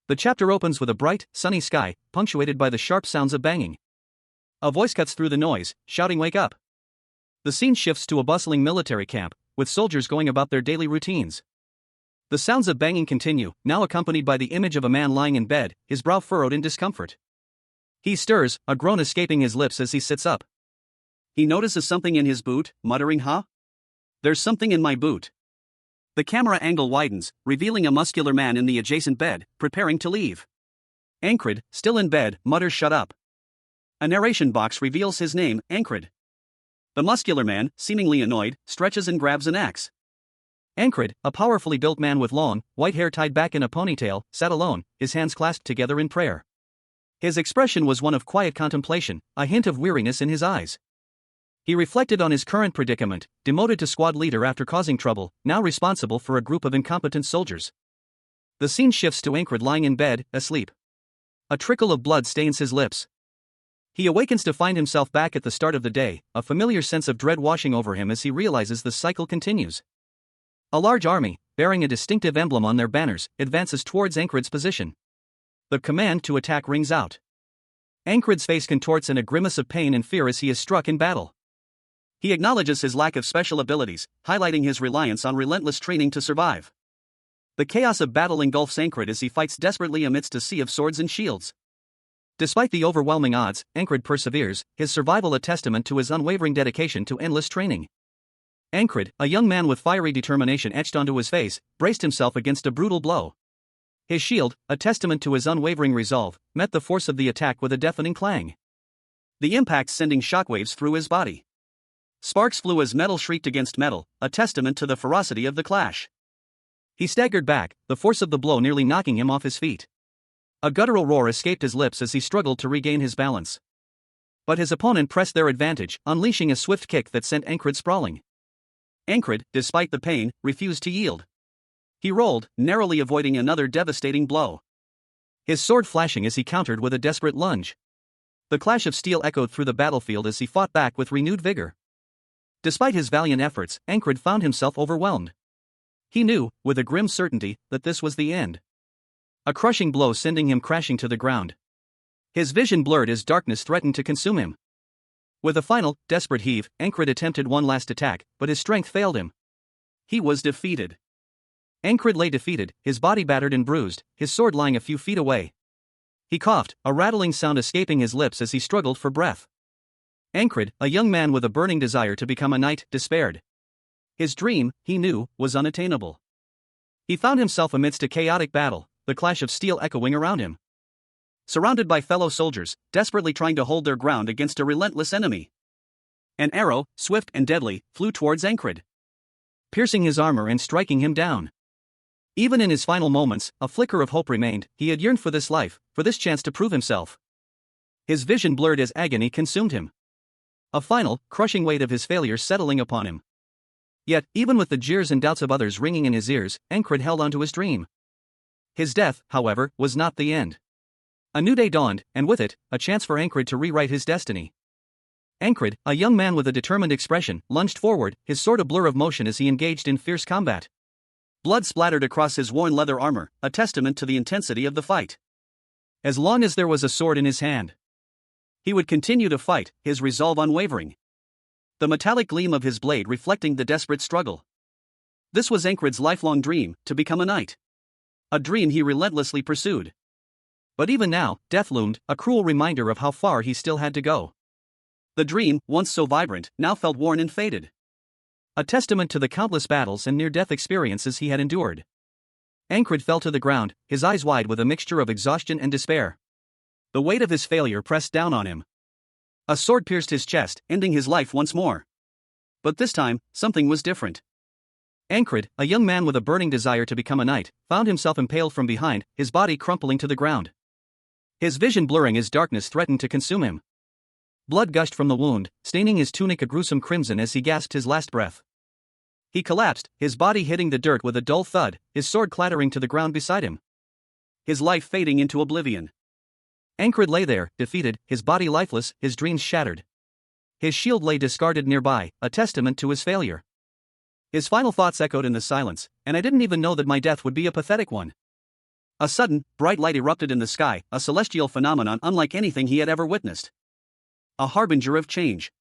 The chapter opens with a bright, sunny sky, punctuated by the sharp sounds of banging. A voice cuts through the noise, shouting, "Wake up!" The scene shifts to a bustling military camp, with soldiers going about their daily routines. The sounds of banging continue, now accompanied by the image of a man lying in bed, his brow furrowed in discomfort. He stirs, a groan escaping his lips as he sits up. He notices something in his boot, muttering, "Huh? There's something in my boot." The camera angle widens, revealing a muscular man in the adjacent bed, preparing to leave. Ankrid, still in bed, mutters, "Shut up." A narration box reveals his name, Ankrid. The muscular man, seemingly annoyed, stretches and grabs an axe. Ankrid, a powerfully built man with long, white hair tied back in a ponytail, sat alone, his hands clasped together in prayer. His expression was one of quiet contemplation, a hint of weariness in his eyes. He reflected on his current predicament, demoted to squad leader after causing trouble, now responsible for a group of incompetent soldiers. The scene shifts to Ankrid lying in bed, asleep. A trickle of blood stains his lips. He awakens to find himself back at the start of the day, a familiar sense of dread washing over him as he realizes the cycle continues. A large army, bearing a distinctive emblem on their banners, advances towards Ankrid's position. The command to attack rings out. Ankrid's face contorts in a grimace of pain and fear as he is struck in battle. He acknowledges his lack of special abilities, highlighting his reliance on relentless training to survive. The chaos of battle engulfs Ankrid as he fights desperately amidst a sea of swords and shields. Despite the overwhelming odds, Ankrid perseveres, his survival a testament to his unwavering dedication to endless training. Ankrid, a young man with fiery determination etched onto his face, braced himself against a brutal blow. His shield, a testament to his unwavering resolve, met the force of the attack with a deafening clang. The impact sending shockwaves through his body. Sparks flew as metal shrieked against metal, a testament to the ferocity of the clash. He staggered back, the force of the blow nearly knocking him off his feet. A guttural roar escaped his lips as he struggled to regain his balance. But his opponent pressed their advantage, unleashing a swift kick that sent Ankrid sprawling. Ankrid, despite the pain, refused to yield. He rolled, narrowly avoiding another devastating blow. His sword flashing as he countered with a desperate lunge. The clash of steel echoed through the battlefield as he fought back with renewed vigor. Despite his valiant efforts, Ankrid found himself overwhelmed. He knew, with a grim certainty, that this was the end. A crushing blow sending him crashing to the ground. His vision blurred as darkness threatened to consume him. With a final, desperate heave, Ankrid attempted one last attack, but his strength failed him. He was defeated. Ankrid lay defeated, his body battered and bruised, his sword lying a few feet away. He coughed, a rattling sound escaping his lips as he struggled for breath. Ankrid, a young man with a burning desire to become a knight, despaired. His dream, he knew, was unattainable. He found himself amidst a chaotic battle, the clash of steel echoing around him. Surrounded by fellow soldiers, desperately trying to hold their ground against a relentless enemy. An arrow, swift and deadly, flew towards Ankrid, piercing his armor and striking him down. Even in his final moments, a flicker of hope remained. He had yearned for this life, for this chance to prove himself. His vision blurred as agony consumed him. A final, crushing weight of his failure settling upon him. Yet, even with the jeers and doubts of others ringing in his ears, Ankrid held on to his dream. His death, however, was not the end. A new day dawned, and with it, a chance for Ankrid to rewrite his destiny. Ankrid, a young man with a determined expression, lunged forward, his sword a blur of motion as he engaged in fierce combat. Blood splattered across his worn leather armor, a testament to the intensity of the fight. As long as there was a sword in his hand, he would continue to fight, his resolve unwavering. The metallic gleam of his blade reflecting the desperate struggle. This was Ankrid's lifelong dream, to become a knight. A dream he relentlessly pursued. But even now, death loomed, a cruel reminder of how far he still had to go. The dream, once so vibrant, now felt worn and faded. A testament to the countless battles and near-death experiences he had endured. Ankrid fell to the ground, his eyes wide with a mixture of exhaustion and despair. The weight of his failure pressed down on him. A sword pierced his chest, ending his life once more. But this time, something was different. Ankrid, a young man with a burning desire to become a knight, found himself impaled from behind, his body crumpling to the ground. His vision blurring as darkness threatened to consume him. Blood gushed from the wound, staining his tunic a gruesome crimson as he gasped his last breath. He collapsed, his body hitting the dirt with a dull thud, his sword clattering to the ground beside him. His life fading into oblivion. Ankrid lay there, defeated, his body lifeless, his dreams shattered. His shield lay discarded nearby, a testament to his failure. His final thoughts echoed in the silence, and I didn't even know that my death would be a pathetic one. A sudden, bright light erupted in the sky, a celestial phenomenon unlike anything he had ever witnessed. A harbinger of change.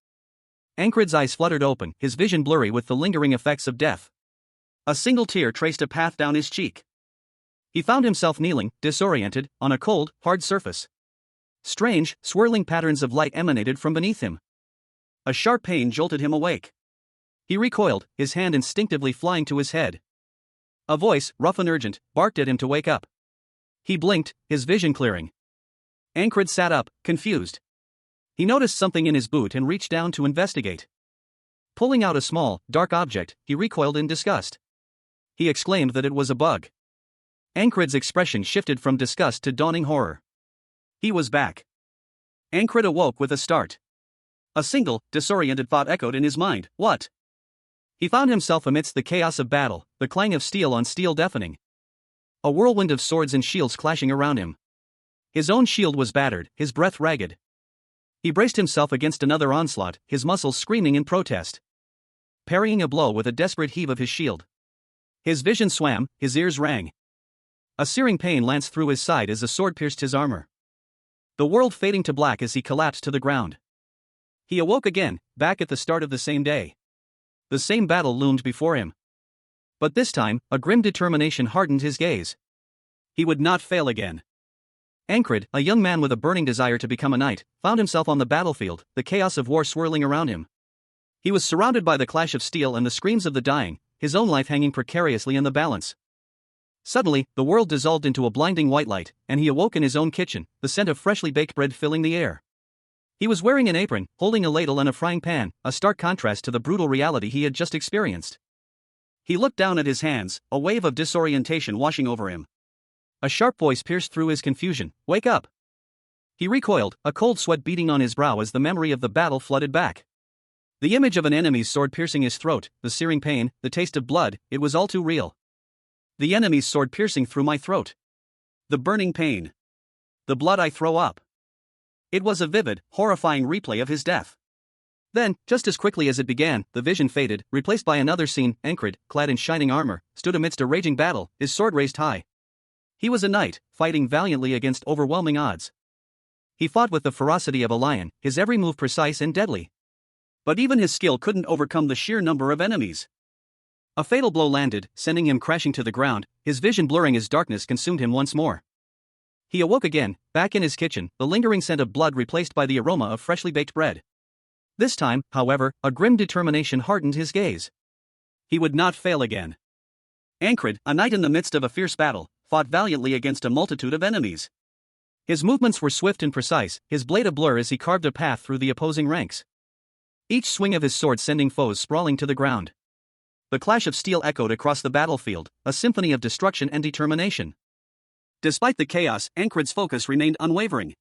Ankrid's eyes fluttered open, his vision blurry with the lingering effects of death. A single tear traced a path down his cheek. He found himself kneeling, disoriented, on a cold, hard surface. Strange, swirling patterns of light emanated from beneath him. A sharp pain jolted him awake. He recoiled, his hand instinctively flying to his head. A voice, rough and urgent, barked at him to wake up. He blinked, his vision clearing. Ankrid sat up, confused. He noticed something in his boot and reached down to investigate. Pulling out a small, dark object, he recoiled in disgust. He exclaimed that it was a bug. Ankrid's expression shifted from disgust to dawning horror. He was back. Ankrid awoke with a start. A single, disoriented thought echoed in his mind, what? He found himself amidst the chaos of battle, the clang of steel on steel deafening. A whirlwind of swords and shields clashing around him. His own shield was battered, his breath ragged. He braced himself against another onslaught, his muscles screaming in protest. Parrying a blow with a desperate heave of his shield. His vision swam, his ears rang. A searing pain lanced through his side as a sword pierced his armor. The world fading to black as he collapsed to the ground. He awoke again, back at the start of the same day. The same battle loomed before him. But this time, a grim determination hardened his gaze. He would not fail again. Ankrid, a young man with a burning desire to become a knight, found himself on the battlefield, the chaos of war swirling around him. He was surrounded by the clash of steel and the screams of the dying, his own life hanging precariously in the balance. Suddenly, the world dissolved into a blinding white light, and he awoke in his own kitchen, the scent of freshly baked bread filling the air. He was wearing an apron, holding a ladle and a frying pan, a stark contrast to the brutal reality he had just experienced. He looked down at his hands, a wave of disorientation washing over him. A sharp voice pierced through his confusion, "Wake up!" He recoiled, a cold sweat beating on his brow as the memory of the battle flooded back. The image of an enemy's sword piercing his throat, the searing pain, the taste of blood, it was all too real. The enemy's sword piercing through my throat. The burning pain. The blood I throw up. It was a vivid, horrifying replay of his death. Then, just as quickly as it began, the vision faded, replaced by another scene. Ankrid, clad in shining armor, stood amidst a raging battle, his sword raised high. He was a knight, fighting valiantly against overwhelming odds. He fought with the ferocity of a lion, his every move precise and deadly. But even his skill couldn't overcome the sheer number of enemies. A fatal blow landed, sending him crashing to the ground, his vision blurring as darkness consumed him once more. He awoke again, back in his kitchen, the lingering scent of blood replaced by the aroma of freshly baked bread. This time, however, a grim determination hardened his gaze. He would not fail again. Ankrid, a knight in the midst of a fierce battle, fought valiantly against a multitude of enemies. His movements were swift and precise, his blade a blur as he carved a path through the opposing ranks. Each swing of his sword sending foes sprawling to the ground. The clash of steel echoed across the battlefield, a symphony of destruction and determination. Despite the chaos, Ankrid's focus remained unwavering.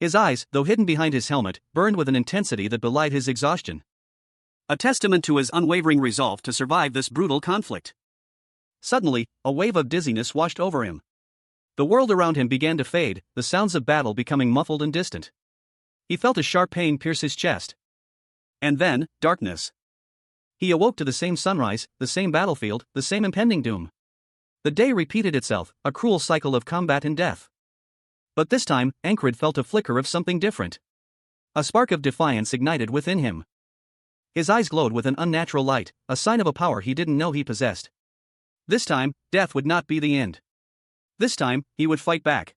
His eyes, though hidden behind his helmet, burned with an intensity that belied his exhaustion. A testament to his unwavering resolve to survive this brutal conflict. Suddenly, a wave of dizziness washed over him. The world around him began to fade, the sounds of battle becoming muffled and distant. He felt a sharp pain pierce his chest. And then, darkness. He awoke to the same sunrise, the same battlefield, the same impending doom. The day repeated itself, a cruel cycle of combat and death. But this time, Ankrid felt a flicker of something different. A spark of defiance ignited within him. His eyes glowed with an unnatural light, a sign of a power he didn't know he possessed. This time, death would not be the end. This time, he would fight back.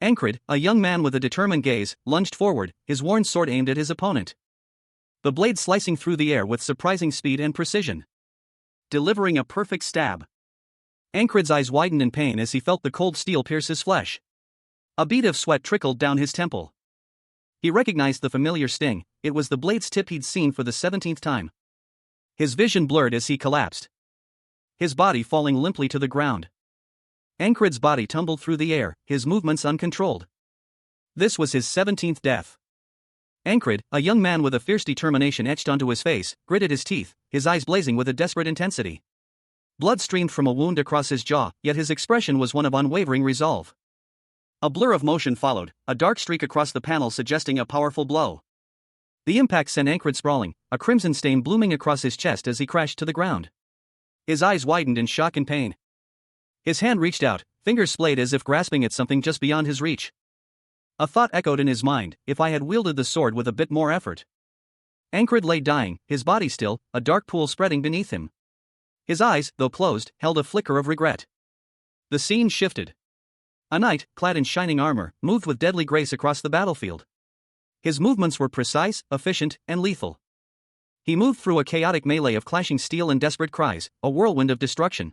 Ankrid, a young man with a determined gaze, lunged forward, his worn sword aimed at his opponent. The blade slicing through the air with surprising speed and precision. Delivering a perfect stab. Ankrid's eyes widened in pain as he felt the cold steel pierce his flesh. A bead of sweat trickled down his temple. He recognized the familiar sting, it was the blade's tip he'd seen for the 17th time. His vision blurred as he collapsed. His body falling limply to the ground. Ankrid's body tumbled through the air, his movements uncontrolled. This was his 17th death. Ankrid, a young man with a fierce determination etched onto his face, gritted his teeth, his eyes blazing with a desperate intensity. Blood streamed from a wound across his jaw, yet his expression was one of unwavering resolve. A blur of motion followed, a dark streak across the panel suggesting a powerful blow. The impact sent Ankrid sprawling, a crimson stain blooming across his chest as he crashed to the ground. His eyes widened in shock and pain. His hand reached out, fingers splayed as if grasping at something just beyond his reach. A thought echoed in his mind: if I had wielded the sword with a bit more effort. Ankrid lay dying, his body still, a dark pool spreading beneath him. His eyes, though closed, held a flicker of regret. The scene shifted. A knight, clad in shining armor, moved with deadly grace across the battlefield. His movements were precise, efficient, and lethal. He moved through a chaotic melee of clashing steel and desperate cries, a whirlwind of destruction.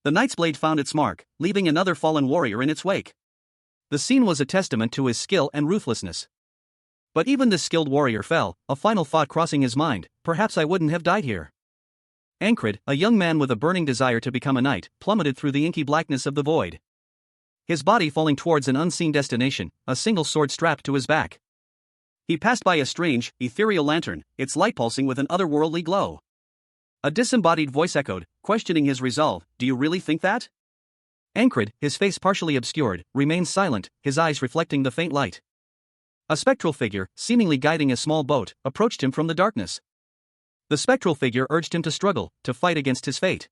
The knight's blade found its mark, leaving another fallen warrior in its wake. The scene was a testament to his skill and ruthlessness. But even this skilled warrior fell, a final thought crossing his mind: perhaps I wouldn't have died here. Ankrid, a young man with a burning desire to become a knight, plummeted through the inky blackness of the void. His body falling towards an unseen destination, a single sword strapped to his back. He passed by a strange, ethereal lantern, its light pulsing with an otherworldly glow. A disembodied voice echoed, questioning his resolve: do you really think that? Ankrid, his face partially obscured, remained silent, his eyes reflecting the faint light. A spectral figure, seemingly guiding a small boat, approached him from the darkness. The spectral figure urged him to struggle, to fight against his fate.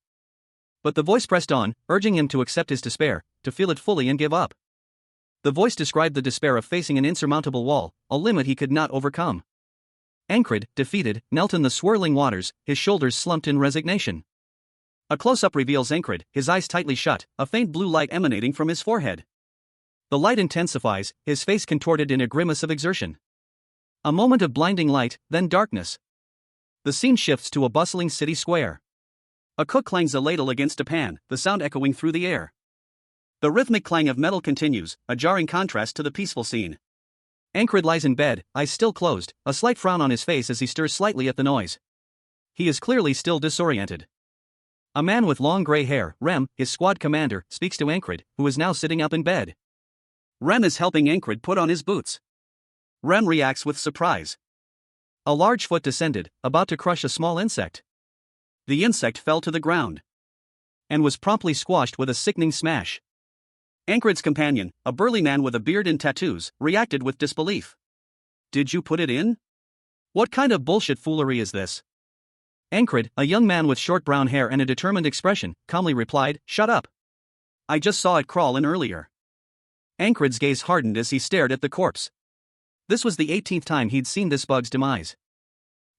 But the voice pressed on, urging him to accept his despair, to feel it fully and give up. The voice described the despair of facing an insurmountable wall, a limit he could not overcome. Ankrid, defeated, knelt in the swirling waters, his shoulders slumped in resignation. A close-up reveals Ankrid, his eyes tightly shut, a faint blue light emanating from his forehead. The light intensifies, his face contorted in a grimace of exertion. A moment of blinding light, then darkness. The scene shifts to a bustling city square. A cook clangs a ladle against a pan, the sound echoing through the air. The rhythmic clang of metal continues, a jarring contrast to the peaceful scene. Ankrid lies in bed, eyes still closed, a slight frown on his face as he stirs slightly at the noise. He is clearly still disoriented. A man with long gray hair, Rem, his squad commander, speaks to Ankrid, who is now sitting up in bed. Rem is helping Ankrid put on his boots. Rem reacts with surprise. A large foot descended, about to crush a small insect. The insect fell to the ground and was promptly squashed with a sickening smash. Ankrid's companion, a burly man with a beard and tattoos, reacted with disbelief. Did you put it in? What kind of bullshit foolery is this? Ankrid, a young man with short brown hair and a determined expression, calmly replied, shut up. I just saw it crawl in earlier. Ankrid's gaze hardened as he stared at the corpse. This was the 18th time he'd seen this bug's demise.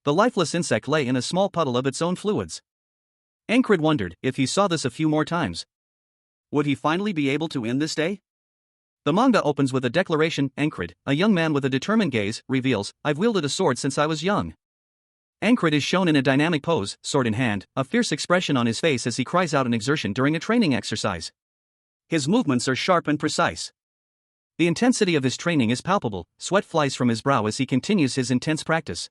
The lifeless insect lay in a small puddle of its own fluids. Ankrid wondered, if he saw this a few more times, would he finally be able to end this day? The manga opens with a declaration. Ankrid, a young man with a determined gaze, reveals, I've wielded a sword since I was young. Ankrid is shown in a dynamic pose, sword in hand, a fierce expression on his face as he cries out an exertion during a training exercise. His movements are sharp and precise. The intensity of his training is palpable, sweat flies from his brow as he continues his intense practice.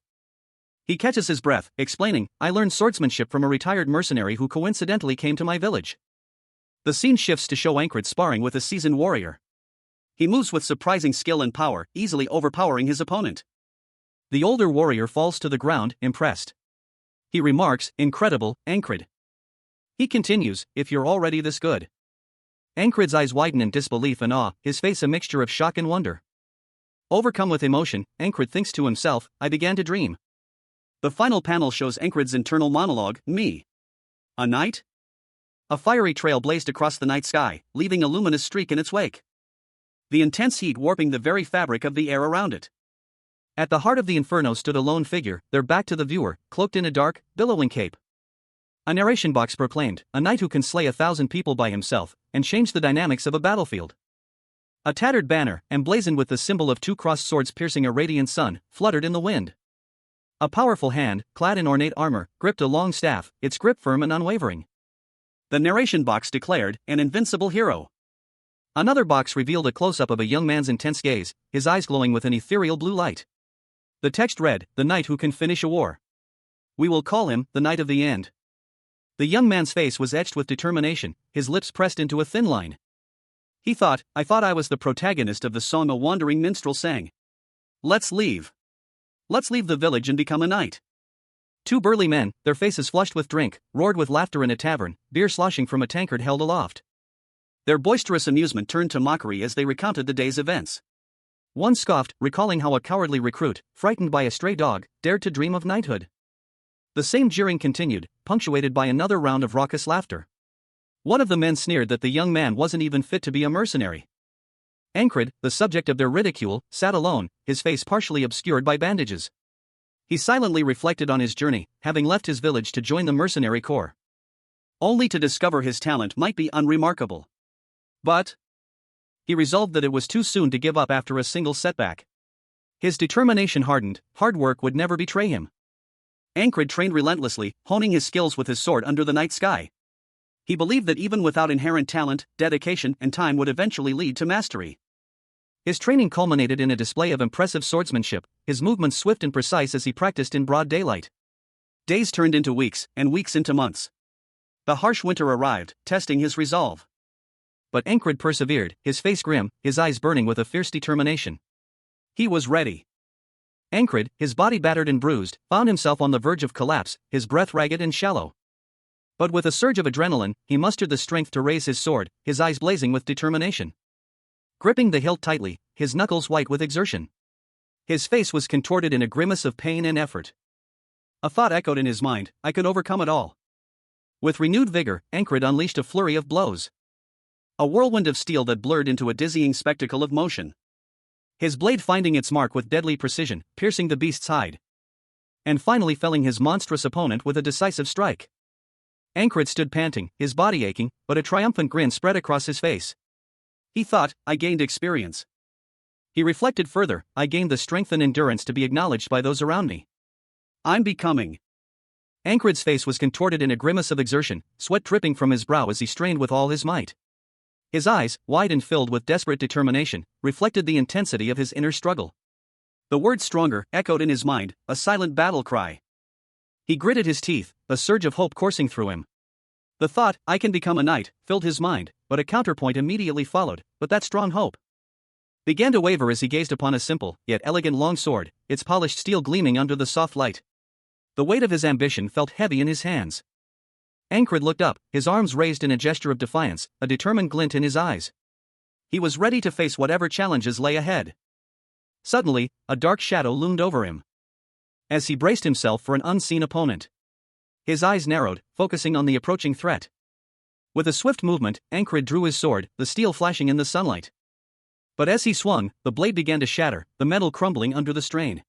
He catches his breath, explaining, I learned swordsmanship from a retired mercenary who coincidentally came to my village. The scene shifts to show Ankrid sparring with a seasoned warrior. He moves with surprising skill and power, easily overpowering his opponent. The older warrior falls to the ground, impressed. He remarks, incredible, Ankrid. He continues, if you're already this good. Ankrid's eyes widen in disbelief and awe, his face a mixture of shock and wonder. Overcome with emotion, Ankrid thinks to himself, I began to dream. The final panel shows Ankrid's internal monologue, me. A knight? A fiery trail blazed across the night sky, leaving a luminous streak in its wake. The intense heat warping the very fabric of the air around it. At the heart of the inferno stood a lone figure, their back to the viewer, cloaked in a dark, billowing cape. A narration box proclaimed, a knight who can slay 1,000 people by himself, and change the dynamics of a battlefield. A tattered banner, emblazoned with the symbol of two crossed swords piercing a radiant sun, fluttered in the wind. A powerful hand, clad in ornate armor, gripped a long staff, its grip firm and unwavering. The narration box declared, an invincible hero. Another box revealed a close-up of a young man's intense gaze, his eyes glowing with an ethereal blue light. The text read, the knight who can finish a war. We will call him, the Knight of the End. The young man's face was etched with determination, his lips pressed into a thin line. He thought, I thought I was the protagonist of the song a wandering minstrel sang. Let's leave. Let's leave the village and become a knight. Two burly men, their faces flushed with drink, roared with laughter in a tavern, beer sloshing from a tankard held aloft. Their boisterous amusement turned to mockery as they recounted the day's events. One scoffed, recalling how a cowardly recruit, frightened by a stray dog, dared to dream of knighthood. The same jeering continued, punctuated by another round of raucous laughter. One of the men sneered that the young man wasn't even fit to be a mercenary. Ankrid, the subject of their ridicule, sat alone, his face partially obscured by bandages. He silently reflected on his journey, having left his village to join the mercenary corps, only to discover his talent might be unremarkable. But he resolved that it was too soon to give up after a single setback. His determination hardened, hard work would never betray him. Ankrid trained relentlessly, honing his skills with his sword under the night sky. He believed that even without inherent talent, dedication and time would eventually lead to mastery. His training culminated in a display of impressive swordsmanship, his movements swift and precise as he practiced in broad daylight. Days turned into weeks, and weeks into months. The harsh winter arrived, testing his resolve. But Ankrid persevered, his face grim, his eyes burning with a fierce determination. He was ready. Ankrid, his body battered and bruised, found himself on the verge of collapse, his breath ragged and shallow. But with a surge of adrenaline, he mustered the strength to raise his sword, his eyes blazing with determination. Gripping the hilt tightly, his knuckles white with exertion. His face was contorted in a grimace of pain and effort. A thought echoed in his mind, I could overcome it all. With renewed vigor, Ankrid unleashed a flurry of blows. A whirlwind of steel that blurred into a dizzying spectacle of motion. His blade finding its mark with deadly precision, piercing the beast's hide. And finally felling his monstrous opponent with a decisive strike. Ankrid stood panting, his body aching, but a triumphant grin spread across his face. He thought, I gained experience. He reflected further, I gained the strength and endurance to be acknowledged by those around me. I'm becoming. Ankrid's face was contorted in a grimace of exertion, sweat dripping from his brow as he strained with all his might. His eyes, wide and filled with desperate determination, reflected the intensity of his inner struggle. The word stronger echoed in his mind, a silent battle cry. He gritted his teeth, a surge of hope coursing through him. The thought, I can become a knight, filled his mind, but a counterpoint immediately followed, but that strong hope began to waver as he gazed upon a simple, yet elegant long sword, its polished steel gleaming under the soft light. The weight of his ambition felt heavy in his hands. Ankrid looked up, his arms raised in a gesture of defiance, a determined glint in his eyes. He was ready to face whatever challenges lay ahead. Suddenly, a dark shadow loomed over him. As he braced himself for an unseen opponent, his eyes narrowed, focusing on the approaching threat. With a swift movement, Ankrid drew his sword, the steel flashing in the sunlight. But as he swung, the blade began to shatter, the metal crumbling under the strain.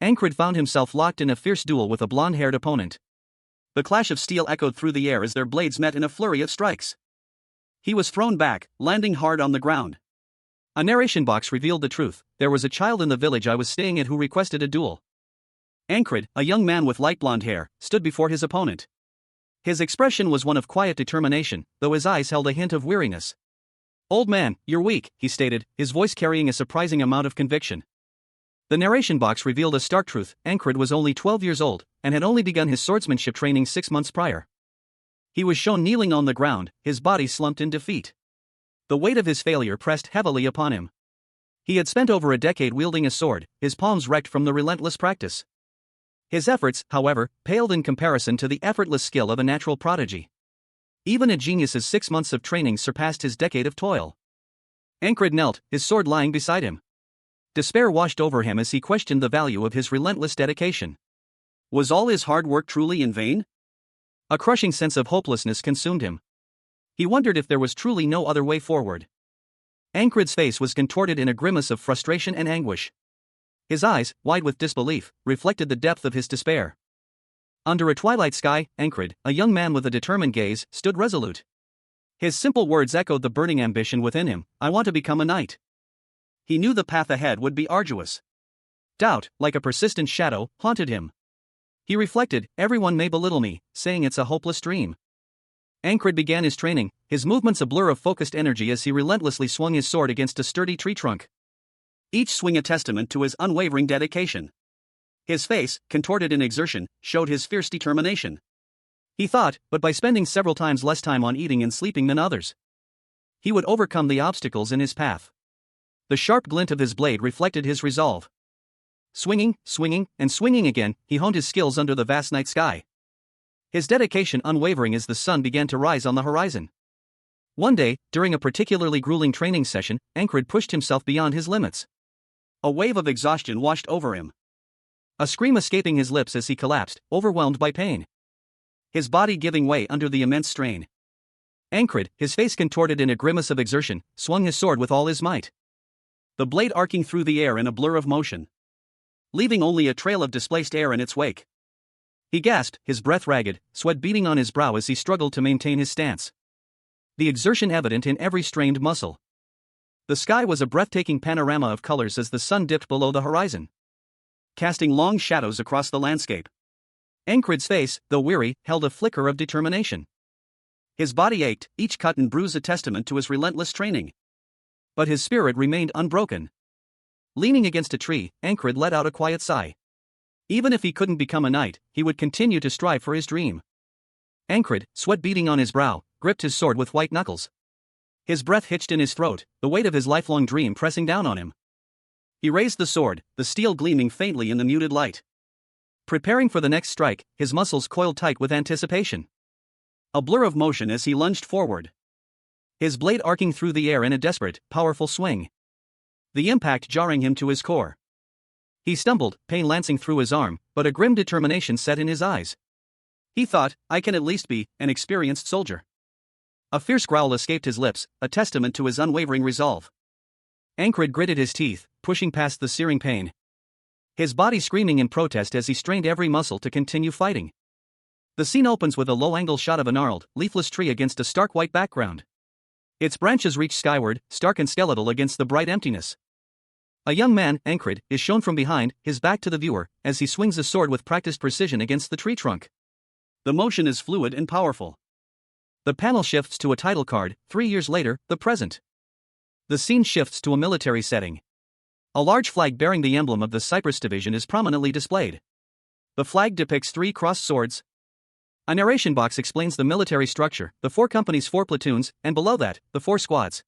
Ankrid found himself locked in a fierce duel with a blonde-haired opponent. The clash of steel echoed through the air as their blades met in a flurry of strikes. He was thrown back, landing hard on the ground. A narration box revealed the truth, there was a child in the village I was staying at who requested a duel. Ankrid, a young man with light blonde hair, stood before his opponent. His expression was one of quiet determination, though his eyes held a hint of weariness. Old man, you're weak, he stated, his voice carrying a surprising amount of conviction. The narration box revealed a stark truth, Ankrid was only 12 years old, and had only begun his swordsmanship training 6 months prior. He was shown kneeling on the ground, his body slumped in defeat. The weight of his failure pressed heavily upon him. He had spent over a decade wielding a sword, his palms wrecked from the relentless practice. His efforts, however, paled in comparison to the effortless skill of a natural prodigy. Even a genius's 6 months of training surpassed his decade of toil. Ankrid knelt, his sword lying beside him. Despair washed over him as he questioned the value of his relentless dedication. Was all his hard work truly in vain? A crushing sense of hopelessness consumed him. He wondered if there was truly no other way forward. Ankrid's face was contorted in a grimace of frustration and anguish. His eyes, wide with disbelief, reflected the depth of his despair. Under a twilight sky, Ankrid, a young man with a determined gaze, stood resolute. His simple words echoed the burning ambition within him, I want to become a knight. He knew the path ahead would be arduous. Doubt, like a persistent shadow, haunted him. He reflected, everyone may belittle me, saying it's a hopeless dream. Ankrid began his training, his movements a blur of focused energy as he relentlessly swung his sword against a sturdy tree trunk. Each swing a testament to his unwavering dedication. His face, contorted in exertion, showed his fierce determination. He thought, but by spending several times less time on eating and sleeping than others, he would overcome the obstacles in his path. The sharp glint of his blade reflected his resolve. Swinging, and swinging again, he honed his skills under the vast night sky. His dedication unwavering as the sun began to rise on the horizon. One day, during a particularly grueling training session, Ankrid pushed himself beyond his limits. A wave of exhaustion washed over him. A scream escaping his lips as he collapsed, overwhelmed by pain. His body giving way under the immense strain. Ankred, his face contorted in a grimace of exertion, swung his sword with all his might. The blade arcing through the air in a blur of motion, leaving only a trail of displaced air in its wake. He gasped, his breath ragged, sweat beading on his brow as he struggled to maintain his stance, the exertion evident in every strained muscle. The sky was a breathtaking panorama of colors as the sun dipped below the horizon, casting long shadows across the landscape. Ankred's face, though weary, held a flicker of determination. His body ached, each cut and bruise a testament to his relentless training. But his spirit remained unbroken. Leaning against a tree, Ankred let out a quiet sigh. Even if he couldn't become a knight, he would continue to strive for his dream. Ankred, sweat beading on his brow, gripped his sword with white knuckles. His breath hitched in his throat, the weight of his lifelong dream pressing down on him. He raised the sword, the steel gleaming faintly in the muted light. Preparing for the next strike, his muscles coiled tight with anticipation. A blur of motion as he lunged forward, his blade arcing through the air in a desperate, powerful swing, the impact jarring him to his core. He stumbled, pain lancing through his arm, but a grim determination set in his eyes. He thought, I can at least be an experienced soldier. A fierce growl escaped his lips, a testament to his unwavering resolve. Ankred gritted his teeth, pushing past the searing pain, his body screaming in protest as he strained every muscle to continue fighting. The scene opens with a low-angle shot of a gnarled, leafless tree against a stark white background. Its branches reach skyward, stark and skeletal against the bright emptiness. A young man, Ankred, is shown from behind, his back to the viewer, as he swings a sword with practiced precision against the tree trunk. The motion is fluid and powerful. The panel shifts to a title card, 3 years later, the present. The scene shifts to a military setting. A large flag bearing the emblem of the Cyprus Division is prominently displayed. The flag depicts 3 crossed swords. A narration box explains the military structure, the 4 companies, 4 platoons, and below that, the 4 squads.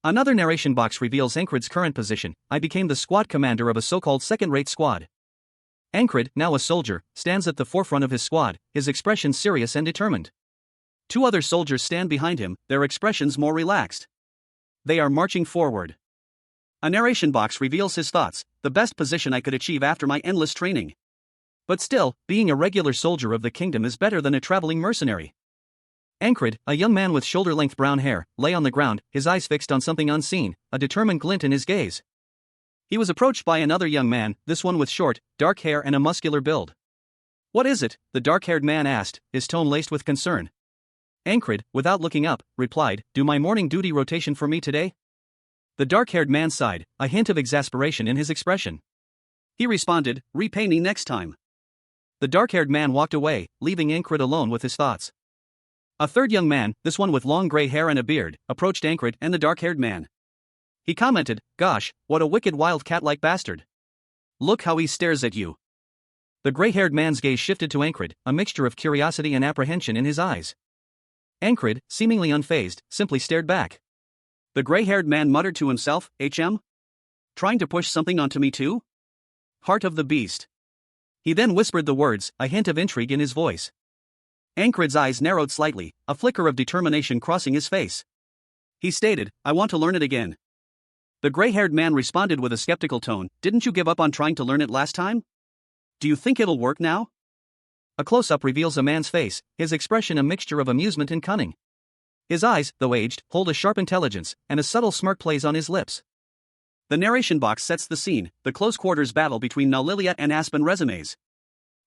Another narration box reveals Ankred's current position. I became the squad commander of a so-called second-rate squad. Ankred, now a soldier, stands at the forefront of his squad, his expression serious and determined. 2 other soldiers stand behind him, their expressions more relaxed. They are marching forward. A narration box reveals his thoughts, the best position I could achieve after my endless training. But still, being a regular soldier of the kingdom is better than a traveling mercenary. Ankred, a young man with shoulder-length brown hair, lay on the ground, his eyes fixed on something unseen, a determined glint in his gaze. He was approached by another young man, this one with short, dark hair and a muscular build. What is it? The dark-haired man asked, his tone laced with concern. Ankred, without looking up, replied, do my morning duty rotation for me today? The dark-haired man sighed, a hint of exasperation in his expression. He responded, repay me next time. The dark-haired man walked away, leaving Ankred alone with his thoughts. A third young man, this one with long gray hair and a beard, approached Ankred and the dark-haired man. He commented, gosh, what a wicked wild cat-like bastard. Look how he stares at you. The gray-haired man's gaze shifted to Ankred, a mixture of curiosity and apprehension in his eyes. Ankred, seemingly unfazed, simply stared back. The gray-haired man muttered to himself, trying to push something onto me too? Heart of the beast. He then whispered the words, a hint of intrigue in his voice. Ankred's eyes narrowed slightly, a flicker of determination crossing his face. He stated, I want to learn it again. The gray-haired man responded with a skeptical tone, didn't you give up on trying to learn it last time? Do you think it'll work now? A close-up reveals a man's face, his expression a mixture of amusement and cunning. His eyes, though aged, hold a sharp intelligence, and a subtle smirk plays on his lips. The narration box sets the scene, the close-quarters battle between Nalilia and Aspen resumes.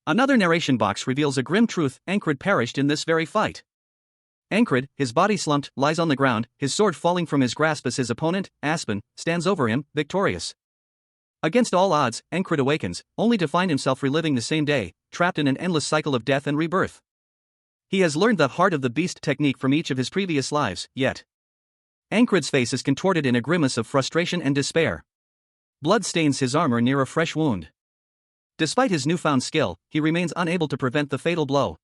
Another narration box reveals a grim truth, Ankred perished in this very fight. Ankred, his body slumped, lies on the ground, his sword falling from his grasp as his opponent, Aspen, stands over him, victorious. Against all odds, Ankred awakens, only to find himself reliving the same day, trapped in an endless cycle of death and rebirth. He has learned the heart of the beast technique from each of his previous lives, yet Ankred's face is contorted in a grimace of frustration and despair. Blood stains his armor near a fresh wound. Despite his newfound skill, he remains unable to prevent the fatal blow.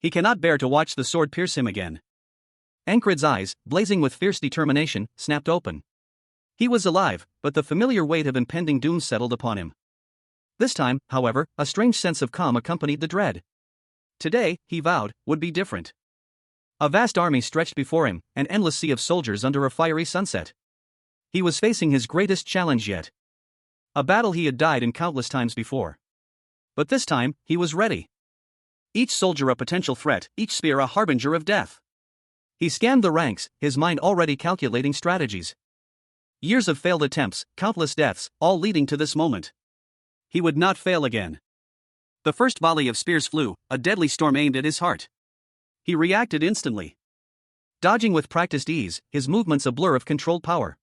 He cannot bear to watch the sword pierce him again. Ankred's eyes, blazing with fierce determination, snapped open. He was alive, but the familiar weight of impending doom settled upon him. This time, however, a strange sense of calm accompanied the dread. Today, he vowed, would be different. A vast army stretched before him, an endless sea of soldiers under a fiery sunset. He was facing his greatest challenge yet. A battle he had died in countless times before. But this time, he was ready. Each soldier a potential threat, each spear a harbinger of death. He scanned the ranks, his mind already calculating strategies. Years of failed attempts, countless deaths, all leading to this moment. He would not fail again. The first volley of spears flew, a deadly storm aimed at his heart. He reacted instantly. Dodging with practiced ease, his movements a blur of controlled power.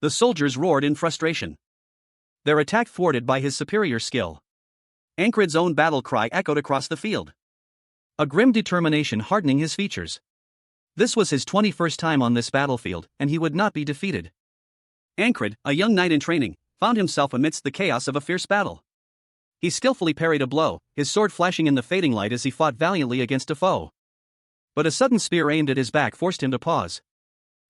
The soldiers roared in frustration. Their attack thwarted by his superior skill. Ankrid's own battle cry echoed across the field. A grim determination hardening his features. This was his 21st time on this battlefield, and he would not be defeated. Ankrid, a young knight in training, found himself amidst the chaos of a fierce battle. He skillfully parried a blow, his sword flashing in the fading light as he fought valiantly against a foe. But a sudden spear aimed at his back forced him to pause.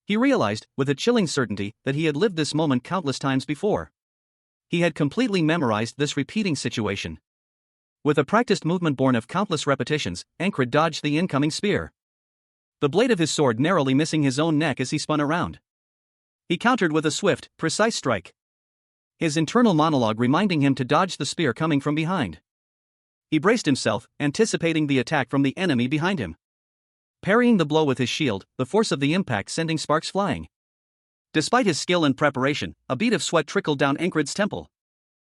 He realized, with a chilling certainty, that he had lived this moment countless times before. He had completely memorized this repeating situation. With a practiced movement born of countless repetitions, Ankrid dodged the incoming spear. The blade of his sword narrowly missing his own neck as he spun around. He countered with a swift, precise strike. His internal monologue reminding him to dodge the spear coming from behind. He braced himself, anticipating the attack from the enemy behind him. Parrying the blow with his shield, the force of the impact sending sparks flying. Despite his skill and preparation, a bead of sweat trickled down Ankrid's temple.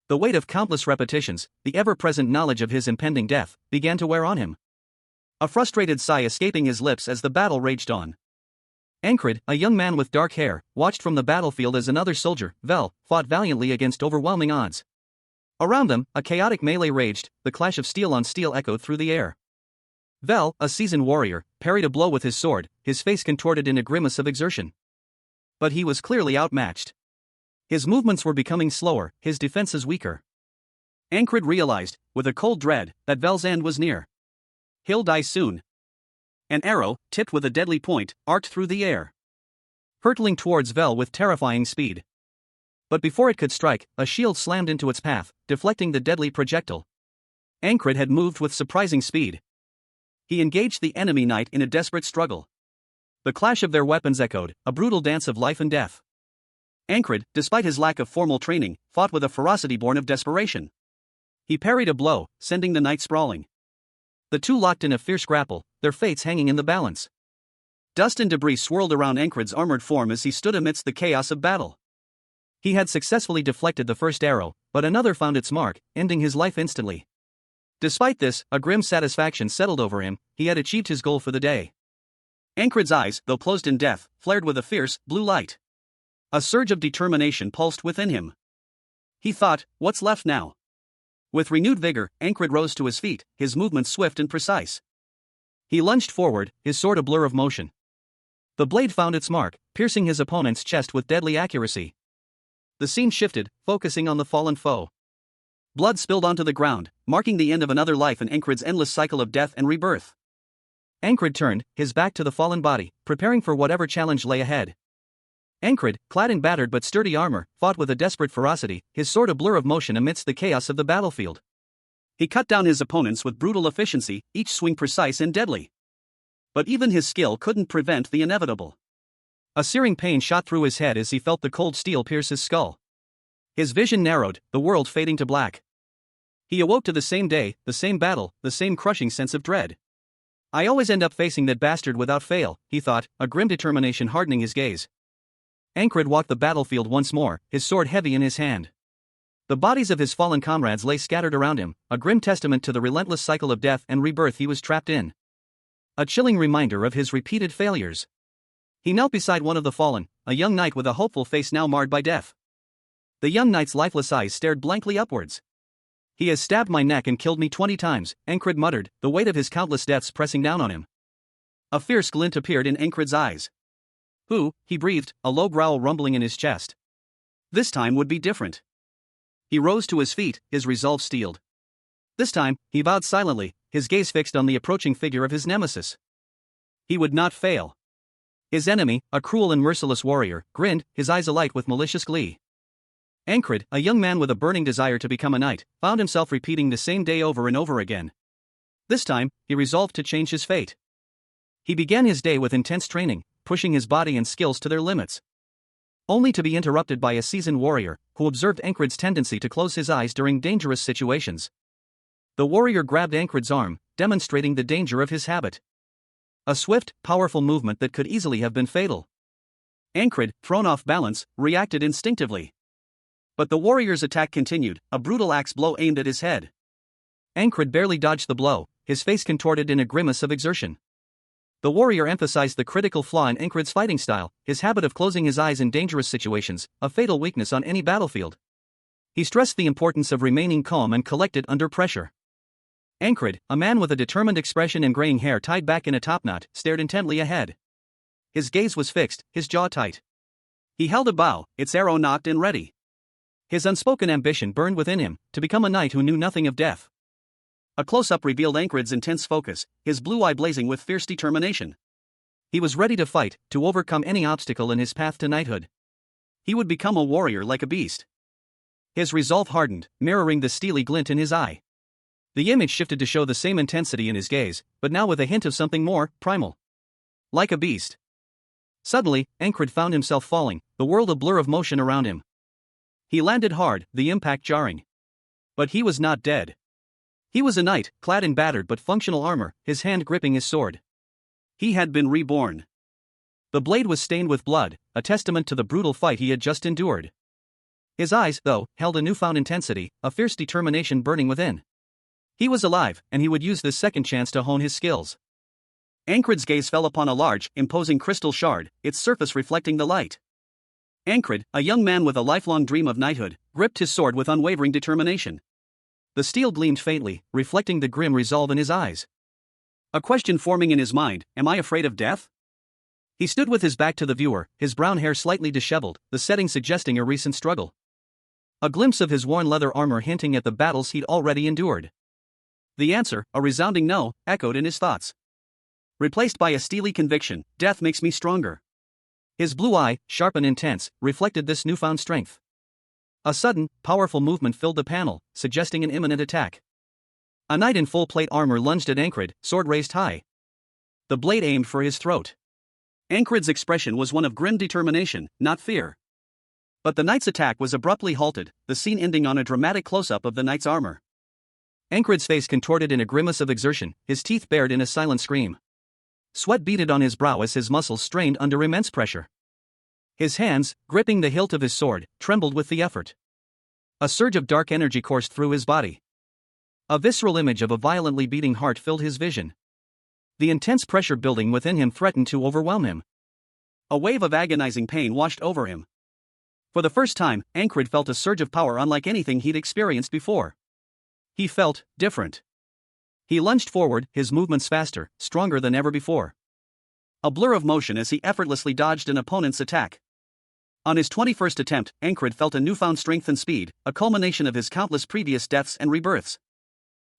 The weight of countless repetitions, the ever-present knowledge of his impending death, began to wear on him. A frustrated sigh escaping his lips as the battle raged on. Ankrid, a young man with dark hair, watched from the battlefield as another soldier, Vel, fought valiantly against overwhelming odds. Around them, a chaotic melee raged, the clash of steel on steel echoed through the air. Vel, a seasoned warrior, parried a blow with his sword, his face contorted in a grimace of exertion. But he was clearly outmatched. His movements were becoming slower, his defenses weaker. Ankrid realized, with a cold dread, that Vel's end was near. He'll die soon. An arrow, tipped with a deadly point, arced through the air, hurtling towards Vel with terrifying speed. But before it could strike, a shield slammed into its path, deflecting the deadly projectile. Ankrid had moved with surprising speed. He engaged the enemy knight in a desperate struggle. The clash of their weapons echoed, a brutal dance of life and death. Ankrid, despite his lack of formal training, fought with a ferocity born of desperation. He parried a blow, sending the knight sprawling. The two locked in a fierce grapple, their fates hanging in the balance. Dust and debris swirled around Ankrid's armored form as he stood amidst the chaos of battle. He had successfully deflected the first arrow, but another found its mark, ending his life instantly. Despite this, a grim satisfaction settled over him, he had achieved his goal for the day. Ankrid's eyes, though closed in death, flared with a fierce, blue light. A surge of determination pulsed within him. He thought, what's left now? With renewed vigor, Ankrid rose to his feet, his movements swift and precise. He lunged forward, his sword a blur of motion. The blade found its mark, piercing his opponent's chest with deadly accuracy. The scene shifted, focusing on the fallen foe. Blood spilled onto the ground, marking the end of another life in Ankrid's endless cycle of death and rebirth. Ankrid turned, his back to the fallen body, preparing for whatever challenge lay ahead. Ankrid, clad in battered but sturdy armor, fought with a desperate ferocity, his sword a blur of motion amidst the chaos of the battlefield. He cut down his opponents with brutal efficiency, each swing precise and deadly. But even his skill couldn't prevent the inevitable. A searing pain shot through his head as he felt the cold steel pierce his skull. His vision narrowed, the world fading to black. He awoke to the same day, the same battle, the same crushing sense of dread. I always end up facing that bastard without fail, he thought, a grim determination hardening his gaze. Ankrid walked the battlefield once more, his sword heavy in his hand. The bodies of his fallen comrades lay scattered around him, a grim testament to the relentless cycle of death and rebirth he was trapped in. A chilling reminder of his repeated failures. He knelt beside one of the fallen, a young knight with a hopeful face now marred by death. The young knight's lifeless eyes stared blankly upwards. He has stabbed my neck and killed me 20 times, Ankrid muttered, the weight of his countless deaths pressing down on him. A fierce glint appeared in Ankrid's eyes. Who, he breathed, a low growl rumbling in his chest. This time would be different. He rose to his feet, his resolve steeled. This time, he vowed silently, his gaze fixed on the approaching figure of his nemesis. He would not fail. His enemy, a cruel and merciless warrior, grinned, his eyes alight with malicious glee. Ankrid, a young man with a burning desire to become a knight, found himself repeating the same day over and over again. This time, he resolved to change his fate. He began his day with intense training, pushing his body and skills to their limits. Only to be interrupted by a seasoned warrior, who observed Ankrid's tendency to close his eyes during dangerous situations. The warrior grabbed Ankrid's arm, demonstrating the danger of his habit. A swift, powerful movement that could easily have been fatal. Ankrid, thrown off balance, reacted instinctively. But the warrior's attack continued, a brutal axe blow aimed at his head. Ankrid barely dodged the blow, his face contorted in a grimace of exertion. The warrior emphasized the critical flaw in Ankrid's fighting style, his habit of closing his eyes in dangerous situations, a fatal weakness on any battlefield. He stressed the importance of remaining calm and collected under pressure. Ankrid, a man with a determined expression and graying hair tied back in a topknot, stared intently ahead. His gaze was fixed, his jaw tight. He held a bow, its arrow nocked and ready. His unspoken ambition burned within him, to become a knight who knew nothing of death. A close-up revealed Ankrid's intense focus, his blue eye blazing with fierce determination. He was ready to fight, to overcome any obstacle in his path to knighthood. He would become a warrior like a beast. His resolve hardened, mirroring the steely glint in his eye. The image shifted to show the same intensity in his gaze, but now with a hint of something more primal. Like a beast. Suddenly, Ankrid found himself falling, the world a blur of motion around him. He landed hard, the impact jarring. But he was not dead. He was a knight, clad in battered but functional armor, his hand gripping his sword. He had been reborn. The blade was stained with blood, a testament to the brutal fight he had just endured. His eyes, though, held a newfound intensity, a fierce determination burning within. He was alive, and he would use this second chance to hone his skills. Ankrid's gaze fell upon a large, imposing crystal shard, its surface reflecting the light. Ankrid, a young man with a lifelong dream of knighthood, gripped his sword with unwavering determination. The steel gleamed faintly, reflecting the grim resolve in his eyes. A question forming in his mind, am I afraid of death? He stood with his back to the viewer, his brown hair slightly disheveled, the setting suggesting a recent struggle. A glimpse of his worn leather armor hinting at the battles he'd already endured. The answer, a resounding no, echoed in his thoughts. Replaced by a steely conviction, death makes me stronger. His blue eye, sharp and intense, reflected this newfound strength. A sudden, powerful movement filled the panel, suggesting an imminent attack. A knight in full plate armor lunged at Ankrid, sword raised high. The blade aimed for his throat. Ankrid's expression was one of grim determination, not fear. But the knight's attack was abruptly halted, the scene ending on a dramatic close-up of the knight's armor. Ankrid's face contorted in a grimace of exertion, his teeth bared in a silent scream. Sweat beaded on his brow as his muscles strained under immense pressure. His hands, gripping the hilt of his sword, trembled with the effort. A surge of dark energy coursed through his body. A visceral image of a violently beating heart filled his vision. The intense pressure building within him threatened to overwhelm him. A wave of agonizing pain washed over him. For the first time, Ankrid felt a surge of power unlike anything he'd experienced before. He felt different. He lunged forward, his movements faster, stronger than ever before. A blur of motion as he effortlessly dodged an opponent's attack. On his 21st attempt, Ankrid felt a newfound strength and speed, a culmination of his countless previous deaths and rebirths.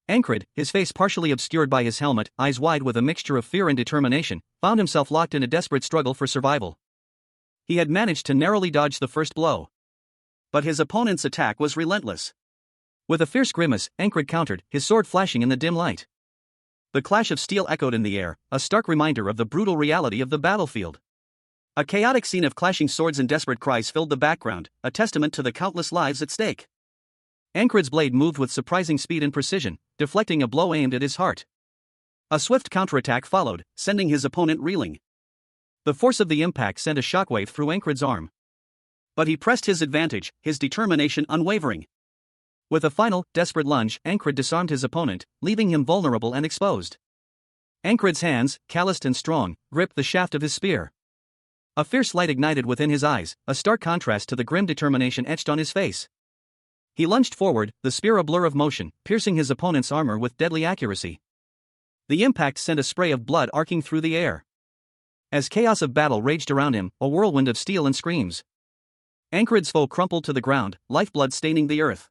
Ankrid, his face partially obscured by his helmet, eyes wide with a mixture of fear and determination, found himself locked in a desperate struggle for survival. He had managed to narrowly dodge the first blow. But his opponent's attack was relentless. With a fierce grimace, Ankrid countered, his sword flashing in the dim light. The clash of steel echoed in the air, a stark reminder of the brutal reality of the battlefield. A chaotic scene of clashing swords and desperate cries filled the background, a testament to the countless lives at stake. Ankrid's blade moved with surprising speed and precision, deflecting a blow aimed at his heart. A swift counterattack followed, sending his opponent reeling. The force of the impact sent a shockwave through Ankrid's arm. But he pressed his advantage, his determination unwavering. With a final, desperate lunge, Ankrid disarmed his opponent, leaving him vulnerable and exposed. Ankrid's hands, calloused and strong, gripped the shaft of his spear. A fierce light ignited within his eyes, a stark contrast to the grim determination etched on his face. He lunged forward, the spear a blur of motion, piercing his opponent's armor with deadly accuracy. The impact sent a spray of blood arcing through the air. As chaos of battle raged around him, a whirlwind of steel and screams. Ankrid's foe crumpled to the ground, lifeblood staining the earth.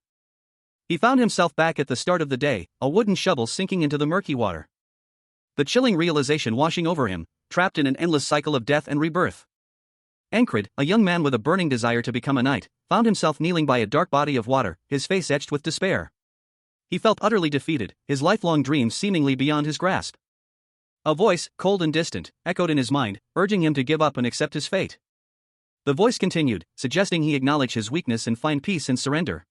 He found himself back at the start of the day, a wooden shovel sinking into the murky water. The chilling realization washing over him, trapped in an endless cycle of death and rebirth. Ankrid, a young man with a burning desire to become a knight, found himself kneeling by a dark body of water, his face etched with despair. He felt utterly defeated, his lifelong dreams seemingly beyond his grasp. A voice, cold and distant, echoed in his mind, urging him to give up and accept his fate. The voice continued, suggesting he acknowledge his weakness and find peace in surrender.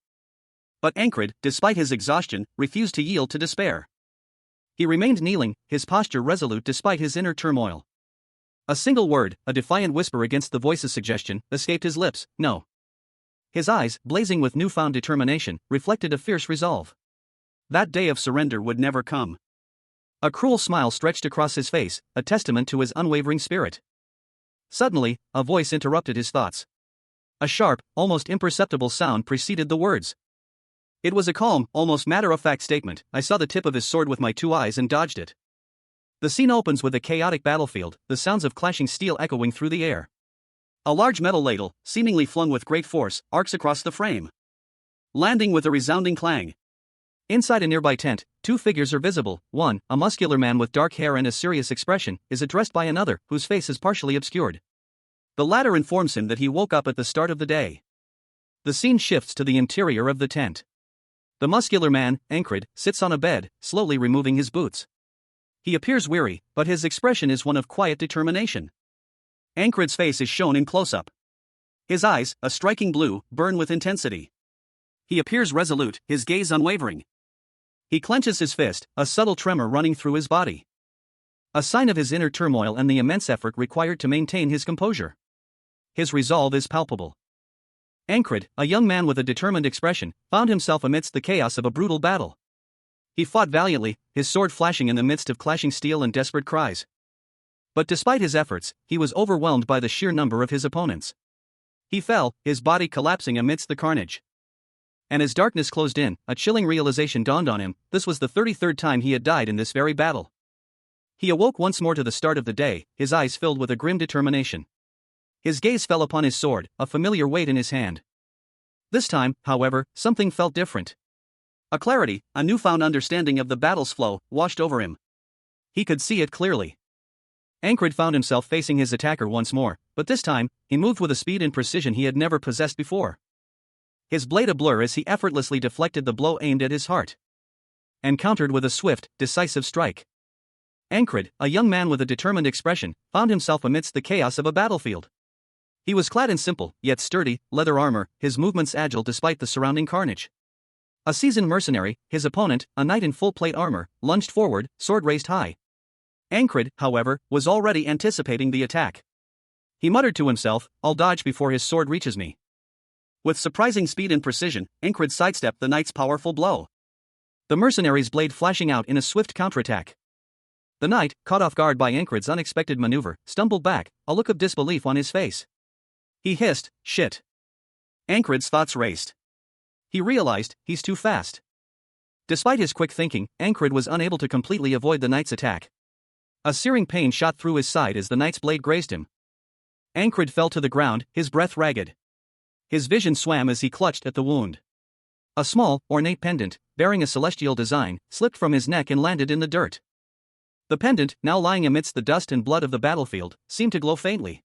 But Ankrid, despite his exhaustion, refused to yield to despair. He remained kneeling, his posture resolute despite his inner turmoil. A single word, a defiant whisper against the voice's suggestion, escaped his lips: no. His eyes, blazing with newfound determination, reflected a fierce resolve. That day of surrender would never come. A cruel smile stretched across his face, a testament to his unwavering spirit. Suddenly, a voice interrupted his thoughts. A sharp, almost imperceptible sound preceded the words. It was a calm, almost matter-of-fact statement. I saw the tip of his sword with my 2 eyes and dodged it. The scene opens with a chaotic battlefield, the sounds of clashing steel echoing through the air. A large metal ladle, seemingly flung with great force, arcs across the frame, landing with a resounding clang. Inside a nearby tent, 2 figures are visible. One, a muscular man with dark hair and a serious expression, is addressed by another, whose face is partially obscured. The latter informs him that he woke up at the start of the day. The scene shifts to the interior of the tent. The muscular man, Ankrid, sits on a bed, slowly removing his boots. He appears weary, but his expression is one of quiet determination. Ankrid's face is shown in close-up. His eyes, a striking blue, burn with intensity. He appears resolute, his gaze unwavering. He clenches his fist, a subtle tremor running through his body. A sign of his inner turmoil and the immense effort required to maintain his composure. His resolve is palpable. Ankrid, a young man with a determined expression, found himself amidst the chaos of a brutal battle. He fought valiantly, his sword flashing in the midst of clashing steel and desperate cries. But despite his efforts, he was overwhelmed by the sheer number of his opponents. He fell, his body collapsing amidst the carnage. And as darkness closed in, a chilling realization dawned on him: this was the 33rd time he had died in this very battle. He awoke once more to the start of the day, his eyes filled with a grim determination. His gaze fell upon his sword, a familiar weight in his hand. This time, however, something felt different. A clarity, a newfound understanding of the battle's flow, washed over him. He could see it clearly. Ankrid found himself facing his attacker once more, but this time, he moved with a speed and precision he had never possessed before. His blade a blur as he effortlessly deflected the blow aimed at his heart, and countered with a swift, decisive strike. Ankrid, a young man with a determined expression, found himself amidst the chaos of a battlefield. He was clad in simple, yet sturdy, leather armor, his movements agile despite the surrounding carnage. A seasoned mercenary, his opponent, a knight in full plate armor, lunged forward, sword raised high. Ankrid, however, was already anticipating the attack. He muttered to himself, "I'll dodge before his sword reaches me." With surprising speed and precision, Ankrid sidestepped the knight's powerful blow, the mercenary's blade flashing out in a swift counterattack. The knight, caught off guard by Ankrid's unexpected maneuver, stumbled back, a look of disbelief on his face. He hissed, "Shit." Ankrid's thoughts raced. He realized, he's too fast. Despite his quick thinking, Ankrid was unable to completely avoid the knight's attack. A searing pain shot through his side as the knight's blade grazed him. Ankrid fell to the ground, his breath ragged. His vision swam as he clutched at the wound. A small, ornate pendant, bearing a celestial design, slipped from his neck and landed in the dirt. The pendant, now lying amidst the dust and blood of the battlefield, seemed to glow faintly,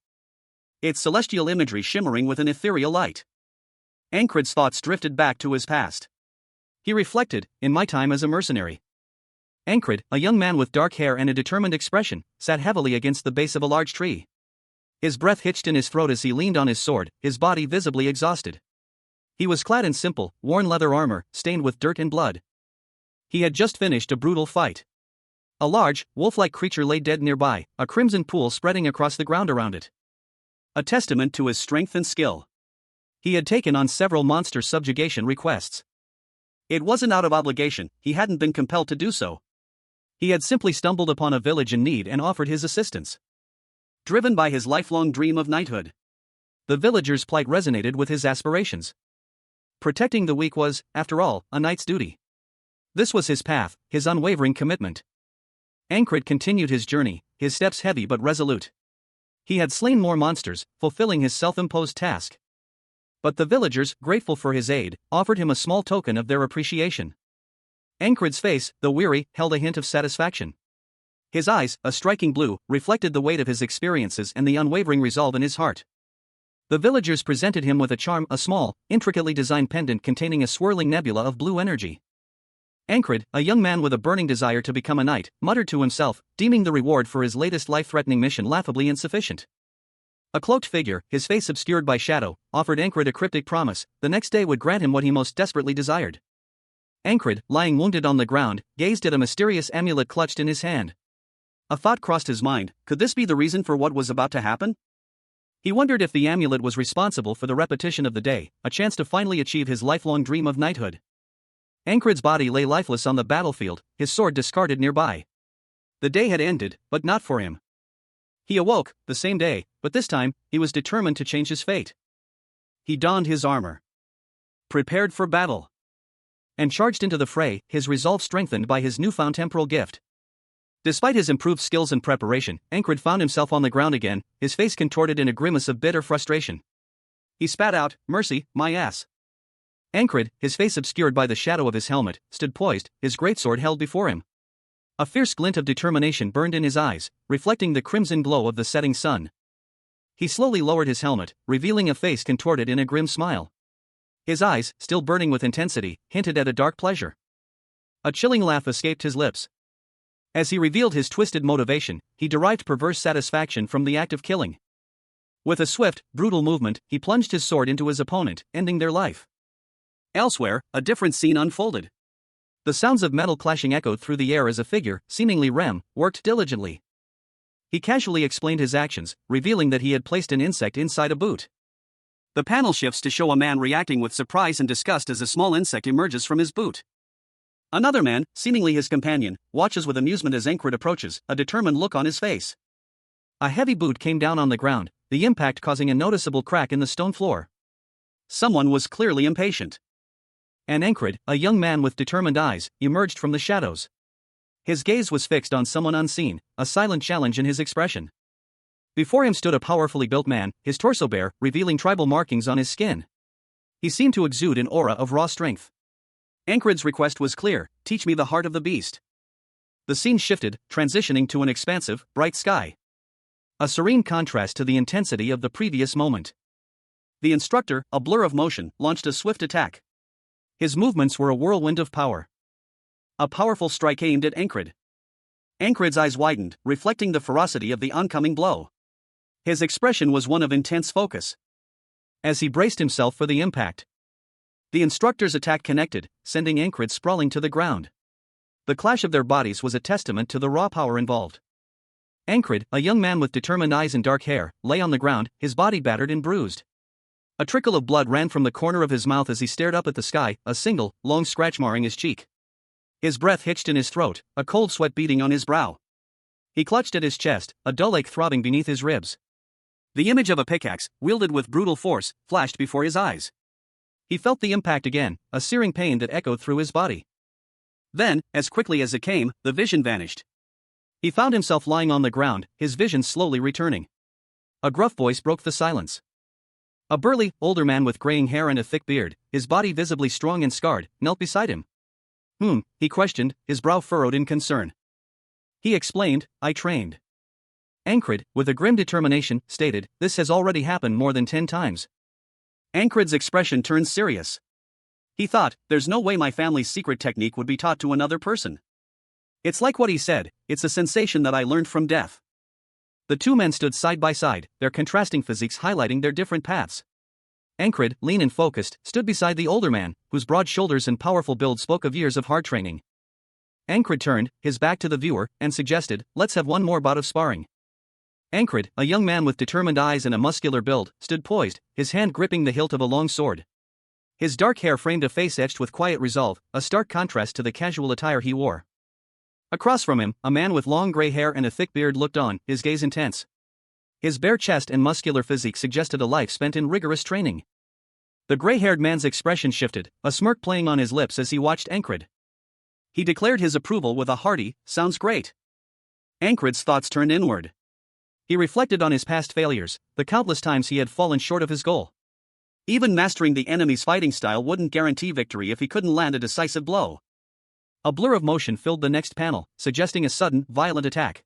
its celestial imagery shimmering with an ethereal light. Ankrid's thoughts drifted back to his past. He reflected, in my time as a mercenary. Ankrid, a young man with dark hair and a determined expression, sat heavily against the base of a large tree. His breath hitched in his throat as he leaned on his sword, his body visibly exhausted. He was clad in simple, worn leather armor, stained with dirt and blood. He had just finished a brutal fight. A large, wolf-like creature lay dead nearby, a crimson pool spreading across the ground around it, a testament to his strength and skill. He had taken on several monster subjugation requests. It wasn't out of obligation, he hadn't been compelled to do so. He had simply stumbled upon a village in need and offered his assistance, driven by his lifelong dream of knighthood. The villagers' plight resonated with his aspirations. Protecting the weak was, after all, a knight's duty. This was his path, his unwavering commitment. Ankrid continued his journey, his steps heavy but resolute. He had slain more monsters, fulfilling his self-imposed task. But the villagers, grateful for his aid, offered him a small token of their appreciation. Ankrid's face, though weary, held a hint of satisfaction. His eyes, a striking blue, reflected the weight of his experiences and the unwavering resolve in his heart. The villagers presented him with a small, intricately designed pendant containing a swirling nebula of blue energy. Ankrid, a young man with a burning desire to become a knight, muttered to himself, deeming the reward for his latest life-threatening mission laughably insufficient. A cloaked figure, his face obscured by shadow, offered Ankrid a cryptic promise: the next day would grant him what he most desperately desired. Ankrid, lying wounded on the ground, gazed at a mysterious amulet clutched in his hand. A thought crossed his mind: could this be the reason for what was about to happen? He wondered if the amulet was responsible for the repetition of the day, a chance to finally achieve his lifelong dream of knighthood. Ankrid's body lay lifeless on the battlefield, his sword discarded nearby. The day had ended, but not for him. He awoke, the same day, but this time, he was determined to change his fate. He donned his armor, prepared for battle, and charged into the fray, his resolve strengthened by his newfound temporal gift. Despite his improved skills and preparation, Ankrid found himself on the ground again, his face contorted in a grimace of bitter frustration. He spat out, "Mercy, my ass." Ankrid, his face obscured by the shadow of his helmet, stood poised, his greatsword held before him. A fierce glint of determination burned in his eyes, reflecting the crimson glow of the setting sun. He slowly lowered his helmet, revealing a face contorted in a grim smile. His eyes, still burning with intensity, hinted at a dark pleasure. A chilling laugh escaped his lips. As he revealed his twisted motivation, he derived perverse satisfaction from the act of killing. With a swift, brutal movement, he plunged his sword into his opponent, ending their life. Elsewhere, a different scene unfolded. The sounds of metal clashing echoed through the air as a figure, seemingly Rem, worked diligently. He casually explained his actions, revealing that he had placed an insect inside a boot. The panel shifts to show a man reacting with surprise and disgust as a small insect emerges from his boot. Another man, seemingly his companion, watches with amusement as Ankrid approaches, a determined look on his face. A heavy boot came down on the ground, the impact causing a noticeable crack in the stone floor. Someone was clearly impatient. And Ankrid, a young man with determined eyes, emerged from the shadows. His gaze was fixed on someone unseen, a silent challenge in his expression. Before him stood a powerfully built man, his torso bare, revealing tribal markings on his skin. He seemed to exude an aura of raw strength. Ankrid's request was clear: teach me the heart of the beast. The scene shifted, transitioning to an expansive, bright sky. A serene contrast to the intensity of the previous moment. The instructor, a blur of motion, launched a swift attack. His movements were a whirlwind of power. A powerful strike aimed at Ankrid. Ankrid's eyes widened, reflecting the ferocity of the oncoming blow. His expression was one of intense focus. As he braced himself for the impact, the instructor's attack connected, sending Ankrid sprawling to the ground. The clash of their bodies was a testament to the raw power involved. Ankrid, a young man with determined eyes and dark hair, lay on the ground, his body battered and bruised. A trickle of blood ran from the corner of his mouth as he stared up at the sky, a single, long scratch marring his cheek. His breath hitched in his throat, a cold sweat beading on his brow. He clutched at his chest, a dull ache throbbing beneath his ribs. The image of a pickaxe, wielded with brutal force, flashed before his eyes. He felt the impact again, a searing pain that echoed through his body. Then, as quickly as it came, the vision vanished. He found himself lying on the ground, his vision slowly returning. A gruff voice broke the silence. A burly, older man with graying hair and a thick beard, his body visibly strong and scarred, knelt beside him. He questioned, his brow furrowed in concern. He explained, "I trained." Ankrid, with a grim determination, stated, "This has already happened more than 10 times. Ankrid's expression turned serious. He thought, there's no way my family's secret technique would be taught to another person. It's like what he said, it's a sensation that I learned from death. The two men stood side by side, their contrasting physiques highlighting their different paths. Ankrid, lean and focused, stood beside the older man, whose broad shoulders and powerful build spoke of years of hard training. Ankrid turned, his back to the viewer, and suggested, "Let's have one more bout of sparring." Ankrid, a young man with determined eyes and a muscular build, stood poised, his hand gripping the hilt of a long sword. His dark hair framed a face etched with quiet resolve, a stark contrast to the casual attire he wore. Across from him, a man with long gray hair and a thick beard looked on, his gaze intense. His bare chest and muscular physique suggested a life spent in rigorous training. The gray-haired man's expression shifted, a smirk playing on his lips as he watched Ankrid. He declared his approval with a hearty, "Sounds great." Ankrid's thoughts turned inward. He reflected on his past failures, the countless times he had fallen short of his goal. Even mastering the enemy's fighting style wouldn't guarantee victory if he couldn't land a decisive blow. A blur of motion filled the next panel, suggesting a sudden, violent attack.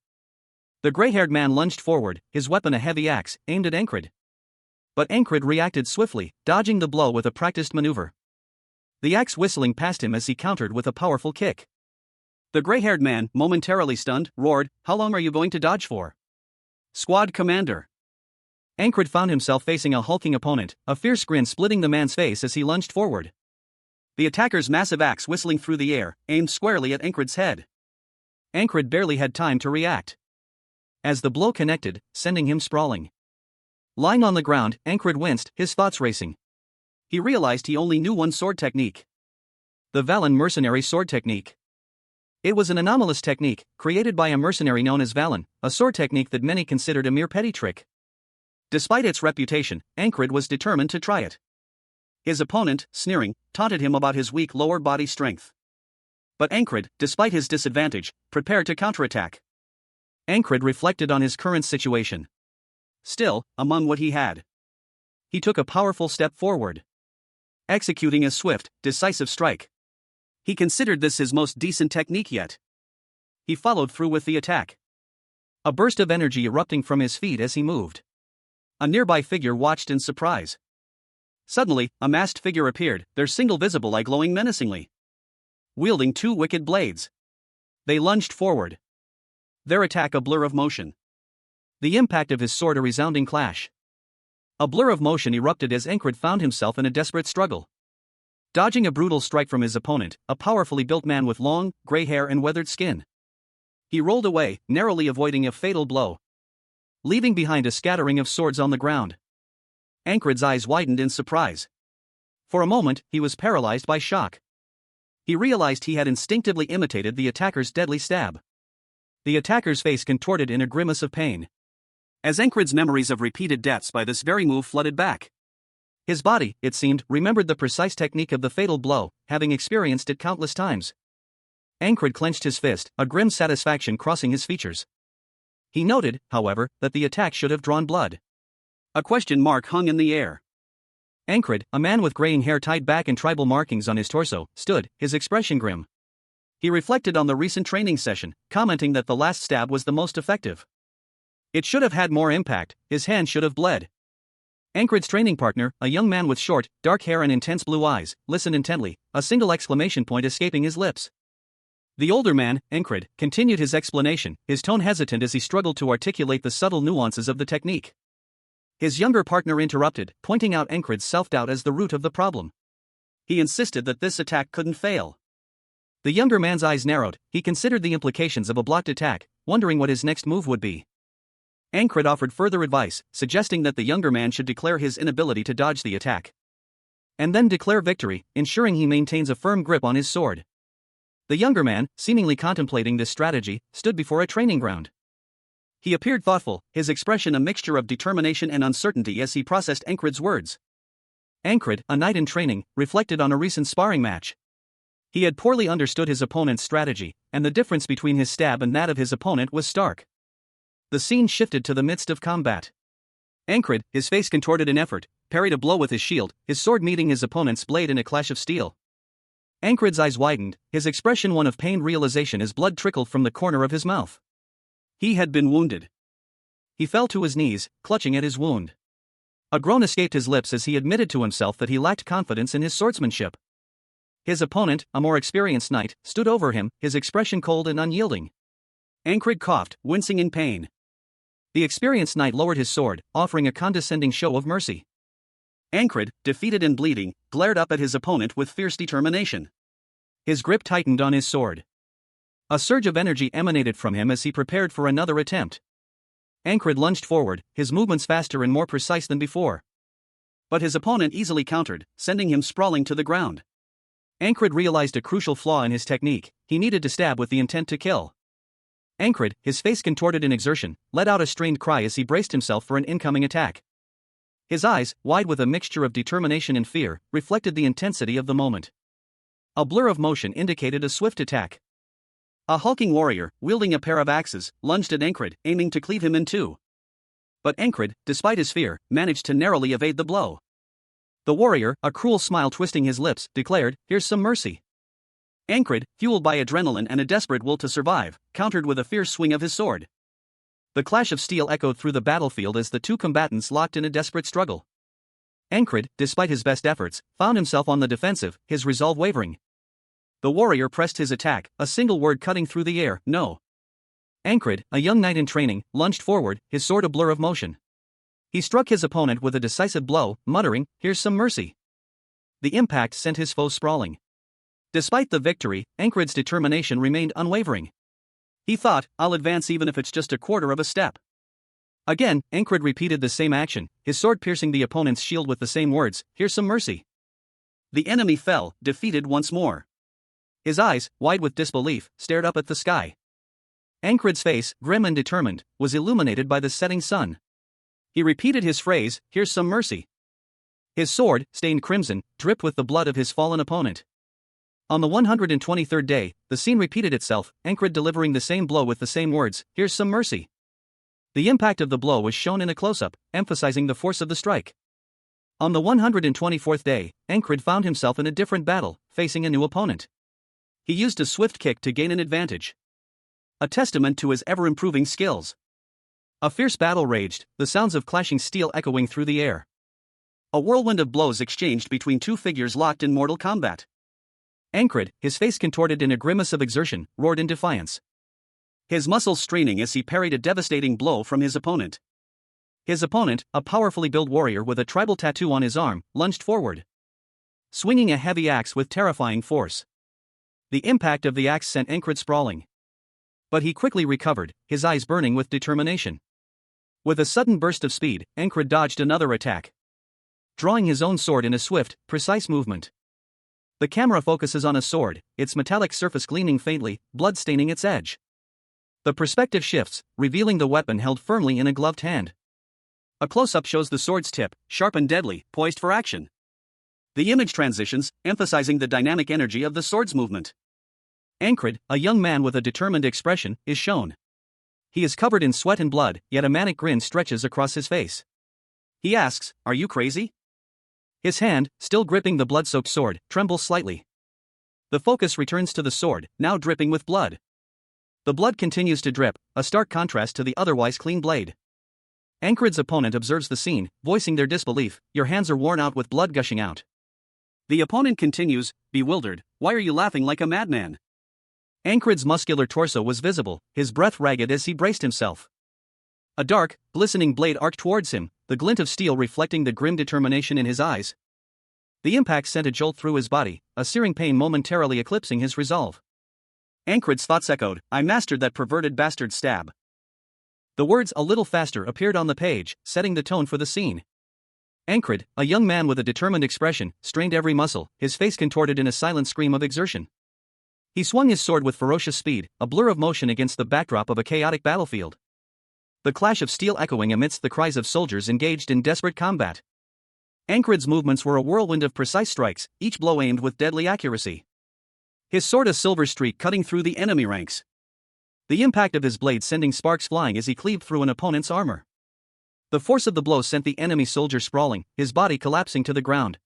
The gray-haired man lunged forward, his weapon a heavy axe, aimed at Ankrid. But Ankrid reacted swiftly, dodging the blow with a practiced maneuver. The axe whistling past him as he countered with a powerful kick. The gray-haired man, momentarily stunned, roared, "How long are you going to dodge for?" "Squad commander." Ankrid found himself facing a hulking opponent, a fierce grin splitting the man's face as he lunged forward. The attacker's massive axe whistling through the air, aimed squarely at Ankrid's head. Ankrid barely had time to react, as the blow connected, sending him sprawling. Lying on the ground, Ankrid winced, his thoughts racing. He realized he only knew one sword technique. The Valen mercenary sword technique. It was an anomalous technique, created by a mercenary known as Valen, a sword technique that many considered a mere petty trick. Despite its reputation, Ankrid was determined to try it. His opponent, sneering, taunted him about his weak lower body strength. But Ankrid, despite his disadvantage, prepared to counterattack. Ankrid reflected on his current situation. Still, among what he had, he took a powerful step forward, executing a swift, decisive strike. He considered this his most decent technique yet. He followed through with the attack. A burst of energy erupting from his feet as he moved. A nearby figure watched in surprise. Suddenly, a masked figure appeared, their single visible eye glowing menacingly, wielding two wicked blades. They lunged forward, their attack a blur of motion. The impact of his sword a resounding clash. A blur of motion erupted as Ankrid found himself in a desperate struggle. Dodging a brutal strike from his opponent, a powerfully built man with long, gray hair and weathered skin. He rolled away, narrowly avoiding a fatal blow, leaving behind a scattering of swords on the ground. Ankrid's eyes widened in surprise. For a moment, he was paralyzed by shock. He realized he had instinctively imitated the attacker's deadly stab. The attacker's face contorted in a grimace of pain, as Ankrid's memories of repeated deaths by this very move flooded back. His body, it seemed, remembered the precise technique of the fatal blow, having experienced it countless times. Ankrid clenched his fist, a grim satisfaction crossing his features. He noted, however, that the attack should have drawn blood. A question mark hung in the air. Ankrid, a man with graying hair tied back and tribal markings on his torso, stood, his expression grim. He reflected on the recent training session, commenting that the last stab was the most effective. It should have had more impact, his hand should have bled. Ankrid's training partner, a young man with short, dark hair and intense blue eyes, listened intently, a single exclamation point escaping his lips. The older man, Ankrid, continued his explanation, his tone hesitant as he struggled to articulate the subtle nuances of the technique. His younger partner interrupted, pointing out Ankrid's self-doubt as the root of the problem. He insisted that this attack couldn't fail. The younger man's eyes narrowed, he considered the implications of a blocked attack, wondering what his next move would be. Ankrid offered further advice, suggesting that the younger man should declare his inability to dodge the attack, and then declare victory, ensuring he maintains a firm grip on his sword. The younger man, seemingly contemplating this strategy, stood before a training ground. He appeared thoughtful, his expression a mixture of determination and uncertainty as he processed Ankrid's words. Ankrid, a knight in training, reflected on a recent sparring match. He had poorly understood his opponent's strategy, and the difference between his stab and that of his opponent was stark. The scene shifted to the midst of combat. Ankrid, his face contorted in effort, parried a blow with his shield, his sword meeting his opponent's blade in a clash of steel. Ankrid's eyes widened, his expression one of pained realization as blood trickled from the corner of his mouth. He had been wounded. He fell to his knees, clutching at his wound. A groan escaped his lips as he admitted to himself that he lacked confidence in his swordsmanship. His opponent, a more experienced knight, stood over him, his expression cold and unyielding. Ankrid coughed, wincing in pain. The experienced knight lowered his sword, offering a condescending show of mercy. Ankrid, defeated and bleeding, glared up at his opponent with fierce determination. His grip tightened on his sword. A surge of energy emanated from him as he prepared for another attempt. Ankrid lunged forward, his movements faster and more precise than before. But his opponent easily countered, sending him sprawling to the ground. Ankrid realized a crucial flaw in his technique, he needed to stab with the intent to kill. Ankrid, his face contorted in exertion, let out a strained cry as he braced himself for an incoming attack. His eyes, wide with a mixture of determination and fear, reflected the intensity of the moment. A blur of motion indicated a swift attack. A hulking warrior, wielding a pair of axes, lunged at Ankrid, aiming to cleave him in two. But Ankrid, despite his fear, managed to narrowly evade the blow. The warrior, a cruel smile twisting his lips, declared, "Here's some mercy." Ankrid, fueled by adrenaline and a desperate will to survive, countered with a fierce swing of his sword. The clash of steel echoed through the battlefield as the two combatants locked in a desperate struggle. Ankrid, despite his best efforts, found himself on the defensive, his resolve wavering. The warrior pressed his attack, a single word cutting through the air, "No." Ankrid, a young knight in training, lunged forward, his sword a blur of motion. He struck his opponent with a decisive blow, muttering, "Here's some mercy." The impact sent his foe sprawling. Despite the victory, Ankrid's determination remained unwavering. He thought, I'll advance even if it's just a quarter of a step. Again, Ankrid repeated the same action, his sword piercing the opponent's shield with the same words, here's some mercy. The enemy fell, defeated once more. His eyes, wide with disbelief, stared up at the sky. Ankrid's face, grim and determined, was illuminated by the setting sun. He repeated his phrase, here's some mercy. His sword, stained crimson, dripped with the blood of his fallen opponent. On the 123rd day, the scene repeated itself, Ankrid delivering the same blow with the same words, here's some mercy. The impact of the blow was shown in a close-up, emphasizing the force of the strike. On the 124th day, Ankrid found himself in a different battle, facing a new opponent. He used a swift kick to gain an advantage. A testament to his ever-improving skills. A fierce battle raged, the sounds of clashing steel echoing through the air. A whirlwind of blows exchanged between two figures locked in mortal combat. Ankrid, his face contorted in a grimace of exertion, roared in defiance. His muscles straining as he parried a devastating blow from his opponent. His opponent, a powerfully built warrior with a tribal tattoo on his arm, lunged forward, swinging a heavy axe with terrifying force. The impact of the axe sent Ankrid sprawling. But he quickly recovered, his eyes burning with determination. With a sudden burst of speed, Ankrid dodged another attack, drawing his own sword in a swift, precise movement. The camera focuses on a sword, its metallic surface gleaming faintly, blood staining its edge. The perspective shifts, revealing the weapon held firmly in a gloved hand. A close-up shows the sword's tip, sharp and deadly, poised for action. The image transitions, emphasizing the dynamic energy of the sword's movement. Ankrid, a young man with a determined expression, is shown. He is covered in sweat and blood, yet a manic grin stretches across his face. He asks, "Are you crazy?" His hand, still gripping the blood-soaked sword, trembles slightly. The focus returns to the sword, now dripping with blood. The blood continues to drip, a stark contrast to the otherwise clean blade. Ankrid's opponent observes the scene, voicing their disbelief, "Your hands are worn out with blood gushing out." The opponent continues, bewildered, "Why are you laughing like a madman?" Ankrid's muscular torso was visible, his breath ragged as he braced himself. A dark, glistening blade arced towards him, the glint of steel reflecting the grim determination in his eyes. The impact sent a jolt through his body, a searing pain momentarily eclipsing his resolve. Ankrid's thoughts echoed, "I mastered that perverted bastard stab." The words "a little faster" appeared on the page, setting the tone for the scene. Ankrid, a young man with a determined expression, strained every muscle, his face contorted in a silent scream of exertion. He swung his sword with ferocious speed, a blur of motion against the backdrop of a chaotic battlefield. The clash of steel echoing amidst the cries of soldiers engaged in desperate combat. Ankrid's movements were a whirlwind of precise strikes, each blow aimed with deadly accuracy. His sword a silver streak cutting through the enemy ranks. The impact of his blade sending sparks flying as he cleaved through an opponent's armor. The force of the blow sent the enemy soldier sprawling, his body collapsing to the ground.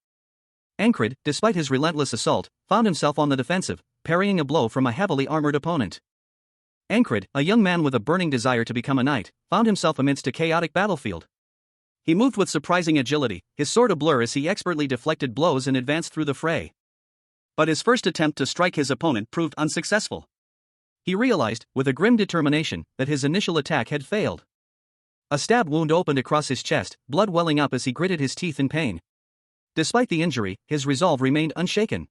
Ankrid, despite his relentless assault, found himself on the defensive, parrying a blow from a heavily armored opponent. Ankrid, a young man with a burning desire to become a knight, found himself amidst a chaotic battlefield. He moved with surprising agility, his sword a blur as he expertly deflected blows and advanced through the fray. But his first attempt to strike his opponent proved unsuccessful. He realized, with a grim determination, that his initial attack had failed. A stab wound opened across his chest, blood welling up as he gritted his teeth in pain. Despite the injury, his resolve remained unshaken.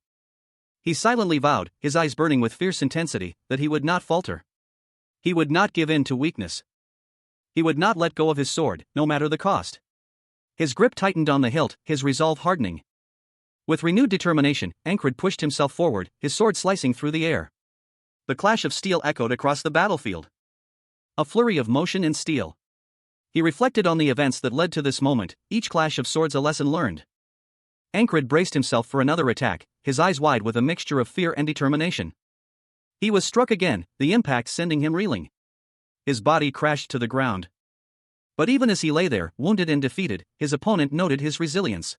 He silently vowed, his eyes burning with fierce intensity, that he would not falter. He would not give in to weakness. He would not let go of his sword, no matter the cost. His grip tightened on the hilt, his resolve hardening. With renewed determination, Ankrid pushed himself forward, his sword slicing through the air. The clash of steel echoed across the battlefield. A flurry of motion and steel. He reflected on the events that led to this moment, each clash of swords a lesson learned. Ankrid braced himself for another attack, his eyes wide with a mixture of fear and determination. He was struck again, the impact sending him reeling. His body crashed to the ground. But even as he lay there, wounded and defeated, his opponent noted his resilience.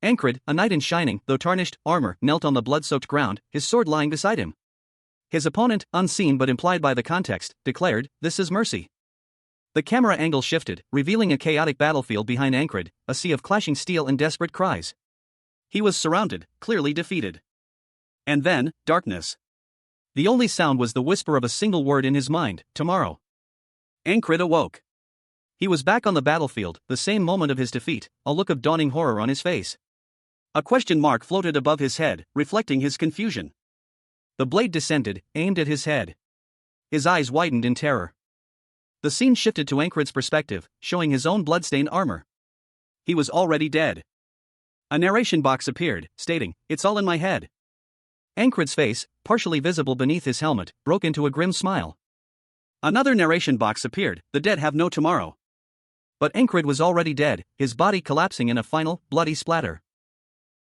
Ankrid, a knight in shining, though tarnished, armor, knelt on the blood-soaked ground, his sword lying beside him. His opponent, unseen but implied by the context, declared, "This is mercy." The camera angle shifted, revealing a chaotic battlefield behind Ankrid, a sea of clashing steel and desperate cries. He was surrounded, clearly defeated. And then, darkness. The only sound was the whisper of a single word in his mind, tomorrow. Ankrid awoke. He was back on the battlefield, the same moment of his defeat, a look of dawning horror on his face. A question mark floated above his head, reflecting his confusion. The blade descended, aimed at his head. His eyes widened in terror. The scene shifted to Ankrid's perspective, showing his own bloodstained armor. He was already dead. A narration box appeared, stating, "It's all in my head." Ankrid's face, partially visible beneath his helmet, broke into a grim smile. Another narration box appeared, "The dead have no tomorrow." But Ankrid was already dead, his body collapsing in a final, bloody splatter.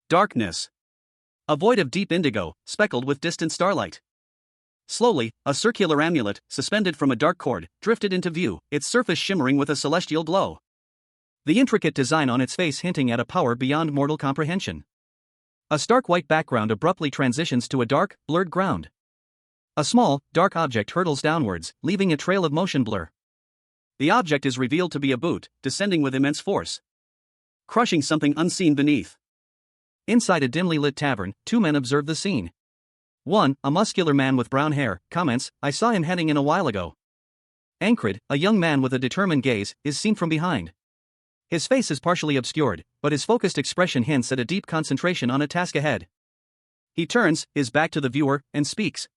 Darkness. A void of deep indigo, speckled with distant starlight. Slowly, a circular amulet, suspended from a dark cord, drifted into view, its surface shimmering with a celestial glow. The intricate design on its face hinting at a power beyond mortal comprehension. A stark white background abruptly transitions to a dark, blurred ground. A small, dark object hurtles downwards, leaving a trail of motion blur. The object is revealed to be a boot, descending with immense force, crushing something unseen beneath. Inside a dimly lit tavern, two men observe the scene. One, a muscular man with brown hair, comments, "I saw him heading in a while ago." Ankrid, a young man with a determined gaze, is seen from behind. His face is partially obscured, but his focused expression hints at a deep concentration on a task ahead. He turns, his back to the viewer, and speaks.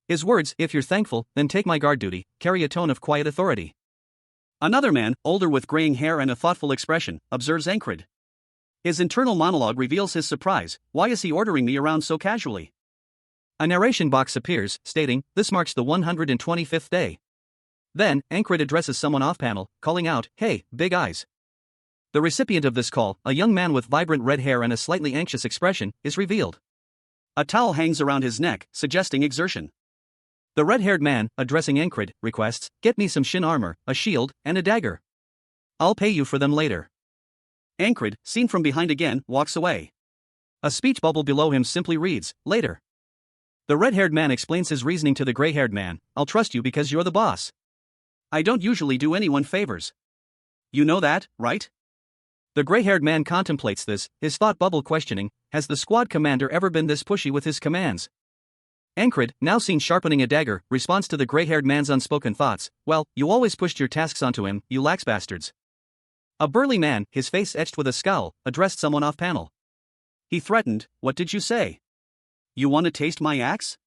His words, "If you're thankful, then take my guard duty," carry a tone of quiet authority. Another man, older with graying hair and a thoughtful expression, observes Ankrid. His internal monologue reveals his surprise. "Why is he ordering me around so casually?" A narration box appears, stating, "This marks the 125th day." Then, Ankrid addresses someone off-panel, calling out, "Hey, big eyes." The recipient of this call, a young man with vibrant red hair and a slightly anxious expression, is revealed. A towel hangs around his neck, suggesting exertion. The red-haired man, addressing Ankrid, requests, "Get me some shin armor, a shield, and a dagger. I'll pay you for them later." Ankrid, seen from behind again, walks away. A speech bubble below him simply reads, "Later." The red-haired man explains his reasoning to the gray-haired man, "I'll trust you because you're the boss. I don't usually do anyone favors. You know that, right?" The gray-haired man contemplates this, his thought bubble questioning, "Has the squad commander ever been this pushy with his commands?" Ankrid, now seen sharpening a dagger, responds to the gray-haired man's unspoken thoughts, "Well, you always pushed your tasks onto him, you lax bastards." A burly man, his face etched with a scowl, addressed someone off-panel. He threatened, "What did you say? You want to taste my axe?"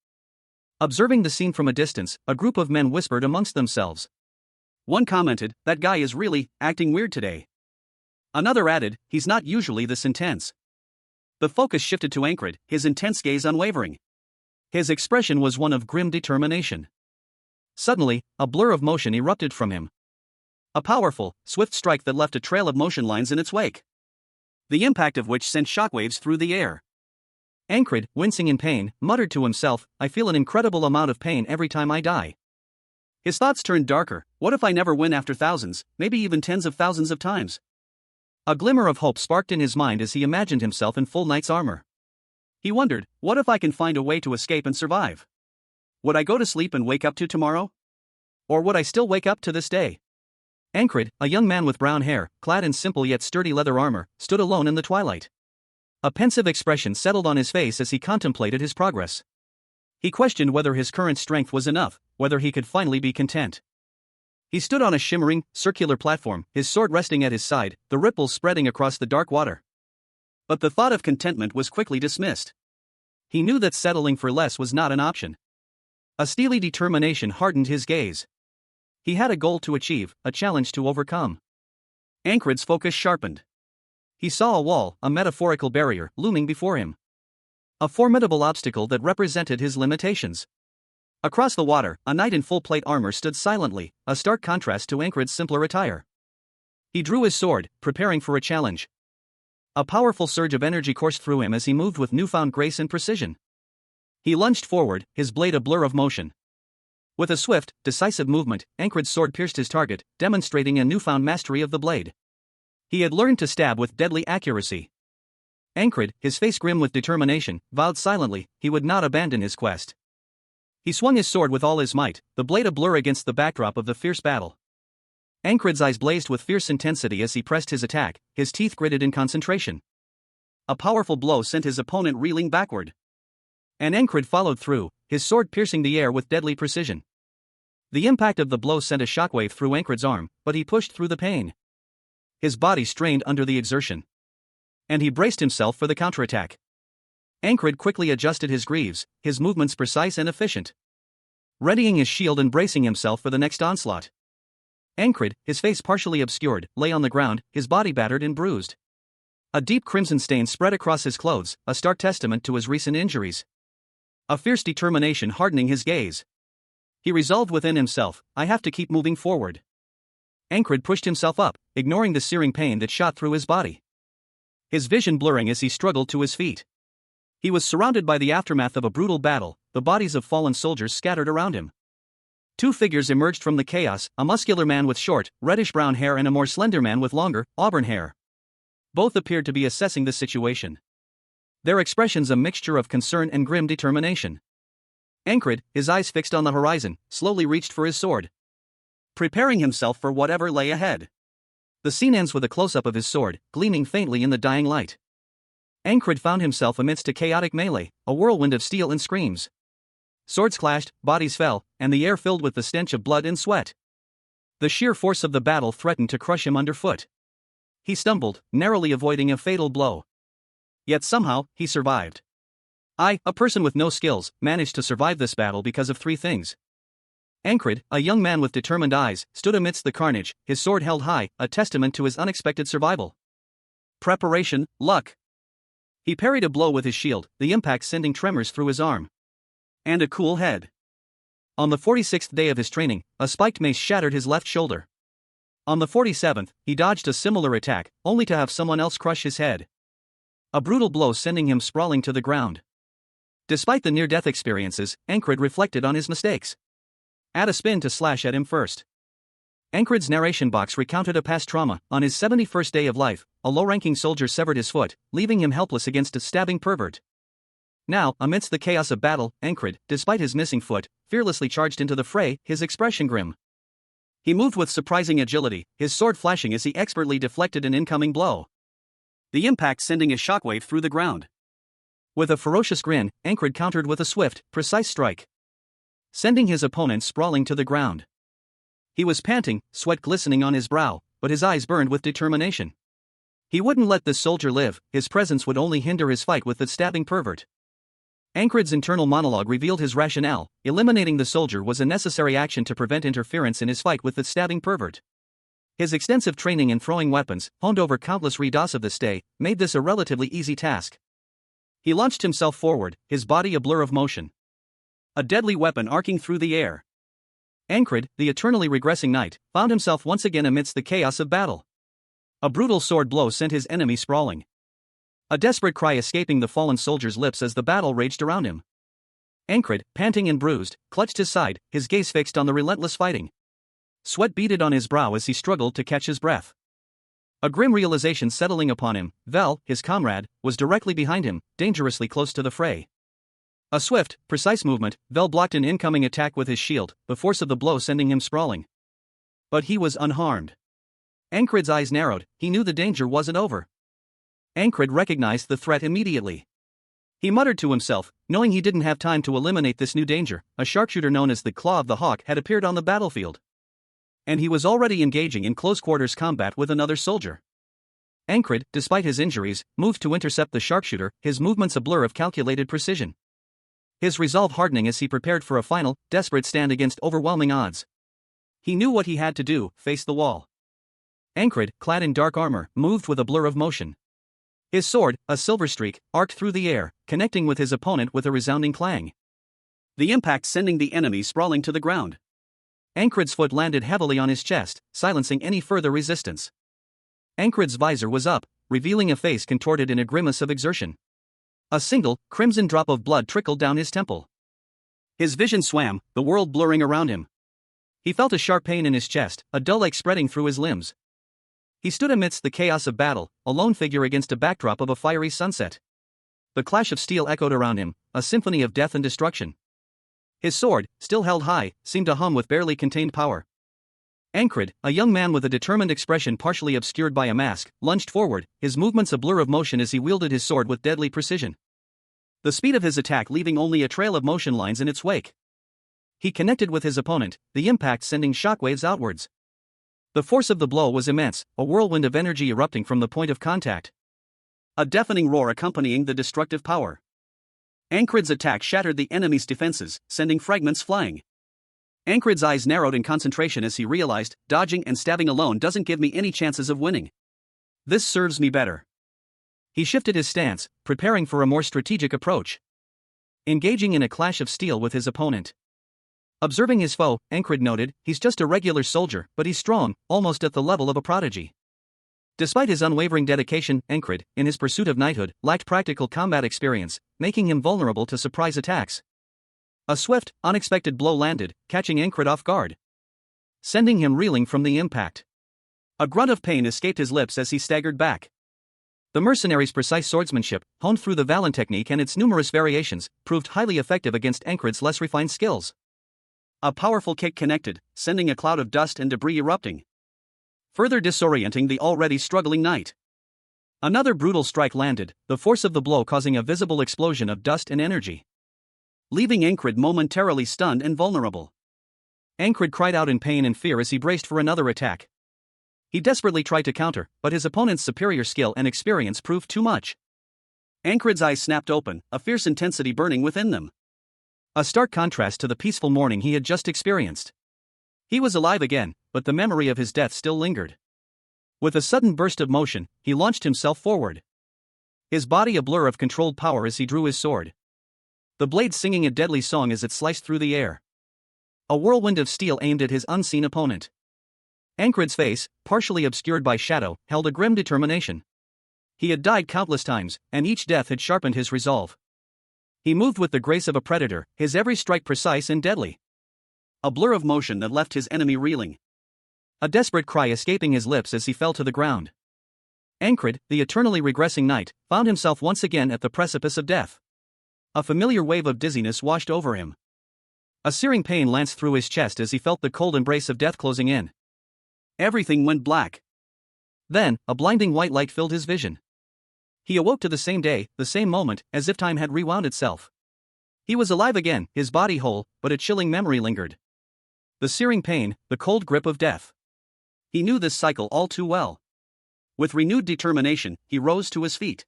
Observing the scene from a distance, a group of men whispered amongst themselves. One commented, "That guy is really acting weird today." Another added, "He's not usually this intense." The focus shifted to Ankrid, his intense gaze unwavering. His expression was one of grim determination. Suddenly, a blur of motion erupted from him. A powerful, swift strike that left a trail of motion lines in its wake, the impact of which sent shockwaves through the air. Ankrid, wincing in pain, muttered to himself, "I feel an incredible amount of pain every time I die." His thoughts turned darker. What if I never win after thousands, maybe even tens of thousands of times? A glimmer of hope sparked in his mind as he imagined himself in full knight's armor. He wondered, what if I can find a way to escape and survive? Would I go to sleep and wake up to tomorrow? Or would I still wake up to this day? Ankrid, a young man with brown hair, clad in simple yet sturdy leather armor, stood alone in the twilight. A pensive expression settled on his face as he contemplated his progress. He questioned whether his current strength was enough, whether he could finally be content. He stood on a shimmering, circular platform, his sword resting at his side, the ripples spreading across the dark water. But the thought of contentment was quickly dismissed. He knew that settling for less was not an option. A steely determination hardened his gaze. He had a goal to achieve, a challenge to overcome. Ankrid's focus sharpened. He saw a wall, a metaphorical barrier, looming before him. A formidable obstacle that represented his limitations. Across the water, a knight in full plate armor stood silently, a stark contrast to Ankrid's simpler attire. He drew his sword, preparing for a challenge. A powerful surge of energy coursed through him as he moved with newfound grace and precision. He lunged forward, his blade a blur of motion. With a swift, decisive movement, Ankrid's sword pierced his target, demonstrating a newfound mastery of the blade. He had learned to stab with deadly accuracy. Ankrid, his face grim with determination, vowed silently he would not abandon his quest. He swung his sword with all his might, the blade a blur against the backdrop of the fierce battle. Ankrid's eyes blazed with fierce intensity as he pressed his attack, his teeth gritted in concentration. A powerful blow sent his opponent reeling backward. And Ankrid followed through, his sword piercing the air with deadly precision. The impact of the blow sent a shockwave through Ankrid's arm, but he pushed through the pain. His body strained under the exertion. and he braced himself for the counterattack. Ankrid quickly adjusted his greaves, his movements precise and efficient, readying his shield and bracing himself for the next onslaught. Ankrid, his face partially obscured, lay on the ground, his body battered and bruised. A deep crimson stain spread across his clothes, a stark testament to his recent injuries. A fierce determination hardening his gaze. He resolved within himself, I have to keep moving forward. Ankrid pushed himself up, ignoring the searing pain that shot through his body, his vision blurring as he struggled to his feet. He was surrounded by the aftermath of a brutal battle, the bodies of fallen soldiers scattered around him. Two figures emerged from the chaos, a muscular man with short, reddish-brown hair and a more slender man with longer, auburn hair. Both appeared to be assessing the situation, their expressions a mixture of concern and grim determination. Ankrid, his eyes fixed on the horizon, slowly reached for his sword, preparing himself for whatever lay ahead. The scene ends with a close-up of his sword, gleaming faintly in the dying light. Ankrid found himself amidst a chaotic melee, a whirlwind of steel and screams. Swords clashed, bodies fell, and the air filled with the stench of blood and sweat. The sheer force of the battle threatened to crush him underfoot. He stumbled, narrowly avoiding a fatal blow. Yet somehow, he survived. I, a person with no skills, managed to survive this battle because of three things. Ankrid, a young man with determined eyes, stood amidst the carnage, his sword held high, a testament to his unexpected survival. Preparation, luck. He parried a blow with his shield, the impact sending tremors through his arm. And a cool head. On the 46th day of his training, a spiked mace shattered his left shoulder. On the 47th, he dodged a similar attack, only to have someone else crush his head. A brutal blow sending him sprawling to the ground. Despite the near-death experiences, Ankrid reflected on his mistakes. Add a spin to slash at him first. Ankrid's narration box recounted a past trauma. On his 71st day of life, a low-ranking soldier severed his foot, leaving him helpless against a stabbing pervert. Now, amidst the chaos of battle, Ankrid, despite his missing foot, fearlessly charged into the fray, his expression grim. He moved with surprising agility, his sword flashing as he expertly deflected an incoming blow, the impact sending a shockwave through the ground. With a ferocious grin, Ankrid countered with a swift, precise strike, sending his opponent sprawling to the ground. He was panting, sweat glistening on his brow, but his eyes burned with determination. He wouldn't let this soldier live, his presence would only hinder his fight with the stabbing pervert. Ankrid's internal monologue revealed his rationale: eliminating the soldier was a necessary action to prevent interference in his fight with the stabbing pervert. His extensive training in throwing weapons, honed over countless redos of this day, made this a relatively easy task. He launched himself forward, his body a blur of motion, a deadly weapon arcing through the air. Ankrid, the eternally regressing knight, found himself once again amidst the chaos of battle. A brutal sword blow sent his enemy sprawling, a desperate cry escaping the fallen soldier's lips as the battle raged around him. Ankrid, panting and bruised, clutched his side, his gaze fixed on the relentless fighting. Sweat beaded on his brow as he struggled to catch his breath. A grim realization settling upon him: Vel, his comrade, was directly behind him, dangerously close to the fray. A swift, precise movement, Vel blocked an incoming attack with his shield, the force of the blow sending him sprawling. But he was unharmed. Ankrid's eyes narrowed, he knew the danger wasn't over. Ankrid recognized the threat immediately. He muttered to himself, knowing he didn't have time to eliminate this new danger. A sharpshooter known as the Claw of the Hawk had appeared on the battlefield, and he was already engaging in close-quarters combat with another soldier. Ankrid, despite his injuries, moved to intercept the sharpshooter, his movements a blur of calculated precision, his resolve hardening as he prepared for a final, desperate stand against overwhelming odds. He knew what he had to do: face the wall. Ankrid, clad in dark armor, moved with a blur of motion. His sword, a silver streak, arced through the air, connecting with his opponent with a resounding clang, the impact sending the enemy sprawling to the ground. Ankrid's foot landed heavily on his chest, silencing any further resistance. Ankrid's visor was up, revealing a face contorted in a grimace of exertion. A single, crimson drop of blood trickled down his temple. His vision swam, the world blurring around him. He felt a sharp pain in his chest, a dull ache spreading through his limbs. He stood amidst the chaos of battle, a lone figure against a backdrop of a fiery sunset. The clash of steel echoed around him, a symphony of death and destruction. His sword, still held high, seemed to hum with barely contained power. Ankrid, a young man with a determined expression partially obscured by a mask, lunged forward, his movements a blur of motion as he wielded his sword with deadly precision, the speed of his attack leaving only a trail of motion lines in its wake. He connected with his opponent, the impact sending shockwaves outwards. The force of the blow was immense, a whirlwind of energy erupting from the point of contact. a deafening roar accompanying the destructive power. Ankrid's attack shattered the enemy's defenses, sending fragments flying. Ankrid's eyes narrowed in concentration as he realized, dodging and stabbing alone doesn't give me any chances of winning. This serves me better. He shifted his stance, preparing for a more strategic approach. Engaging in a clash of steel with his opponent. Observing his foe, Ankrid noted, he's just a regular soldier, but he's strong, almost at the level of a prodigy. Despite his unwavering dedication, Ankrid, in his pursuit of knighthood, lacked practical combat experience, making him vulnerable to surprise attacks. A swift, unexpected blow landed, catching Ankrid off guard, sending him reeling from the impact. A grunt of pain escaped his lips as he staggered back. The mercenary's precise swordsmanship, honed through the Valen technique and its numerous variations, proved highly effective against Ankrid's less refined skills. A powerful kick connected, sending a cloud of dust and debris erupting, further disorienting the already struggling knight. Another brutal strike landed, the force of the blow causing a visible explosion of dust and energy, leaving Ankrid momentarily stunned and vulnerable. Ankrid cried out in pain and fear as he braced for another attack. He desperately tried to counter, but his opponent's superior skill and experience proved too much. Ankrid's eyes snapped open, a fierce intensity burning within them. A stark contrast to the peaceful morning he had just experienced. He was alive again, but the memory of his death still lingered. With a sudden burst of motion, he launched himself forward, his body a blur of controlled power as he drew his sword, the blade singing a deadly song as it sliced through the air. A whirlwind of steel aimed at his unseen opponent. Ankrid's face, partially obscured by shadow, held a grim determination. He had died countless times, and each death had sharpened his resolve. He moved with the grace of a predator, his every strike precise and deadly. A blur of motion that left his enemy reeling, a desperate cry escaping his lips as he fell to the ground. Ankrid, the eternally regressing knight, found himself once again at the precipice of death. A familiar wave of dizziness washed over him. A searing pain lanced through his chest as he felt the cold embrace of death closing in. Everything went black. Then, a blinding white light filled his vision. He awoke to the same day, the same moment, as if time had rewound itself. He was alive again, his body whole, but a chilling memory lingered. The searing pain, the cold grip of death. He knew this cycle all too well. With renewed determination, he rose to his feet,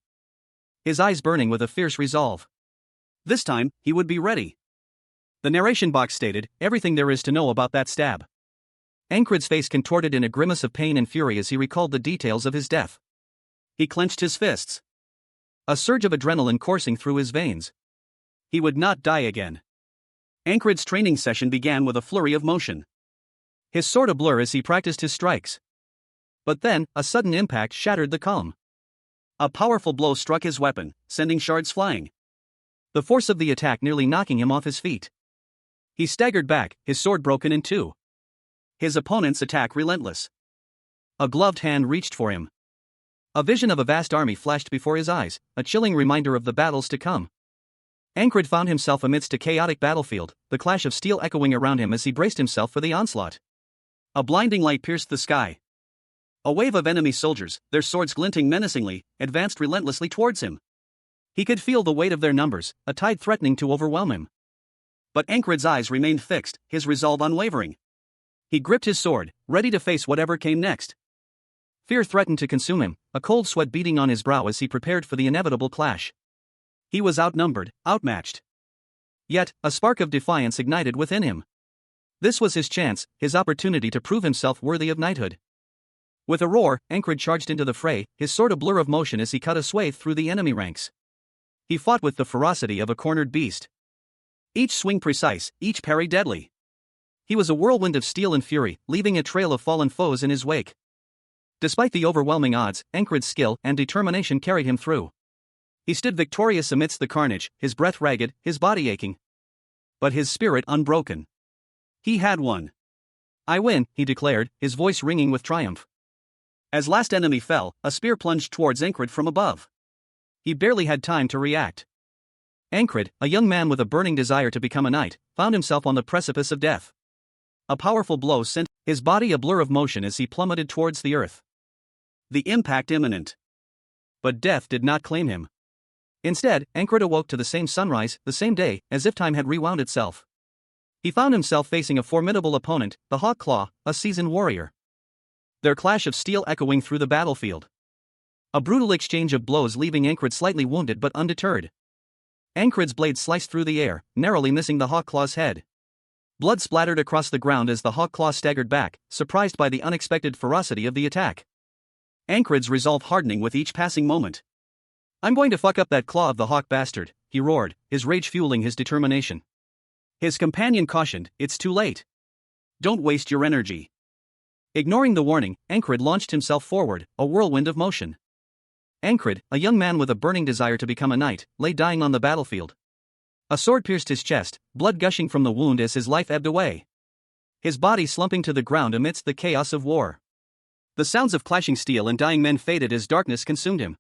his eyes burning with a fierce resolve. This time, he would be ready. The narration box stated, everything there is to know about that stab. Ankrid's face contorted in a grimace of pain and fury as he recalled the details of his death. He clenched his fists, a surge of adrenaline coursing through his veins. He would not die again. Ankrid's training session began with a flurry of motion, his sword a blur as he practiced his strikes. But then, a sudden impact shattered the calm. A powerful blow struck his weapon, sending shards flying, the force of the attack nearly knocking him off his feet. He staggered back, his sword broken in two, his opponent's attack relentless. A gloved hand reached for him. A vision of a vast army flashed before his eyes, a chilling reminder of the battles to come. Ankrid found himself amidst a chaotic battlefield, the clash of steel echoing around him as he braced himself for the onslaught. A blinding light pierced the sky. A wave of enemy soldiers, their swords glinting menacingly, advanced relentlessly towards him. He could feel the weight of their numbers, a tide threatening to overwhelm him. But Ankrid's eyes remained fixed, his resolve unwavering. He gripped his sword, ready to face whatever came next. Fear threatened to consume him, a cold sweat beading on his brow as he prepared for the inevitable clash. He was outnumbered, outmatched. Yet, a spark of defiance ignited within him. This was his chance, his opportunity to prove himself worthy of knighthood. With a roar, Ankrid charged into the fray, his sword a blur of motion as he cut a swathe through the enemy ranks. He fought with the ferocity of a cornered beast. Each swing precise, each parry deadly. He was a whirlwind of steel and fury, leaving a trail of fallen foes in his wake. Despite the overwhelming odds, Ankrid's skill and determination carried him through. He stood victorious amidst the carnage, his breath ragged, his body aching, but his spirit unbroken. He had won. I win, he declared, his voice ringing with triumph. As last enemy fell, a spear plunged towards Ankrid from above. He barely had time to react. Ankrid, a young man with a burning desire to become a knight, found himself on the precipice of death. A powerful blow sent his body a blur of motion as he plummeted towards the earth. The impact imminent. But death did not claim him. Instead, Ankrid awoke to the same sunrise, the same day, as if time had rewound itself. He found himself facing a formidable opponent, the Hawk Claw, a seasoned warrior. Their clash of steel echoing through the battlefield. A brutal exchange of blows leaving Ankrid slightly wounded but undeterred. Ankrid's blade sliced through the air, narrowly missing the Hawkclaw's head. Blood splattered across the ground as the Hawkclaw staggered back, surprised by the unexpected ferocity of the attack. Ankrid's resolve hardening with each passing moment. "I'm going to fuck up that claw of the hawk bastard," he roared, his rage fueling his determination. His companion cautioned, "It's too late. Don't waste your energy." Ignoring the warning, Ankrid launched himself forward, a whirlwind of motion. Ankrid, a young man with a burning desire to become a knight, lay dying on the battlefield. A sword pierced his chest, blood gushing from the wound as his life ebbed away. His body slumping to the ground amidst the chaos of war. The sounds of clashing steel and dying men faded as darkness consumed him.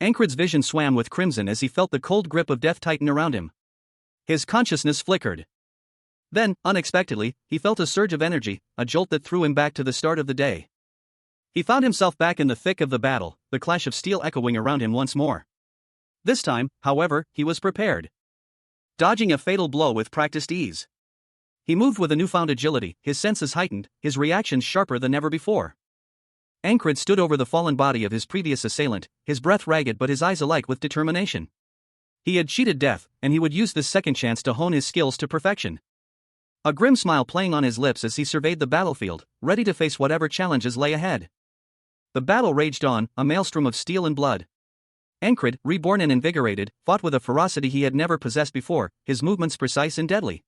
Ankrid's vision swam with crimson as he felt the cold grip of death tighten around him. His consciousness flickered. Then, unexpectedly, he felt a surge of energy, a jolt that threw him back to the start of the day. He found himself back in the thick of the battle, the clash of steel echoing around him once more. This time, however, he was prepared. Dodging a fatal blow with practiced ease. He moved with a newfound agility, his senses heightened, his reactions sharper than ever before. Ankrid stood over the fallen body of his previous assailant, his breath ragged but his eyes alight with determination. He had cheated death, and he would use this second chance to hone his skills to perfection. A grim smile playing on his lips as he surveyed the battlefield, ready to face whatever challenges lay ahead. The battle raged on, a maelstrom of steel and blood. Ankrid, reborn and invigorated, fought with a ferocity he had never possessed before, his movements precise and deadly.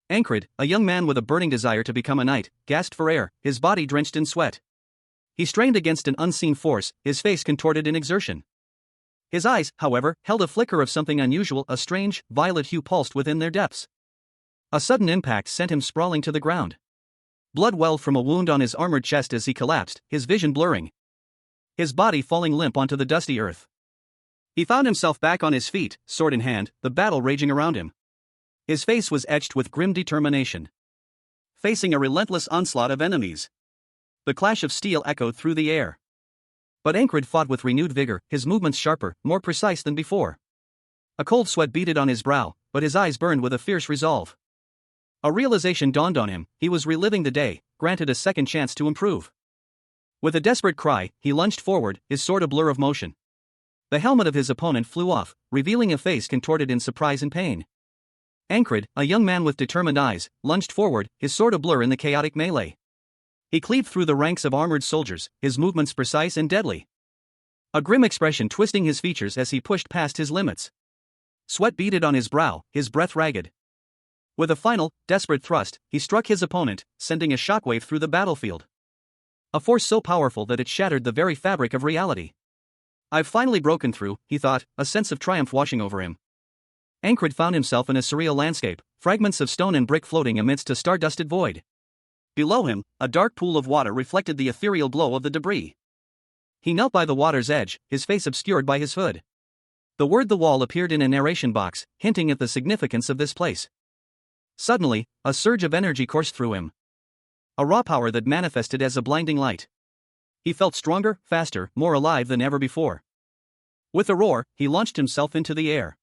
Ankrid, a young man with a burning desire to become a knight, gasped for air, his body drenched in sweat. He strained against an unseen force, his face contorted in exertion. His eyes, however, held a flicker of something unusual, a strange, violet hue pulsed within their depths. A sudden impact sent him sprawling to the ground. Blood welled from a wound on his armored chest as he collapsed, his vision blurring. His body falling limp onto the dusty earth. He found himself back on his feet, sword in hand, the battle raging around him. His face was etched with grim determination. Facing a relentless onslaught of enemies. The clash of steel echoed through the air. But Ankrid fought with renewed vigor, his movements sharper, more precise than before. A cold sweat beaded on his brow, but his eyes burned with a fierce resolve. A realization dawned on him, he was reliving the day, granted a second chance to improve. With a desperate cry, he lunged forward, his sword a blur of motion. The helmet of his opponent flew off, revealing a face contorted in surprise and pain. Ankrid, a young man with determined eyes, lunged forward, his sword a blur in the chaotic melee. He cleaved through the ranks of armored soldiers, his movements precise and deadly. A grim expression twisting his features as he pushed past his limits. Sweat beaded on his brow, his breath ragged. With a final, desperate thrust, he struck his opponent, sending a shockwave through the battlefield. A force so powerful that it shattered the very fabric of reality. "I've finally broken through," he thought, a sense of triumph washing over him. Ankrid found himself in a surreal landscape, fragments of stone and brick floating amidst a star-dusted void. Below him, a dark pool of water reflected the ethereal glow of the debris. He knelt by the water's edge, his face obscured by his hood. The word "the wall" appeared in a narration box, hinting at the significance of this place. Suddenly, a surge of energy coursed through him. A raw power that manifested as a blinding light. He felt stronger, faster, more alive than ever before. With a roar, he launched himself into the air.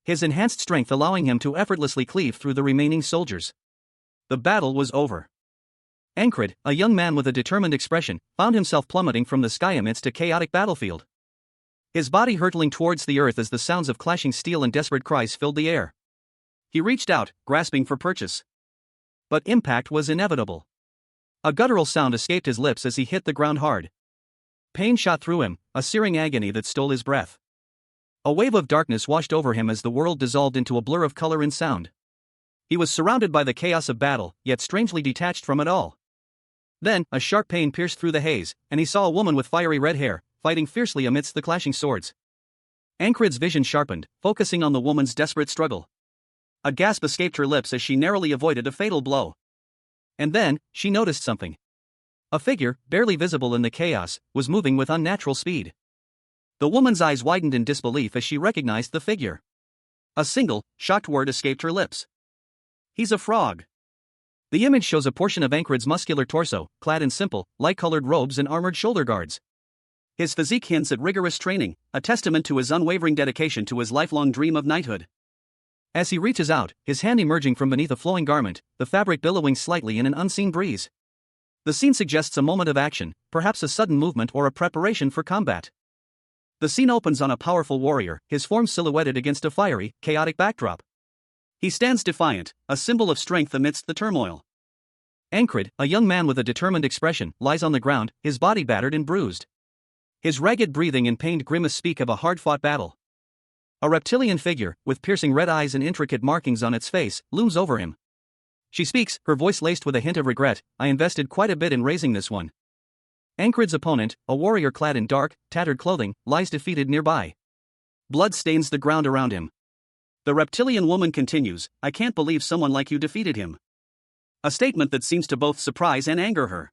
His enhanced strength allowing him to effortlessly cleave through the remaining soldiers. The battle was over. Ankrid, a young man with a determined expression, found himself plummeting from the sky amidst a chaotic battlefield. His body hurtling towards the earth as the sounds of clashing steel and desperate cries filled the air. He reached out, grasping for purchase. But impact was inevitable. A guttural sound escaped his lips as he hit the ground hard. Pain shot through him, a searing agony that stole his breath. A wave of darkness washed over him as the world dissolved into a blur of color and sound. He was surrounded by the chaos of battle, yet strangely detached from it all. Then, a sharp pain pierced through the haze, and he saw a woman with fiery red hair, fighting fiercely amidst the clashing swords. Ankrid's vision sharpened, focusing on the woman's desperate struggle. A gasp escaped her lips as she narrowly avoided a fatal blow. And then, she noticed something. A figure, barely visible in the chaos, was moving with unnatural speed. The woman's eyes widened in disbelief as she recognized the figure. A single, shocked word escaped her lips. "He's a frog." The image shows a portion of Ankrid's muscular torso, clad in simple, light-colored robes and armored shoulder guards. His physique hints at rigorous training, a testament to his unwavering dedication to his lifelong dream of knighthood. As he reaches out, his hand emerging from beneath a flowing garment, the fabric billowing slightly in an unseen breeze. The scene suggests a moment of action, perhaps a sudden movement or a preparation for combat. The scene opens on a powerful warrior, his form silhouetted against a fiery, chaotic backdrop. He stands defiant, a symbol of strength amidst the turmoil. Ankrid, a young man with a determined expression, lies on the ground, his body battered and bruised. His ragged breathing and pained grimace speak of a hard-fought battle. A reptilian figure, with piercing red eyes and intricate markings on its face, looms over him. She speaks, her voice laced with a hint of regret. "I invested quite a bit in raising this one." Ankrid's opponent, a warrior clad in dark, tattered clothing, lies defeated nearby. Blood stains the ground around him. The reptilian woman continues, "I can't believe someone like you defeated him." A statement that seems to both surprise and anger her.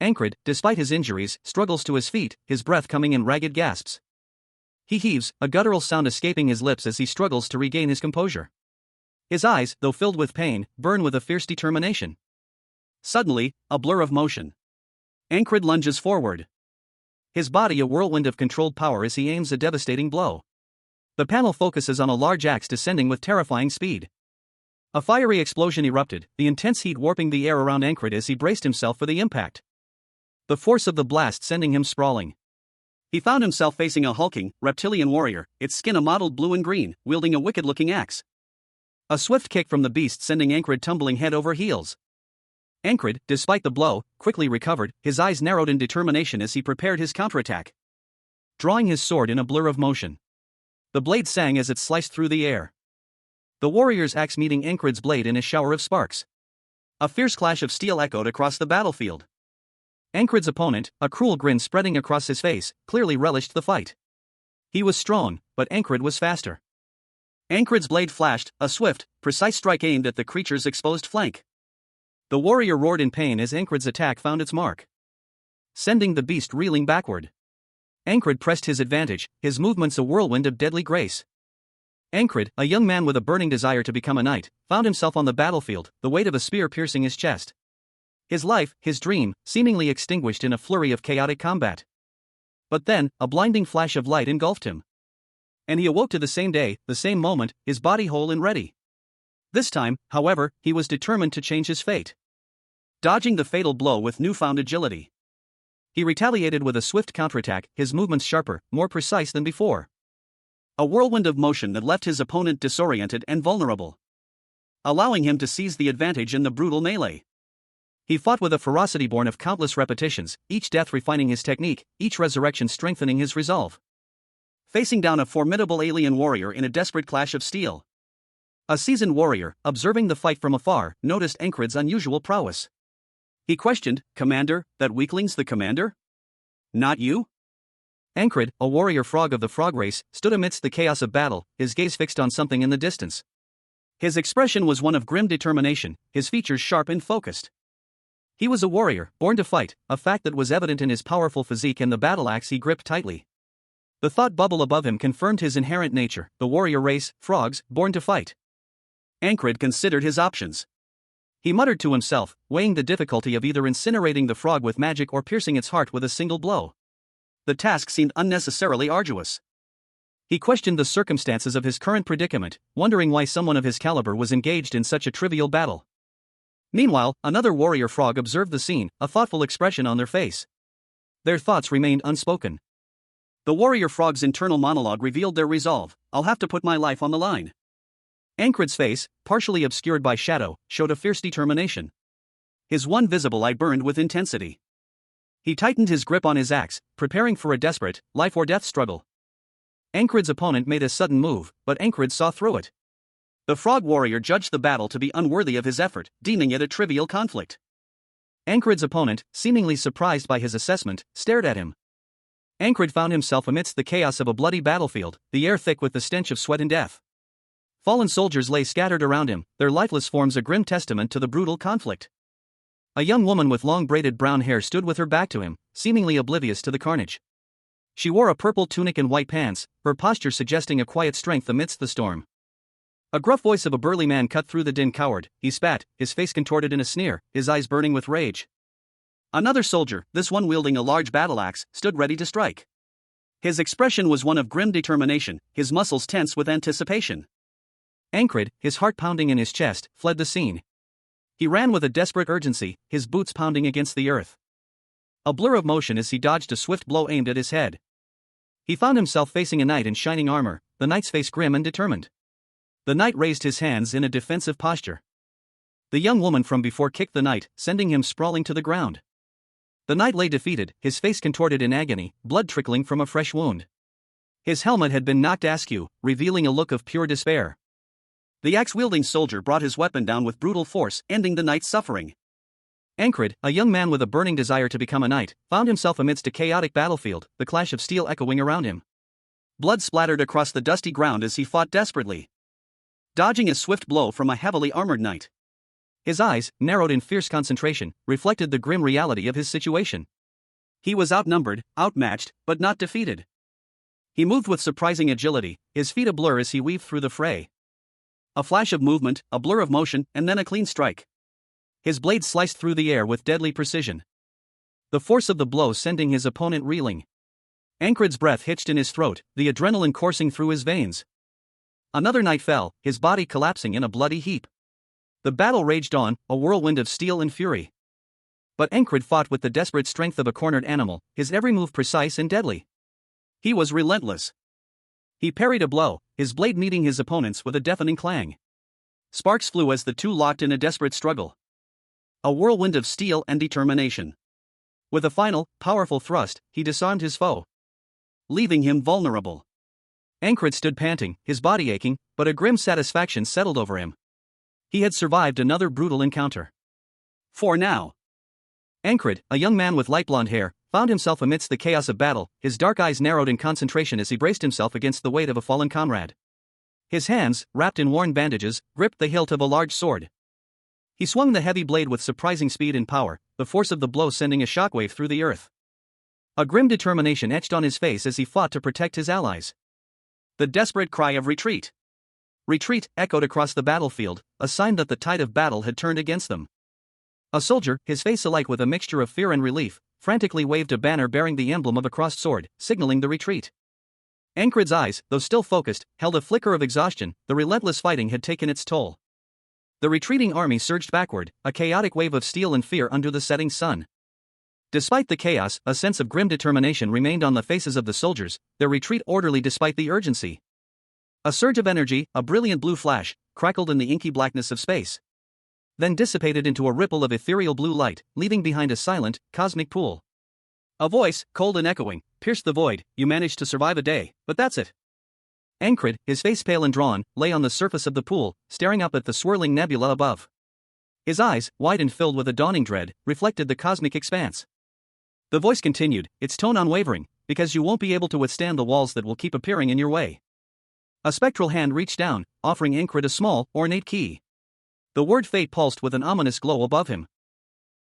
Ankrid, despite his injuries, struggles to his feet, his breath coming in ragged gasps. He heaves, a guttural sound escaping his lips as he struggles to regain his composure. His eyes, though filled with pain, burn with a fierce determination. Suddenly, a blur of motion. Ankrid lunges forward. His body a whirlwind of controlled power as he aims a devastating blow. The panel focuses on a large axe descending with terrifying speed. A fiery explosion erupted, the intense heat warping the air around Ankrid as he braced himself for the impact. The force of the blast sending him sprawling. He found himself facing a hulking, reptilian warrior, its skin a mottled blue and green, wielding a wicked-looking axe. A swift kick from the beast sending Ankrid tumbling head over heels. Ankrid, despite the blow, quickly recovered, his eyes narrowed in determination as he prepared his counterattack. Drawing his sword in a blur of motion. The blade sang as it sliced through the air. The warrior's axe meeting Ankrid's blade in a shower of sparks. A fierce clash of steel echoed across the battlefield. Ankrid's opponent, a cruel grin spreading across his face, clearly relished the fight. He was strong, but Ankrid was faster. Ankrid's blade flashed, a swift, precise strike aimed at the creature's exposed flank. The warrior roared in pain as Ankrid's attack found its mark, sending the beast reeling backward. Ankrid pressed his advantage, his movements a whirlwind of deadly grace. Ankrid, a young man with a burning desire to become a knight, found himself on the battlefield, the weight of a spear piercing his chest. His life, his dream, seemingly extinguished in a flurry of chaotic combat. But then, a blinding flash of light engulfed him. And he awoke to the same day, the same moment, his body whole and ready. This time, however, he was determined to change his fate. Dodging the fatal blow with newfound agility. He retaliated with a swift counterattack, his movements sharper, more precise than before. A whirlwind of motion that left his opponent disoriented and vulnerable, allowing him to seize the advantage in the brutal melee. He fought with a ferocity born of countless repetitions, each death refining his technique, each resurrection strengthening his resolve. Facing down a formidable alien warrior in a desperate clash of steel. A seasoned warrior, observing the fight from afar, noticed Ankrid's unusual prowess. He questioned, "Commander, that weakling's the commander? Not you?" Ankrid, a warrior frog of the frog race, stood amidst the chaos of battle, his gaze fixed on something in the distance. His expression was one of grim determination, his features sharp and focused. He was a warrior, born to fight, a fact that was evident in his powerful physique and the battle axe he gripped tightly. The thought bubble above him confirmed his inherent nature, the warrior race, frogs, born to fight. Ankrid considered his options. He muttered to himself, weighing the difficulty of either incinerating the frog with magic or piercing its heart with a single blow. The task seemed unnecessarily arduous. He questioned the circumstances of his current predicament, wondering why someone of his caliber was engaged in such a trivial battle. Meanwhile, another warrior frog observed the scene, a thoughtful expression on their face. Their thoughts remained unspoken. The warrior frog's internal monologue revealed their resolve: "I'll have to put my life on the line." Ankrid's face, partially obscured by shadow, showed a fierce determination. His one visible eye burned with intensity. He tightened his grip on his axe, preparing for a desperate, life-or-death struggle. Ankrid's opponent made a sudden move, but Ankrid saw through it. The frog warrior judged the battle to be unworthy of his effort, deeming it a trivial conflict. Ankrid's opponent, seemingly surprised by his assessment, stared at him. Ankrid found himself amidst the chaos of a bloody battlefield, the air thick with the stench of sweat and death. Fallen soldiers lay scattered around him, their lifeless forms a grim testament to the brutal conflict. A young woman with long braided brown hair stood with her back to him, seemingly oblivious to the carnage. She wore a purple tunic and white pants, her posture suggesting a quiet strength amidst the storm. A gruff voice of a burly man cut through the din. "Coward," he spat, his face contorted in a sneer, his eyes burning with rage. Another soldier, this one wielding a large battle axe, stood ready to strike. His expression was one of grim determination, his muscles tense with anticipation. Ankrid, his heart pounding in his chest, fled the scene. He ran with a desperate urgency, his boots pounding against the earth. A blur of motion as he dodged a swift blow aimed at his head. He found himself facing a knight in shining armor, the knight's face grim and determined. The knight raised his hands in a defensive posture. The young woman from before kicked the knight, sending him sprawling to the ground. The knight lay defeated, his face contorted in agony, blood trickling from a fresh wound. His helmet had been knocked askew, revealing a look of pure despair. The axe-wielding soldier brought his weapon down with brutal force, ending the knight's suffering. Ankred, a young man with a burning desire to become a knight, found himself amidst a chaotic battlefield, the clash of steel echoing around him. Blood splattered across the dusty ground as he fought desperately, dodging a swift blow from a heavily armored knight. His eyes, narrowed in fierce concentration, reflected the grim reality of his situation. He was outnumbered, outmatched, but not defeated. He moved with surprising agility, his feet a blur as he weaved through the fray. A flash of movement, a blur of motion, and then a clean strike. His blade sliced through the air with deadly precision, the force of the blow sending his opponent reeling. Ankred's breath hitched in his throat, the adrenaline coursing through his veins. Another knight fell, his body collapsing in a bloody heap. The battle raged on, a whirlwind of steel and fury. But Ankred fought with the desperate strength of a cornered animal, his every move precise and deadly. He was relentless. He parried a blow, his blade meeting his opponent's with a deafening clang. Sparks flew as the two locked in a desperate struggle. A whirlwind of steel and determination. With a final, powerful thrust, he disarmed his foe, leaving him vulnerable. Ankred stood panting, his body aching, but a grim satisfaction settled over him. He had survived another brutal encounter. For now. Ankred, a young man with light blonde hair, found himself amidst the chaos of battle, his dark eyes narrowed in concentration as he braced himself against the weight of a fallen comrade. His hands, wrapped in worn bandages, gripped the hilt of a large sword. He swung the heavy blade with surprising speed and power, the force of the blow sending a shockwave through the earth. A grim determination etched on his face as he fought to protect his allies. The desperate cry of retreat. Retreat echoed across the battlefield, a sign that the tide of battle had turned against them. A soldier, his face alight with a mixture of fear and relief, frantically waved a banner bearing the emblem of a crossed sword, signaling the retreat. Ankred's eyes, though still focused, held a flicker of exhaustion. The relentless fighting had taken its toll. The retreating army surged backward, a chaotic wave of steel and fear under the setting sun. Despite the chaos, a sense of grim determination remained on the faces of the soldiers, their retreat orderly despite the urgency. A surge of energy, a brilliant blue flash, crackled in the inky blackness of space, then dissipated into a ripple of ethereal blue light, leaving behind a silent, cosmic pool. A voice, cold and echoing, pierced the void. "You managed to survive a day, but that's it." Ankred, his face pale and drawn, lay on the surface of the pool, staring up at the swirling nebula above. His eyes, wide and filled with a dawning dread, reflected the cosmic expanse. The voice continued, its tone unwavering, "Because you won't be able to withstand the walls that will keep appearing in your way." A spectral hand reached down, offering Ankred a small, ornate key. The word fate pulsed with an ominous glow above him.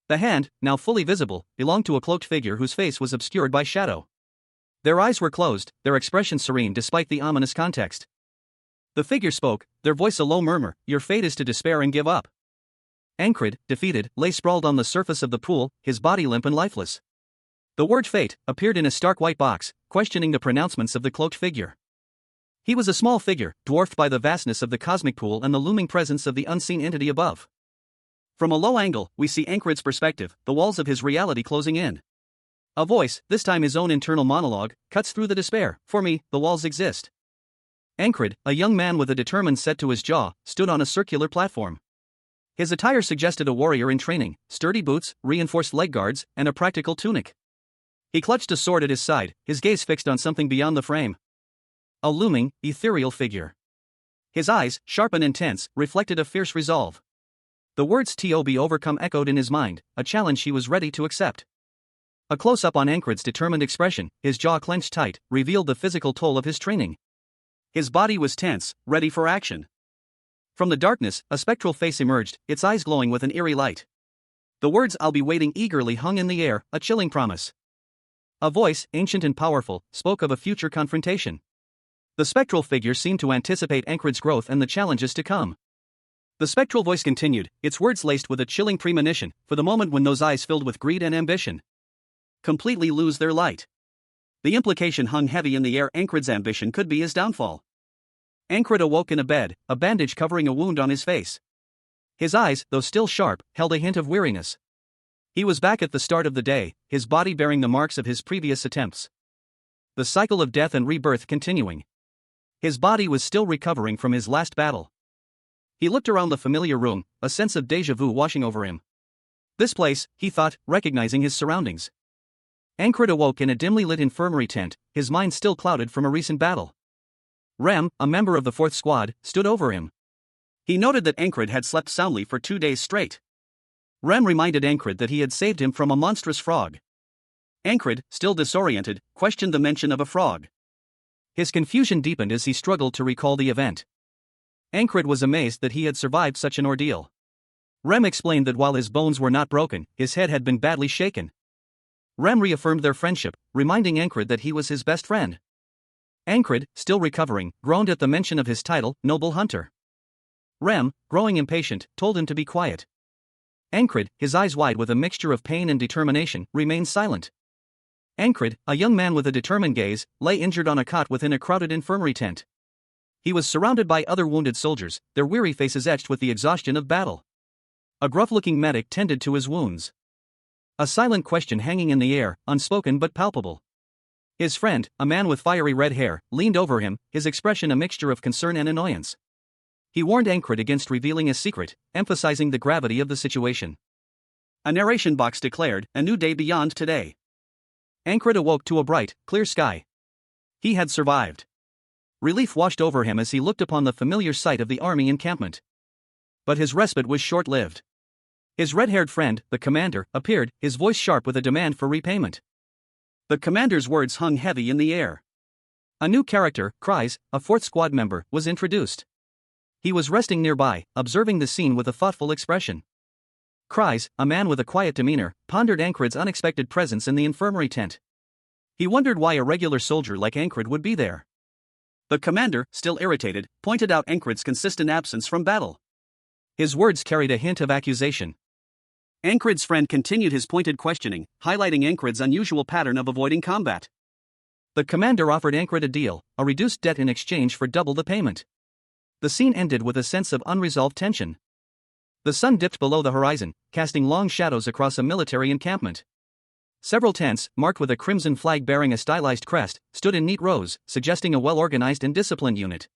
The hand, now fully visible, belonged to a cloaked figure whose face was obscured by shadow. Their eyes were closed, their expression serene despite the ominous context. The figure spoke, their voice a low murmur, "Your fate is to despair and give up." Ankred, defeated, lay sprawled on the surface of the pool, his body limp and lifeless. The word fate appeared in a stark white box, questioning the pronouncements of the cloaked figure. He was a small figure, dwarfed by the vastness of the cosmic pool and the looming presence of the unseen entity above. From a low angle, we see Ankred's perspective, the walls of his reality closing in. A voice, this time his own internal monologue, cuts through the despair. "For me, the walls exist." Ankred, a young man with a determined set to his jaw, stood on a circular platform. His attire suggested a warrior in training, sturdy boots, reinforced leg guards, and a practical tunic. He clutched a sword at his side, his gaze fixed on something beyond the frame. A looming, ethereal figure. His eyes, sharp and intense, reflected a fierce resolve. The words "to be overcome" echoed in his mind, a challenge he was ready to accept. A close-up on Ankred's determined expression, his jaw clenched tight, revealed the physical toll of his training. His body was tense, ready for action. From the darkness, a spectral face emerged, its eyes glowing with an eerie light. The words "I'll be waiting" eagerly hung in the air, a chilling promise. A voice, ancient and powerful, spoke of a future confrontation. The spectral figure seemed to anticipate Ankred's growth and the challenges to come. The spectral voice continued, its words laced with a chilling premonition, for the moment when those eyes filled with greed and ambition completely lose their light. The implication hung heavy in the air. Ankred's ambition could be his downfall. Ankred awoke in a bed, a bandage covering a wound on his face. His eyes, though still sharp, held a hint of weariness. He was back at the start of the day, his body bearing the marks of his previous attempts. The cycle of death and rebirth continuing. His body was still recovering from his last battle. He looked around the familiar room, a sense of déjà vu washing over him. This place, he thought, recognizing his surroundings. Ankrit awoke in a dimly lit infirmary tent, his mind still clouded from a recent battle. Rem, a member of the 4th Squad, stood over him. He noted that Ankrit had slept soundly for 2 days straight. Rem reminded Ankrit that he had saved him from a monstrous frog. Ankrit, still disoriented, questioned the mention of a frog. His confusion deepened as he struggled to recall the event. Ankrit was amazed that he had survived such an ordeal. Rem explained that while his bones were not broken, his head had been badly shaken. Rem reaffirmed their friendship, reminding Ankrit that he was his best friend. Ankrit, still recovering, groaned at the mention of his title, Noble Hunter. Rem, growing impatient, told him to be quiet. Ankrit, his eyes wide with a mixture of pain and determination, remained silent. Ankrit, a young man with a determined gaze, lay injured on a cot within a crowded infirmary tent. He was surrounded by other wounded soldiers, their weary faces etched with the exhaustion of battle. A gruff-looking medic tended to his wounds. A silent question hanging in the air, unspoken but palpable. His friend, a man with fiery red hair, leaned over him, his expression a mixture of concern and annoyance. He warned Ankrit against revealing his secret, emphasizing the gravity of the situation. A narration box declared, "A new day beyond today." Ankrit awoke to a bright, clear sky. He had survived. Relief washed over him as he looked upon the familiar sight of the army encampment. But his respite was short-lived. His red-haired friend, the commander, appeared, his voice sharp with a demand for repayment. The commander's words hung heavy in the air. A new character, Kryze, a 4th Squad member, was introduced. He was resting nearby, observing the scene with a thoughtful expression. Kryze, a man with a quiet demeanor, pondered Ankrit's unexpected presence in the infirmary tent. He wondered why a regular soldier like Ankrit would be there. The commander, still irritated, pointed out Ankrit's consistent absence from battle. His words carried a hint of accusation. Ankrit's friend continued his pointed questioning, highlighting Ankrit's unusual pattern of avoiding combat. The commander offered Ankrit a deal, a reduced debt in exchange for double the payment. The scene ended with a sense of unresolved tension. The sun dipped below the horizon, casting long shadows across a military encampment. Several tents, marked with a crimson flag bearing a stylized crest, stood in neat rows, suggesting a well-organized and disciplined unit.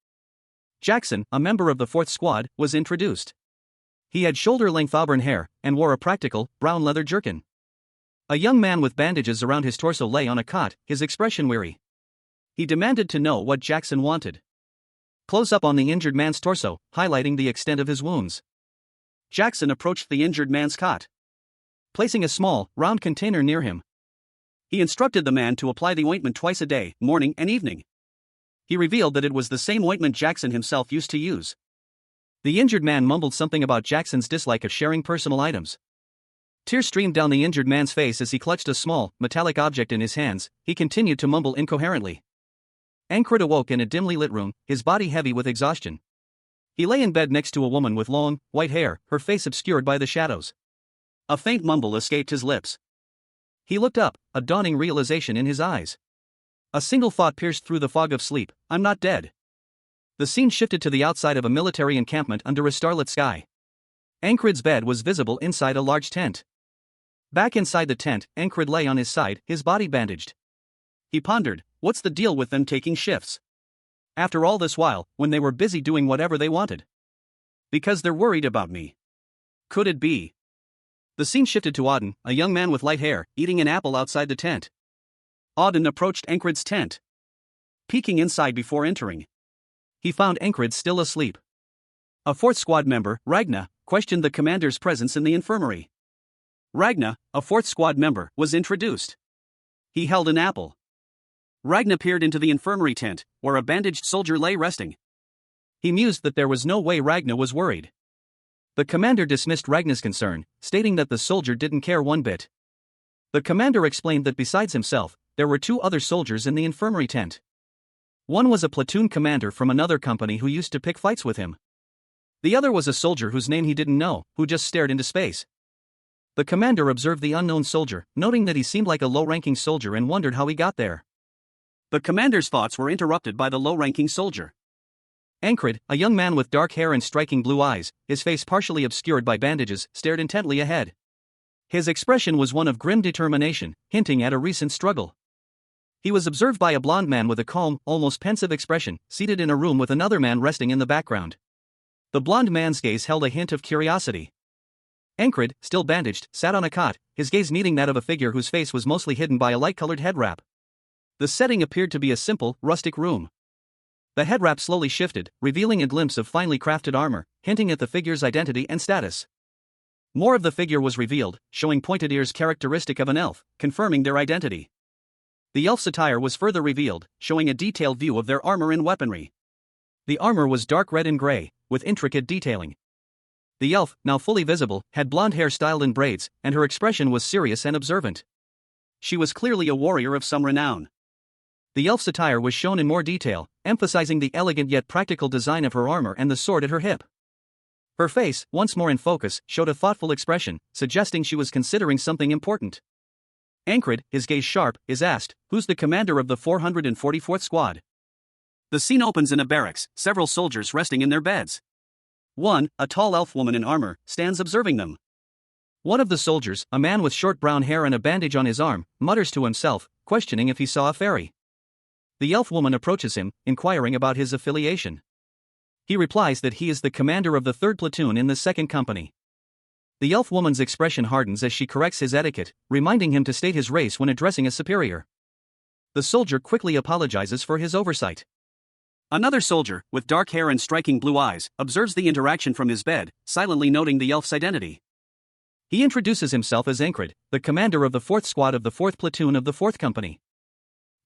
Jackson, a member of the 4th Squad, was introduced. He had shoulder-length auburn hair, and wore a practical, brown leather jerkin. A young man with bandages around his torso lay on a cot, his expression weary. He demanded to know what Jackson wanted. Close up on the injured man's torso, highlighting the extent of his wounds. Jackson approached the injured man's cot, placing a small, round container near him. He instructed the man to apply the ointment twice a day, morning and evening. He revealed that it was the same ointment Jackson himself used to use. The injured man mumbled something about Jackson's dislike of sharing personal items. Tears streamed down the injured man's face as he clutched a small, metallic object in his hands. He continued to mumble incoherently. Ankrit awoke in a dimly lit room, his body heavy with exhaustion. He lay in bed next to a woman with long, white hair, her face obscured by the shadows. A faint mumble escaped his lips. He looked up, a dawning realization in his eyes. A single thought pierced through the fog of sleep: I'm not dead. The scene shifted to the outside of a military encampment under a starlit sky. Ankrit's bed was visible inside a large tent. Back inside the tent, Ankrit lay on his side, his body bandaged. He pondered, what's the deal with them taking shifts? After all this while, when they were busy doing whatever they wanted. Because they're worried about me. Could it be? The scene shifted to Auden, a young man with light hair, eating an apple outside the tent. Auden approached Ankrit's tent, peeking inside before entering. He found Ankrit still asleep. A 4th Squad member, Ragna, questioned the commander's presence in the infirmary. Ragna, a 4th Squad member, was introduced. He held an apple. Ragna peered into the infirmary tent, where a bandaged soldier lay resting. He mused that there was no way Ragna was worried. The commander dismissed Ragna's concern, stating that the soldier didn't care one bit. The commander explained that besides himself, there were 2 other soldiers in the infirmary tent. One was a platoon commander from another company who used to pick fights with him. The other was a soldier whose name he didn't know, who just stared into space. The commander observed the unknown soldier, noting that he seemed like a low-ranking soldier and wondered how he got there. The commander's thoughts were interrupted by the low-ranking soldier. Ankrid, a young man with dark hair and striking blue eyes, his face partially obscured by bandages, stared intently ahead. His expression was one of grim determination, hinting at a recent struggle. He was observed by a blond man with a calm, almost pensive expression, seated in a room with another man resting in the background. The blond man's gaze held a hint of curiosity. Ankrid, still bandaged, sat on a cot, his gaze meeting that of a figure whose face was mostly hidden by a light-colored head wrap. The setting appeared to be a simple, rustic room. The head wrap slowly shifted, revealing a glimpse of finely crafted armor, hinting at the figure's identity and status. More of the figure was revealed, showing pointed ears characteristic of an elf, confirming their identity. The elf's attire was further revealed, showing a detailed view of their armor and weaponry. The armor was dark red and gray, with intricate detailing. The elf, now fully visible, had blonde hair styled in braids, and her expression was serious and observant. She was clearly a warrior of some renown. The elf's attire was shown in more detail, emphasizing the elegant yet practical design of her armor and the sword at her hip. Her face, once more in focus, showed a thoughtful expression, suggesting she was considering something important. Ankrid, his gaze sharp, is asked, "Who's the commander of the 444th Squad?" The scene opens in a barracks, several soldiers resting in their beds. One, a tall elf woman in armor, stands observing them. One of the soldiers, a man with short brown hair and a bandage on his arm, mutters to himself, questioning if he saw a fairy. The elf woman approaches him, inquiring about his affiliation. He replies that he is the commander of the 3rd platoon in the 2nd company. The elf woman's expression hardens as she corrects his etiquette, reminding him to state his race when addressing a superior. The soldier quickly apologizes for his oversight. Another soldier, with dark hair and striking blue eyes, observes the interaction from his bed, silently noting the elf's identity. He introduces himself as Ankrid, the commander of the 4th Squad of the 4th platoon of the 4th company.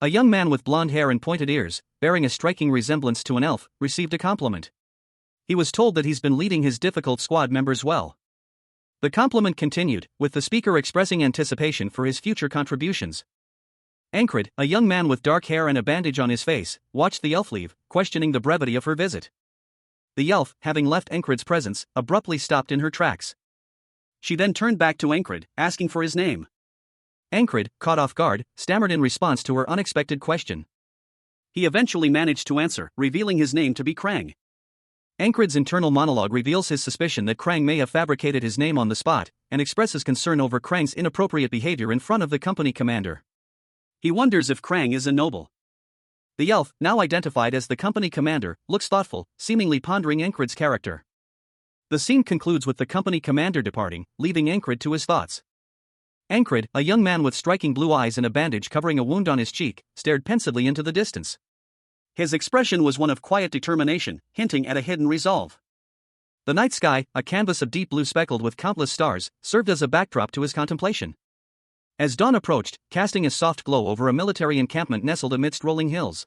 A young man with blonde hair and pointed ears, bearing a striking resemblance to an elf, received a compliment. He was told that he's been leading his difficult squad members well. The compliment continued, with the speaker expressing anticipation for his future contributions. Ankrid, a young man with dark hair and a bandage on his face, watched the elf leave, questioning the brevity of her visit. The elf, having left Ankrid's presence, abruptly stopped in her tracks. She then turned back to Ankrid, asking for his name. Ankrid, caught off guard, stammered in response to her unexpected question. He eventually managed to answer, revealing his name to be Krang. Ankrid's internal monologue reveals his suspicion that Krang may have fabricated his name on the spot, and expresses concern over Krang's inappropriate behavior in front of the company commander. He wonders if Krang is a noble. The elf, now identified as the company commander, looks thoughtful, seemingly pondering Ankrid's character. The scene concludes with the company commander departing, leaving Ankrid to his thoughts. Ankrid, a young man with striking blue eyes and a bandage covering a wound on his cheek, stared pensively into the distance. His expression was one of quiet determination, hinting at a hidden resolve. The night sky, a canvas of deep blue speckled with countless stars, served as a backdrop to his contemplation. As dawn approached, casting a soft glow over a military encampment nestled amidst rolling hills.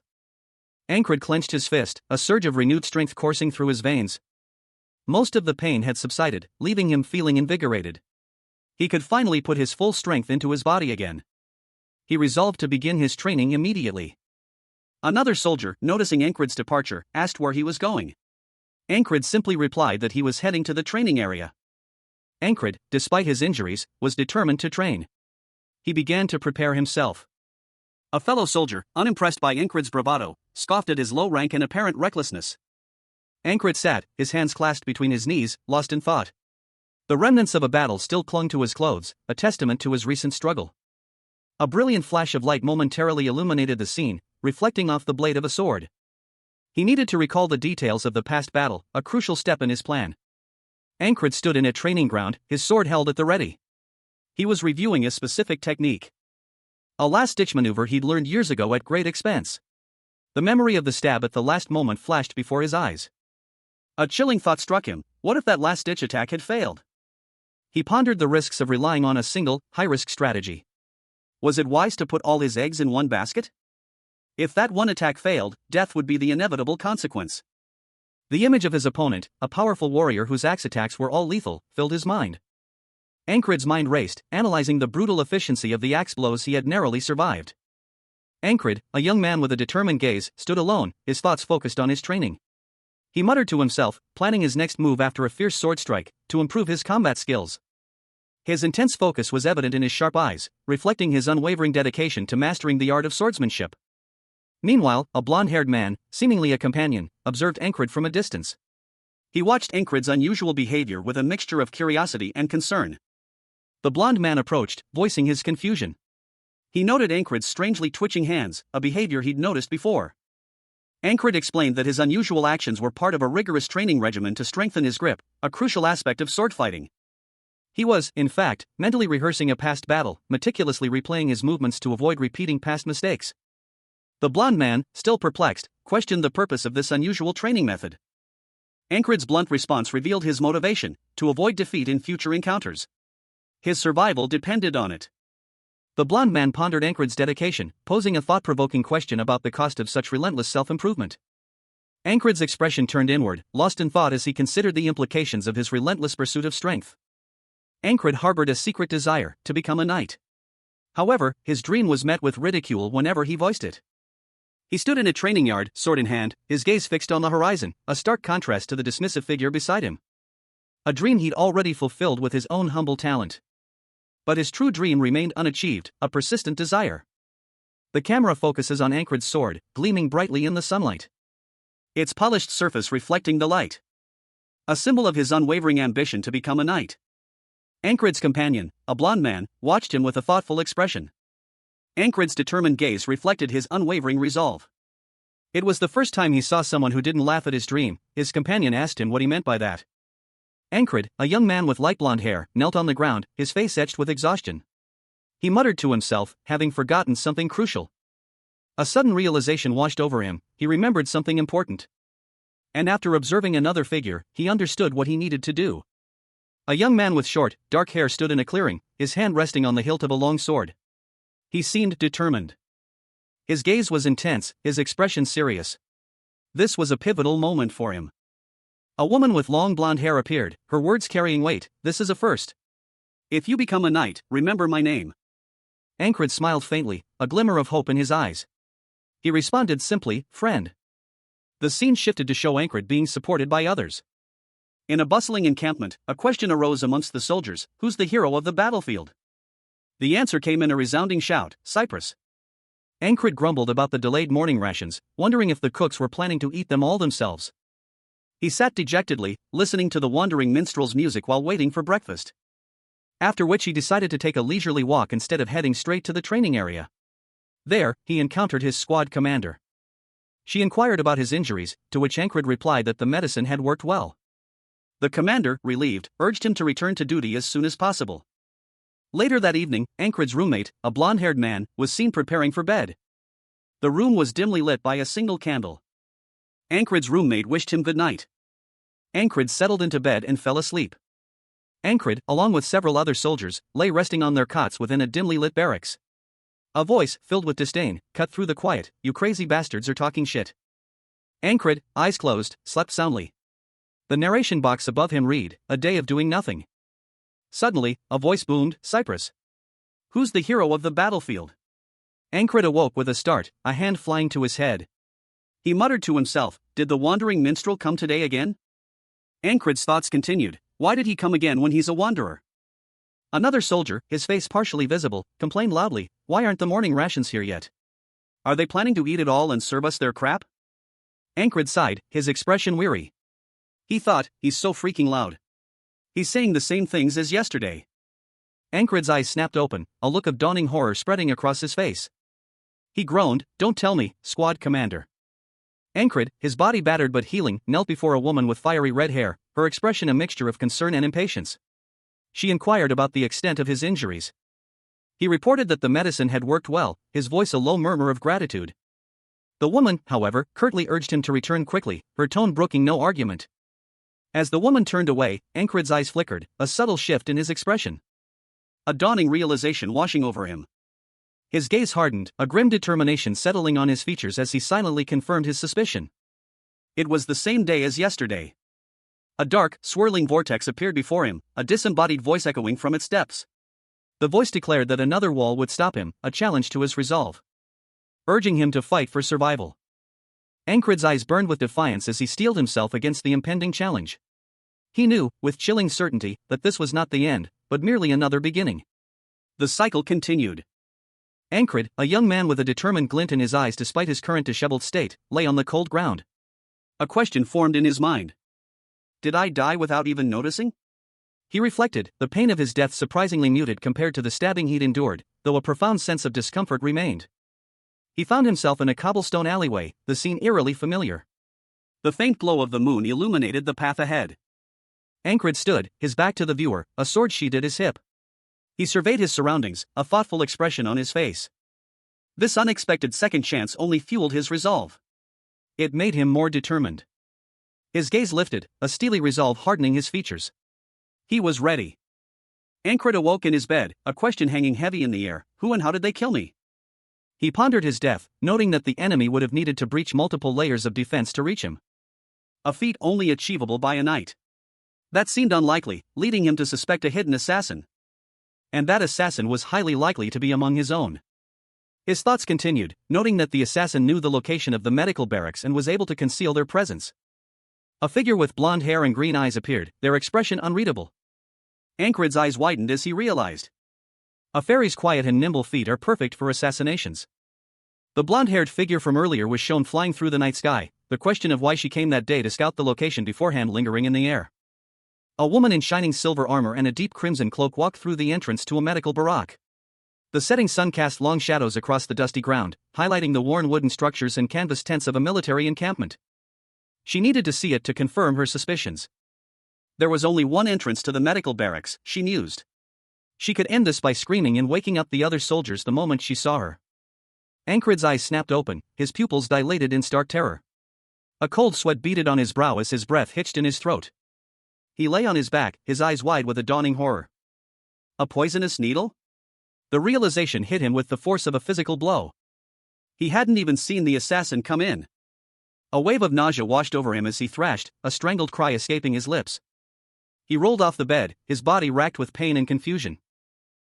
Ankrid clenched his fist, a surge of renewed strength coursing through his veins. Most of the pain had subsided, leaving him feeling invigorated. He could finally put his full strength into his body again. He resolved to begin his training immediately. Another soldier, noticing Ankrid's departure, asked where he was going. Ankrid simply replied that he was heading to the training area. Ankrid, despite his injuries, was determined to train. He began to prepare himself. A fellow soldier, unimpressed by Ankrid's bravado, scoffed at his low rank and apparent recklessness. Ankrid sat, his hands clasped between his knees, lost in thought. The remnants of a battle still clung to his clothes, a testament to his recent struggle. A brilliant flash of light momentarily illuminated the scene, reflecting off the blade of a sword. He needed to recall the details of the past battle, a crucial step in his plan. Ankrid stood in a training ground, his sword held at the ready. He was reviewing a specific technique. A last-ditch maneuver he'd learned years ago at great expense. The memory of the stab at the last moment flashed before his eyes. A chilling thought struck him: what if that last-ditch attack had failed? He pondered the risks of relying on a single, high-risk strategy. Was it wise to put all his eggs in one basket? If that one attack failed, death would be the inevitable consequence. The image of his opponent, a powerful warrior whose axe attacks were all lethal, filled his mind. Ankrid's mind raced, analyzing the brutal efficiency of the axe blows he had narrowly survived. Ankrid, a young man with a determined gaze, stood alone, his thoughts focused on his training. He muttered to himself, planning his next move after a fierce sword strike, to improve his combat skills. His intense focus was evident in his sharp eyes, reflecting his unwavering dedication to mastering the art of swordsmanship. Meanwhile, a blonde-haired man, seemingly a companion, observed Ankrid from a distance. He watched Ankrid's unusual behavior with a mixture of curiosity and concern. The blonde man approached, voicing his confusion. He noted Ankrid's strangely twitching hands, a behavior he'd noticed before. Ankrid explained that his unusual actions were part of a rigorous training regimen to strengthen his grip, a crucial aspect of sword fighting. He was, in fact, mentally rehearsing a past battle, meticulously replaying his movements to avoid repeating past mistakes. The blonde man, still perplexed, questioned the purpose of this unusual training method. Ankrid's blunt response revealed his motivation: to avoid defeat in future encounters. His survival depended on it. The blonde man pondered Ankrid's dedication, posing a thought-provoking question about the cost of such relentless self-improvement. Ankrid's expression turned inward, lost in thought as he considered the implications of his relentless pursuit of strength. Ankrid harbored a secret desire to become a knight. However, his dream was met with ridicule whenever he voiced it. He stood in a training yard, sword in hand, his gaze fixed on the horizon, a stark contrast to the dismissive figure beside him. A dream he'd already fulfilled with his own humble talent. But his true dream remained unachieved, a persistent desire. The camera focuses on Ankrid's sword, gleaming brightly in the sunlight. Its polished surface reflecting the light. A symbol of his unwavering ambition to become a knight. Ankrid's companion, a blonde man, watched him with a thoughtful expression. Ankrid's determined gaze reflected his unwavering resolve. It was the first time he saw someone who didn't laugh at his dream. His companion asked him what he meant by that. Ankrid, a young man with light blonde hair, knelt on the ground, his face etched with exhaustion. He muttered to himself, having forgotten something crucial. A sudden realization washed over him. He remembered something important. And after observing another figure, he understood what he needed to do. A young man with short, dark hair stood in a clearing, his hand resting on the hilt of a long sword. He seemed determined. His gaze was intense, his expression serious. This was a pivotal moment for him. A woman with long blonde hair appeared, her words carrying weight. This is a first. If you become a knight, remember my name. Ankrid smiled faintly, a glimmer of hope in his eyes. He responded simply, friend. The scene shifted to show Ankrid being supported by others. In a bustling encampment, a question arose amongst the soldiers: who's the hero of the battlefield? The answer came in a resounding shout: Cyprus. Ankrid grumbled about the delayed morning rations, wondering if the cooks were planning to eat them all themselves. He sat dejectedly, listening to the wandering minstrel's music while waiting for breakfast. After which he decided to take a leisurely walk instead of heading straight to the training area. There, he encountered his squad commander. She inquired about his injuries, to which Ankrid replied that the medicine had worked well. The commander, relieved, urged him to return to duty as soon as possible. Later that evening, Ankrid's roommate, a blonde-haired man, was seen preparing for bed. The room was dimly lit by a single candle. Ankrid's roommate wished him good night. Ankrid settled into bed and fell asleep. Ankrid, along with several other soldiers, lay resting on their cots within a dimly lit barracks. A voice, filled with disdain, cut through the quiet: you crazy bastards are talking shit. Ankrid, eyes closed, slept soundly. The narration box above him read, a day of doing nothing. Suddenly, a voice boomed, Cyprus. Who's the hero of the battlefield? Ankrid awoke with a start, a hand flying to his head. He muttered to himself, did the wandering minstrel come today again? Ankrid's thoughts continued, why did he come again when he's a wanderer? Another soldier, his face partially visible, complained loudly, why aren't the morning rations here yet? Are they planning to eat it all and serve us their crap? Ankrid sighed, his expression weary. He thought, he's so freaking loud. He's saying the same things as yesterday. Ankrid's eyes snapped open, a look of dawning horror spreading across his face. He groaned, don't tell me, squad commander. Ankrid, his body battered but healing, knelt before a woman with fiery red hair, her expression a mixture of concern and impatience. She inquired about the extent of his injuries. He reported that the medicine had worked well, his voice a low murmur of gratitude. The woman, however, curtly urged him to return quickly, her tone brooking no argument. As the woman turned away, Ankrid's eyes flickered, a subtle shift in his expression. A dawning realization washing over him. His gaze hardened, a grim determination settling on his features as he silently confirmed his suspicion. It was the same day as yesterday. A dark, swirling vortex appeared before him, a disembodied voice echoing from its depths. The voice declared that another wall would stop him, a challenge to his resolve. Urging him to fight for survival. Ankrid's eyes burned with defiance as he steeled himself against the impending challenge. He knew, with chilling certainty, that this was not the end, but merely another beginning. The cycle continued. Ankrid, a young man with a determined glint in his eyes despite his current disheveled state, lay on the cold ground. A question formed in his mind. Did I die without even noticing? He reflected, the pain of his death surprisingly muted compared to the stabbing he'd endured, though a profound sense of discomfort remained. He found himself in a cobblestone alleyway, the scene eerily familiar. The faint glow of the moon illuminated the path ahead. Ankrid stood, his back to the viewer, a sword sheathed at his hip. He surveyed his surroundings, a thoughtful expression on his face. This unexpected second chance only fueled his resolve. It made him more determined. His gaze lifted, a steely resolve hardening his features. He was ready. Ankrid awoke in his bed, a question hanging heavy in the air: who and how did they kill me? He pondered his death, noting that the enemy would have needed to breach multiple layers of defense to reach him. A feat only achievable by a knight. That seemed unlikely, leading him to suspect a hidden assassin. And that assassin was highly likely to be among his own. His thoughts continued, noting that the assassin knew the location of the medical barracks and was able to conceal their presence. A figure with blonde hair and green eyes appeared, their expression unreadable. Ankrid's eyes widened as he realized. A fairy's quiet and nimble feet are perfect for assassinations. The blonde-haired figure from earlier was shown flying through the night sky, the question of why she came that day to scout the location beforehand lingering in the air. A woman in shining silver armor and a deep crimson cloak walked through the entrance to a medical barrack. The setting sun cast long shadows across the dusty ground, highlighting the worn wooden structures and canvas tents of a military encampment. She needed to see it to confirm her suspicions. There was only one entrance to the medical barracks, she mused. She could end this by screaming and waking up the other soldiers the moment she saw her. Ankrid's eyes snapped open, his pupils dilated in stark terror. A cold sweat beaded on his brow as his breath hitched in his throat. He lay on his back, his eyes wide with a dawning horror. A poisonous needle? The realization hit him with the force of a physical blow. He hadn't even seen the assassin come in. A wave of nausea washed over him as he thrashed, a strangled cry escaping his lips. He rolled off the bed, his body racked with pain and confusion.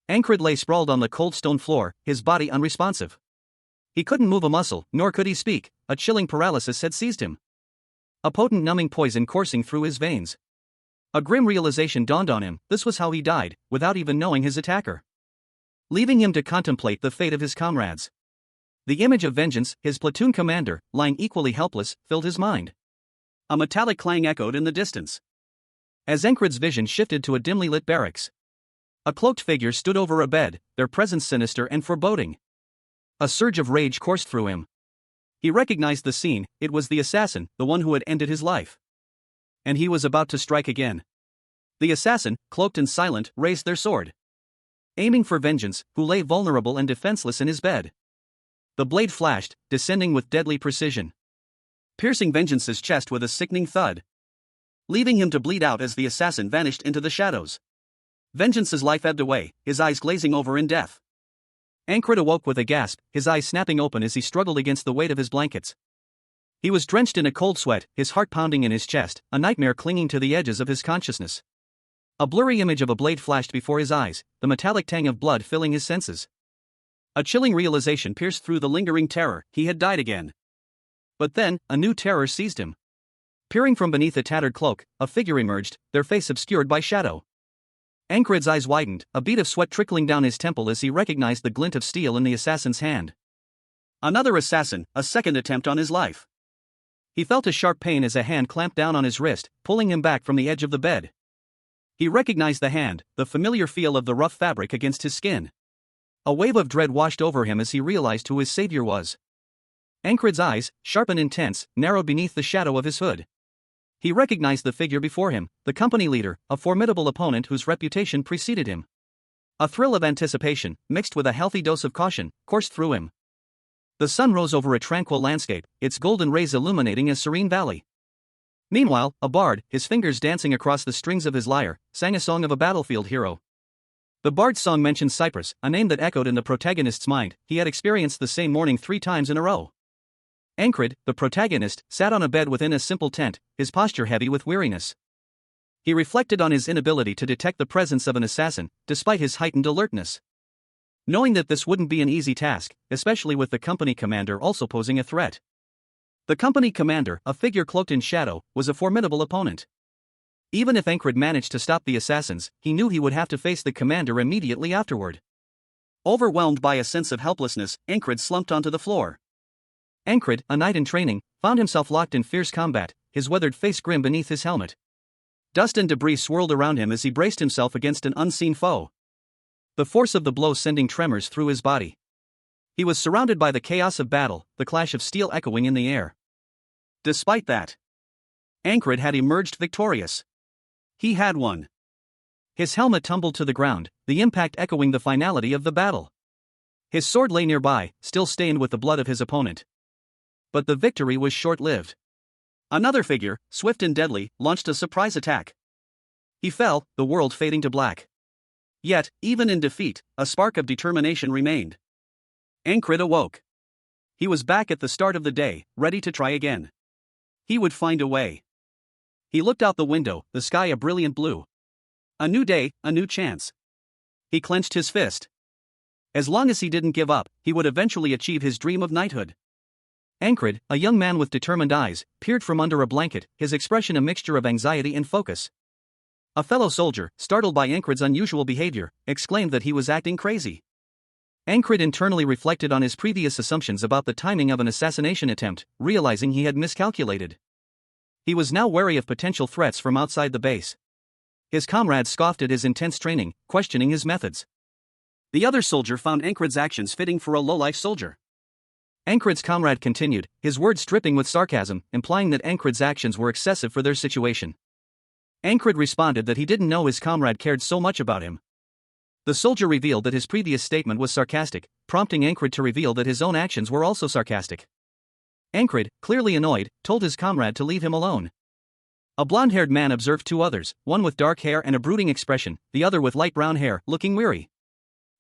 Ankrid lay sprawled on the cold stone floor, his body unresponsive. He couldn't move a muscle, nor could he speak, a chilling paralysis had seized him. A potent numbing poison coursing through his veins. A grim realization dawned on him, this was how he died, without even knowing his attacker. Leaving him to contemplate the fate of his comrades. The image of Vengeance, his platoon commander, lying equally helpless, filled his mind. A metallic clang echoed in the distance. As Ankrid's vision shifted to a dimly lit barracks. A cloaked figure stood over a bed, their presence sinister and foreboding. A surge of rage coursed through him. He recognized the scene, it was the assassin, the one who had ended his life. And he was about to strike again. The assassin, cloaked and silent, raised their sword. Aiming for Vengeance, who lay vulnerable and defenseless in his bed. The blade flashed, descending with deadly precision. Piercing Vengeance's chest with a sickening thud. Leaving him to bleed out as the assassin vanished into the shadows. Vengeance's life ebbed away, his eyes glazing over in death. Ankrid awoke with a gasp, his eyes snapping open as he struggled against the weight of his blankets. He was drenched in a cold sweat, his heart pounding in his chest, a nightmare clinging to the edges of his consciousness. A blurry image of a blade flashed before his eyes, the metallic tang of blood filling his senses. A chilling realization pierced through the lingering terror, he had died again. But then, a new terror seized him. Peering from beneath a tattered cloak, a figure emerged, their face obscured by shadow. Ankrid's eyes widened, a bead of sweat trickling down his temple as he recognized the glint of steel in the assassin's hand. Another assassin, a second attempt on his life. He felt a sharp pain as a hand clamped down on his wrist, pulling him back from the edge of the bed. He recognized the hand, the familiar feel of the rough fabric against his skin. A wave of dread washed over him as he realized who his savior was. Ankrid's eyes, sharp and intense, narrowed beneath the shadow of his hood. He recognized the figure before him, the company leader, a formidable opponent whose reputation preceded him. A thrill of anticipation, mixed with a healthy dose of caution, coursed through him. The sun rose over a tranquil landscape, its golden rays illuminating a serene valley. Meanwhile, a bard, his fingers dancing across the strings of his lyre, sang a song of a battlefield hero. The bard's song mentioned Cyprus, a name that echoed in the protagonist's mind. He had experienced the same morning 3 times in a row. Ankrid, the protagonist, sat on a bed within a simple tent, his posture heavy with weariness. He reflected on his inability to detect the presence of an assassin, despite his heightened alertness. Knowing that this wouldn't be an easy task, especially with the company commander also posing a threat. The company commander, a figure cloaked in shadow, was a formidable opponent. Even if Ankrid managed to stop the assassins, he knew he would have to face the commander immediately afterward. Overwhelmed by a sense of helplessness, Ankrid slumped onto the floor. Ankrid, a knight in training, found himself locked in fierce combat, his weathered face grim beneath his helmet. Dust and debris swirled around him as he braced himself against an unseen foe. The force of the blow sending tremors through his body. He was surrounded by the chaos of battle, the clash of steel echoing in the air. Despite that, Ankrid had emerged victorious. He had won. His helmet tumbled to the ground, the impact echoing the finality of the battle. His sword lay nearby, still stained with the blood of his opponent. But the victory was short-lived. Another figure, swift and deadly, launched a surprise attack. He fell, the world fading to black. Yet, even in defeat, a spark of determination remained. Ankrid awoke. He was back at the start of the day, ready to try again. He would find a way. He looked out the window, the sky a brilliant blue. A new day, a new chance. He clenched his fist. As long as he didn't give up, he would eventually achieve his dream of knighthood. Ankrid, a young man with determined eyes, peered from under a blanket, his expression a mixture of anxiety and focus. A fellow soldier, startled by Ankrid's unusual behavior, exclaimed that he was acting crazy. Ankrid internally reflected on his previous assumptions about the timing of an assassination attempt, realizing he had miscalculated. He was now wary of potential threats from outside the base. His comrades scoffed at his intense training, questioning his methods. The other soldier found Ankrid's actions fitting for a low-life soldier. Ankrid's comrade continued, his words dripping with sarcasm, implying that Ankrid's actions were excessive for their situation. Ankrid responded that he didn't know his comrade cared so much about him. The soldier revealed that his previous statement was sarcastic, prompting Ankrid to reveal that his own actions were also sarcastic. Ankrid, clearly annoyed, told his comrade to leave him alone. A blonde-haired man observed two others, one with dark hair and a brooding expression, the other with light brown hair, looking weary.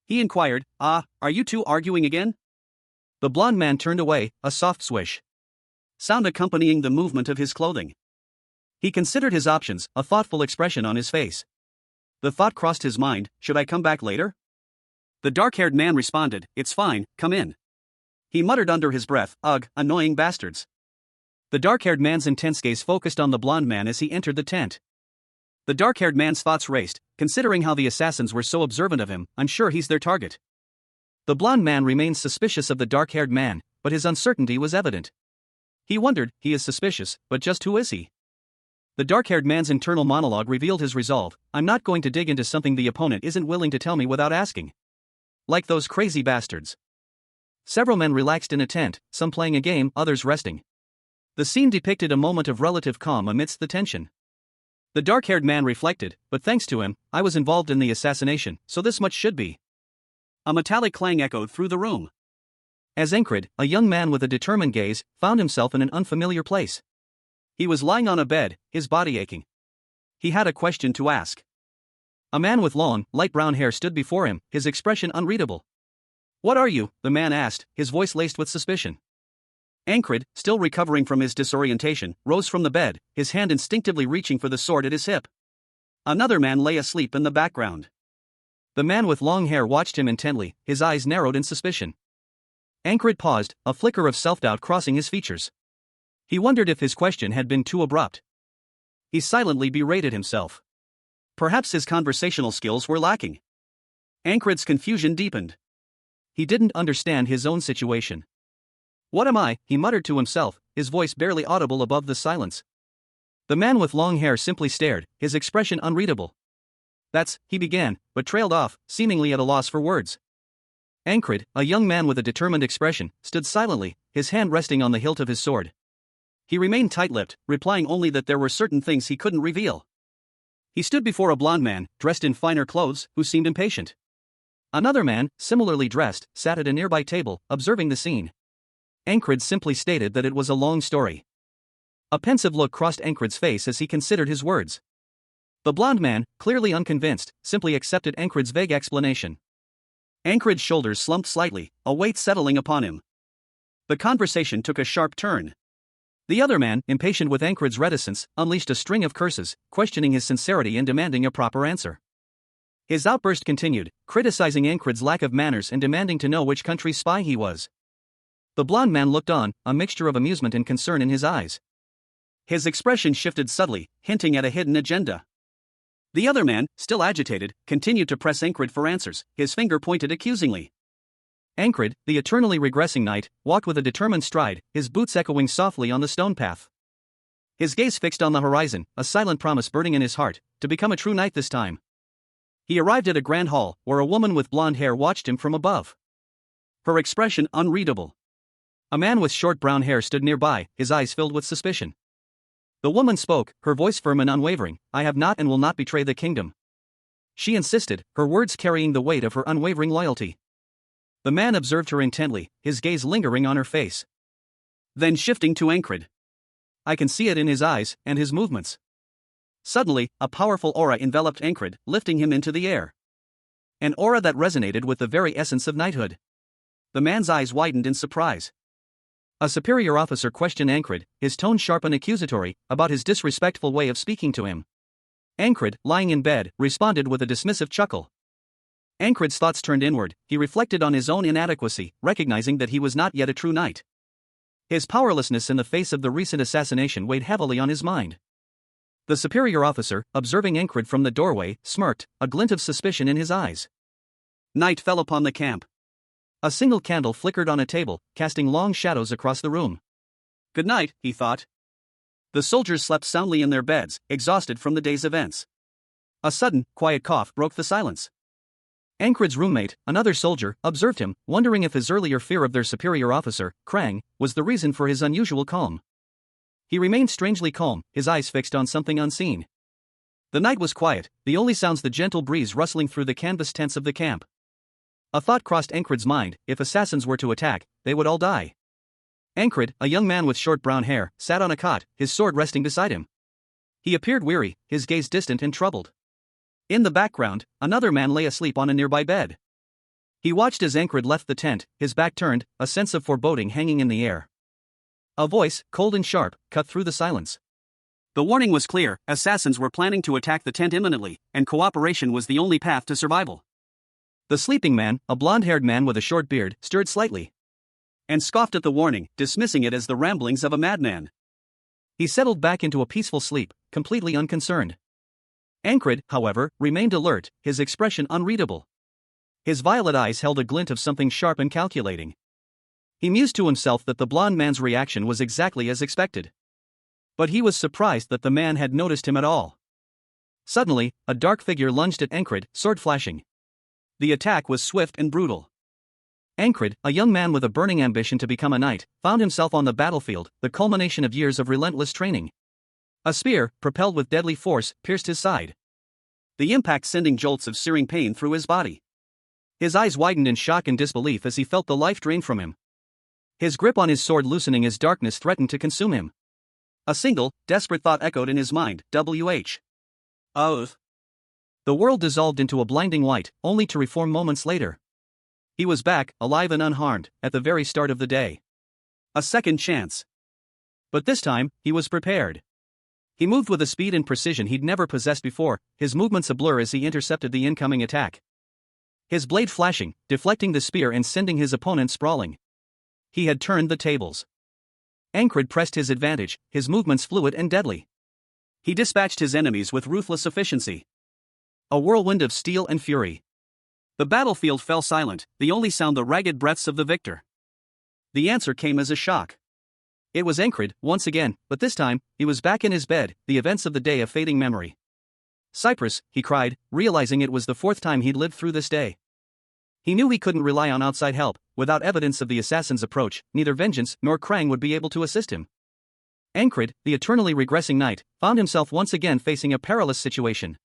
He inquired, are you two arguing again? The blonde man turned away, a soft swish sound accompanying the movement of his clothing. He considered his options, a thoughtful expression on his face. The thought crossed his mind, should I come back later? The dark-haired man responded, it's fine, come in. He muttered under his breath, ugh, annoying bastards. The dark-haired man's intense gaze focused on the blonde man as he entered the tent. The dark-haired man's thoughts raced, considering how the assassins were so observant of him, I'm sure he's their target. The blonde man remained suspicious of the dark-haired man, but his uncertainty was evident. He wondered, he is suspicious, but just who is he? The dark-haired man's internal monologue revealed his resolve, I'm not going to dig into something the opponent isn't willing to tell me without asking. Like those crazy bastards. Several men relaxed in a tent, some playing a game, others resting. The scene depicted a moment of relative calm amidst the tension. The dark-haired man reflected, but thanks to him, I was involved in the assassination, so this much should be. A metallic clang echoed through the room. As Ankrid, a young man with a determined gaze, found himself in an unfamiliar place. He was lying on a bed, his body aching. He had a question to ask. A man with long, light brown hair stood before him, his expression unreadable. What are you? The man asked, his voice laced with suspicion. Ankrid, still recovering from his disorientation, rose from the bed, his hand instinctively reaching for the sword at his hip. Another man lay asleep in the background. The man with long hair watched him intently, his eyes narrowed in suspicion. Ankrid paused, a flicker of self-doubt crossing his features. He wondered if his question had been too abrupt. He silently berated himself. Perhaps his conversational skills were lacking. Ankrid's confusion deepened. He didn't understand his own situation. What am I? He muttered to himself, his voice barely audible above the silence. The man with long hair simply stared, his expression unreadable. He began, but trailed off, seemingly at a loss for words. Ankrid, a young man with a determined expression, stood silently, his hand resting on the hilt of his sword. He remained tight-lipped, replying only that there were certain things he couldn't reveal. He stood before a blond man, dressed in finer clothes, who seemed impatient. Another man, similarly dressed, sat at a nearby table, observing the scene. Ankrid simply stated that it was a long story. A pensive look crossed Ankrid's face as he considered his words. The blond man, clearly unconvinced, simply accepted Ankrid's vague explanation. Ankrid's shoulders slumped slightly, a weight settling upon him. The conversation took a sharp turn. The other man, impatient with Ankrid's reticence, unleashed a string of curses, questioning his sincerity and demanding a proper answer. His outburst continued, criticizing Ankrid's lack of manners and demanding to know which country's spy he was. The blond man looked on, a mixture of amusement and concern in his eyes. His expression shifted subtly, hinting at a hidden agenda. The other man, still agitated, continued to press Ankrid for answers, his finger pointed accusingly. Ankred, the eternally regressing knight, walked with a determined stride, his boots echoing softly on the stone path. His gaze fixed on the horizon, a silent promise burning in his heart, to become a true knight this time. He arrived at a grand hall, where a woman with blonde hair watched him from above. Her expression unreadable. A man with short brown hair stood nearby, his eyes filled with suspicion. The woman spoke, her voice firm and unwavering. "I have not and will not betray the kingdom." She insisted, her words carrying the weight of her unwavering loyalty. The man observed her intently, his gaze lingering on her face. Then shifting to Ankred. I can see it in his eyes and his movements. Suddenly, a powerful aura enveloped Ankred, lifting him into the air. An aura that resonated with the very essence of knighthood. The man's eyes widened in surprise. A superior officer questioned Ankred, his tone sharp and accusatory, about his disrespectful way of speaking to him. Ankred, lying in bed, responded with a dismissive chuckle. Ankred's thoughts turned inward, he reflected on his own inadequacy, recognizing that he was not yet a true knight. His powerlessness in the face of the recent assassination weighed heavily on his mind. The superior officer, observing Ankred from the doorway, smirked, a glint of suspicion in his eyes. Night fell upon the camp. A single candle flickered on a table, casting long shadows across the room. Good night, he thought. The soldiers slept soundly in their beds, exhausted from the day's events. A sudden, quiet cough broke the silence. Ankred's roommate, another soldier, observed him, wondering if his earlier fear of their superior officer, Krang, was the reason for his unusual calm. He remained strangely calm, his eyes fixed on something unseen. The night was quiet, the only sounds the gentle breeze rustling through the canvas tents of the camp. A thought crossed Ankred's mind: if assassins were to attack, they would all die. Ankred, a young man with short brown hair, sat on a cot, his sword resting beside him. He appeared weary, his gaze distant and troubled. In the background, another man lay asleep on a nearby bed. He watched as Ankred left the tent, his back turned, a sense of foreboding hanging in the air. A voice, cold and sharp, cut through the silence. The warning was clear: assassins were planning to attack the tent imminently, and cooperation was the only path to survival. The sleeping man, a blonde-haired man with a short beard, stirred slightly and scoffed at the warning, dismissing it as the ramblings of a madman. He settled back into a peaceful sleep, completely unconcerned. Ankred, however, remained alert, his expression unreadable. His violet eyes held a glint of something sharp and calculating. He mused to himself that the blonde man's reaction was exactly as expected. But he was surprised that the man had noticed him at all. Suddenly, a dark figure lunged at Ankred, sword flashing. The attack was swift and brutal. Ankred, a young man with a burning ambition to become a knight, found himself on the battlefield, the culmination of years of relentless training. A spear, propelled with deadly force, pierced his side. The impact sending jolts of searing pain through his body. His eyes widened in shock and disbelief as he felt the life drain from him. His grip on his sword loosening as darkness threatened to consume him. A single, desperate thought echoed in his mind: W.H. Oath. The world dissolved into a blinding white, only to reform moments later. He was back, alive and unharmed, at the very start of the day. A second chance. But this time, he was prepared. He moved with a speed and precision he'd never possessed before, his movements a blur as he intercepted the incoming attack. His blade flashing, deflecting the spear and sending his opponent sprawling. He had turned the tables. Ankred pressed his advantage, his movements fluid and deadly. He dispatched his enemies with ruthless efficiency. A whirlwind of steel and fury. The battlefield fell silent, the only sound the ragged breaths of the victor. The answer came as a shock. It was Ankred, once again, but this time, he was back in his bed, the events of the day a fading memory. Cyprus, he cried, realizing it was the fourth time he'd lived through this day. He knew he couldn't rely on outside help. Without evidence of the assassin's approach, neither vengeance nor Krang would be able to assist him. Ankred, the eternally regressing knight, found himself once again facing a perilous situation.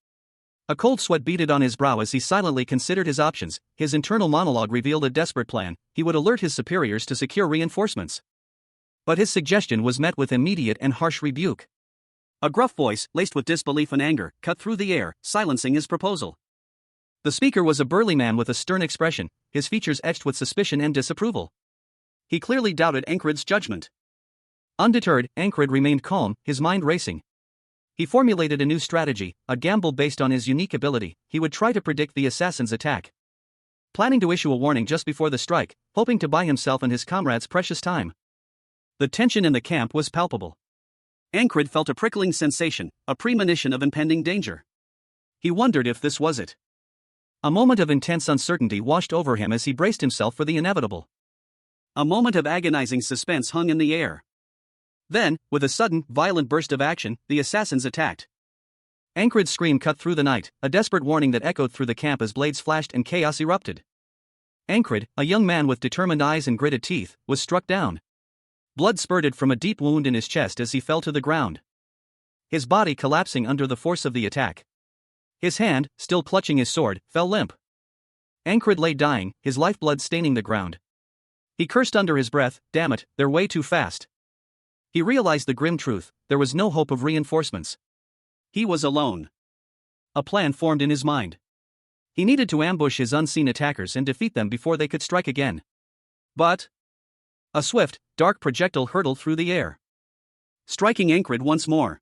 A cold sweat beaded on his brow as he silently considered his options. His internal monologue revealed a desperate plan: he would alert his superiors to secure reinforcements. But his suggestion was met with immediate and harsh rebuke. A gruff voice, laced with disbelief and anger, cut through the air, silencing his proposal. The speaker was a burly man with a stern expression, his features etched with suspicion and disapproval. He clearly doubted Ankred's judgment. Undeterred, Ankred remained calm, his mind racing. He formulated a new strategy, a gamble based on his unique ability. He would try to predict the assassin's attack, planning to issue a warning just before the strike, hoping to buy himself and his comrades precious time. The tension in the camp was palpable. Ankred felt a prickling sensation, a premonition of impending danger. He wondered if this was it. A moment of intense uncertainty washed over him as he braced himself for the inevitable. A moment of agonizing suspense hung in the air. Then, with a sudden, violent burst of action, the assassins attacked. Ankrid's scream cut through the night, a desperate warning that echoed through the camp as blades flashed and chaos erupted. Ankrid, a young man with determined eyes and gritted teeth, was struck down. Blood spurted from a deep wound in his chest as he fell to the ground, his body collapsing under the force of the attack. His hand, still clutching his sword, fell limp. Ankrid lay dying, his lifeblood staining the ground. He cursed under his breath, "Damn it, they're way too fast." He realized the grim truth: there was no hope of reinforcements. He was alone. A plan formed in his mind. He needed to ambush his unseen attackers and defeat them before they could strike again. But a swift, dark projectile hurtled through the air, striking Ankrid once more.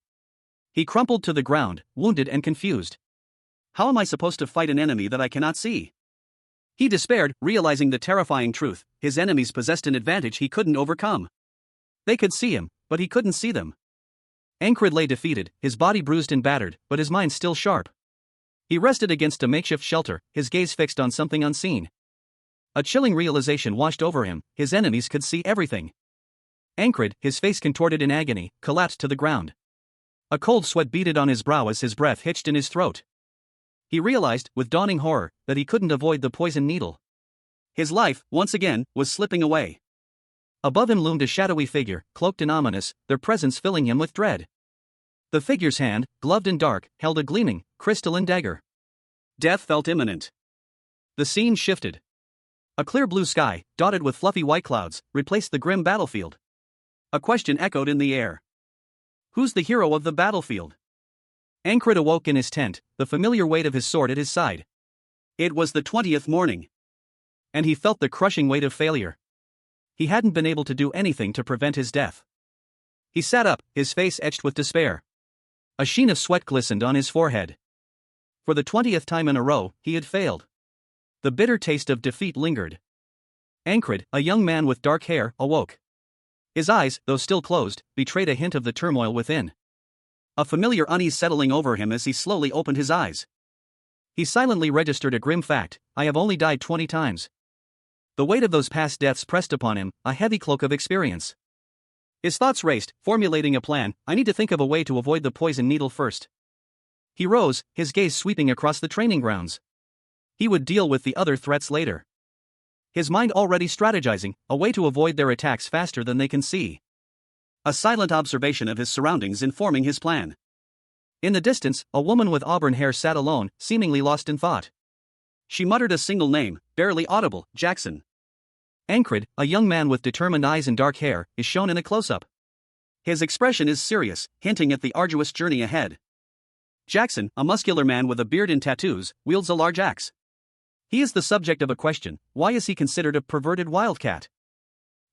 He crumpled to the ground, wounded and confused. How am I supposed to fight an enemy that I cannot see? He despaired, realizing the terrifying truth: his enemies possessed an advantage he couldn't overcome. They could see him, but he couldn't see them. Ankrid lay defeated, his body bruised and battered, but his mind still sharp. He rested against a makeshift shelter, his gaze fixed on something unseen. A chilling realization washed over him: his enemies could see everything. Ankrid, his face contorted in agony, collapsed to the ground. A cold sweat beaded on his brow as his breath hitched in his throat. He realized, with dawning horror, that he couldn't avoid the poison needle. His life, once again, was slipping away. Above him loomed a shadowy figure, cloaked and ominous, their presence filling him with dread. The figure's hand, gloved and dark, held a gleaming, crystalline dagger. Death felt imminent. The scene shifted. A clear blue sky, dotted with fluffy white clouds, replaced the grim battlefield. A question echoed in the air. Who's the hero of the battlefield? Ankrid awoke in his tent, the familiar weight of his sword at his side. It was the 20th morning. And he felt the crushing weight of failure. He hadn't been able to do anything to prevent his death. He sat up, his face etched with despair. A sheen of sweat glistened on his forehead. For the 20th time in a row, he had failed. The bitter taste of defeat lingered. Ankrid, a young man with dark hair, awoke. His eyes, though still closed, betrayed a hint of the turmoil within. A familiar unease settling over him as he slowly opened his eyes. He silently registered a grim fact: I have only died 20 times. The weight of those past deaths pressed upon him, a heavy cloak of experience. His thoughts raced, formulating a plan. I need to think of a way to avoid the poison needle first. He rose, his gaze sweeping across the training grounds. He would deal with the other threats later. His mind already strategizing, a way to avoid their attacks faster than they can see. A silent observation of his surroundings informing his plan. In the distance, a woman with auburn hair sat alone, seemingly lost in thought. She muttered a single name, barely audible: Jackson. Ankrid, a young man with determined eyes and dark hair, is shown in a close-up. His expression is serious, hinting at the arduous journey ahead. Jackson, a muscular man with a beard and tattoos, wields a large axe. He is the subject of a question: why is he considered a perverted wildcat?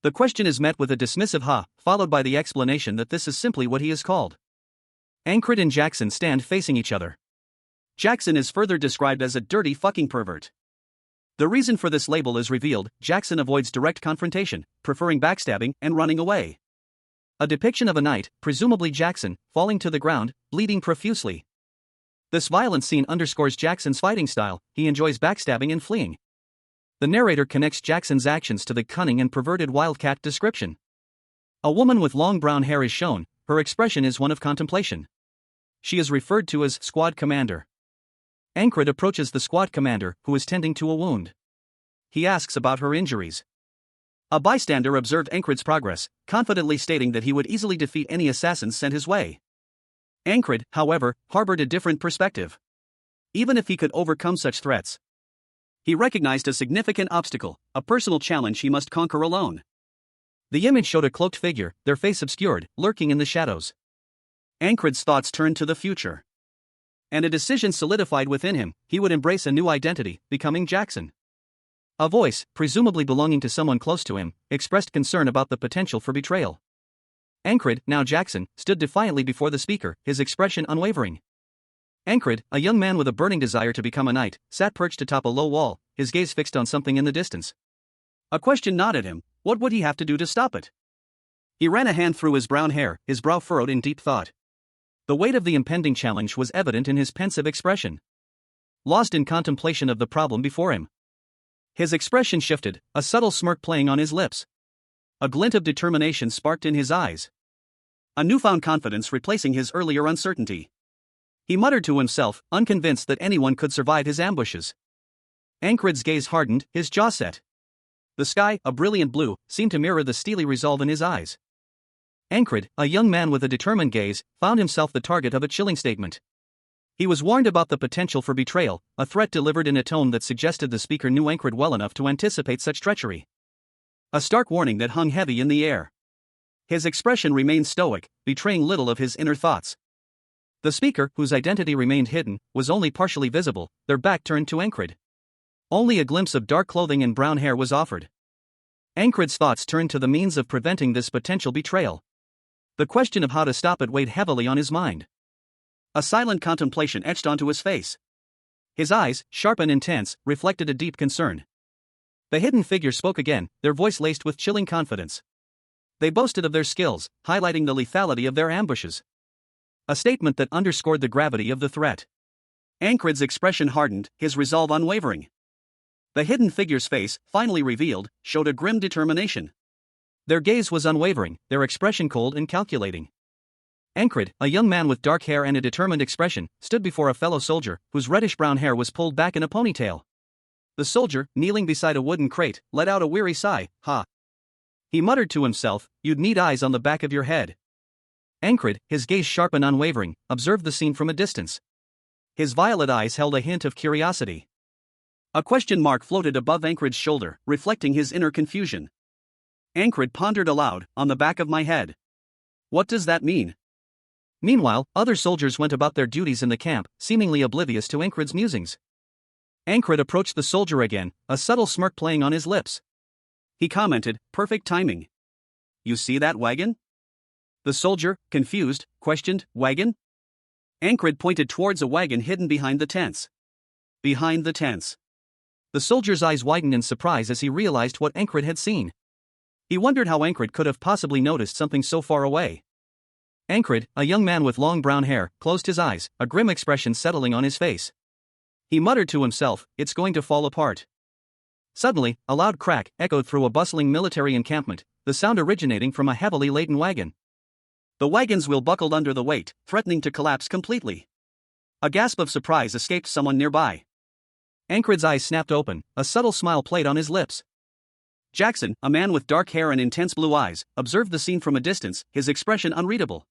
The question is met with a dismissive ha, followed by the explanation that this is simply what he is called. Ankrid and Jackson stand facing each other. Jackson is further described as a dirty fucking pervert. The reason for this label is revealed: Jackson avoids direct confrontation, preferring backstabbing and running away. A depiction of a knight, presumably Jackson, falling to the ground, bleeding profusely. This violent scene underscores Jackson's fighting style: he enjoys backstabbing and fleeing. The narrator connects Jackson's actions to the cunning and perverted wildcat description. A woman with long brown hair is shown, her expression is one of contemplation. She is referred to as squad commander. Ankrid approaches the squad commander, who is tending to a wound. He asks about her injuries. A bystander observed Ankrid's progress, confidently stating that he would easily defeat any assassins sent his way. Ankrid, however, harbored a different perspective. Even if he could overcome such threats, he recognized a significant obstacle, a personal challenge he must conquer alone. The image showed a cloaked figure, their face obscured, lurking in the shadows. Ankrid's thoughts turned to the future. And a decision solidified within him: he would embrace a new identity, becoming Jackson. A voice, presumably belonging to someone close to him, expressed concern about the potential for betrayal. Ankrid, now Jackson, stood defiantly before the speaker, his expression unwavering. Ankrid, a young man with a burning desire to become a knight, sat perched atop a low wall, his gaze fixed on something in the distance. A question gnawed at him: what would he have to do to stop it? He ran a hand through his brown hair, his brow furrowed in deep thought. The weight of the impending challenge was evident in his pensive expression. lost in contemplation of the problem before him. His expression shifted, a subtle smirk playing on his lips. A glint of determination sparked in his eyes. A newfound confidence replacing his earlier uncertainty. He muttered to himself, unconvinced that anyone could survive his ambushes. Ankrid's gaze hardened, his jaw set. The sky, a brilliant blue, seemed to mirror the steely resolve in his eyes. Ankrid, a young man with a determined gaze, found himself the target of a chilling statement. He was warned about the potential for betrayal, a threat delivered in a tone that suggested the speaker knew Ankrid well enough to anticipate such treachery. A stark warning that hung heavy in the air. His expression remained stoic, betraying little of his inner thoughts. The speaker, whose identity remained hidden, was only partially visible, their back turned to Ankrid. Only a glimpse of dark clothing and brown hair was offered. Ankrid's thoughts turned to the means of preventing this potential betrayal. The question of how to stop it weighed heavily on his mind. A silent contemplation etched onto his face. His eyes, sharp and intense, reflected a deep concern. The hidden figure spoke again, their voice laced with chilling confidence. They boasted of their skills, highlighting the lethality of their ambushes. A statement that underscored the gravity of the threat. Ankrid's expression hardened, his resolve unwavering. The hidden figure's face, finally revealed, showed a grim determination. Their gaze was unwavering, their expression cold and calculating. Ankrid, a young man with dark hair and a determined expression, stood before a fellow soldier, whose reddish-brown hair was pulled back in a ponytail. The soldier, kneeling beside a wooden crate, let out a weary sigh. Ha! He muttered to himself, "You'd need eyes on the back of your head." Ankrid, his gaze sharp and unwavering, observed the scene from a distance. His violet eyes held a hint of curiosity. A question mark floated above Ankrid's shoulder, reflecting his inner confusion. Ankrid pondered aloud, "On the back of my head. What does that mean?" Meanwhile, other soldiers went about their duties in the camp, seemingly oblivious to Ankrid's musings. Ankrid approached the soldier again, a subtle smirk playing on his lips. He commented, "Perfect timing. You see that wagon?" The soldier, confused, questioned, "Wagon?" Ankrid pointed towards a wagon hidden behind the tents. Behind the tents. The soldier's eyes widened in surprise as he realized what Ankrid had seen. He wondered how Ankrid could have possibly noticed something so far away. Ankrid, a young man with long brown hair, closed his eyes, a grim expression settling on his face. He muttered to himself, "It's going to fall apart." Suddenly, a loud crack echoed through a bustling military encampment, the sound originating from a heavily laden wagon. The wagon's wheel buckled under the weight, threatening to collapse completely. A gasp of surprise escaped someone nearby. Ankrid's eyes snapped open, a subtle smile played on his lips. Jackson, a man with dark hair and intense blue eyes, observed the scene from a distance, his expression unreadable.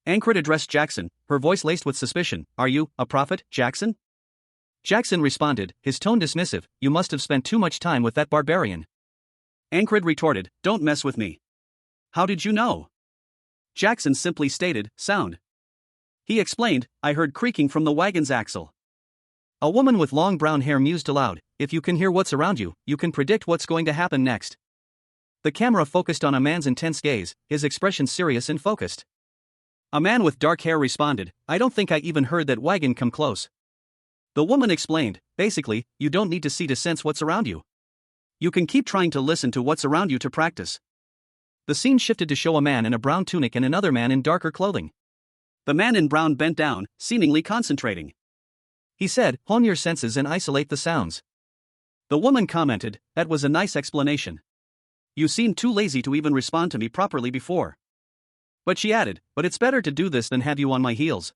Ankrid addressed Jackson, her voice laced with suspicion, "Are you a prophet, Jackson?" Jackson responded, his tone dismissive, "You must have spent too much time with that barbarian." Ankrid retorted, "Don't mess with me." "How did you know?" Jackson simply stated, "Sound." He explained, "I heard creaking from the wagon's axle." A woman with long brown hair mused aloud, "If you can hear what's around you, you can predict what's going to happen next." The camera focused on a man's intense gaze, his expression serious and focused. A man with dark hair responded, "I don't think I even heard that wagon come close." The woman explained, "Basically, you don't need to see to sense what's around you. You can keep trying to listen to what's around you to practice." The scene shifted to show a man in a brown tunic and another man in darker clothing. The man in brown bent down, seemingly concentrating. He said, "Hone your senses and isolate the sounds." The woman commented, "That was a nice explanation. You seemed too lazy to even respond to me properly before." But she added, "But it's better to do this than have you on my heels."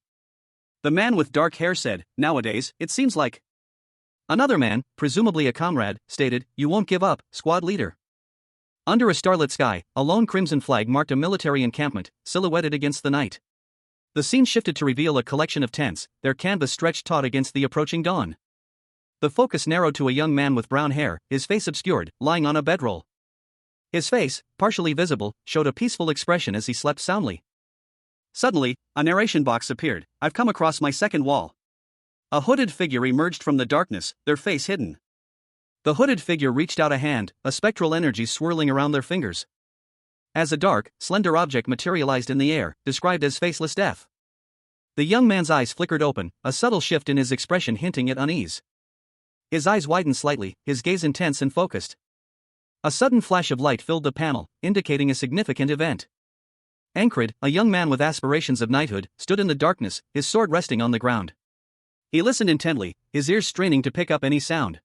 The man with dark hair said, "Nowadays, it seems like." Another man, presumably a comrade, stated, "You won't give up, squad leader." Under a starlit sky, a lone crimson flag marked a military encampment, silhouetted against the night. The scene shifted to reveal a collection of tents, their canvas stretched taut against the approaching dawn. The focus narrowed to a young man with brown hair, his face obscured, lying on a bedroll. His face, partially visible, showed a peaceful expression as he slept soundly. Suddenly, a narration box appeared, "I've come across my second wall." A hooded figure emerged from the darkness, their face hidden. The hooded figure reached out a hand, a spectral energy swirling around their fingers. As a dark, slender object materialized in the air, described as faceless death. The young man's eyes flickered open, a subtle shift in his expression hinting at unease. His eyes widened slightly, his gaze intense and focused. A sudden flash of light filled the panel, indicating a significant event. Ankrid, a young man with aspirations of knighthood, stood in the darkness, his sword resting on the ground. He listened intently, his ears straining to pick up any sound.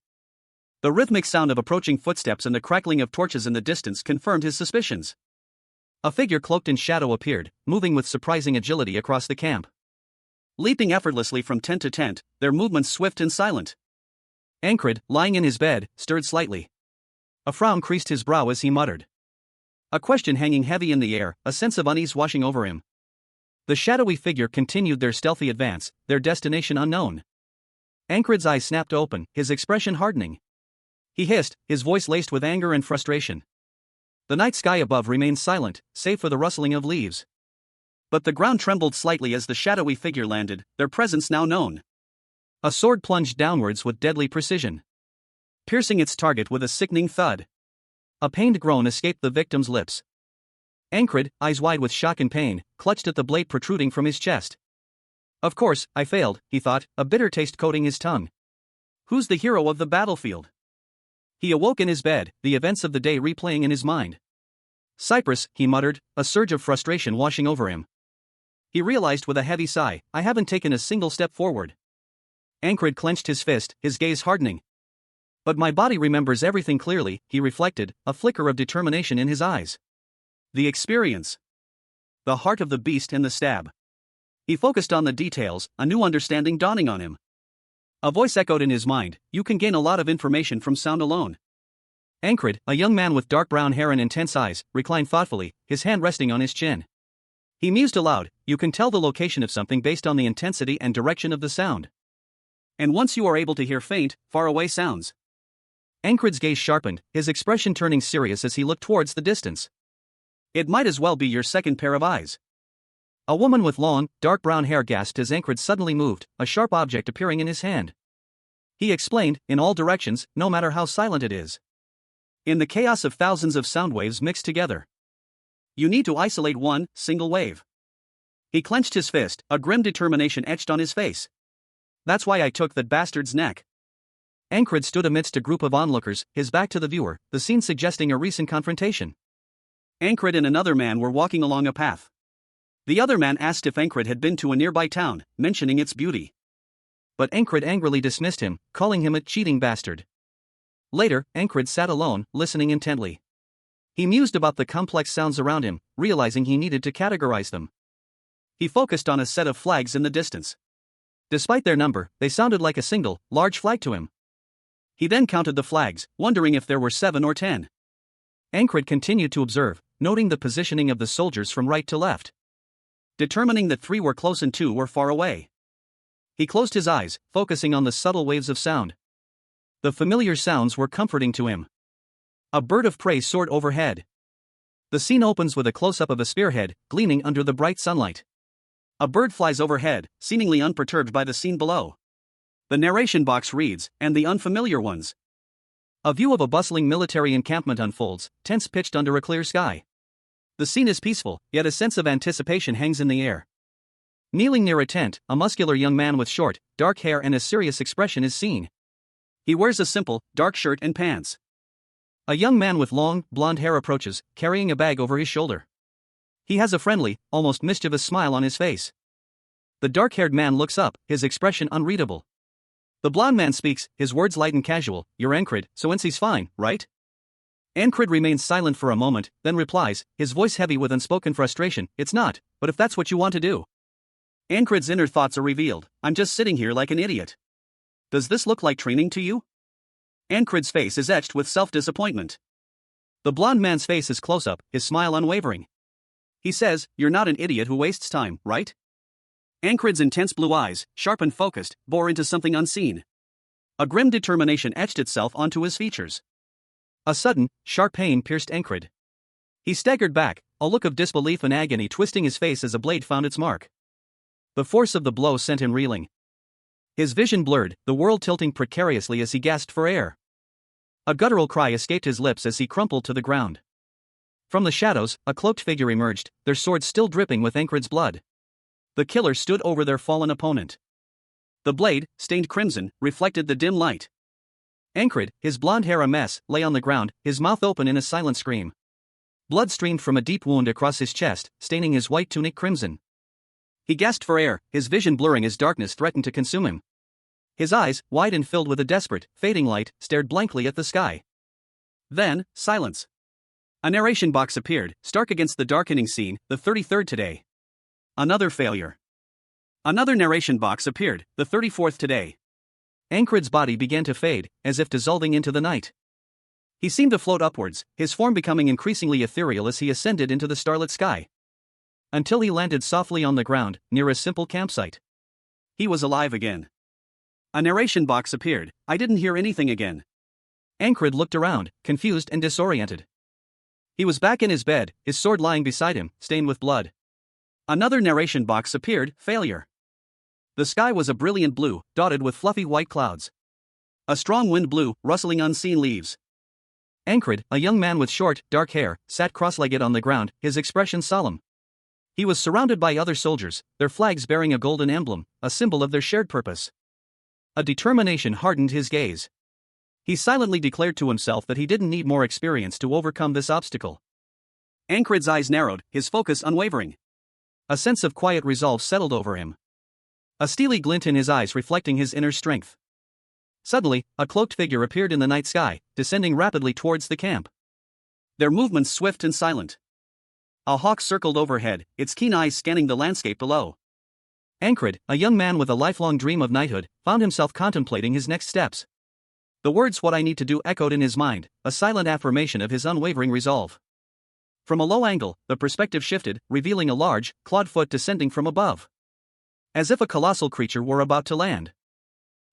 The rhythmic sound of approaching footsteps and the crackling of torches in the distance confirmed his suspicions. A figure cloaked in shadow appeared, moving with surprising agility across the camp. Leaping effortlessly from tent to tent, their movements swift and silent. Ankrid, lying in his bed, stirred slightly. A frown creased his brow as he muttered. A question hanging heavy in the air, a sense of unease washing over him. The shadowy figure continued their stealthy advance, their destination unknown. Ankrid's eyes snapped open, his expression hardening. He hissed, his voice laced with anger and frustration. The night sky above remained silent, save for the rustling of leaves. But the ground trembled slightly as the shadowy figure landed, their presence now known. A sword plunged downwards with deadly precision, piercing its target with a sickening thud. A pained groan escaped the victim's lips. Ankrid, eyes wide with shock and pain, clutched at the blade protruding from his chest. Of course, I failed, he thought, a bitter taste coating his tongue. Who's the hero of the battlefield? He awoke in his bed, the events of the day replaying in his mind. Cyprus, he muttered, a surge of frustration washing over him. He realized with a heavy sigh, I haven't taken a single step forward. Ankrid clenched his fist, his gaze hardening. But my body remembers everything clearly, he reflected, a flicker of determination in his eyes. The experience. The heart of the beast and the stab. He focused on the details, a new understanding dawning on him. A voice echoed in his mind, you can gain a lot of information from sound alone. Ankrid, a young man with dark brown hair and intense eyes, reclined thoughtfully, his hand resting on his chin. He mused aloud, you can tell the location of something based on the intensity and direction of the sound. And once you are able to hear faint, faraway sounds. Ankrid's gaze sharpened, his expression turning serious as he looked towards the distance. It might as well be your second pair of eyes. A woman with long, dark brown hair gasped as Ankrid suddenly moved, a sharp object appearing in his hand. He explained, in all directions, no matter how silent it is. In the chaos of thousands of sound waves mixed together. You need to isolate one single wave. He clenched his fist, a grim determination etched on his face. That's why I took that bastard's neck. Ankrid stood amidst a group of onlookers, his back to the viewer, the scene suggesting a recent confrontation. Ankrid and another man were walking along a path. The other man asked if Ankrid had been to a nearby town, mentioning its beauty. But Ankrid angrily dismissed him, calling him a cheating bastard. Later, Ankrid sat alone, listening intently. He mused about the complex sounds around him, realizing he needed to categorize them. He focused on a set of flags in the distance. Despite their number, they sounded like a single, large flag to him. He then counted the flags, wondering if there were 7 or 10. Ankrid continued to observe, noting the positioning of the soldiers from right to left. Determining that 3 were close and 2 were far away. He closed his eyes, focusing on the subtle waves of sound. The familiar sounds were comforting to him. A bird of prey soared overhead. The scene opens with a close-up of a spearhead, gleaming under the bright sunlight. A bird flies overhead, seemingly unperturbed by the scene below. The narration box reads, and the unfamiliar ones. A view of a bustling military encampment unfolds, tents pitched under a clear sky. The scene is peaceful, yet a sense of anticipation hangs in the air. Kneeling near a tent, a muscular young man with short, dark hair and a serious expression is seen. He wears a simple, dark shirt and pants. A young man with long, blonde hair approaches, carrying a bag over his shoulder. He has a friendly, almost mischievous smile on his face. The dark-haired man looks up, his expression unreadable. The blonde man speaks, his words light and casual, you're Ankrid, so NC's fine, right? Ankrid remains silent for a moment, then replies, his voice heavy with unspoken frustration, it's not, but if that's what you want to do. Ankrid's inner thoughts are revealed, I'm just sitting here like an idiot. Does this look like training to you? Ankrid's face is etched with self-disappointment. The blonde man's face is close up, his smile unwavering. He says, you're not an idiot who wastes time, right? Ankrid's intense blue eyes, sharp and focused, bore into something unseen. A grim determination etched itself onto his features. A sudden, sharp pain pierced Ankrid. He staggered back, a look of disbelief and agony twisting his face as a blade found its mark. The force of the blow sent him reeling. His vision blurred, the world tilting precariously as he gasped for air. A guttural cry escaped his lips as he crumpled to the ground. From the shadows, a cloaked figure emerged, their swords still dripping with Ankrid's blood. The killer stood over their fallen opponent. The blade, stained crimson, reflected the dim light. Ankrid, his blonde hair a mess, lay on the ground, his mouth open in a silent scream. Blood streamed from a deep wound across his chest, staining his white tunic crimson. He gasped for air, his vision blurring as darkness threatened to consume him. His eyes, wide and filled with a desperate, fading light, stared blankly at the sky. Then, silence. A narration box appeared, stark against the darkening scene, the 33rd today. Another failure. Another narration box appeared, the 34th today. Ankrid's body began to fade, as if dissolving into the night. He seemed to float upwards, his form becoming increasingly ethereal as he ascended into the starlit sky. Until he landed softly on the ground, near a simple campsite. He was alive again. A narration box appeared. I didn't hear anything again. Ankrid looked around, confused and disoriented. He was back in his bed, his sword lying beside him, stained with blood. Another narration box appeared. Failure. The sky was a brilliant blue, dotted with fluffy white clouds. A strong wind blew, rustling unseen leaves. Ankrid, a young man with short, dark hair, sat cross-legged on the ground, his expression solemn. He was surrounded by other soldiers, their flags bearing a golden emblem, a symbol of their shared purpose. A determination hardened his gaze. He silently declared to himself that he didn't need more experience to overcome this obstacle. Ankrid's eyes narrowed, his focus unwavering. A sense of quiet resolve settled over him. A steely glint in his eyes reflecting his inner strength. Suddenly, a cloaked figure appeared in the night sky, descending rapidly towards the camp. Their movements swift and silent. A hawk circled overhead, its keen eyes scanning the landscape below. Ankrid, a young man with a lifelong dream of knighthood, found himself contemplating his next steps. The words "what I need to do" echoed in his mind, a silent affirmation of his unwavering resolve. From a low angle, the perspective shifted, revealing a large, clawed foot descending from above. As if a colossal creature were about to land.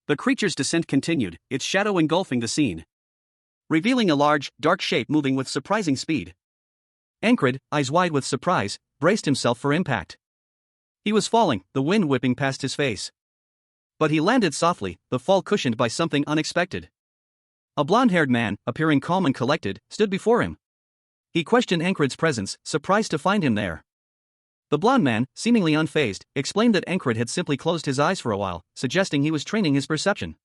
The creature's descent continued, its shadow engulfing the scene. Revealing a large, dark shape moving with surprising speed. Ankrid, eyes wide with surprise, braced himself for impact. He was falling, the wind whipping past his face. But he landed softly, the fall cushioned by something unexpected. A blonde-haired man, appearing calm and collected, stood before him. He questioned Ankrid's presence, surprised to find him there. The blonde man, seemingly unfazed, explained that Ankrid had simply closed his eyes for a while, suggesting he was training his perception.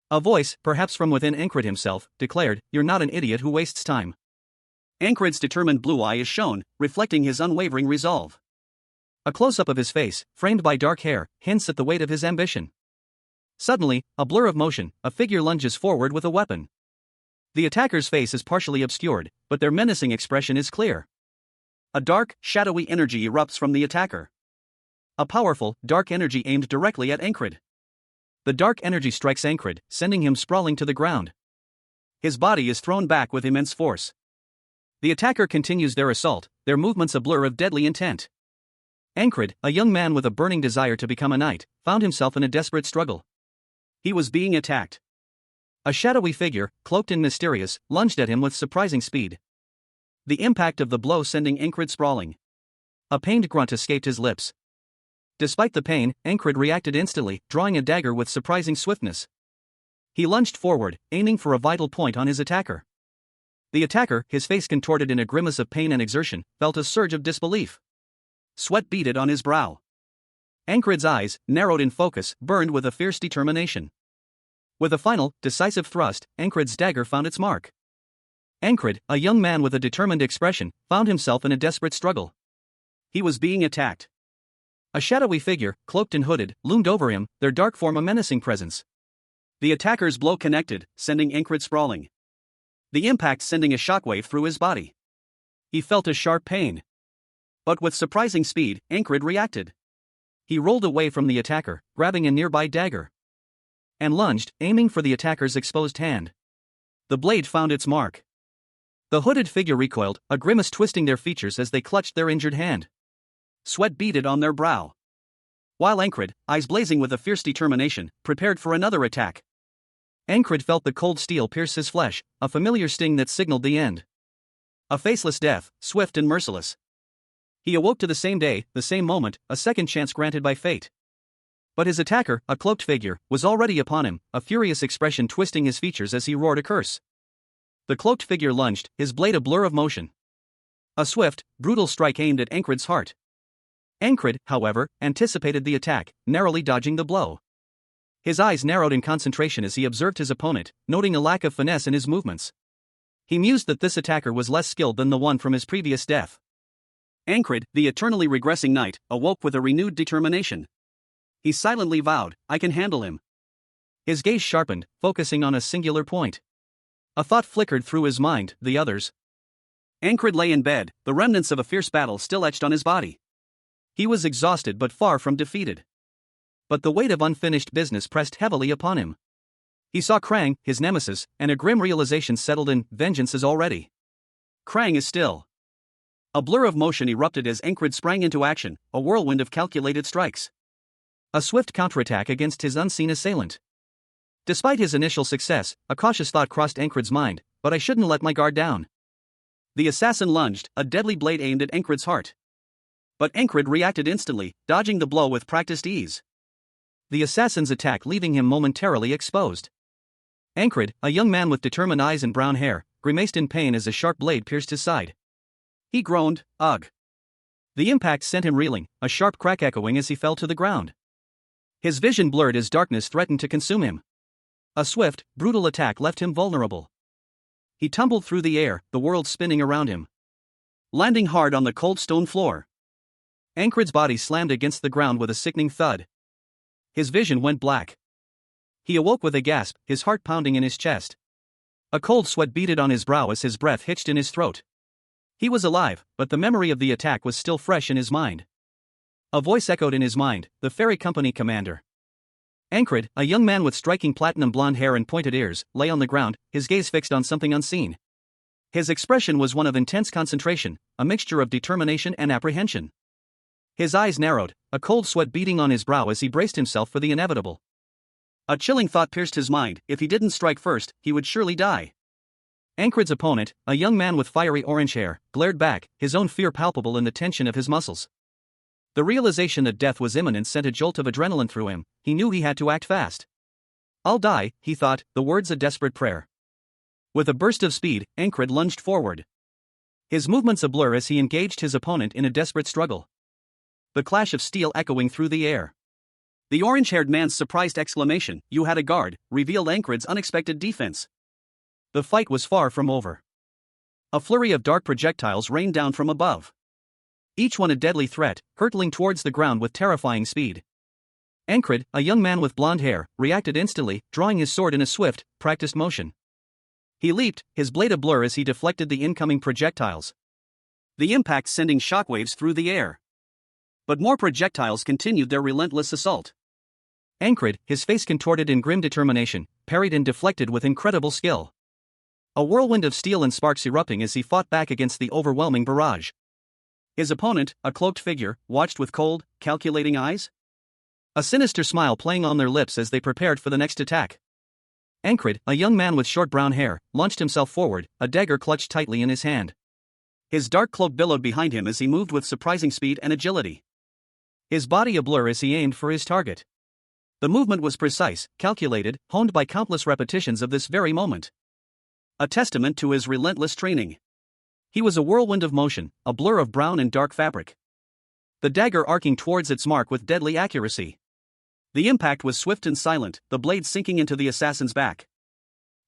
A voice, perhaps from within Ankrid himself, declared, "You're not an idiot who wastes time." Ankrid's determined blue eye is shown, reflecting his unwavering resolve. A close-up of his face, framed by dark hair, hints at the weight of his ambition. Suddenly, a blur of motion, a figure lunges forward with a weapon. The attacker's face is partially obscured, but their menacing expression is clear. A dark, shadowy energy erupts from the attacker. A powerful, dark energy aimed directly at Ankrid. The dark energy strikes Ankrid, sending him sprawling to the ground. His body is thrown back with immense force. The attacker continues their assault, their movements a blur of deadly intent. Ankrid, a young man with a burning desire to become a knight, found himself in a desperate struggle. He was being attacked. A shadowy figure, cloaked and mysterious, lunged at him with surprising speed. The impact of the blow sending Ankrid sprawling. A pained grunt escaped his lips. Despite the pain, Ankrid reacted instantly, drawing a dagger with surprising swiftness. He lunged forward, aiming for a vital point on his attacker. The attacker, his face contorted in a grimace of pain and exertion, felt a surge of disbelief. Sweat beaded on his brow. Ankrid's eyes, narrowed in focus, burned with a fierce determination. With a final, decisive thrust, Ankrid's dagger found its mark. Ankrid, a young man with a determined expression, found himself in a desperate struggle. He was being attacked. A shadowy figure, cloaked and hooded, loomed over him, their dark form a menacing presence. The attacker's blow connected, sending Ankrid sprawling. The impact sending a shockwave through his body. He felt a sharp pain. But with surprising speed, Ankrid reacted. He rolled away from the attacker, grabbing a nearby dagger. And lunged, aiming for the attacker's exposed hand. The blade found its mark. The hooded figure recoiled, a grimace twisting their features as they clutched their injured hand. Sweat beaded on their brow. While Ankrid, eyes blazing with a fierce determination, prepared for another attack. Ankrid felt the cold steel pierce his flesh, a familiar sting that signaled the end. A faceless death, swift and merciless. He awoke to the same day, the same moment, a second chance granted by fate. But his attacker, a cloaked figure, was already upon him, a furious expression twisting his features as he roared a curse. The cloaked figure lunged, his blade a blur of motion. A swift, brutal strike aimed at Ankrid's heart. Ankrid, however, anticipated the attack, narrowly dodging the blow. His eyes narrowed in concentration as he observed his opponent, noting a lack of finesse in his movements. He mused that this attacker was less skilled than the one from his previous death. Ankrid, the eternally regressing knight, awoke with a renewed determination. He silently vowed, "I can handle him." His gaze sharpened, focusing on a singular point. A thought flickered through his mind, the others. Ankrid lay in bed, the remnants of a fierce battle still etched on his body. He was exhausted but far from defeated. But the weight of unfinished business pressed heavily upon him. He saw Krang, his nemesis, and a grim realization settled in: vengeance is already. Krang is still. A blur of motion erupted as Ankrid sprang into action, a whirlwind of calculated strikes. A swift counterattack against his unseen assailant. Despite his initial success, a cautious thought crossed Ankrid's mind: but I shouldn't let my guard down. The assassin lunged, a deadly blade aimed at Ankrid's heart. But Ankrid reacted instantly, dodging the blow with practiced ease. The assassin's attack leaving him momentarily exposed. Ankrid, a young man with determined eyes and brown hair, grimaced in pain as a sharp blade pierced his side. He groaned, "Ugh." The impact sent him reeling, a sharp crack echoing as he fell to the ground. His vision blurred as darkness threatened to consume him. A swift, brutal attack left him vulnerable. He tumbled through the air, the world spinning around him, landing hard on the cold stone floor. Ankrid's body slammed against the ground with a sickening thud. His vision went black. He awoke with a gasp, his heart pounding in his chest. A cold sweat beaded on his brow as his breath hitched in his throat. He was alive, but the memory of the attack was still fresh in his mind. A voice echoed in his mind: the Fairy Company commander. Ankrid, a young man with striking platinum blonde hair and pointed ears, lay on the ground, his gaze fixed on something unseen. His expression was one of intense concentration, a mixture of determination and apprehension. His eyes narrowed, a cold sweat beading on his brow as he braced himself for the inevitable. A chilling thought pierced his mind: if he didn't strike first, he would surely die. Ankrid's opponent, a young man with fiery orange hair, glared back, his own fear palpable in the tension of his muscles. The realization that death was imminent sent a jolt of adrenaline through him. He knew he had to act fast. "I'll die," he thought, the words a desperate prayer. With a burst of speed, Ankrid lunged forward. His movements a blur as he engaged his opponent in a desperate struggle. The clash of steel echoing through the air. The orange-haired man's surprised exclamation, "You had a guard," revealed Ankrid's unexpected defense. The fight was far from over. A flurry of dark projectiles rained down from above. Each one a deadly threat, hurtling towards the ground with terrifying speed. Ankrid, a young man with blonde hair, reacted instantly, drawing his sword in a swift, practiced motion. He leaped, his blade a blur as he deflected the incoming projectiles. The impact sending shockwaves through the air. But more projectiles continued their relentless assault. Ankrid, his face contorted in grim determination, parried and deflected with incredible skill. A whirlwind of steel and sparks erupting as he fought back against the overwhelming barrage. His opponent, a cloaked figure, watched with cold, calculating eyes. A sinister smile playing on their lips as they prepared for the next attack. Ankrid, a young man with short brown hair, launched himself forward, a dagger clutched tightly in his hand. His dark cloak billowed behind him as he moved with surprising speed and agility. His body a blur as he aimed for his target. The movement was precise, calculated, honed by countless repetitions of this very moment. A testament to his relentless training. He was a whirlwind of motion, a blur of brown and dark fabric. The dagger arcing towards its mark with deadly accuracy. The impact was swift and silent, the blade sinking into the assassin's back.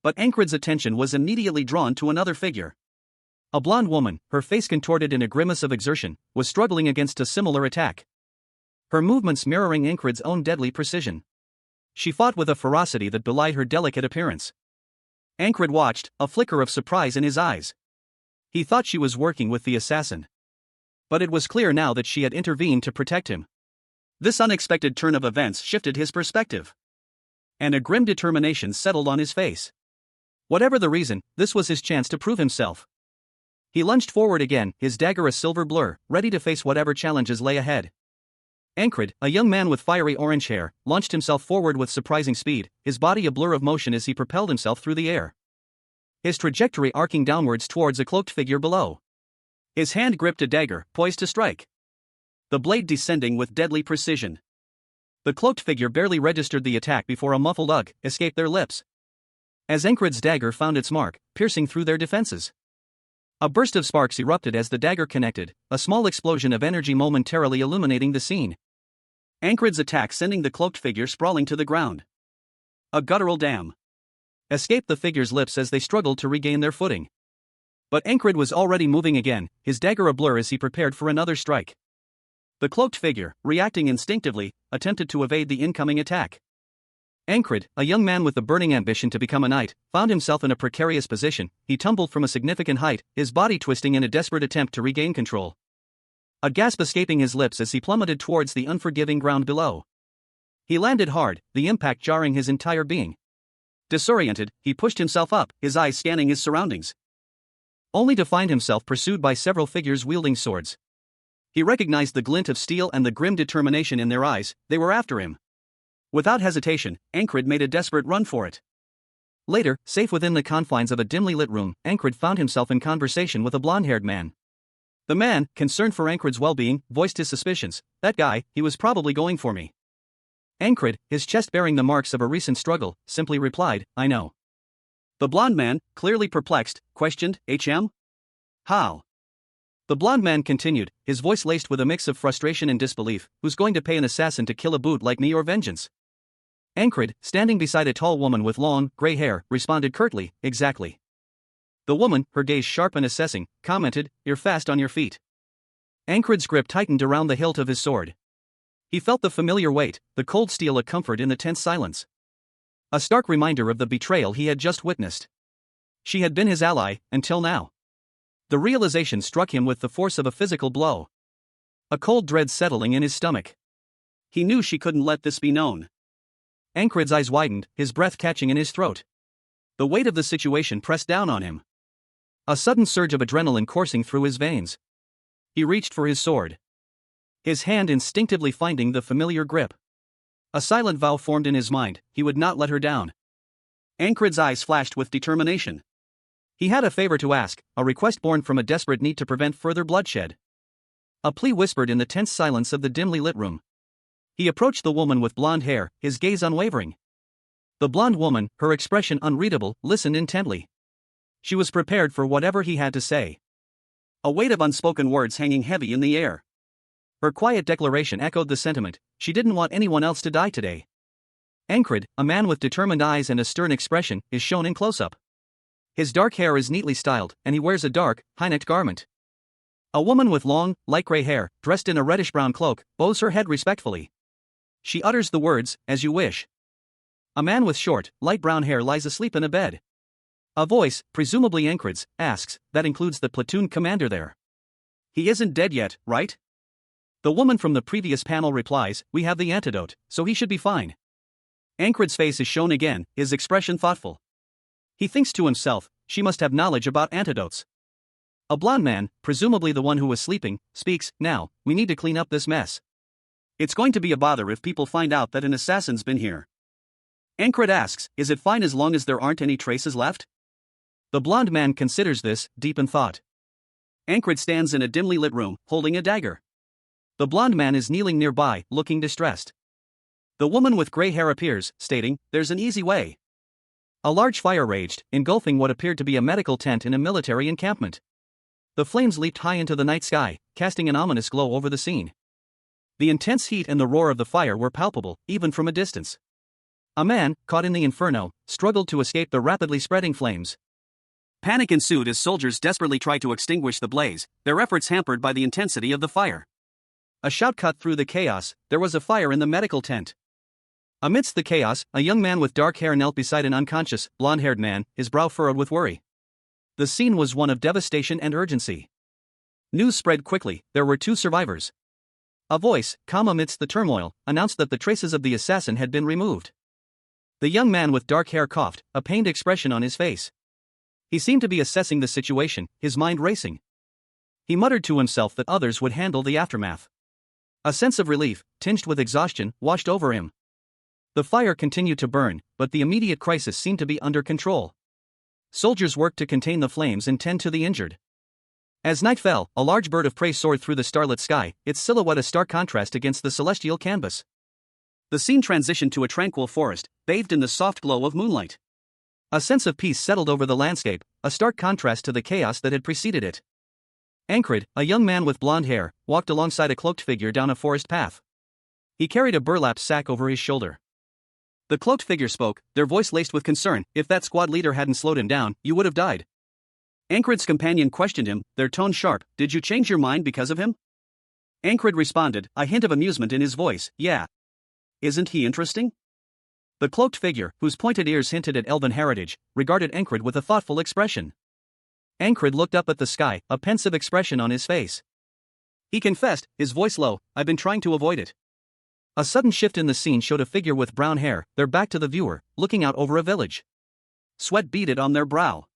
But Ankrid's attention was immediately drawn to another figure. A blonde woman, her face contorted in a grimace of exertion, was struggling against a similar attack. Her movements mirroring Ankrid's own deadly precision. She fought with a ferocity that belied her delicate appearance. Ankrid watched, a flicker of surprise in his eyes. He thought she was working with the assassin. But it was clear now that she had intervened to protect him. This unexpected turn of events shifted his perspective. And a grim determination settled on his face. Whatever the reason, this was his chance to prove himself. He lunged forward again, his dagger a silver blur, ready to face whatever challenges lay ahead. Ankrid, a young man with fiery orange hair, launched himself forward with surprising speed, his body a blur of motion as he propelled himself through the air. His trajectory arcing downwards towards a cloaked figure below. His hand gripped a dagger, poised to strike. The blade descending with deadly precision. The cloaked figure barely registered the attack before a muffled ugh escaped their lips. As Ankrid's dagger found its mark, piercing through their defenses. A burst of sparks erupted as the dagger connected, a small explosion of energy momentarily illuminating the scene. Ankrid's attack sending the cloaked figure sprawling to the ground. A guttural damn escaped the figure's lips as they struggled to regain their footing. But Ankrid was already moving again, his dagger a blur as he prepared for another strike. The cloaked figure, reacting instinctively, attempted to evade the incoming attack. Ankrid, a young man with the burning ambition to become a knight, found himself in a precarious position. He tumbled from a significant height, his body twisting in a desperate attempt to regain control. A gasp escaping his lips as he plummeted towards the unforgiving ground below. He landed hard, the impact jarring his entire being. Disoriented, he pushed himself up, his eyes scanning his surroundings, only to find himself pursued by several figures wielding swords. He recognized the glint of steel and the grim determination in their eyes. They were after him. Without hesitation, Ankrid made a desperate run for it. Later, safe within the confines of a dimly lit room, Ankrid found himself in conversation with a blonde-haired man. The man, concerned for Ankrid's well-being, voiced his suspicions. That guy, he was probably going for me. Ankrid, his chest bearing the marks of a recent struggle, simply replied, I know. The blonde man, clearly perplexed, questioned, How? The blonde man continued, his voice laced with a mix of frustration and disbelief. Who's going to pay an assassin to kill a boot like me or vengeance? Ankrid, standing beside a tall woman with long, gray hair, responded curtly, exactly. The woman, her gaze sharp and assessing, commented, You're fast on your feet. Ankrid's grip tightened around the hilt of his sword. He felt the familiar weight, the cold steel a comfort in the tense silence. A stark reminder of the betrayal he had just witnessed. She had been his ally, until now. The realization struck him with the force of a physical blow. A cold dread settling in his stomach. He knew she couldn't let this be known. Ankrid's eyes widened, his breath catching in his throat. The weight of the situation pressed down on him. A sudden surge of adrenaline coursing through his veins. He reached for his sword. His hand instinctively finding the familiar grip. A silent vow formed in his mind, he would not let her down. Ankrid's eyes flashed with determination. He had a favor to ask, a request born from a desperate need to prevent further bloodshed. A plea whispered in the tense silence of the dimly lit room. He approached the woman with blonde hair, his gaze unwavering. The blonde woman, her expression unreadable, listened intently. She was prepared for whatever he had to say. A weight of unspoken words hanging heavy in the air. Her quiet declaration echoed the sentiment, she didn't want anyone else to die today. Ankrid, a man with determined eyes and a stern expression, is shown in close-up. His dark hair is neatly styled, and he wears a dark, high-necked garment. A woman with long, light gray hair, dressed in a reddish-brown cloak, bows her head respectfully. She utters the words, as you wish. A man with short, light brown hair lies asleep in a bed. A voice, presumably Ankrid's, asks, that includes the platoon commander there. He isn't dead yet, right? The woman from the previous panel replies, we have the antidote, so he should be fine. Ankrid's face is shown again, his expression thoughtful. He thinks to himself, she must have knowledge about antidotes. A blonde man, presumably the one who was sleeping, speaks, now, we need to clean up this mess. It's going to be a bother if people find out that an assassin's been here. Ankrid asks, is it fine as long as there aren't any traces left? The blonde man considers this, deep in thought. Ankrid stands in a dimly lit room, holding a dagger. The blonde man is kneeling nearby, looking distressed. The woman with gray hair appears, stating, there's an easy way. A large fire raged, engulfing what appeared to be a medical tent in a military encampment. The flames leaped high into the night sky, casting an ominous glow over the scene. The intense heat and the roar of the fire were palpable, even from a distance. A man, caught in the inferno, struggled to escape the rapidly spreading flames. Panic ensued as soldiers desperately tried to extinguish the blaze, their efforts hampered by the intensity of the fire. A shout cut through the chaos, there was a fire in the medical tent. Amidst the chaos, a young man with dark hair knelt beside an unconscious, blonde-haired man, his brow furrowed with worry. The scene was one of devastation and urgency. News spread quickly, there were 2 survivors. A voice, calm amidst the turmoil, announced that the traces of the assassin had been removed. The young man with dark hair coughed, a pained expression on his face. He seemed to be assessing the situation, his mind racing. He muttered to himself that others would handle the aftermath. A sense of relief, tinged with exhaustion, washed over him. The fire continued to burn, but the immediate crisis seemed to be under control. Soldiers worked to contain the flames and tend to the injured. As night fell, a large bird of prey soared through the starlit sky, its silhouette a stark contrast against the celestial canvas. The scene transitioned to a tranquil forest, bathed in the soft glow of moonlight. A sense of peace settled over the landscape, a stark contrast to the chaos that had preceded it. Ankrid, a young man with blonde hair, walked alongside a cloaked figure down a forest path. He carried a burlap sack over his shoulder. The cloaked figure spoke, their voice laced with concern, if that squad leader hadn't slowed him down, you would have died. Ankrid's companion questioned him, their tone sharp, did you change your mind because of him? Ankrid responded, a hint of amusement in his voice, yeah. Isn't he interesting? The cloaked figure, whose pointed ears hinted at elven heritage, regarded Encred with a thoughtful expression. Encred looked up at the sky, a pensive expression on his face. He confessed, his voice low, "I've been trying to avoid it." A sudden shift in the scene showed a figure with brown hair, their back to the viewer, looking out over a village. Sweat beaded on their brow.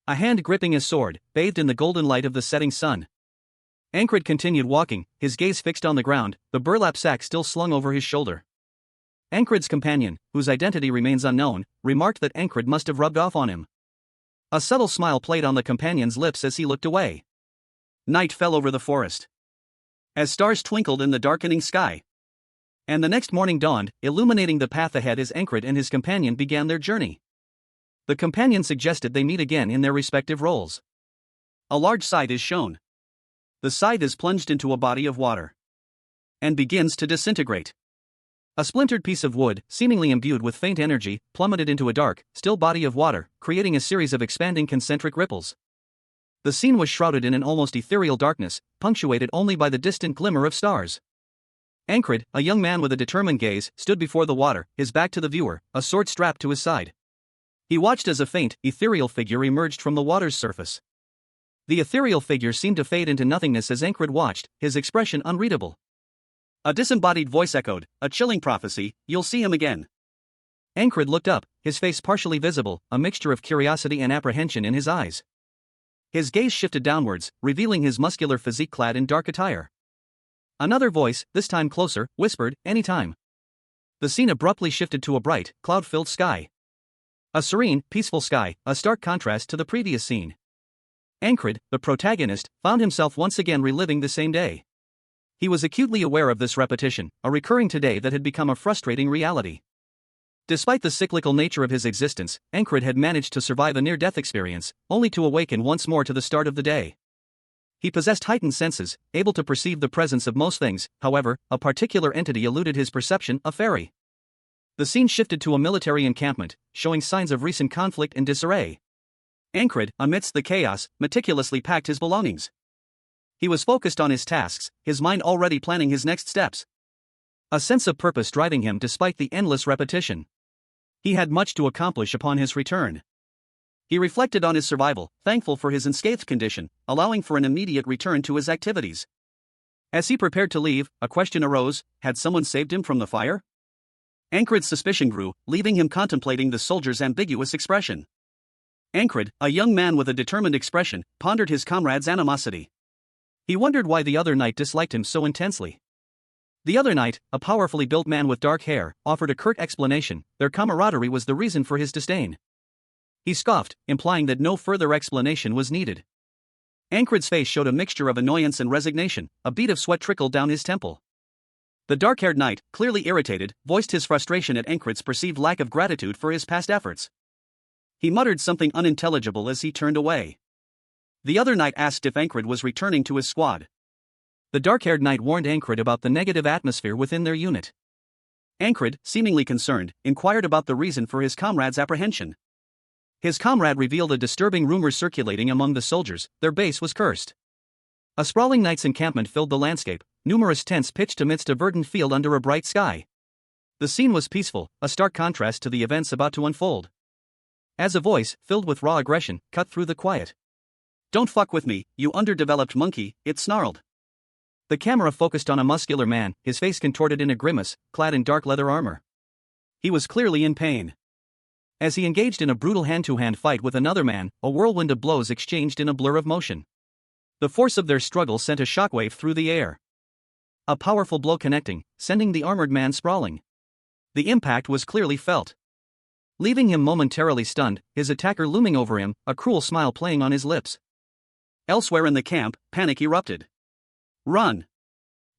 A hand gripping his sword, bathed in the golden light of the setting sun. Encred continued walking, his gaze fixed on the ground, the burlap sack still slung over his shoulder. Encred's companion, whose identity remains unknown, remarked that Encred must have rubbed off on him. A subtle smile played on the companion's lips as he looked away. Night fell over the forest, as stars twinkled in the darkening sky. And the next morning dawned, illuminating the path ahead as Encred and his companion began their journey. The companion suggested they meet again in their respective roles. A large scythe is shown. The scythe is plunged into a body of water and begins to disintegrate. A splintered piece of wood, seemingly imbued with faint energy, plummeted into a dark, still body of water, creating a series of expanding concentric ripples. The scene was shrouded in an almost ethereal darkness, punctuated only by the distant glimmer of stars. Encred, a young man with a determined gaze, stood before the water, his back to the viewer, a sword strapped to his side. He watched as a faint, ethereal figure emerged from the water's surface. The ethereal figure seemed to fade into nothingness as Encred watched, his expression unreadable. A disembodied voice echoed, a chilling prophecy, "You'll see him again." Encred looked up, his face partially visible, a mixture of curiosity and apprehension in his eyes. His gaze shifted downwards, revealing his muscular physique clad in dark attire. Another voice, this time closer, whispered, "Any time." The scene abruptly shifted to a bright, cloud-filled sky. A serene, peaceful sky, a stark contrast to the previous scene. Encred, the protagonist, found himself once again reliving the same day. He was acutely aware of this repetition, a recurring today that had become a frustrating reality. Despite the cyclical nature of his existence, Encred had managed to survive a near-death experience, only to awaken once more to the start of the day. He possessed heightened senses, able to perceive the presence of most things. However, a particular entity eluded his perception, a fairy. The scene shifted to a military encampment, showing signs of recent conflict and disarray. Encred, amidst the chaos, meticulously packed his belongings. He was focused on his tasks, his mind already planning his next steps. A sense of purpose driving him despite the endless repetition. He had much to accomplish upon his return. He reflected on his survival, thankful for his unscathed condition, allowing for an immediate return to his activities. As he prepared to leave, a question arose: had someone saved him from the fire? Encred's suspicion grew, leaving him contemplating the soldier's ambiguous expression. Encred, a young man with a determined expression, pondered his comrade's animosity. He wondered why the other knight disliked him so intensely. The other knight, a powerfully built man with dark hair, offered a curt explanation: their camaraderie was the reason for his disdain. He scoffed, implying that no further explanation was needed. Encred's face showed a mixture of annoyance and resignation, a bead of sweat trickled down his temple. The dark-haired knight, clearly irritated, voiced his frustration at Encred's perceived lack of gratitude for his past efforts. He muttered something unintelligible as he turned away. The other knight asked if Encred was returning to his squad. The dark-haired knight warned Encred about the negative atmosphere within their unit. Encred, seemingly concerned, inquired about the reason for his comrade's apprehension. His comrade revealed a disturbing rumor circulating among the soldiers: their base was cursed. A sprawling knight's encampment filled the landscape, numerous tents pitched amidst a verdant field under a bright sky. The scene was peaceful, a stark contrast to the events about to unfold. As a voice, filled with raw aggression, cut through the quiet. "Don't fuck with me, you underdeveloped monkey," it snarled. The camera focused on a muscular man, his face contorted in a grimace, clad in dark leather armor. He was clearly in pain. As he engaged in a brutal hand-to-hand fight with another man, a whirlwind of blows exchanged in a blur of motion. The force of their struggle sent a shockwave through the air. A powerful blow connecting, sending the armored man sprawling. The impact was clearly felt. Leaving him momentarily stunned, his attacker looming over him, a cruel smile playing on his lips. Elsewhere in the camp, panic erupted. "Run!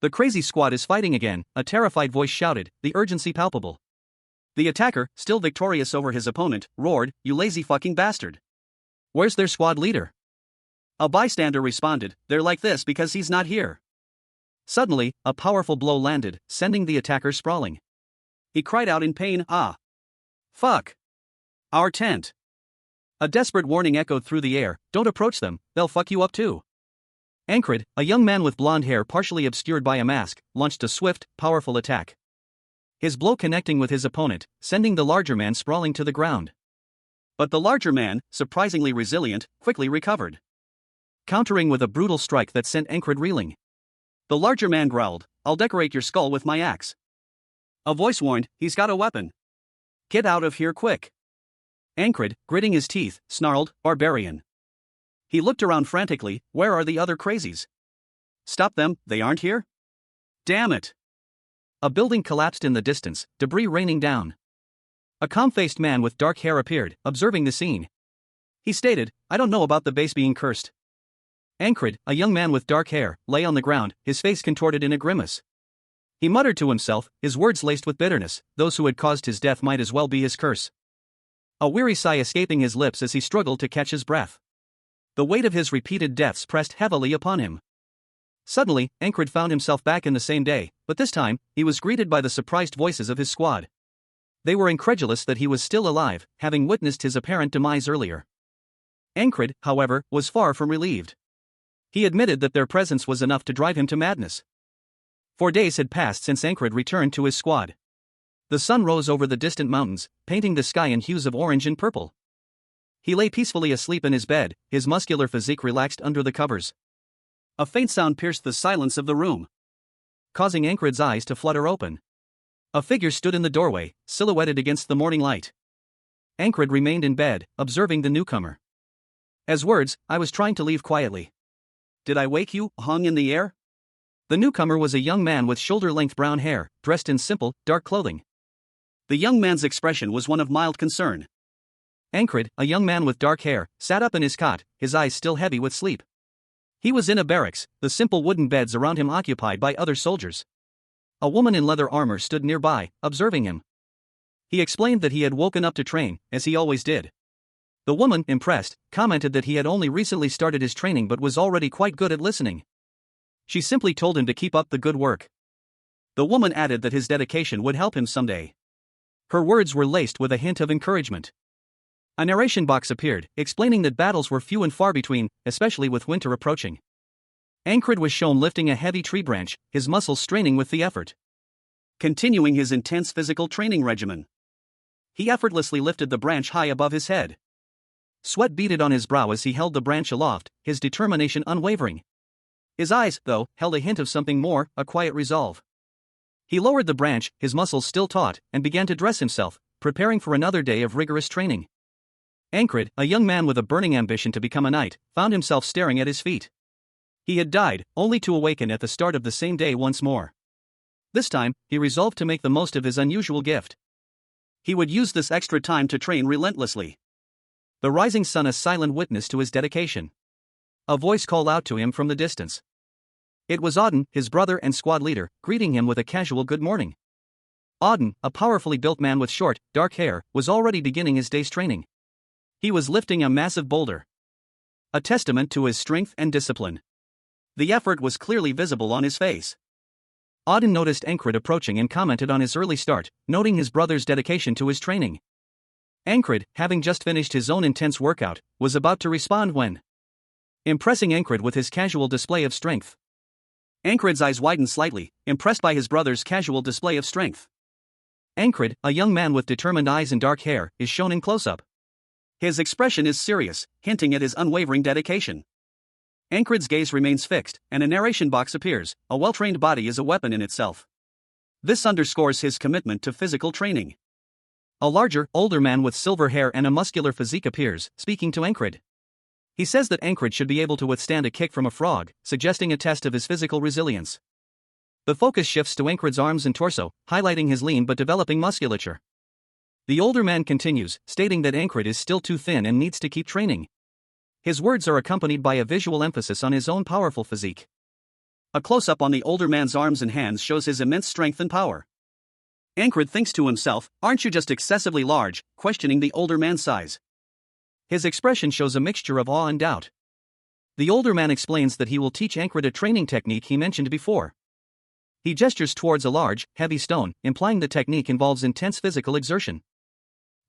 The crazy squad is fighting again," a terrified voice shouted, the urgency palpable. The attacker, still victorious over his opponent, roared, "You lazy fucking bastard! Where's their squad leader?" A bystander responded, "They're like this because he's not here." Suddenly, a powerful blow landed, sending the attacker sprawling. He cried out in pain, "Ah! Fuck! Our tent!" A desperate warning echoed through the air, "Don't approach them, they'll fuck you up too." Encred, a young man with blonde hair partially obscured by a mask, launched a swift, powerful attack. his blow connecting with his opponent, sending the larger man sprawling to the ground. But the larger man, surprisingly resilient, quickly recovered, countering with a brutal strike that sent Encred reeling. The larger man growled, "I'll decorate your skull with my axe." A voice warned, "He's got a weapon. Get out of here quick." Encred, gritting his teeth, snarled, "Barbarian." He looked around frantically, "Where are the other crazies? Stop them, they aren't here? Damn it." A building collapsed in the distance, debris raining down. A calm-faced man with dark hair appeared, observing the scene. He stated, "I don't know about the base being cursed." Encred, a young man with dark hair, lay on the ground, his face contorted in a grimace. He muttered to himself, his words laced with bitterness, "Those who had caused his death might as well be his curse." A weary sigh escaping his lips as he struggled to catch his breath. The weight of his repeated deaths pressed heavily upon him. Suddenly, Encred found himself back in the same day, but this time, he was greeted by the surprised voices of his squad. They were incredulous that he was still alive, having witnessed his apparent demise earlier. Encred, however, was far from relieved. He admitted that their presence was enough to drive him to madness. 4 days had passed since Encred returned to his squad. The sun rose over the distant mountains, painting the sky in hues of orange and purple. He lay peacefully asleep in his bed, his muscular physique relaxed under the covers. A faint sound pierced the silence of the room, causing Encred's eyes to flutter open. A figure stood in the doorway, silhouetted against the morning light. Encred remained in bed, observing the newcomer. As words, "I was trying to leave quietly." "Did I wake you?" hung in the air. The newcomer was a young man with shoulder-length brown hair, dressed in simple, dark clothing. The young man's expression was one of mild concern. Encred, a young man with dark hair, sat up in his cot, his eyes still heavy with sleep. He was in a barracks, the simple wooden beds around him occupied by other soldiers. A woman in leather armor stood nearby, observing him. He explained that he had woken up to train, as he always did. The woman, impressed, commented that he had only recently started his training but was already quite good at listening. She simply told him to keep up the good work. The woman added that his dedication would help him someday. Her words were laced with a hint of encouragement. A narration box appeared, explaining that battles were few and far between, especially with winter approaching. Encred was shown lifting a heavy tree branch, his muscles straining with the effort. Continuing his intense physical training regimen, he effortlessly lifted the branch high above his head. Sweat beaded on his brow as he held the branch aloft, his determination unwavering. His eyes, though, held a hint of something more, a quiet resolve. He lowered the branch, his muscles still taut, and began to dress himself, preparing for another day of rigorous training. Encred, a young man with a burning ambition to become a knight, found himself staring at his feet. He had died, only to awaken at the start of the same day once more. This time, he resolved to make the most of his unusual gift. He would use this extra time to train relentlessly. The rising sun a silent witness to his dedication. A voice called out to him from the distance. It was Auden, his brother and squad leader, greeting him with a casual good morning. Auden, a powerfully built man with short, dark hair, was already beginning his day's training. He was lifting a massive boulder, a testament to his strength and discipline. The effort was clearly visible on his face. Auden noticed Encred approaching and commented on his early start, noting his brother's dedication to his training. Encred, having just finished his own intense workout, was about to respond when, impressing Encred with his casual display of strength. Encred's eyes widened slightly, impressed by his brother's casual display of strength. Encred, a young man with determined eyes and dark hair, is shown in close-up. His expression is serious, hinting at his unwavering dedication. Encred's gaze remains fixed, and a narration box appears. A well-trained body is a weapon in itself. This underscores his commitment to physical training. A larger, older man with silver hair and a muscular physique appears, speaking to Encred. He says that Encred should be able to withstand a kick from a frog, suggesting a test of his physical resilience. The focus shifts to Encred's arms and torso, highlighting his lean but developing musculature. The older man continues, stating that Encred is still too thin and needs to keep training. His words are accompanied by a visual emphasis on his own powerful physique. A close-up on the older man's arms and hands shows his immense strength and power. Encred thinks to himself, "Aren't you just excessively large?" questioning the older man's size. His expression shows a mixture of awe and doubt. The older man explains that he will teach Encred a training technique he mentioned before. He gestures towards a large, heavy stone, implying the technique involves intense physical exertion.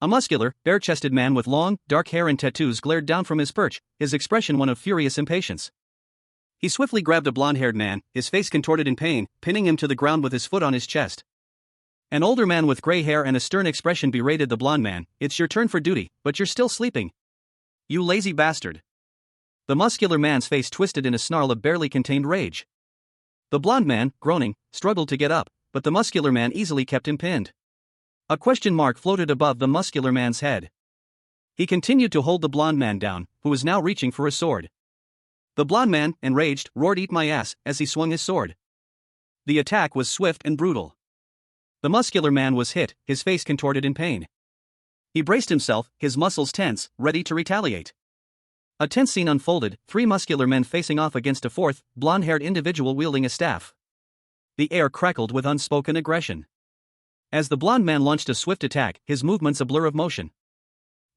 A muscular, bare-chested man with long, dark hair and tattoos glared down from his perch, his expression one of furious impatience. He swiftly grabbed a blonde-haired man, his face contorted in pain, pinning him to the ground with his foot on his chest. An older man with gray hair and a stern expression berated the blond man. "It's your turn for duty, but you're still sleeping. You lazy bastard." The muscular man's face twisted in a snarl of barely contained rage. The blond man, groaning, struggled to get up, but the muscular man easily kept him pinned. A question mark floated above the muscular man's head. He continued to hold the blond man down, who was now reaching for a sword. The blond man, enraged, roared, "Eat my ass," as he swung his sword. The attack was swift and brutal. The muscular man was hit, his face contorted in pain. He braced himself, his muscles tense, ready to retaliate. A tense scene unfolded, three muscular men facing off against a fourth, blonde-haired individual wielding a staff. The air crackled with unspoken aggression. As the blond man launched a swift attack, his movements a blur of motion.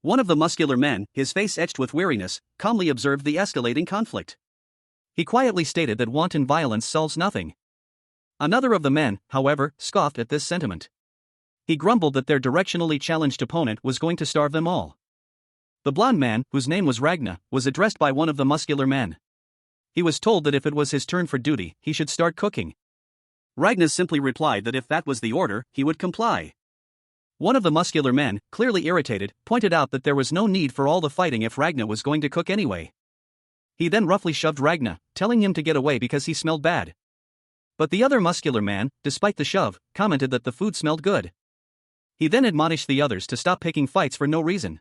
One of the muscular men, his face etched with weariness, calmly observed the escalating conflict. He quietly stated that wanton violence solves nothing. Another of the men, however, scoffed at this sentiment. He grumbled that their directionally challenged opponent was going to starve them all. The blond man, whose name was Ragna, was addressed by one of the muscular men. He was told that if it was his turn for duty, he should start cooking. Ragna simply replied that if that was the order, he would comply. One of the muscular men, clearly irritated, pointed out that there was no need for all the fighting if Ragna was going to cook anyway. He then roughly shoved Ragna, telling him to get away because he smelled bad. But the other muscular man, despite the shove, commented that the food smelled good. He then admonished the others to stop picking fights for no reason.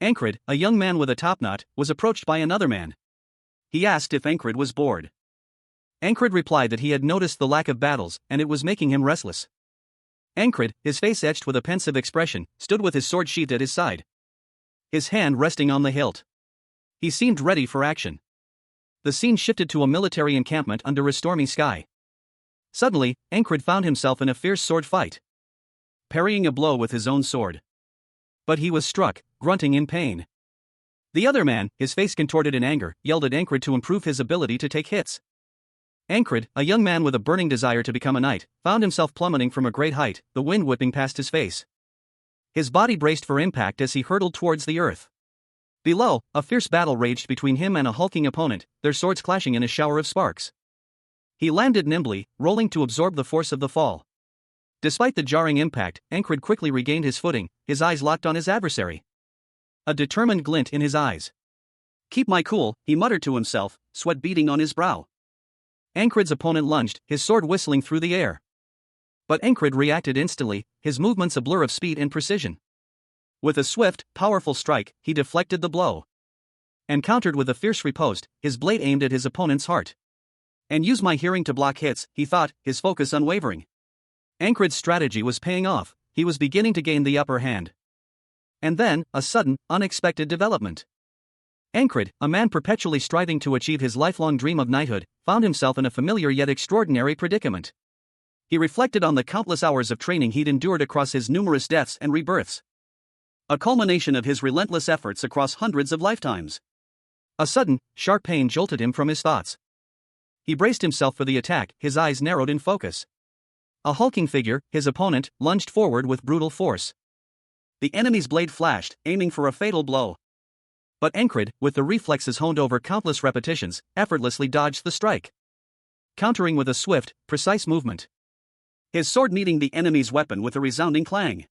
Ankrid, a young man with a topknot, was approached by another man. He asked if Ankrid was bored. Ankrid replied that he had noticed the lack of battles, and it was making him restless. Ankrid, his face etched with a pensive expression, stood with his sword sheathed at his side, his hand resting on the hilt. He seemed ready for action. The scene shifted to a military encampment under a stormy sky. Suddenly, Ankrid found himself in a fierce sword fight, parrying a blow with his own sword. But he was struck, grunting in pain. The other man, his face contorted in anger, yelled at Ankrid to improve his ability to take hits. Ankrid, a young man with a burning desire to become a knight, found himself plummeting from a great height, the wind whipping past his face. His body braced for impact as he hurtled towards the earth. Below, a fierce battle raged between him and a hulking opponent, their swords clashing in a shower of sparks. He landed nimbly, rolling to absorb the force of the fall. Despite the jarring impact, Ankrid quickly regained his footing, his eyes locked on his adversary. A determined glint in his eyes. "Keep my cool," he muttered to himself, sweat beading on his brow. Ankrid's opponent lunged, his sword whistling through the air. But Ankrid reacted instantly, his movements a blur of speed and precision. With a swift, powerful strike, he deflected the blow. And countered with a fierce riposte, his blade aimed at his opponent's heart. "And use my hearing to block hits," he thought, his focus unwavering. Ankrid's strategy was paying off, he was beginning to gain the upper hand. And then, a sudden, unexpected development. Ankrid, a man perpetually striving to achieve his lifelong dream of knighthood, found himself in a familiar yet extraordinary predicament. He reflected on the countless hours of training he'd endured across his numerous deaths and rebirths. A culmination of his relentless efforts across hundreds of lifetimes. A sudden, sharp pain jolted him from his thoughts. He braced himself for the attack, his eyes narrowed in focus. A hulking figure, his opponent, lunged forward with brutal force. The enemy's blade flashed, aiming for a fatal blow. But Ankrid, with the reflexes honed over countless repetitions, effortlessly dodged the strike, countering with a swift, precise movement. His sword meeting the enemy's weapon with a resounding clang.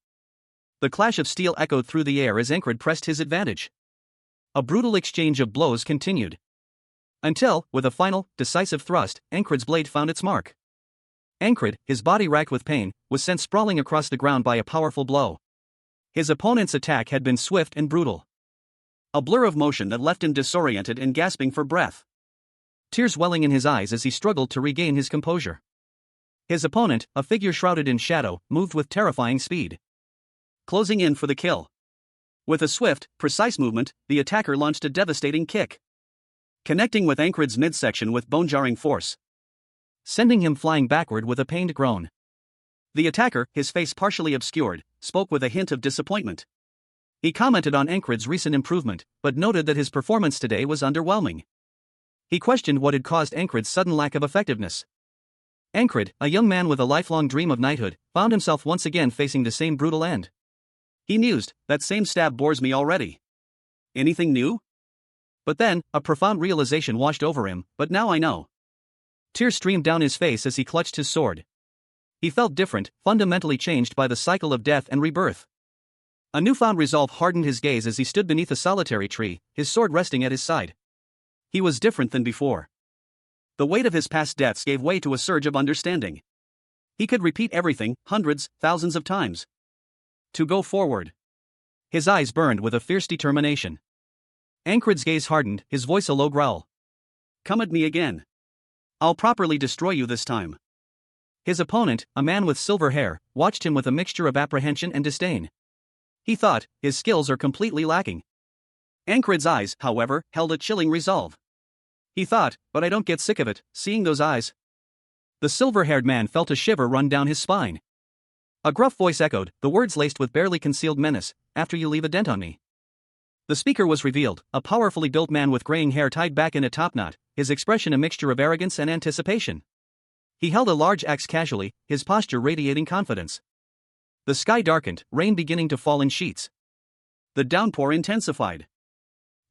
The clash of steel echoed through the air as Ankrid pressed his advantage. A brutal exchange of blows continued. Until, with a final, decisive thrust, Ankrid's blade found its mark. Ankrid, his body racked with pain, was sent sprawling across the ground by a powerful blow. His opponent's attack had been swift and brutal. A blur of motion that left him disoriented and gasping for breath. Tears welling in his eyes as he struggled to regain his composure. His opponent, a figure shrouded in shadow, moved with terrifying speed, closing in for the kill. With a swift, precise movement, the attacker launched a devastating kick, connecting with Ankrid's midsection with bone-jarring force, sending him flying backward with a pained groan. The attacker, his face partially obscured, spoke with a hint of disappointment. He commented on Ankrid's recent improvement, but noted that his performance today was underwhelming. He questioned what had caused Ankrid's sudden lack of effectiveness. Ankrid, a young man with a lifelong dream of knighthood, found himself once again facing the same brutal end. He mused, "That same stab bores me already. Anything new?" But then, a profound realization washed over him, "But now I know." Tears streamed down his face as he clutched his sword. He felt different, fundamentally changed by the cycle of death and rebirth. A newfound resolve hardened his gaze as he stood beneath a solitary tree, his sword resting at his side. He was different than before. The weight of his past deaths gave way to a surge of understanding. He could repeat everything, hundreds, thousands of times. To go forward. His eyes burned with a fierce determination. Ankrid's gaze hardened, his voice a low growl. Come at me again. I'll properly destroy you this time. His opponent, a man with silver hair, watched him with a mixture of apprehension and disdain. He thought, his skills are completely lacking. Ankrid's eyes, however, held a chilling resolve. He thought, but I don't get sick of it, seeing those eyes. The silver-haired man felt a shiver run down his spine. A gruff voice echoed, the words laced with barely concealed menace, after you leave a dent on me. The speaker was revealed, a powerfully built man with graying hair tied back in a topknot, his expression a mixture of arrogance and anticipation. He held a large axe casually, his posture radiating confidence. The sky darkened, rain beginning to fall in sheets. The downpour intensified.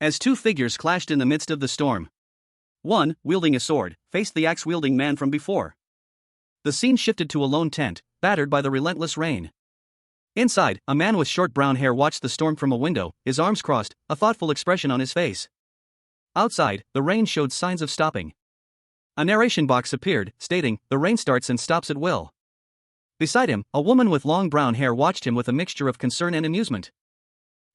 As two figures clashed in the midst of the storm. One, wielding a sword, faced the axe-wielding man from before. The scene shifted to a lone tent, battered by the relentless rain. Inside, a man with short brown hair watched the storm from a window, his arms crossed, a thoughtful expression on his face. Outside, the rain showed signs of stopping. A narration box appeared, stating, the rain starts and stops at will. Beside him, a woman with long brown hair watched him with a mixture of concern and amusement.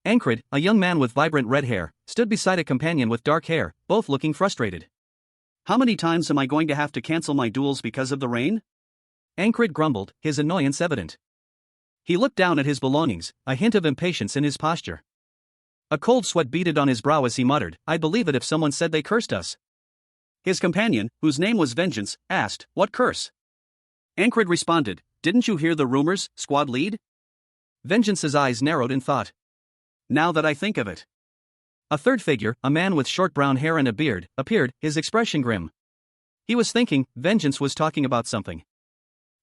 Ankrid, a young man with vibrant red hair, stood beside a companion with dark hair, both looking frustrated. How many times am I going to have to cancel my duels because of the rain? Ankrid grumbled, his annoyance evident. He looked down at his belongings, a hint of impatience in his posture. A cold sweat beaded on his brow as he muttered, I'd believe it if someone said they cursed us. His companion, whose name was Vengeance, asked, what curse? Ankrid responded, didn't you hear the rumors, squad lead? Vengeance's eyes narrowed in thought. Now that I think of it. A third figure, a man with short brown hair and a beard, appeared, his expression grim. He was thinking, Vengeance was talking about something.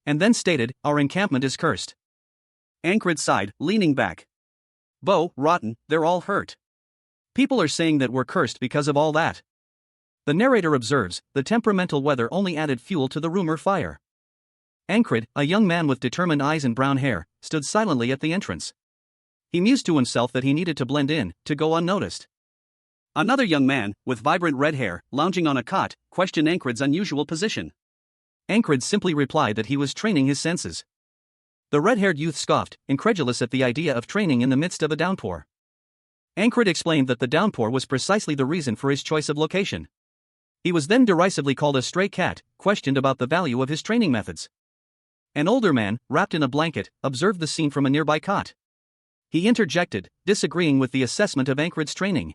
And then stated, our encampment is cursed. Ankrid sighed, leaning back. Bo, rotten, they're all hurt. People are saying that we're cursed because of all that. The narrator observes, the temperamental weather only added fuel to the rumor fire. Ankrid, a young man with determined eyes and brown hair, stood silently at the entrance. He mused to himself that he needed to blend in, to go unnoticed. Another young man, with vibrant red hair, lounging on a cot, questioned Ankrid's unusual position. Ankrid simply replied that he was training his senses. The red-haired youth scoffed, incredulous at the idea of training in the midst of a downpour. Ankrid explained that the downpour was precisely the reason for his choice of location. He was then derisively called a stray cat, questioned about the value of his training methods. An older man, wrapped in a blanket, observed the scene from a nearby cot. He interjected, disagreeing with the assessment of Ankrid's training.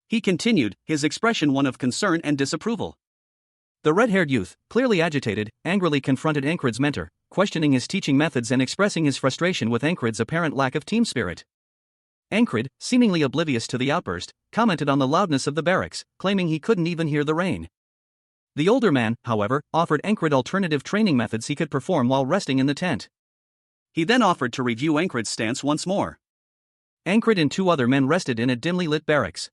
He continued, his expression one of concern and disapproval. The red-haired youth, clearly agitated, angrily confronted Ankrid's mentor, questioning his teaching methods and expressing his frustration with Ankrid's apparent lack of team spirit. Ankrid, seemingly oblivious to the outburst, commented on the loudness of the barracks, claiming he couldn't even hear the rain. The older man, however, offered Ankrid alternative training methods he could perform while resting in the tent. He then offered to review Ankrid's stance once more. Ankrid and two other men rested in a dimly lit barracks.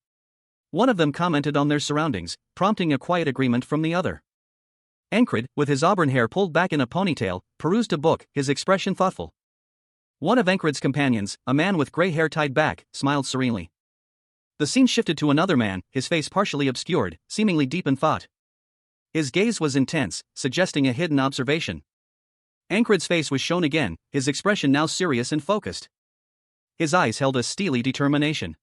One of them commented on their surroundings, prompting a quiet agreement from the other. Ankrid, with his auburn hair pulled back in a ponytail, perused a book, his expression thoughtful. One of Ankrid's companions, a man with gray hair tied back, smiled serenely. The scene shifted to another man, his face partially obscured, seemingly deep in thought. His gaze was intense, suggesting a hidden observation. Ankrid's face was shown again, his expression now serious and focused. His eyes held a steely determination.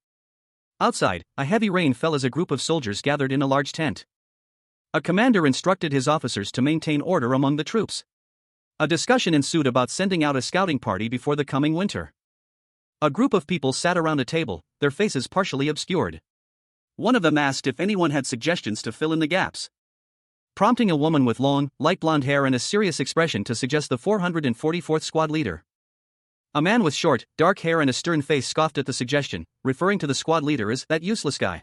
Outside, a heavy rain fell as a group of soldiers gathered in a large tent. A commander instructed his officers to maintain order among the troops. A discussion ensued about sending out a scouting party before the coming winter. A group of people sat around a table, their faces partially obscured. One of them asked if anyone had suggestions to fill in the gaps, prompting a woman with long, light blonde hair and a serious expression to suggest the 444th squad leader. A man with short, dark hair and a stern face scoffed at the suggestion, referring to the squad leader as that useless guy.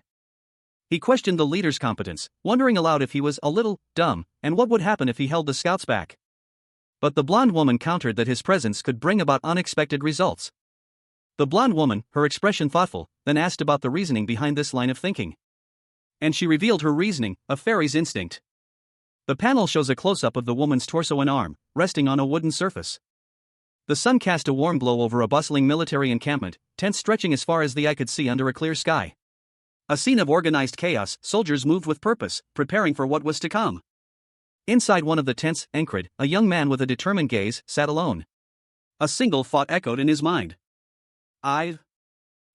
He questioned the leader's competence, wondering aloud if he was a little dumb, and what would happen if he held the scouts back. But the blonde woman countered that his presence could bring about unexpected results. The blonde woman, her expression thoughtful, then asked about the reasoning behind this line of thinking. And she revealed her reasoning, a fairy's instinct. The panel shows a close-up of the woman's torso and arm, resting on a wooden surface. The sun cast a warm glow over a bustling military encampment, tents stretching as far as the eye could see under a clear sky. A scene of organized chaos, soldiers moved with purpose, preparing for what was to come. Inside one of the tents, Encred, a young man with a determined gaze, sat alone. A single thought echoed in his mind.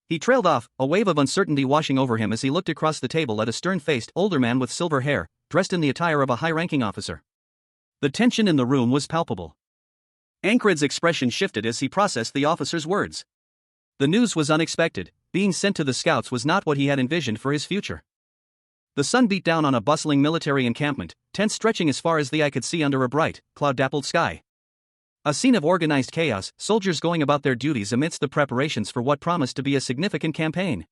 He trailed off, a wave of uncertainty washing over him as he looked across the table at a stern-faced, older man with silver hair, dressed in the attire of a high-ranking officer. The tension in the room was palpable. Encred's expression shifted as he processed the officer's words. The news was unexpected. Being sent to the scouts was not what he had envisioned for his future. The sun beat down on a bustling military encampment, tents stretching as far as the eye could see under a bright, cloud-dappled sky. A scene of organized chaos, soldiers going about their duties amidst the preparations for what promised to be a significant campaign.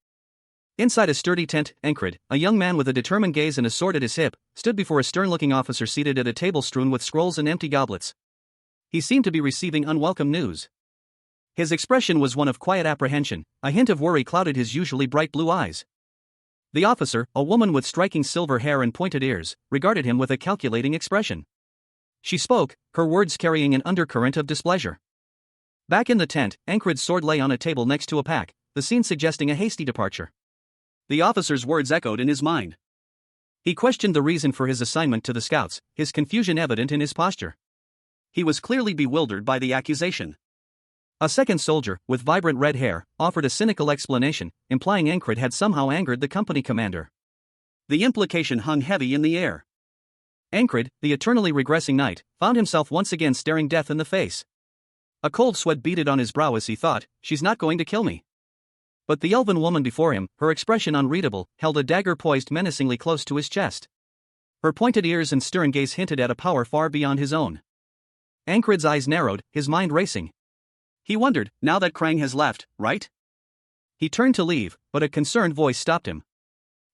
Inside a sturdy tent, Encred, a young man with a determined gaze and a sword at his hip, stood before a stern-looking officer seated at a table strewn with scrolls and empty goblets. He seemed to be receiving unwelcome news. His expression was one of quiet apprehension, a hint of worry clouded his usually bright blue eyes. The officer, a woman with striking silver hair and pointed ears, regarded him with a calculating expression. She spoke, her words carrying an undercurrent of displeasure. Back in the tent, Encred's sword lay on a table next to a pack, the scene suggesting a hasty departure. The officer's words echoed in his mind. He questioned the reason for his assignment to the scouts, his confusion evident in his posture. He was clearly bewildered by the accusation. A second soldier, with vibrant red hair, offered a cynical explanation, implying Encred had somehow angered the company commander. The implication hung heavy in the air. Encred, the eternally regressing knight, found himself once again staring death in the face. A cold sweat beaded on his brow as he thought, she's not going to kill me. But the elven woman before him, her expression unreadable, held a dagger poised menacingly close to his chest. Her pointed ears and stern gaze hinted at a power far beyond his own. Encred's eyes narrowed, his mind racing. He wondered, now that Krang has left, right? He turned to leave, but a concerned voice stopped him.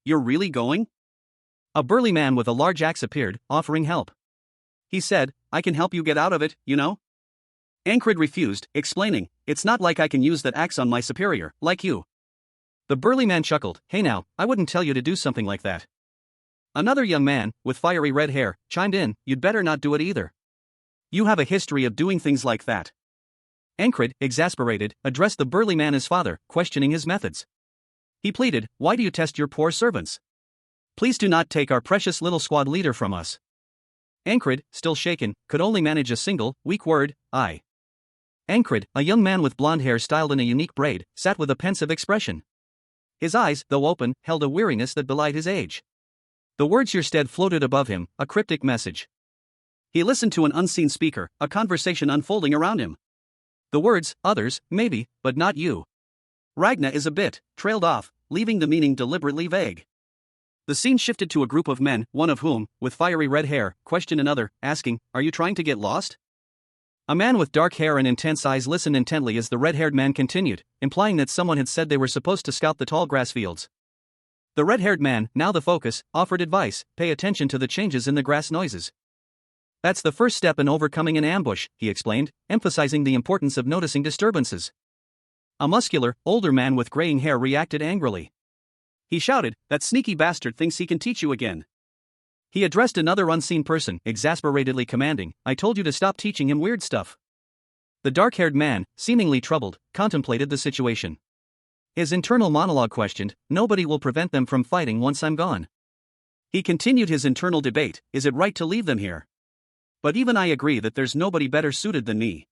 You're really going? A burly man with a large axe appeared, offering help. He said, I can help you get out of it, you know? Encred refused, explaining, it's not like I can use that axe on my superior, like you. The burly man chuckled, hey now, I wouldn't tell you to do something like that. Another young man, with fiery red hair, chimed in, you'd better not do it either. You have a history of doing things like that. Encred, exasperated, addressed the burly man as father, questioning his methods. He pleaded, why do you test your poor servants? Please do not take our precious little squad leader from us. Encred, still shaken, could only manage a single, weak word, I. Encred, a young man with blonde hair styled in a unique braid, sat with a pensive expression. His eyes, though open, held a weariness that belied his age. The word Sierstead floated above him, a cryptic message. He listened to an unseen speaker, a conversation unfolding around him. The words, others, maybe, but not you. Ragna is a bit, trailed off, leaving the meaning deliberately vague. The scene shifted to a group of men, one of whom, with fiery red hair, questioned another, asking, are you trying to get lost? A man with dark hair and intense eyes listened intently as the red-haired man continued, implying that someone had said they were supposed to scout the tall grass fields. The red-haired man, now the focus, offered advice, pay attention to the changes in the grass noises. That's the first step in overcoming an ambush, he explained, emphasizing the importance of noticing disturbances. A muscular, older man with graying hair reacted angrily. He shouted, that sneaky bastard thinks he can teach you again. He addressed another unseen person, exasperatedly commanding, I told you to stop teaching him weird stuff. The dark-haired man, seemingly troubled, contemplated the situation. His internal monologue questioned, nobody will prevent them from fighting once I'm gone. He continued his internal debate, is it right to leave them here? But even I agree that there's nobody better suited than me.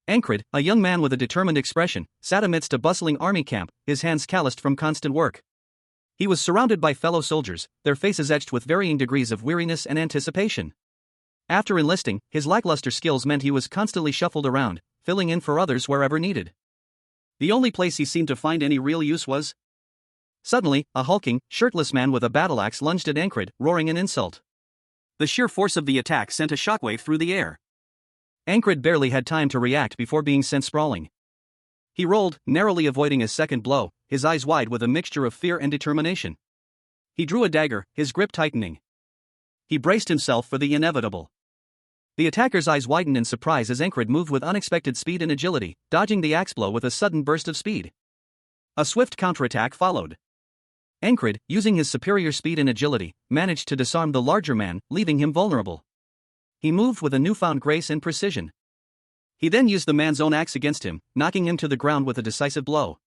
Encred, a young man with a determined expression, sat amidst a bustling army camp, his hands calloused from constant work. He was surrounded by fellow soldiers, their faces etched with varying degrees of weariness and anticipation. After enlisting, his lackluster skills meant he was constantly shuffled around, filling in for others wherever needed. The only place he seemed to find any real use was... Suddenly, a hulking, shirtless man with a battle-axe lunged at Encred, roaring an insult. The sheer force of the attack sent a shockwave through the air. Encred barely had time to react before being sent sprawling. He rolled, narrowly avoiding a second blow, his eyes wide with a mixture of fear and determination. He drew a dagger, his grip tightening. He braced himself for the inevitable. The attacker's eyes widened in surprise as Encred moved with unexpected speed and agility, dodging the axe blow with a sudden burst of speed. A swift counterattack followed. Ankrid, using his superior speed and agility, managed to disarm the larger man, leaving him vulnerable. He moved with a newfound grace and precision. He then used the man's own axe against him, knocking him to the ground with a decisive blow.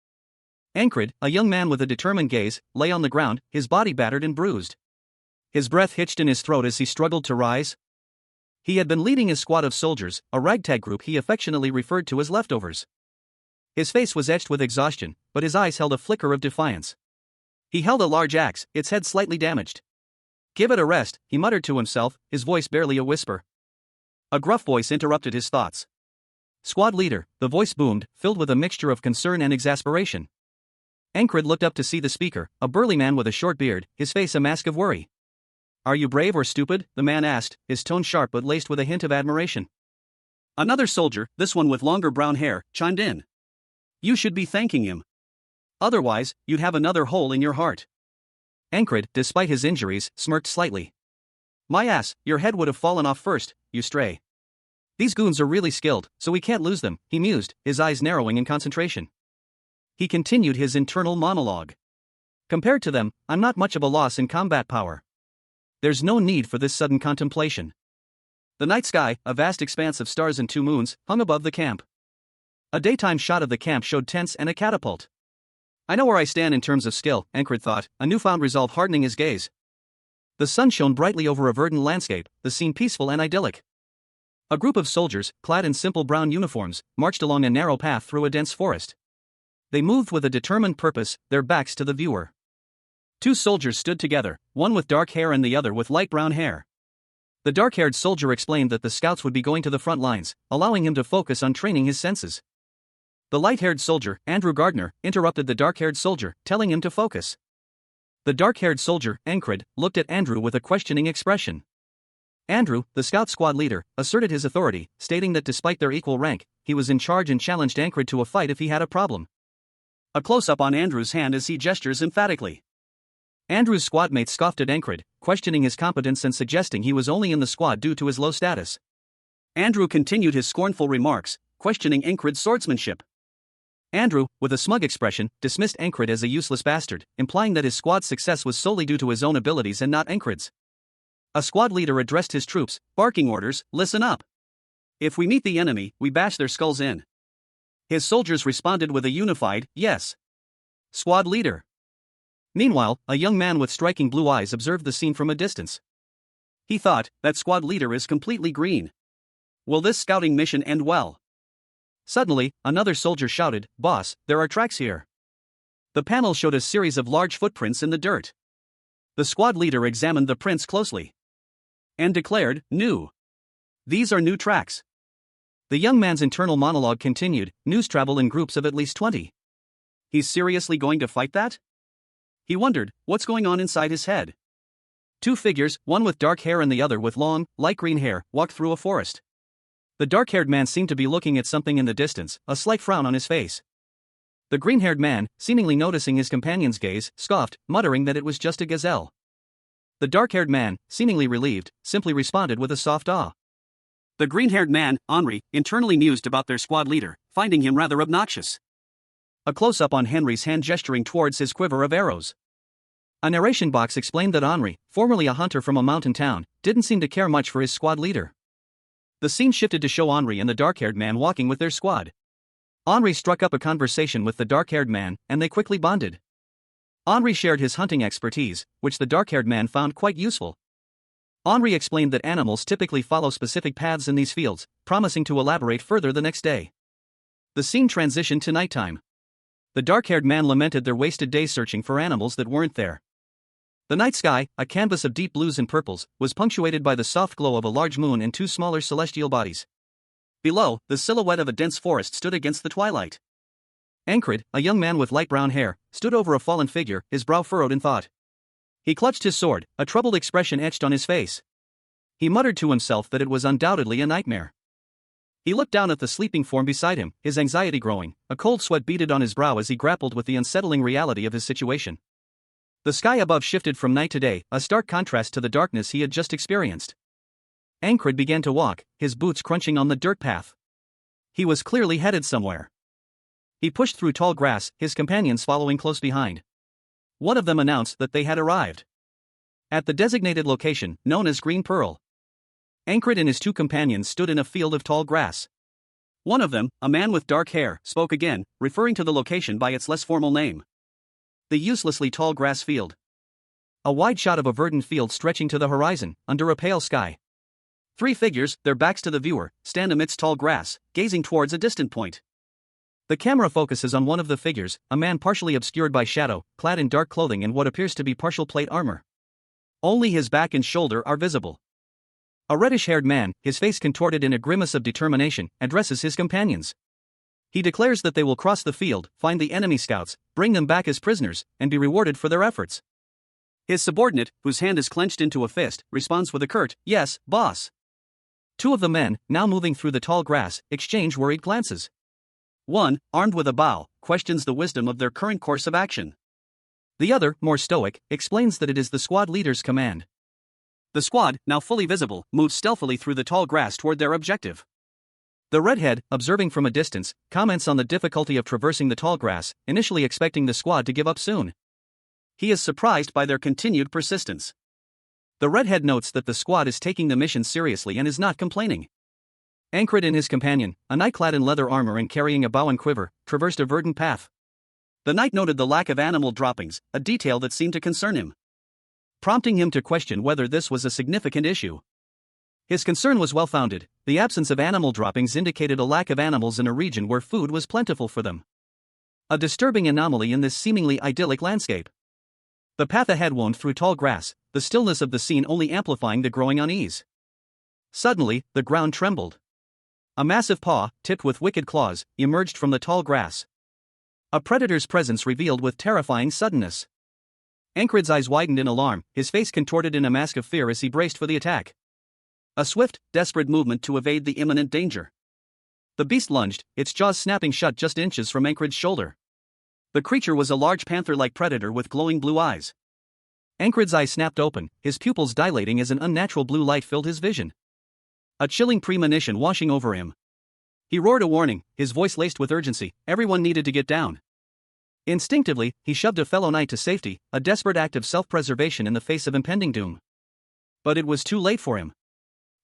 Ankrid, a young man with a determined gaze, lay on the ground, his body battered and bruised. His breath hitched in his throat as he struggled to rise. He had been leading his squad of soldiers, a ragtag group he affectionately referred to as leftovers. His face was etched with exhaustion, but his eyes held a flicker of defiance. He held a large axe, its head slightly damaged. "Give it a rest," he muttered to himself, his voice barely a whisper. A gruff voice interrupted his thoughts. "Squad leader," the voice boomed, filled with a mixture of concern and exasperation. Ankrid looked up to see the speaker, a burly man with a short beard, his face a mask of worry. "Are you brave or stupid?" the man asked, his tone sharp but laced with a hint of admiration. Another soldier, this one with longer brown hair, chimed in. "You should be thanking him. Otherwise, you'd have another hole in your heart." Ankrid, despite his injuries, smirked slightly. "My ass, your head would have fallen off first, you stray. These goons are really skilled, so we can't lose them," he mused, his eyes narrowing in concentration. He continued his internal monologue. "Compared to them, I'm not much of a loss in combat power. There's no need for this sudden contemplation." The night sky, a vast expanse of stars and two moons, hung above the camp. A daytime shot of the camp showed tents and a catapult. "I know where I stand in terms of skill," Ankrid thought, a newfound resolve hardening his gaze. The sun shone brightly over a verdant landscape, the scene peaceful and idyllic. A group of soldiers, clad in simple brown uniforms, marched along a narrow path through a dense forest. They moved with a determined purpose, their backs to the viewer. Two soldiers stood together, one with dark hair and the other with light brown hair. The dark-haired soldier explained that the scouts would be going to the front lines, allowing him to focus on training his senses. The light-haired soldier, Andrew Gardner, interrupted the dark-haired soldier, telling him to focus. The dark-haired soldier, Ankrid, looked at Andrew with a questioning expression. Andrew, the scout squad leader, asserted his authority, stating that despite their equal rank, he was in charge and challenged Ankrid to a fight if he had a problem. A close-up on Andrew's hand as he gestures emphatically. Andrew's squad mates scoffed at Ankrid, questioning his competence and suggesting he was only in the squad due to his low status. Andrew continued his scornful remarks, questioning Ankrid's swordsmanship. Andrew, with a smug expression, dismissed Ankrid as a useless bastard, implying that his squad's success was solely due to his own abilities and not Ankrid's. A squad leader addressed his troops, barking orders, "Listen up. If we meet the enemy, we bash their skulls in." His soldiers responded with a unified, "Yes, squad leader." Meanwhile, a young man with striking blue eyes observed the scene from a distance. He thought, "That squad leader is completely green. Will this scouting mission end well?" Suddenly, another soldier shouted, "Boss, there are tracks here." The panel showed a series of large footprints in the dirt. The squad leader examined the prints closely and declared, "New. These are new tracks." The young man's internal monologue continued, "News travel in groups of at least 20. He's seriously going to fight that?" He wondered, what's going on inside his head? Two figures, one with dark hair and the other with long, light green hair, walked through a forest. The dark-haired man seemed to be looking at something in the distance, a slight frown on his face. The green-haired man, seemingly noticing his companion's gaze, scoffed, muttering that it was just a gazelle. The dark-haired man, seemingly relieved, simply responded with a soft ah. The green-haired man, Henri, internally mused about their squad leader, finding him rather obnoxious. A close-up on Henry's hand gesturing towards his quiver of arrows. A narration box explained that Henri, formerly a hunter from a mountain town, didn't seem to care much for his squad leader. The scene shifted to show Henri and the dark-haired man walking with their squad. Henri struck up a conversation with the dark-haired man, and they quickly bonded. Henri shared his hunting expertise, which the dark-haired man found quite useful. Henri explained that animals typically follow specific paths in these fields, promising to elaborate further the next day. The scene transitioned to nighttime. The dark-haired man lamented their wasted days searching for animals that weren't there. The night sky, a canvas of deep blues and purples, was punctuated by the soft glow of a large moon and two smaller celestial bodies. Below, the silhouette of a dense forest stood against the twilight. Ankrid, a young man with light brown hair, stood over a fallen figure, his brow furrowed in thought. He clutched his sword, a troubled expression etched on his face. He muttered to himself that it was undoubtedly a nightmare. He looked down at the sleeping form beside him, his anxiety growing, a cold sweat beaded on his brow as he grappled with the unsettling reality of his situation. The sky above shifted from night to day, a stark contrast to the darkness he had just experienced. Ankrid began to walk, his boots crunching on the dirt path. He was clearly headed somewhere. He pushed through tall grass, his companions following close behind. One of them announced that they had arrived at the designated location, known as Green Pearl. Ankrit and his two companions stood in a field of tall grass. One of them, a man with dark hair, spoke again, referring to the location by its less formal name. The uselessly tall grass field. A wide shot of a verdant field stretching to the horizon, under a pale sky. Three figures, their backs to the viewer, stand amidst tall grass, gazing towards a distant point. The camera focuses on one of the figures, a man partially obscured by shadow, clad in dark clothing and what appears to be partial plate armor. Only his back and shoulder are visible. A reddish-haired man, his face contorted in a grimace of determination, addresses his companions. He declares that they will cross the field, find the enemy scouts, bring them back as prisoners, and be rewarded for their efforts. His subordinate, whose hand is clenched into a fist, responds with a curt, "Yes, boss." Two of the men, now moving through the tall grass, exchange worried glances. One, armed with a bow, questions the wisdom of their current course of action. The other, more stoic, explains that it is the squad leader's command. The squad, now fully visible, moves stealthily through the tall grass toward their objective. The redhead, observing from a distance, comments on the difficulty of traversing the tall grass, initially expecting the squad to give up soon. He is surprised by their continued persistence. The redhead notes that the squad is taking the mission seriously and is not complaining. Ankrit and his companion, a knight clad in leather armor and carrying a bow and quiver, traversed a verdant path. The knight noted the lack of animal droppings, a detail that seemed to concern him, prompting him to question whether this was a significant issue. His concern was well-founded. The absence of animal droppings indicated a lack of animals in a region where food was plentiful for them. A disturbing anomaly in this seemingly idyllic landscape. The path ahead wound through tall grass, the stillness of the scene only amplifying the growing unease. Suddenly, the ground trembled. A massive paw, tipped with wicked claws, emerged from the tall grass. A predator's presence revealed with terrifying suddenness. Ankrit's eyes widened in alarm, his face contorted in a mask of fear as he braced for the attack. A swift, desperate movement to evade the imminent danger. The beast lunged, its jaws snapping shut just inches from Ankrit's shoulder. The creature was a large panther-like predator with glowing blue eyes. Ankrit's eyes snapped open, his pupils dilating as an unnatural blue light filled his vision. A chilling premonition washing over him. He roared a warning, his voice laced with urgency. Everyone needed to get down. Instinctively, he shoved a fellow knight to safety, a desperate act of self-preservation in the face of impending doom. But it was too late for him.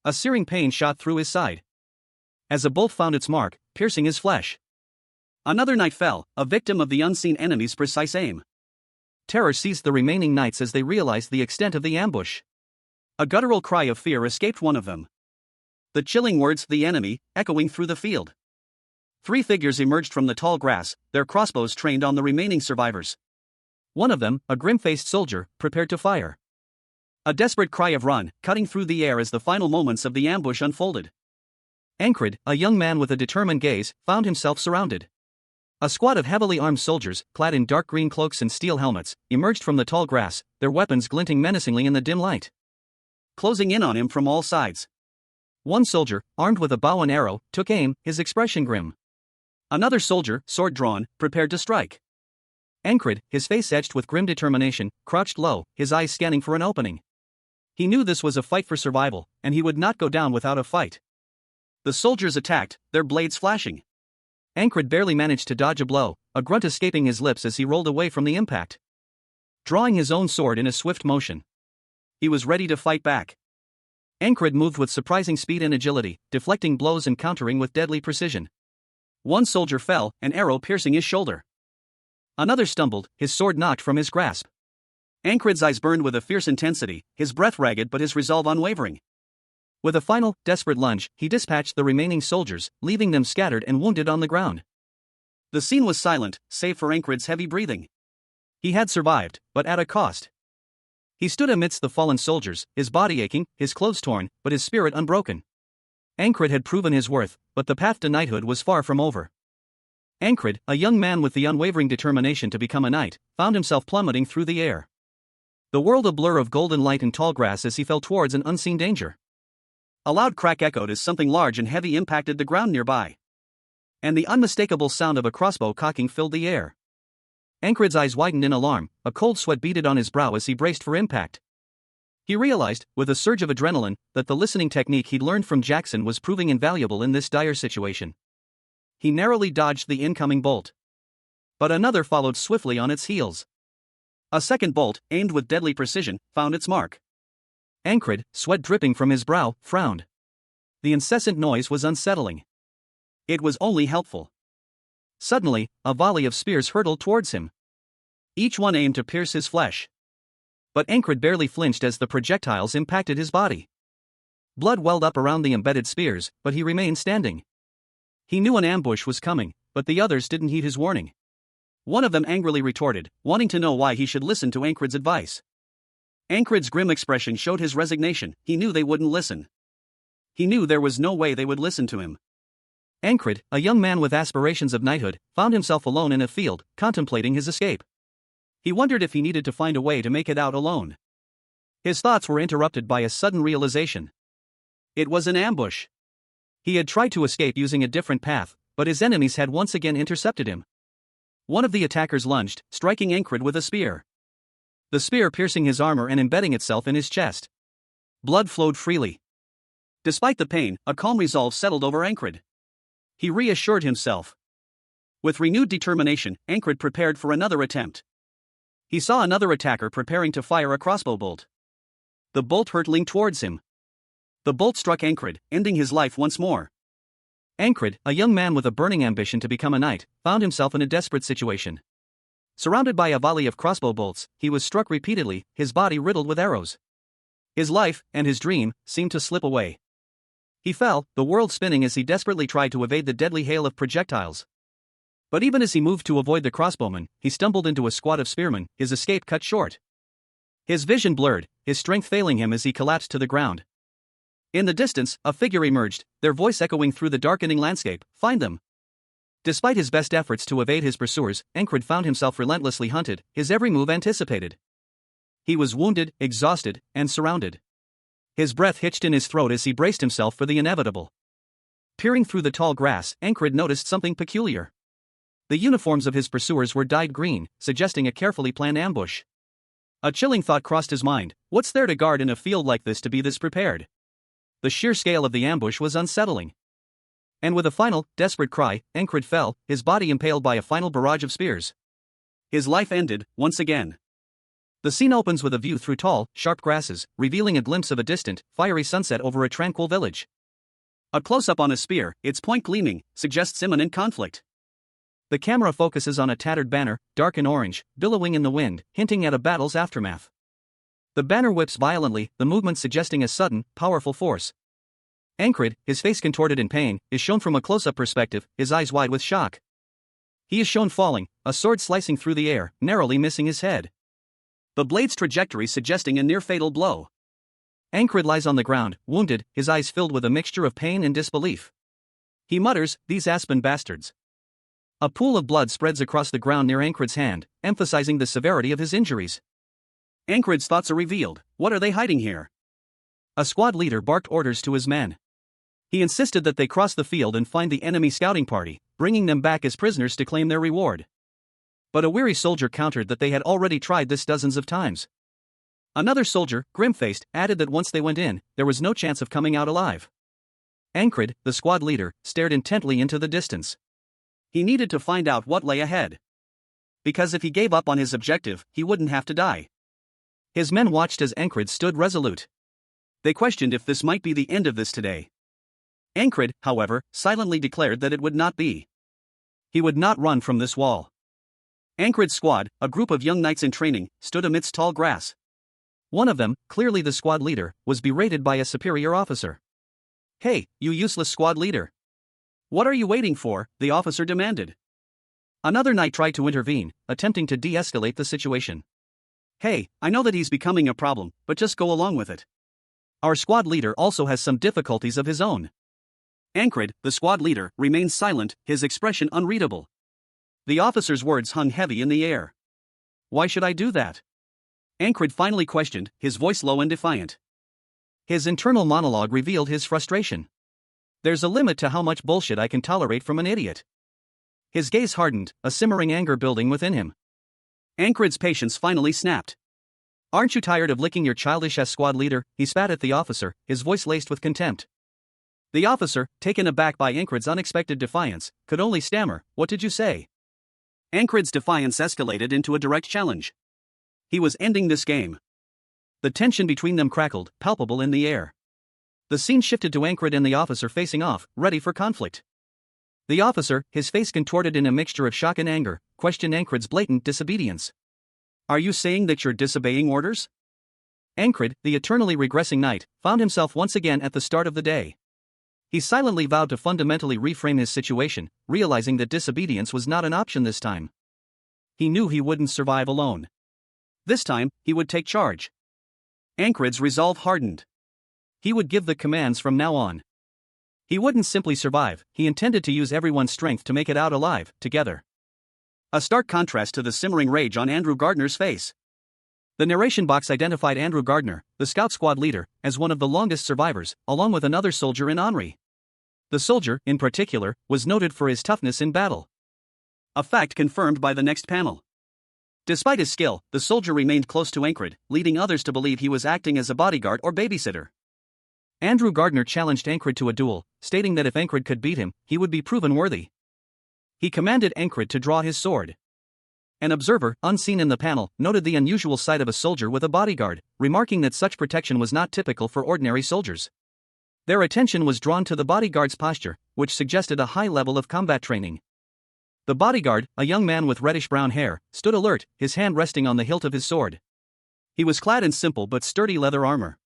A searing pain shot through his side, as a bolt found its mark, piercing his flesh. Another knight fell, a victim of the unseen enemy's precise aim. Terror seized the remaining knights as they realized the extent of the ambush. A guttural cry of fear escaped one of them. The chilling words, "the enemy," echoing through the field. Three figures emerged from the tall grass, their crossbows trained on the remaining survivors. One of them, a grim-faced soldier, prepared to fire. A desperate cry of "run," cutting through the air as the final moments of the ambush unfolded. Ankrit, a young man with a determined gaze, found himself surrounded. A squad of heavily armed soldiers, clad in dark green cloaks and steel helmets, emerged from the tall grass, their weapons glinting menacingly in the dim light. Closing in on him from all sides. One soldier, armed with a bow and arrow, took aim, his expression grim. Another soldier, sword drawn, prepared to strike. Ankrit, his face etched with grim determination, crouched low, his eyes scanning for an opening. He knew this was a fight for survival, and he would not go down without a fight. The soldiers attacked, their blades flashing. Ankrit barely managed to dodge a blow, a grunt escaping his lips as he rolled away from the impact. Drawing his own sword in a swift motion, he was ready to fight back. Ankrit moved with surprising speed and agility, deflecting blows and countering with deadly precision. One soldier fell, an arrow piercing his shoulder. Another stumbled, his sword knocked from his grasp. Ankrit's eyes burned with a fierce intensity, his breath ragged but his resolve unwavering. With a final, desperate lunge, he dispatched the remaining soldiers, leaving them scattered and wounded on the ground. The scene was silent, save for Ankrit's heavy breathing. He had survived, but at a cost. He stood amidst the fallen soldiers, his body aching, his clothes torn, but his spirit unbroken. Ankrit had proven his worth, but the path to knighthood was far from over. Ankrit, a young man with the unwavering determination to become a knight, found himself plummeting through the air. The world a blur of golden light and tall grass as he fell towards an unseen danger. A loud crack echoed as something large and heavy impacted the ground nearby. And the unmistakable sound of a crossbow cocking filled the air. Ankrit's eyes widened in alarm, a cold sweat beaded on his brow as he braced for impact. He realized, with a surge of adrenaline, that the listening technique he'd learned from Jackson was proving invaluable in this dire situation. He narrowly dodged the incoming bolt. But another followed swiftly on its heels. A second bolt, aimed with deadly precision, found its mark. Ankrid, sweat dripping from his brow, frowned. The incessant noise was unsettling. It was only helpful. Suddenly, a volley of spears hurtled towards him. Each one aimed to pierce his flesh. But Ankrid barely flinched as the projectiles impacted his body. Blood welled up around the embedded spears, but he remained standing. He knew an ambush was coming, but the others didn't heed his warning. One of them angrily retorted, wanting to know why he should listen to Ankrid's advice. Ankrid's grim expression showed his resignation. He knew they wouldn't listen. He knew there was no way they would listen to him. Ankrid, a young man with aspirations of knighthood, found himself alone in a field, contemplating his escape. He wondered if he needed to find a way to make it out alone. His thoughts were interrupted by a sudden realization. It was an ambush. He had tried to escape using a different path, but his enemies had once again intercepted him. One of the attackers lunged, striking Ankrid with a spear. The spear piercing his armor and embedding itself in his chest. Blood flowed freely. Despite the pain, a calm resolve settled over Ankrid. He reassured himself. With renewed determination, Ankrid prepared for another attempt. He saw another attacker preparing to fire a crossbow bolt. The bolt hurtling towards him. The bolt struck Ankrid, ending his life once more. Ankrid, a young man with a burning ambition to become a knight, found himself in a desperate situation. Surrounded by a volley of crossbow bolts, he was struck repeatedly, his body riddled with arrows. His life, and his dream, seemed to slip away. He fell, the world spinning as he desperately tried to evade the deadly hail of projectiles. But even as he moved to avoid the crossbowmen, he stumbled into a squad of spearmen, his escape cut short. His vision blurred, his strength failing him as he collapsed to the ground. In the distance, a figure emerged, their voice echoing through the darkening landscape, "Find them." Despite his best efforts to evade his pursuers, Ankrid found himself relentlessly hunted, his every move anticipated. He was wounded, exhausted, and surrounded. His breath hitched in his throat as he braced himself for the inevitable. Peering through the tall grass, Ankrid noticed something peculiar. The uniforms of his pursuers were dyed green, suggesting a carefully planned ambush. A chilling thought crossed his mind: what's there to guard in a field like this to be this prepared? The sheer scale of the ambush was unsettling. And with a final, desperate cry, Ankrid fell, his body impaled by a final barrage of spears. His life ended, once again. The scene opens with a view through tall, sharp grasses, revealing a glimpse of a distant, fiery sunset over a tranquil village. A close-up on a spear, its point gleaming, suggests imminent conflict. The camera focuses on a tattered banner, dark and orange, billowing in the wind, hinting at a battle's aftermath. The banner whips violently, the movement suggesting a sudden, powerful force. Ankrid, his face contorted in pain, is shown from a close-up perspective, his eyes wide with shock. He is shown falling, a sword slicing through the air, narrowly missing his head. The blade's trajectory suggesting a near-fatal blow. Ankrid lies on the ground, wounded, his eyes filled with a mixture of pain and disbelief. He mutters, "These Aspen bastards." A pool of blood spreads across the ground near Ankrid's hand, emphasizing the severity of his injuries. Ankrid's thoughts are revealed. What are they hiding here? A squad leader barked orders to his men. He insisted that they cross the field and find the enemy scouting party, bringing them back as prisoners to claim their reward. But a weary soldier countered that they had already tried this dozens of times. Another soldier, grim-faced, added that once they went in, there was no chance of coming out alive. Ankrid, the squad leader, stared intently into the distance. He needed to find out what lay ahead. Because if he gave up on his objective, he wouldn't have to die. His men watched as Ankrid stood resolute. They questioned if this might be the end of this today. Ankrid, however, silently declared that it would not be. He would not run from this wall. Ankrid's squad, a group of young knights in training, stood amidst tall grass. One of them, clearly the squad leader, was berated by a superior officer. "Hey, you useless squad leader. What are you waiting for?" the officer demanded. Another knight tried to intervene, attempting to de-escalate the situation. "Hey, I know that he's becoming a problem, but just go along with it. Our squad leader also has some difficulties of his own." Ankrid, the squad leader, remained silent, his expression unreadable. The officer's words hung heavy in the air. "Why should I do that?" Ankrid finally questioned, his voice low and defiant. His internal monologue revealed his frustration. "There's a limit to how much bullshit I can tolerate from an idiot." His gaze hardened, a simmering anger building within him. Ankrid's patience finally snapped. "Aren't you tired of licking your childish-ass squad leader?" he spat at the officer, his voice laced with contempt. The officer, taken aback by Ankrid's unexpected defiance, could only stammer, "What did you say?" Ankrid's defiance escalated into a direct challenge. He was ending this game. The tension between them crackled, palpable in the air. The scene shifted to Ankrid and the officer facing off, ready for conflict. The officer, his face contorted in a mixture of shock and anger, questioned Ankrid's blatant disobedience. "Are you saying that you're disobeying orders?" Ankrid, the eternally regressing knight, found himself once again at the start of the day. He silently vowed to fundamentally reframe his situation, realizing that disobedience was not an option this time. He knew he wouldn't survive alone. This time, he would take charge. Ankrid's resolve hardened. He would give the commands from now on. He wouldn't simply survive, he intended to use everyone's strength to make it out alive, together. A stark contrast to the simmering rage on Andrew Gardner's face. The narration box identified Andrew Gardner, the scout squad leader, as one of the longest survivors, along with another soldier in Henri. The soldier, in particular, was noted for his toughness in battle. A fact confirmed by the next panel. Despite his skill, the soldier remained close to Ankrid, leading others to believe he was acting as a bodyguard or babysitter. Andrew Gardner challenged Ankrid to a duel, stating that if Ankrid could beat him, he would be proven worthy. He commanded Ankrid to draw his sword. An observer, unseen in the panel, noted the unusual sight of a soldier with a bodyguard, remarking that such protection was not typical for ordinary soldiers. Their attention was drawn to the bodyguard's posture, which suggested a high level of combat training. The bodyguard, a young man with reddish-brown hair, stood alert, his hand resting on the hilt of his sword. He was clad in simple but sturdy leather armor.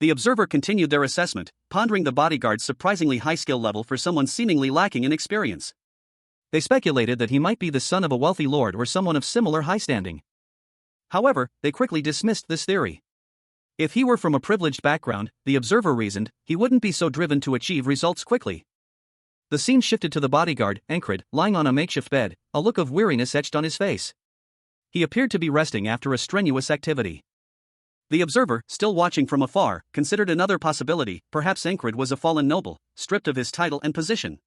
The observer continued their assessment, pondering the bodyguard's surprisingly high skill level for someone seemingly lacking in experience. They speculated that he might be the son of a wealthy lord or someone of similar high standing. However, they quickly dismissed this theory. If he were from a privileged background, the observer reasoned, he wouldn't be so driven to achieve results quickly. The scene shifted to the bodyguard, Ankrid, lying on a makeshift bed, a look of weariness etched on his face. He appeared to be resting after a strenuous activity. The observer, still watching from afar, considered another possibility: perhaps Ankrid was a fallen noble, stripped of his title and position.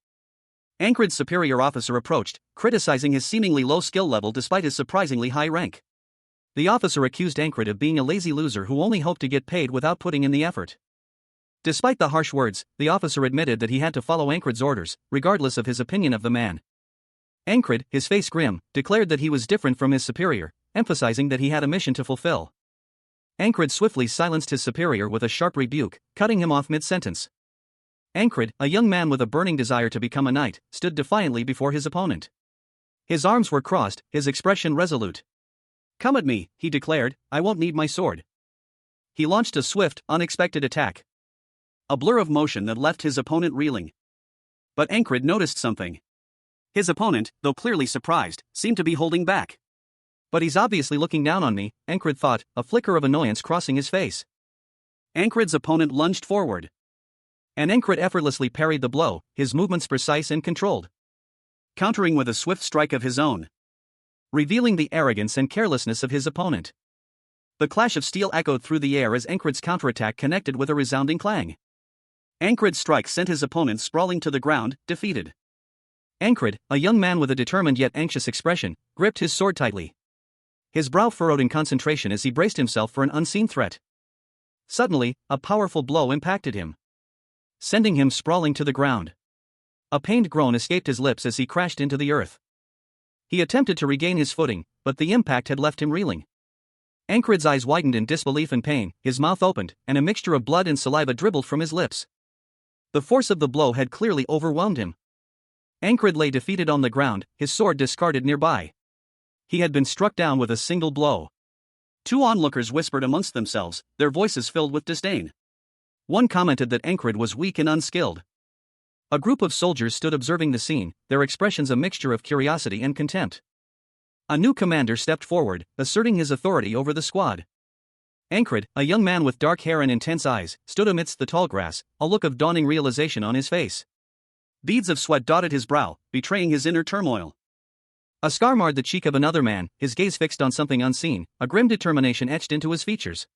Ankrid's superior officer approached, criticizing his seemingly low skill level despite his surprisingly high rank. The officer accused Ankrid of being a lazy loser who only hoped to get paid without putting in the effort. Despite the harsh words, the officer admitted that he had to follow Ankrid's orders, regardless of his opinion of the man. Ankrid, his face grim, declared that he was different from his superior, emphasizing that he had a mission to fulfill. Ankrid swiftly silenced his superior with a sharp rebuke, cutting him off mid-sentence. Ankrid, a young man with a burning desire to become a knight, stood defiantly before his opponent. His arms were crossed, his expression resolute. "Come at me," he declared, "I won't need my sword." He launched a swift, unexpected attack. A blur of motion that left his opponent reeling. But Ankrid noticed something. His opponent, though clearly surprised, seemed to be holding back. "But he's obviously looking down on me," Ankrid thought, a flicker of annoyance crossing his face. Ankrid's opponent lunged forward. And Ankrid effortlessly parried the blow, his movements precise and controlled. Countering with a swift strike of his own, revealing the arrogance and carelessness of his opponent. The clash of steel echoed through the air as Ankrid's counterattack connected with a resounding clang. Ankrid's strike sent his opponent sprawling to the ground, defeated. Ankrid, a young man with a determined yet anxious expression, gripped his sword tightly. His brow furrowed in concentration as he braced himself for an unseen threat. Suddenly, a powerful blow impacted him, sending him sprawling to the ground. A pained groan escaped his lips as he crashed into the earth. He attempted to regain his footing, but the impact had left him reeling. Ankrid's eyes widened in disbelief and pain, his mouth opened, and a mixture of blood and saliva dribbled from his lips. The force of the blow had clearly overwhelmed him. Ankrid lay defeated on the ground, his sword discarded nearby. He had been struck down with a single blow. Two onlookers whispered amongst themselves, their voices filled with disdain. One commented that Ankrid was weak and unskilled. A group of soldiers stood observing the scene, their expressions a mixture of curiosity and contempt. A new commander stepped forward, asserting his authority over the squad. Ankrid, a young man with dark hair and intense eyes, stood amidst the tall grass, a look of dawning realization on his face. Beads of sweat dotted his brow, betraying his inner turmoil. A scar marred the cheek of another man, his gaze fixed on something unseen, a grim determination etched into his features.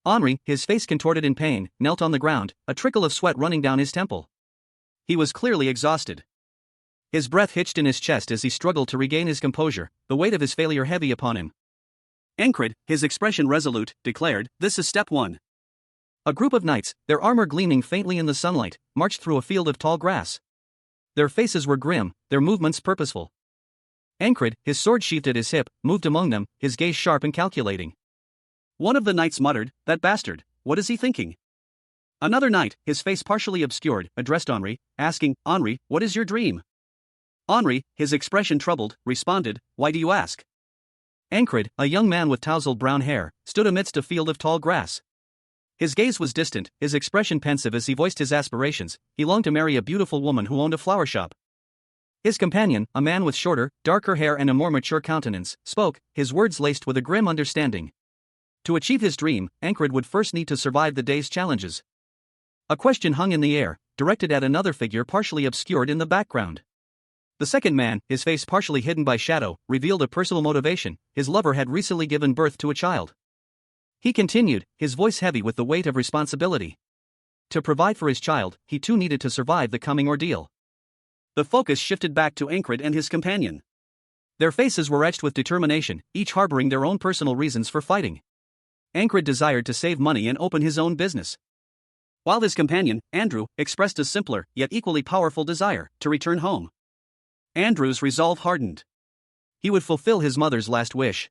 Henri, his face contorted in pain, knelt on the ground, a trickle of sweat running down his temple. He was clearly exhausted. His breath hitched in his chest as he struggled to regain his composure, the weight of his failure heavy upon him. Ankrid, his expression resolute, declared, "This is step 1. A group of knights, their armor gleaming faintly in the sunlight, marched through a field of tall grass. Their faces were grim, their movements purposeful. Ankrid, his sword sheathed at his hip, moved among them, his gaze sharp and calculating. One of the knights muttered, "That bastard, what is he thinking?" Another knight, his face partially obscured, addressed Henri, asking, "Henri, what is your dream?" Henri, his expression troubled, responded, "Why do you ask?" Ankrid, a young man with tousled brown hair, stood amidst a field of tall grass. His gaze was distant, his expression pensive as he voiced his aspirations. He longed to marry a beautiful woman who owned a flower shop. His companion, a man with shorter, darker hair and a more mature countenance, spoke, his words laced with a grim understanding. To achieve his dream, Ankrid would first need to survive the day's challenges. A question hung in the air, directed at another figure partially obscured in the background. The second man, his face partially hidden by shadow, revealed a personal motivation. His lover had recently given birth to a child. He continued, his voice heavy with the weight of responsibility. To provide for his child, he too needed to survive the coming ordeal. The focus shifted back to Ankrid and his companion. Their faces were etched with determination, each harboring their own personal reasons for fighting. Ankrid desired to save money and open his own business, while his companion, Andrew, expressed a simpler, yet equally powerful desire, to return home. Andrew's resolve hardened. He would fulfill his mother's last wish.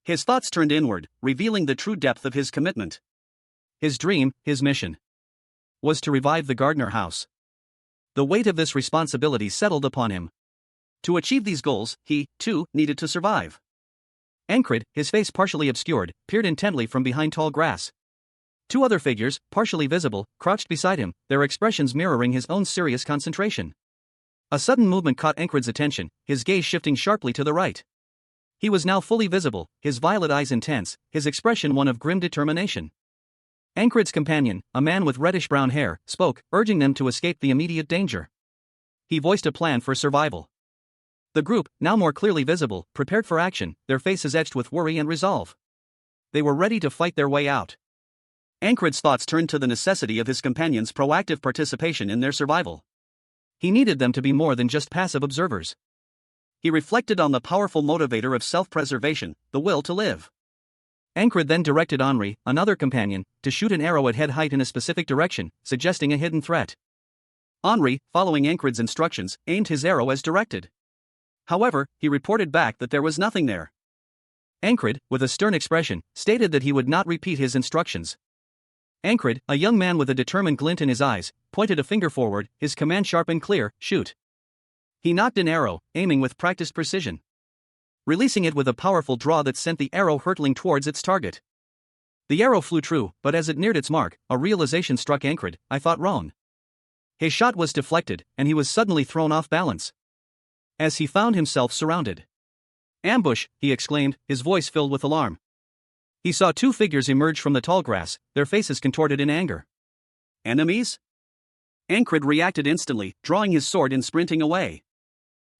His thoughts turned inward, revealing the true depth of his commitment. His dream, his mission, was to revive the Gardner house. The weight of this responsibility settled upon him. To achieve these goals, he, too, needed to survive. Ankrid, his face partially obscured, peered intently from behind tall grass. Two other figures, partially visible, crouched beside him, their expressions mirroring his own serious concentration. A sudden movement caught Ankrid's attention, his gaze shifting sharply to the right. He was now fully visible, his violet eyes intense, his expression one of grim determination. Ankrid's companion, a man with reddish-brown hair, spoke, urging them to escape the immediate danger. He voiced a plan for survival. The group, now more clearly visible, prepared for action, their faces etched with worry and resolve. They were ready to fight their way out. Ankrid's thoughts turned to the necessity of his companion's proactive participation in their survival. He needed them to be more than just passive observers. He reflected on the powerful motivator of self-preservation, the will to live. Ankrid then directed Henri, another companion, to shoot an arrow at head height in a specific direction, suggesting a hidden threat. Henri, following Ankrid's instructions, aimed his arrow as directed. However, he reported back that there was nothing there. Ankrid, with a stern expression, stated that he would not repeat his instructions. Ankrid, a young man with a determined glint in his eyes, pointed a finger forward, his command sharp and clear, "Shoot." He nocked an arrow, aiming with practiced precision, releasing it with a powerful draw that sent the arrow hurtling towards its target. The arrow flew true, but as it neared its mark, a realization struck Ankrid, "I thought wrong." His shot was deflected, and he was suddenly thrown off balance, as he found himself surrounded. "Ambush!" he exclaimed, his voice filled with alarm. He saw two figures emerge from the tall grass, their faces contorted in anger. Enemies? Ankrid reacted instantly, drawing his sword and sprinting away.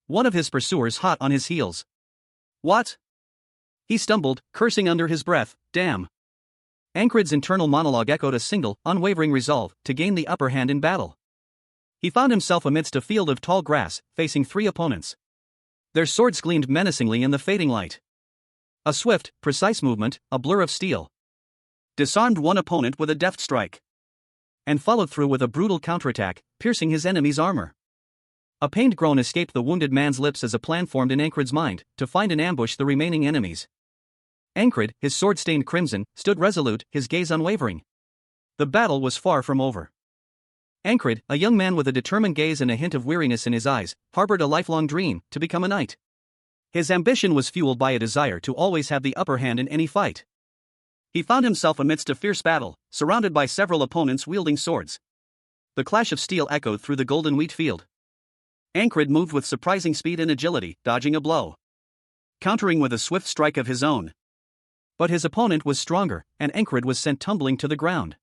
One of his pursuers hot on his heels. "What?" He stumbled, cursing under his breath, "Damn." Ankrid's internal monologue echoed a single, unwavering resolve to gain the upper hand in battle. He found himself amidst a field of tall grass, facing three opponents. Their swords gleamed menacingly in the fading light. A swift, precise movement, a blur of steel, disarmed one opponent with a deft strike, and followed through with a brutal counterattack, piercing his enemy's armor. A pained groan escaped the wounded man's lips as a plan formed in Ankrid's mind, to find and ambush the remaining enemies. Ankrid, his sword stained crimson, stood resolute, his gaze unwavering. The battle was far from over. Ankrid, a young man with a determined gaze and a hint of weariness in his eyes, harbored a lifelong dream, to become a knight. His ambition was fueled by a desire to always have the upper hand in any fight. He found himself amidst a fierce battle, surrounded by several opponents wielding swords. The clash of steel echoed through the golden wheat field. Ankrid moved with surprising speed and agility, dodging a blow, countering with a swift strike of his own. But his opponent was stronger, and Ankrid was sent tumbling to the ground.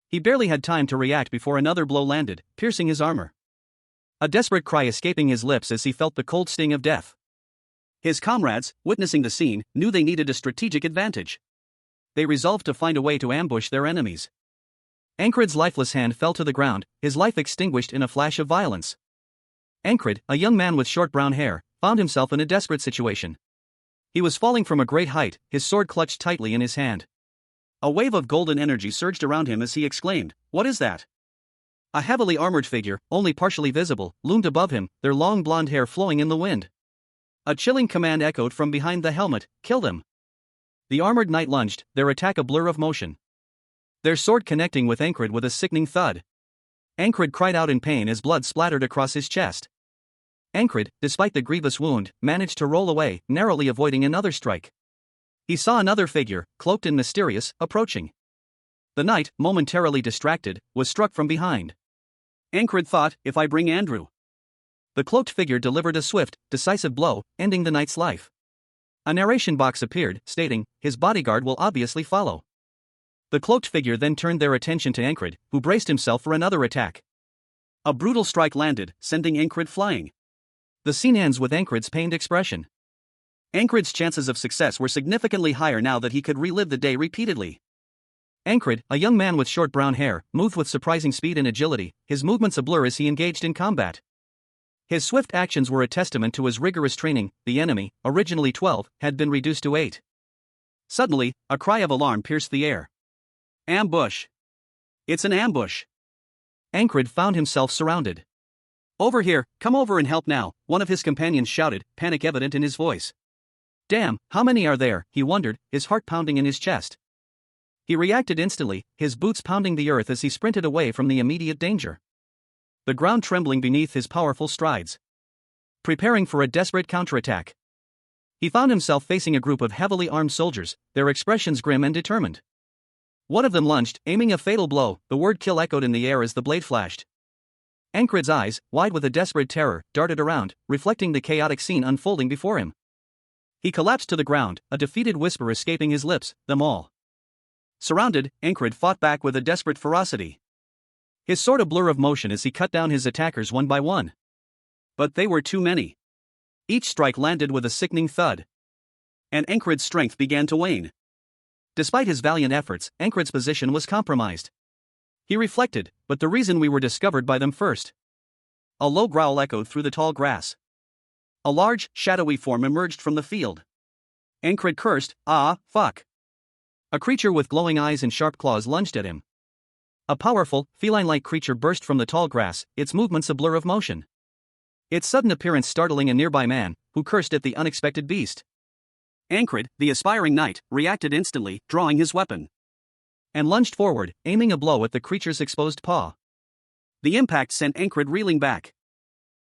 He barely had time to react before another blow landed, piercing his armor, a desperate cry escaping his lips as he felt the cold sting of death. His comrades, witnessing the scene, knew they needed a strategic advantage. They resolved to find a way to ambush their enemies. Ankrid's lifeless hand fell to the ground, his life extinguished in a flash of violence. Ankrid, a young man with short brown hair, found himself in a desperate situation. He was falling from a great height, his sword clutched tightly in his hand. A wave of golden energy surged around him as he exclaimed, "What is that?" A heavily armored figure, only partially visible, loomed above him, their long blonde hair flowing in the wind. A chilling command echoed from behind the helmet, "Kill them." The armored knight lunged, their attack a blur of motion. Their sword connecting with Ankrid with a sickening thud. Ankrid cried out in pain as blood splattered across his chest. Ankrid, despite the grievous wound, managed to roll away, narrowly avoiding another strike. He saw another figure, cloaked and mysterious, approaching. The knight, momentarily distracted, was struck from behind. Ankrid thought, "If I bring Andrew." The cloaked figure delivered a swift, decisive blow, ending the knight's life. A narration box appeared, stating, "His bodyguard will obviously follow." The cloaked figure then turned their attention to Ankrid, who braced himself for another attack. A brutal strike landed, sending Ankrid flying. The scene ends with Ankrid's pained expression. Ankrid's chances of success were significantly higher now that he could relive the day repeatedly. Ankrid, a young man with short brown hair, moved with surprising speed and agility, his movements a blur as he engaged in combat. His swift actions were a testament to his rigorous training. The enemy, originally 12, had been reduced to 8. Suddenly, a cry of alarm pierced the air. "Ambush! It's an ambush!" Ankrid found himself surrounded. "Over here, come over and help now," one of his companions shouted, panic evident in his voice. Damn, how many are there, he wondered, his heart pounding in his chest. He reacted instantly, his boots pounding the earth as he sprinted away from the immediate danger. The ground trembling beneath his powerful strides. Preparing for a desperate counterattack. He found himself facing a group of heavily armed soldiers, their expressions grim and determined. One of them lunged, aiming a fatal blow, the word "kill" echoed in the air as the blade flashed. Ankrid's eyes, wide with a desperate terror, darted around, reflecting the chaotic scene unfolding before him. He collapsed to the ground, a defeated whisper escaping his lips, "Them all." Surrounded, Ankrid fought back with a desperate ferocity. His sword a blur of motion as he cut down his attackers one by one. But they were too many. Each strike landed with a sickening thud. And Ankrid's strength began to wane. Despite his valiant efforts, Ankrid's position was compromised. He reflected, but the reason we were discovered by them first. A low growl echoed through the tall grass. A large, shadowy form emerged from the field. Ankrid cursed, "Ah, fuck." A creature with glowing eyes and sharp claws lunged at him. A powerful, feline-like creature burst from the tall grass, its movements a blur of motion. Its sudden appearance startling a nearby man, who cursed at the unexpected beast. Ankrid, the aspiring knight, reacted instantly, drawing his weapon. And lunged forward, aiming a blow at the creature's exposed paw. The impact sent Ankrid reeling back.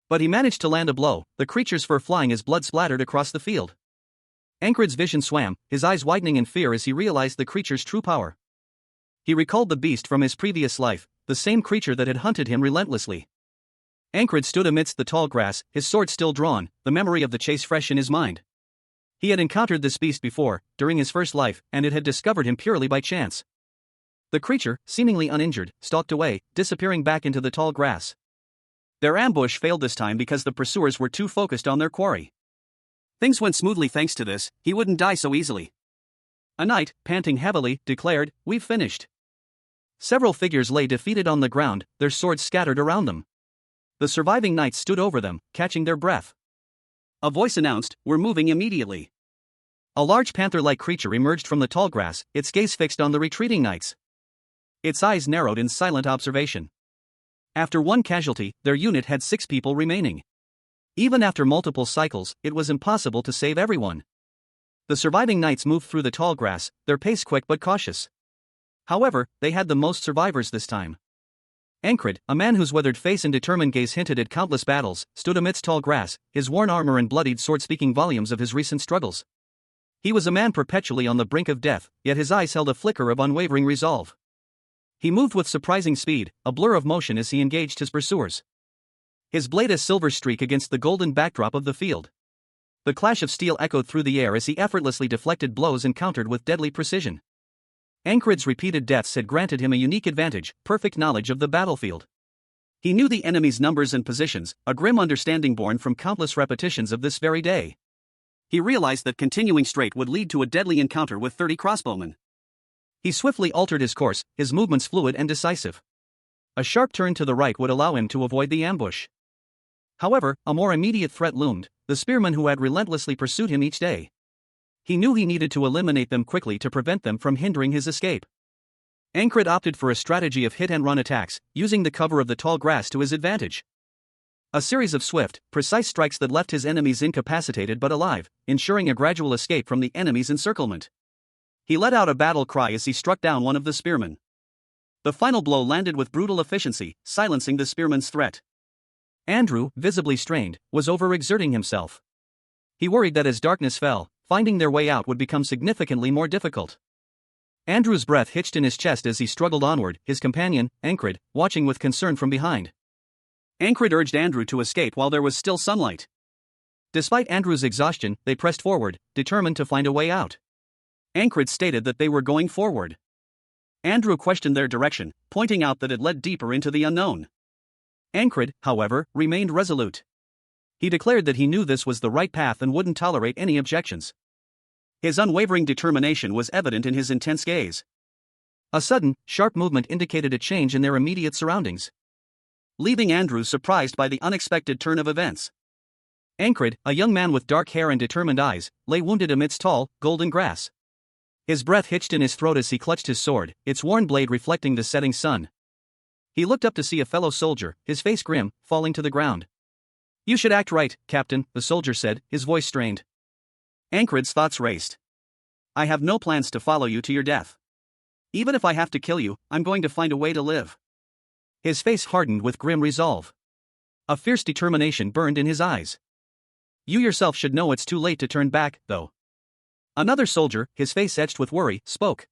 But he managed to land a blow, the creature's fur flying as blood splattered across the field. Ankrid's vision swam, his eyes widening in fear as he realized the creature's true power. He recalled the beast from his previous life, the same creature that had hunted him relentlessly. Ankrid stood amidst the tall grass, his sword still drawn, the memory of the chase fresh in his mind. He had encountered this beast before, during his first life, and it had discovered him purely by chance. The creature, seemingly uninjured, stalked away, disappearing back into the tall grass. Their ambush failed this time because the pursuers were too focused on their quarry. Things went smoothly thanks to this, he wouldn't die so easily. A knight, panting heavily, declared, "We've finished." Several figures lay defeated on the ground, their swords scattered around them. The surviving knights stood over them, catching their breath. A voice announced, "We're moving immediately." A large panther-like creature emerged from the tall grass, its gaze fixed on the retreating knights. Its eyes narrowed in silent observation. After one casualty, their unit had 6 people remaining. Even after multiple cycles, it was impossible to save everyone. The surviving knights moved through the tall grass, their pace quick but cautious. However, they had the most survivors this time. Ankrid, a man whose weathered face and determined gaze hinted at countless battles, stood amidst tall grass, his worn armor and bloodied sword speaking volumes of his recent struggles. He was a man perpetually on the brink of death, yet his eyes held a flicker of unwavering resolve. He moved with surprising speed, a blur of motion as he engaged his pursuers. His blade a silver streak against the golden backdrop of the field. The clash of steel echoed through the air as he effortlessly deflected blows and countered with deadly precision. Ankrid's repeated deaths had granted him a unique advantage, perfect knowledge of the battlefield. He knew the enemy's numbers and positions, a grim understanding born from countless repetitions of this very day. He realized that continuing straight would lead to a deadly encounter with 30 crossbowmen. He swiftly altered his course, his movements fluid and decisive. A sharp turn to the right would allow him to avoid the ambush. However, a more immediate threat loomed, the spearmen who had relentlessly pursued him each day. He knew he needed to eliminate them quickly to prevent them from hindering his escape. Ankrid opted for a strategy of hit-and-run attacks, using the cover of the tall grass to his advantage. A series of swift, precise strikes that left his enemies incapacitated but alive, ensuring a gradual escape from the enemy's encirclement. He let out a battle cry as he struck down one of the spearmen. The final blow landed with brutal efficiency, silencing the spearman's threat. Andrew, visibly strained, was overexerting himself. He worried that as darkness fell, finding their way out would become significantly more difficult. Andrew's breath hitched in his chest as he struggled onward, his companion, Ankrid, watching with concern from behind. Ankrid urged Andrew to escape while there was still sunlight. Despite Andrew's exhaustion, they pressed forward, determined to find a way out. Ankrid stated that they were going forward. Andrew questioned their direction, pointing out that it led deeper into the unknown. Ankrid, however, remained resolute. He declared that he knew this was the right path and wouldn't tolerate any objections. His unwavering determination was evident in his intense gaze. A sudden, sharp movement indicated a change in their immediate surroundings, leaving Andrew surprised by the unexpected turn of events. Ankrid, a young man with dark hair and determined eyes, lay wounded amidst tall, golden grass. His breath hitched in his throat as he clutched his sword, its worn blade reflecting the setting sun. He looked up to see a fellow soldier, his face grim, falling to the ground. "You should act right, Captain," the soldier said, his voice strained. Ankrid's thoughts raced. "I have no plans to follow you to your death. Even if I have to kill you, I'm going to find a way to live." His face hardened with grim resolve. A fierce determination burned in his eyes. "You yourself should know it's too late to turn back, though." Another soldier, his face etched with worry, spoke.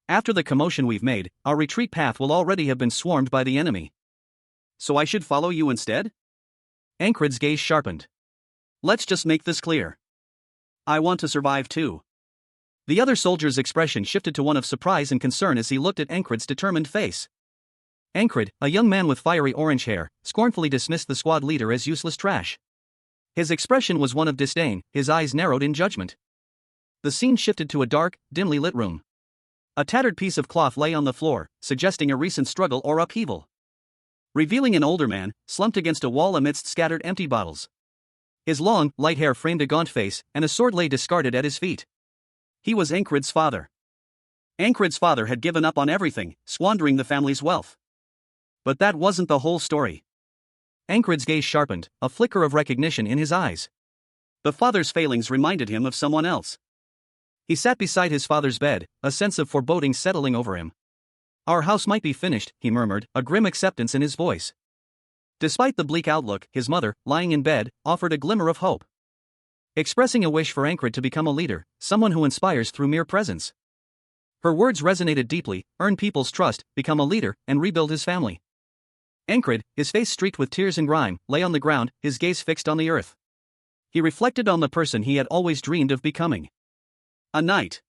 "After the commotion we've made, our retreat path will already have been swarmed by the enemy." "So I should follow you instead?" Ankrid's gaze sharpened. "Let's just make this clear. I want to survive too." The other soldier's expression shifted to one of surprise and concern as he looked at Ankrid's determined face. Ankrid, a young man with fiery orange hair, scornfully dismissed the squad leader as useless trash. His expression was one of disdain, his eyes narrowed in judgment. The scene shifted to a dark, dimly lit room. A tattered piece of cloth lay on the floor, suggesting a recent struggle or upheaval, revealing an older man, slumped against a wall amidst scattered empty bottles. His long, light hair framed a gaunt face, and a sword lay discarded at his feet. He was Ankrid's father. Ankrid's father had given up on everything, squandering the family's wealth. But that wasn't the whole story. Ankrid's gaze sharpened, a flicker of recognition in his eyes. The father's failings reminded him of someone else. He sat beside his father's bed, a sense of foreboding settling over him. "Our house might be finished," he murmured, a grim acceptance in his voice. Despite the bleak outlook, his mother, lying in bed, offered a glimmer of hope, expressing a wish for Ankrid to become a leader, someone who inspires through mere presence. Her words resonated deeply: earn people's trust, become a leader, and rebuild his family. Ankrid, his face streaked with tears and grime, lay on the ground, his gaze fixed on the earth. He reflected on the person he had always dreamed of becoming. A knight.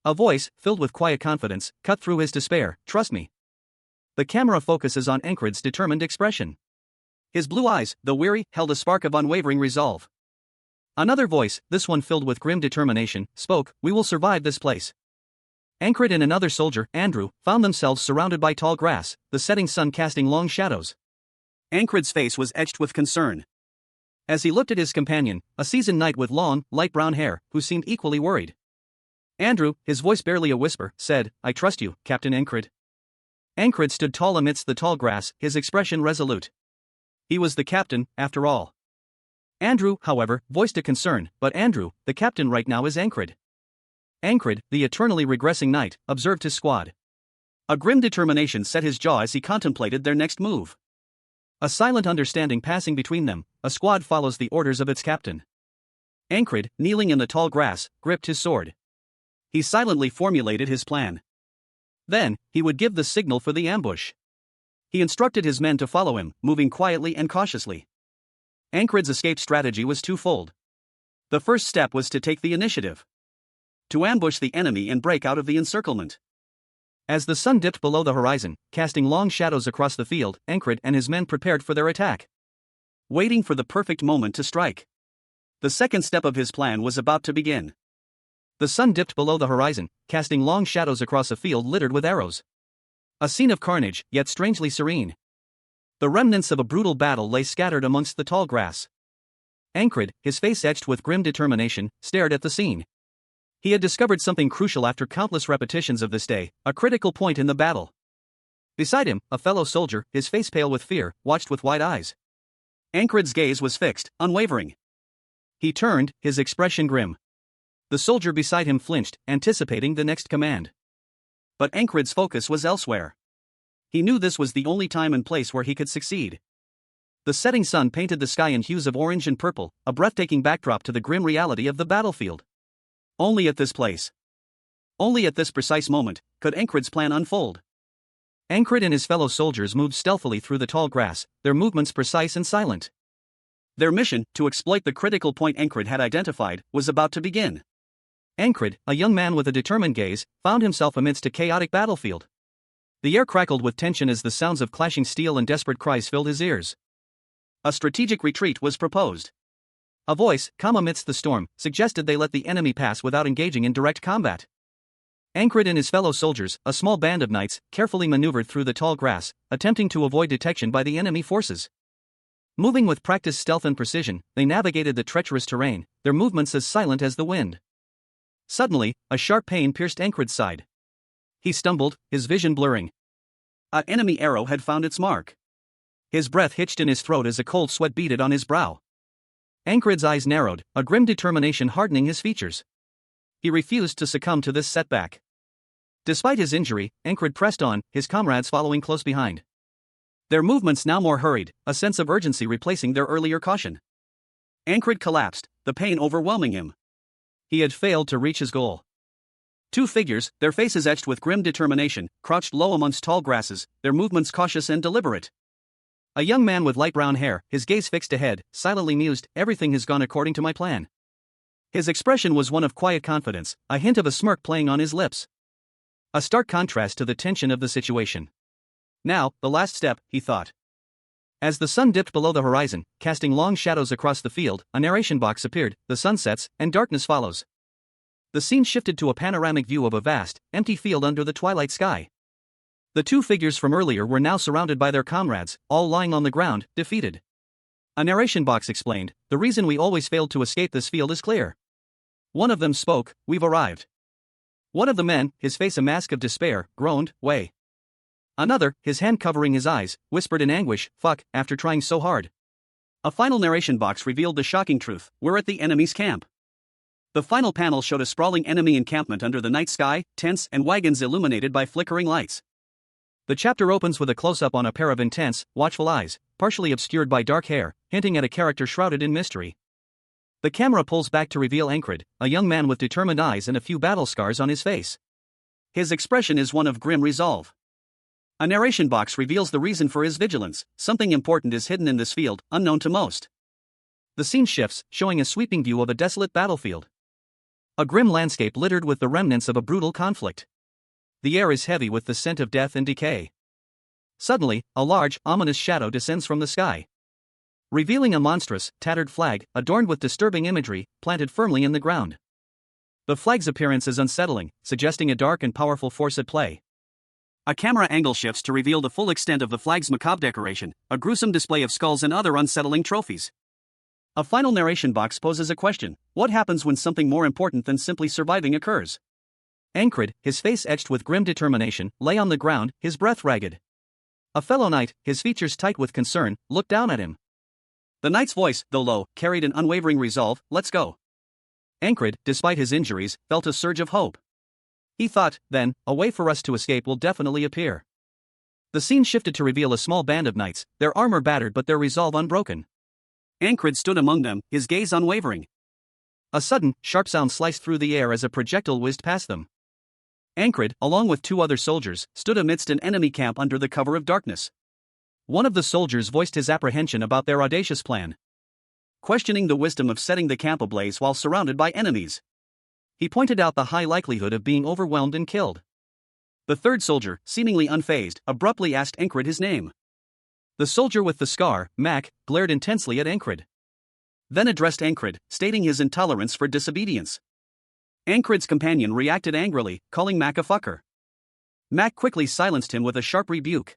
A voice, filled with quiet confidence, cut through his despair: "Trust me." The camera focuses on Ankrid's determined expression. His blue eyes, though weary, held a spark of unwavering resolve. Another voice, this one filled with grim determination, spoke: "We will survive this place." Ankrid and another soldier, Andrew, found themselves surrounded by tall grass, the setting sun casting long shadows. Ankrid's face was etched with concern as he looked at his companion, a seasoned knight with long, light brown hair, who seemed equally worried. Andrew, his voice barely a whisper, said, "I trust you, Captain Ankrid." Ankrid stood tall amidst the tall grass, his expression resolute. He was the captain, after all. Andrew, however, voiced a concern, "But Andrew, the captain right now is Ankrid." Ankrid, the eternally regressing knight, observed his squad. A grim determination set his jaw as he contemplated their next move. A silent understanding passing between them: a squad follows the orders of its captain. Ankrid, kneeling in the tall grass, gripped his sword. He silently formulated his plan. Then, he would give the signal for the ambush. He instructed his men to follow him, moving quietly and cautiously. Ankrid's escape strategy was twofold. The first step was to take the initiative, to ambush the enemy and break out of the encirclement. As the sun dipped below the horizon, casting long shadows across the field, Ankrid and his men prepared for their attack, waiting for the perfect moment to strike. The second step of his plan was about to begin. The sun dipped below the horizon, casting long shadows across a field littered with arrows. A scene of carnage, yet strangely serene. The remnants of a brutal battle lay scattered amongst the tall grass. Ankrid, his face etched with grim determination, stared at the scene. He had discovered something crucial after countless repetitions of this day, a critical point in the battle. Beside him, a fellow soldier, his face pale with fear, watched with wide eyes. Ankrid's gaze was fixed, unwavering. He turned, his expression grim. The soldier beside him flinched, anticipating the next command. But Ankrid's focus was elsewhere. He knew this was the only time and place where he could succeed. The setting sun painted the sky in hues of orange and purple, a breathtaking backdrop to the grim reality of the battlefield. Only at this place, only at this precise moment, could Ankrid's plan unfold. Ankrid and his fellow soldiers moved stealthily through the tall grass, their movements precise and silent. Their mission, to exploit the critical point Ankrid had identified, was about to begin. Ankrid, a young man with a determined gaze, found himself amidst a chaotic battlefield. The air crackled with tension as the sounds of clashing steel and desperate cries filled his ears. A strategic retreat was proposed. A voice, calm amidst the storm, suggested they let the enemy pass without engaging in direct combat. Ankrid and his fellow soldiers, a small band of knights, carefully maneuvered through the tall grass, attempting to avoid detection by the enemy forces. Moving with practiced stealth and precision, they navigated the treacherous terrain, their movements as silent as the wind. Suddenly, a sharp pain pierced Ankrid's side. He stumbled, his vision blurring. An enemy arrow had found its mark. His breath hitched in his throat as a cold sweat beaded on his brow. Ankrid's eyes narrowed, a grim determination hardening his features. He refused to succumb to this setback. Despite his injury, Ankrid pressed on, his comrades following close behind. Their movements now more hurried, a sense of urgency replacing their earlier caution. Ankrid collapsed, the pain overwhelming him. He had failed to reach his goal. Two figures, their faces etched with grim determination, crouched low amongst tall grasses, their movements cautious and deliberate. A young man with light brown hair, his gaze fixed ahead, silently mused, "Everything has gone according to my plan." His expression was one of quiet confidence, a hint of a smirk playing on his lips. A stark contrast to the tension of the situation. Now, the last step, he thought. As the sun dipped below the horizon, casting long shadows across the field, a narration box appeared, the sun sets, and darkness follows. The scene shifted to a panoramic view of a vast, empty field under the twilight sky. The two figures from earlier were now surrounded by their comrades, all lying on the ground, defeated. A narration box explained, "The reason we always failed to escape this field is clear." One of them spoke, "We've arrived." One of the men, his face a mask of despair, groaned, "Way." Another, his hand covering his eyes, whispered in anguish, "Fuck, after trying so hard." A final narration box revealed the shocking truth: we're at the enemy's camp. The final panel showed a sprawling enemy encampment under the night sky, tents and wagons illuminated by flickering lights. The chapter opens with a close-up on a pair of intense, watchful eyes, partially obscured by dark hair, hinting at a character shrouded in mystery. The camera pulls back to reveal Ankrid, a young man with determined eyes and a few battle scars on his face. His expression is one of grim resolve. A narration box reveals the reason for his vigilance: something important is hidden in this field, unknown to most. The scene shifts, showing a sweeping view of a desolate battlefield. A grim landscape littered with the remnants of a brutal conflict. The air is heavy with the scent of death and decay. Suddenly, a large, ominous shadow descends from the sky, revealing a monstrous, tattered flag, adorned with disturbing imagery, planted firmly in the ground. The flag's appearance is unsettling, suggesting a dark and powerful force at play. A camera angle shifts to reveal the full extent of the flag's macabre decoration, a gruesome display of skulls and other unsettling trophies. A final narration box poses a question: what happens when something more important than simply surviving occurs? Ankrid, his face etched with grim determination, lay on the ground, his breath ragged. A fellow knight, his features tight with concern, looked down at him. The knight's voice, though low, carried an unwavering resolve: "Let's go." Ankrid, despite his injuries, felt a surge of hope. He thought, then, a way for us to escape will definitely appear. The scene shifted to reveal a small band of knights, their armor battered but their resolve unbroken. Ankrid stood among them, his gaze unwavering. A sudden, sharp sound sliced through the air as a projectile whizzed past them. Ankrid, along with two other soldiers, stood amidst an enemy camp under the cover of darkness. One of the soldiers voiced his apprehension about their audacious plan, questioning the wisdom of setting the camp ablaze while surrounded by enemies. He pointed out the high likelihood of being overwhelmed and killed. The third soldier, seemingly unfazed, abruptly asked Ankrid his name. The soldier with the scar, Mac, glared intensely at Ankrid. Then addressed Ankrid, stating his intolerance for disobedience. Ankrid's companion reacted angrily, calling Mac a fucker. Mac quickly silenced him with a sharp rebuke.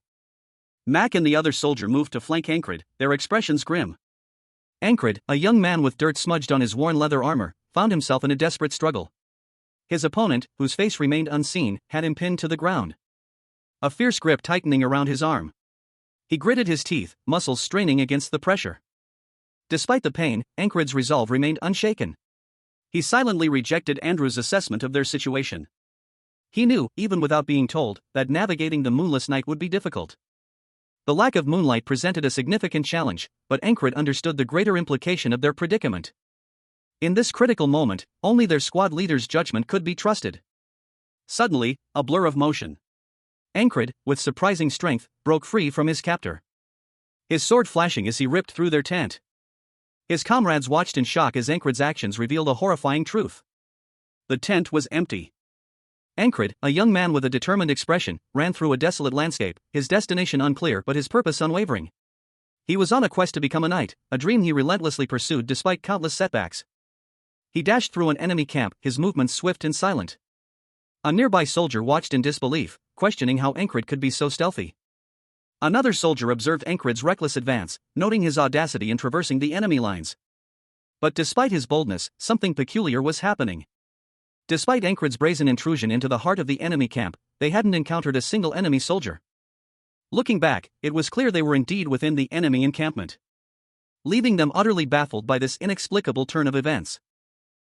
Mac and the other soldier moved to flank Ankrid, their expressions grim. Ankrid, a young man with dirt smudged on his worn leather armor, found himself in a desperate struggle. His opponent, whose face remained unseen, had him pinned to the ground, a fierce grip tightening around his arm. He gritted his teeth, muscles straining against the pressure. Despite the pain, Ankrid's resolve remained unshaken. He silently rejected Andrew's assessment of their situation. He knew, even without being told, that navigating the moonless night would be difficult. The lack of moonlight presented a significant challenge, but Ankrid understood the greater implication of their predicament. In this critical moment, only their squad leader's judgment could be trusted. Suddenly, a blur of motion. Ankrid, with surprising strength, broke free from his captor. His sword flashing as he ripped through their tent. His comrades watched in shock as Ankrid's actions revealed a horrifying truth. The tent was empty. Ankrid, a young man with a determined expression, ran through a desolate landscape, his destination unclear but his purpose unwavering. He was on a quest to become a knight, a dream he relentlessly pursued despite countless setbacks. He dashed through an enemy camp, his movements swift and silent. A nearby soldier watched in disbelief, questioning how Ankrid could be so stealthy. Another soldier observed Ankrid's reckless advance, noting his audacity in traversing the enemy lines. But despite his boldness, something peculiar was happening. Despite Ankrid's brazen intrusion into the heart of the enemy camp, they hadn't encountered a single enemy soldier. Looking back, it was clear they were indeed within the enemy encampment, leaving them utterly baffled by this inexplicable turn of events.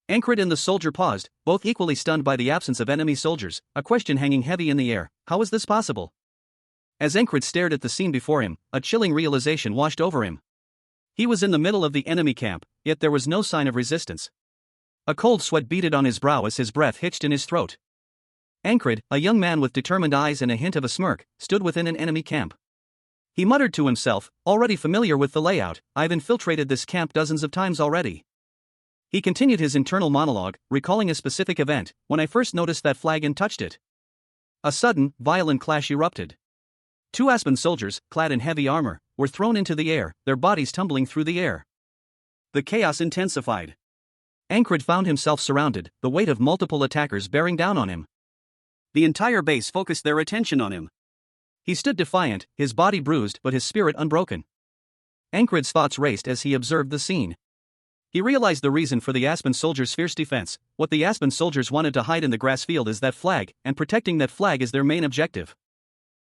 Ankrid and the soldier paused, both equally stunned by the absence of enemy soldiers, a question hanging heavy in the air: how is this possible? As Ankrid stared at the scene before him, a chilling realization washed over him. He was in the middle of the enemy camp, yet there was no sign of resistance. A cold sweat beaded on his brow as his breath hitched in his throat. Ankrid, a young man with determined eyes and a hint of a smirk, stood within an enemy camp. He muttered to himself, already familiar with the layout: I've infiltrated this camp dozens of times already. He continued his internal monologue, recalling a specific event: when I first noticed that flag and touched it. A sudden, violent clash erupted. Two Aspen soldiers, clad in heavy armor, were thrown into the air, their bodies tumbling through the air. The chaos intensified. Ankrid found himself surrounded, the weight of multiple attackers bearing down on him. The entire base focused their attention on him. He stood defiant, his body bruised but his spirit unbroken. Ankrid's thoughts raced as he observed the scene. He realized the reason for the Aspen soldiers' fierce defense: what the Aspen soldiers wanted to hide in the grass field is that flag, and protecting that flag is their main objective.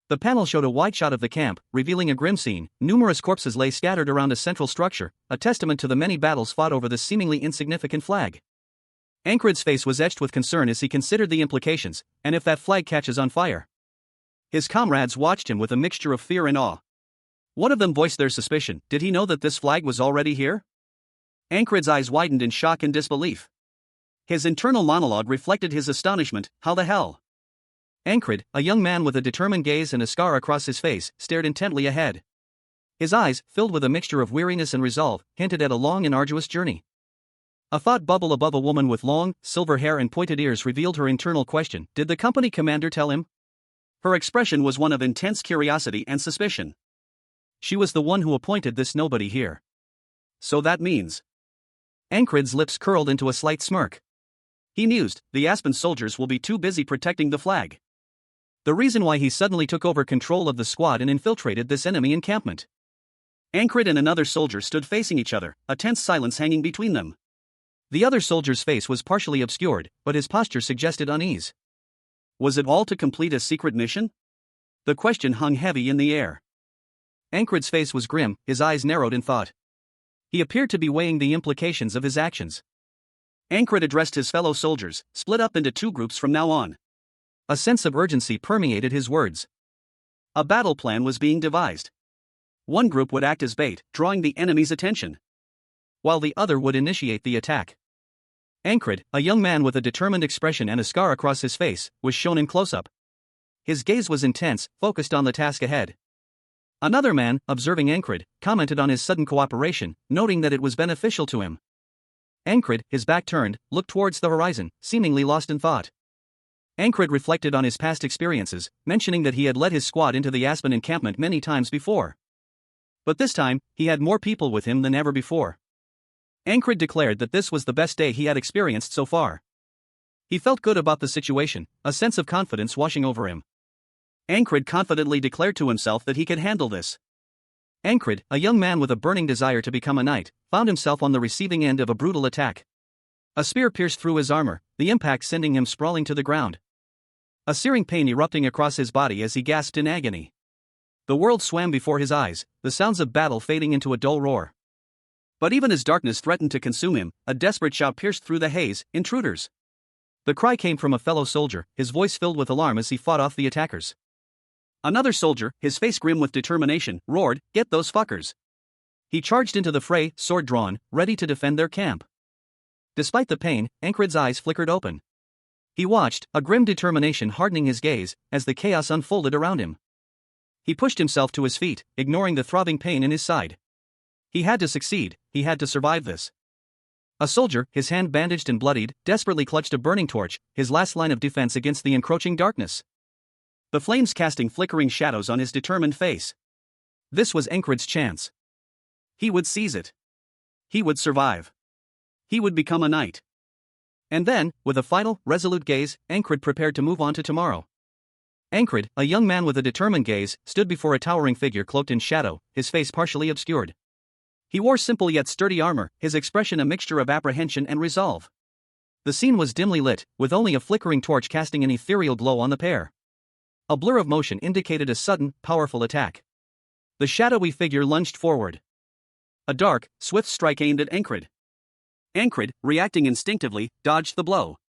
The panel showed a wide shot of the camp, revealing a grim scene. Numerous corpses lay scattered around a central structure, a testament to the many battles fought over this seemingly insignificant flag. Ankrid's face was etched with concern as he considered the implications: and if that flag catches on fire? His comrades watched him with a mixture of fear and awe. One of them voiced their suspicion: did he know that this flag was already here? Ankrid's eyes widened in shock and disbelief. His internal monologue reflected his astonishment: how the hell? Ankrid, a young man with a determined gaze and a scar across his face, stared intently ahead. His eyes, filled with a mixture of weariness and resolve, hinted at a long and arduous journey. A thought bubble above a woman with long, silver hair and pointed ears revealed her internal question: did the company commander tell him? Her expression was one of intense curiosity and suspicion. She was the one who appointed this nobody here. So that means... Ankrid's lips curled into a slight smirk. He mused: the Aspen soldiers will be too busy protecting the flag. The reason why he suddenly took over control of the squad and infiltrated this enemy encampment. Ankrid and another soldier stood facing each other, a tense silence hanging between them. The other soldier's face was partially obscured, but his posture suggested unease. Was it all to complete a secret mission? The question hung heavy in the air. Ankrid's face was grim, his eyes narrowed in thought. He appeared to be weighing the implications of his actions. Ankrid addressed his fellow soldiers: split up into two groups from now on. A sense of urgency permeated his words. A battle plan was being devised. One group would act as bait, drawing the enemy's attention, while the other would initiate the attack. Ankrid, a young man with a determined expression and a scar across his face, was shown in close-up. His gaze was intense, focused on the task ahead. Another man, observing Ankrid, commented on his sudden cooperation, noting that it was beneficial to him. Ankrid, his back turned, looked towards the horizon, seemingly lost in thought. Ankrid reflected on his past experiences, mentioning that he had led his squad into the Aspen encampment many times before. But this time, he had more people with him than ever before. Ankrid declared that this was the best day he had experienced so far. He felt good about the situation, a sense of confidence washing over him. Ankrid confidently declared to himself that he could handle this. Ankrid, a young man with a burning desire to become a knight, found himself on the receiving end of a brutal attack. A spear pierced through his armor, the impact sending him sprawling to the ground. A searing pain erupting across his body as he gasped in agony. The world swam before his eyes, the sounds of battle fading into a dull roar. But even as darkness threatened to consume him, a desperate shout pierced through the haze, "Intruders!" The cry came from a fellow soldier, his voice filled with alarm as he fought off the attackers. Another soldier, his face grim with determination, roared, "Get those fuckers!" He charged into the fray, sword drawn, ready to defend their camp. Despite the pain, Ankrid's eyes flickered open. He watched, a grim determination hardening his gaze, as the chaos unfolded around him. He pushed himself to his feet, ignoring the throbbing pain in his side. He had to succeed, he had to survive this. A soldier, his hand bandaged and bloodied, desperately clutched a burning torch, his last line of defense against the encroaching darkness. The flames casting flickering shadows on his determined face. This was Ankrid's chance. He would seize it. He would survive. He would become a knight. And then, with a final, resolute gaze, Ankrid prepared to move on to tomorrow. Ankrid, a young man with a determined gaze, stood before a towering figure cloaked in shadow, his face partially obscured. He wore simple yet sturdy armor, his expression a mixture of apprehension and resolve. The scene was dimly lit, with only a flickering torch casting an ethereal glow on the pair. A blur of motion indicated a sudden, powerful attack. The shadowy figure lunged forward. A dark, swift strike aimed at Ankrid. Ankrid, reacting instinctively, dodged the blow.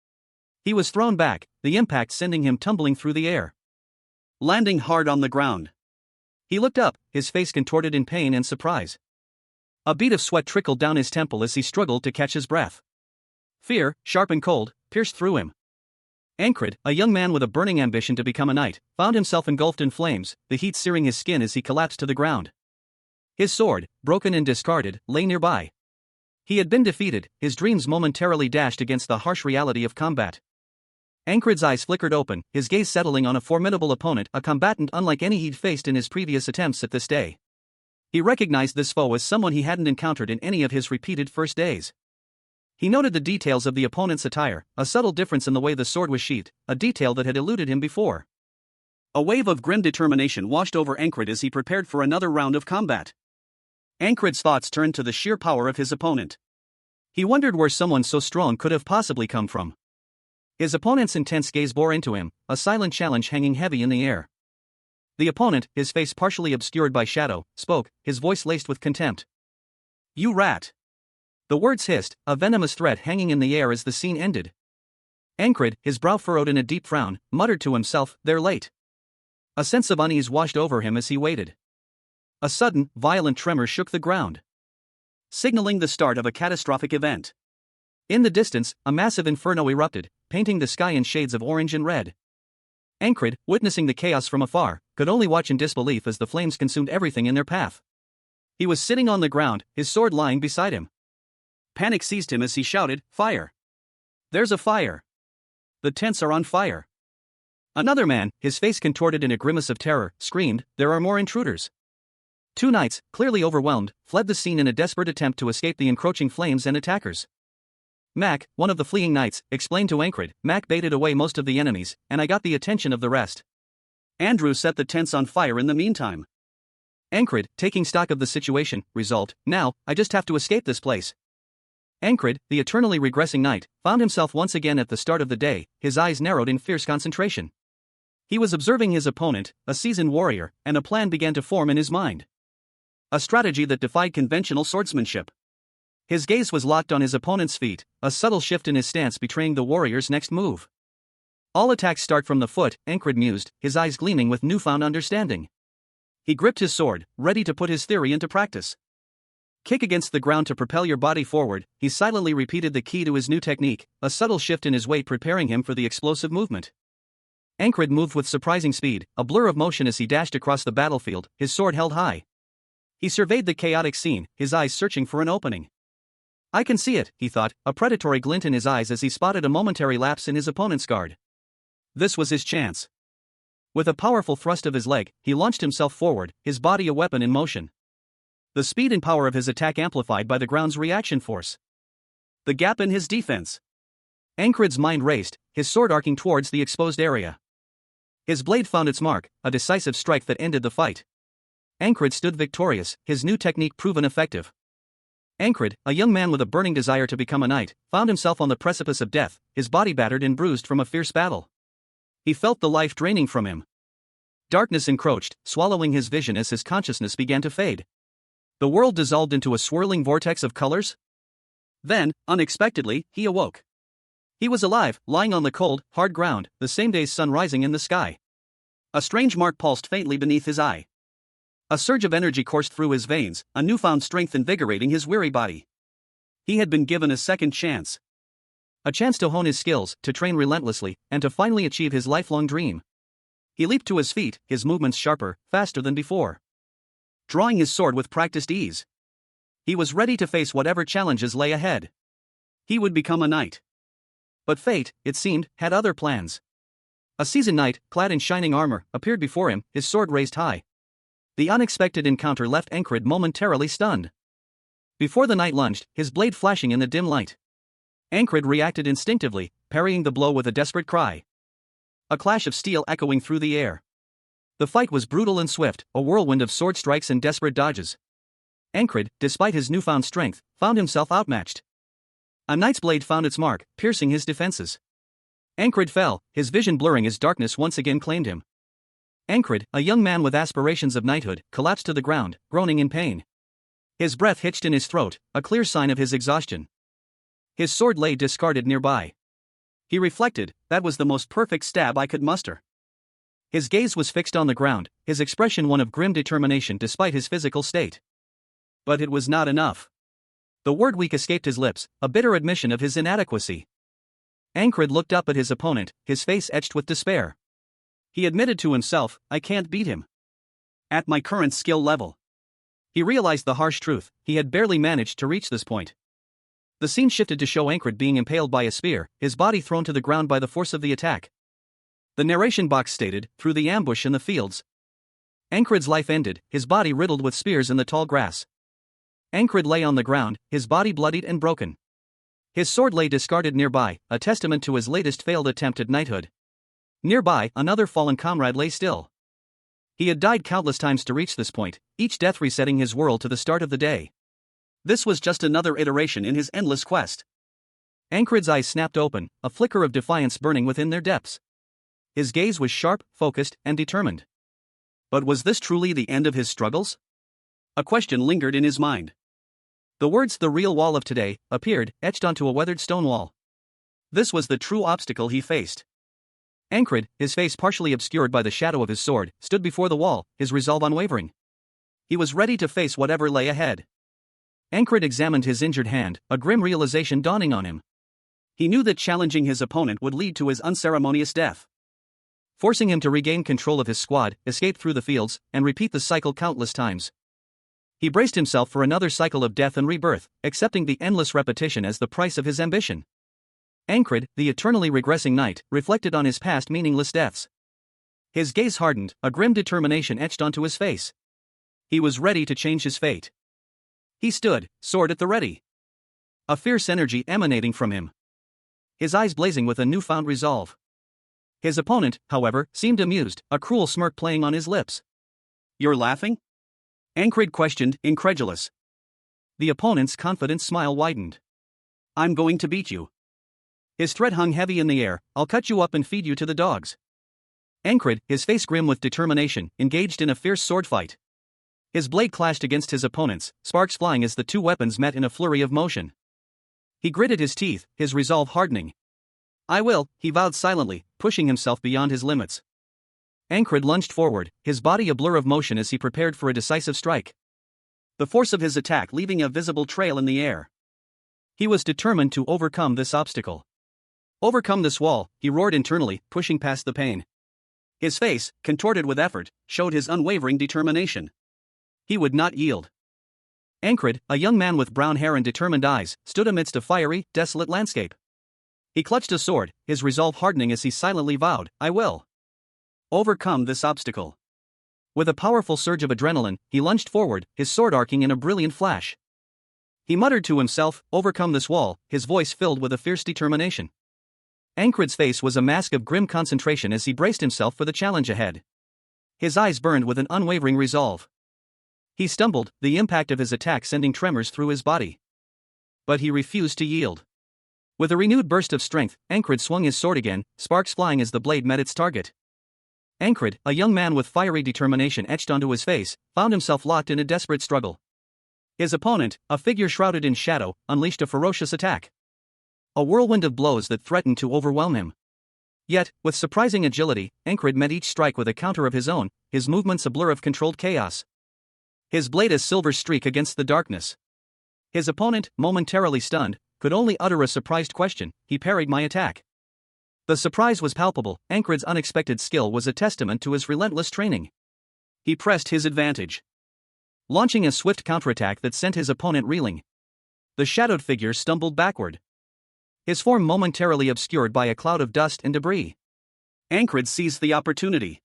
He was thrown back, the impact sending him tumbling through the air, landing hard on the ground. He looked up, his face contorted in pain and surprise. A bead of sweat trickled down his temple as he struggled to catch his breath. Fear, sharp and cold, pierced through him. Ankrid, a young man with a burning ambition to become a knight, found himself engulfed in flames, the heat searing his skin as he collapsed to the ground. His sword, broken and discarded, lay nearby. He had been defeated, his dreams momentarily dashed against the harsh reality of combat. Ankrid's eyes flickered open, his gaze settling on a formidable opponent, a combatant unlike any he'd faced in his previous attempts at this day. He recognized this foe as someone he hadn't encountered in any of his repeated first days. He noted the details of the opponent's attire, a subtle difference in the way the sword was sheathed, a detail that had eluded him before. A wave of grim determination washed over Ankrid as he prepared for another round of combat. Ankrid's thoughts turned to the sheer power of his opponent. He wondered where someone so strong could have possibly come from. His opponent's intense gaze bore into him, a silent challenge hanging heavy in the air. The opponent, his face partially obscured by shadow, spoke, his voice laced with contempt. "You rat!" The words hissed, a venomous threat hanging in the air as the scene ended. Ankrid, his brow furrowed in a deep frown, muttered to himself, "They're late." A sense of unease washed over him as he waited. A sudden, violent tremor shook the ground, signaling the start of a catastrophic event. In the distance, a massive inferno erupted, painting the sky in shades of orange and red. Ankrid, witnessing the chaos from afar, could only watch in disbelief as the flames consumed everything in their path. He was sitting on the ground, his sword lying beside him. Panic seized him as he shouted, "Fire! There's a fire! The tents are on fire!" Another man, his face contorted in a grimace of terror, screamed, "There are more intruders!" Two knights, clearly overwhelmed, fled the scene in a desperate attempt to escape the encroaching flames and attackers. Mac, one of the fleeing knights, explained to Ankrid, "Mac baited away most of the enemies, and I got the attention of the rest. Andrew set the tents on fire in the meantime." Ankrid, taking stock of the situation, resolved, "Now, I just have to escape this place." Ankrid, the eternally regressing knight, found himself once again at the start of the day, his eyes narrowed in fierce concentration. He was observing his opponent, a seasoned warrior, and a plan began to form in his mind. A strategy that defied conventional swordsmanship. His gaze was locked on his opponent's feet, a subtle shift in his stance betraying the warrior's next move. "All attacks start from the foot," Ankrid mused, his eyes gleaming with newfound understanding. He gripped his sword, ready to put his theory into practice. "Kick against the ground to propel your body forward," he silently repeated the key to his new technique, a subtle shift in his weight preparing him for the explosive movement. Ankrid moved with surprising speed, a blur of motion as he dashed across the battlefield, his sword held high. He surveyed the chaotic scene, his eyes searching for an opening. "I can see it," he thought, a predatory glint in his eyes as he spotted a momentary lapse in his opponent's guard. This was his chance. With a powerful thrust of his leg, he launched himself forward, his body a weapon in motion. The speed and power of his attack amplified by the ground's reaction force. The gap in his defense. Ankrid's mind raced, his sword arcing towards the exposed area. His blade found its mark, a decisive strike that ended the fight. Ankrid stood victorious, his new technique proven effective. Ankrid, a young man with a burning desire to become a knight, found himself on the precipice of death, his body battered and bruised from a fierce battle. He felt the life draining from him. Darkness encroached, swallowing his vision as his consciousness began to fade. The world dissolved into a swirling vortex of colors? Then, unexpectedly, he awoke. He was alive, lying on the cold, hard ground, the same day's sun rising in the sky. A strange mark pulsed faintly beneath his eye. A surge of energy coursed through his veins, a newfound strength invigorating his weary body. He had been given a second chance. A chance to hone his skills, to train relentlessly, and to finally achieve his lifelong dream. He leaped to his feet, his movements sharper, faster than before. Drawing his sword with practiced ease. He was ready to face whatever challenges lay ahead. He would become a knight. But fate, it seemed, had other plans. A seasoned knight, clad in shining armor, appeared before him, his sword raised high. The unexpected encounter left Ankred momentarily stunned. Before the knight lunged, his blade flashing in the dim light. Ankred reacted instinctively, parrying the blow with a desperate cry. A clash of steel echoing through the air. The fight was brutal and swift, a whirlwind of sword strikes and desperate dodges. Ankred, despite his newfound strength, found himself outmatched. A knight's blade found its mark, piercing his defenses. Ankred fell, his vision blurring as darkness once again claimed him. Ankred, a young man with aspirations of knighthood, collapsed to the ground, groaning in pain. His breath hitched in his throat, a clear sign of his exhaustion. His sword lay discarded nearby. He reflected, that was the most perfect stab I could muster. His gaze was fixed on the ground, his expression one of grim determination despite his physical state. But it was not enough. The word weak escaped his lips, a bitter admission of his inadequacy. Ankred looked up at his opponent, his face etched with despair. He admitted to himself, I can't beat him. At my current skill level. He realized the harsh truth, he had barely managed to reach this point. The scene shifted to show Ankred being impaled by a spear, his body thrown to the ground by the force of the attack. The narration box stated, through the ambush in the fields. Ankred's life ended, his body riddled with spears in the tall grass. Ankred lay on the ground, his body bloodied and broken. His sword lay discarded nearby, a testament to his latest failed attempt at knighthood. Nearby, another fallen comrade lay still. He had died countless times to reach this point, each death resetting his world to the start of the day. This was just another iteration in his endless quest. Ankred's eyes snapped open, a flicker of defiance burning within their depths. His gaze was sharp, focused, and determined. But was this truly the end of his struggles? A question lingered in his mind. The words "the real wall of today" appeared, etched onto a weathered stone wall. This was the true obstacle he faced. Ankred, his face partially obscured by the shadow of his sword, stood before the wall, his resolve unwavering. He was ready to face whatever lay ahead. Ankred examined his injured hand, a grim realization dawning on him. He knew that challenging his opponent would lead to his unceremonious death. Forcing him to regain control of his squad, escape through the fields, and repeat the cycle countless times. He braced himself for another cycle of death and rebirth, accepting the endless repetition as the price of his ambition. Ankred, the eternally regressing knight, reflected on his past meaningless deaths. His gaze hardened, a grim determination etched onto his face. He was ready to change his fate. He stood, sword at the ready. A fierce energy emanating from him. His eyes blazing with a newfound resolve. His opponent, however, seemed amused, a cruel smirk playing on his lips. You're laughing? Ankred questioned, incredulous. The opponent's confident smile widened. I'm going to beat you. His threat hung heavy in the air, I'll cut you up and feed you to the dogs. Ankred, his face grim with determination, engaged in a fierce sword fight. His blade clashed against his opponent's, sparks flying as the two weapons met in a flurry of motion. He gritted his teeth, his resolve hardening. I will, he vowed silently, pushing himself beyond his limits. Ankred lunged forward, his body a blur of motion as he prepared for a decisive strike. The force of his attack leaving a visible trail in the air. He was determined to overcome this obstacle. Overcome this wall, he roared internally, pushing past the pain. His face, contorted with effort, showed his unwavering determination. He would not yield. Ankred, a young man with brown hair and determined eyes, stood amidst a fiery, desolate landscape. He clutched a sword, his resolve hardening as he silently vowed, I will overcome this obstacle. With a powerful surge of adrenaline, he lunged forward, his sword arcing in a brilliant flash. He muttered to himself, overcome this wall, his voice filled with a fierce determination. Ankred's face was a mask of grim concentration as he braced himself for the challenge ahead. His eyes burned with an unwavering resolve. He stumbled, the impact of his attack sending tremors through his body. But he refused to yield. With a renewed burst of strength, Ankred swung his sword again, sparks flying as the blade met its target. Ankred, a young man with fiery determination etched onto his face, found himself locked in a desperate struggle. His opponent, a figure shrouded in shadow, unleashed a ferocious attack. A whirlwind of blows that threatened to overwhelm him. Yet, with surprising agility, Encred met each strike with a counter of his own, his movements a blur of controlled chaos. His blade a silver streak against the darkness. His opponent, momentarily stunned, could only utter a surprised question. He parried my attack. The surprise was palpable. Encred's unexpected skill was a testament to his relentless training. He pressed his advantage, launching a swift counterattack that sent his opponent reeling. The shadowed figure stumbled backward, his form momentarily obscured by a cloud of dust and debris. Encred seized the opportunity,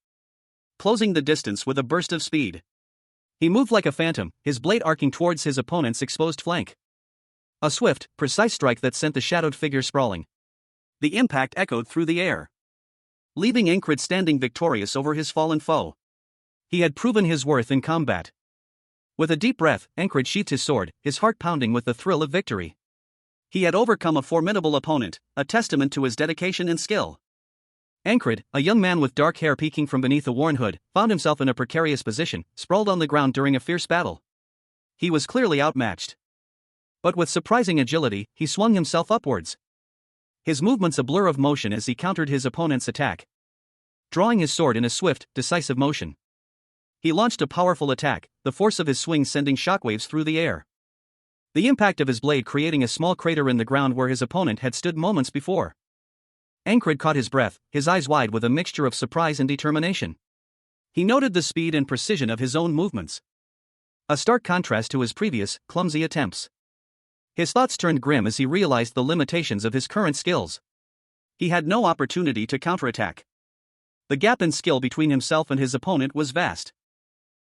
closing the distance with a burst of speed. He moved like a phantom, his blade arcing towards his opponent's exposed flank. A swift, precise strike that sent the shadowed figure sprawling. The impact echoed through the air, leaving Encred standing victorious over his fallen foe. He had proven his worth in combat. With a deep breath, Encred sheathed his sword, his heart pounding with the thrill of victory. He had overcome a formidable opponent, a testament to his dedication and skill. Encred, a young man with dark hair peeking from beneath a worn hood, found himself in a precarious position, sprawled on the ground during a fierce battle. He was clearly outmatched. But with surprising agility, he swung himself upwards, his movements a blur of motion as he countered his opponent's attack, drawing his sword in a swift, decisive motion. He launched a powerful attack, the force of his swing sending shockwaves through the air. The impact of his blade creating a small crater in the ground where his opponent had stood moments before. Encred caught his breath, his eyes wide with a mixture of surprise and determination. He noted the speed and precision of his own movements, a stark contrast to his previous, clumsy attempts. His thoughts turned grim as he realized the limitations of his current skills. He had no opportunity to counterattack. The gap in skill between himself and his opponent was vast.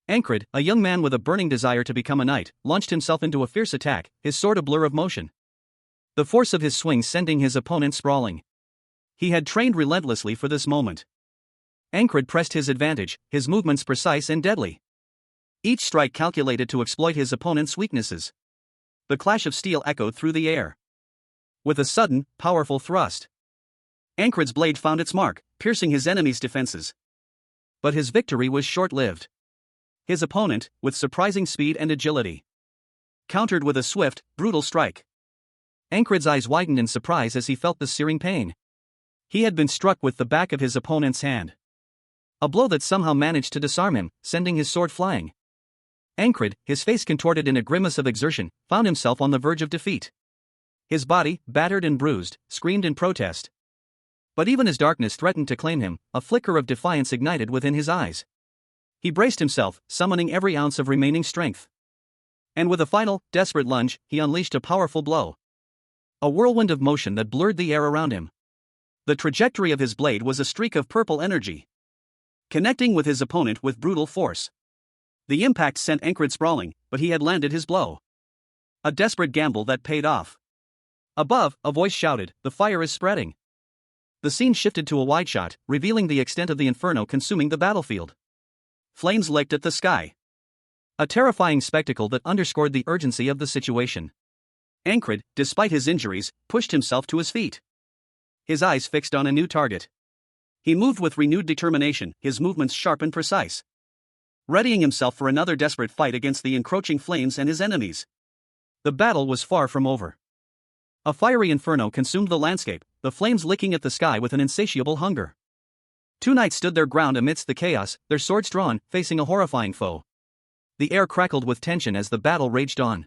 Encred, a young man with a burning desire to become a knight, launched himself into a fierce attack, his sword a blur of motion, the force of his swing sending his opponent sprawling. He had trained relentlessly for this moment. Encred pressed his advantage, his movements precise and deadly, each strike calculated to exploit his opponent's weaknesses. The clash of steel echoed through the air. With a sudden, powerful thrust, Encred's blade found its mark, piercing his enemy's defenses. But his victory was short-lived. His opponent, with surprising speed and agility, countered with a swift, brutal strike. Encred's eyes widened in surprise as he felt the searing pain. He had been struck with the back of his opponent's hand, a blow that somehow managed to disarm him, sending his sword flying. Encred, his face contorted in a grimace of exertion, found himself on the verge of defeat. His body, battered and bruised, screamed in protest. But even as darkness threatened to claim him, a flicker of defiance ignited within his eyes. He braced himself, summoning every ounce of remaining strength. And with a final, desperate lunge, he unleashed a powerful blow. A whirlwind of motion that blurred the air around him. The trajectory of his blade was a streak of purple energy, connecting with his opponent with brutal force. The impact sent Encred sprawling, but he had landed his blow. A desperate gamble that paid off. Above, a voice shouted, "The fire is spreading." The scene shifted to a wide shot, revealing the extent of the inferno consuming the battlefield. Flames licked at the sky. A terrifying spectacle that underscored the urgency of the situation. Encred, despite his injuries, pushed himself to his feet, his eyes fixed on a new target. He moved with renewed determination, his movements sharp and precise, readying himself for another desperate fight against the encroaching flames and his enemies. The battle was far from over. A fiery inferno consumed the landscape, the flames licking at the sky with an insatiable hunger. Two knights stood their ground amidst the chaos, their swords drawn, facing a horrifying foe. The air crackled with tension as the battle raged on.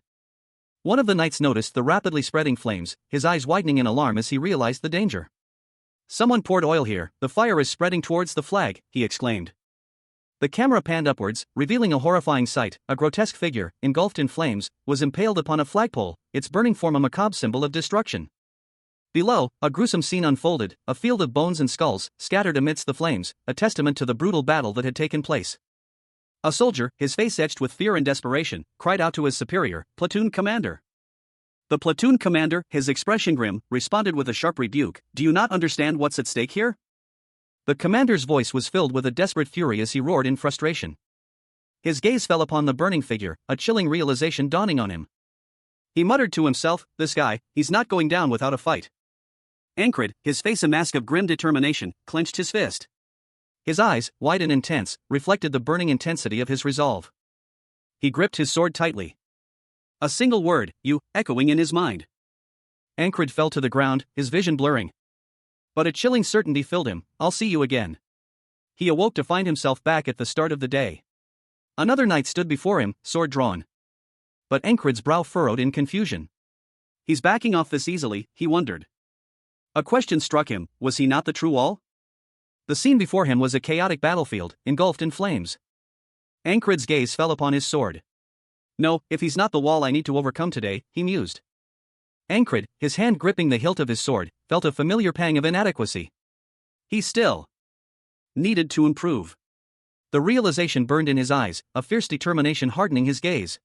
One of the knights noticed the rapidly spreading flames, his eyes widening in alarm as he realized the danger. "Someone poured oil here, the fire is spreading towards the flag," he exclaimed. The camera panned upwards, revealing a horrifying sight. A grotesque figure, engulfed in flames, was impaled upon a flagpole, its burning form a macabre symbol of destruction. Below, a gruesome scene unfolded, a field of bones and skulls, scattered amidst the flames, a testament to the brutal battle that had taken place. A soldier, his face etched with fear and desperation, cried out to his superior, "Platoon commander." The platoon commander, his expression grim, responded with a sharp rebuke, "Do you not understand what's at stake here?" The commander's voice was filled with a desperate fury as he roared in frustration. His gaze fell upon the burning figure, a chilling realization dawning on him. He muttered to himself, "This guy, he's not going down without a fight." Encred, his face a mask of grim determination, clenched his fist. His eyes, wide and intense, reflected the burning intensity of his resolve. He gripped his sword tightly, A single word, you, echoing in his mind. Ankrid fell to the ground, his vision blurring. But a chilling certainty filled him, I'll see you again. He awoke to find himself back at the start of the day. Another knight stood before him, sword drawn. But Ankrid's brow furrowed in confusion. He's backing off this easily, he wondered. A question struck him, was he not the true all? The scene before him was a chaotic battlefield, engulfed in flames. Ankrid's gaze fell upon his sword. No, if he's not the wall I need to overcome today, he mused. Ankrid, his hand gripping the hilt of his sword, felt a familiar pang of inadequacy. He still needed to improve. The realization burned in his eyes, a fierce determination hardening his gaze.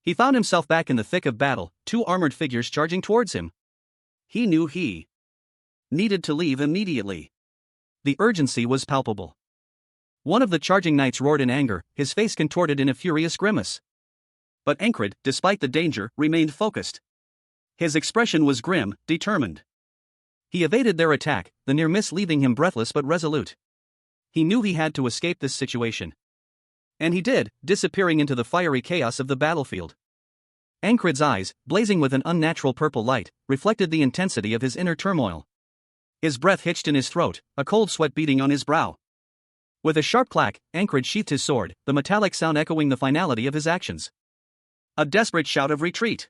He found himself back in the thick of battle, two armored figures charging towards him. He knew he needed to leave immediately. The urgency was palpable. One of the charging knights roared in anger, his face contorted in a furious grimace. But Ankrid, despite the danger, remained focused. His expression was grim, determined. He evaded their attack, the near miss leaving him breathless but resolute. He knew he had to escape this situation. And he did, disappearing into the fiery chaos of the battlefield. Ankrid's eyes, blazing with an unnatural purple light, reflected the intensity of his inner turmoil. His breath hitched in his throat, a cold sweat beading on his brow. With a sharp clack, Ankrid sheathed his sword, the metallic sound echoing the finality of his actions. A desperate shout of retreat.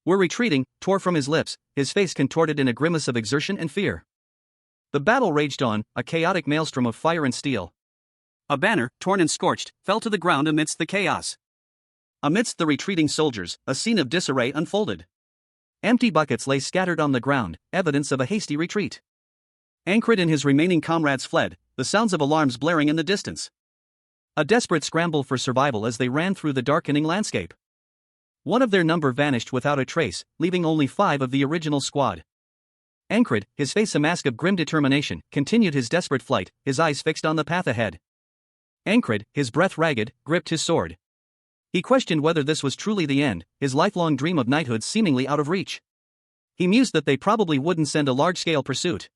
"We're retreating," tore from his lips, his face contorted in a grimace of exertion and fear. The battle raged on, a chaotic maelstrom of fire and steel. A banner, torn and scorched, fell to the ground amidst the chaos. Amidst the retreating soldiers, a scene of disarray unfolded. Empty buckets lay scattered on the ground, evidence of a hasty retreat. Ankrid and his remaining comrades fled, the sounds of alarms blaring in the distance. A desperate scramble for survival as they ran through the darkening landscape. One of their number vanished without a trace, leaving only 5 of the original squad. Ankrid, his face a mask of grim determination, continued his desperate flight, his eyes fixed on the path ahead. Ankrid, his breath ragged, gripped his sword. He questioned whether this was truly the end, his lifelong dream of knighthood seemingly out of reach. He mused that they probably wouldn't send a large-scale pursuit.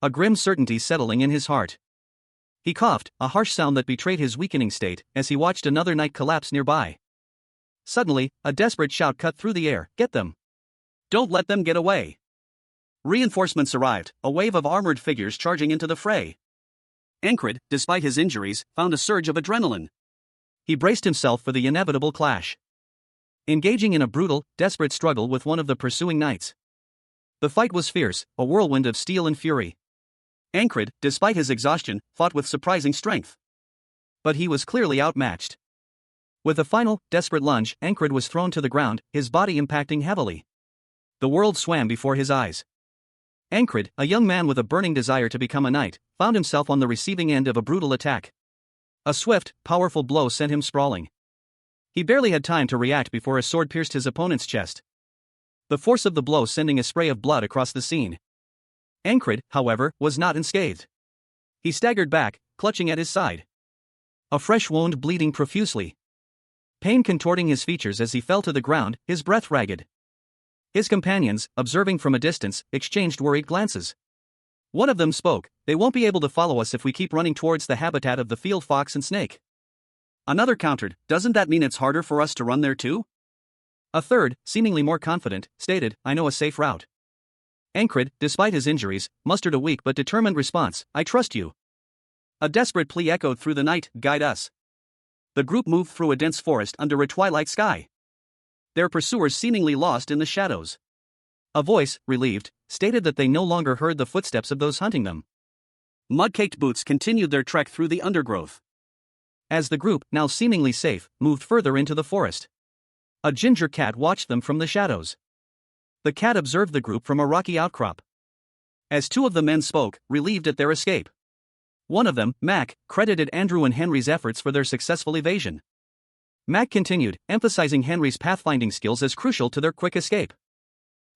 A grim certainty settling in his heart. He coughed, a harsh sound that betrayed his weakening state, as he watched another knight collapse nearby. Suddenly, a desperate shout cut through the air, "Get them! Don't let them get away!" Reinforcements arrived, a wave of armored figures charging into the fray. Ankrid, despite his injuries, found a surge of adrenaline. He braced himself for the inevitable clash. Engaging in a brutal, desperate struggle with one of the pursuing knights. The fight was fierce, a whirlwind of steel and fury. Ankrid, despite his exhaustion, fought with surprising strength. But he was clearly outmatched. With a final, desperate lunge, Ankrid was thrown to the ground, his body impacting heavily. The world swam before his eyes. Ankrid, a young man with a burning desire to become a knight, found himself on the receiving end of a brutal attack. A swift, powerful blow sent him sprawling. He barely had time to react before a sword pierced his opponent's chest. The force of the blow sending a spray of blood across the scene. Ankrid, however, was not unscathed. He staggered back, clutching at his side. A fresh wound bleeding profusely. Pain contorting his features as he fell to the ground, his breath ragged. His companions, observing from a distance, exchanged worried glances. One of them spoke, "They won't be able to follow us if we keep running towards the habitat of the field fox and snake." Another countered, "Doesn't that mean it's harder for us to run there too?" A third, seemingly more confident, stated, "I know a safe route." Ankrid, despite his injuries, mustered a weak but determined response, "I trust you." A desperate plea echoed through the night, "Guide us." The group moved through a dense forest under a twilight sky. Their pursuers seemingly lost in the shadows. A voice, relieved, stated that they no longer heard the footsteps of those hunting them. Mud-caked boots continued their trek through the undergrowth. As the group, now seemingly safe, moved further into the forest. A ginger cat watched them from the shadows. The cat observed the group from a rocky outcrop. As 2 of the men spoke, relieved at their escape. One of them, Mac, credited Andrew and Henry's efforts for their successful evasion. Mac continued, emphasizing Henry's pathfinding skills as crucial to their quick escape.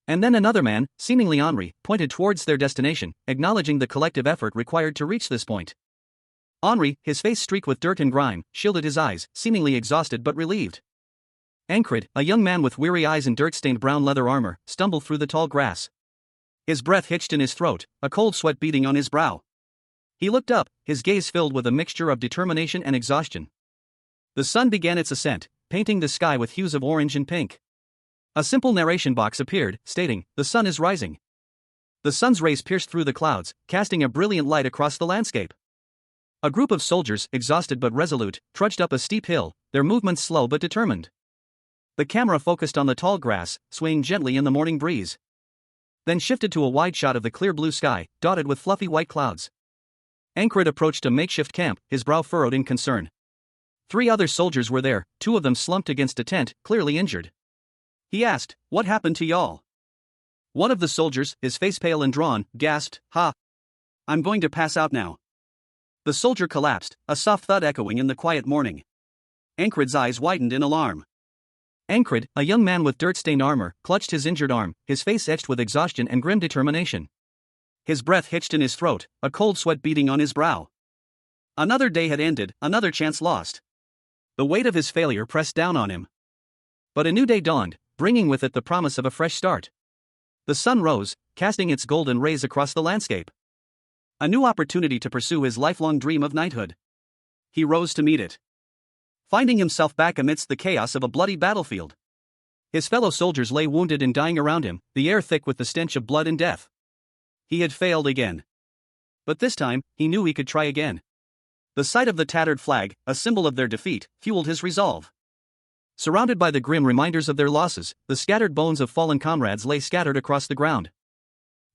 And then another man, seemingly Henri, pointed towards their destination, acknowledging the collective effort required to reach this point. Henri, his face streaked with dirt and grime, shielded his eyes, seemingly exhausted but relieved. Ankrid, a young man with weary eyes and dirt-stained brown leather armor, stumbled through the tall grass. His breath hitched in his throat, a cold sweat beading on his brow. He looked up, his gaze filled with a mixture of determination and exhaustion. The sun began its ascent, painting the sky with hues of orange and pink. A simple narration box appeared, stating, "The sun is rising." The sun's rays pierced through the clouds, casting a brilliant light across the landscape. A group of soldiers, exhausted but resolute, trudged up a steep hill, their movements slow but determined. The camera focused on the tall grass, swaying gently in the morning breeze. Then shifted to a wide shot of the clear blue sky, dotted with fluffy white clouds. Ankrit approached a makeshift camp, his brow furrowed in concern. 3 other soldiers were there, 2 of them slumped against a tent, clearly injured. He asked, "What happened to y'all?" One of the soldiers, his face pale and drawn, gasped, "Ha! I'm going to pass out now." The soldier collapsed, a soft thud echoing in the quiet morning. Ankrit's eyes widened in alarm. Ankrit, a young man with dirt-stained armor, clutched his injured arm, his face etched with exhaustion and grim determination. His breath hitched in his throat, a cold sweat beading on his brow. Another day had ended, another chance lost. The weight of his failure pressed down on him. But a new day dawned, bringing with it the promise of a fresh start. The sun rose, casting its golden rays across the landscape. A new opportunity to pursue his lifelong dream of knighthood. He rose to meet it, finding himself back amidst the chaos of a bloody battlefield. His fellow soldiers lay wounded and dying around him, the air thick with the stench of blood and death. He had failed again. But this time, he knew he could try again. The sight of the tattered flag, a symbol of their defeat, fueled his resolve. Surrounded by the grim reminders of their losses, the scattered bones of fallen comrades lay scattered across the ground.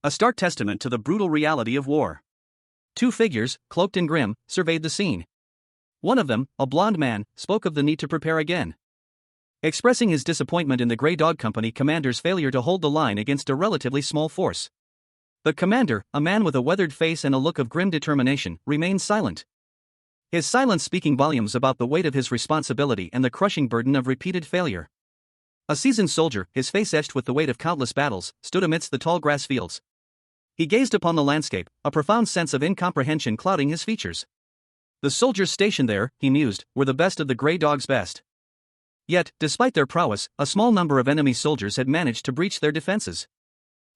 A stark testament to the brutal reality of war. 2 figures, cloaked and grim, surveyed the scene. One of them, a blond man, spoke of the need to prepare again, expressing his disappointment in the Grey Dog Company commander's failure to hold the line against a relatively small force. The commander, a man with a weathered face and a look of grim determination, remained silent. His silence speaking volumes about the weight of his responsibility and the crushing burden of repeated failure. A seasoned soldier, his face etched with the weight of countless battles, stood amidst the tall grass fields. He gazed upon the landscape, a profound sense of incomprehension clouding his features. The soldiers stationed there, he mused, were the best of the Grey Dog's best. Yet, despite their prowess, a small number of enemy soldiers had managed to breach their defenses.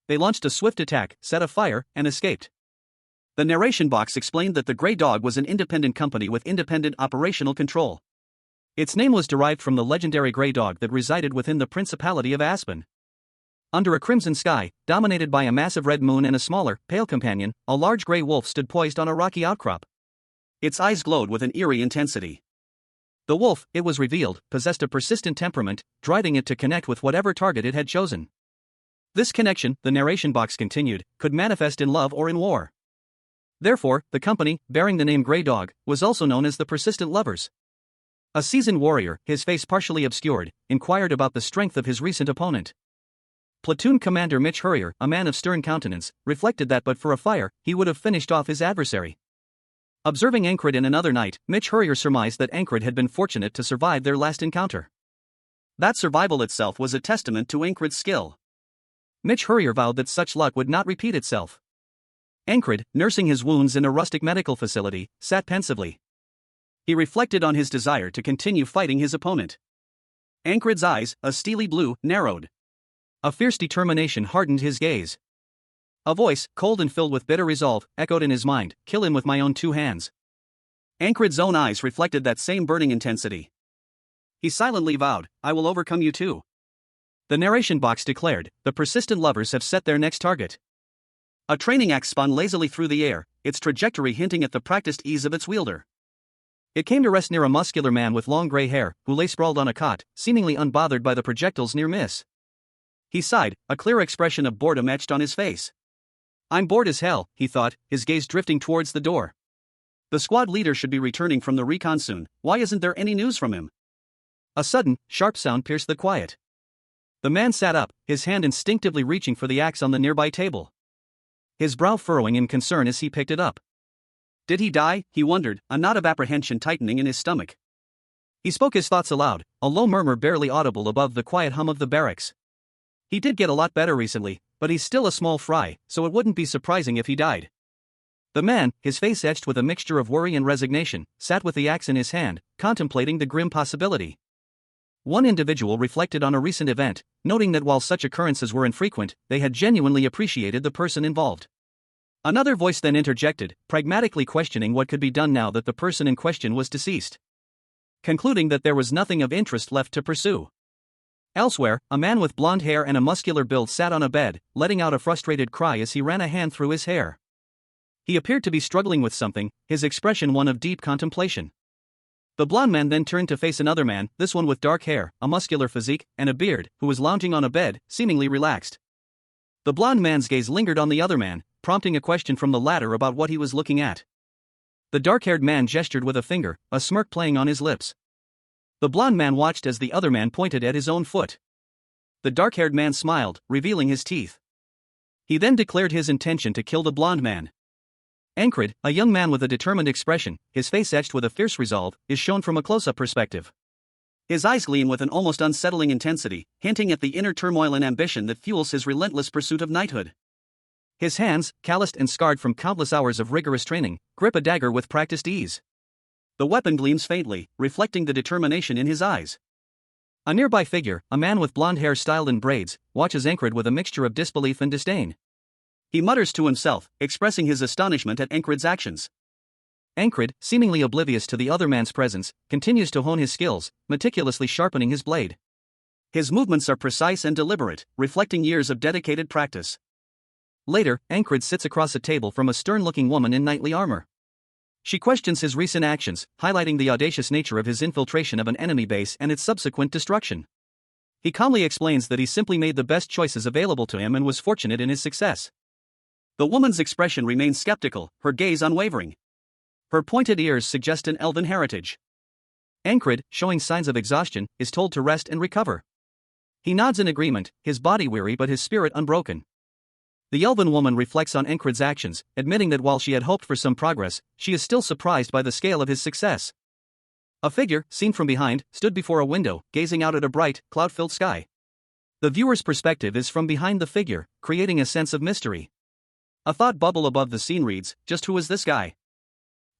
They launched a swift attack, set a fire, and escaped. The narration box explained that the Grey Dog was an independent company with independent operational control. Its name was derived from the legendary Grey Dog that resided within the Principality of Aspen. Under a crimson sky, dominated by a massive red moon and a smaller, pale companion, a large grey wolf stood poised on a rocky outcrop. Its eyes glowed with an eerie intensity. The wolf, it was revealed, possessed a persistent temperament, driving it to connect with whatever target it had chosen. This connection, the narration box continued, could manifest in love or in war. Therefore, the company, bearing the name Grey Dog, was also known as the Persistent Lovers. A seasoned warrior, his face partially obscured, inquired about the strength of his recent opponent. Platoon Commander Mitch Hurrier, a man of stern countenance, reflected that but for a fire, he would have finished off his adversary. Observing Ankrit in another night, Mitch Hurrier surmised that Ankrit had been fortunate to survive their last encounter. That survival itself was a testament to Ankrit's skill. Mitch Hurrier vowed that such luck would not repeat itself. Ankrit, nursing his wounds in a rustic medical facility, sat pensively. He reflected on his desire to continue fighting his opponent. Ankrit's eyes, a steely blue, narrowed. A fierce determination hardened his gaze. A voice, cold and filled with bitter resolve, echoed in his mind, "Kill him with my own 2 hands." Ankrit's own eyes reflected that same burning intensity. He silently vowed, "I will overcome you too." The narration box declared, "The Persistent Lovers have set their next target." A training axe spun lazily through the air, its trajectory hinting at the practiced ease of its wielder. It came to rest near a muscular man with long gray hair, who lay sprawled on a cot, seemingly unbothered by the projectile's near miss. He sighed, a clear expression of boredom etched on his face. "I'm bored as hell," he thought, his gaze drifting towards the door. The squad leader should be returning from the recon soon, why isn't there any news from him? A sudden, sharp sound pierced the quiet. The man sat up, his hand instinctively reaching for the axe on the nearby table. His brow furrowing in concern as he picked it up. Did he die, he wondered, a knot of apprehension tightening in his stomach. He spoke his thoughts aloud, a low murmur barely audible above the quiet hum of the barracks. He did get a lot better recently, but he's still a small fry, so it wouldn't be surprising if he died. The man, his face etched with a mixture of worry and resignation, sat with the axe in his hand, contemplating the grim possibility. One individual reflected on a recent event, noting that while such occurrences were infrequent, they had genuinely appreciated the person involved. Another voice then interjected, pragmatically questioning what could be done now that the person in question was deceased. concluding that there was nothing of interest left to pursue. Elsewhere, a man with blonde hair and a muscular build sat on a bed, letting out a frustrated cry as he ran a hand through his hair. He appeared to be struggling with something, his expression one of deep contemplation. The blonde man then turned to face another man, this one with dark hair, a muscular physique, and a beard, who was lounging on a bed, seemingly relaxed. The blonde man's gaze lingered on the other man, prompting a question from the latter about what he was looking at. The dark-haired man gestured with a finger, a smirk playing on his lips. The blonde man watched as the other man pointed at his own foot. The dark-haired man smiled, revealing his teeth. He then declared his intention to kill the blonde man. Ankrid, a young man with a determined expression, his face etched with a fierce resolve, is shown from a close-up perspective. His eyes gleam with an almost unsettling intensity, hinting at the inner turmoil and ambition that fuels his relentless pursuit of knighthood. His hands, calloused and scarred from countless hours of rigorous training, grip a dagger with practiced ease. The weapon gleams faintly, reflecting the determination in his eyes. A nearby figure, a man with blonde hair styled in braids, watches Ankrid with a mixture of disbelief and disdain. He mutters to himself, expressing his astonishment at Ankrid's actions. Ankrid, seemingly oblivious to the other man's presence, continues to hone his skills, meticulously sharpening his blade. His movements are precise and deliberate, reflecting years of dedicated practice. Later, Ankrid sits across a table from a stern-looking woman in knightly armor. She questions his recent actions, highlighting the audacious nature of his infiltration of an enemy base and its subsequent destruction. He calmly explains that he simply made the best choices available to him and was fortunate in his success. The woman's expression remains skeptical, her gaze unwavering. Her pointed ears suggest an elven heritage. Ankrid, showing signs of exhaustion, is told to rest and recover. He nods in agreement, his body weary but his spirit unbroken. The elven woman reflects on Ankrid's actions, admitting that while she had hoped for some progress, she is still surprised by the scale of his success. A figure, seen from behind, stood before a window, gazing out at a bright, cloud-filled sky. The viewer's perspective is from behind the figure, creating a sense of mystery. A thought bubble above the scene reads, "Just who is this guy?"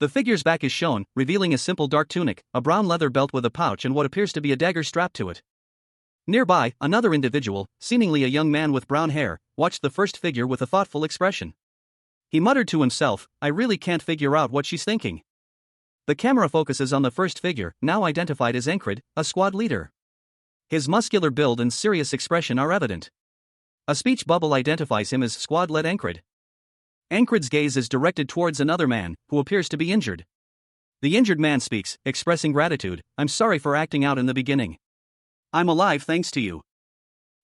The figure's back is shown, revealing a simple dark tunic, a brown leather belt with a pouch and what appears to be a dagger strapped to it. Nearby, another individual, seemingly a young man with brown hair, watched the first figure with a thoughtful expression. He muttered to himself, "I really can't figure out what she's thinking." The camera focuses on the first figure, now identified as Ankrid, a squad leader. His muscular build and serious expression are evident. A speech bubble identifies him as squad-led Ankrid. Ankrid's gaze is directed towards another man, who appears to be injured. The injured man speaks, expressing gratitude, "I'm sorry for acting out in the beginning. I'm alive thanks to you."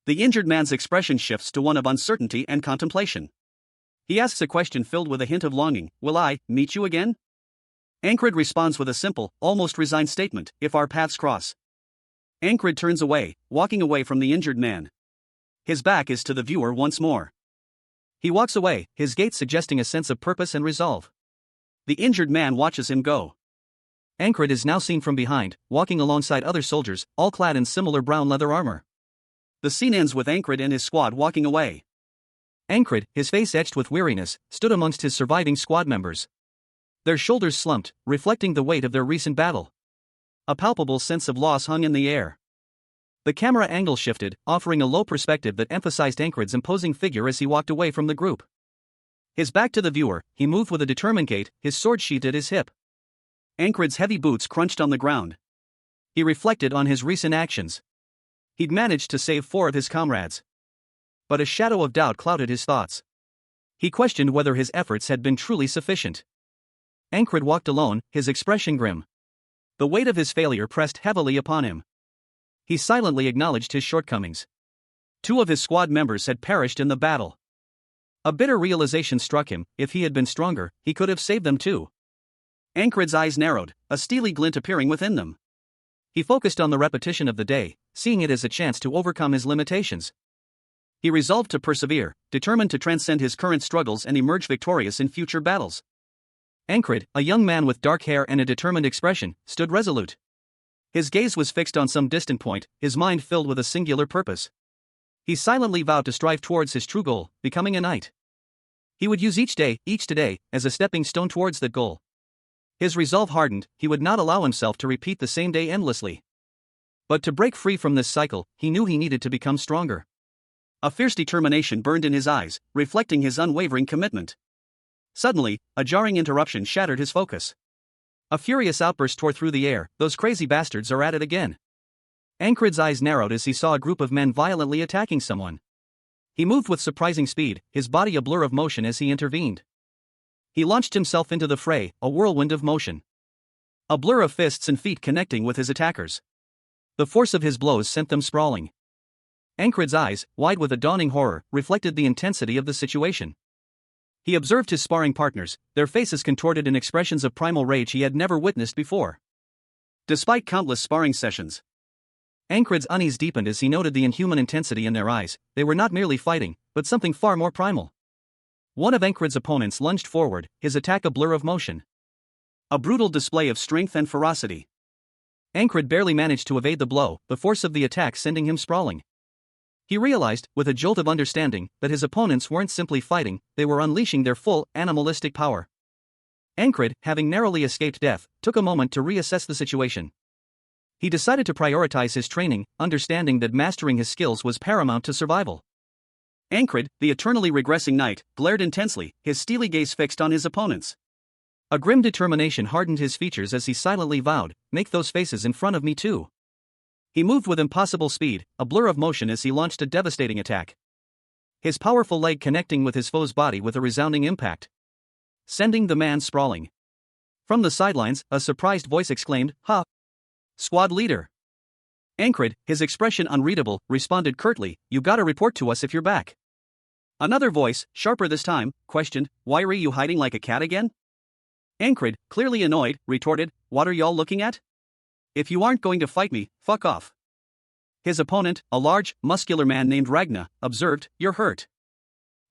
The injured man's expression shifts to one of uncertainty and contemplation. He asks a question filled with a hint of longing, "Will I meet you again?" Ankrid responds with a simple, almost resigned statement, "If our paths cross." Ankrid turns away, walking away from the injured man. His back is to the viewer once more. He walks away, his gait suggesting a sense of purpose and resolve. The injured man watches him go. Ankrid is now seen from behind, walking alongside other soldiers, all clad in similar brown leather armor. The scene ends with Ankrid and his squad walking away. Ankrid, his face etched with weariness, stood amongst his surviving squad members. Their shoulders slumped, reflecting the weight of their recent battle. A palpable sense of loss hung in the air. The camera angle shifted, offering a low perspective that emphasized Ankrid's imposing figure as he walked away from the group. His back to the viewer, he moved with a determined gait, his sword sheathed at his hip. Ankrid's heavy boots crunched on the ground. He reflected on his recent actions. He'd managed to save 4 of his comrades. But a shadow of doubt clouded his thoughts. He questioned whether his efforts had been truly sufficient. Ankrid walked alone, his expression grim. The weight of his failure pressed heavily upon him. He silently acknowledged his shortcomings. 2 of his squad members had perished in the battle. A bitter realization struck him, if he had been stronger, he could have saved them too. Ankrid's eyes narrowed, a steely glint appearing within them. He focused on the repetition of the day, seeing it as a chance to overcome his limitations. He resolved to persevere, determined to transcend his current struggles and emerge victorious in future battles. Ankrid, a young man with dark hair and a determined expression, stood resolute. His gaze was fixed on some distant point, his mind filled with a singular purpose. He silently vowed to strive towards his true goal, becoming a knight. He would use each today, as a stepping stone towards that goal. His resolve hardened, he would not allow himself to repeat the same day endlessly. But to break free from this cycle, he knew he needed to become stronger. A fierce determination burned in his eyes, reflecting his unwavering commitment. Suddenly, a jarring interruption shattered his focus. A furious outburst tore through the air. Those crazy bastards are at it again. Ankrid's eyes narrowed as he saw a group of men violently attacking someone. He moved with surprising speed, his body a blur of motion as he intervened. He launched himself into the fray, a whirlwind of motion. A blur of fists and feet connecting with his attackers. The force of his blows sent them sprawling. Ankrid's eyes, wide with a dawning horror, reflected the intensity of the situation. He observed his sparring partners, their faces contorted in expressions of primal rage he had never witnessed before. Despite countless sparring sessions, Ankrid's unease deepened as he noted the inhuman intensity in their eyes. They were not merely fighting, but something far more primal. One of Ankrid's opponents lunged forward, his attack a blur of motion. A brutal display of strength and ferocity. Ankrid barely managed to evade the blow, the force of the attack sending him sprawling. He realized, with a jolt of understanding, that his opponents weren't simply fighting, they were unleashing their full, animalistic power. Ankrid, having narrowly escaped death, took a moment to reassess the situation. He decided to prioritize his training, understanding that mastering his skills was paramount to survival. Ankrid, the eternally regressing knight, glared intensely, his steely gaze fixed on his opponents. A grim determination hardened his features as he silently vowed, "Make those faces in front of me too." He moved with impossible speed, a blur of motion as he launched a devastating attack. His powerful leg connecting with his foe's body with a resounding impact, sending the man sprawling. From the sidelines, a surprised voice exclaimed, "Ha! Squad leader!" Ankrid, his expression unreadable, responded curtly, "You gotta report to us if you're back." Another voice, sharper this time, questioned, "Why are you hiding like a cat again?" Ankrid, clearly annoyed, retorted, "What are y'all looking at? If you aren't going to fight me, fuck off." His opponent, a large, muscular man named Ragna, observed, "You're hurt."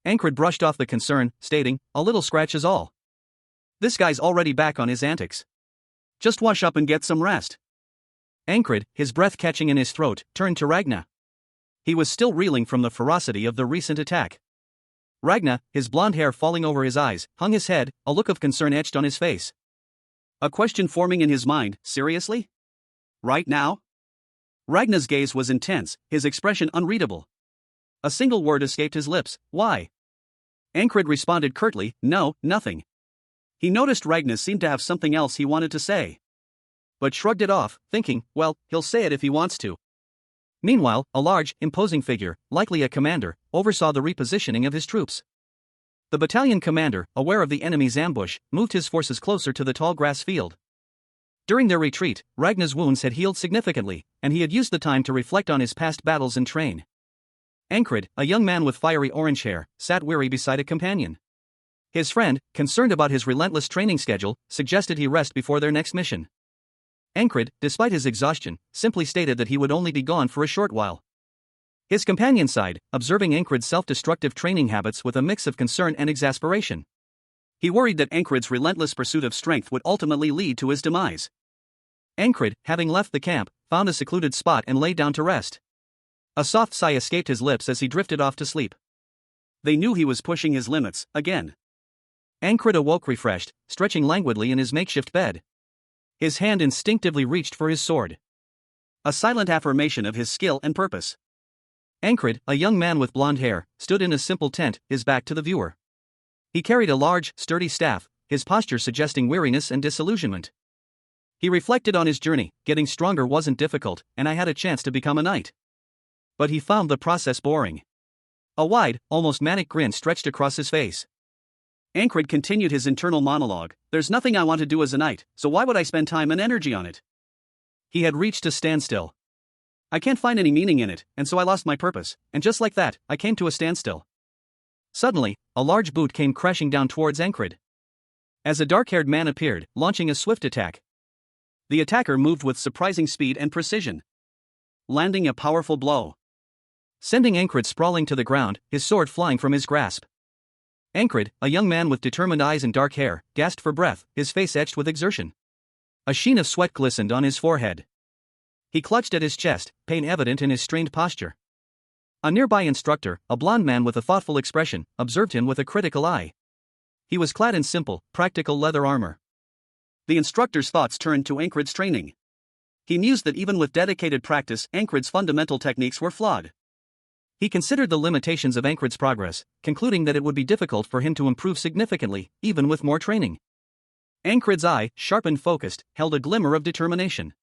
Ankrid brushed off the concern, stating, "A little scratch is all. This guy's already back on his antics. Just wash up and get some rest." Ankrid, his breath catching in his throat, turned to Ragna. He was still reeling from the ferocity of the recent attack. Ragna, his blonde hair falling over his eyes, hung his head, a look of concern etched on his face. A question forming in his mind, seriously? Right now? Ragna's gaze was intense, his expression unreadable. A single word escaped his lips, "Why?" Ankrid responded curtly, "No, nothing." He noticed Ragna seemed to have something else he wanted to say, but shrugged it off, thinking, well, he'll say it if he wants to. Meanwhile, a large, imposing figure, likely a commander, oversaw the repositioning of his troops. The battalion commander, aware of the enemy's ambush, moved his forces closer to the tall grass field. During their retreat, Ragna's wounds had healed significantly, and he had used the time to reflect on his past battles and train. Ankrid, a young man with fiery orange hair, sat weary beside a companion. His friend, concerned about his relentless training schedule, suggested he rest before their next mission. Ankrid, despite his exhaustion, simply stated that he would only be gone for a short while. His companion sighed, observing Ankrid's self-destructive training habits with a mix of concern and exasperation. He worried that Ankrid's relentless pursuit of strength would ultimately lead to his demise. Ankrid, having left the camp, found a secluded spot and lay down to rest. A soft sigh escaped his lips as he drifted off to sleep. They knew he was pushing his limits, again. Ankrid awoke refreshed, stretching languidly in his makeshift bed. His hand instinctively reached for his sword. A silent affirmation of his skill and purpose. Ankrid, a young man with blonde hair, stood in a simple tent, his back to the viewer. He carried a large, sturdy staff, his posture suggesting weariness and disillusionment. He reflected on his journey. Getting stronger wasn't difficult, and I had a chance to become a knight. But he found the process boring. A wide, almost manic grin stretched across his face. Ankrid continued his internal monologue, "There's nothing I want to do as a knight, so why would I spend time and energy on it?" He had reached a standstill. "I can't find any meaning in it, and so I lost my purpose, and just like that, I came to a standstill." Suddenly, a large boot came crashing down towards Ankrid. As a dark-haired man appeared, launching a swift attack. The attacker moved with surprising speed and precision, landing a powerful blow, sending Ankrid sprawling to the ground, his sword flying from his grasp. Ankrid, a young man with determined eyes and dark hair, gasped for breath, his face etched with exertion. A sheen of sweat glistened on his forehead. He clutched at his chest, pain evident in his strained posture. A nearby instructor, a blond man with a thoughtful expression, observed him with a critical eye. He was clad in simple, practical leather armor. The instructor's thoughts turned to Ankrid's training. He mused that even with dedicated practice, Ankrid's fundamental techniques were flawed. He considered the limitations of Ankrid's progress, concluding that it would be difficult for him to improve significantly, even with more training. Ankrid's eye, sharp and focused, held a glimmer of determination.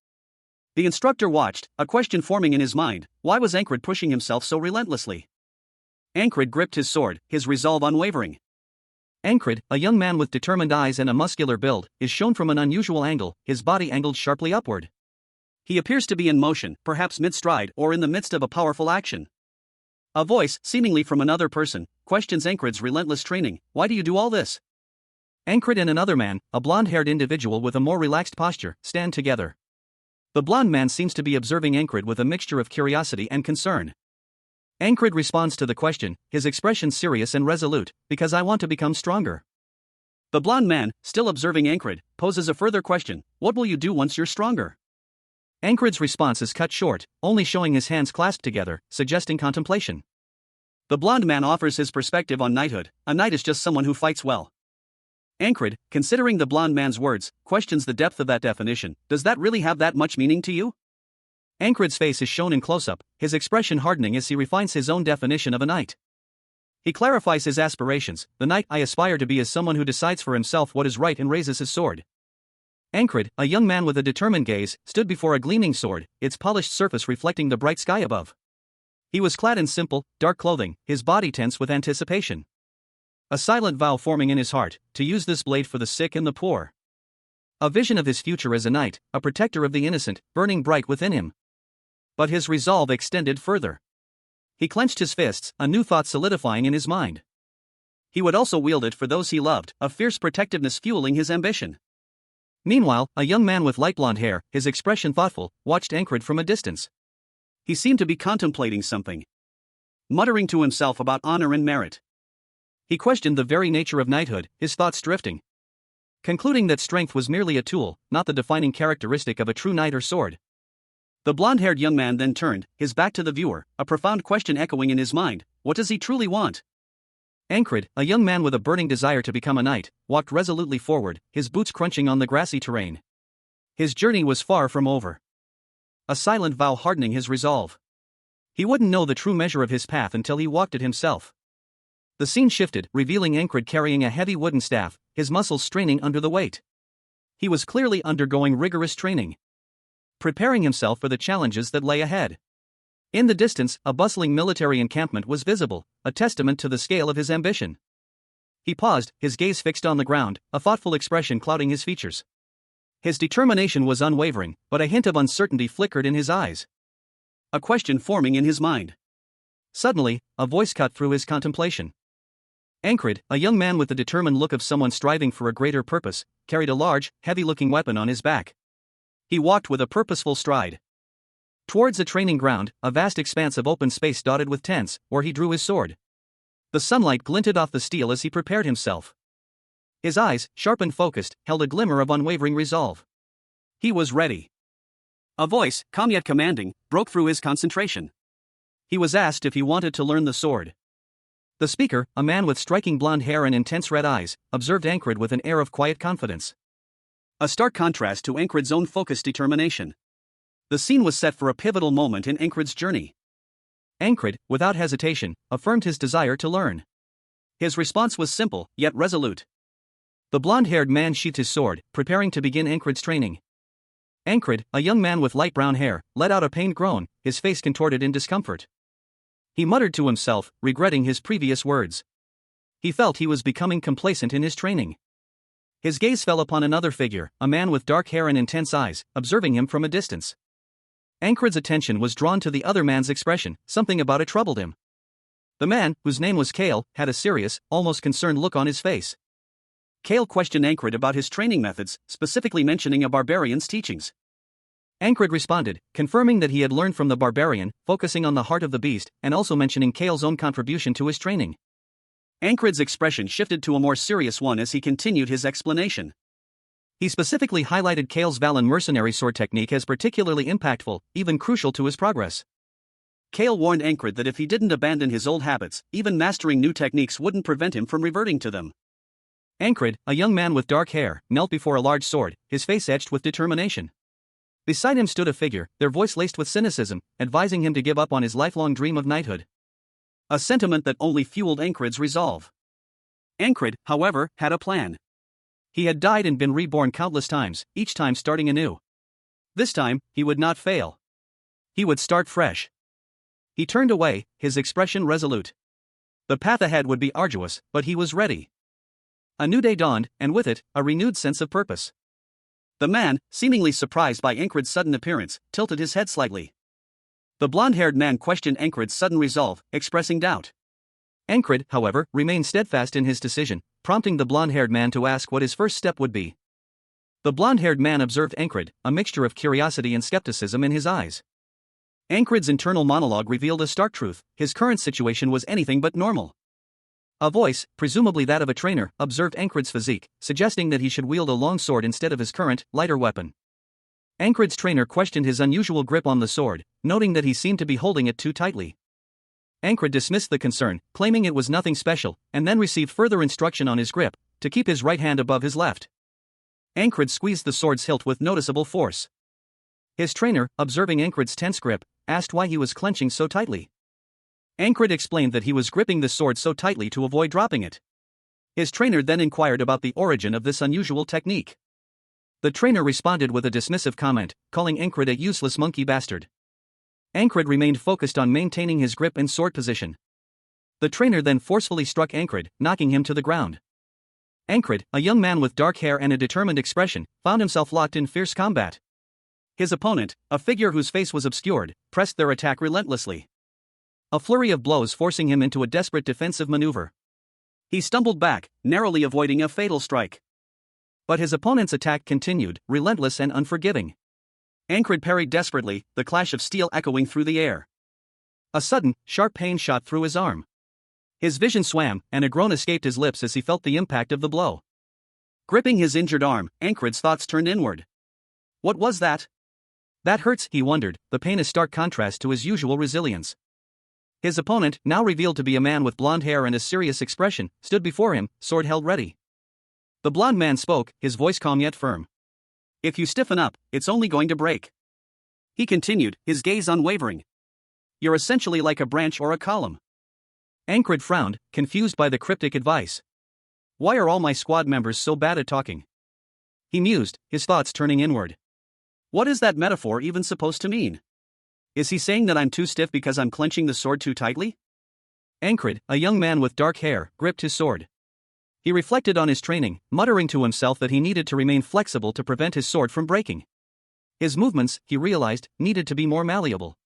The instructor watched, a question forming in his mind: why was Ankrid pushing himself so relentlessly? Ankrid gripped his sword, his resolve unwavering. Ankrid, a young man with determined eyes and a muscular build, is shown from an unusual angle, his body angled sharply upward. He appears to be in motion, perhaps mid-stride or in the midst of a powerful action. A voice, seemingly from another person, questions Ankrid's relentless training: why do you do all this? Ankrid and another man, a blonde-haired individual with a more relaxed posture, stand together. The blonde man seems to be observing Ankrid with a mixture of curiosity and concern. Ankrid responds to the question, his expression serious and resolute: because I want to become stronger. The blonde man, still observing Ankrid, poses a further question: what will you do once you're stronger? Ankrid's response is cut short, only showing his hands clasped together, suggesting contemplation. The blonde man offers his perspective on knighthood: a knight is just someone who fights well. Ankrid, considering the blonde man's words, questions the depth of that definition: does that really have that much meaning to you? Ankrid's face is shown in close-up, his expression hardening as he refines his own definition of a knight. He clarifies his aspirations: the knight I aspire to be is someone who decides for himself what is right and raises his sword. Ankrid, a young man with a determined gaze, stood before a gleaming sword, its polished surface reflecting the bright sky above. He was clad in simple, dark clothing, his body tense with anticipation. A silent vow forming in his heart: to use this blade for the sick and the poor. A vision of his future as a knight, a protector of the innocent, burning bright within him. But his resolve extended further. He clenched his fists, a new thought solidifying in his mind. He would also wield it for those he loved, a fierce protectiveness fueling his ambition. Meanwhile, a young man with light blonde hair, his expression thoughtful, watched Ankrid from a distance. He seemed to be contemplating something, muttering to himself about honor and merit. He questioned the very nature of knighthood, his thoughts drifting, concluding that strength was merely a tool, not the defining characteristic of a true knight or sword. The blonde-haired young man then turned, his back to the viewer, a profound question echoing in his mind: what does he truly want? Ankrid, a young man with a burning desire to become a knight, walked resolutely forward, his boots crunching on the grassy terrain. His journey was far from over. A silent vow hardening his resolve. He wouldn't know the true measure of his path until he walked it himself. The scene shifted, revealing Ankrid carrying a heavy wooden staff, his muscles straining under the weight. He was clearly undergoing rigorous training, preparing himself for the challenges that lay ahead. In the distance, a bustling military encampment was visible, a testament to the scale of his ambition. He paused, his gaze fixed on the ground, a thoughtful expression clouding his features. His determination was unwavering, but a hint of uncertainty flickered in his eyes. A question forming in his mind. Suddenly, a voice cut through his contemplation. Ankrid, a young man with the determined look of someone striving for a greater purpose, carried a large, heavy-looking weapon on his back. He walked with a purposeful stride towards a training ground, a vast expanse of open space dotted with tents, where he drew his sword. The sunlight glinted off the steel as he prepared himself. His eyes, sharp and focused, held a glimmer of unwavering resolve. He was ready. A voice, calm yet commanding, broke through his concentration. He was asked if he wanted to learn the sword. The speaker, a man with striking blonde hair and intense red eyes, observed Ankrid with an air of quiet confidence. A stark contrast to Ankrid's own focused determination. The scene was set for a pivotal moment in Ankrid's journey. Ankrid, without hesitation, affirmed his desire to learn. His response was simple, yet resolute. The blonde-haired man sheathed his sword, preparing to begin Ankrid's training. Ankrid, a young man with light brown hair, let out a pained groan, his face contorted in discomfort. He muttered to himself, regretting his previous words. He felt he was becoming complacent in his training. His gaze fell upon another figure, a man with dark hair and intense eyes, observing him from a distance. Ankrid's attention was drawn to the other man's expression, something about it troubled him. The man, whose name was Kale, had a serious, almost concerned look on his face. Kale questioned Ankrid about his training methods, specifically mentioning a barbarian's teachings. Ankrid responded, confirming that he had learned from the barbarian, focusing on the heart of the beast, and also mentioning Kale's own contribution to his training. Ankrid's expression shifted to a more serious one as he continued his explanation. He specifically highlighted Kale's Valen mercenary sword technique as particularly impactful, even crucial to his progress. Kale warned Ankrid that if he didn't abandon his old habits, even mastering new techniques wouldn't prevent him from reverting to them. Ankrid, a young man with dark hair, knelt before a large sword, his face etched with determination. Beside him stood a figure, their voice laced with cynicism, advising him to give up on his lifelong dream of knighthood. A sentiment that only fueled Ankrid's resolve. Ankrid, however, had a plan. He had died and been reborn countless times, each time starting anew. This time, he would not fail. He would start fresh. He turned away, his expression resolute. The path ahead would be arduous, but he was ready. A new day dawned, and with it, a renewed sense of purpose. The man, seemingly surprised by Encred's sudden appearance, tilted his head slightly. The blonde-haired man questioned Encred's sudden resolve, expressing doubt. Encred, however, remained steadfast in his decision, prompting the blonde-haired man to ask what his first step would be. The blonde-haired man observed Encred, a mixture of curiosity and skepticism in his eyes. Encred's internal monologue revealed a stark truth: his current situation was anything but normal. A voice, presumably that of a trainer, observed Encred's physique, suggesting that he should wield a long sword instead of his current, lighter weapon. Encred's trainer questioned his unusual grip on the sword, noting that he seemed to be holding it too tightly. Encred dismissed the concern, claiming it was nothing special, and then received further instruction on his grip, to keep his right hand above his left. Encred squeezed the sword's hilt with noticeable force. His trainer, observing Encred's tense grip, asked why he was clenching so tightly. Encred explained that he was gripping the sword so tightly to avoid dropping it. His trainer then inquired about the origin of this unusual technique. The trainer responded with a dismissive comment, calling Encred a useless monkey bastard. Encred remained focused on maintaining his grip and sword position. The trainer then forcefully struck Encred, knocking him to the ground. Encred, a young man with dark hair and a determined expression, found himself locked in fierce combat. His opponent, a figure whose face was obscured, pressed their attack relentlessly. A flurry of blows forcing him into a desperate defensive maneuver. He stumbled back, narrowly avoiding a fatal strike. But his opponent's attack continued, relentless and unforgiving. Encred parried desperately, the clash of steel echoing through the air. A sudden, sharp pain shot through his arm. His vision swam, and a groan escaped his lips as he felt the impact of the blow. Gripping his injured arm, Encred's thoughts turned inward. What was that? That hurts, he wondered, the pain a stark contrast to his usual resilience. His opponent, now revealed to be a man with blonde hair and a serious expression, stood before him, sword held ready. The blonde man spoke, his voice calm yet firm. If you stiffen up, it's only going to break. He continued, his gaze unwavering. You're essentially like a branch or a column. Encred frowned, confused by the cryptic advice. Why are all my squad members so bad at talking? He mused, his thoughts turning inward. What is that metaphor even supposed to mean? Is he saying that I'm too stiff because I'm clenching the sword too tightly? Encred, a young man with dark hair, gripped his sword. He reflected on his training, muttering to himself that he needed to remain flexible to prevent his sword from breaking. His movements, he realized, needed to be more malleable.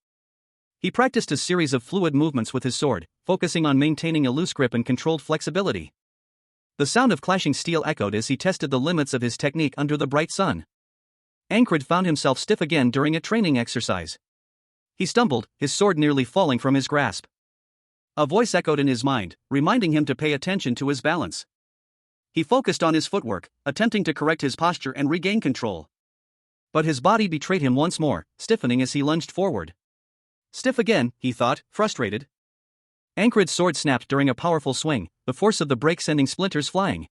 He practiced a series of fluid movements with his sword, focusing on maintaining a loose grip and controlled flexibility. The sound of clashing steel echoed as he tested the limits of his technique under the bright sun. Encred found himself stiff again during a training exercise. He stumbled, his sword nearly falling from his grasp. A voice echoed in his mind, reminding him to pay attention to his balance. He focused on his footwork, attempting to correct his posture and regain control. But his body betrayed him once more, stiffening as he lunged forward. Stiff again, he thought, frustrated. Encred's sword snapped during a powerful swing, the force of the break sending splinters flying.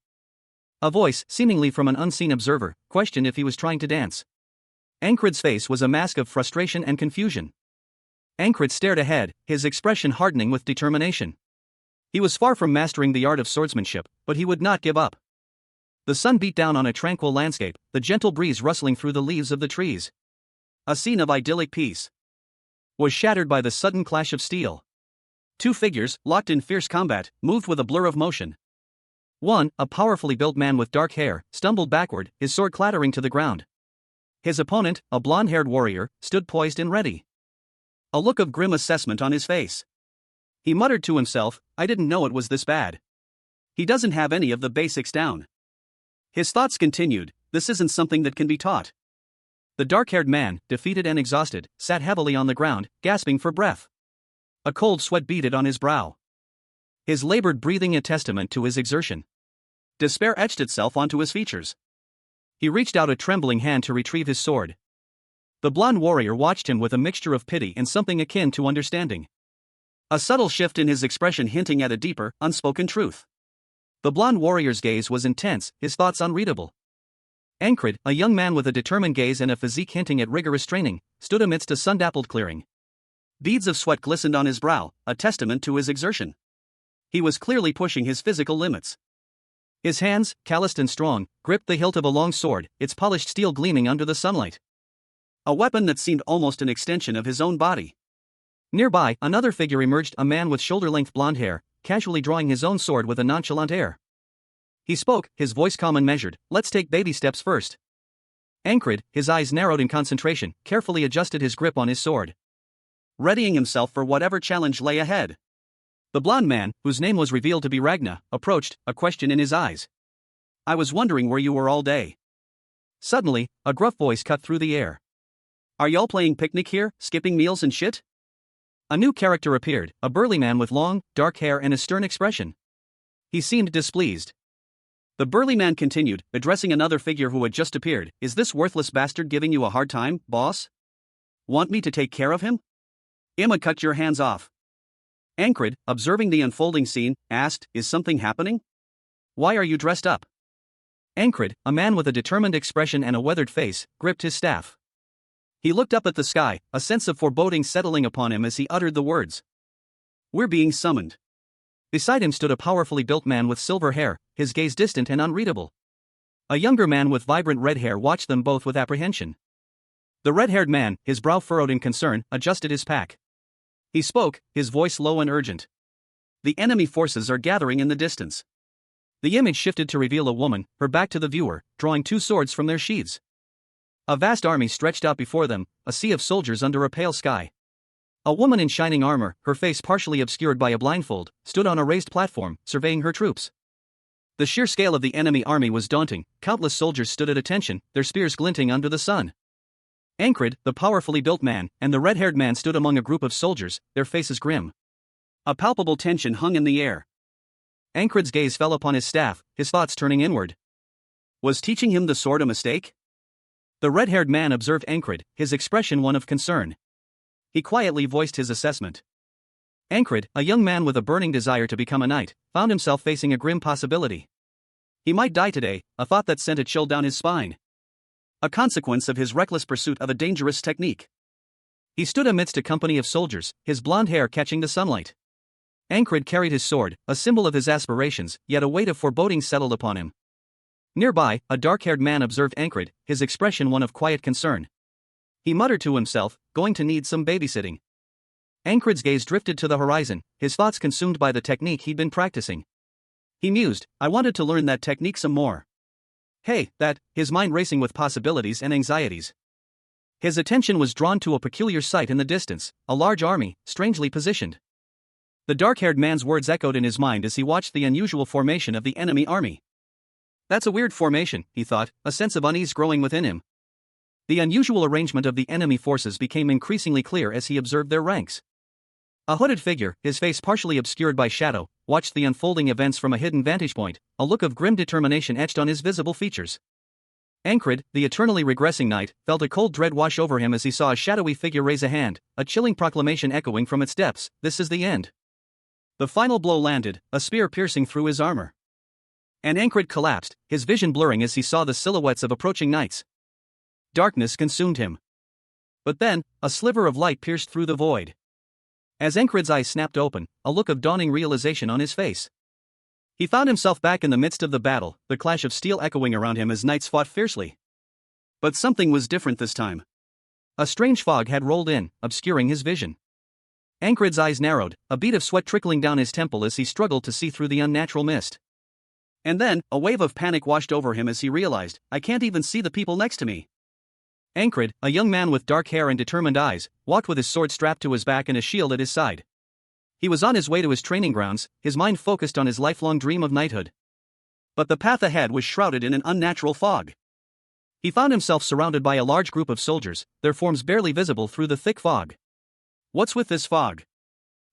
A voice, seemingly from an unseen observer, questioned if he was trying to dance. Encred's face was a mask of frustration and confusion. Encred stared ahead, his expression hardening with determination. He was far from mastering the art of swordsmanship, but he would not give up. The sun beat down on a tranquil landscape, the gentle breeze rustling through the leaves of the trees. A scene of idyllic peace was shattered by the sudden clash of steel. Two figures, locked in fierce combat, moved with a blur of motion. One, a powerfully built man with dark hair, stumbled backward, his sword clattering to the ground. His opponent, a blonde-haired warrior, stood poised and ready. A look of grim assessment on his face. He muttered to himself, I didn't know it was this bad. He doesn't have any of the basics down. His thoughts continued, this isn't something that can be taught. The dark-haired man, defeated and exhausted, sat heavily on the ground, gasping for breath. A cold sweat beaded on his brow. His labored breathing a testament to his exertion. Despair etched itself onto his features. He reached out a trembling hand to retrieve his sword. The blonde warrior watched him with a mixture of pity and something akin to understanding. A subtle shift in his expression hinting at a deeper, unspoken truth. The blonde warrior's gaze was intense, his thoughts unreadable. Encred, a young man with a determined gaze and a physique hinting at rigorous training, stood amidst a sun-dappled clearing. Beads of sweat glistened on his brow, a testament to his exertion. He was clearly pushing his physical limits. His hands, calloused and strong, gripped the hilt of a long sword, its polished steel gleaming under the sunlight. A weapon that seemed almost an extension of his own body. Nearby, another figure emerged, a man with shoulder-length blonde hair, casually drawing his own sword with a nonchalant air. He spoke, his voice calm and measured. "Let's take baby steps first." Ankrid, his eyes narrowed in concentration, carefully adjusted his grip on his sword, readying himself for whatever challenge lay ahead. The blonde man, whose name was revealed to be Ragna, approached, a question in his eyes. "I was wondering where you were all day." Suddenly, a gruff voice cut through the air. "Are y'all playing picnic here, skipping meals and shit?" A new character appeared, a burly man with long, dark hair and a stern expression. He seemed displeased. The burly man continued, addressing another figure who had just appeared. "Is this worthless bastard giving you a hard time, boss? Want me to take care of him? I'ma cut your hands off." Ankrid, observing the unfolding scene, asked, "Is something happening? Why are you dressed up?" Ankrid, a man with a determined expression and a weathered face, gripped his staff. He looked up at the sky, a sense of foreboding settling upon him as he uttered the words. "We're being summoned." Beside him stood a powerfully built man with silver hair, his gaze distant and unreadable. A younger man with vibrant red hair watched them both with apprehension. The red-haired man, his brow furrowed in concern, adjusted his pack. He spoke, his voice low and urgent. "The enemy forces are gathering in the distance." The image shifted to reveal a woman, her back to the viewer, drawing two swords from their sheaths. A vast army stretched out before them, a sea of soldiers under a pale sky. A woman in shining armor, her face partially obscured by a blindfold, stood on a raised platform, surveying her troops. The sheer scale of the enemy army was daunting. Countless soldiers stood at attention, their spears glinting under the sun. Ankrid, the powerfully built man, and the red-haired man stood among a group of soldiers, their faces grim. A palpable tension hung in the air. Ankrid's gaze fell upon his staff, his thoughts turning inward. Was teaching him the sword a mistake? The red-haired man observed Ankrid, his expression one of concern. He quietly voiced his assessment. Ankrid, a young man with a burning desire to become a knight, found himself facing a grim possibility. He might die today, a thought that sent a chill down his spine. A consequence of his reckless pursuit of a dangerous technique. He stood amidst a company of soldiers, his blonde hair catching the sunlight. Ankrid carried his sword, a symbol of his aspirations, yet a weight of foreboding settled upon him. Nearby, a dark-haired man observed Ankrid, his expression one of quiet concern. He muttered to himself, "Going to need some babysitting." Ankrid's gaze drifted to the horizon, his thoughts consumed by the technique he'd been practicing. He mused, "I wanted to learn that technique some more." Hey, that, his mind racing with possibilities and anxieties. His attention was drawn to a peculiar sight in the distance, a large army, strangely positioned. The dark-haired man's words echoed in his mind as he watched the unusual formation of the enemy army. "That's a weird formation," he thought, a sense of unease growing within him. The unusual arrangement of the enemy forces became increasingly clear as he observed their ranks. A hooded figure, his face partially obscured by shadow, watched the unfolding events from a hidden vantage point, a look of grim determination etched on his visible features. Ankrid, the eternally regressing knight, felt a cold dread wash over him as he saw a shadowy figure raise a hand, a chilling proclamation echoing from its depths, "This is the end." The final blow landed, a spear piercing through his armor. And Ankrid collapsed, his vision blurring as he saw the silhouettes of approaching knights. Darkness consumed him. But then, a sliver of light pierced through the void. As Ankrid's eyes snapped open, a look of dawning realization on his face. He found himself back in the midst of the battle, the clash of steel echoing around him as knights fought fiercely. But something was different this time. A strange fog had rolled in, obscuring his vision. Ankrid's eyes narrowed, a bead of sweat trickling down his temple as he struggled to see through the unnatural mist. And then, a wave of panic washed over him as he realized, "I can't even see the people next to me." Ankrid, a young man with dark hair and determined eyes, walked with his sword strapped to his back and a shield at his side. He was on his way to his training grounds, his mind focused on his lifelong dream of knighthood. But the path ahead was shrouded in an unnatural fog. He found himself surrounded by a large group of soldiers, their forms barely visible through the thick fog. "What's with this fog?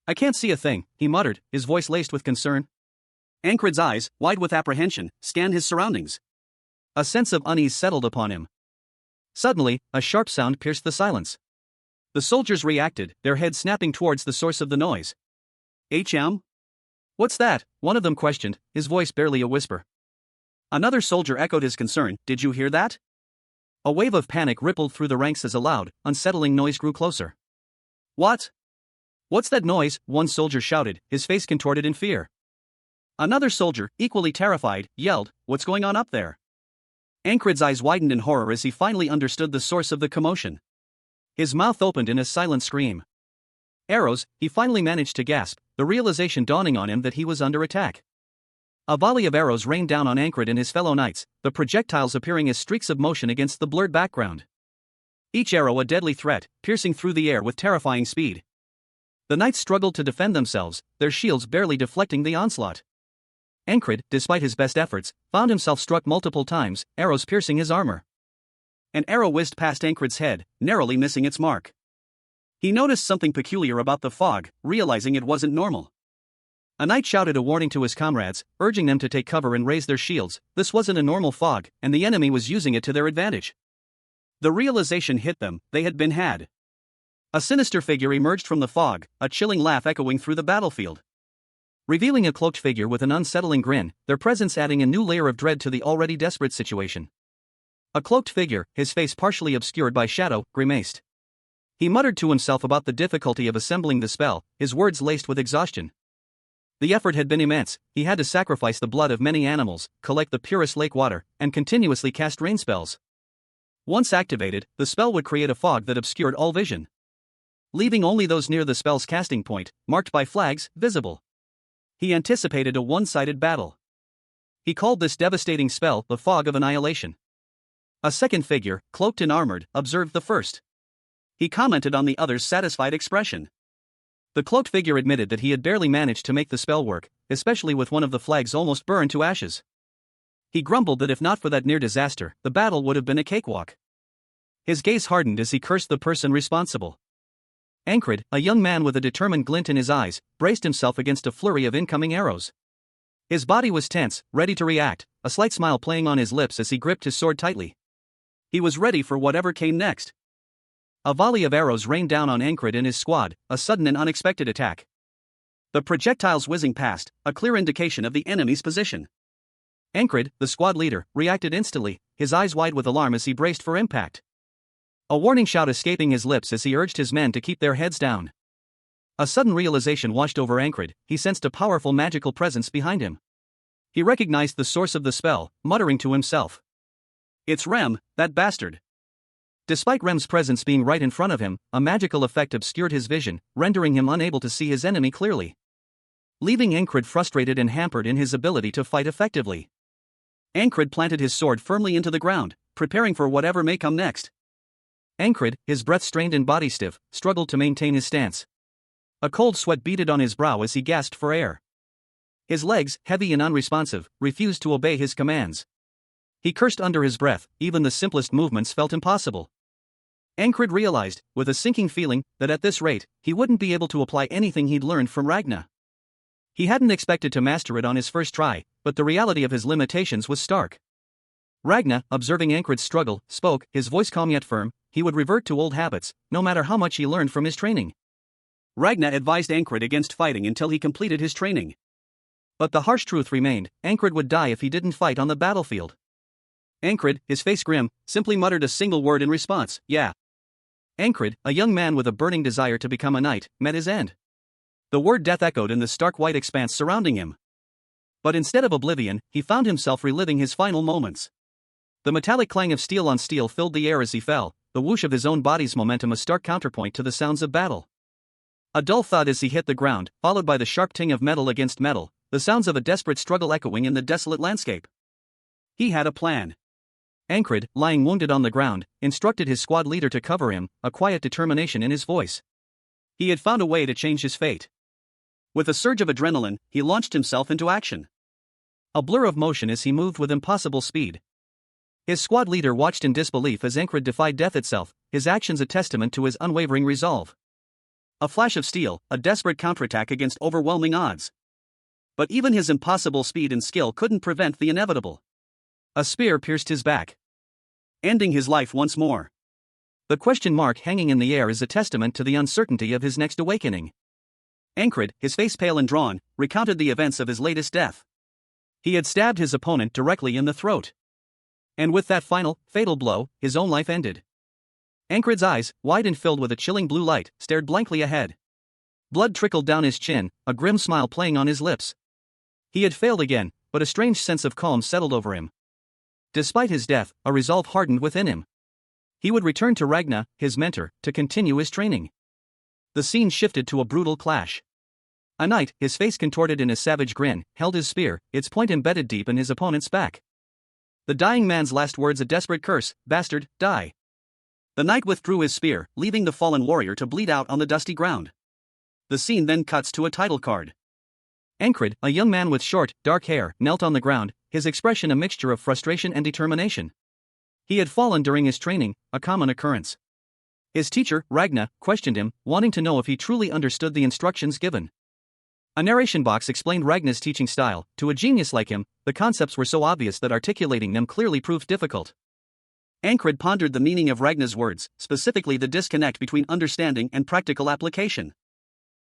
I can't see a thing," he muttered, his voice laced with concern. Ankrid's eyes, wide with apprehension, scanned his surroundings. A sense of unease settled upon him. Suddenly, a sharp sound pierced the silence. The soldiers reacted, their heads snapping towards the source of the noise. "HM? What's that?" one of them questioned, his voice barely a whisper. Another soldier echoed his concern, "Did you hear that?" A wave of panic rippled through the ranks as a loud, unsettling noise grew closer. "What? What's that noise?" one soldier shouted, his face contorted in fear. Another soldier, equally terrified, yelled, "What's going on up there?" Ankrid's eyes widened in horror as he finally understood the source of the commotion. His mouth opened in a silent scream. Arrows, he finally managed to gasp, the realization dawning on him that he was under attack. A volley of arrows rained down on Ankrid and his fellow knights, the projectiles appearing as streaks of motion against the blurred background. Each arrow a deadly threat, piercing through the air with terrifying speed. The knights struggled to defend themselves, their shields barely deflecting the onslaught. Ankrid, despite his best efforts, found himself struck multiple times, arrows piercing his armor. An arrow whizzed past Ankrid's head, narrowly missing its mark. He noticed something peculiar about the fog, realizing it wasn't normal. A knight shouted a warning to his comrades, urging them to take cover and raise their shields. This wasn't a normal fog, and the enemy was using it to their advantage. The realization hit them, they had been had. A sinister figure emerged from the fog, a chilling laugh echoing through the battlefield. Revealing a cloaked figure with an unsettling grin, their presence adding a new layer of dread to the already desperate situation. A cloaked figure, his face partially obscured by shadow, grimaced. He muttered to himself about the difficulty of assembling the spell, his words laced with exhaustion. The effort had been immense, he had to sacrifice the blood of many animals, collect the purest lake water, and continuously cast rain spells. Once activated, the spell would create a fog that obscured all vision, leaving only those near the spell's casting point, marked by flags, visible. He anticipated a one-sided battle. He called this devastating spell the Fog of Annihilation. A second figure, cloaked and armored, observed the first. He commented on the other's satisfied expression. The cloaked figure admitted that he had barely managed to make the spell work, especially with one of the flags almost burned to ashes. He grumbled that if not for that near disaster, the battle would have been a cakewalk. His gaze hardened as he cursed the person responsible. Ankrid, a young man with a determined glint in his eyes, braced himself against a flurry of incoming arrows. His body was tense, ready to react, a slight smile playing on his lips as he gripped his sword tightly. He was ready for whatever came next. A volley of arrows rained down on Ankrid and his squad, a sudden and unexpected attack. The projectiles whizzing past, a clear indication of the enemy's position. Ankrid, the squad leader, reacted instantly, his eyes wide with alarm as he braced for impact. A warning shout escaping his lips as he urged his men to keep their heads down. A sudden realization washed over Ankrid, he sensed a powerful magical presence behind him. He recognized the source of the spell, muttering to himself. "It's Rem, that bastard." Despite Rem's presence being right in front of him, a magical effect obscured his vision, rendering him unable to see his enemy clearly, leaving Ankrid frustrated and hampered in his ability to fight effectively. Ankrid planted his sword firmly into the ground, preparing for whatever may come next. Ankrid, his breath strained and body stiff, struggled to maintain his stance. A cold sweat beaded on his brow as he gasped for air. His legs, heavy and unresponsive, refused to obey his commands. He cursed under his breath, even the simplest movements felt impossible. Ankrid realized, with a sinking feeling, that at this rate, he wouldn't be able to apply anything he'd learned from Ragna. He hadn't expected to master it on his first try, but the reality of his limitations was stark. Ragna, observing Ankrid's struggle, spoke, his voice calm yet firm. He would revert to old habits, no matter how much he learned from his training. Ragna advised Ankrid against fighting until he completed his training. But the harsh truth remained, Ankrid would die if he didn't fight on the battlefield. Ankrid, his face grim, simply muttered a single word in response, "Yeah." Ankrid, a young man with a burning desire to become a knight, met his end. The word death echoed in the stark white expanse surrounding him. But instead of oblivion, he found himself reliving his final moments. The metallic clang of steel on steel filled the air as he fell, the whoosh of his own body's momentum a stark counterpoint to the sounds of battle. A dull thud as he hit the ground, followed by the sharp ting of metal against metal, the sounds of a desperate struggle echoing in the desolate landscape. He had a plan. Ankrid, lying wounded on the ground, instructed his squad leader to cover him, a quiet determination in his voice. He had found a way to change his fate. With a surge of adrenaline, he launched himself into action. A blur of motion as he moved with impossible speed. His squad leader watched in disbelief as Ankrid defied death itself, his actions a testament to his unwavering resolve. A flash of steel, a desperate counterattack against overwhelming odds. But even his impossible speed and skill couldn't prevent the inevitable. A spear pierced his back, ending his life once more. The question mark hanging in the air is a testament to the uncertainty of his next awakening. Ankrid, his face pale and drawn, recounted the events of his latest death. He had stabbed his opponent directly in the throat. And with that final, fatal blow, his own life ended. Ankrid's eyes, wide and filled with a chilling blue light, stared blankly ahead. Blood trickled down his chin, a grim smile playing on his lips. He had failed again, but a strange sense of calm settled over him. Despite his death, a resolve hardened within him. He would return to Ragna, his mentor, to continue his training. The scene shifted to a brutal clash. A knight, his face contorted in a savage grin, held his spear, its point embedded deep in his opponent's back. The dying man's last words a desperate curse: "Bastard, die." The knight withdrew his spear, leaving the fallen warrior to bleed out on the dusty ground. The scene then cuts to a title card. Ancred, a young man with short, dark hair, knelt on the ground, his expression a mixture of frustration and determination. He had fallen during his training, a common occurrence. His teacher, Ragna, questioned him, wanting to know if he truly understood the instructions given. A narration box explained Ragna's teaching style. To a genius like him, the concepts were so obvious that articulating them clearly proved difficult. Ancred pondered the meaning of Ragna's words, specifically the disconnect between understanding and practical application.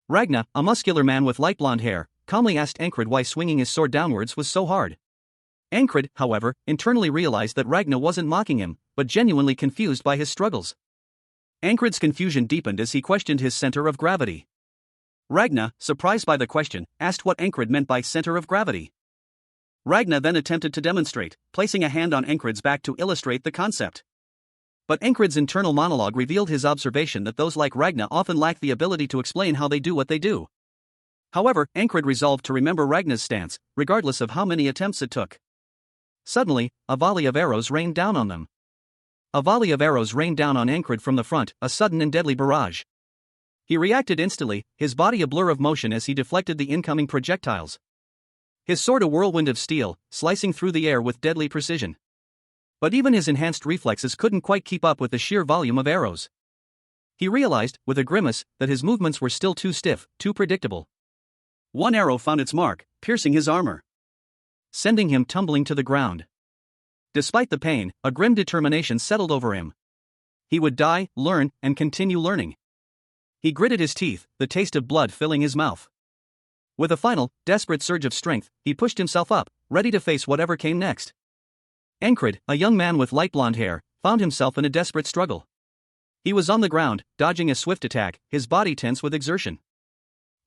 Ragna, a muscular man with light blonde hair, calmly asked Ancred why swinging his sword downwards was so hard. Ancred, however, internally realized that Ragna wasn't mocking him, but genuinely confused by his struggles. Ancred's confusion deepened as he questioned his center of gravity. Ragna, surprised by the question, asked what Ancred meant by center of gravity. Ragna then attempted to demonstrate, placing a hand on Ancred's back to illustrate the concept. But Ancred's internal monologue revealed his observation that those like Ragna often lack the ability to explain how they do what they do. However, Ancred resolved to remember Ragna's stance, regardless of how many attempts it took. Suddenly, a volley of arrows rained down on them. A volley of arrows rained down on Ancred from the front, a sudden and deadly barrage. He reacted instantly, his body a blur of motion as he deflected the incoming projectiles. His sword a whirlwind of steel, slicing through the air with deadly precision. But even his enhanced reflexes couldn't quite keep up with the sheer volume of arrows. He realized, with a grimace, that his movements were still too stiff, too predictable. One arrow found its mark, piercing his armor, sending him tumbling to the ground. Despite the pain, a grim determination settled over him. He would die, learn, and continue learning. He gritted his teeth, the taste of blood filling his mouth. With a final, desperate surge of strength, he pushed himself up, ready to face whatever came next. Ancred, a young man with light blonde hair, found himself in a desperate struggle. He was on the ground, dodging a swift attack, his body tense with exertion.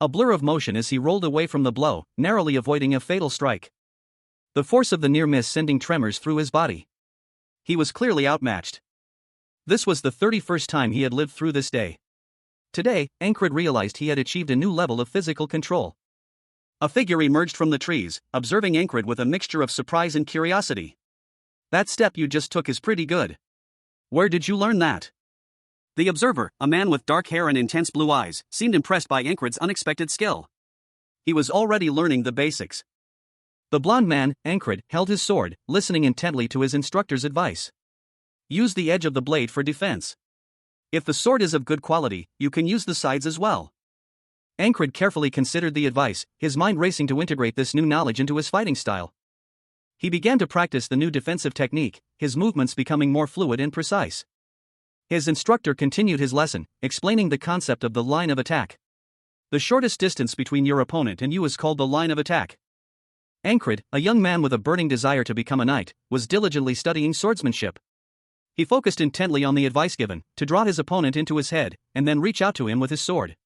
A blur of motion as he rolled away from the blow, narrowly avoiding a fatal strike. The force of the near miss sending tremors through his body. He was clearly outmatched. This was the 31st time he had lived through this day. Today, Ancred realized he had achieved a new level of physical control. A figure emerged from the trees, observing Ancred with a mixture of surprise and curiosity. "That step you just took is pretty good. Where did you learn that?" The observer, a man with dark hair and intense blue eyes, seemed impressed by Ancred's unexpected skill. He was already learning the basics. The blond man, Ancred, held his sword, listening intently to his instructor's advice. Use the edge of the blade for defense. If the sword is of good quality, you can use the sides as well. Ancred carefully considered the advice, his mind racing to integrate this new knowledge into his fighting style. He began to practice the new defensive technique, his movements becoming more fluid and precise. His instructor continued his lesson, explaining the concept of the line of attack. The shortest distance between your opponent and you is called the line of attack. Ancred, a young man with a burning desire to become a knight, was diligently studying swordsmanship. He focused intently on the advice given, to draw his opponent into his head, and then reach out to him with his sword.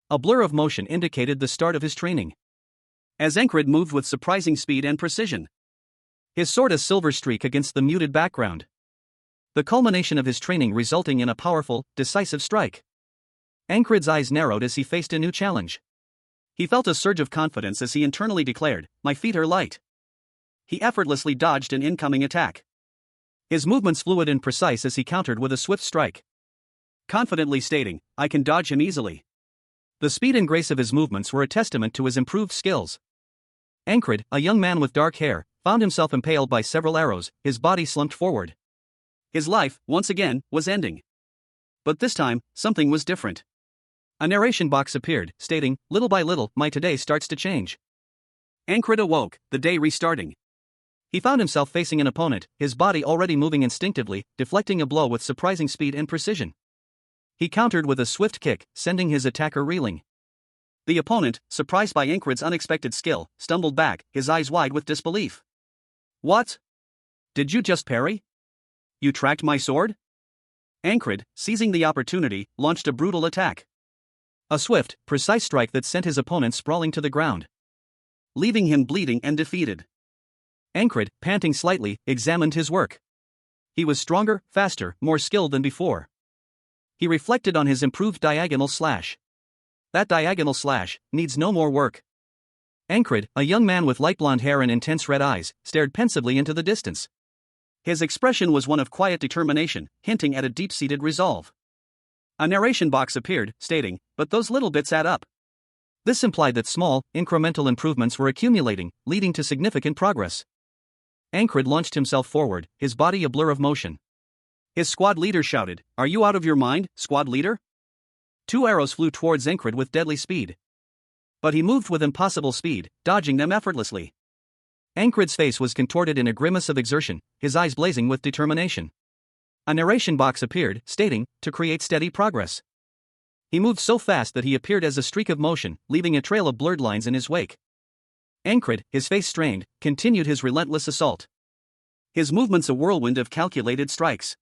A blur of motion indicated the start of his training. As Ancred moved with surprising speed and precision, his sword a silver streak against the muted background. The culmination of his training resulting in a powerful, decisive strike. Ancred's eyes narrowed as he faced a new challenge. He felt a surge of confidence as he internally declared, "My feet are light." He effortlessly dodged an incoming attack. His movements fluid and precise as he countered with a swift strike. Confidently stating, "I can dodge him easily." The speed and grace of his movements were a testament to his improved skills. Ancred, a young man with dark hair, found himself impaled by several arrows, his body slumped forward. His life, once again, was ending. But this time, something was different. A narration box appeared, stating, "Little by little, my today starts to change." Ancred awoke, the day restarting. He found himself facing an opponent, his body already moving instinctively, deflecting a blow with surprising speed and precision. He countered with a swift kick, sending his attacker reeling. The opponent, surprised by Ancred's unexpected skill, stumbled back, his eyes wide with disbelief. "What? Did you just parry? You tracked my sword?" Ancred, seizing the opportunity, launched a brutal attack. A swift, precise strike that sent his opponent sprawling to the ground. leaving him bleeding and defeated. Ankrid, panting slightly, examined his work. He was stronger, faster, more skilled than before. He reflected on his improved diagonal slash. That diagonal slash needs no more work. Ankrid, a young man with light blonde hair and intense red eyes, stared pensively into the distance. His expression was one of quiet determination, hinting at a deep-seated resolve. A narration box appeared, stating, "But those little bits add up." This implied that small, incremental improvements were accumulating, leading to significant progress. Ankrid launched himself forward, his body a blur of motion. His squad leader shouted, "Are you out of your mind, squad leader?" 2 arrows flew towards Ankrid with deadly speed. But he moved with impossible speed, dodging them effortlessly. Ankrid's face was contorted in a grimace of exertion, his eyes blazing with determination. A narration box appeared, stating, "To create steady progress." He moved so fast that he appeared as a streak of motion, leaving a trail of blurred lines in his wake. Ankrid, his face strained, continued his relentless assault. His movements a whirlwind of calculated strikes,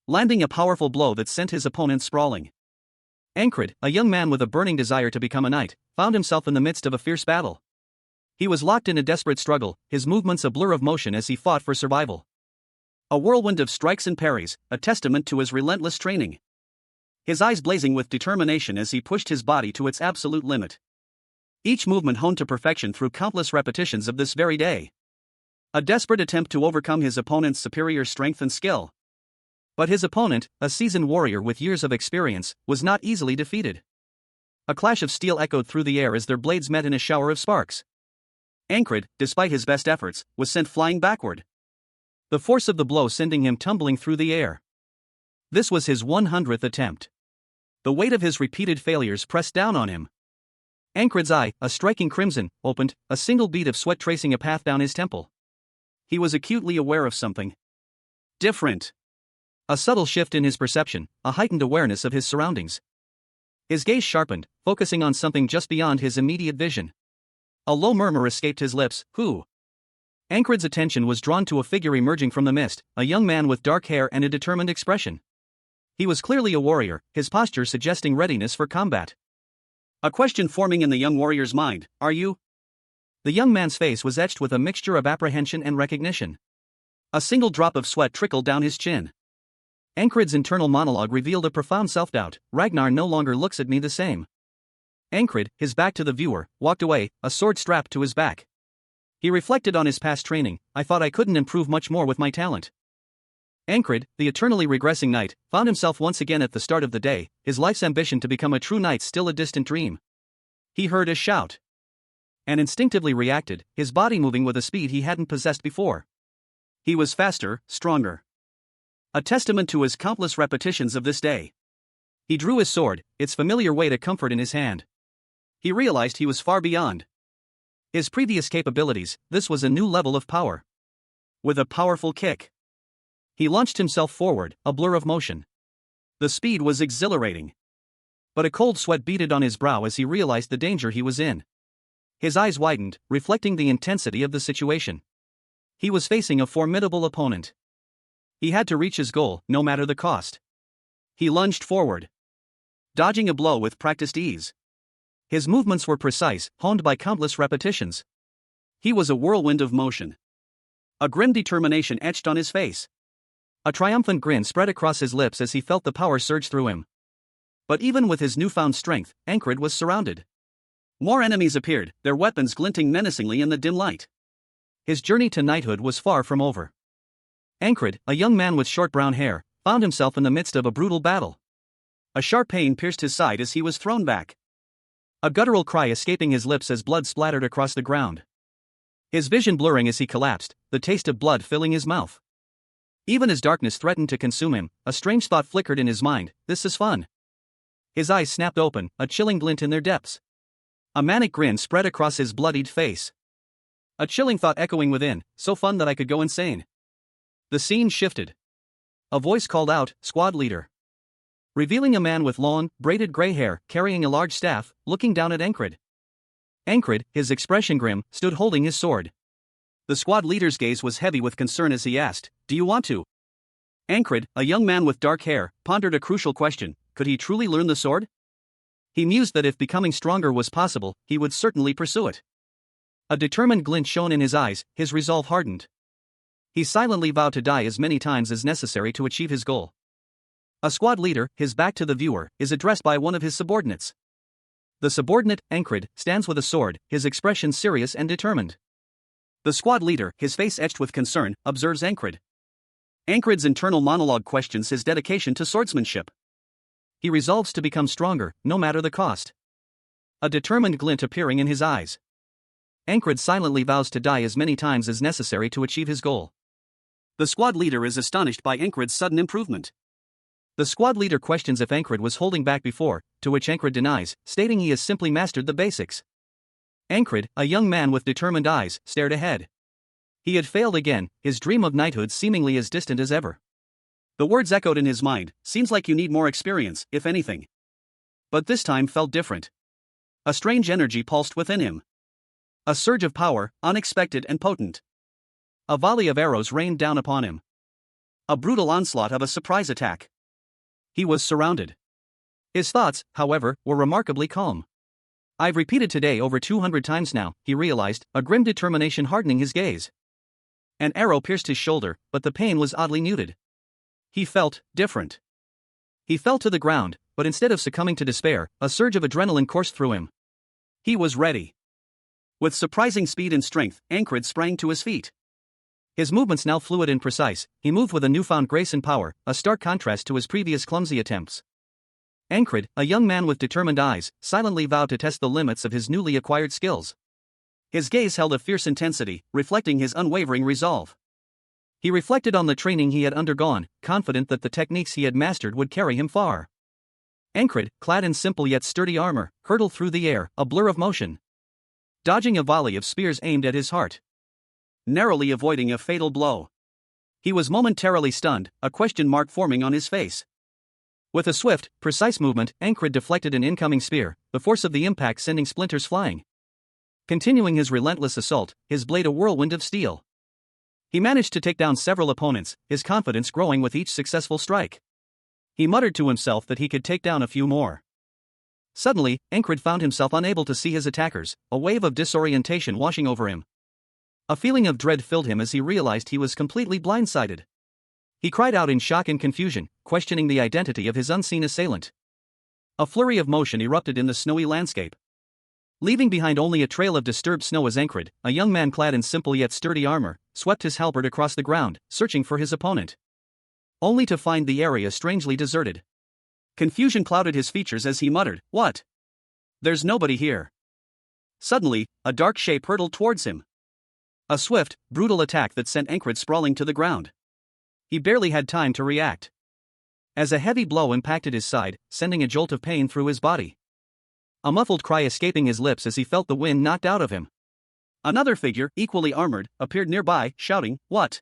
landing a powerful blow that sent his opponent sprawling. Ankrid, a young man with a burning desire to become a knight, found himself in the midst of a fierce battle. He was locked in a desperate struggle, his movements a blur of motion as he fought for survival. A whirlwind of strikes and parries, a testament to his relentless training. His eyes blazing with determination as he pushed his body to its absolute limit. Each movement honed to perfection through countless repetitions of this very day. A desperate attempt to overcome his opponent's superior strength and skill. But his opponent, a seasoned warrior with years of experience, was not easily defeated. A clash of steel echoed through the air as their blades met in a shower of sparks. Ankrid, despite his best efforts, was sent flying backward. The force of the blow sending him tumbling through the air. This was his 100th attempt. The weight of his repeated failures pressed down on him. Ankrid's eye, a striking crimson, opened, a single bead of sweat tracing a path down his temple. He was acutely aware of something different. A subtle shift in his perception, a heightened awareness of his surroundings. His gaze sharpened, focusing on something just beyond his immediate vision. A low murmur escaped his lips. Who? Ankrid's attention was drawn to a figure emerging from the mist, a young man with dark hair and a determined expression. He was clearly a warrior, his posture suggesting readiness for combat. A question forming in the young warrior's mind, "Are you?" The young man's face was etched with a mixture of apprehension and recognition. A single drop of sweat trickled down his chin. Ankrid's internal monologue revealed a profound self-doubt. Ragnar no longer looks at me the same. Ankrid, his back to the viewer, walked away, a sword strapped to his back. He reflected on his past training. I thought I couldn't improve much more with my talent. Ankrid, the eternally regressing knight, found himself once again at the start of the day, his life's ambition to become a true knight still a distant dream. He heard a shout and instinctively reacted, his body moving with a speed he hadn't possessed before. He was faster, stronger. A testament to his countless repetitions of this day. He drew his sword, its familiar weight a comfort in his hand. He realized he was far beyond his previous capabilities. This was a new level of power. With a powerful kick, he launched himself forward, a blur of motion. The speed was exhilarating. But a cold sweat beaded on his brow as he realized the danger he was in. His eyes widened, reflecting the intensity of the situation. He was facing a formidable opponent. He had to reach his goal, no matter the cost. He lunged forward, dodging a blow with practiced ease. His movements were precise, honed by countless repetitions. He was a whirlwind of motion. A grim determination etched on his face. A triumphant grin spread across his lips as he felt the power surge through him. But even with his newfound strength, Ankrid was surrounded. More enemies appeared, their weapons glinting menacingly in the dim light. His journey to knighthood was far from over. Ankrid, a young man with short brown hair, found himself in the midst of a brutal battle. A sharp pain pierced his side as he was thrown back. A guttural cry escaping his lips as blood splattered across the ground. His vision blurring as he collapsed, the taste of blood filling his mouth. Even as darkness threatened to consume him, a strange thought flickered in his mind. This is fun. His eyes snapped open, a chilling glint in their depths. A manic grin spread across his bloodied face. A chilling thought echoing within, so fun that I could go insane. The scene shifted. A voice called out, "Squad leader." Revealing a man with long, braided gray hair, carrying a large staff, looking down at Ankrid. Ankrid, his expression grim, stood holding his sword. The squad leader's gaze was heavy with concern as he asked, "Do you want to?" Ankrid, a young man with dark hair, pondered a crucial question. Could he truly learn the sword? He mused that if becoming stronger was possible, he would certainly pursue it. A determined glint shone in his eyes, his resolve hardened. He silently vowed to die as many times as necessary to achieve his goal. A squad leader, his back to the viewer, is addressed by one of his subordinates. The subordinate, Encred, stands with a sword, his expression serious and determined. The squad leader, his face etched with concern, observes Encred. Encred's internal monologue questions his dedication to swordsmanship. He resolves to become stronger, no matter the cost. A determined glint appearing in his eyes. Encred silently vows to die as many times as necessary to achieve his goal. The squad leader is astonished by Encred's sudden improvement. The squad leader questions if Encred was holding back before, to which Encred denies, stating he has simply mastered the basics. Encred, a young man with determined eyes, stared ahead. He had failed again, his dream of knighthood seemingly as distant as ever. The words echoed in his mind, "Seems like you need more experience, if anything." But this time felt different. A strange energy pulsed within him. A surge of power, unexpected and potent. A volley of arrows rained down upon him. A brutal onslaught of a surprise attack. He was surrounded. His thoughts, however, were remarkably calm. "I've repeated today over 200 times now," he realized, a grim determination hardening his gaze. An arrow pierced his shoulder, but the pain was oddly muted. He felt different. He fell to the ground, but instead of succumbing to despair, a surge of adrenaline coursed through him. He was ready. With surprising speed and strength, Encred sprang to his feet. His movements now fluid and precise, he moved with a newfound grace and power, a stark contrast to his previous clumsy attempts. Encred, a young man with determined eyes, silently vowed to test the limits of his newly acquired skills. His gaze held a fierce intensity, reflecting his unwavering resolve. He reflected on the training he had undergone, confident that the techniques he had mastered would carry him far. Encred, clad in simple yet sturdy armor, hurtled through the air, a blur of motion. Dodging a volley of spears aimed at his heart. Narrowly avoiding a fatal blow. He was momentarily stunned, a question mark forming on his face. With a swift, precise movement, Encred deflected an incoming spear, the force of the impact sending splinters flying. Continuing his relentless assault, his blade a whirlwind of steel. He managed to take down several opponents, his confidence growing with each successful strike. He muttered to himself that he could take down a few more. Suddenly, Encred found himself unable to see his attackers, a wave of disorientation washing over him. A feeling of dread filled him as he realized he was completely blindsided. He cried out in shock and confusion, questioning the identity of his unseen assailant. A flurry of motion erupted in the snowy landscape. Leaving behind only a trail of disturbed snow as Encred, a young man clad in simple yet sturdy armor, swept his halberd across the ground, searching for his opponent. Only to find the area strangely deserted. Confusion clouded his features as he muttered, "What? There's nobody here." Suddenly, a dark shape hurtled towards him. A swift, brutal attack that sent Encred sprawling to the ground. He barely had time to react. As a heavy blow impacted his side, sending a jolt of pain through his body. A muffled cry escaping his lips as he felt the wind knocked out of him. Another figure, equally armored, appeared nearby, shouting, "What?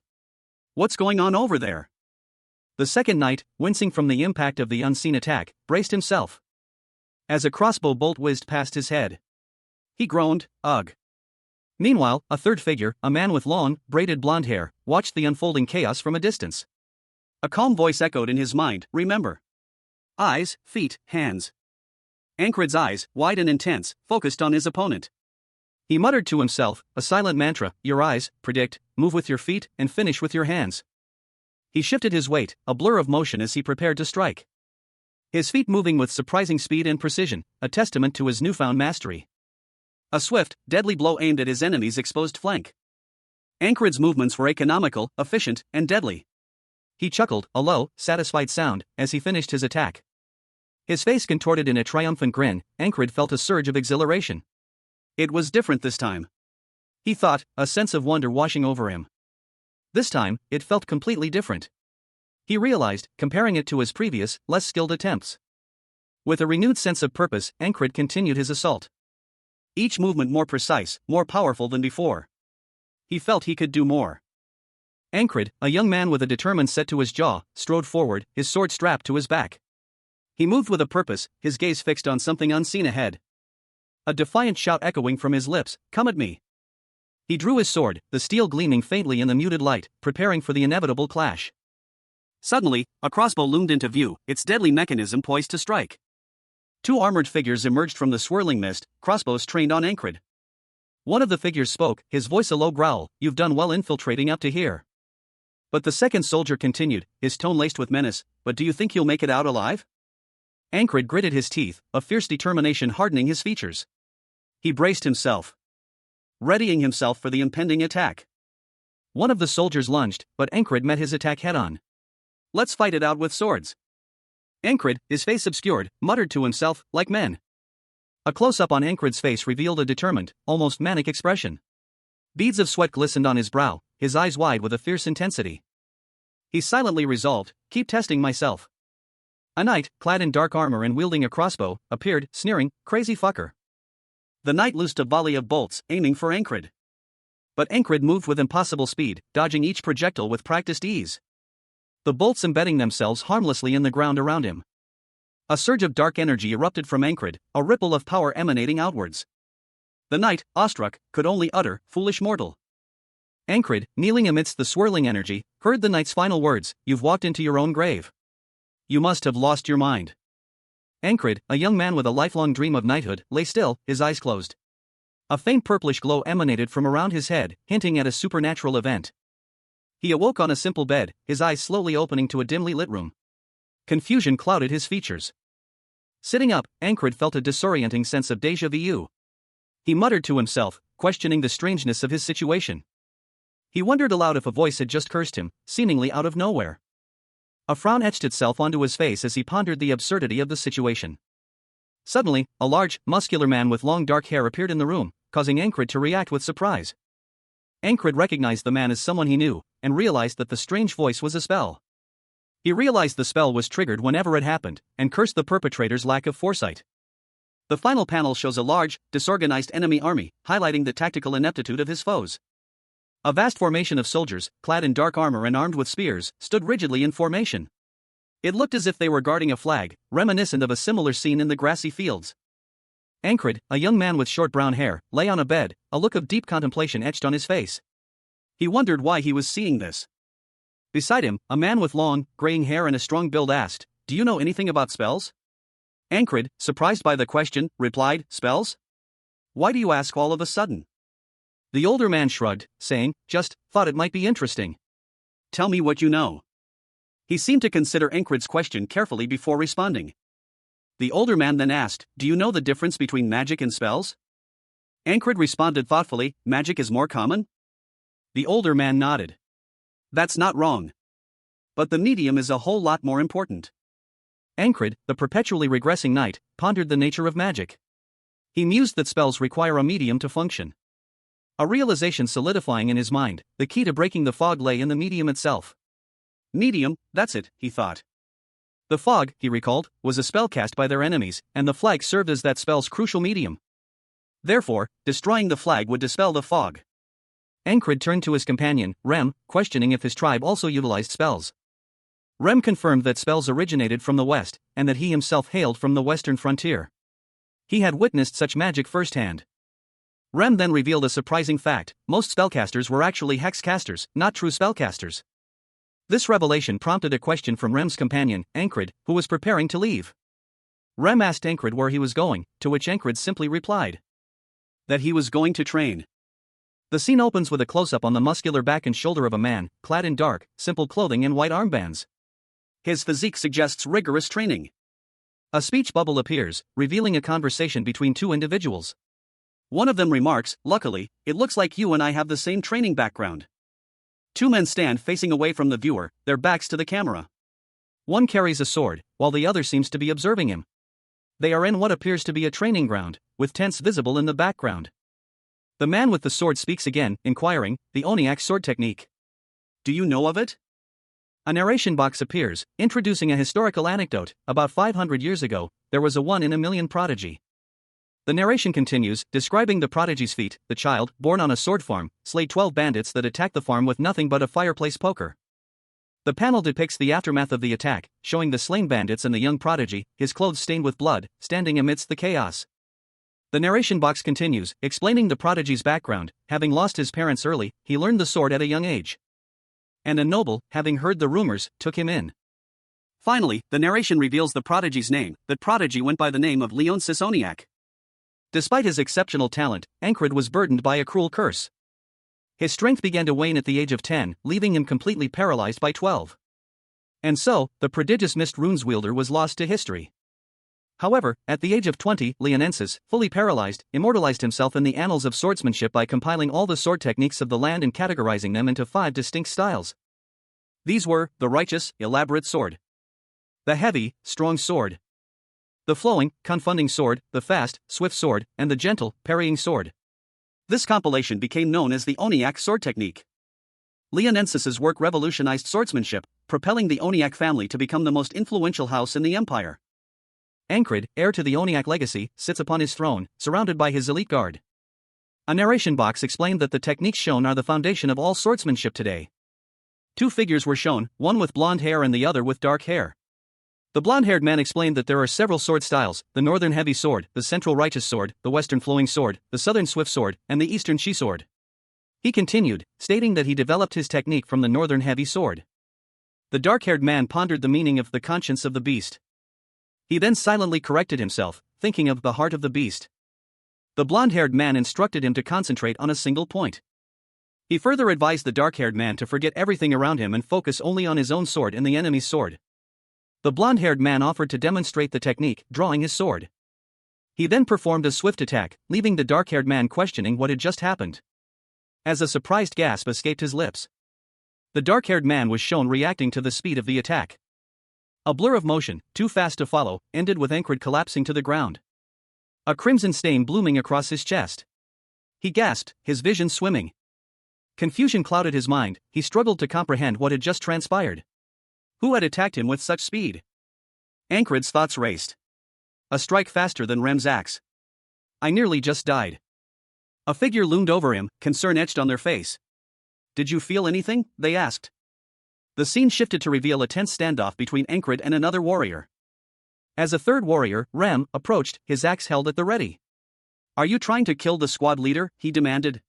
What's going on over there?" The second knight, wincing from the impact of the unseen attack, braced himself. As a crossbow bolt whizzed past his head. He groaned, "Ugh." Meanwhile, a third figure, a man with long, braided blonde hair, watched the unfolding chaos from a distance. A calm voice echoed in his mind, "Remember. Eyes, feet, hands." Encred's eyes, wide and intense, focused on his opponent. He muttered to himself, a silent mantra, "Your eyes, predict, move with your feet, and finish with your hands." He shifted his weight, a blur of motion as he prepared to strike. His feet moving with surprising speed and precision, a testament to his newfound mastery. A swift, deadly blow aimed at his enemy's exposed flank. Encred's movements were economical, efficient, and deadly. He chuckled, a low, satisfied sound, as he finished his attack. His face contorted in a triumphant grin, Encred felt a surge of exhilaration. It was different this time. He thought, a sense of wonder washing over him. This time, it felt completely different. He realized, comparing it to his previous, less skilled attempts. With a renewed sense of purpose, Encred continued his assault. Each movement more precise, more powerful than before. He felt he could do more. Encred, a young man with a determined set to his jaw, strode forward, his sword strapped to his back. He moved with a purpose, his gaze fixed on something unseen ahead. A defiant shout echoing from his lips, "Come at me." He drew his sword, the steel gleaming faintly in the muted light, preparing for the inevitable clash. Suddenly, a crossbow loomed into view, its deadly mechanism poised to strike. Two armored figures emerged from the swirling mist, crossbows trained on Encred. One of the figures spoke, his voice a low growl, "You've done well infiltrating up to here." But the second soldier continued, his tone laced with menace, "But do you think you'll make it out alive?" Ankred gritted his teeth, a fierce determination hardening his features. He braced himself, readying himself for the impending attack. One of the soldiers lunged, but Ankred met his attack head-on. "Let's fight it out with swords." Ankred, his face obscured, muttered to himself, "Like men." A close-up on Ankred's face revealed a determined, almost manic expression. Beads of sweat glistened on his brow, his eyes wide with a fierce intensity. He silently resolved, "Keep testing myself." A knight, clad in dark armor and wielding a crossbow, appeared, sneering, "Crazy fucker." The knight loosed a volley of bolts, aiming for Ankred. But Ankred moved with impossible speed, dodging each projectile with practiced ease. The bolts embedding themselves harmlessly in the ground around him. A surge of dark energy erupted from Ankred, a ripple of power emanating outwards. The knight, awestruck, could only utter, "Foolish mortal." Ankred, kneeling amidst the swirling energy, heard the knight's final words, "You've walked into your own grave. You must have lost your mind." Ankred, a young man with a lifelong dream of knighthood, lay still, his eyes closed. A faint purplish glow emanated from around his head, hinting at a supernatural event. He awoke on a simple bed, his eyes slowly opening to a dimly lit room. Confusion clouded his features. Sitting up, Ankred felt a disorienting sense of déjà vu. He muttered to himself, questioning the strangeness of his situation. He wondered aloud if a voice had just cursed him, seemingly out of nowhere. A frown etched itself onto his face as he pondered the absurdity of the situation. Suddenly, a large, muscular man with long dark hair appeared in the room, causing Ankred to react with surprise. Ankred recognized the man as someone he knew, and realized that the strange voice was a spell. He realized the spell was triggered whenever it happened, and cursed the perpetrator's lack of foresight. The final panel shows a large, disorganized enemy army, highlighting the tactical ineptitude of his foes. A vast formation of soldiers, clad in dark armor and armed with spears, stood rigidly in formation. It looked as if they were guarding a flag, reminiscent of a similar scene in the grassy fields. Ankred, a young man with short brown hair, lay on a bed, a look of deep contemplation etched on his face. He wondered why he was seeing this. Beside him, a man with long, graying hair and a strong build asked, "Do you know anything about spells?" Ankred, surprised by the question, replied, "Spells? Why do you ask all of a sudden?" The older man shrugged, saying, "Just thought it might be interesting." "Tell me what you know." He seemed to consider Ankred's question carefully before responding. The older man then asked, "Do you know the difference between magic and spells?" Ankred responded thoughtfully, "Magic is more common?" The older man nodded. "That's not wrong. But the medium is a whole lot more important." Ankred, the perpetually regressing knight, pondered the nature of magic. He mused that spells require a medium to function. A realization solidifying in his mind, the key to breaking the fog lay in the medium itself. Medium, that's it, he thought. The fog, he recalled, was a spell cast by their enemies, and the flag served as that spell's crucial medium. Therefore, destroying the flag would dispel the fog. Ankred turned to his companion, Rem, questioning if his tribe also utilized spells. Rem confirmed that spells originated from the west, and that he himself hailed from the western frontier. He had witnessed such magic firsthand. Rem then revealed a surprising fact: most spellcasters were actually hexcasters, not true spellcasters. This revelation prompted a question from Rem's companion, Ankred, who was preparing to leave. Rem asked Ankred where he was going, to which Ankred simply replied that he was going to train. The scene opens with a close-up on the muscular back and shoulder of a man, clad in dark, simple clothing and white armbands. His physique suggests rigorous training. A speech bubble appears, revealing a conversation between two individuals. One of them remarks, "Luckily, it looks like you and I have the same training background." Two men stand facing away from the viewer, their backs to the camera. One carries a sword, while the other seems to be observing him. They are in what appears to be a training ground, with tents visible in the background. The man with the sword speaks again, inquiring, "The Oniak sword technique. Do you know of it?" A narration box appears, introducing a historical anecdote. About 500 years ago, there was a 1-in-a-million prodigy. The narration continues, describing the prodigy's feat. The child, born on a sword farm, slayed 12 bandits that attacked the farm with nothing but a fireplace poker. The panel depicts the aftermath of the attack, showing the slain bandits and the young prodigy, his clothes stained with blood, standing amidst the chaos. The narration box continues, explaining the prodigy's background. Having lost his parents early, he learned the sword at a young age. And a noble, having heard the rumors, took him in. Finally, the narration reveals the prodigy's name. The prodigy went by the name of Leon Sisoniak. Despite his exceptional talent, Ankred was burdened by a cruel curse. His strength began to wane at the age of 10, leaving him completely paralyzed by 12. And so, the prodigious mist runes wielder was lost to history. However, at the age of 20, Leonensis, fully paralyzed, immortalized himself in the annals of swordsmanship by compiling all the sword techniques of the land and categorizing them into 5 distinct styles. These were the righteous, elaborate sword, the heavy, strong sword, the flowing, confounding sword, the fast, swift sword, and the gentle, parrying sword. This compilation became known as the Oniak sword technique. Leonensis's work revolutionized swordsmanship, propelling the Oniak family to become the most influential house in the empire. Ankred, heir to the Oniak legacy, sits upon his throne, surrounded by his elite guard. A narration box explained that the techniques shown are the foundation of all swordsmanship today. 2 figures were shown, one with blonde hair and the other with dark hair. The blonde-haired man explained that there are several sword styles: the northern heavy sword, the central righteous sword, the western flowing sword, the southern swift sword, and the eastern she sword. He continued, stating that he developed his technique from the northern heavy sword. The dark-haired man pondered the meaning of the conscience of the beast. He then silently corrected himself, thinking of the heart of the beast. The blonde-haired man instructed him to concentrate on a single point. He further advised the dark-haired man to forget everything around him and focus only on his own sword and the enemy's sword. The blonde-haired man offered to demonstrate the technique, drawing his sword. He then performed a swift attack, leaving the dark-haired man questioning what had just happened. As a surprised gasp escaped his lips, the dark-haired man was shown reacting to the speed of the attack. A blur of motion, too fast to follow, ended with Ankred collapsing to the ground, a crimson stain blooming across his chest. He gasped, his vision swimming. Confusion clouded his mind. He struggled to comprehend what had just transpired. Who had attacked him with such speed? Ankred's thoughts raced. A strike faster than Rem's axe. I nearly just died. A figure loomed over him, concern etched on their face. Did you feel anything? They asked. The scene shifted to reveal a tense standoff between Ankred and another warrior. As a third warrior, Rem, approached, his axe held at the ready. Are you trying to kill the squad leader? He demanded.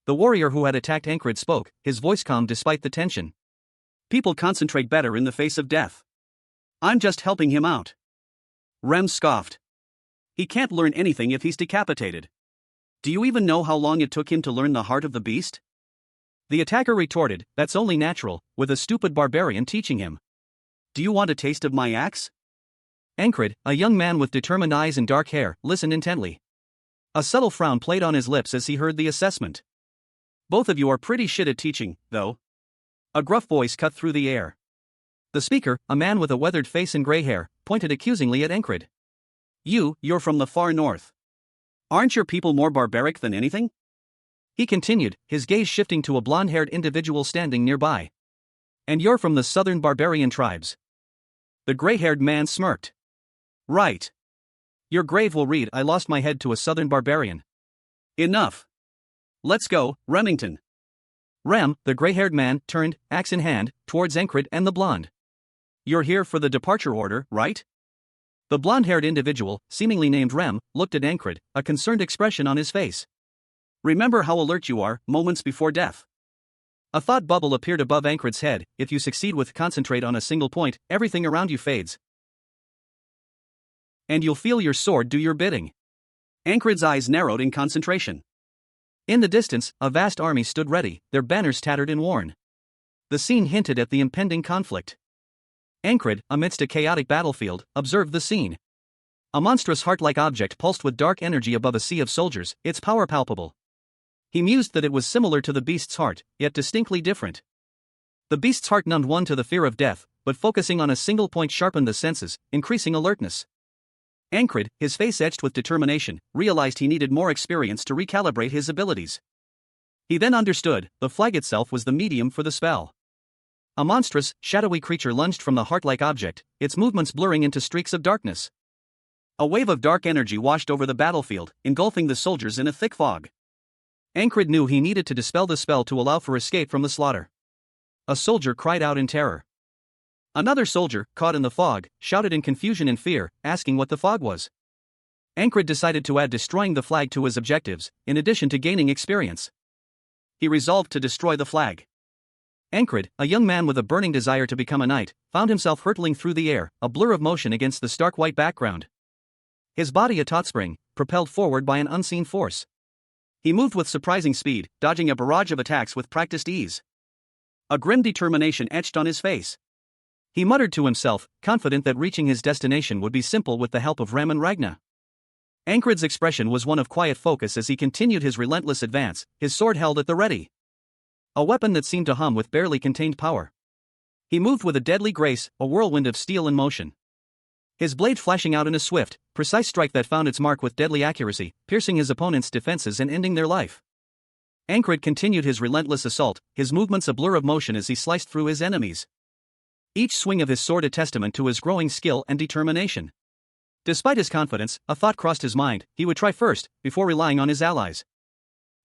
The warrior who had attacked Ankred spoke, his voice calm despite the tension. People concentrate better in the face of death. I'm just helping him out. Rem scoffed. He can't learn anything if he's decapitated. Do you even know how long it took him to learn the heart of the beast? The attacker retorted, that's only natural, with a stupid barbarian teaching him. Do you want a taste of my axe? Ankred, a young man with determined eyes and dark hair, listened intently. A subtle frown played on his lips as he heard the assessment. Both of you are pretty shit at teaching, though. A gruff voice cut through the air. The speaker, a man with a weathered face and gray hair, pointed accusingly at Ankred. You're from the far north. Aren't your people more barbaric than anything? He continued, his gaze shifting to a blonde-haired individual standing nearby. And you're from the southern barbarian tribes. The gray-haired man smirked. Right. Your grave will read, I lost my head to a southern barbarian. Enough. Let's go, Remington. Rem, the gray-haired man, turned, axe in hand, towards Ankred and the blonde. You're here for the departure order, right? The blonde-haired individual, seemingly named Rem, looked at Ankred, a concerned expression on his face. Remember how alert you are, moments before death. A thought bubble appeared above Ankred's head. If you succeed with concentrate on a single point, everything around you fades. And you'll feel your sword do your bidding. Ankred's eyes narrowed in concentration. In the distance, a vast army stood ready, their banners tattered and worn. The scene hinted at the impending conflict. Ankred, amidst a chaotic battlefield, observed the scene. A monstrous heart-like object pulsed with dark energy above a sea of soldiers, its power palpable. He mused that it was similar to the beast's heart, yet distinctly different. The beast's heart numbed one to the fear of death, but focusing on a single point sharpened the senses, increasing alertness. Ankred, his face etched with determination, realized he needed more experience to recalibrate his abilities. He then understood, the flag itself was the medium for the spell. A monstrous, shadowy creature lunged from the heart-like object, its movements blurring into streaks of darkness. A wave of dark energy washed over the battlefield, engulfing the soldiers in a thick fog. Ankred knew he needed to dispel the spell to allow for escape from the slaughter. A soldier cried out in terror. Another soldier, caught in the fog, shouted in confusion and fear, asking what the fog was. Ankred decided to add destroying the flag to his objectives, in addition to gaining experience. He resolved to destroy the flag. Ankred, a young man with a burning desire to become a knight, found himself hurtling through the air, a blur of motion against the stark white background. His body a taut spring, propelled forward by an unseen force. He moved with surprising speed, dodging a barrage of attacks with practiced ease. A grim determination etched on his face. He muttered to himself, confident that reaching his destination would be simple with the help of Ram and Ragna. Ankrid's expression was one of quiet focus as he continued his relentless advance, his sword held at the ready. A weapon that seemed to hum with barely contained power. He moved with a deadly grace, a whirlwind of steel in motion. His blade flashing out in a swift, precise strike that found its mark with deadly accuracy, piercing his opponent's defenses and ending their life. Ankrid continued his relentless assault, his movements a blur of motion as he sliced through his enemies. Each swing of his sword a testament to his growing skill and determination. Despite his confidence, a thought crossed his mind: he would try first, before relying on his allies.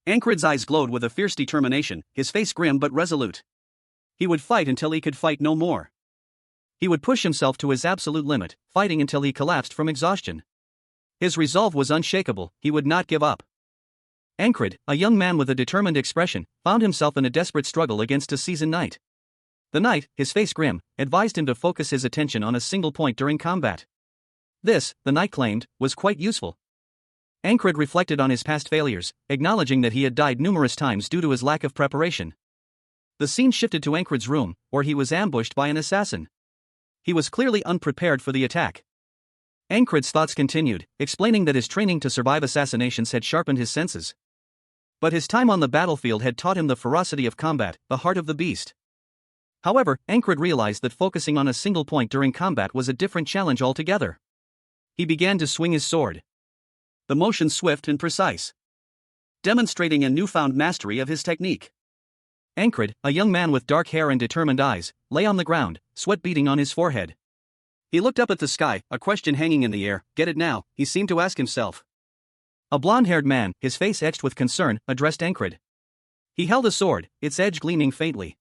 Ankrid's eyes glowed with a fierce determination, his face grim but resolute. He would fight until he could fight no more. He would push himself to his absolute limit, fighting until he collapsed from exhaustion. His resolve was unshakable, he would not give up. Ankrid, a young man with a determined expression, found himself in a desperate struggle against a seasoned knight. The knight, his face grim, advised him to focus his attention on a single point during combat. This, the knight claimed, was quite useful. Ankrid reflected on his past failures, acknowledging that he had died numerous times due to his lack of preparation. The scene shifted to Ankrid's room, where he was ambushed by an assassin. He was clearly unprepared for the attack. Ankrid's thoughts continued, explaining that his training to survive assassinations had sharpened his senses. But his time on the battlefield had taught him the ferocity of combat, the heart of the beast. However, Ankrid realized that focusing on a single point during combat was a different challenge altogether. He began to swing his sword. The motion swift and precise, demonstrating a newfound mastery of his technique. Ankrid, a young man with dark hair and determined eyes, lay on the ground, sweat beading on his forehead. He looked up at the sky, a question hanging in the air. Get it now, he seemed to ask himself. A blonde-haired man, his face etched with concern, addressed Ankrid. He held a sword, its edge gleaming faintly.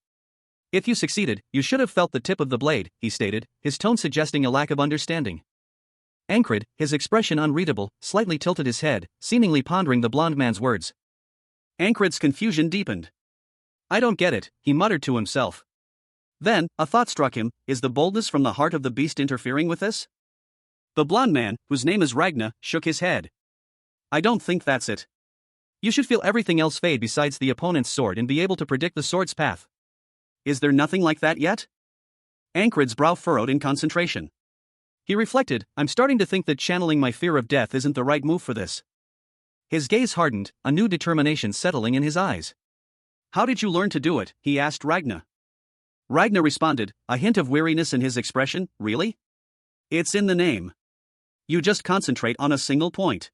If you succeeded, you should have felt the tip of the blade, he stated, his tone suggesting a lack of understanding. Ankrid, his expression unreadable, slightly tilted his head, seemingly pondering the blonde man's words. Ankrid's confusion deepened. I don't get it, he muttered to himself. Then, a thought struck him: is the boldness from the heart of the beast interfering with this? The blonde man, whose name is Ragna, shook his head. I don't think that's it. You should feel everything else fade besides the opponent's sword and be able to predict the sword's path. Is there nothing like that yet? Ankrid's brow furrowed in concentration. He reflected, I'm starting to think that channeling my fear of death isn't the right move for this. His gaze hardened, a new determination settling in his eyes. How did you learn to do it? He asked Ragna. Ragna responded, a hint of weariness in his expression. Really? It's in the name. You just concentrate on a single point.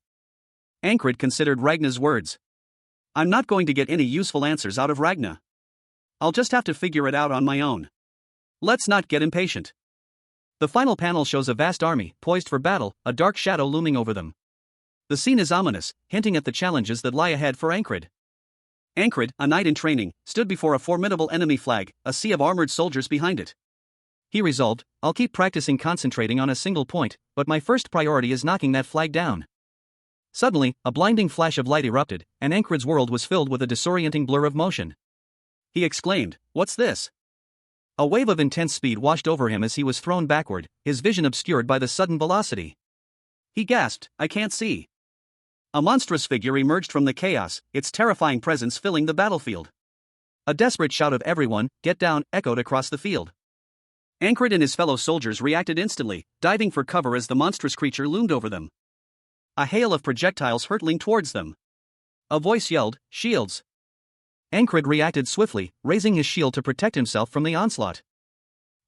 Ankrid considered Ragna's words. I'm not going to get any useful answers out of Ragna. I'll just have to figure it out on my own. Let's not get impatient. The final panel shows a vast army, poised for battle, a dark shadow looming over them. The scene is ominous, hinting at the challenges that lie ahead for Ankrid. Ankrid, a knight in training, stood before a formidable enemy flag, a sea of armored soldiers behind it. He resolved, I'll keep practicing concentrating on a single point, but my first priority is knocking that flag down. Suddenly, a blinding flash of light erupted, and Ankrid's world was filled with a disorienting blur of motion. He exclaimed, what's this? A wave of intense speed washed over him as he was thrown backward, his vision obscured by the sudden velocity. He gasped, I can't see. A monstrous figure emerged from the chaos, its terrifying presence filling the battlefield. A desperate shout of everyone, get down, echoed across the field. Ankrid and his fellow soldiers reacted instantly, diving for cover as the monstrous creature loomed over them. A hail of projectiles hurtling towards them. A voice yelled, shields. Ankrid reacted swiftly, raising his shield to protect himself from the onslaught.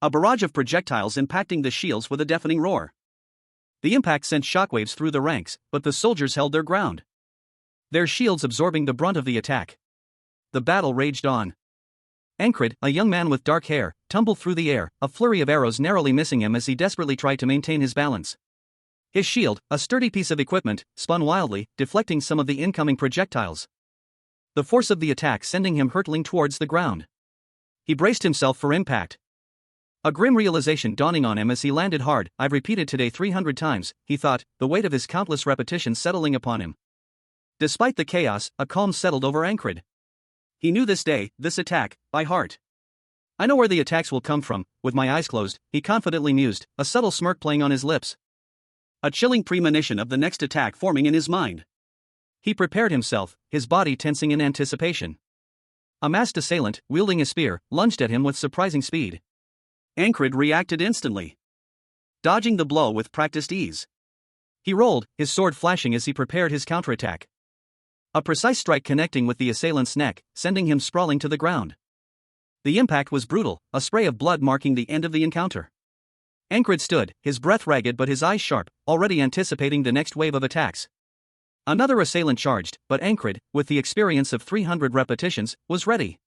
A barrage of projectiles impacting the shields with a deafening roar. The impact sent shockwaves through the ranks, but the soldiers held their ground. Their shields absorbing the brunt of the attack. The battle raged on. Ankrid, a young man with dark hair, tumbled through the air, a flurry of arrows narrowly missing him as he desperately tried to maintain his balance. His shield, a sturdy piece of equipment, spun wildly, deflecting some of the incoming projectiles. The force of the attack sending him hurtling towards the ground. He braced himself for impact. A grim realization dawning on him as he landed hard. I've repeated today 300 times, he thought, the weight of his countless repetitions settling upon him. Despite the chaos, a calm settled over Ankrid. He knew this day, this attack, by heart. I know where the attacks will come from. With my eyes closed, he confidently mused, a subtle smirk playing on his lips. a chilling premonition of the next attack forming in his mind. He prepared himself, his body tensing in anticipation. A masked assailant, wielding a spear, lunged at him with surprising speed. Ankrid reacted instantly, dodging the blow with practiced ease. He rolled, his sword flashing as he prepared his counterattack. A precise strike connecting with the assailant's neck, sending him sprawling to the ground. The impact was brutal, a spray of blood marking the end of the encounter. Ankrid stood, his breath ragged but his eyes sharp, already anticipating the next wave of attacks. Another assailant charged, but Ankrid, with the experience of 300 repetitions, was ready.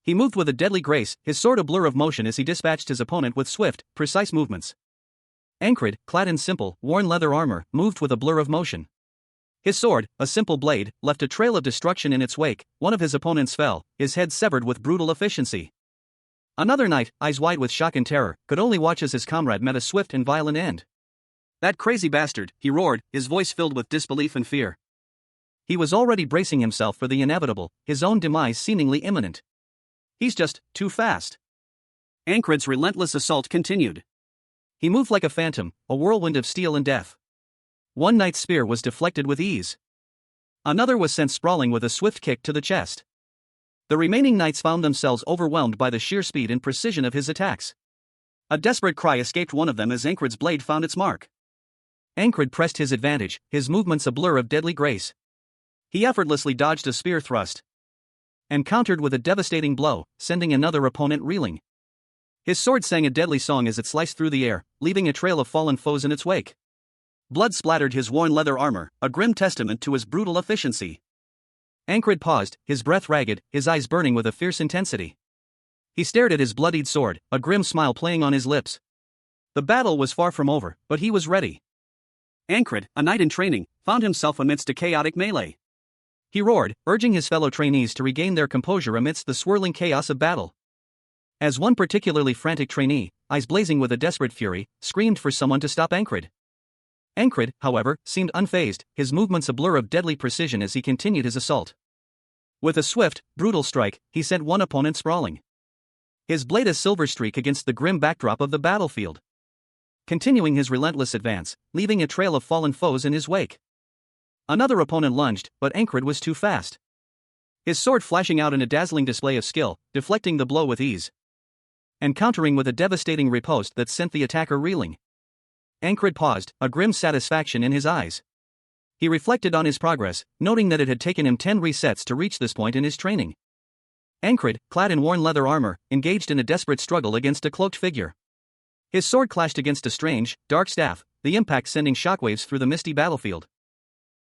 He moved with a deadly grace, his sword a blur of motion as he dispatched his opponent with swift, precise movements. Ankrid, clad in simple, worn leather armor, moved with a blur of motion. His sword, a simple blade, left a trail of destruction in its wake. One of his opponents fell, his head severed with brutal efficiency. Another knight, eyes wide with shock and terror, could only watch as his comrade met a swift and violent end. "That crazy bastard," he roared, his voice filled with disbelief and fear. He was already bracing himself for the inevitable, his own demise seemingly imminent. "He's just too fast." Ankrid's relentless assault continued. He moved like a phantom, a whirlwind of steel and death. One knight's spear was deflected with ease. Another was sent sprawling with a swift kick to the chest. The remaining knights found themselves overwhelmed by the sheer speed and precision of his attacks. A desperate cry escaped one of them as Ankrid's blade found its mark. Ankrid pressed his advantage, his movements a blur of deadly grace. He effortlessly dodged a spear thrust and countered with a devastating blow, sending another opponent reeling. His sword sang a deadly song as it sliced through the air, leaving a trail of fallen foes in its wake. Blood splattered his worn leather armor, a grim testament to his brutal efficiency. Ankrid paused, his breath ragged, his eyes burning with a fierce intensity. He stared at his bloodied sword, a grim smile playing on his lips. The battle was far from over, but he was ready. Ankrid, a knight in training, found himself amidst a chaotic melee. He roared, urging his fellow trainees to regain their composure amidst the swirling chaos of battle. As one particularly frantic trainee, eyes blazing with a desperate fury, screamed for someone to stop Ankrid. Ankrid, however, seemed unfazed, his movements a blur of deadly precision as he continued his assault. With a swift, brutal strike, he sent one opponent sprawling, his blade a silver streak against the grim backdrop of the battlefield. Continuing his relentless advance, leaving a trail of fallen foes in his wake. Another opponent lunged, but Ankrid was too fast. His sword flashing out in a dazzling display of skill, deflecting the blow with ease, and countering with a devastating riposte that sent the attacker reeling. Ankrid paused, a grim satisfaction in his eyes. He reflected on his progress, noting that it had taken him 10 resets to reach this point in his training. Ankrid, clad in worn leather armor, engaged in a desperate struggle against a cloaked figure. His sword clashed against a strange, dark staff, the impact sending shockwaves through the misty battlefield.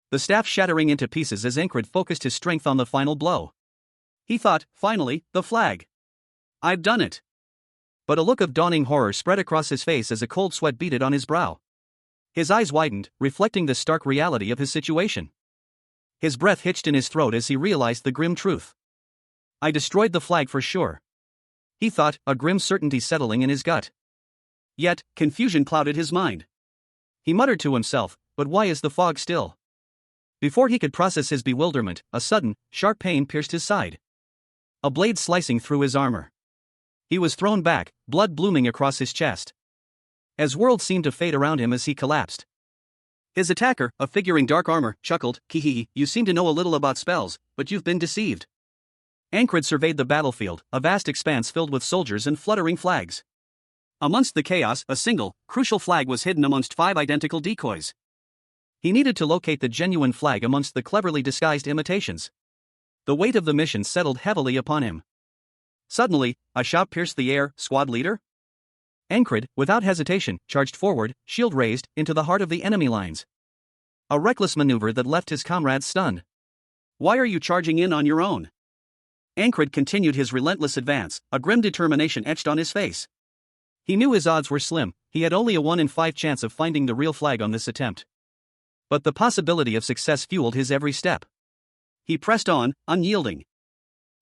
The staff shattering into pieces as Ankrid focused his strength on the final blow. He thought, finally, the flag. "I've done it." But a look of dawning horror spread across his face as a cold sweat beaded on his brow. His eyes widened, reflecting the stark reality of his situation. His breath hitched in his throat as he realized the grim truth. "I destroyed the flag for sure," he thought, a grim certainty settling in his gut. Yet, confusion clouded his mind. He muttered to himself, "But why is the fog still?" Before he could process his bewilderment, a sudden, sharp pain pierced his side. A blade slicing through his armor. He was thrown back, blood blooming across his chest. As worlds seemed to fade around him as he collapsed. His attacker, a figure in dark armor, chuckled, "Hee, you seem to know a little about spells, but you've been deceived." Ankrid surveyed the battlefield, a vast expanse filled with soldiers and fluttering flags. Amongst the chaos, a single, crucial flag was hidden amongst 5 identical decoys. He needed to locate the genuine flag amongst the cleverly disguised imitations. The weight of the mission settled heavily upon him. Suddenly, a shout pierced the air, "Squad leader?" Ankrid, without hesitation, charged forward, shield raised, into the heart of the enemy lines. A reckless maneuver that left his comrades stunned. "Why are you charging in on your own?" Ankrid continued his relentless advance, a grim determination etched on his face. He knew his odds were slim, he had only a 1 in 5 chance of finding the real flag on this attempt. But the possibility of success fueled his every step. He pressed on, unyielding.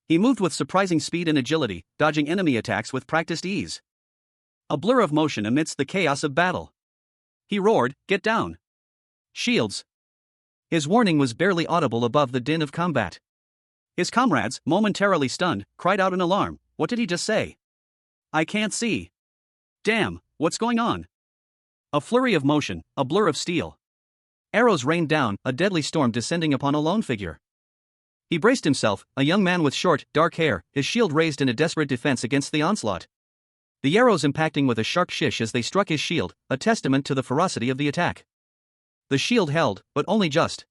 He moved with surprising speed and agility, dodging enemy attacks with practiced ease. A blur of motion amidst the chaos of battle. He roared, "Get down! Shields!" His warning was barely audible above the din of combat. His comrades, momentarily stunned, cried out in alarm, "What did he just say? I can't see. Damn, what's going on?" A flurry of motion, a blur of steel. Arrows rained down, a deadly storm descending upon a lone figure. He braced himself, a young man with short, dark hair, his shield raised in a desperate defense against the onslaught. The arrows impacting with a sharp shish as they struck his shield, a testament to the ferocity of the attack. The shield held, but only just.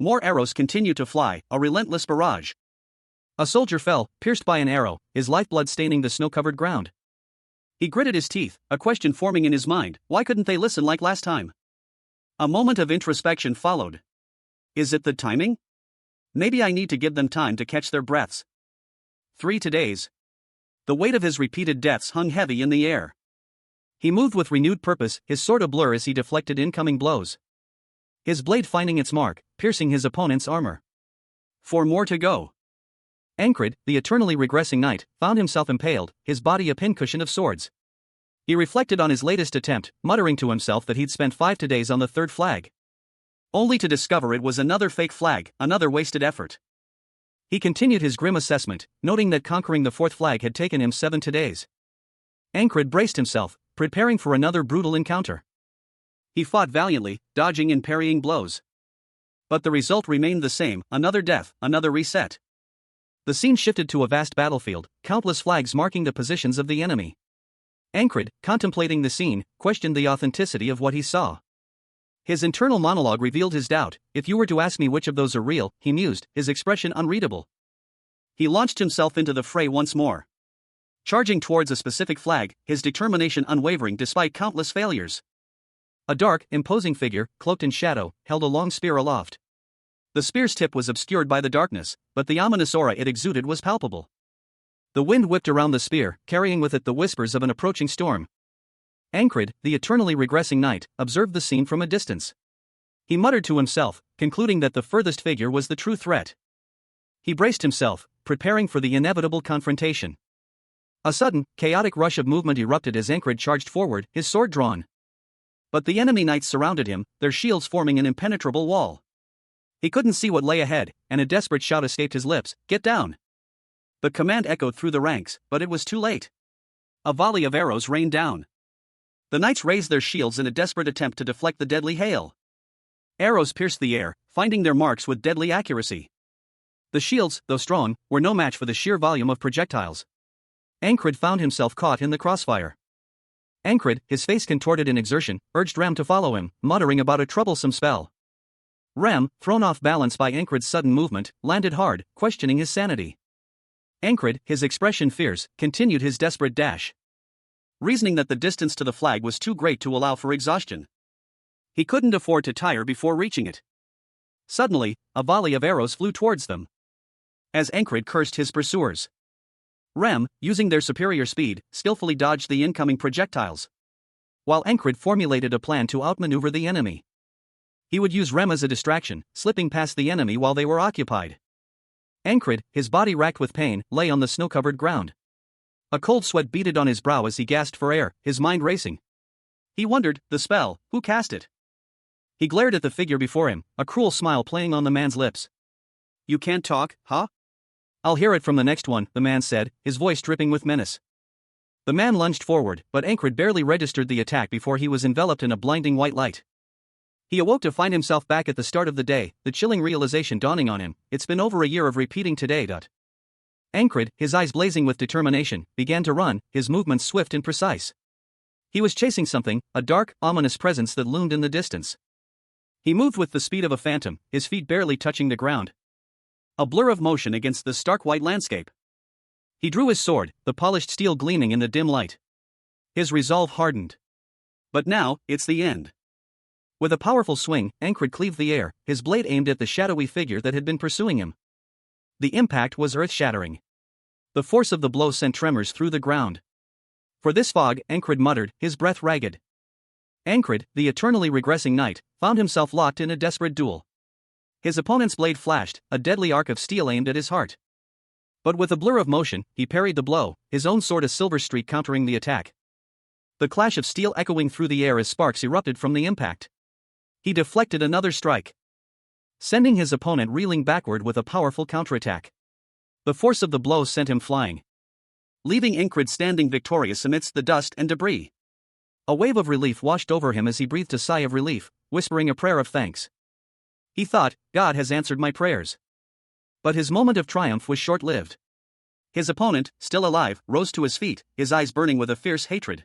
More arrows continued to fly, a relentless barrage. A soldier fell, pierced by an arrow, his lifeblood staining the snow-covered ground. He gritted his teeth, a question forming in his mind: why couldn't they listen like last time? A moment of introspection followed. Is it the timing? Maybe I need to give them time to catch their breaths. 3 days. The weight of his repeated deaths hung heavy in the air. He moved with renewed purpose, his sword ablur as he deflected incoming blows. His blade finding its mark, piercing his opponent's armor. 4 more to go. Ankred, the eternally regressing knight, found himself impaled, his body a pincushion of swords. He reflected on his latest attempt, muttering to himself that he'd spent 5 days on the 3rd flag. Only to discover it was another fake flag, another wasted effort. He continued his grim assessment, noting that conquering the 4th flag had taken him 7 days. Ankred braced himself, preparing for another brutal encounter. He fought valiantly, dodging and parrying blows. But the result remained the same: another death, another reset. The scene shifted to a vast battlefield, countless flags marking the positions of the enemy. Ankred, contemplating the scene, questioned the authenticity of what he saw. His internal monologue revealed his doubt. If you were to ask me which of those are real, he mused, his expression unreadable. He launched himself into the fray once more. Charging towards a specific flag, his determination unwavering despite countless failures. A dark, imposing figure, cloaked in shadow, held a long spear aloft. The spear's tip was obscured by the darkness, but the ominous aura it exuded was palpable. The wind whipped around the spear, carrying with it the whispers of an approaching storm. Ankred, the eternally regressing knight, observed the scene from a distance. He muttered to himself, concluding that the furthest figure was the true threat. He braced himself, preparing for the inevitable confrontation. A sudden, chaotic rush of movement erupted as Ankred charged forward, his sword drawn. But the enemy knights surrounded him, their shields forming an impenetrable wall. He couldn't see what lay ahead, and a desperate shout escaped his lips: "Get down!" The command echoed through the ranks, but it was too late. A volley of arrows rained down. The knights raised their shields in a desperate attempt to deflect the deadly hail. Arrows pierced the air, finding their marks with deadly accuracy. The shields, though strong, were no match for the sheer volume of projectiles. Ankred found himself caught in the crossfire. Ankred, his face contorted in exertion, urged Rem to follow him, muttering about a troublesome spell. Rem, thrown off balance by Ankred's sudden movement, landed hard, questioning his sanity. Ankred, his expression fierce, continued his desperate dash. Reasoning that the distance to the flag was too great to allow for exhaustion. He couldn't afford to tire before reaching it. Suddenly, a volley of arrows flew towards them. As Ankred cursed his pursuers, Rem, using their superior speed, skillfully dodged the incoming projectiles. While Ankred formulated a plan to outmaneuver the enemy. He would use Rem as a distraction, slipping past the enemy while they were occupied. Ankred, his body racked with pain, lay on the snow-covered ground. A cold sweat beaded on his brow as he gasped for air, his mind racing. He wondered, the spell, who cast it? He glared at the figure before him, a cruel smile playing on the man's lips. "You can't talk, huh?" "I'll hear it from the next one," the man said, his voice dripping with menace. The man lunged forward, but Ankred barely registered the attack before he was enveloped in a blinding white light. He awoke to find himself back at the start of the day, the chilling realization dawning on him: it's been over a year of repeating today. Ankred, his eyes blazing with determination, began to run, his movements swift and precise. He was chasing something, a dark, ominous presence that loomed in the distance. He moved with the speed of a phantom, his feet barely touching the ground. A blur of motion against the stark white landscape. He drew his sword, the polished steel gleaming in the dim light. His resolve hardened. But now, it's the end. With a powerful swing, Ankred cleaved the air, his blade aimed at the shadowy figure that had been pursuing him. The impact was earth-shattering. The force of the blow sent tremors through the ground. For this fog, Ankred muttered, his breath ragged. Ankred, the eternally regressing knight, found himself locked in a desperate duel. His opponent's blade flashed, a deadly arc of steel aimed at his heart. But with a blur of motion, he parried the blow, his own sword a silver streak countering the attack. The clash of steel echoing through the air as sparks erupted from the impact. He deflected another strike, sending his opponent reeling backward with a powerful counterattack. The force of the blow sent him flying, leaving Ankred standing victorious amidst the dust and debris. A wave of relief washed over him as he breathed a sigh of relief, whispering a prayer of thanks. He thought, God has answered my prayers. But his moment of triumph was short-lived. His opponent, still alive, rose to his feet, his eyes burning with a fierce hatred.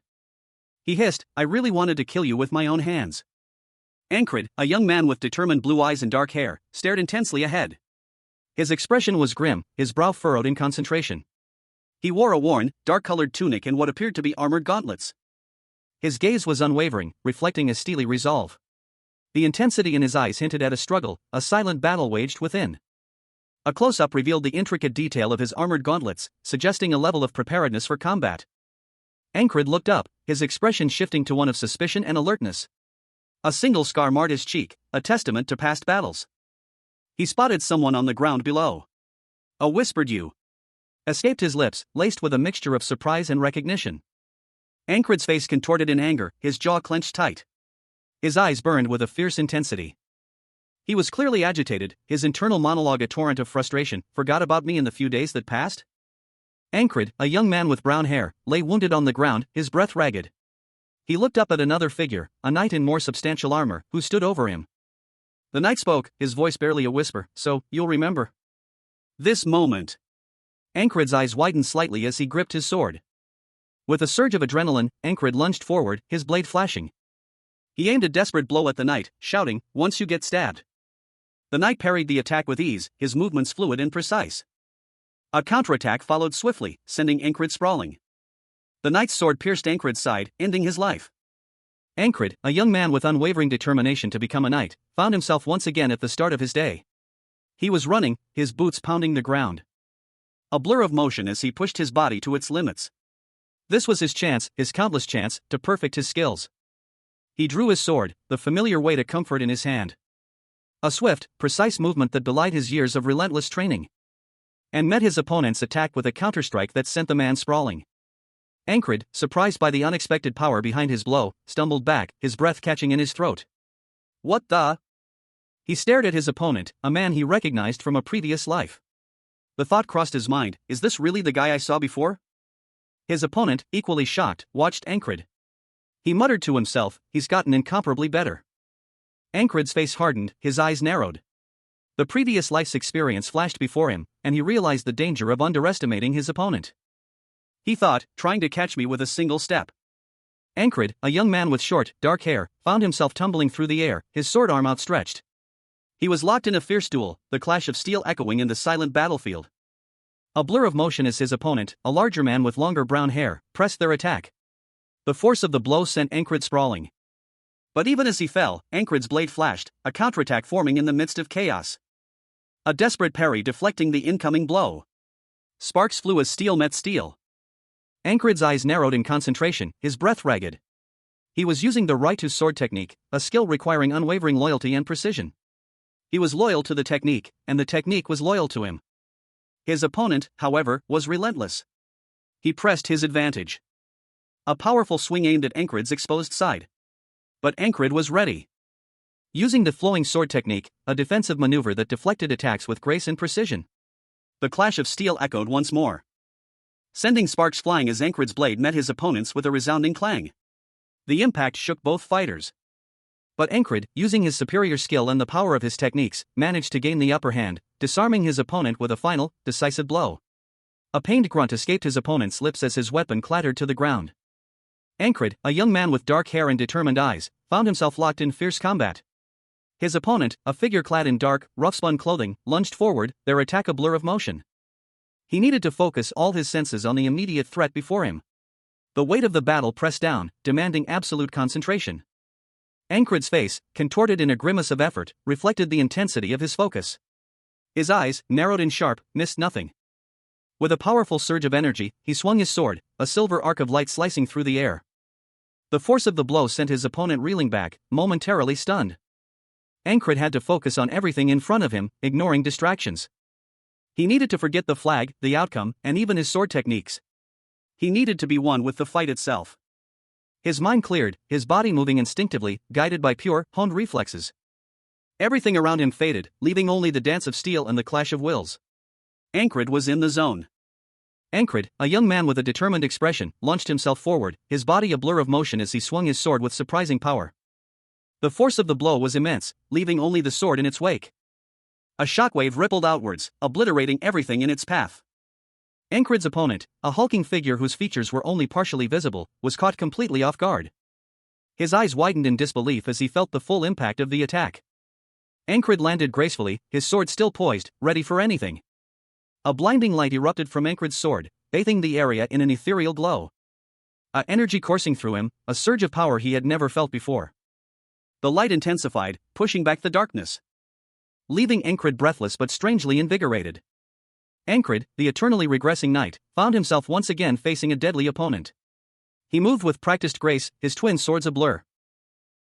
He hissed, I really wanted to kill you with my own hands. Ankrid, a young man with determined blue eyes and dark hair, stared intensely ahead. His expression was grim, his brow furrowed in concentration. He wore a worn, dark-colored tunic and what appeared to be armored gauntlets. His gaze was unwavering, reflecting a steely resolve. The intensity in his eyes hinted at a struggle, a silent battle waged within. A close-up revealed the intricate detail of his armored gauntlets, suggesting a level of preparedness for combat. Ankrid looked up, his expression shifting to one of suspicion and alertness. A single scar marred his cheek, a testament to past battles. He spotted someone on the ground below. A whispered "you" escaped his lips, laced with a mixture of surprise and recognition. Ankrid's face contorted in anger, his jaw clenched tight. His eyes burned with a fierce intensity. He was clearly agitated, his internal monologue a torrent of frustration. Forgot about me in the few days that passed? Ankrid, a young man with brown hair, lay wounded on the ground, his breath ragged. He looked up at another figure, a knight in more substantial armor, who stood over him. The knight spoke, his voice barely a whisper, so, you'll remember this moment. Ankrid's eyes widened slightly as he gripped his sword. With a surge of adrenaline, Ankrid lunged forward, his blade flashing. He aimed a desperate blow at the knight, shouting, once you get stabbed. The knight parried the attack with ease, his movements fluid and precise. A counterattack followed swiftly, sending Ankrid sprawling. The knight's sword pierced Ankrid's side, ending his life. Ankrid, a young man with unwavering determination to become a knight, found himself once again at the start of his day. He was running, his boots pounding the ground. A blur of motion as he pushed his body to its limits. This was his chance, his countless chance, to perfect his skills. He drew his sword, the familiar weight of comfort in his hand. A swift, precise movement that belied his years of relentless training. And met his opponent's attack with a counterstrike that sent the man sprawling. Ankrid, surprised by the unexpected power behind his blow, stumbled back, his breath catching in his throat. What the? He stared at his opponent, a man he recognized from a previous life. The thought crossed his mind, is this really the guy I saw before? His opponent, equally shocked, watched Ankrid. He muttered to himself, he's gotten incomparably better. Ankrid's face hardened, his eyes narrowed. The previous life's experience flashed before him, and he realized the danger of underestimating his opponent. He thought, trying to catch me with a single step. Ankrid, a young man with short, dark hair, found himself tumbling through the air, his sword arm outstretched. He was locked in a fierce duel, the clash of steel echoing in the silent battlefield. A blur of motion as his opponent, a larger man with longer brown hair, pressed their attack. The force of the blow sent Ankrid sprawling. But even as he fell, Ankrid's blade flashed, a counterattack forming in the midst of chaos. A desperate parry deflecting the incoming blow. Sparks flew as steel met steel. Ankrid's eyes narrowed in concentration, his breath ragged. He was using the right-to-sword technique, a skill requiring unwavering loyalty and precision. He was loyal to the technique, and the technique was loyal to him. His opponent, however, was relentless. He pressed his advantage. A powerful swing aimed at Ankrid's exposed side. But Ankrid was ready. Using the flowing sword technique, a defensive maneuver that deflected attacks with grace and precision. The clash of steel echoed once more, sending sparks flying as Ankrid's blade met his opponent's with a resounding clang. The impact shook both fighters. But Ankrid, using his superior skill and the power of his techniques, managed to gain the upper hand, disarming his opponent with a final, decisive blow. A pained grunt escaped his opponent's lips as his weapon clattered to the ground. Ankrid, a young man with dark hair and determined eyes, found himself locked in fierce combat. His opponent, a figure clad in dark, rough-spun clothing, lunged forward, their attack a blur of motion. He needed to focus all his senses on the immediate threat before him. The weight of the battle pressed down, demanding absolute concentration. Ankrid's face, contorted in a grimace of effort, reflected the intensity of his focus. His eyes, narrowed and sharp, missed nothing. With a powerful surge of energy, he swung his sword, a silver arc of light slicing through the air. The force of the blow sent his opponent reeling back, momentarily stunned. Ankrid had to focus on everything in front of him, ignoring distractions. He needed to forget the flag, the outcome, and even his sword techniques. He needed to be one with the fight itself. His mind cleared, his body moving instinctively, guided by pure, honed reflexes. Everything around him faded, leaving only the dance of steel and the clash of wills. Ankrid was in the zone. Ankrid, a young man with a determined expression, launched himself forward, his body a blur of motion as he swung his sword with surprising power. The force of the blow was immense, leaving only the sword in its wake. A shockwave rippled outwards, obliterating everything in its path. Ankrid's opponent, a hulking figure whose features were only partially visible, was caught completely off guard. His eyes widened in disbelief as he felt the full impact of the attack. Ankrid landed gracefully, his sword still poised, ready for anything. A blinding light erupted from Ankrid's sword, bathing the area in an ethereal glow. A energy coursing through him, a surge of power he had never felt before. The light intensified, pushing back the darkness, leaving Ankrid breathless but strangely invigorated. Ankrid, the eternally regressing knight, found himself once again facing a deadly opponent. He moved with practiced grace, his twin swords a blur.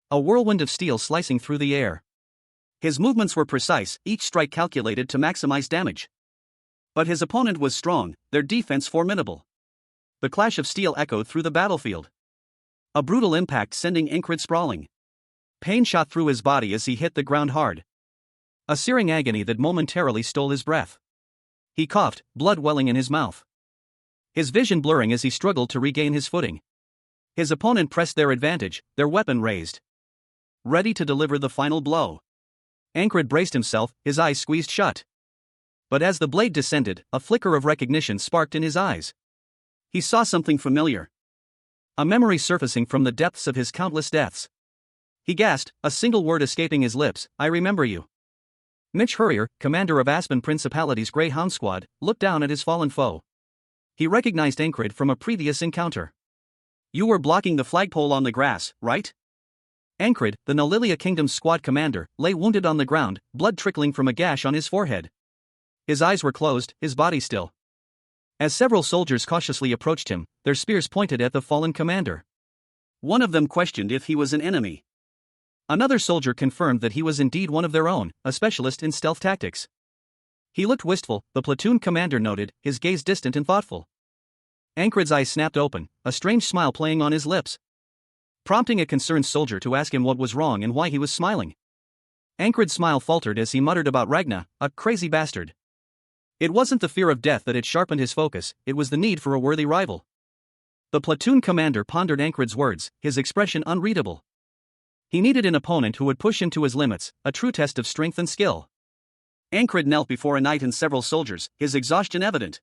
A whirlwind of steel slicing through the air. His movements were precise, each strike calculated to maximize damage. But his opponent was strong, their defense formidable. The clash of steel echoed through the battlefield. A brutal impact sending Ankrid sprawling. Pain shot through his body as he hit the ground hard. A searing agony that momentarily stole his breath. He coughed, blood welling in his mouth. His vision blurring as he struggled to regain his footing. His opponent pressed their advantage, their weapon raised, ready to deliver the final blow. Ankrid braced himself, his eyes squeezed shut. But as the blade descended, a flicker of recognition sparked in his eyes. He saw something familiar. A memory surfacing from the depths of his countless deaths. He gasped, a single word escaping his lips, "I remember you." Mitch Hurrier, commander of Aspen Principality's Greyhound Squad, looked down at his fallen foe. He recognized Ankrid from a previous encounter. "You were blocking the flagpole on the grass, right?" Ankrid, the Nalilia Kingdom's squad commander, lay wounded on the ground, blood trickling from a gash on his forehead. His eyes were closed, his body still. As several soldiers cautiously approached him, their spears pointed at the fallen commander. One of them questioned if he was an enemy. Another soldier confirmed that he was indeed one of their own, a specialist in stealth tactics. He looked wistful, the platoon commander noted, his gaze distant and thoughtful. Ankrid's eyes snapped open, a strange smile playing on his lips, prompting a concerned soldier to ask him what was wrong and why he was smiling. Ankrid's smile faltered as he muttered about Ragna, a crazy bastard. It wasn't the fear of death that had sharpened his focus, it was the need for a worthy rival. The platoon commander pondered Ankrid's words, his expression unreadable. He needed an opponent who would push him to his limits, a true test of strength and skill. Ankrid knelt before a knight and several soldiers, his exhaustion evident.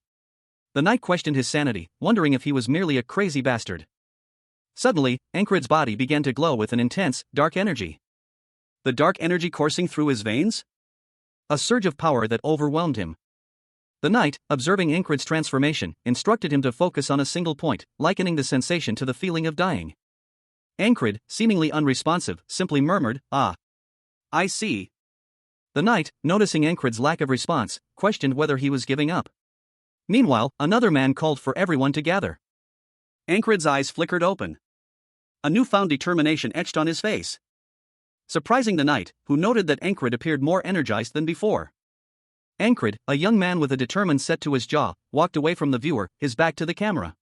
The knight questioned his sanity, wondering if he was merely a crazy bastard. Suddenly, Ankrid's body began to glow with an intense, dark energy. The dark energy coursing through his veins? A surge of power that overwhelmed him. The knight, observing Ankrid's transformation, instructed him to focus on a single point, likening the sensation to the feeling of dying. Ankrid, seemingly unresponsive, simply murmured, "Ah. I see." The knight, noticing Ankrid's lack of response, questioned whether he was giving up. Meanwhile, another man called for everyone to gather. Ankrid's eyes flickered open. A newfound determination etched on his face, surprising the knight, who noted that Ankrid appeared more energized than before. Ankrid, a young man with a determined set to his jaw, walked away from the viewer, his back to the camera.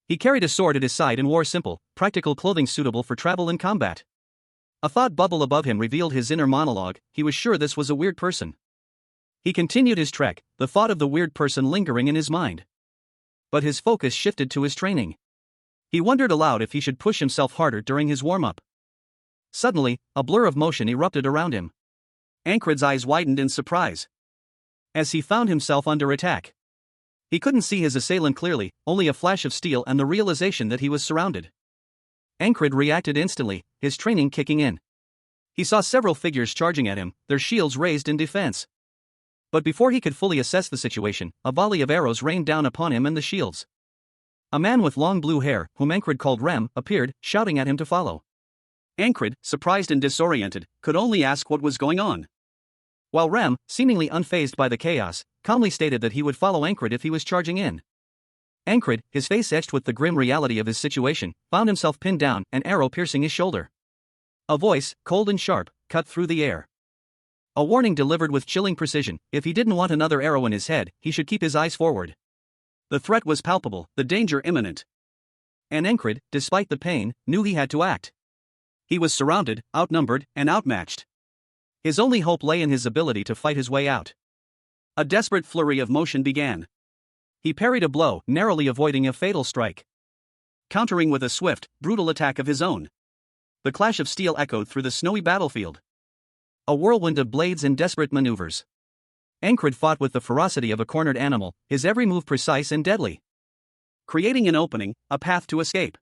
He carried a sword at his side and wore simple, practical clothing suitable for travel and combat. A thought bubble above him revealed his inner monologue, he was sure this was a weird person. He continued his trek, the thought of the weird person lingering in his mind. But his focus shifted to his training. He wondered aloud if he should push himself harder during his warm-up. Suddenly, a blur of motion erupted around him. Ankrid's eyes widened in surprise as he found himself under attack. He couldn't see his assailant clearly, only a flash of steel and the realization that he was surrounded. Ankrid reacted instantly, his training kicking in. He saw several figures charging at him, their shields raised in defense. But before he could fully assess the situation, a volley of arrows rained down upon him and the shields. A man with long blue hair, whom Ankrid called Rem, appeared, shouting at him to follow. Ankrid, surprised and disoriented, could only ask what was going on. While Rem, seemingly unfazed by the chaos, calmly stated that he would follow Ankrid if he was charging in. Ankrid, his face etched with the grim reality of his situation, found himself pinned down, an arrow piercing his shoulder. A voice, cold and sharp, cut through the air. A warning delivered with chilling precision: if he didn't want another arrow in his head, he should keep his eyes forward. The threat was palpable, the danger imminent. And Ankrid, despite the pain, knew he had to act. He was surrounded, outnumbered, and outmatched. His only hope lay in his ability to fight his way out. A desperate flurry of motion began. He parried a blow, narrowly avoiding a fatal strike, countering with a swift, brutal attack of his own. The clash of steel echoed through the snowy battlefield. A whirlwind of blades and desperate maneuvers. Ankred fought with the ferocity of a cornered animal, his every move precise and deadly, creating an opening, a path to escape.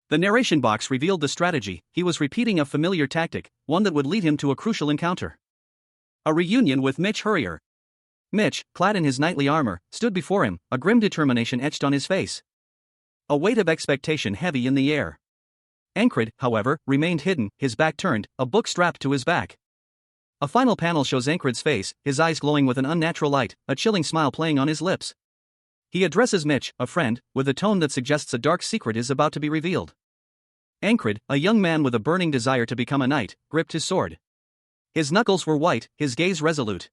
The narration box revealed the strategy. He was repeating a familiar tactic, one that would lead him to a crucial encounter. A reunion with Mitch Hurrier. Mitch, clad in his knightly armor, stood before him, a grim determination etched on his face, a weight of expectation heavy in the air. Ankred, however, remained hidden, his back turned, a book strapped to his back. A final panel shows Ankred's face, his eyes glowing with an unnatural light, a chilling smile playing on his lips. He addresses Mitch, a friend, with a tone that suggests a dark secret is about to be revealed. Ankred, a young man with a burning desire to become a knight, gripped his sword. His knuckles were white, his gaze resolute.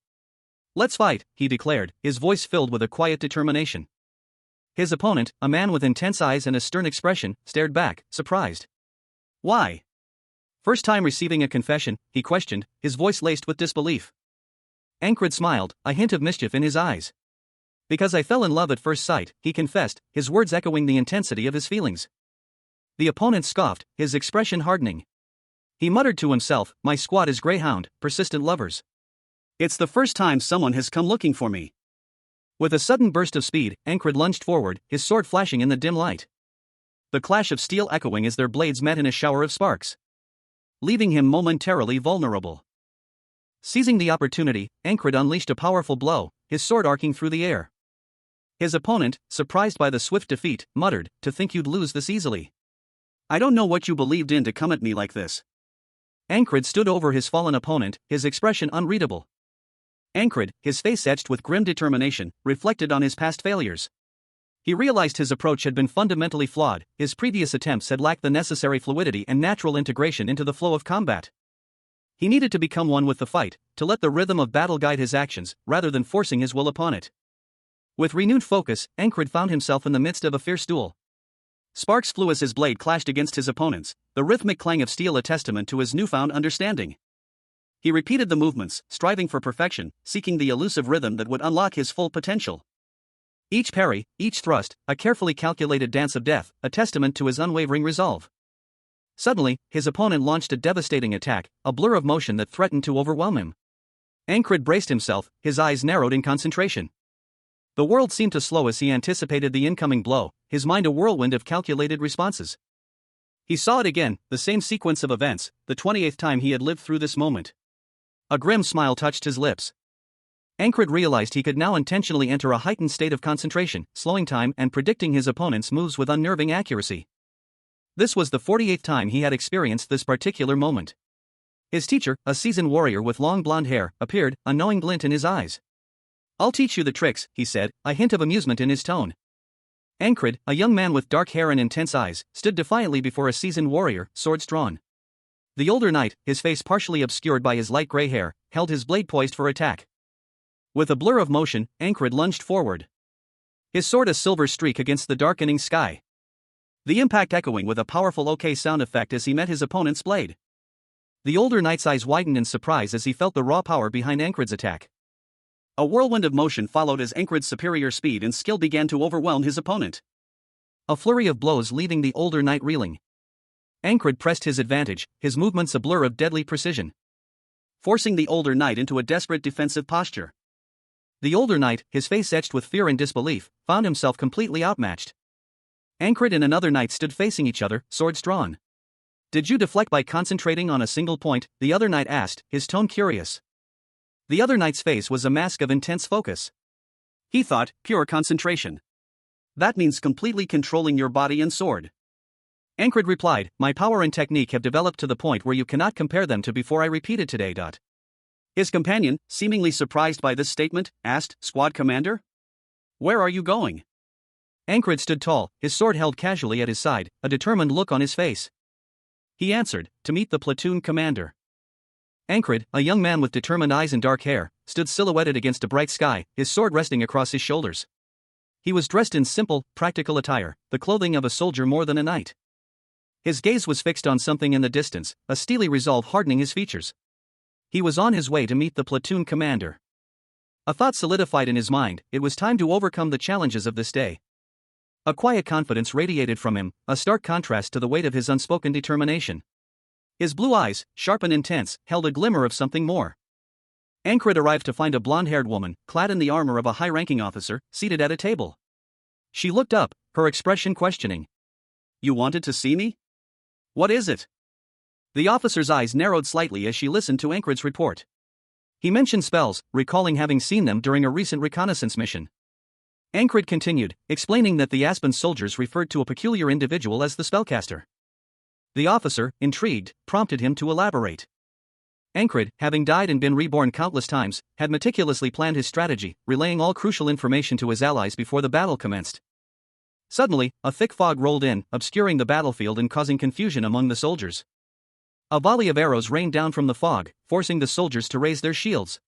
"Let's fight," he declared, his voice filled with a quiet determination. His opponent, a man with intense eyes and a stern expression, stared back, surprised. "Why?" First time receiving a confession, he questioned, his voice laced with disbelief. Ankred smiled, a hint of mischief in his eyes. "Because I fell in love at first sight," he confessed, his words echoing the intensity of his feelings. The opponent scoffed, his expression hardening. He muttered to himself, "My squad is greyhound, persistent lovers. It's the first time someone has come looking for me." With a sudden burst of speed, Ankred lunged forward, his sword flashing in the dim light. The clash of steel echoing as their blades met in a shower of sparks, leaving him momentarily vulnerable. Seizing the opportunity, Ankred unleashed a powerful blow, his sword arcing through the air. His opponent, surprised by the swift defeat, muttered, "To think you'd lose this easily. I don't know what you believed in to come at me like this." Ankred stood over his fallen opponent, his expression unreadable. Ankred, his face etched with grim determination, reflected on his past failures. He realized his approach had been fundamentally flawed, his previous attempts had lacked the necessary fluidity and natural integration into the flow of combat. He needed to become one with the fight, to let the rhythm of battle guide his actions, rather than forcing his will upon it. With renewed focus, Ankred found himself in the midst of a fierce duel. Sparks flew as his blade clashed against his opponent's, the rhythmic clang of steel a testament to his newfound understanding. He repeated the movements, striving for perfection, seeking the elusive rhythm that would unlock his full potential. Each parry, each thrust, a carefully calculated dance of death, a testament to his unwavering resolve. Suddenly, his opponent launched a devastating attack, a blur of motion that threatened to overwhelm him. Ankred braced himself, his eyes narrowed in concentration. The world seemed to slow as he anticipated the incoming blow, his mind a whirlwind of calculated responses. He saw it again, the same sequence of events, the 28th time he had lived through this moment. A grim smile touched his lips. Ankred realized he could now intentionally enter a heightened state of concentration, slowing time and predicting his opponent's moves with unnerving accuracy. This was the 48th time he had experienced this particular moment. His teacher, a seasoned warrior with long blonde hair, appeared, a knowing glint in his eyes. "I'll teach you the tricks," he said, a hint of amusement in his tone. Ankred, a young man with dark hair and intense eyes, stood defiantly before a seasoned warrior, swords drawn. The older knight, his face partially obscured by his light gray hair, held his blade poised for attack. With a blur of motion, Ankred lunged forward, his sword a silver streak against the darkening sky. The impact echoing with a powerful OK sound effect as he met his opponent's blade. The older knight's eyes widened in surprise as he felt the raw power behind Ankred's attack. A whirlwind of motion followed as Ankred's superior speed and skill began to overwhelm his opponent. A flurry of blows leaving the older knight reeling. Ankred pressed his advantage, his movements a blur of deadly precision, forcing the older knight into a desperate defensive posture. The older knight, his face etched with fear and disbelief, found himself completely outmatched. Ankred and another knight stood facing each other, swords drawn. "Did you deflect by concentrating on a single point?" the other knight asked, his tone curious. The other knight's face was a mask of intense focus. He thought, pure concentration. That means completely controlling your body and sword. Ankred replied, "My power and technique have developed to the point where you cannot compare them to before I repeated today. His companion, seemingly surprised by this statement, asked, "Squad commander? Where are you going?" Ankred stood tall, his sword held casually at his side, a determined look on his face. He answered, "To meet the platoon commander." Ankred, a young man with determined eyes and dark hair, stood silhouetted against a bright sky, his sword resting across his shoulders. He was dressed in simple, practical attire, the clothing of a soldier more than a knight. His gaze was fixed on something in the distance, a steely resolve hardening his features. He was on his way to meet the platoon commander. A thought solidified in his mind: it was time to overcome the challenges of this day. A quiet confidence radiated from him, a stark contrast to the weight of his unspoken determination. His blue eyes, sharp and intense, held a glimmer of something more. Ankrid arrived to find a blonde-haired woman, clad in the armor of a high-ranking officer, seated at a table. She looked up, her expression questioning. "You wanted to see me? What is it?" The officer's eyes narrowed slightly as she listened to Ankrid's report. He mentioned spells, recalling having seen them during a recent reconnaissance mission. Ankrid continued, explaining that the Aspen soldiers referred to a peculiar individual as the spellcaster. The officer, intrigued, prompted him to elaborate. Ankrid, having died and been reborn countless times, had meticulously planned his strategy, relaying all crucial information to his allies before the battle commenced. Suddenly, a thick fog rolled in, obscuring the battlefield and causing confusion among the soldiers. A volley of arrows rained down from the fog, forcing the soldiers to raise their shields.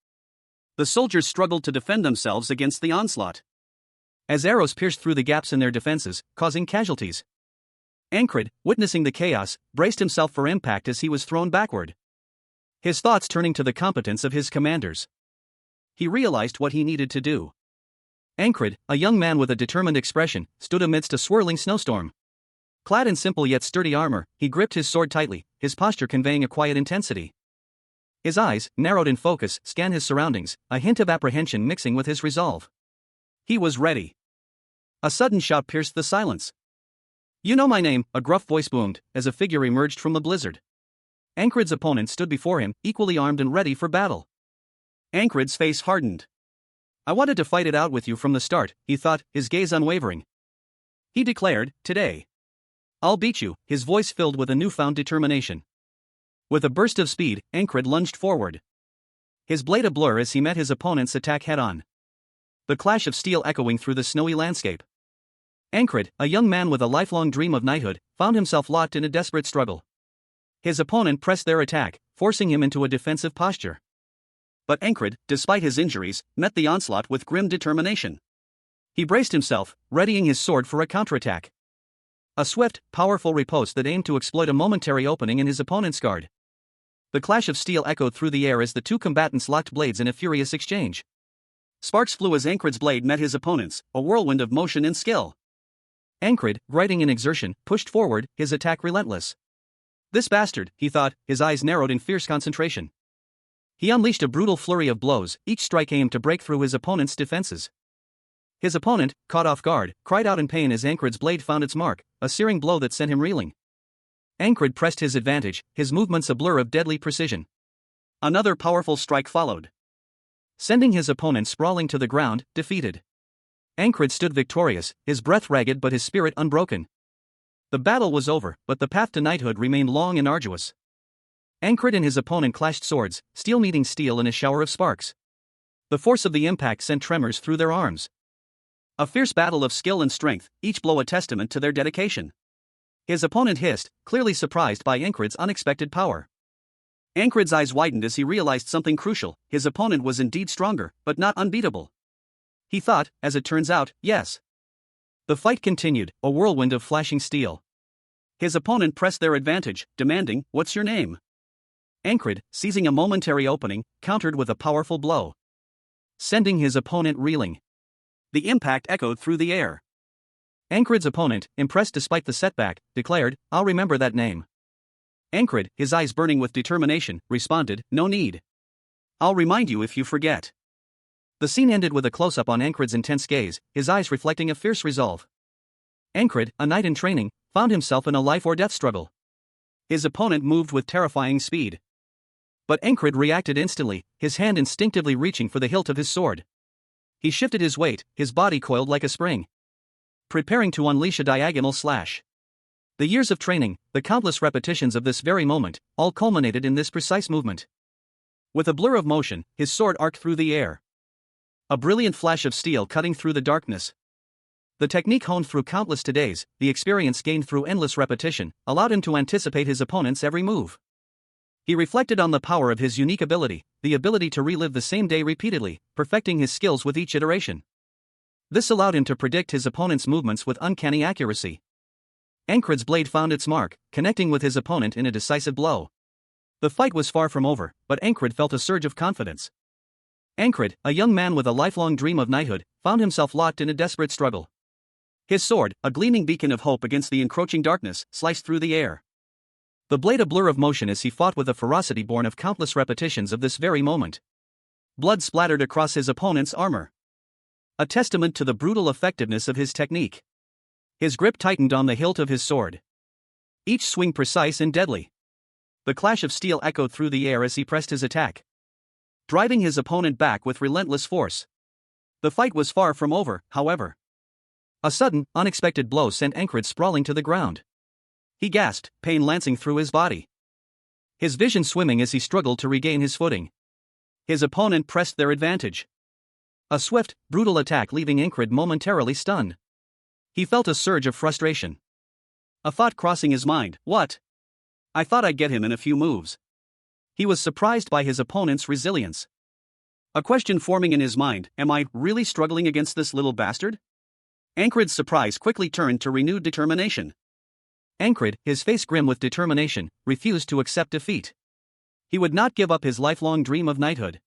The soldiers struggled to defend themselves against the onslaught, as arrows pierced through the gaps in their defenses, causing casualties. Ankrid, witnessing the chaos, braced himself for impact as he was thrown backward, his thoughts turning to the competence of his commanders. He realized what he needed to do. Ankrid, a young man with a determined expression, stood amidst a swirling snowstorm. Clad in simple yet sturdy armor, he gripped his sword tightly, his posture conveying a quiet intensity. His eyes, narrowed in focus, scanned his surroundings, a hint of apprehension mixing with his resolve. He was ready. A sudden shout pierced the silence. "You know my name," a gruff voice boomed, as a figure emerged from the blizzard. Ankrid's opponent stood before him, equally armed and ready for battle. Ankrid's face hardened. "I wanted to fight it out with you from the start," he thought, his gaze unwavering. He declared, "Today I'll beat you," his voice filled with a newfound determination. With a burst of speed, Ankrid lunged forward, his blade a blur as he met his opponent's attack head-on, the clash of steel echoing through the snowy landscape. Ankrid, a young man with a lifelong dream of knighthood, found himself locked in a desperate struggle. His opponent pressed their attack, forcing him into a defensive posture. But Ankrid, despite his injuries, met the onslaught with grim determination. He braced himself, readying his sword for a counterattack. A swift, powerful riposte that aimed to exploit a momentary opening in his opponent's guard. The clash of steel echoed through the air as the two combatants locked blades in a furious exchange. Sparks flew as Ankrid's blade met his opponent's, a whirlwind of motion and skill. Ankrid, writing in exertion, pushed forward, his attack relentless. "This bastard," he thought, his eyes narrowed in fierce concentration. He unleashed a brutal flurry of blows, each strike aimed to break through his opponent's defenses. His opponent, caught off guard, cried out in pain as Ankrid's blade found its mark, a searing blow that sent him reeling. Ankrid pressed his advantage, his movements a blur of deadly precision. Another powerful strike followed, sending his opponent sprawling to the ground, defeated. Ankrid stood victorious, his breath ragged but his spirit unbroken. The battle was over, but the path to knighthood remained long and arduous. Ankrid and his opponent clashed swords, steel meeting steel in a shower of sparks. The force of the impact sent tremors through their arms. A fierce battle of skill and strength, each blow a testament to their dedication. His opponent hissed, clearly surprised by Ankrid's unexpected power. Ankrid's eyes widened as he realized something crucial: his opponent was indeed stronger, but not unbeatable. He thought, as it turns out, yes. The fight continued, a whirlwind of flashing steel. His opponent pressed their advantage, demanding, "What's your name?" Ankrid, seizing a momentary opening, countered with a powerful blow, sending his opponent reeling. The impact echoed through the air. Ankrid's opponent, impressed despite the setback, declared, "I'll remember that name." Ankrid, his eyes burning with determination, responded, "No need. I'll remind you if you forget." The scene ended with a close-up on Ankrid's intense gaze, his eyes reflecting a fierce resolve. Ankrid, a knight in training, found himself in a life-or-death struggle. His opponent moved with terrifying speed. But Ankrid reacted instantly, his hand instinctively reaching for the hilt of his sword. He shifted his weight, his body coiled like a spring, preparing to unleash a diagonal slash. The years of training, the countless repetitions of this very moment, all culminated in this precise movement. With a blur of motion, his sword arced through the air, a brilliant flash of steel cutting through the darkness. The technique honed through countless days, the experience gained through endless repetition, allowed him to anticipate his opponent's every move. He reflected on the power of his unique ability, the ability to relive the same day repeatedly, perfecting his skills with each iteration. This allowed him to predict his opponent's movements with uncanny accuracy. Ankrid's blade found its mark, connecting with his opponent in a decisive blow. The fight was far from over, but Ankrid felt a surge of confidence. Ankred, a young man with a lifelong dream of knighthood, found himself locked in a desperate struggle. His sword, a gleaming beacon of hope against the encroaching darkness, sliced through the air. The blade a blur of motion as he fought with a ferocity born of countless repetitions of this very moment. Blood splattered across his opponent's armor, a testament to the brutal effectiveness of his technique. His grip tightened on the hilt of his sword, each swing precise and deadly. The clash of steel echoed through the air as he pressed his attack, driving his opponent back with relentless force. The fight was far from over, however. A sudden, unexpected blow sent Ankred sprawling to the ground. He gasped, pain lancing through his body, his vision swimming as he struggled to regain his footing. His opponent pressed their advantage. A swift, brutal attack leaving Ankred momentarily stunned. He felt a surge of frustration, a thought crossing his mind: what? I thought I'd get him in a few moves. He was surprised by his opponent's resilience. A question forming in his mind: am I really struggling against this little bastard? Ankred's surprise quickly turned to renewed determination. Ankred, his face grim with determination, refused to accept defeat. He would not give up his lifelong dream of knighthood.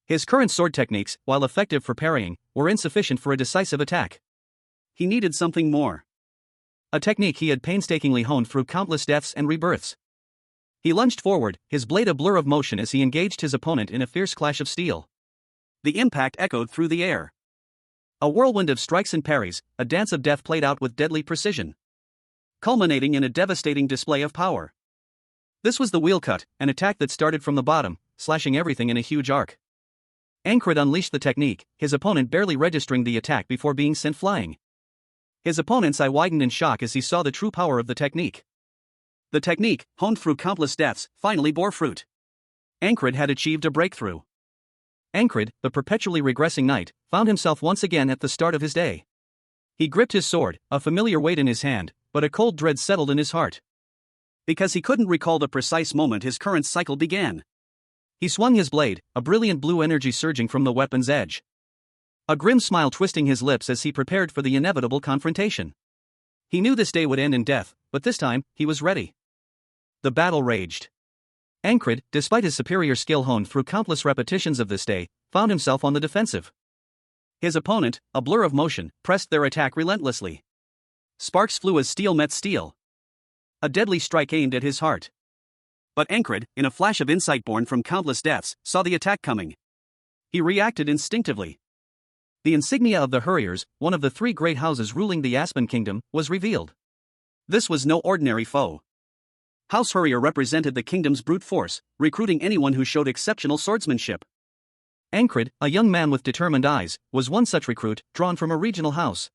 His current sword techniques, while effective for parrying, were insufficient for a decisive attack. He needed something more. A technique he had painstakingly honed through countless deaths and rebirths. He lunged forward, his blade a blur of motion as he engaged his opponent in a fierce clash of steel. The impact echoed through the air. A whirlwind of strikes and parries, a dance of death played out with deadly precision, culminating in a devastating display of power. This was the wheel cut, an attack that started from the bottom, slashing everything in a huge arc. Ankred unleashed the technique, his opponent barely registering the attack before being sent flying. His opponent's eye widened in shock as he saw the true power of the technique. The technique, honed through countless deaths, finally bore fruit. Ankred had achieved a breakthrough. Ankred, the perpetually regressing knight, found himself once again at the start of his day. He gripped his sword, a familiar weight in his hand, but a cold dread settled in his heart, because he couldn't recall the precise moment his current cycle began. He swung his blade, a brilliant blue energy surging from the weapon's edge, a grim smile twisting his lips as he prepared for the inevitable confrontation. He knew this day would end in death, but this time, he was ready. The battle raged. Ankred, despite his superior skill honed through countless repetitions of this day, found himself on the defensive. His opponent, a blur of motion, pressed their attack relentlessly. Sparks flew as steel met steel, a deadly strike aimed at his heart. But Ankred, in a flash of insight born from countless deaths, saw the attack coming. He reacted instinctively. The insignia of the Hurriers, one of the three great houses ruling the Aspen Kingdom, was revealed. This was no ordinary foe. House Hurrier represented the kingdom's brute force, recruiting anyone who showed exceptional swordsmanship. Ankred, a young man with determined eyes, was one such recruit, drawn from a regional house.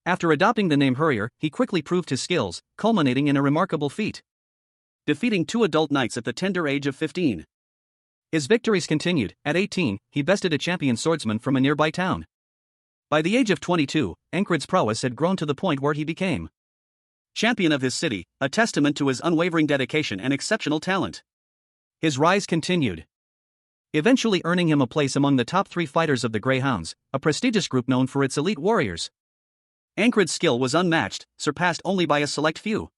After adopting the name Hurrier, he quickly proved his skills, culminating in a remarkable feat, defeating 2 adult knights at the tender age of 15. His victories continued. At 18, he bested a champion swordsman from a nearby town. By the age of 22, Ankred's prowess had grown to the point where he became champion of his city, a testament to his unwavering dedication and exceptional talent. His rise continued, eventually earning him a place among the top 3 fighters of the Greyhounds, a prestigious group known for its elite warriors. Ankred's skill was unmatched, surpassed only by a select few.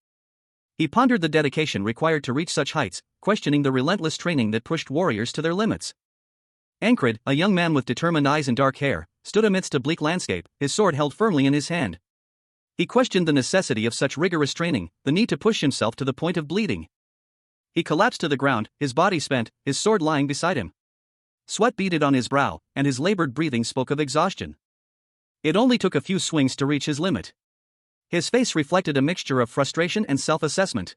He pondered the dedication required to reach such heights, questioning the relentless training that pushed warriors to their limits. Ankred, a young man with determined eyes and dark hair, stood amidst a bleak landscape, his sword held firmly in his hand. He questioned the necessity of such rigorous training, the need to push himself to the point of bleeding. He collapsed to the ground, his body spent, his sword lying beside him. Sweat beaded on his brow, and his labored breathing spoke of exhaustion. It only took a few swings to reach his limit. His face reflected a mixture of frustration and self-assessment.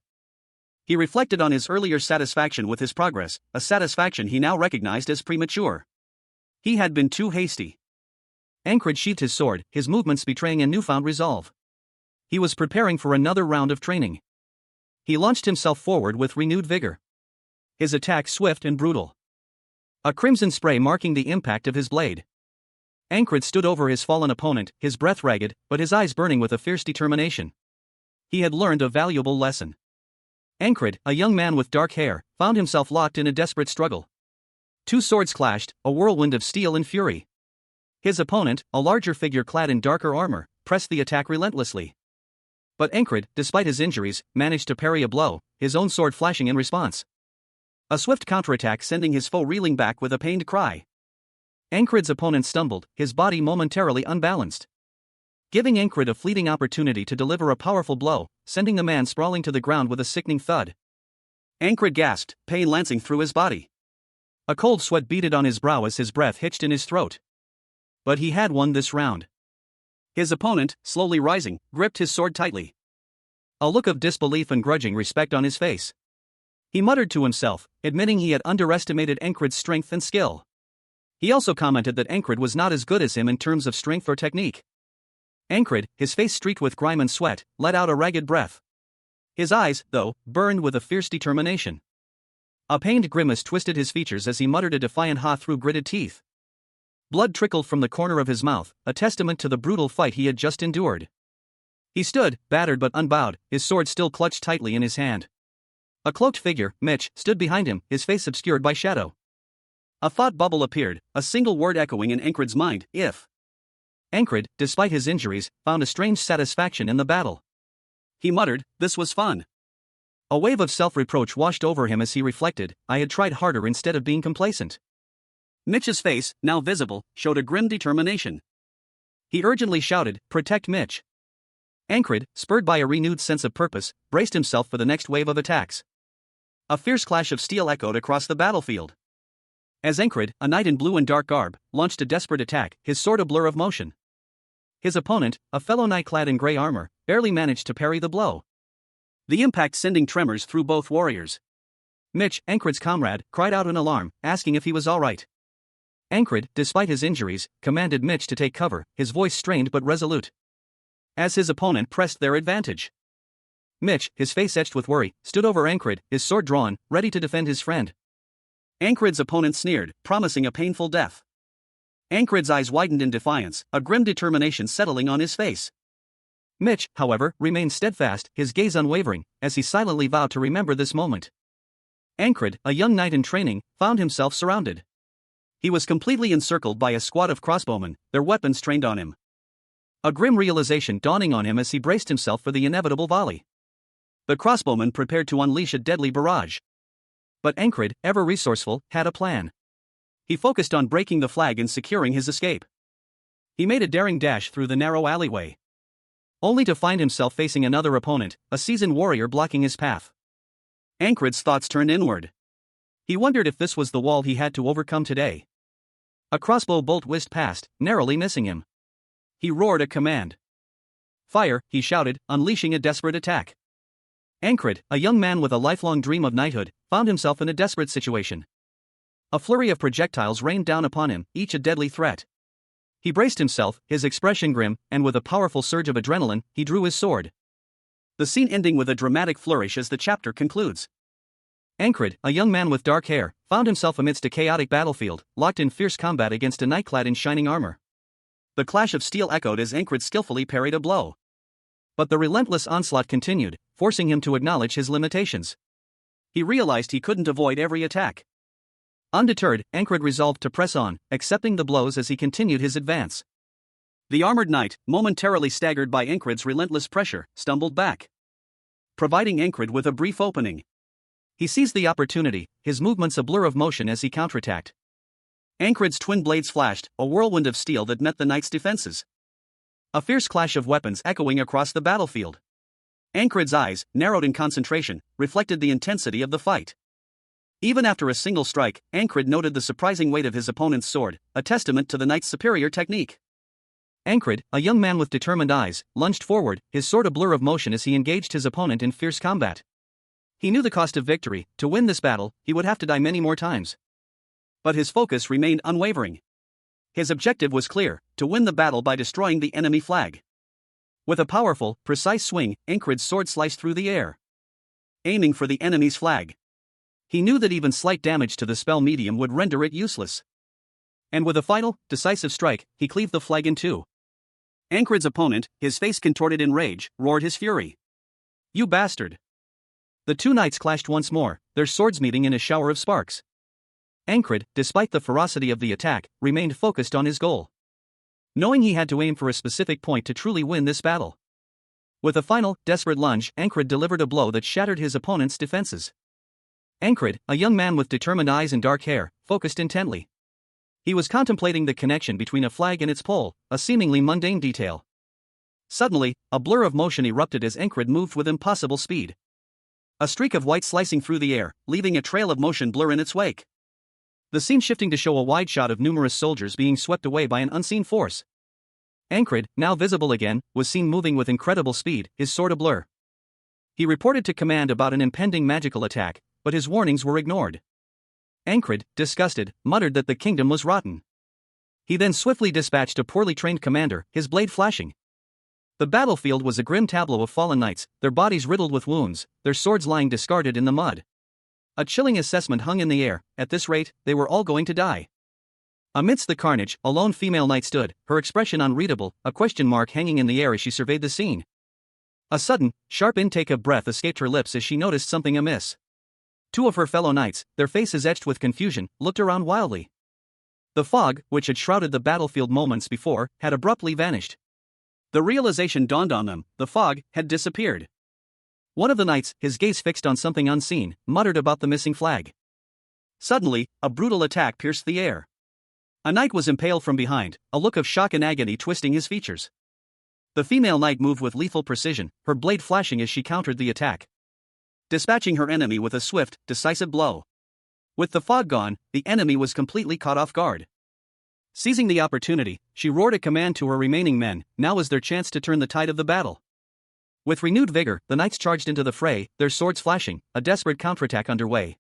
He reflected on his earlier satisfaction with his progress, a satisfaction he now recognized as premature. He had been too hasty. Ankred sheathed his sword, his movements betraying a newfound resolve. He was preparing for another round of training. He launched himself forward with renewed vigor, his attack swift and brutal, a crimson spray marking the impact of his blade. Ankred stood over his fallen opponent, his breath ragged, but his eyes burning with a fierce determination. He had learned a valuable lesson. Ankred, a young man with dark hair, found himself locked in a desperate struggle. 2 swords clashed, a whirlwind of steel and fury. His opponent, a larger figure clad in darker armor, pressed the attack relentlessly. But Ankred, despite his injuries, managed to parry a blow, his own sword flashing in response. A swift counterattack sending his foe reeling back with a pained cry. Ankrid's opponent stumbled, his body momentarily unbalanced. Giving Ankrid a fleeting opportunity to deliver a powerful blow, sending the man sprawling to the ground with a sickening thud. Ankrid gasped, pain lancing through his body. A cold sweat beaded on his brow as his breath hitched in his throat. But he had won this round. His opponent, slowly rising, gripped his sword tightly. A look of disbelief and grudging respect on his face. He muttered to himself, admitting he had underestimated Ankrid's strength and skill. He also commented that Ankrid was not as good as him in terms of strength or technique. Ankrid, his face streaked with grime and sweat, let out a ragged breath. His eyes, though, burned with a fierce determination. A pained grimace twisted his features as he muttered a defiant ha through gritted teeth. Blood trickled from the corner of his mouth, a testament to the brutal fight he had just endured. He stood, battered but unbowed, his sword still clutched tightly in his hand. A cloaked figure, Mitch, stood behind him, his face obscured by shadow. A thought bubble appeared, a single word echoing in Ankrid's mind, if. Ankrid, despite his injuries, found a strange satisfaction in the battle. He muttered, this was fun. A wave of self-reproach washed over him as he reflected, I had tried harder instead of being complacent. Mitch's face, now visible, showed a grim determination. He urgently shouted, protect Mitch. Ankrid, spurred by a renewed sense of purpose, braced himself for the next wave of attacks. A fierce clash of steel echoed across the battlefield. As Ankrid, a knight in blue and dark garb, launched a desperate attack, his sword a blur of motion. His opponent, a fellow knight clad in grey armor, barely managed to parry the blow. The impact sending tremors through both warriors. Mitch, Ankrid's comrade, cried out in alarm, asking if he was all right. Ankrid, despite his injuries, commanded Mitch to take cover, his voice strained but resolute. As his opponent pressed their advantage. Mitch, his face etched with worry, stood over Ankrid, his sword drawn, ready to defend his friend. Ankrid's opponent sneered, promising a painful death. Ankrid's eyes widened in defiance, a grim determination settling on his face. Mitch, however, remained steadfast, his gaze unwavering, as he silently vowed to remember this moment. Ankrid, a young knight in training, found himself surrounded. He was completely encircled by a squad of crossbowmen, their weapons trained on him. A grim realization dawning on him as he braced himself for the inevitable volley. The crossbowmen prepared to unleash a deadly barrage. But Ankrid, ever resourceful, had a plan. He focused on breaking the flag and securing his escape. He made a daring dash through the narrow alleyway. Only to find himself facing another opponent, a seasoned warrior blocking his path. Ankrid's thoughts turned inward. He wondered if this was the wall he had to overcome today. A crossbow bolt whizzed past, narrowly missing him. He roared a command. Fire, he shouted, unleashing a desperate attack. Ankrid, a young man with a lifelong dream of knighthood, found himself in a desperate situation. A flurry of projectiles rained down upon him, each a deadly threat. He braced himself, his expression grim, and with a powerful surge of adrenaline, he drew his sword. The scene ending with a dramatic flourish as the chapter concludes. Ankrid, a young man with dark hair, found himself amidst a chaotic battlefield, locked in fierce combat against a knight clad in shining armor. The clash of steel echoed as Ankrid skillfully parried a blow. But the relentless onslaught continued, forcing him to acknowledge his limitations. He realized he couldn't avoid every attack. Undeterred, Ankrid resolved to press on, accepting the blows as he continued his advance. The armored knight, momentarily staggered by Ankrid's relentless pressure, stumbled back, providing Ankrid with a brief opening. He seized the opportunity, his movements a blur of motion as he counterattacked. Ankrid's twin blades flashed, a whirlwind of steel that met the knight's defenses. A fierce clash of weapons echoing across the battlefield. Ankrid's eyes, narrowed in concentration, reflected the intensity of the fight. Even after a single strike, Ankrid noted the surprising weight of his opponent's sword, a testament to the knight's superior technique. Ankrid, a young man with determined eyes, lunged forward, his sword a blur of motion as he engaged his opponent in fierce combat. He knew the cost of victory. To win this battle, he would have to die many more times. But his focus remained unwavering. His objective was clear, to win the battle by destroying the enemy flag. With a powerful, precise swing, Ankrid's sword sliced through the air, aiming for the enemy's flag. He knew that even slight damage to the spell medium would render it useless. And with a final, decisive strike, he cleaved the flag in two. Ankrid's opponent, his face contorted in rage, roared his fury. You bastard! The two knights clashed once more, their swords meeting in a shower of sparks. Ankrid, despite the ferocity of the attack, remained focused on his goal. Knowing he had to aim for a specific point to truly win this battle. With a final, desperate lunge, Ankrid delivered a blow that shattered his opponent's defenses. Ankrid, a young man with determined eyes and dark hair, focused intently. He was contemplating the connection between a flag and its pole, a seemingly mundane detail. Suddenly, a blur of motion erupted as Encred moved with impossible speed. A streak of white slicing through the air, leaving a trail of motion blur in its wake. The scene shifting to show a wide shot of numerous soldiers being swept away by an unseen force. Encred, now visible again, was seen moving with incredible speed, his sword a blur. He reported to command about an impending magical attack, but his warnings were ignored. Encred, disgusted, muttered that the kingdom was rotten. He then swiftly dispatched a poorly trained commander, his blade flashing. The battlefield was a grim tableau of fallen knights, their bodies riddled with wounds, their swords lying discarded in the mud. A chilling assessment hung in the air. At this rate, they were all going to die. Amidst the carnage, a lone female knight stood, her expression unreadable, a question mark hanging in the air as she surveyed the scene. A sudden, sharp intake of breath escaped her lips as she noticed something amiss. Two of her fellow knights, their faces etched with confusion, looked around wildly. The fog, which had shrouded the battlefield moments before, had abruptly vanished. The realization dawned on them: the fog had disappeared. One of the knights, his gaze fixed on something unseen, muttered about the missing flag. Suddenly, a brutal attack pierced the air. A knight was impaled from behind, a look of shock and agony twisting his features. The female knight moved with lethal precision, her blade flashing as she countered the attack, dispatching her enemy with a swift, decisive blow. With the fog gone, the enemy was completely caught off guard. Seizing the opportunity, she roared a command to her remaining men. Now was their chance to turn the tide of the battle. With renewed vigor, the knights charged into the fray, their swords flashing, a desperate counterattack underway.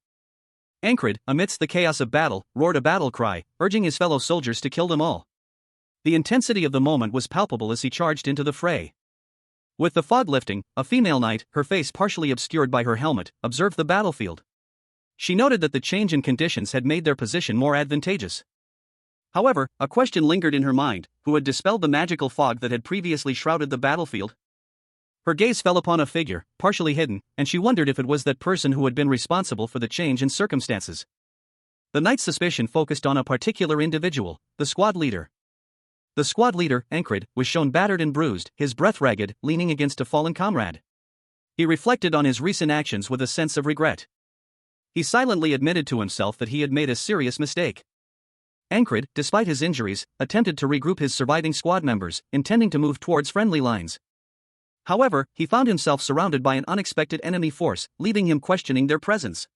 Encred, amidst the chaos of battle, roared a battle cry, urging his fellow soldiers to kill them all. The intensity of the moment was palpable as he charged into the fray. With the fog lifting, a female knight, her face partially obscured by her helmet, observed the battlefield. She noted that the change in conditions had made their position more advantageous. However, a question lingered in her mind: who had dispelled the magical fog that had previously shrouded the battlefield? Her gaze fell upon a figure, partially hidden, and she wondered if it was that person who had been responsible for the change in circumstances. The knight's suspicion focused on a particular individual, the squad leader. The squad leader, Encred, was shown battered and bruised, his breath ragged, leaning against a fallen comrade. He reflected on his recent actions with a sense of regret. He silently admitted to himself that he had made a serious mistake. Encred, despite his injuries, attempted to regroup his surviving squad members, intending to move towards friendly lines. However, he found himself surrounded by an unexpected enemy force, leaving him questioning their presence.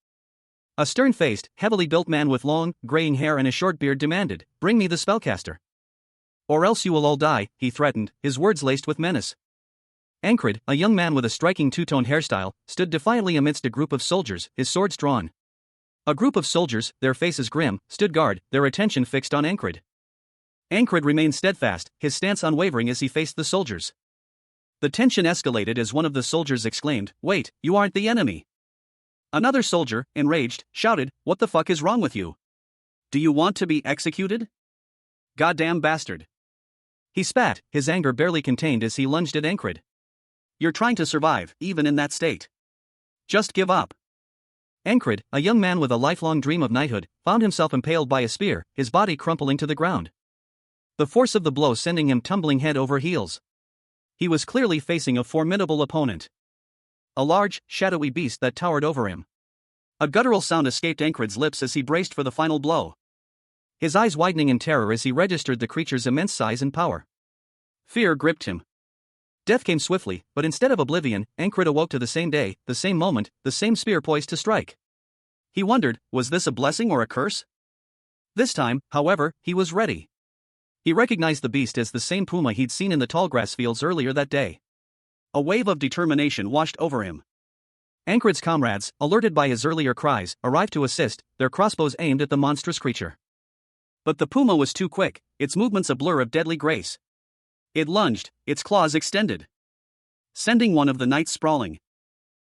A stern-faced, heavily built man with long, graying hair and a short beard demanded, "Bring me the spellcaster. Or else you will all die," he threatened, his words laced with menace. Encred, a young man with a striking two-tone hairstyle, stood defiantly amidst a group of soldiers, his swords drawn. A group of soldiers, their faces grim, stood guard, their attention fixed on Encred. Encred remained steadfast, his stance unwavering as he faced the soldiers. The tension escalated as one of the soldiers exclaimed, "Wait, you aren't the enemy." Another soldier, enraged, shouted, "What the fuck is wrong with you? Do you want to be executed? Goddamn bastard." He spat, his anger barely contained as he lunged at Encred. "You're trying to survive, even in that state. Just give up." Encred, a young man with a lifelong dream of knighthood, found himself impaled by a spear, his body crumpling to the ground. The force of the blow sending him tumbling head over heels. He was clearly facing a formidable opponent. A large, shadowy beast that towered over him. A guttural sound escaped Encred's lips as he braced for the final blow. His eyes widening in terror as he registered the creature's immense size and power. Fear gripped him. Death came swiftly, but instead of oblivion, Encred awoke to the same day, the same moment, the same spear poised to strike. He wondered, was this a blessing or a curse? This time, however, he was ready. He recognized the beast as the same puma he'd seen in the tall grass fields earlier that day. A wave of determination washed over him. Encred's comrades, alerted by his earlier cries, arrived to assist, their crossbows aimed at the monstrous creature. But the puma was too quick, its movements a blur of deadly grace. It lunged, its claws extended, sending one of the knights sprawling.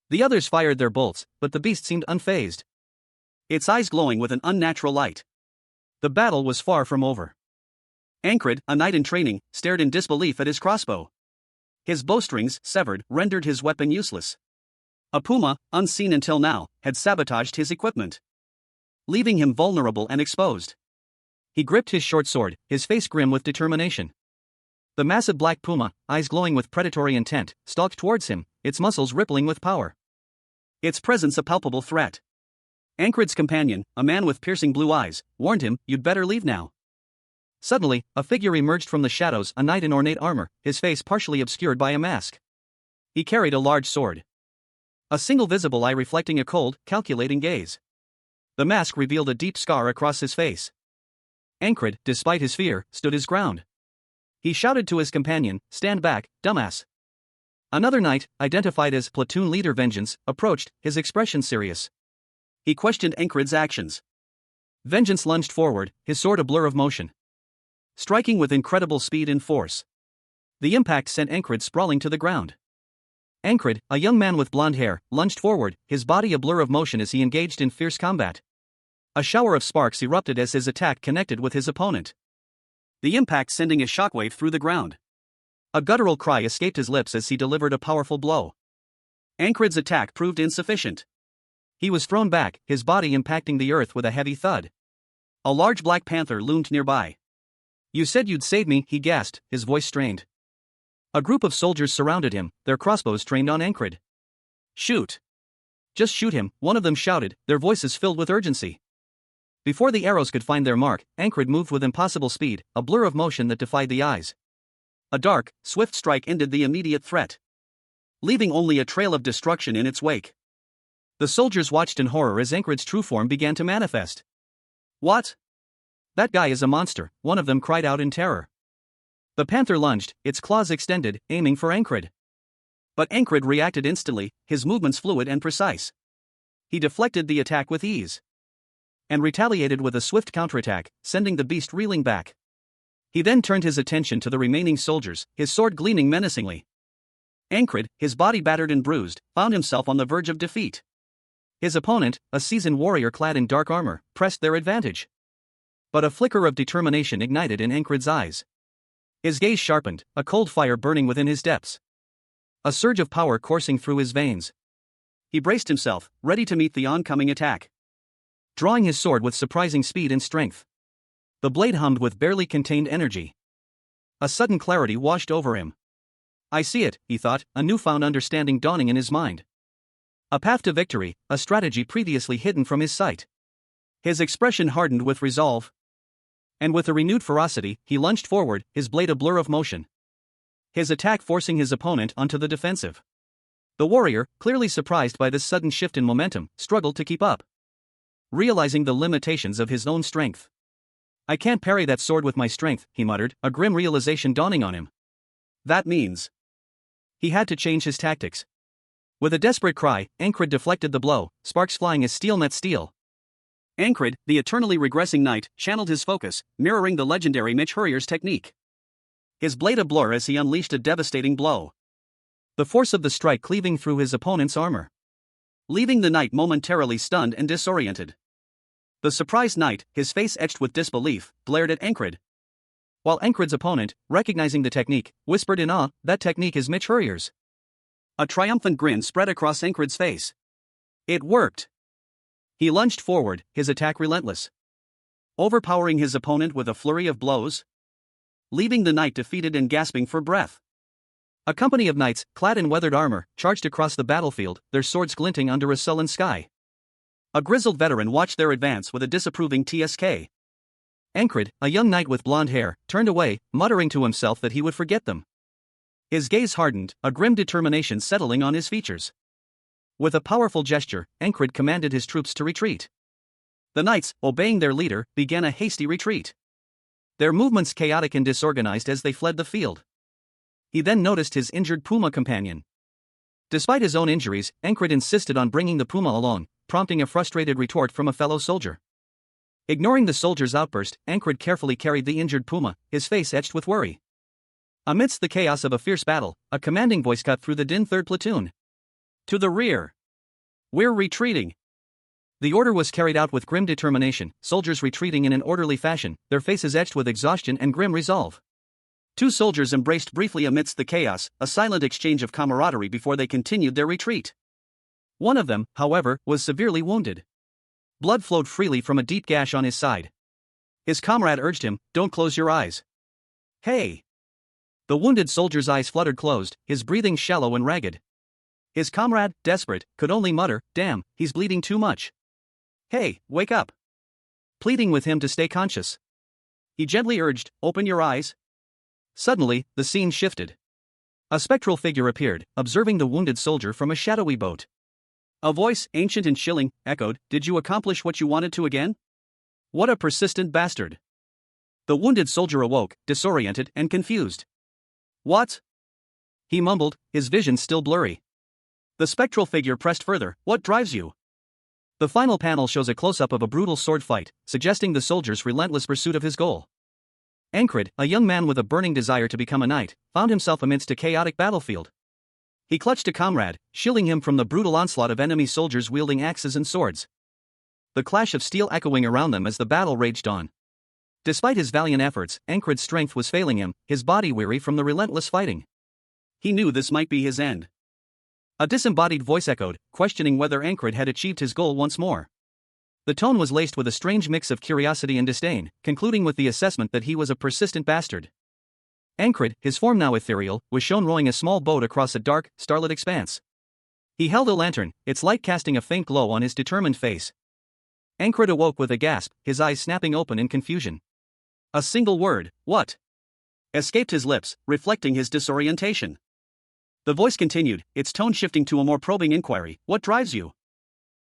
The others fired their bolts, but the beast seemed unfazed, its eyes glowing with an unnatural light. The battle was far from over. Encred, a knight in training, stared in disbelief at his crossbow. His bowstrings, severed, rendered his weapon useless. A puma, unseen until now, had sabotaged his equipment, leaving him vulnerable and exposed. He gripped his short sword, his face grim with determination. The massive black puma, eyes glowing with predatory intent, stalked towards him, its muscles rippling with power. Its presence a palpable threat. Encred's companion, a man with piercing blue eyes, warned him, "You'd better leave now. Suddenly, a figure emerged from the shadows, a knight in ornate armor, his face partially obscured by a mask. He carried a large sword. A single visible eye reflecting a cold, calculating gaze. The mask revealed a deep scar across his face. Ankred, despite his fear, stood his ground. He shouted to his companion, "Stand back, dumbass." Another knight, identified as platoon leader Vengeance, approached, his expression serious. He questioned Ankred's actions. Vengeance lunged forward, his sword a blur of motion, striking with incredible speed and force. The impact sent Ankred sprawling to the ground. Ankred, a young man with blonde hair, lunged forward, his body a blur of motion as he engaged in fierce combat. A shower of sparks erupted as his attack connected with his opponent, the impact sending a shockwave through the ground. A guttural cry escaped his lips as he delivered a powerful blow. Ankred's attack proved insufficient. He was thrown back, his body impacting the earth with a heavy thud. A large black panther loomed nearby. "You said you'd save me," he gasped, his voice strained. A group of soldiers surrounded him, their crossbows trained on Ankred. "Shoot! Just shoot him," one of them shouted, their voices filled with urgency. Before the arrows could find their mark, Ankred moved with impossible speed, a blur of motion that defied the eyes. A dark, swift strike ended the immediate threat, leaving only a trail of destruction in its wake. The soldiers watched in horror as Ankred's true form began to manifest. "What? That guy is a monster," one of them cried out in terror. The panther lunged, its claws extended, aiming for Ankred. But Ankred reacted instantly, his movements fluid and precise. He deflected the attack with ease, and retaliated with a swift counterattack, sending the beast reeling back. He then turned his attention to the remaining soldiers, his sword gleaming menacingly. Ankred, his body battered and bruised, found himself on the verge of defeat. His opponent, a seasoned warrior clad in dark armor, pressed their advantage. But a flicker of determination ignited in Ankred's eyes. His gaze sharpened, a cold fire burning within his depths, a surge of power coursing through his veins. He braced himself, ready to meet the oncoming attack, drawing his sword with surprising speed and strength. The blade hummed with barely contained energy. A sudden clarity washed over him. "I see it," he thought, a newfound understanding dawning in his mind. A path to victory, a strategy previously hidden from his sight. His expression hardened with resolve. And with a renewed ferocity, he lunged forward, his blade a blur of motion, his attack forcing his opponent onto the defensive. The warrior, clearly surprised by this sudden shift in momentum, struggled to keep up, realizing the limitations of his own strength. "I can't parry that sword with my strength," he muttered, a grim realization dawning on him. That means he had to change his tactics. With a desperate cry, Ankred deflected the blow, sparks flying as steel met steel. Ankred, the eternally regressing knight, channeled his focus, mirroring the legendary Mitch Hurrier's technique. His blade a blur as he unleashed a devastating blow, the force of the strike cleaving through his opponent's armor, leaving the knight momentarily stunned and disoriented. The surprised knight, his face etched with disbelief, glared at Ankred, while Ankred's opponent, recognizing the technique, whispered in awe, "That technique is Mitch Hurrier's." A triumphant grin spread across Ankred's face. It worked. He lunged forward, his attack relentless, overpowering his opponent with a flurry of blows, leaving the knight defeated and gasping for breath. A company of knights, clad in weathered armor, charged across the battlefield, their swords glinting under a sullen sky. A grizzled veteran watched their advance with a disapproving TSK. Ankred, a young knight with blonde hair, turned away, muttering to himself that he would forget them. His gaze hardened, a grim determination settling on his features. With a powerful gesture, Ankred commanded his troops to retreat. The knights, obeying their leader, began a hasty retreat, their movements chaotic and disorganized as they fled the field. He then noticed his injured puma companion. Despite his own injuries, Ankred insisted on bringing the puma along, prompting a frustrated retort from a fellow soldier. Ignoring the soldier's outburst, Ankred carefully carried the injured puma, his face etched with worry. Amidst the chaos of a fierce battle, a commanding voice cut through the din. "Third platoon, to the rear. We're retreating." The order was carried out with grim determination, soldiers retreating in an orderly fashion, their faces etched with exhaustion and grim resolve. Two soldiers embraced briefly amidst the chaos, a silent exchange of camaraderie before they continued their retreat. One of them, however, was severely wounded. Blood flowed freely from a deep gash on his side. His comrade urged him, "Don't close your eyes." "Hey!" The wounded soldier's eyes fluttered closed, his breathing shallow and ragged. His comrade, desperate, could only mutter, "Damn, he's bleeding too much. Hey, wake up!" pleading with him to stay conscious. He gently urged, "Open your eyes." Suddenly, the scene shifted. A spectral figure appeared, observing the wounded soldier from a shadowy boat. A voice, ancient and chilling, echoed, "Did you accomplish what you wanted to again? What a persistent bastard." The wounded soldier awoke, disoriented and confused. "What?" he mumbled, his vision still blurry. The spectral figure pressed further, "What drives you?" The final panel shows a close-up of a brutal sword fight, suggesting the soldier's relentless pursuit of his goal. Ankred, a young man with a burning desire to become a knight, found himself amidst a chaotic battlefield. He clutched a comrade, shielding him from the brutal onslaught of enemy soldiers wielding axes and swords. The clash of steel echoing around them as the battle raged on. Despite his valiant efforts, Ankred's strength was failing him, his body weary from the relentless fighting. He knew this might be his end. A disembodied voice echoed, questioning whether Ankred had achieved his goal once more. The tone was laced with a strange mix of curiosity and disdain, concluding with the assessment that he was a persistent bastard. Ankred, his form now ethereal, was shown rowing a small boat across a dark, starlit expanse. He held a lantern, its light casting a faint glow on his determined face. Ankred awoke with a gasp, his eyes snapping open in confusion. A single word, "What?" escaped his lips, reflecting his disorientation. The voice continued, its tone shifting to a more probing inquiry, "What drives you?"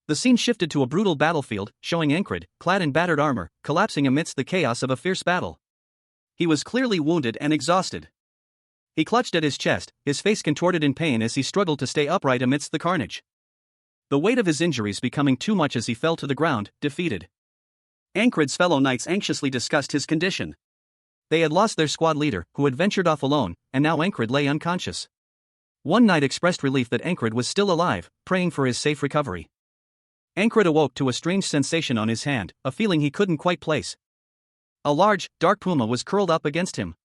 The scene shifted to a brutal battlefield, showing Ankred, clad in battered armor, collapsing amidst the chaos of a fierce battle. He was clearly wounded and exhausted. He clutched at his chest, his face contorted in pain as he struggled to stay upright amidst the carnage. The weight of his injuries becoming too much as he fell to the ground, defeated. Ankred's fellow knights anxiously discussed his condition. They had lost their squad leader, who had ventured off alone, and now Ankred lay unconscious. One knight expressed relief that Ankred was still alive, praying for his safe recovery. Ankred awoke to a strange sensation on his hand, a feeling he couldn't quite place. A large, dark puma was curled up against him.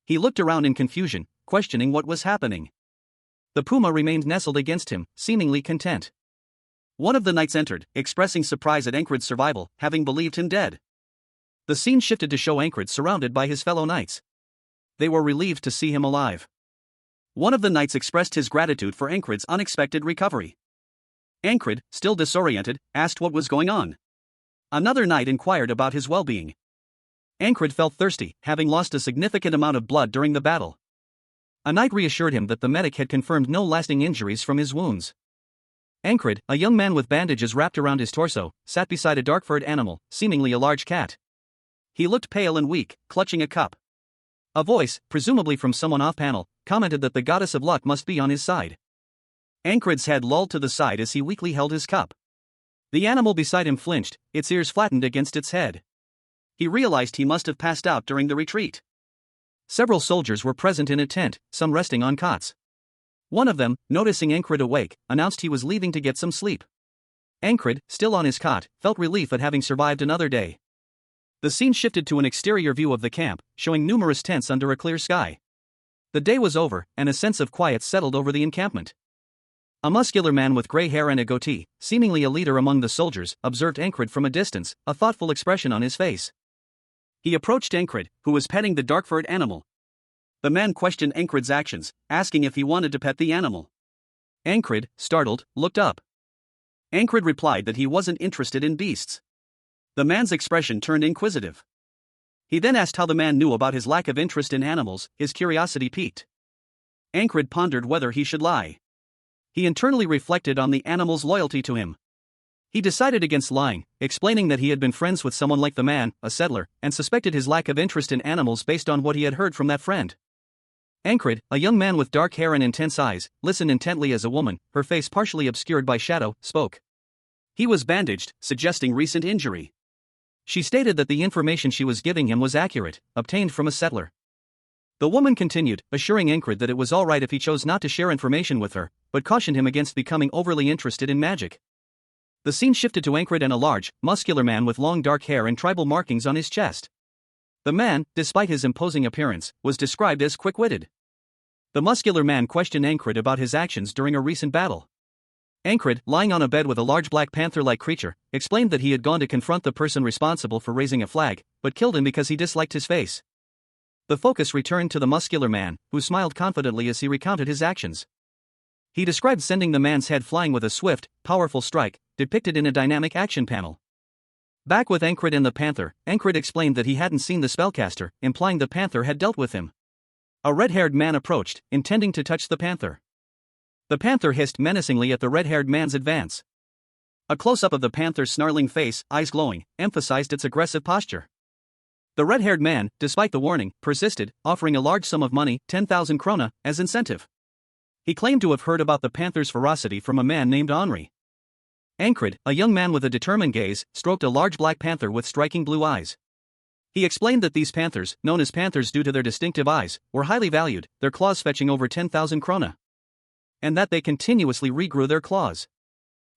He looked around in confusion, questioning what was happening. The puma remained nestled against him, seemingly content. One of the knights entered, expressing surprise at Ankred's survival, having believed him dead. The scene shifted to show Ankred surrounded by his fellow knights. They were relieved to see him alive. One of the knights expressed his gratitude for Ankred's unexpected recovery. Ankred, still disoriented, asked what was going on. Another knight inquired about his well-being. Ankred felt thirsty, having lost a significant amount of blood during the battle. A knight reassured him that the medic had confirmed no lasting injuries from his wounds. Ankred, a young man with bandages wrapped around his torso, sat beside a dark-furred animal, seemingly a large cat. He looked pale and weak, clutching a cup. A voice, presumably from someone off-panel, commented that the goddess of luck must be on his side. Ankred's head lolled to the side as he weakly held his cup. The animal beside him flinched, its ears flattened against its head. He realized he must have passed out during the retreat. Several soldiers were present in a tent, some resting on cots. One of them, noticing Ankred awake, announced he was leaving to get some sleep. Ankred, still on his cot, felt relief at having survived another day. The scene shifted to an exterior view of the camp, showing numerous tents under a clear sky. The day was over, and a sense of quiet settled over the encampment. A muscular man with gray hair and a goatee, seemingly a leader among the soldiers, observed Ankred from a distance, a thoughtful expression on his face. He approached Ankred, who was petting the dark-furred animal. The man questioned Ankred's actions, asking if he wanted to pet the animal. Ankred, startled, looked up. Ankred replied that he wasn't interested in beasts. The man's expression turned inquisitive. He then asked how the man knew about his lack of interest in animals, his curiosity piqued. Ankred pondered whether he should lie. He internally reflected on the animal's loyalty to him. He decided against lying, explaining that he had been friends with someone like the man, a settler, and suspected his lack of interest in animals based on what he had heard from that friend. Ankred, a young man with dark hair and intense eyes, listened intently as a woman, her face partially obscured by shadow, spoke. He was bandaged, suggesting recent injury. She stated that the information she was giving him was accurate, obtained from a settler. The woman continued, assuring Ankred that it was all right if he chose not to share information with her, but cautioned him against becoming overly interested in magic. The scene shifted to Ankred and a large, muscular man with long dark hair and tribal markings on his chest. The man, despite his imposing appearance, was described as quick-witted. The muscular man questioned Ankred about his actions during a recent battle. Ankred, lying on a bed with a large black panther-like creature, explained that he had gone to confront the person responsible for raising a flag, but killed him because he disliked his face. The focus returned to the muscular man, who smiled confidently as he recounted his actions. He described sending the man's head flying with a swift, powerful strike, depicted in a dynamic action panel. Back with Ankrid and the Panther, Ankrid explained that he hadn't seen the spellcaster, implying the Panther had dealt with him. A red-haired man approached, intending to touch the Panther. The Panther hissed menacingly at the red-haired man's advance. A close-up of the Panther's snarling face, eyes glowing, emphasized its aggressive posture. The red-haired man, despite the warning, persisted, offering a large sum of money, 10,000 krona, as incentive. He claimed to have heard about the Panther's ferocity from a man named Henri. Ankrid, a young man with a determined gaze, stroked a large black panther with striking blue eyes. He explained that these panthers, known as panthers due to their distinctive eyes, were highly valued, their claws fetching over 10,000 krona. And that they continuously regrew their claws.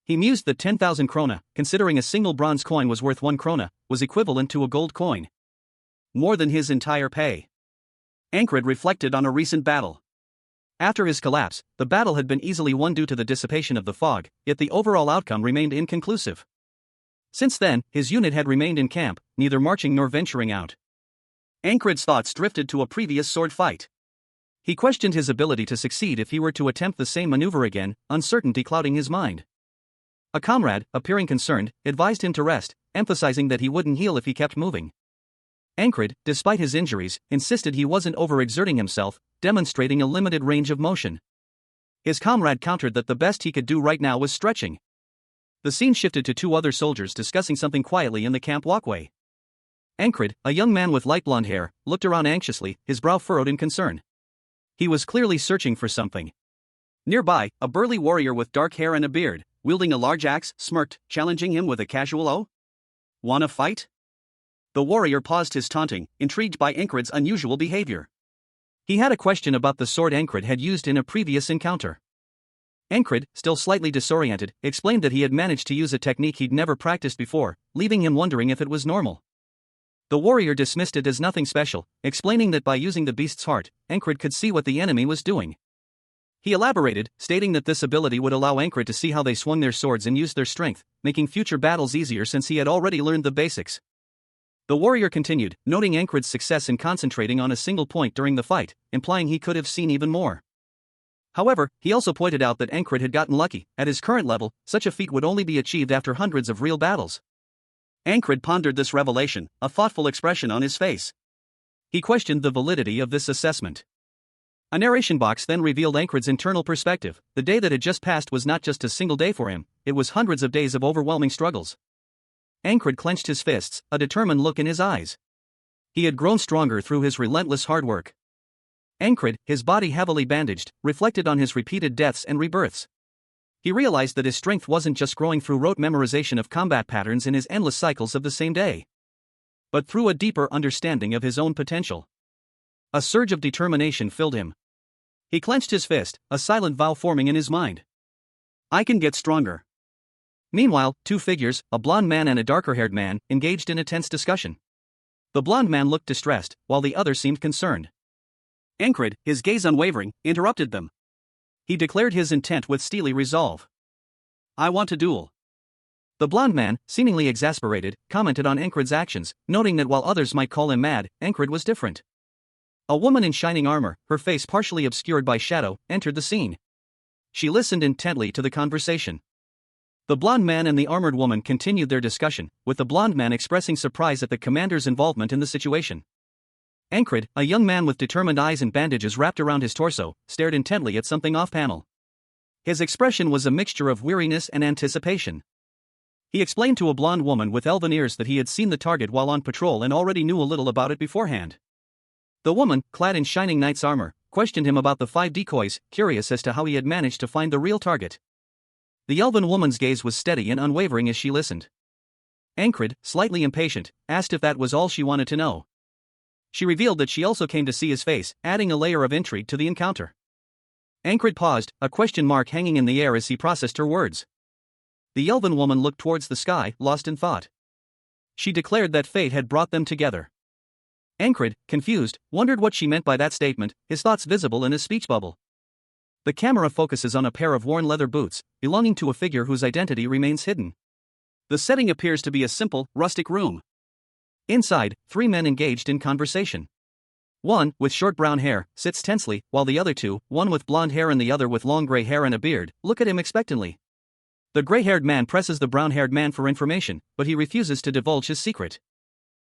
He mused that 10,000 krona, considering a single bronze coin was worth 1 krona, was equivalent to a gold coin. More than his entire pay. Ankrid reflected on a recent battle. After his collapse, the battle had been easily won due to the dissipation of the fog, yet the overall outcome remained inconclusive. Since then, his unit had remained in camp, neither marching nor venturing out. Ankrid's thoughts drifted to a previous sword fight. He questioned his ability to succeed if he were to attempt the same maneuver again, uncertainty clouding his mind. A comrade, appearing concerned, advised him to rest, emphasizing that he wouldn't heal if he kept moving. Ankrid, despite his injuries, insisted he wasn't overexerting himself, demonstrating a limited range of motion. His comrade countered that the best he could do right now was stretching. The scene shifted to two other soldiers discussing something quietly in the camp walkway. Ankrid, a young man with light blonde hair, looked around anxiously, his brow furrowed in concern. He was clearly searching for something. Nearby, a burly warrior with dark hair and a beard, wielding a large axe, smirked, challenging him with a casual "Oh? Wanna fight?" The warrior paused his taunting, intrigued by Ankrid's unusual behavior. He had a question about the sword Ankrid had used in a previous encounter. Ankrid, still slightly disoriented, explained that he had managed to use a technique he'd never practiced before, leaving him wondering if it was normal. The warrior dismissed it as nothing special, explaining that by using the beast's heart, Ankrid could see what the enemy was doing. He elaborated, stating that this ability would allow Ankrid to see how they swung their swords and used their strength, making future battles easier since he had already learned the basics. The warrior continued, noting Ankrid's success in concentrating on a single point during the fight, implying he could have seen even more. However, he also pointed out that Ankrid had gotten lucky. At his current level, such a feat would only be achieved after hundreds of real battles. Ankrid pondered this revelation, a thoughtful expression on his face. He questioned the validity of this assessment. A narration box then revealed Ankrid's internal perspective. The day that had just passed was not just a single day for him, it was hundreds of days of overwhelming struggles. Ankrid clenched his fists, a determined look in his eyes. He had grown stronger through his relentless hard work. Ankrid, his body heavily bandaged, reflected on his repeated deaths and rebirths. He realized that his strength wasn't just growing through rote memorization of combat patterns in his endless cycles of the same day, but through a deeper understanding of his own potential. A surge of determination filled him. He clenched his fist, a silent vow forming in his mind. I can get stronger. Meanwhile, two figures, a blond man and a darker-haired man, engaged in a tense discussion. The blond man looked distressed, while the other seemed concerned. Ankrid, his gaze unwavering, interrupted them. He declared his intent with steely resolve. I want to duel. The blond man, seemingly exasperated, commented on Ankrid's actions, noting that while others might call him mad, Ankrid was different. A woman in shining armor, her face partially obscured by shadow, entered the scene. She listened intently to the conversation. The blond man and the armored woman continued their discussion, with the blond man expressing surprise at the commander's involvement in the situation. Ankrid, a young man with determined eyes and bandages wrapped around his torso, stared intently at something off-panel. His expression was a mixture of weariness and anticipation. He explained to a blonde woman with elven ears that he had seen the target while on patrol and already knew a little about it beforehand. The woman, clad in shining knight's armor, questioned him about the 5 decoys, curious as to how he had managed to find the real target. The elven woman's gaze was steady and unwavering as she listened. Ankrid, slightly impatient, asked if that was all she wanted to know. She revealed that she also came to see his face, adding a layer of intrigue to the encounter. Ankrid paused, a question mark hanging in the air as he processed her words. The elven woman looked towards the sky, lost in thought. She declared that fate had brought them together. Ankrid, confused, wondered what she meant by that statement, his thoughts visible in his speech bubble. The camera focuses on a pair of worn leather boots, belonging to a figure whose identity remains hidden. The setting appears to be a simple, rustic room. Inside, 3 men engaged in conversation. One, with short brown hair, sits tensely, while the other two, one with blonde hair and the other with long gray hair and a beard, look at him expectantly. The gray-haired man presses the brown-haired man for information, but he refuses to divulge his secret.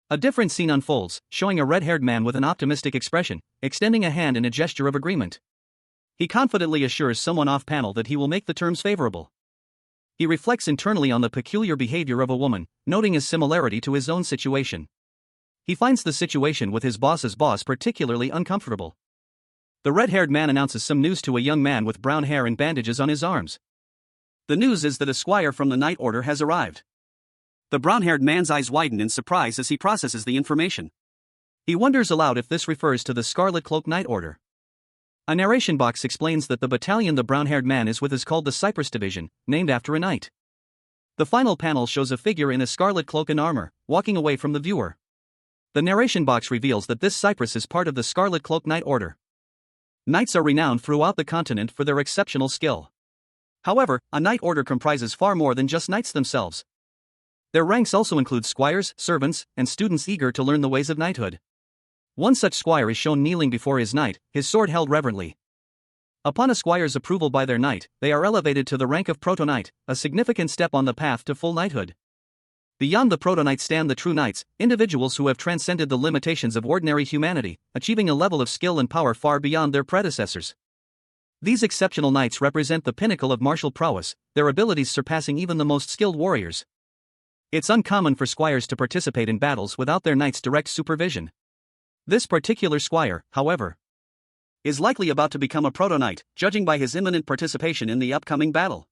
A different scene unfolds, showing a red-haired man with an optimistic expression, extending a hand in a gesture of agreement. He confidently assures someone off-panel that he will make the terms favorable. He reflects internally on the peculiar behavior of a woman, noting his similarity to his own situation. He finds the situation with his boss's boss particularly uncomfortable. The red-haired man announces some news to a young man with brown hair and bandages on his arms. The news is that a squire from the Night Order has arrived. The brown-haired man's eyes widen in surprise as he processes the information. He wonders aloud if this refers to the Scarlet Cloak Night Order. A narration box explains that the battalion the brown-haired man is with is called the Cypress Division, named after a knight. The final panel shows a figure in a scarlet cloak and armor, walking away from the viewer. The narration box reveals that this Cypress is part of the Scarlet Cloak Night Order. Knights are renowned throughout the continent for their exceptional skill. However, a Night Order comprises far more than just knights themselves. Their ranks also include squires, servants, and students eager to learn the ways of knighthood. One such squire is shown kneeling before his knight, his sword held reverently. Upon a squire's approval by their knight, they are elevated to the rank of proto-knight, a significant step on the path to full knighthood. Beyond the proto-knights stand the true knights, individuals who have transcended the limitations of ordinary humanity, achieving a level of skill and power far beyond their predecessors. These exceptional knights represent the pinnacle of martial prowess, their abilities surpassing even the most skilled warriors. It's uncommon for squires to participate in battles without their knight's direct supervision. This particular squire, however, is likely about to become a proto-knight, judging by his imminent participation in the upcoming battle.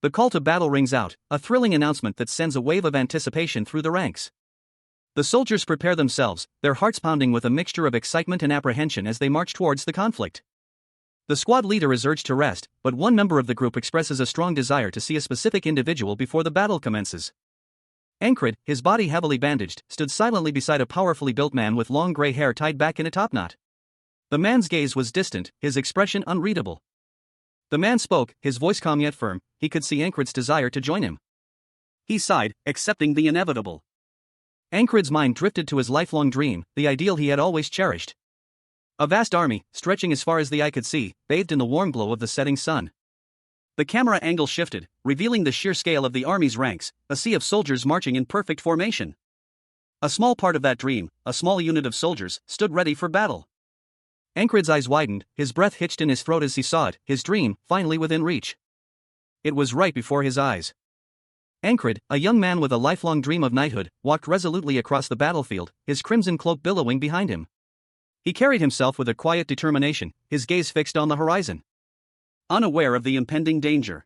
The call to battle rings out, a thrilling announcement that sends a wave of anticipation through the ranks. The soldiers prepare themselves, their hearts pounding with a mixture of excitement and apprehension as they march towards the conflict. The squad leader is urged to rest, but one member of the group expresses a strong desire to see a specific individual before the battle commences. Ankrid, his body heavily bandaged, stood silently beside a powerfully built man with long gray hair tied back in a topknot. The man's gaze was distant, his expression unreadable. The man spoke, his voice calm yet firm. He could see Ankrid's desire to join him. He sighed, accepting the inevitable. Ankrid's mind drifted to his lifelong dream, the ideal he had always cherished. A vast army, stretching as far as the eye could see, bathed in the warm glow of the setting sun. The camera angle shifted, revealing the sheer scale of the army's ranks, a sea of soldiers marching in perfect formation. A small part of that dream, a small unit of soldiers, stood ready for battle. Ankrid's eyes widened, his breath hitched in his throat as he saw it, his dream, finally within reach. It was right before his eyes. Ankrid, a young man with a lifelong dream of knighthood, walked resolutely across the battlefield, his crimson cloak billowing behind him. He carried himself with a quiet determination, his gaze fixed on the horizon, unaware of the impending danger.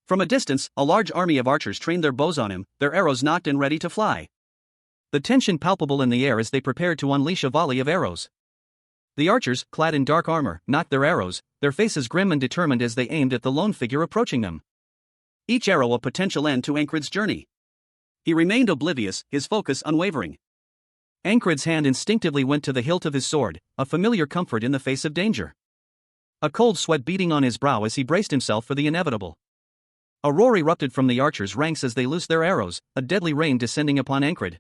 From a distance, a large army of archers trained their bows on him, their arrows nocked and ready to fly. The tension palpable in the air as they prepared to unleash a volley of arrows. The archers, clad in dark armor, nocked their arrows, their faces grim and determined as they aimed at the lone figure approaching them. Each arrow a potential end to Ankrid's journey. He remained oblivious, his focus unwavering. Ankrid's hand instinctively went to the hilt of his sword, a familiar comfort in the face of danger. A cold sweat beading on his brow as he braced himself for the inevitable. A roar erupted from the archers' ranks as they loosed their arrows, a deadly rain descending upon Ankrid.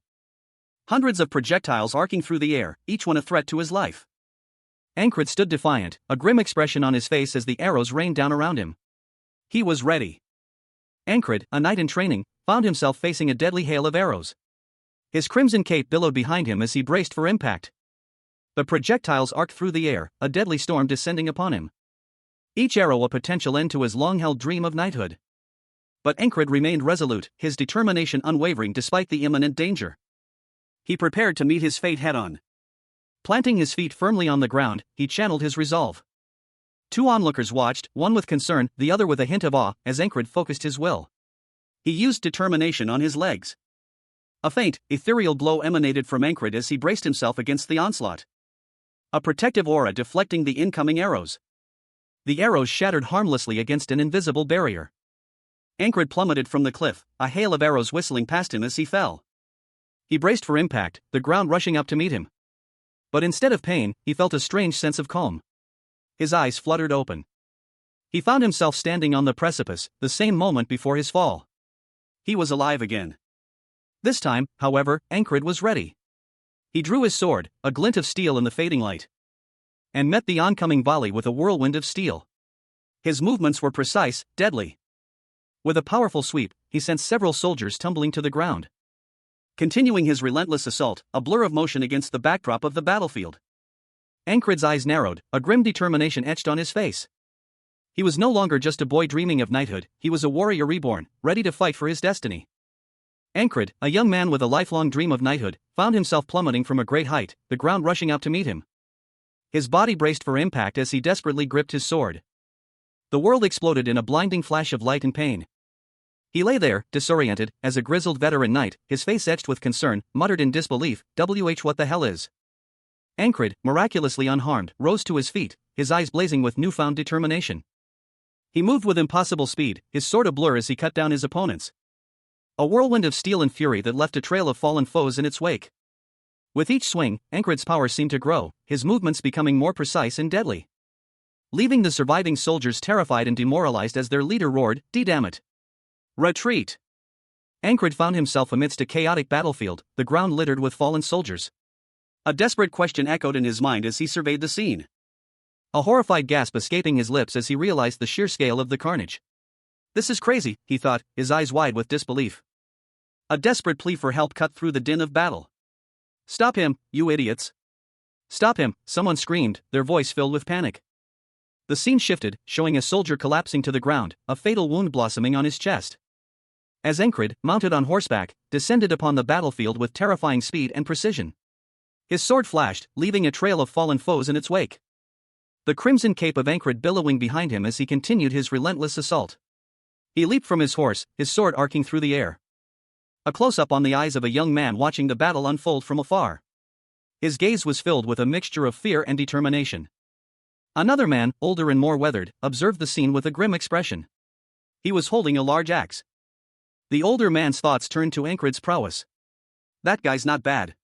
Hundreds of projectiles arcing through the air, each one a threat to his life. Ankrid stood defiant, a grim expression on his face as the arrows rained down around him. He was ready. Ankrid, a knight in training, found himself facing a deadly hail of arrows. His crimson cape billowed behind him as he braced for impact. The projectiles arced through the air, a deadly storm descending upon him. Each arrow a potential end to his long-held dream of knighthood. But Ankrid remained resolute, his determination unwavering despite the imminent danger. He prepared to meet his fate head-on. Planting his feet firmly on the ground, he channeled his resolve. Two onlookers watched, one with concern, the other with a hint of awe, as Ankrid focused his will. He used determination on his legs. A faint, ethereal glow emanated from Ankrid as he braced himself against the onslaught. A protective aura deflecting the incoming arrows. The arrows shattered harmlessly against an invisible barrier. Ankrid plummeted from the cliff, a hail of arrows whistling past him as he fell. He braced for impact, the ground rushing up to meet him. But instead of pain, he felt a strange sense of calm. His eyes fluttered open. He found himself standing on the precipice, the same moment before his fall. He was alive again. This time, however, Ankrid was ready. He drew his sword, a glint of steel in the fading light, and met the oncoming volley with a whirlwind of steel. His movements were precise, deadly. With a powerful sweep, he sent several soldiers tumbling to the ground. Continuing his relentless assault, a blur of motion against the backdrop of the battlefield. Ankrid's eyes narrowed, a grim determination etched on his face. He was no longer just a boy dreaming of knighthood, he was a warrior reborn, ready to fight for his destiny. Ankrid, a young man with a lifelong dream of knighthood, found himself plummeting from a great height, the ground rushing out to meet him. His body braced for impact as he desperately gripped his sword. The world exploded in a blinding flash of light and pain. He lay there, disoriented, as a grizzled veteran knight, his face etched with concern, muttered in disbelief, what the hell is? Ankrid, miraculously unharmed, rose to his feet, his eyes blazing with newfound determination. He moved with impossible speed, his sword ablur as he cut down his opponents. A whirlwind of steel and fury that left a trail of fallen foes in its wake. With each swing, Ankrid's power seemed to grow, his movements becoming more precise and deadly. Leaving the surviving soldiers terrified and demoralized as their leader roared, "Damn it! Retreat!" Ankrid found himself amidst a chaotic battlefield, the ground littered with fallen soldiers. A desperate question echoed in his mind as he surveyed the scene. A horrified gasp escaping his lips as he realized the sheer scale of the carnage. "This is crazy," he thought, his eyes wide with disbelief. A desperate plea for help cut through the din of battle. "Stop him, you idiots! Stop him!" someone screamed, their voice filled with panic. The scene shifted, showing a soldier collapsing to the ground, a fatal wound blossoming on his chest. As Ankrid, mounted on horseback, descended upon the battlefield with terrifying speed and precision. His sword flashed, leaving a trail of fallen foes in its wake. The crimson cape of Ankrid billowing behind him as he continued his relentless assault. He leaped from his horse, his sword arcing through the air. A close-up on the eyes of a young man watching the battle unfold from afar. His gaze was filled with a mixture of fear and determination. Another man, older and more weathered, observed the scene with a grim expression. He was holding a large axe. The older man's thoughts turned to Ankrid's prowess. "That guy's not bad.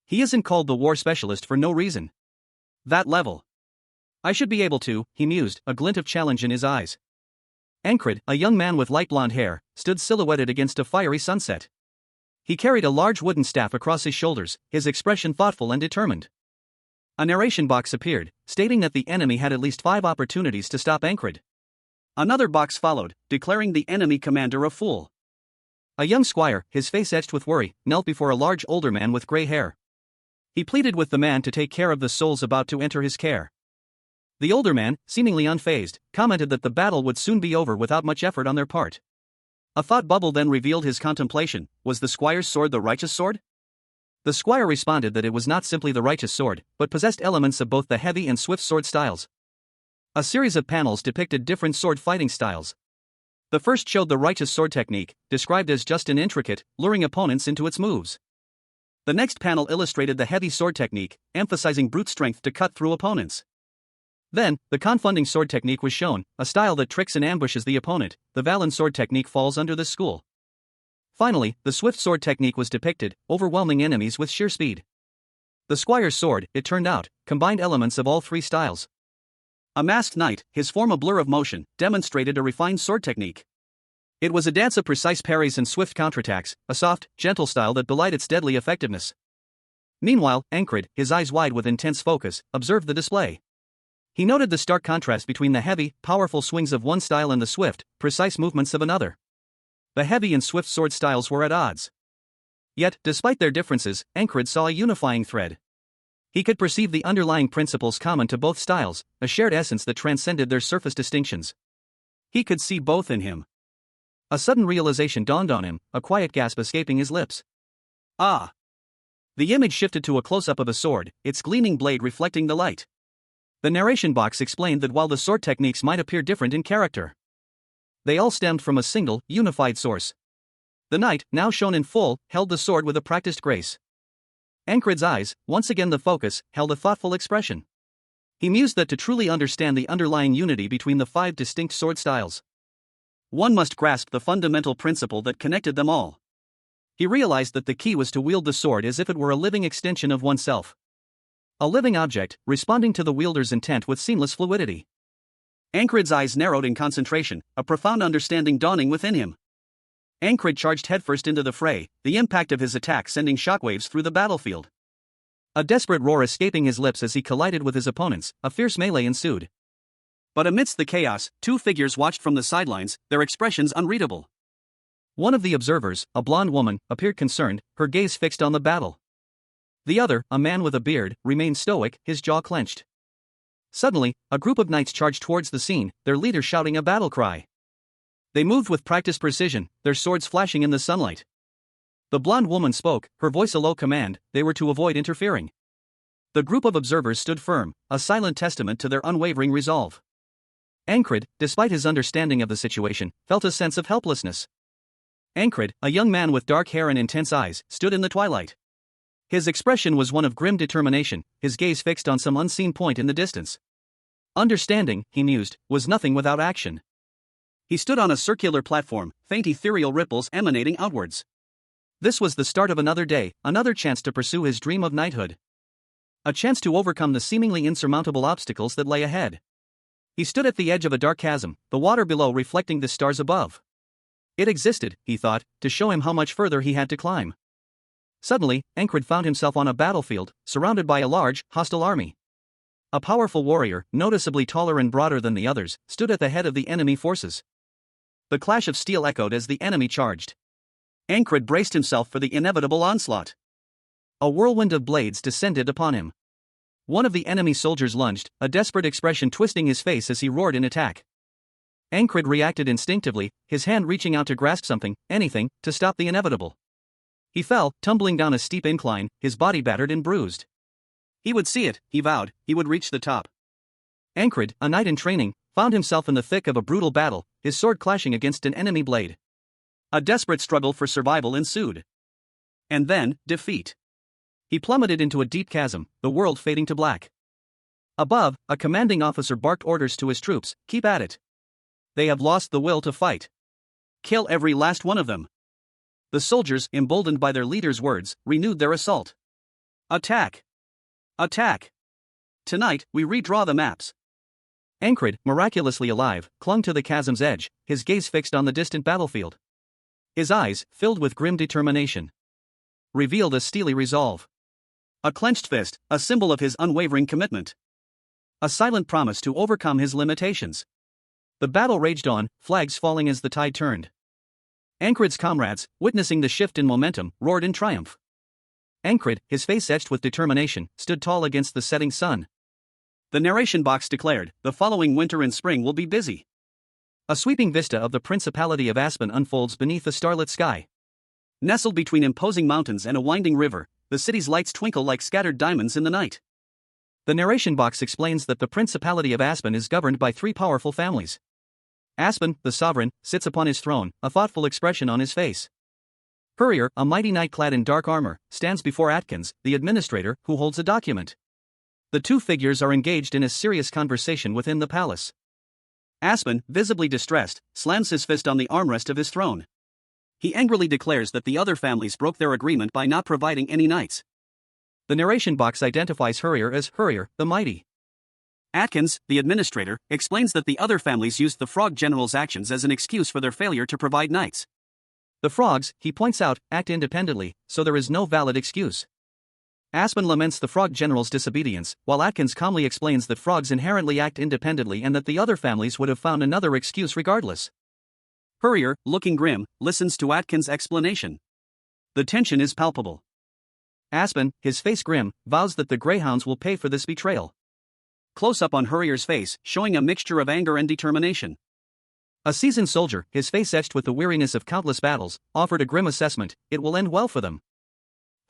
He isn't called the war specialist for no reason. That level. I should be able to," he mused, a glint of challenge in his eyes. Ankrid, a young man with light blonde hair, stood silhouetted against a fiery sunset. He carried a large wooden staff across his shoulders, his expression thoughtful and determined. A narration box appeared, stating that the enemy had at least 5 opportunities to stop Ankrid. Another box followed, declaring the enemy commander a fool. A young squire, his face etched with worry, knelt before a large older man with gray hair. He pleaded with the man to take care of the souls about to enter his care. The older man, seemingly unfazed, commented that the battle would soon be over without much effort on their part. A thought bubble then revealed his contemplation. Was the squire's sword the righteous sword? The squire responded that it was not simply the righteous sword, but possessed elements of both the heavy and swift sword styles. A series of panels depicted different sword fighting styles. The first showed the righteous sword technique, described as just and intricate, luring opponents into its moves. The next panel illustrated the heavy sword technique, emphasizing brute strength to cut through opponents. Then, the confounding sword technique was shown, a style that tricks and ambushes the opponent. The Valen sword technique falls under this school. Finally, the swift sword technique was depicted, overwhelming enemies with sheer speed. The squire's sword, it turned out, combined elements of all 3 styles. A masked knight, his form a blur of motion, demonstrated a refined sword technique. It was a dance of precise parries and swift counterattacks, a soft, gentle style that belied its deadly effectiveness. Meanwhile, Ankrid, his eyes wide with intense focus, observed the display. He noted the stark contrast between the heavy, powerful swings of one style and the swift, precise movements of another. The heavy and swift sword styles were at odds. Yet, despite their differences, Ankrid saw a unifying thread. He could perceive the underlying principles common to both styles, a shared essence that transcended their surface distinctions. He could see both in him. A sudden realization dawned on him, a quiet gasp escaping his lips. "Ah!" The image shifted to a close-up of a sword, its gleaming blade reflecting the light. The narration box explained that while the sword techniques might appear different in character, they all stemmed from a single, unified source. The knight, now shown in full, held the sword with a practiced grace. Ankrid's eyes, once again the focus, held a thoughtful expression. He mused that to truly understand the underlying unity between the 5 distinct sword styles, one must grasp the fundamental principle that connected them all. He realized that the key was to wield the sword as if it were a living extension of oneself. A living object, responding to the wielder's intent with seamless fluidity. Ankrid's eyes narrowed in concentration, a profound understanding dawning within him. Ankrid charged headfirst into the fray, the impact of his attack sending shockwaves through the battlefield. A desperate roar escaping his lips as he collided with his opponents, a fierce melee ensued. But amidst the chaos, two figures watched from the sidelines, their expressions unreadable. One of the observers, a blonde woman, appeared concerned, her gaze fixed on the battle. The other, a man with a beard, remained stoic, his jaw clenched. Suddenly, a group of knights charged towards the scene, their leader shouting a battle cry. They moved with practiced precision, their swords flashing in the sunlight. The blonde woman spoke, her voice a low command, they were to avoid interfering. The group of observers stood firm, a silent testament to their unwavering resolve. Ankrid, despite his understanding of the situation, felt a sense of helplessness. Ankrid, a young man with dark hair and intense eyes, stood in the twilight. His expression was one of grim determination, his gaze fixed on some unseen point in the distance. Understanding, he mused, was nothing without action. He stood on a circular platform, faint ethereal ripples emanating outwards. This was the start of another day, another chance to pursue his dream of knighthood. A chance to overcome the seemingly insurmountable obstacles that lay ahead. He stood at the edge of a dark chasm, the water below reflecting the stars above. It existed, he thought, to show him how much further he had to climb. Suddenly, Ankrid found himself on a battlefield, surrounded by a large, hostile army. A powerful warrior, noticeably taller and broader than the others, stood at the head of the enemy forces. The clash of steel echoed as the enemy charged. Ankrid braced himself for the inevitable onslaught. A whirlwind of blades descended upon him. One of the enemy soldiers lunged, a desperate expression twisting his face as he roared in attack. Ankrid reacted instinctively, his hand reaching out to grasp something, anything, to stop the inevitable. He fell, tumbling down a steep incline, his body battered and bruised. He would see it, he vowed, he would reach the top. Ankrid, a knight in training, found himself in the thick of a brutal battle, his sword clashing against an enemy blade. A desperate struggle for survival ensued. And then, defeat. He plummeted into a deep chasm, the world fading to black. Above, a commanding officer barked orders to his troops, "Keep at it. They have lost the will to fight. Kill every last one of them." The soldiers, emboldened by their leader's words, renewed their assault. Attack! Attack! Tonight, we redraw the maps. Ankrid, miraculously alive, clung to the chasm's edge, his gaze fixed on the distant battlefield. His eyes, filled with grim determination, revealed a steely resolve. A clenched fist, a symbol of his unwavering commitment. A silent promise to overcome his limitations. The battle raged on, flags falling as the tide turned. Ankrid's comrades, witnessing the shift in momentum, roared in triumph. Ankrid, his face etched with determination, stood tall against the setting sun. The narration box declared, "The following winter and spring will be busy." A sweeping vista of the Principality of Aspen unfolds beneath a starlit sky. Nestled between imposing mountains and a winding river, the city's lights twinkle like scattered diamonds in the night. The narration box explains that the Principality of Aspen is governed by three powerful families. Aspen, the sovereign, sits upon his throne, a thoughtful expression on his face. Courier, a mighty knight clad in dark armor, stands before Atkins, the administrator, who holds a document. The two figures are engaged in a serious conversation within the palace. Aspen, visibly distressed, slams his fist on the armrest of his throne. He angrily declares that the other families broke their agreement by not providing any knights. The narration box identifies Hurrier as Hurrier, the Mighty. Atkins, the administrator, explains that the other families used the Frog General's actions as an excuse for their failure to provide knights. The frogs, he points out, act independently, so there is no valid excuse. Aspen laments the Frog General's disobedience, while Atkins calmly explains that frogs inherently act independently and that the other families would have found another excuse regardless. Hurrier, looking grim, listens to Atkins' explanation. The tension is palpable. Aspen, his face grim, vows that the Greyhounds will pay for this betrayal. Close up on Hurrier's face, showing a mixture of anger and determination. A seasoned soldier, his face etched with the weariness of countless battles, offered a grim assessment, "It will end well for them."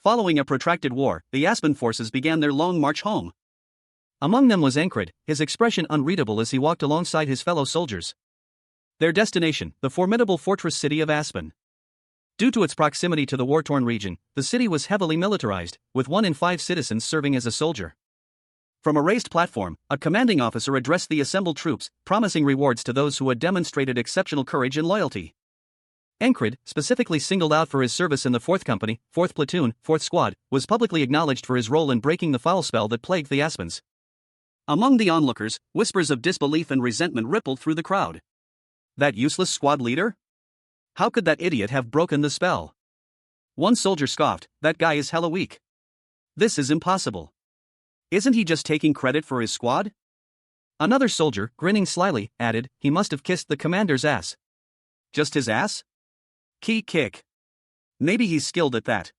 Following a protracted war, the Aspen forces began their long march home. Among them was Ankrid, his expression unreadable as he walked alongside his fellow soldiers. Their destination, the formidable fortress city of Aspen. Due to its proximity to the war-torn region, the city was heavily militarized, with 1 in 5 citizens serving as a soldier. From a raised platform, a commanding officer addressed the assembled troops, promising rewards to those who had demonstrated exceptional courage and loyalty. Ankrid, specifically singled out for his service in the 4th Company, 4th Platoon, 4th Squad, was publicly acknowledged for his role in breaking the foul spell that plagued the Aspens. Among the onlookers, whispers of disbelief and resentment rippled through the crowd. That useless squad leader? How could that idiot have broken the spell? One soldier scoffed, "That guy is hella weak. This is impossible. Isn't he just taking credit for his squad?" Another soldier, grinning slyly, added, "He must have kissed the commander's ass." "Just his ass?" "Key kick. Maybe he's skilled at that."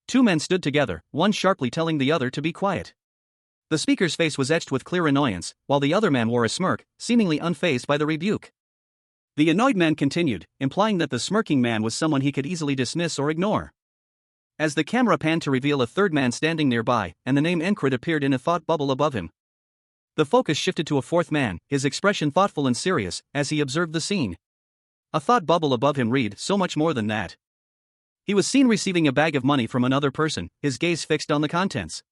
Two men stood together, one sharply telling the other to be quiet. The speaker's face was etched with clear annoyance, while the other man wore a smirk, seemingly unfazed by the rebuke. The annoyed man continued, implying that the smirking man was someone he could easily dismiss or ignore. As the camera panned to reveal a third man standing nearby, and the name Encred appeared in a thought bubble above him, the focus shifted to a fourth man, his expression thoughtful and serious, as he observed the scene. A thought bubble above him read so much more than that. He was seen receiving a bag of money from another person, his gaze fixed on the contents.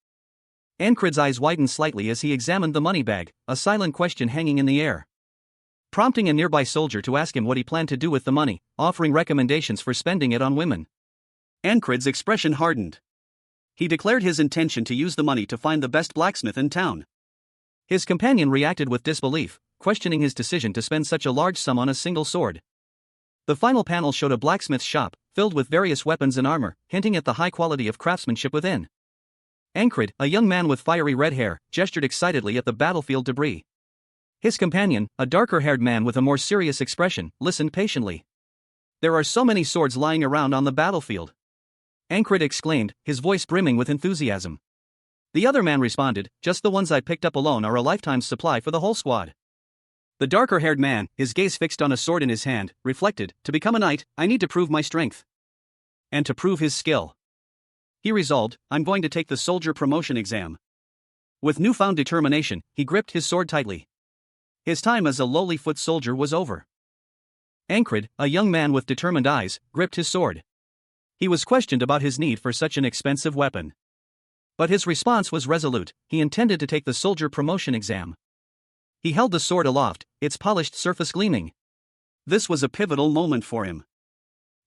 Encred's eyes widened slightly as he examined the money bag, a silent question hanging in the air, prompting a nearby soldier to ask him what he planned to do with the money, offering recommendations for spending it on women. Encred's expression hardened. He declared his intention to use the money to find the best blacksmith in town. His companion reacted with disbelief, questioning his decision to spend such a large sum on a single sword. The final panel showed a blacksmith's shop, filled with various weapons and armor, hinting at the high quality of craftsmanship within. Encred, a young man with fiery red hair, gestured excitedly at the battlefield debris. His companion, a darker-haired man with a more serious expression, listened patiently. "There are so many swords lying around on the battlefield," Encred exclaimed, his voice brimming with enthusiasm. The other man responded, "Just the ones I picked up alone are a lifetime's supply for the whole squad." The darker-haired man, his gaze fixed on a sword in his hand, reflected, "To become a knight, I need to prove my strength. And to prove his skill," he resolved, "I'm going to take the soldier promotion exam." With newfound determination, he gripped his sword tightly. His time as a lowly foot soldier was over. Encred, a young man with determined eyes, gripped his sword. He was questioned about his need for such an expensive weapon, but his response was resolute. He intended to take the soldier promotion exam. He held the sword aloft, its polished surface gleaming. This was a pivotal moment for him.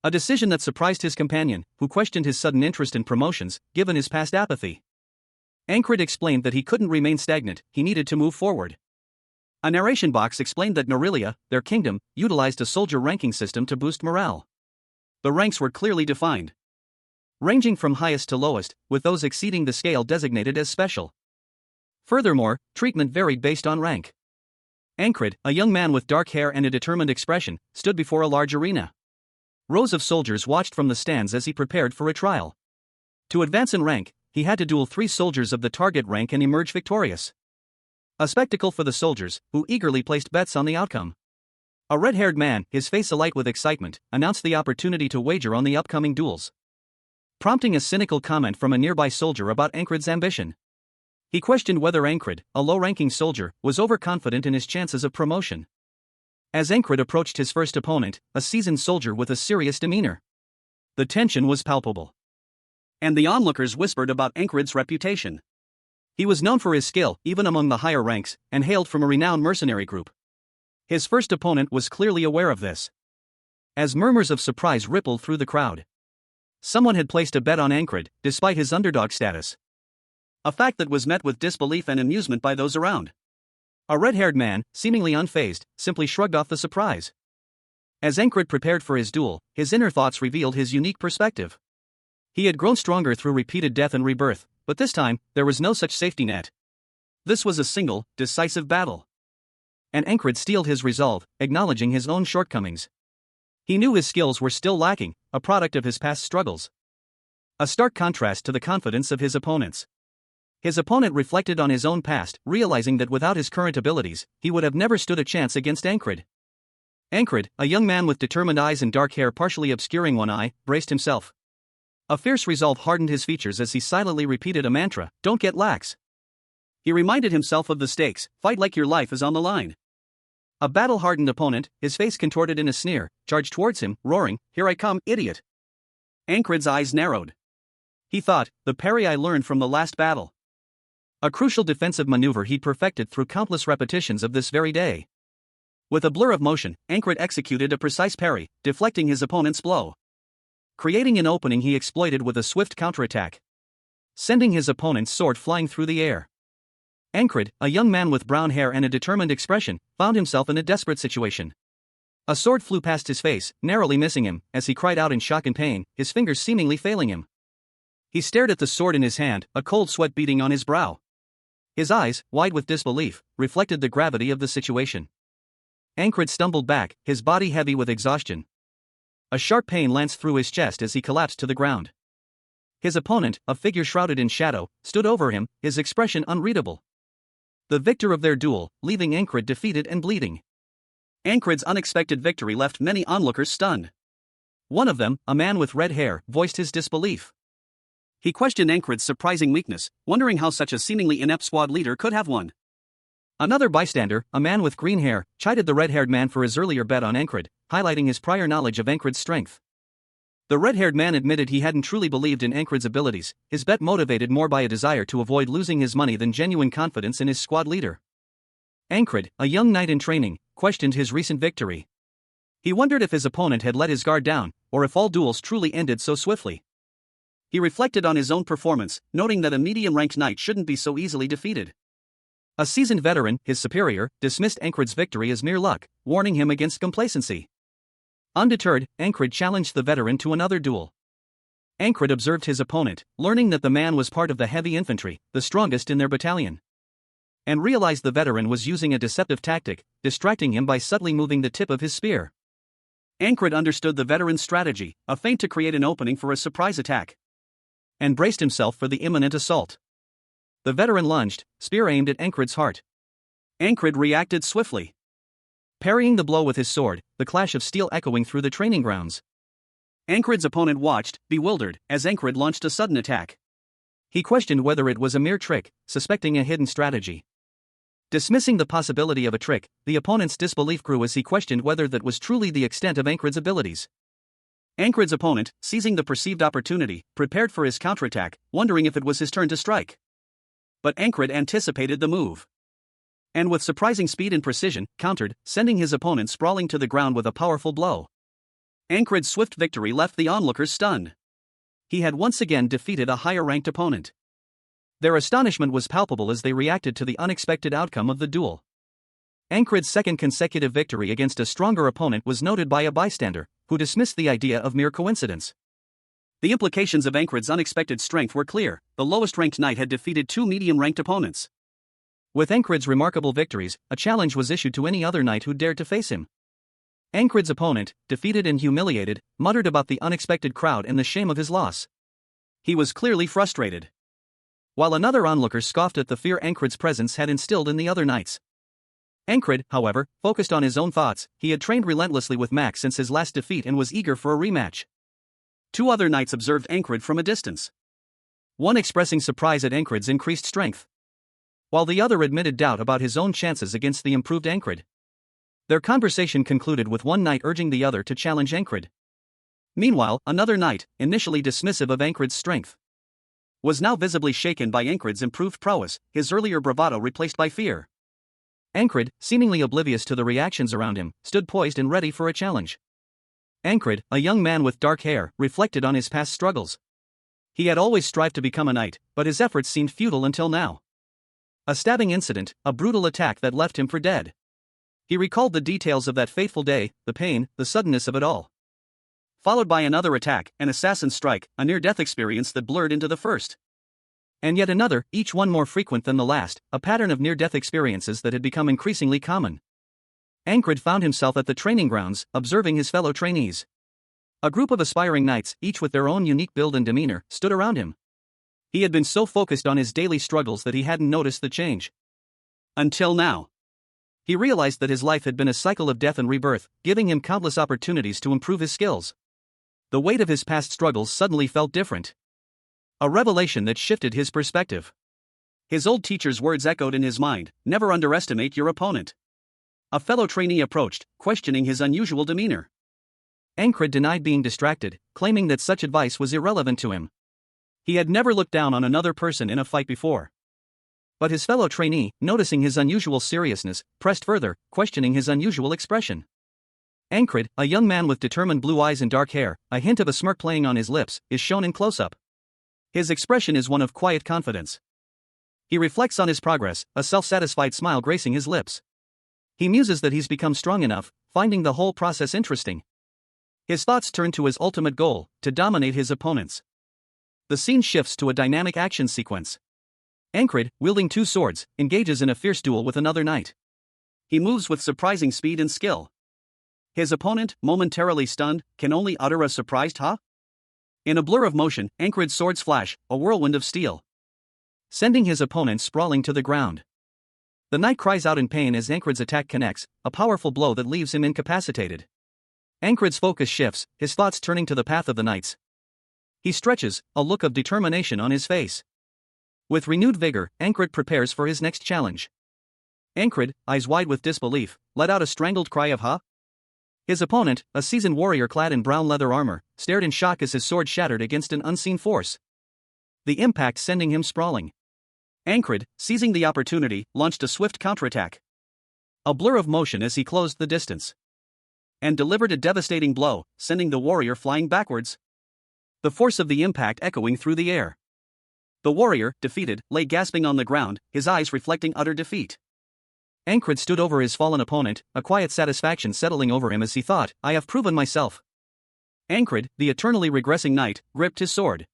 A decision that surprised his companion, who questioned his sudden interest in promotions, given his past apathy. Encred explained that he couldn't remain stagnant, he needed to move forward. A narration box explained that Norelia, their kingdom, utilized a soldier ranking system to boost morale. The ranks were clearly defined, ranging from highest to lowest, with those exceeding the scale designated as special. Furthermore, treatment varied based on rank. Encred, a young man with dark hair and a determined expression, stood before a large arena. Rows of soldiers watched from the stands as he prepared for a trial. To advance in rank, he had to duel 3 soldiers of the target rank and emerge victorious. A spectacle for the soldiers, who eagerly placed bets on the outcome. A red-haired man, his face alight with excitement, announced the opportunity to wager on the upcoming duels, prompting a cynical comment from a nearby soldier about Encred's ambition. He questioned whether Encred, a low-ranking soldier, was overconfident in his chances of promotion. As Encred approached his first opponent, a seasoned soldier with a serious demeanor, the tension was palpable, and the onlookers whispered about Encred's reputation. He was known for his skill, even among the higher ranks, and hailed from a renowned mercenary group. His first opponent was clearly aware of this. As murmurs of surprise rippled through the crowd, someone had placed a bet on Encred, despite his underdog status. A fact that was met with disbelief and amusement by those around. A red-haired man, seemingly unfazed, simply shrugged off the surprise. As Encred prepared for his duel, his inner thoughts revealed his unique perspective. He had grown stronger through repeated death and rebirth, but this time, there was no such safety net. This was a single, decisive battle. And Encred steeled his resolve, acknowledging his own shortcomings. He knew his skills were still lacking, a product of his past struggles. A stark contrast to the confidence of his opponents. His opponent reflected on his own past, realizing that without his current abilities, he would have never stood a chance against Encred. Encred, a young man with determined eyes and dark hair partially obscuring one eye, braced himself. A fierce resolve hardened his features as he silently repeated a mantra, "Don't get lax." He reminded himself of the stakes, fight like your life is on the line. A battle-hardened opponent, his face contorted in a sneer, charged towards him, roaring, "Here I come, idiot." Encred's eyes narrowed. He thought, the parry I learned from the last battle. A crucial defensive maneuver he'd perfected through countless repetitions of this very day. With a blur of motion, Encred executed a precise parry, deflecting his opponent's blow. Creating an opening he exploited with a swift counterattack, sending his opponent's sword flying through the air. Encred, a young man with brown hair and a determined expression, found himself in a desperate situation. A sword flew past his face, narrowly missing him, as he cried out in shock and pain, his fingers seemingly failing him. He stared at the sword in his hand, a cold sweat beading on his brow. His eyes, wide with disbelief, reflected the gravity of the situation. Ankrid stumbled back, his body heavy with exhaustion. A sharp pain lanced through his chest as he collapsed to the ground. His opponent, a figure shrouded in shadow, stood over him, his expression unreadable. The victor of their duel, leaving Ankrid defeated and bleeding. Ankrid's unexpected victory left many onlookers stunned. One of them, a man with red hair, voiced his disbelief. He questioned Ankrid's surprising weakness, wondering how such a seemingly inept squad leader could have won. Another bystander, a man with green hair, chided the red-haired man for his earlier bet on Ankrid, highlighting his prior knowledge of Ankrid's strength. The red-haired man admitted he hadn't truly believed in Ankrid's abilities, his bet motivated more by a desire to avoid losing his money than genuine confidence in his squad leader. Ankrid, a young knight in training, questioned his recent victory. He wondered if his opponent had let his guard down, or if all duels truly ended so swiftly. He reflected on his own performance, noting that a medium-ranked knight shouldn't be so easily defeated. A seasoned veteran, his superior, dismissed Ankrid's victory as mere luck, warning him against complacency. Undeterred, Ankrid challenged the veteran to another duel. Ankrid observed his opponent, learning that the man was part of the heavy infantry, the strongest in their battalion. And realized the veteran was using a deceptive tactic, distracting him by subtly moving the tip of his spear. Ankrid understood the veteran's strategy, a feint to create an opening for a surprise attack, and braced himself for the imminent assault. The veteran lunged, spear aimed at Ankrid's heart. Ankrid reacted swiftly, parrying the blow with his sword, the clash of steel echoing through the training grounds. Ankrid's opponent watched, bewildered, as Ankrid launched a sudden attack. He questioned whether it was a mere trick, suspecting a hidden strategy. Dismissing the possibility of a trick, the opponent's disbelief grew as he questioned whether that was truly the extent of Ankrid's abilities. Ankrid's opponent, seizing the perceived opportunity, prepared for his counterattack, wondering if it was his turn to strike. But Ankrid anticipated the move, and with surprising speed and precision, countered, sending his opponent sprawling to the ground with a powerful blow. Ankrid's swift victory left the onlookers stunned. He had once again defeated a higher-ranked opponent. Their astonishment was palpable as they reacted to the unexpected outcome of the duel. Ankrid's second consecutive victory against a stronger opponent was noted by a bystander, who dismissed the idea of mere coincidence. The implications of Ankrid's unexpected strength were clear. The lowest-ranked knight had defeated two medium-ranked opponents. With Ankrid's remarkable victories, a challenge was issued to any other knight who dared to face him. Ankrid's opponent, defeated and humiliated, muttered about the unexpected crowd and the shame of his loss. He was clearly frustrated, while another onlooker scoffed at the fear Ankrid's presence had instilled in the other knights. Ankrid, however, focused on his own thoughts. He had trained relentlessly with Max since his last defeat and was eager for a rematch. Two other knights observed Ankrid from a distance, one expressing surprise at Ankrid's increased strength, while the other admitted doubt about his own chances against the improved Ankrid. Their conversation concluded with one knight urging the other to challenge Ankrid. Meanwhile, another knight, initially dismissive of Ankrid's strength, was now visibly shaken by Ankrid's improved prowess, his earlier bravado replaced by fear. Ankrid, seemingly oblivious to the reactions around him, stood poised and ready for a challenge. Ankrid, a young man with dark hair, reflected on his past struggles. He had always strived to become a knight, but his efforts seemed futile until now. A stabbing incident, a brutal attack that left him for dead. He recalled the details of that fateful day, the pain, the suddenness of it all. Followed by another attack, an assassin's strike, a near-death experience that blurred into the first. And yet another, each one more frequent than the last, a pattern of near-death experiences that had become increasingly common. Ankrid found himself at the training grounds, observing his fellow trainees. A group of aspiring knights, each with their own unique build and demeanor, stood around him. He had been so focused on his daily struggles that he hadn't noticed the change. Until now. He realized that his life had been a cycle of death and rebirth, giving him countless opportunities to improve his skills. The weight of his past struggles suddenly felt different. A revelation that shifted his perspective. His old teacher's words echoed in his mind, "Never underestimate your opponent." A fellow trainee approached, questioning his unusual demeanor. Ankrid denied being distracted, claiming that such advice was irrelevant to him. He had never looked down on another person in a fight before. But his fellow trainee, noticing his unusual seriousness, pressed further, questioning his unusual expression. Ankrid, a young man with determined blue eyes and dark hair, a hint of a smirk playing on his lips, is shown in close-up. His expression is one of quiet confidence. He reflects on his progress, a self-satisfied smile gracing his lips. He muses that he's become strong enough, finding the whole process interesting. His thoughts turn to his ultimate goal, to dominate his opponents. The scene shifts to a dynamic action sequence. Ankrid, wielding two swords, engages in a fierce duel with another knight. He moves with surprising speed and skill. His opponent, momentarily stunned, can only utter a surprised "huh?" In a blur of motion, Ankrid's swords flash, a whirlwind of steel, sending his opponent sprawling to the ground. The knight cries out in pain as Ankrid's attack connects, a powerful blow that leaves him incapacitated. Ankrid's focus shifts, his thoughts turning to the path of the knights. He stretches, a look of determination on his face. With renewed vigor, Ankrid prepares for his next challenge. Ankrid, eyes wide with disbelief, let out a strangled cry of "huh?" His opponent, a seasoned warrior clad in brown leather armor, stared in shock as his sword shattered against an unseen force, the impact sending him sprawling. Ankrid, seizing the opportunity, launched a swift counterattack. A blur of motion as he closed the distance, and delivered a devastating blow, sending the warrior flying backwards, the force of the impact echoing through the air. The warrior, defeated, lay gasping on the ground, his eyes reflecting utter defeat. Ankrid stood over his fallen opponent, a quiet satisfaction settling over him as he thought, "I have proven myself." Ankrid, the eternally regressing knight, gripped his sword.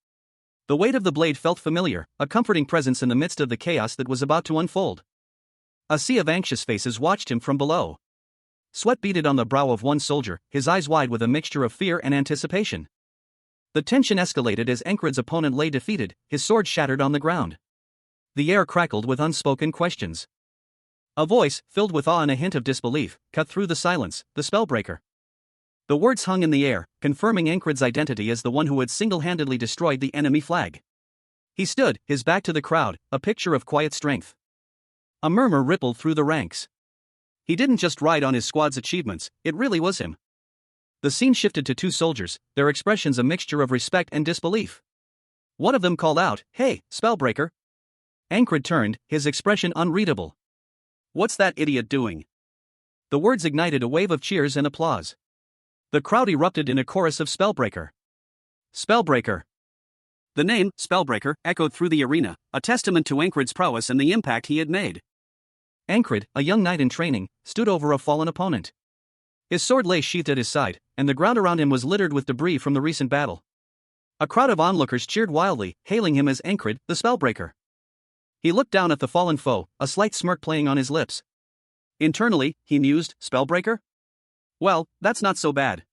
The weight of the blade felt familiar, a comforting presence in the midst of the chaos that was about to unfold. A sea of anxious faces watched him from below. Sweat beaded on the brow of one soldier, his eyes wide with a mixture of fear and anticipation. The tension escalated as Ankrid's opponent lay defeated, his sword shattered on the ground. The air crackled with unspoken questions. A voice, filled with awe and a hint of disbelief, cut through the silence, the spellbreaker. The words hung in the air, confirming Ankrid's identity as the one who had single-handedly destroyed the enemy flag. He stood, his back to the crowd, a picture of quiet strength. A murmur rippled through the ranks. He didn't just ride on his squad's achievements, it really was him. The scene shifted to two soldiers, their expressions a mixture of respect and disbelief. One of them called out, "Hey, spellbreaker!" Ankrid turned, his expression unreadable. "What's that idiot doing?" The words ignited a wave of cheers and applause. The crowd erupted in a chorus of "Spellbreaker! Spellbreaker!" The name, Spellbreaker, echoed through the arena, a testament to Ankrid's prowess and the impact he had made. Ankrid, a young knight in training, stood over a fallen opponent. His sword lay sheathed at his side, and the ground around him was littered with debris from the recent battle. A crowd of onlookers cheered wildly, hailing him as Ankrid, the Spellbreaker. He looked down at the fallen foe, a slight smirk playing on his lips. Internally, he mused, "Spellbreaker? Well, that's not so bad."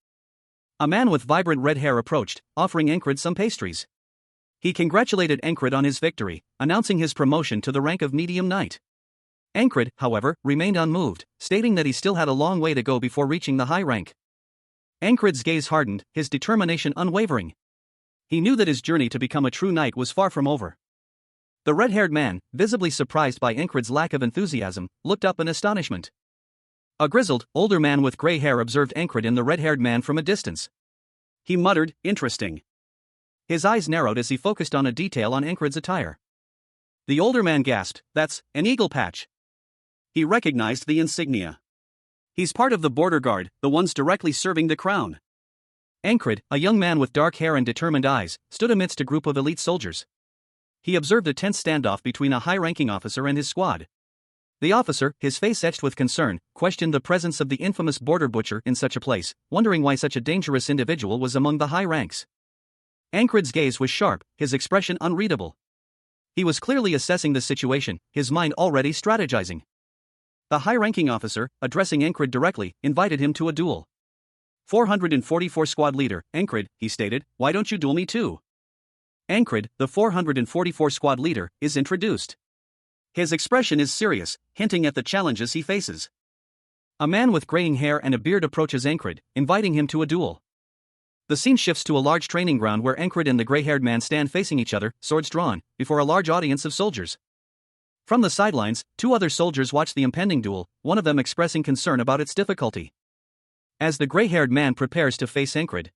A man with vibrant red hair approached, offering Ankrid some pastries. He congratulated Ankrid on his victory, announcing his promotion to the rank of medium knight. Ankrid, however, remained unmoved, stating that he still had a long way to go before reaching the high rank. Ankrid's gaze hardened, his determination unwavering. He knew that his journey to become a true knight was far from over. The red-haired man, visibly surprised by Ankrid's lack of enthusiasm, looked up in astonishment. A grizzled, older man with gray hair observed Ankrid and the red-haired man from a distance. He muttered, "Interesting." His eyes narrowed as he focused on a detail on Ankrid's attire. The older man gasped, "That's an eagle patch." He recognized the insignia. He's part of the border guard, the ones directly serving the crown. Ankrid, a young man with dark hair and determined eyes, stood amidst a group of elite soldiers. He observed a tense standoff between a high-ranking officer and his squad. The officer, his face etched with concern, questioned the presence of the infamous border butcher in such a place, wondering why such a dangerous individual was among the high ranks. Ankrid's gaze was sharp, his expression unreadable. He was clearly assessing the situation, his mind already strategizing. The high-ranking officer, addressing Ankrid directly, invited him to a duel. 444 squad leader, Ankrid, he stated, "Why don't you duel me too?" Ankrid, the 444 squad leader, is introduced. His expression is serious, hinting at the challenges he faces. A man with graying hair and a beard approaches Ankrid, inviting him to a duel. The scene shifts to a large training ground where Ankrid and the gray-haired man stand facing each other, swords drawn, before a large audience of soldiers. From the sidelines, two other soldiers watch the impending duel, one of them expressing concern about its difficulty. As the gray-haired man prepares to face Ankrid,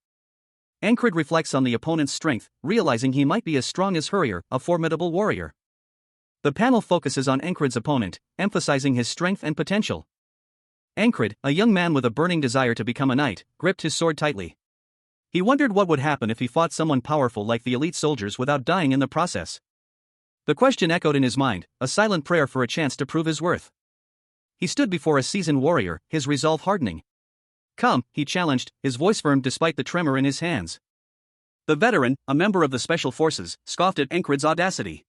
Ankrid reflects on the opponent's strength, realizing he might be as strong as Hurrier, a formidable warrior. The panel focuses on Ankrid's opponent, emphasizing his strength and potential. Ankrid, a young man with a burning desire to become a knight, gripped his sword tightly. He wondered what would happen if he fought someone powerful like the elite soldiers without dying in the process. The question echoed in his mind, a silent prayer for a chance to prove his worth. He stood before a seasoned warrior, his resolve hardening. "Come," he challenged, his voice firm despite the tremor in his hands. The veteran, a member of the special forces, scoffed at Ankrid's audacity.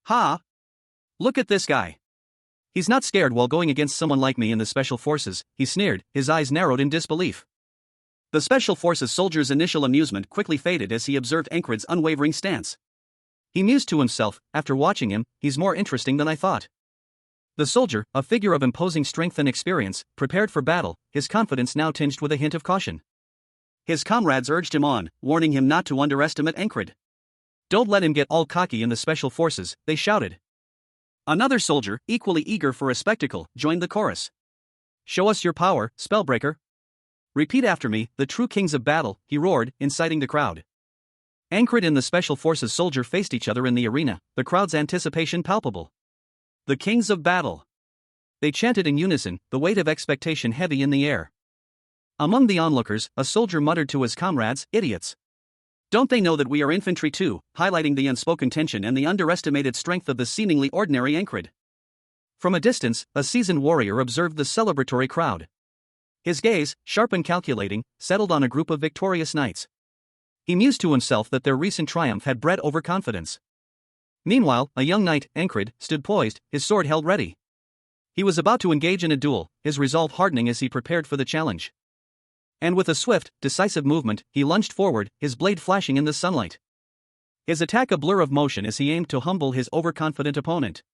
"Ha! Look at this guy. He's not scared while going against someone like me in the Special Forces, he sneered, his eyes narrowed in disbelief. The Special Forces soldier's initial amusement quickly faded as he observed Ankrid's unwavering stance. He mused to himself, after watching him, he's more interesting than I thought. The soldier, a figure of imposing strength and experience, prepared for battle, his confidence now tinged with a hint of caution. His comrades urged him on, warning him not to underestimate Ankrid. Don't let him get all cocky in the Special Forces, they shouted. Another soldier, equally eager for a spectacle, joined the chorus. Show us your power, Spellbreaker. Repeat after me, the true kings of battle, he roared, inciting the crowd. Ankrid and the Special Forces soldier faced each other in the arena, the crowd's anticipation palpable. The kings of battle. They chanted in unison, the weight of expectation heavy in the air. Among the onlookers, a soldier muttered to his comrades, idiots. Don't they know that we are infantry too, highlighting the unspoken tension and the underestimated strength of the seemingly ordinary Ankrid. From a distance, a seasoned warrior observed the celebratory crowd. His gaze, sharp and calculating, settled on a group of victorious knights. He mused to himself that their recent triumph had bred overconfidence. Meanwhile, a young knight, Ankrid, stood poised, his sword held ready. He was about to engage in a duel, his resolve hardening as he prepared for the challenge. And with a swift, decisive movement, he lunged forward, his blade flashing in the sunlight. His attack a blur of motion as he aimed to humble his overconfident opponent.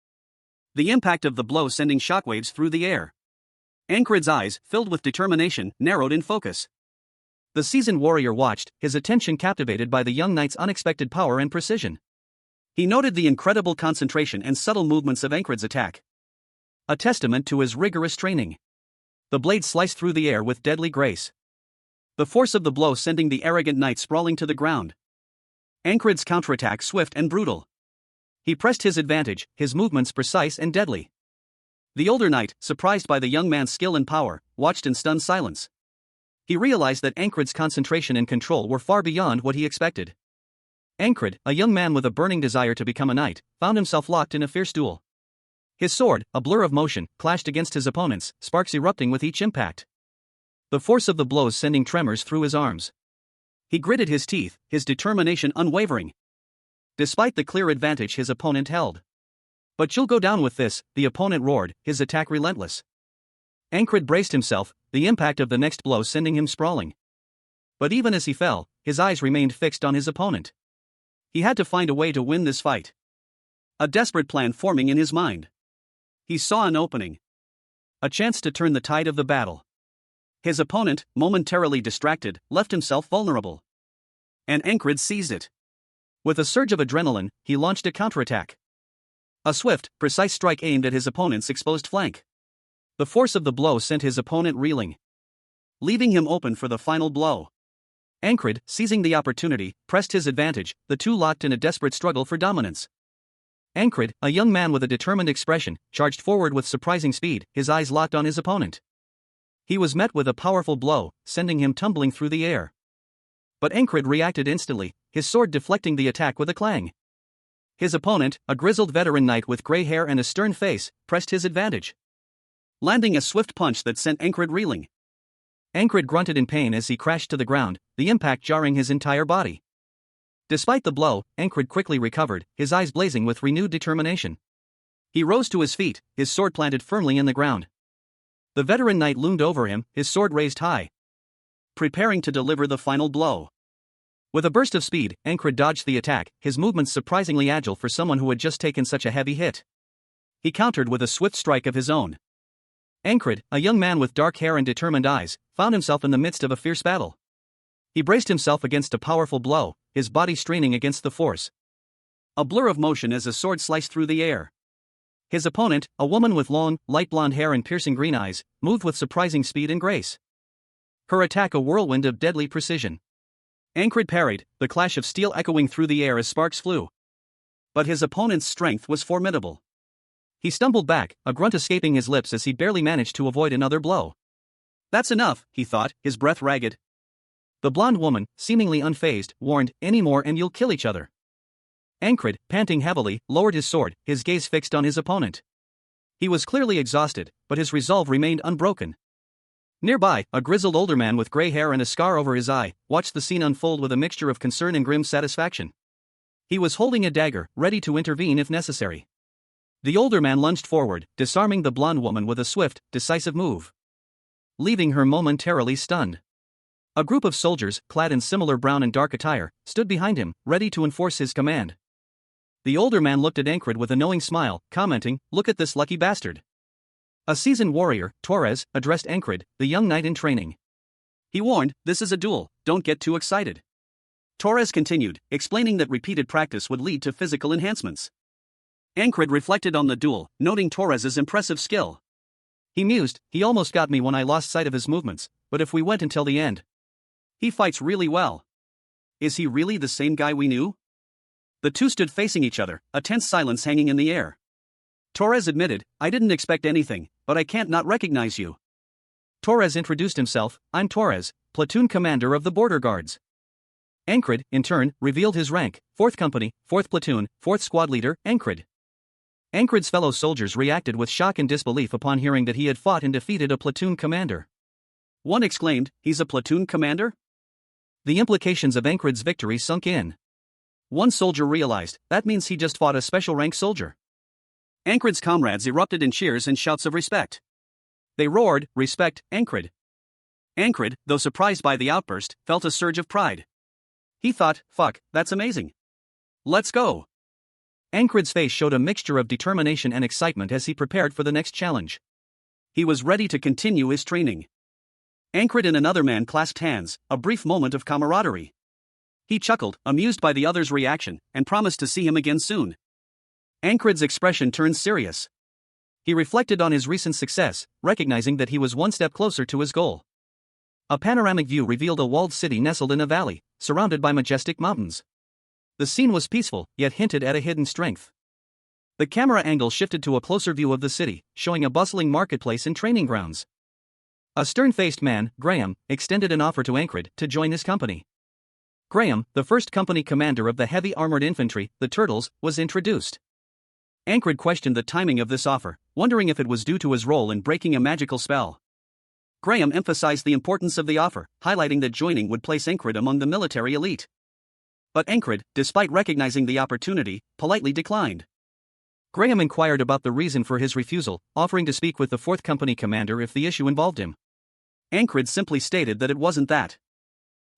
The impact of the blow sending shockwaves through the air. Ankrid's eyes, filled with determination, narrowed in focus. The seasoned warrior watched, his attention captivated by the young knight's unexpected power and precision. He noted the incredible concentration and subtle movements of Ankrid's attack. A testament to his rigorous training. The blade sliced through the air with deadly grace. The force of the blow sending the arrogant knight sprawling to the ground. Ankrid's counterattack swift and brutal. He pressed his advantage, his movements precise and deadly. The older knight, surprised by the young man's skill and power, watched in stunned silence. He realized that Ankrid's concentration and control were far beyond what he expected. Ankrid, a young man with a burning desire to become a knight, found himself locked in a fierce duel. His sword, a blur of motion, clashed against his opponent's, sparks erupting with each impact. The force of the blows sending tremors through his arms. He gritted his teeth, his determination unwavering. Despite the clear advantage his opponent held. But you'll go down with this, the opponent roared, his attack relentless. Ankrid braced himself, the impact of the next blow sending him sprawling. But even as he fell, his eyes remained fixed on his opponent. He had to find a way to win this fight. A desperate plan forming in his mind. He saw an opening. A chance to turn the tide of the battle. His opponent, momentarily distracted, left himself vulnerable. And Ankrid seized it. With a surge of adrenaline, he launched a counterattack. A swift, precise strike aimed at his opponent's exposed flank. The force of the blow sent his opponent reeling, leaving him open for the final blow. Ankrid, seizing the opportunity, pressed his advantage, the two locked in a desperate struggle for dominance. Ankrid, a young man with a determined expression, charged forward with surprising speed, his eyes locked on his opponent. He was met with a powerful blow, sending him tumbling through the air. But Ankrid reacted instantly, his sword deflecting the attack with a clang. His opponent, a grizzled veteran knight with gray hair and a stern face, pressed his advantage, landing a swift punch that sent Ankrid reeling. Ankrid grunted in pain as he crashed to the ground, the impact jarring his entire body. Despite the blow, Ankrid quickly recovered, his eyes blazing with renewed determination. He rose to his feet, his sword planted firmly in the ground. The veteran knight loomed over him, his sword raised high, preparing to deliver the final blow. With a burst of speed, Ankrid dodged the attack, his movements surprisingly agile for someone who had just taken such a heavy hit. He countered with a swift strike of his own. Ankrid, a young man with dark hair and determined eyes, found himself in the midst of a fierce battle. He braced himself against a powerful blow, his body straining against the force. A blur of motion as a sword sliced through the air. His opponent, a woman with long, light blonde hair and piercing green eyes, moved with surprising speed and grace. Her attack a whirlwind of deadly precision. Ankrid parried, the clash of steel echoing through the air as sparks flew. But his opponent's strength was formidable. He stumbled back, a grunt escaping his lips as he barely managed to avoid another blow. That's enough, he thought, his breath ragged. The blonde woman, seemingly unfazed, warned, any more and you'll kill each other. Ankrid, panting heavily, lowered his sword, his gaze fixed on his opponent. He was clearly exhausted, but his resolve remained unbroken. Nearby, a grizzled older man with gray hair and a scar over his eye, watched the scene unfold with a mixture of concern and grim satisfaction. He was holding a dagger, ready to intervene if necessary. The older man lunged forward, disarming the blonde woman with a swift, decisive move, leaving her momentarily stunned. A group of soldiers, clad in similar brown and dark attire, stood behind him, ready to enforce his command. The older man looked at Ankrid with a knowing smile, commenting, "Look at this lucky bastard." A seasoned warrior, Torres, addressed Ankrid, the young knight in training. He warned, "This is a duel, don't get too excited." Torres continued, explaining that repeated practice would lead to physical enhancements. Ankrid reflected on the duel, noting Torres's impressive skill. He mused, "He almost got me when I lost sight of his movements, but if we went until the end. He fights really well. Is he really the same guy we knew?" The two stood facing each other, a tense silence hanging in the air. Torres admitted, "I didn't expect anything, but I can't not recognize you." Torres introduced himself, "I'm Torres, platoon commander of the border guards." Ankrid, in turn, revealed his rank, 4th Company, 4th Platoon, 4th Squad Leader, Ankrid. Ankrid's fellow soldiers reacted with shock and disbelief upon hearing that he had fought and defeated a platoon commander. One exclaimed, "He's a platoon commander?" The implications of Ankrid's victory sunk in. One soldier realized, that means he just fought a special rank soldier. Ankrid's comrades erupted in cheers and shouts of respect. They roared, "Respect, Ankrid." Ankrid, though surprised by the outburst, felt a surge of pride. He thought, "Fuck, that's amazing. Let's go." Ankrid's face showed a mixture of determination and excitement as he prepared for the next challenge. He was ready to continue his training. Ankrid and another man clasped hands, a brief moment of camaraderie. He chuckled, amused by the other's reaction, and promised to see him again soon. Ankrid's expression turned serious. He reflected on his recent success, recognizing that he was one step closer to his goal. A panoramic view revealed a walled city nestled in a valley, surrounded by majestic mountains. The scene was peaceful, yet hinted at a hidden strength. The camera angle shifted to a closer view of the city, showing a bustling marketplace and training grounds. A stern-faced man, Graham, extended an offer to Ankrid to join his company. Graham, the 1st Company commander of the heavy armored infantry, the Turtles, was introduced. Ankrid questioned the timing of this offer, wondering if it was due to his role in breaking a magical spell. Graham emphasized the importance of the offer, highlighting that joining would place Ankrid among the military elite. But Ankrid, despite recognizing the opportunity, politely declined. Graham inquired about the reason for his refusal, offering to speak with the 4th Company commander if the issue involved him. Ankrid simply stated that it wasn't that.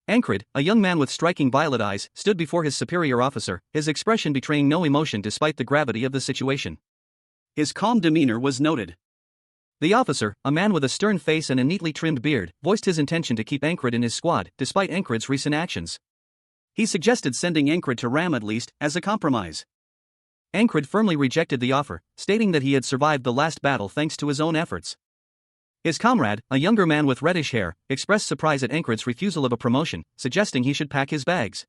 Ankrid, a young man with striking violet eyes, stood before his superior officer, his expression betraying no emotion despite the gravity of the situation. His calm demeanor was noted. The officer, a man with a stern face and a neatly trimmed beard, voiced his intention to keep Ankrid in his squad, despite Ankrid's recent actions. He suggested sending Ankrid to Ram at least, as a compromise. Ankrid firmly rejected the offer, stating that he had survived the last battle thanks to his own efforts. His comrade, a younger man with reddish hair, expressed surprise at Ankrid's refusal of a promotion, suggesting he should pack his bags.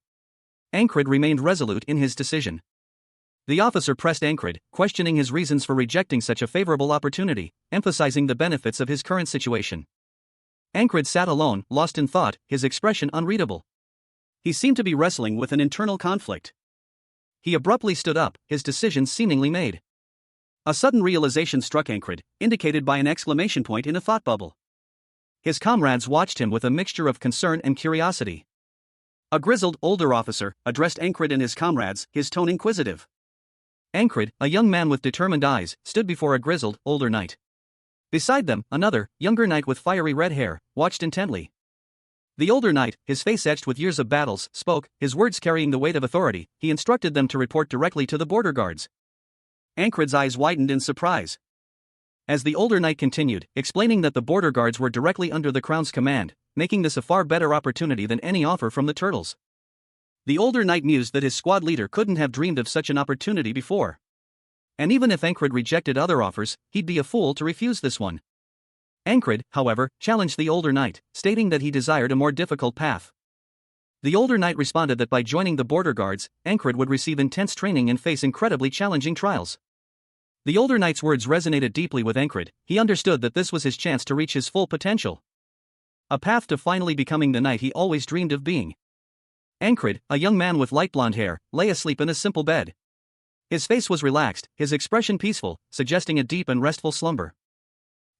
Ankrid remained resolute in his decision. The officer pressed Ankrid, questioning his reasons for rejecting such a favorable opportunity, emphasizing the benefits of his current situation. Ankrid sat alone, lost in thought, his expression unreadable. He seemed to be wrestling with an internal conflict. He abruptly stood up, his decision seemingly made. A sudden realization struck Ankrid, indicated by an exclamation point in a thought bubble. His comrades watched him with a mixture of concern and curiosity. A grizzled, older officer addressed Ankrid and his comrades, his tone inquisitive. Ankrid, a young man with determined eyes, stood before a grizzled, older knight. Beside them, another, younger knight with fiery red hair, watched intently. The older knight, his face etched with years of battles, spoke, his words carrying the weight of authority. He instructed them to report directly to the border guards. Ankrid's eyes widened in surprise. As the older knight continued, explaining that the border guards were directly under the Crown's command, making this a far better opportunity than any offer from the Turtles. The older knight mused that his squad leader couldn't have dreamed of such an opportunity before. And even if Ankrid rejected other offers, he'd be a fool to refuse this one. Ankrid, however, challenged the older knight, stating that he desired a more difficult path. The older knight responded that by joining the border guards, Ankrid would receive intense training and face incredibly challenging trials. The older knight's words resonated deeply with Ankrid. He understood that this was his chance to reach his full potential. A path to finally becoming the knight he always dreamed of being. Ankrid, a young man with light blonde hair, lay asleep in a simple bed. His face was relaxed, his expression peaceful, suggesting a deep and restful slumber.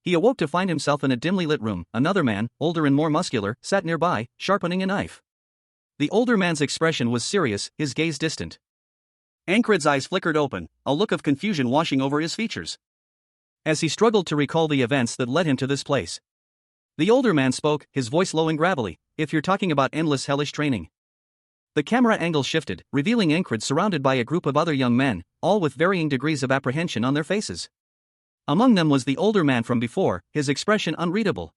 He awoke to find himself in a dimly lit room. Another man, older and more muscular, sat nearby, sharpening a knife. The older man's expression was serious, his gaze distant. Ankrid's eyes flickered open, a look of confusion washing over his features. As he struggled to recall the events that led him to this place. The older man spoke, his voice low and gravelly, "If you're talking about endless hellish training." The camera angle shifted, revealing Ankrid surrounded by a group of other young men, all with varying degrees of apprehension on their faces. Among them was the older man from before, his expression unreadable.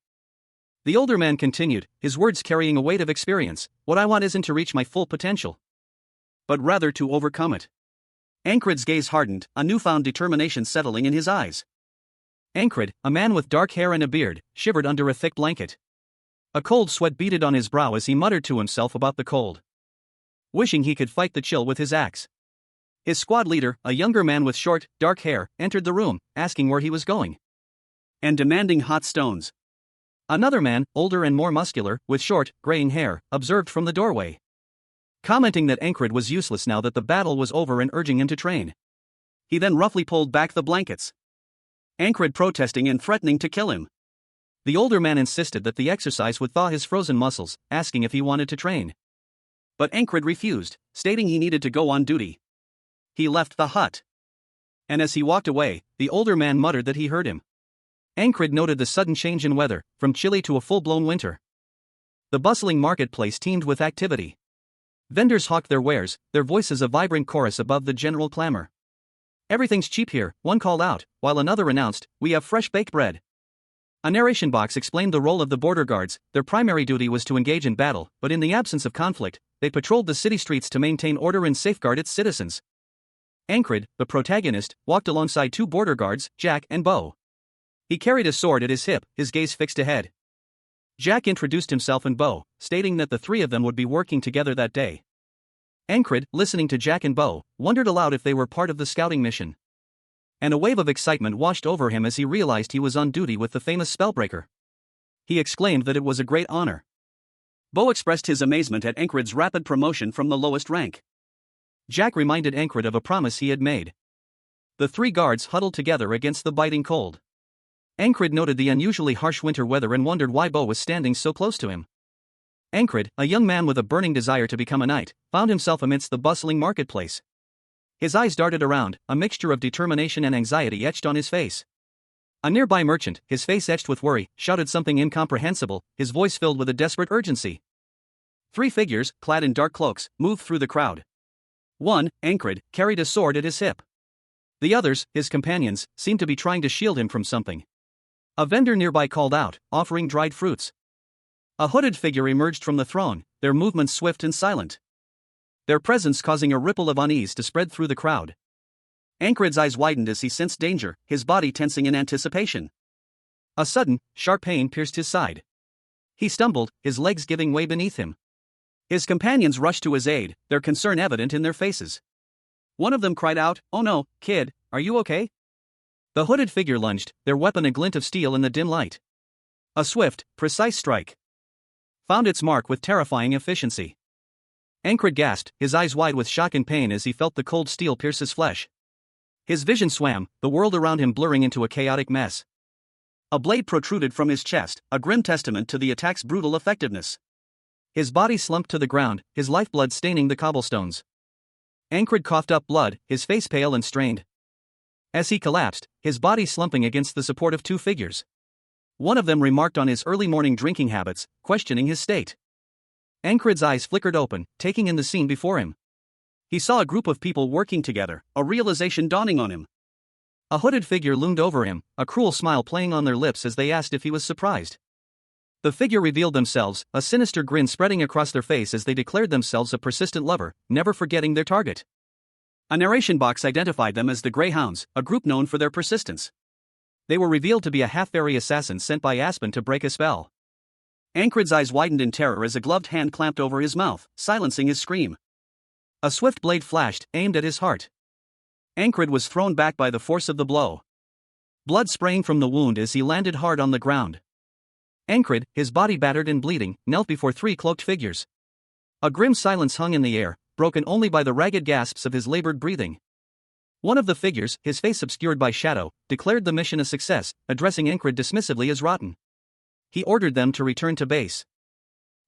The older man continued, his words carrying a weight of experience, "What I want isn't to reach my full potential, but rather to overcome it." Ankrid's gaze hardened, a newfound determination settling in his eyes. Ankrid, a man with dark hair and a beard, shivered under a thick blanket. A cold sweat beaded on his brow as he muttered to himself about the cold, wishing he could fight the chill with his axe. His squad leader, a younger man with short, dark hair, entered the room, asking where he was going, and demanding hot stones. Another man, older and more muscular, with short, graying hair, observed from the doorway, commenting that Ankrid was useless now that the battle was over and urging him to train. He then roughly pulled back the blankets, Ankrid protesting and threatening to kill him. The older man insisted that the exercise would thaw his frozen muscles, asking if he wanted to train. But Ankrid refused, stating he needed to go on duty. He left the hut. And as he walked away, the older man muttered that he heard him. Ankrid noted the sudden change in weather, from chilly to a full-blown winter. The bustling marketplace teemed with activity. Vendors hawked their wares, their voices a vibrant chorus above the general clamor. "Everything's cheap here," one called out, while another announced, "We have fresh baked bread." A narration box explained the role of the border guards. Their primary duty was to engage in battle, but in the absence of conflict, they patrolled the city streets to maintain order and safeguard its citizens. Ankrid, the protagonist, walked alongside two border guards, Jack and Bo. He carried a sword at his hip, his gaze fixed ahead. Jack introduced himself and Bo, stating that the three of them would be working together that day. Ankrid, listening to Jack and Bo, wondered aloud if they were part of the scouting mission. And a wave of excitement washed over him as he realized he was on duty with the famous spellbreaker. He exclaimed that it was a great honor. Bo expressed his amazement at Ankrid's rapid promotion from the lowest rank. Jack reminded Ankrid of a promise he had made. The three guards huddled together against the biting cold. Ankrid noted the unusually harsh winter weather and wondered why Bo was standing so close to him. Ankrid, a young man with a burning desire to become a knight, found himself amidst the bustling marketplace. His eyes darted around, a mixture of determination and anxiety etched on his face. A nearby merchant, his face etched with worry, shouted something incomprehensible, his voice filled with a desperate urgency. Three figures, clad in dark cloaks, moved through the crowd. One, Ankrid, carried a sword at his hip. The others, his companions, seemed to be trying to shield him from something. A vendor nearby called out, offering dried fruits. A hooded figure emerged from the throng, their movements swift and silent, their presence causing a ripple of unease to spread through the crowd. Ankrid's eyes widened as he sensed danger, his body tensing in anticipation. A sudden, sharp pain pierced his side. He stumbled, his legs giving way beneath him. His companions rushed to his aid, their concern evident in their faces. One of them cried out, "Oh no, kid, are you okay?" The hooded figure lunged, their weapon a glint of steel in the dim light. A swift, precise strike found its mark with terrifying efficiency. Ankrid gasped, his eyes wide with shock and pain as he felt the cold steel pierce his flesh. His vision swam, the world around him blurring into a chaotic mess. A blade protruded from his chest, a grim testament to the attack's brutal effectiveness. His body slumped to the ground, his lifeblood staining the cobblestones. Ankrid coughed up blood, his face pale and strained. As he collapsed, his body slumping against the support of two figures. One of them remarked on his early morning drinking habits, questioning his state. Ankrid's eyes flickered open, taking in the scene before him. He saw a group of people working together, a realization dawning on him. A hooded figure loomed over him, a cruel smile playing on their lips as they asked if he was surprised. The figure revealed themselves, a sinister grin spreading across their face as they declared themselves a persistent lover, never forgetting their target. A narration box identified them as the Greyhounds, a group known for their persistence. They were revealed to be a half-fairy assassin sent by Aspen to break a spell. Ankrid's eyes widened in terror as a gloved hand clamped over his mouth, silencing his scream. A swift blade flashed, aimed at his heart. Ankrid was thrown back by the force of the blow. Blood spraying from the wound as he landed hard on the ground. Ankrid, his body battered and bleeding, knelt before three cloaked figures. A grim silence hung in the air, broken only by the ragged gasps of his labored breathing. One of the figures, his face obscured by shadow, declared the mission a success, addressing Ankrid dismissively as rotten. He ordered them to return to base.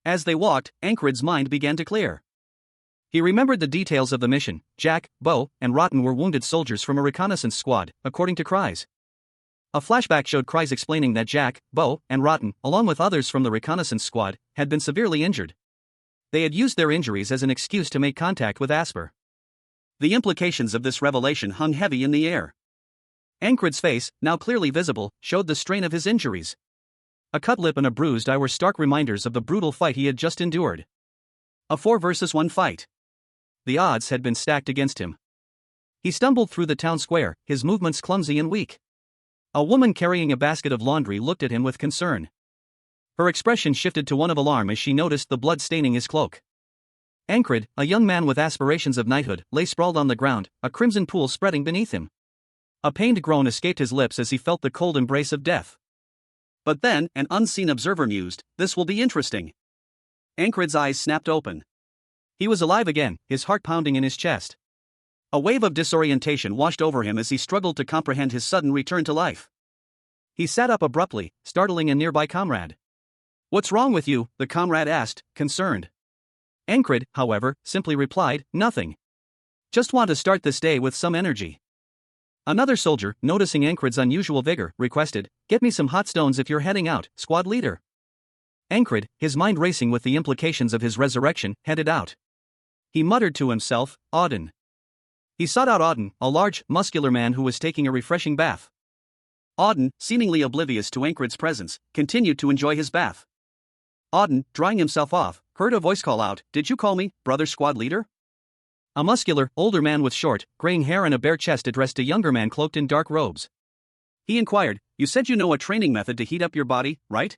As they walked, Ankrid's mind began to clear. He remembered the details of the mission. Jack, Bo, and Rotten were wounded soldiers from a reconnaissance squad, according to Kryze. A flashback showed Kryze explaining that Jack, Bo, and Rotten, along with others from the reconnaissance squad, had been severely injured. They had used their injuries as an excuse to make contact with Asper. The implications of this revelation hung heavy in the air. Ankrid's face, now clearly visible, showed the strain of his injuries. A cut lip and a bruised eye were stark reminders of the brutal fight he had just endured. A 4-versus-1 fight. The odds had been stacked against him. He stumbled through the town square, his movements clumsy and weak. A woman carrying a basket of laundry looked at him with concern. Her expression shifted to one of alarm as she noticed the blood staining his cloak. Ankrid, a young man with aspirations of knighthood, lay sprawled on the ground, a crimson pool spreading beneath him. A pained groan escaped his lips as he felt the cold embrace of death. But then, an unseen observer mused, "This will be interesting." Ankrid's eyes snapped open. He was alive again, his heart pounding in his chest. A wave of disorientation washed over him as he struggled to comprehend his sudden return to life. He sat up abruptly, startling a nearby comrade. "What's wrong with you?" the comrade asked, concerned. Ankrid, however, simply replied, "Nothing. Just want to start this day with some energy." Another soldier, noticing Ankrid's unusual vigor, requested, "Get me some hot stones if you're heading out, squad leader." Ankrid, his mind racing with the implications of his resurrection, headed out. He muttered to himself, "Auden." He sought out Auden, a large, muscular man who was taking a refreshing bath. Auden, seemingly oblivious to Ankrid's presence, continued to enjoy his bath. Auden, drying himself off, heard a voice call out, "Did you call me, brother squad leader?" A muscular, older man with short, graying hair and a bare chest addressed a younger man cloaked in dark robes. He inquired, "You said you know a training method to heat up your body, right?"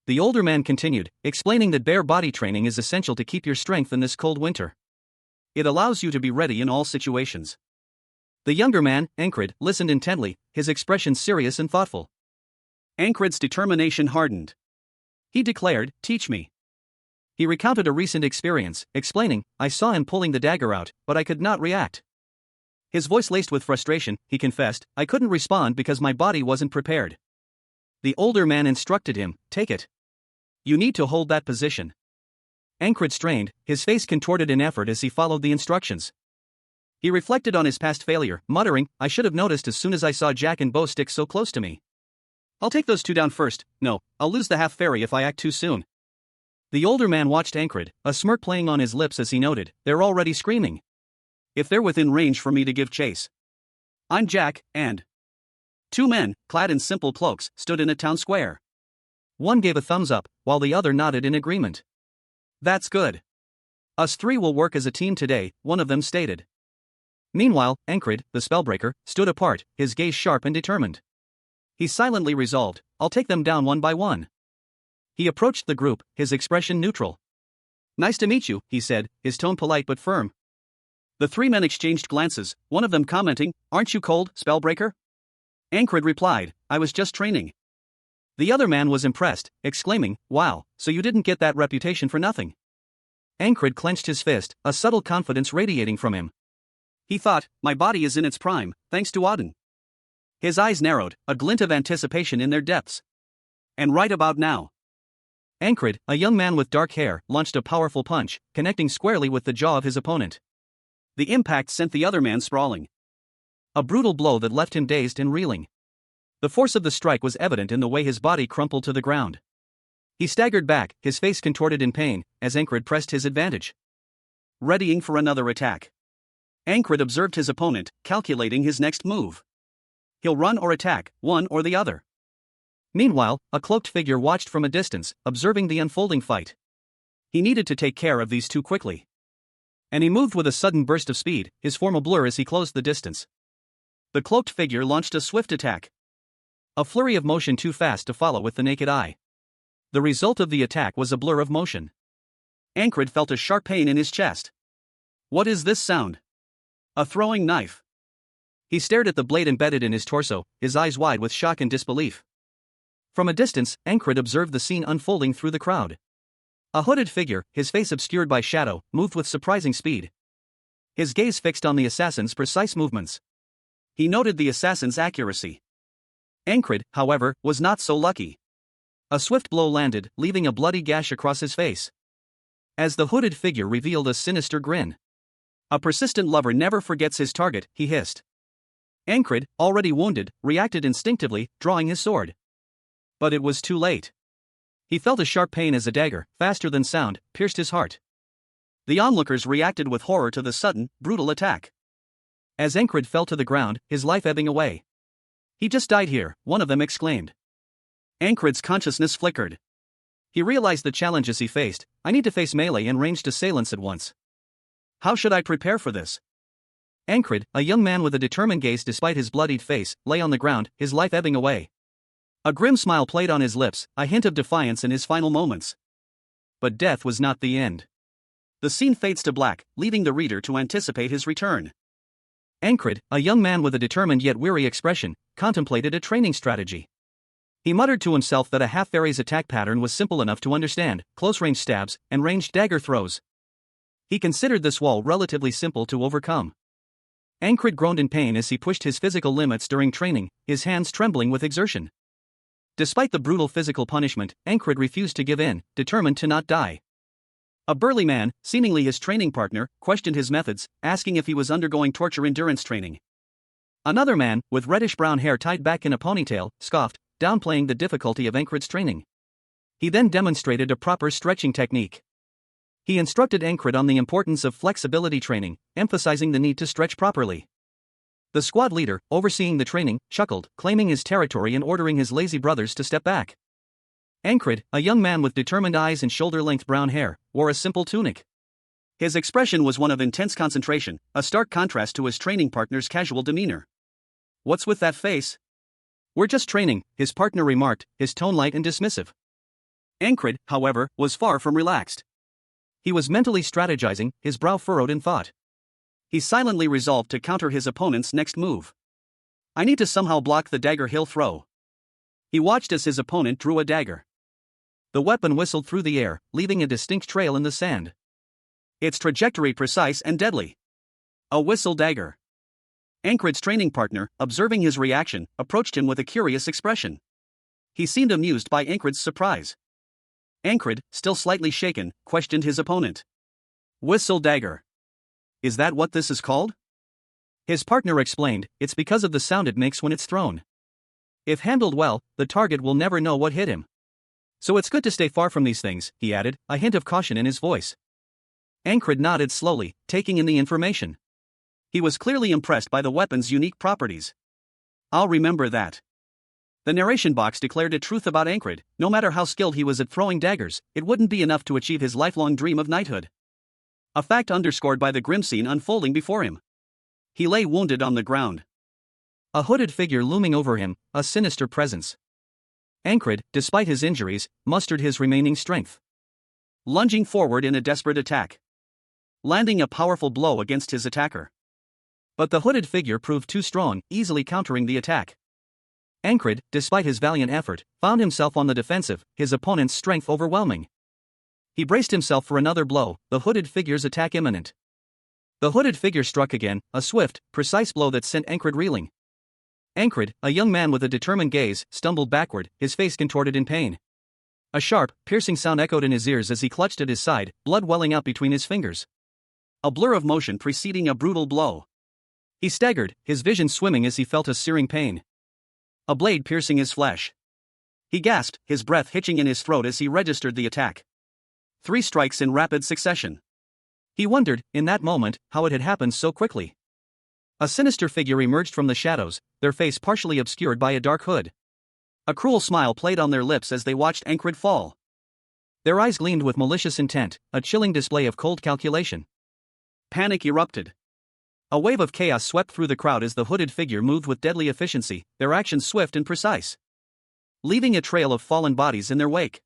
The older man continued, explaining that bare body training is essential to keep your strength in this cold winter. It allows you to be ready in all situations. The younger man, Ankrid, listened intently, his expression serious and thoughtful. Ankrid's determination hardened. He declared, "Teach me." He recounted a recent experience, explaining, "I saw him pulling the dagger out, but I could not react." His voice laced with frustration, he confessed, "I couldn't respond because my body wasn't prepared." The older man instructed him, "Take it. You need to hold that position." Ankrid strained, his face contorted in effort as he followed the instructions. He reflected on his past failure, muttering, "I should have noticed as soon as I saw Jack and Bo stick so close to me. I'll take those two down first. No, I'll lose the half fairy if I act too soon." The older man watched Ankrid, a smirk playing on his lips as he noted, "They're already screaming. If they're within range for me to give chase. I'm Jack, and..." Two men, clad in simple cloaks, stood in a town square. One gave a thumbs up, while the other nodded in agreement. "That's good. Us three will work as a team today," one of them stated. Meanwhile, Ankrid, the spellbreaker, stood apart, his gaze sharp and determined. He silently resolved, "I'll take them down one by one." He approached the group, his expression neutral. "Nice to meet you," he said, his tone polite but firm. The three men exchanged glances, one of them commenting, "Aren't you cold, spellbreaker?" Ankrid replied, "I was just training." The other man was impressed, exclaiming, "Wow, so you didn't get that reputation for nothing." Ankrid clenched his fist, a subtle confidence radiating from him. He thought, "My body is in its prime, thanks to Auden." His eyes narrowed, a glint of anticipation in their depths. And right about now. Ankrid, a young man with dark hair, launched a powerful punch, connecting squarely with the jaw of his opponent. The impact sent the other man sprawling. A brutal blow that left him dazed and reeling. The force of the strike was evident in the way his body crumpled to the ground. He staggered back, his face contorted in pain, as Ankrid pressed his advantage. Readying for another attack. Ankrid observed his opponent, calculating his next move. He'll run or attack, one or the other. Meanwhile, a cloaked figure watched from a distance, observing the unfolding fight. He needed to take care of these two quickly. And he moved with a sudden burst of speed, his form a blur as he closed the distance. The cloaked figure launched a swift attack. A flurry of motion too fast to follow with the naked eye. The result of the attack was a blur of motion. Ankrid felt a sharp pain in his chest. What is this sound? A throwing knife. He stared at the blade embedded in his torso, his eyes wide with shock and disbelief. From a distance, Ankrid observed the scene unfolding through the crowd. A hooded figure, his face obscured by shadow, moved with surprising speed. His gaze fixed on the assassin's precise movements. He noted the assassin's accuracy. Ankrid, however, was not so lucky. A swift blow landed, leaving a bloody gash across his face. as the hooded figure revealed a sinister grin. A persistent lover never forgets his target, he hissed. Ankrid, already wounded, reacted instinctively, drawing his sword. But it was too late. He felt a sharp pain as a dagger, faster than sound, pierced his heart. The onlookers reacted with horror to the sudden, brutal attack. As Ankrid fell to the ground, his life ebbing away. "He just died here," one of them exclaimed. Ankrid's consciousness flickered. He realized the challenges he faced. "I need to face melee and ranged assailants at once. How should I prepare for this?" Ankrid, a young man with a determined gaze despite his bloodied face, lay on the ground, his life ebbing away. A grim smile played on his lips, a hint of defiance in his final moments. But death was not the end. The scene fades to black, leaving the reader to anticipate his return. Ankrid, a young man with a determined yet weary expression, contemplated a training strategy. He muttered to himself that a half-fairy's attack pattern was simple enough to understand: close-range stabs and ranged dagger throws. He considered this wall relatively simple to overcome. Ankrid groaned in pain as he pushed his physical limits during training, his hands trembling with exertion. Despite the brutal physical punishment, Ankrid refused to give in, determined to not die. A burly man, seemingly his training partner, questioned his methods, asking if he was undergoing torture endurance training. Another man, with reddish-brown hair tied back in a ponytail, scoffed, downplaying the difficulty of Ankrid's training. He then demonstrated a proper stretching technique. He instructed Ankrid on the importance of flexibility training, emphasizing the need to stretch properly. The squad leader, overseeing the training, chuckled, claiming his territory and ordering his lazy brothers to step back. Ankrid, a young man with determined eyes and shoulder-length brown hair, wore a simple tunic. His expression was one of intense concentration, a stark contrast to his training partner's casual demeanor. "What's with that face?" "We're just training," his partner remarked, his tone light and dismissive. Ankrid, however, was far from relaxed. He was mentally strategizing, his brow furrowed in thought. He silently resolved to counter his opponent's next move. "I need to somehow block the dagger he'll throw." He watched as his opponent drew a dagger. The weapon whistled through the air, leaving a distinct trail in the sand. Its trajectory precise and deadly. A whistle dagger. Ankrid's training partner, observing his reaction, approached him with a curious expression. He seemed amused by Ankrid's surprise. Ankrid, still slightly shaken, questioned his opponent. "Whistle dagger. Is that what this is called?" His partner explained, "It's because of the sound it makes when it's thrown. If handled well, the target will never know what hit him. So it's good to stay far from these things," he added, a hint of caution in his voice. Ankrid nodded slowly, taking in the information. He was clearly impressed by the weapon's unique properties. "I'll remember that." The narration box declared a truth about Ankrid: no matter how skilled he was at throwing daggers, it wouldn't be enough to achieve his lifelong dream of knighthood. A fact underscored by the grim scene unfolding before him. He lay wounded on the ground. A hooded figure looming over him, a sinister presence. Ankrid, despite his injuries, mustered his remaining strength. Lunging forward in a desperate attack. Landing a powerful blow against his attacker. But the hooded figure proved too strong, easily countering the attack. Ankrid, despite his valiant effort, found himself on the defensive, his opponent's strength overwhelming. He braced himself for another blow, the hooded figure's attack imminent. The hooded figure struck again, a swift, precise blow that sent Ankrid reeling. Ankrid, a young man with a determined gaze, stumbled backward, his face contorted in pain. A sharp, piercing sound echoed in his ears as he clutched at his side, blood welling up between his fingers. A blur of motion preceding a brutal blow. He staggered, his vision swimming as he felt a searing pain. A blade piercing his flesh. He gasped, his breath hitching in his throat as he registered the attack. 3 strikes in rapid succession. He wondered, in that moment, how it had happened so quickly. A sinister figure emerged from the shadows, their face partially obscured by a dark hood. A cruel smile played on their lips as they watched Ankrid fall. Their eyes gleamed with malicious intent, a chilling display of cold calculation. Panic erupted. A wave of chaos swept through the crowd as the hooded figure moved with deadly efficiency, their actions swift and precise, leaving a trail of fallen bodies in their wake.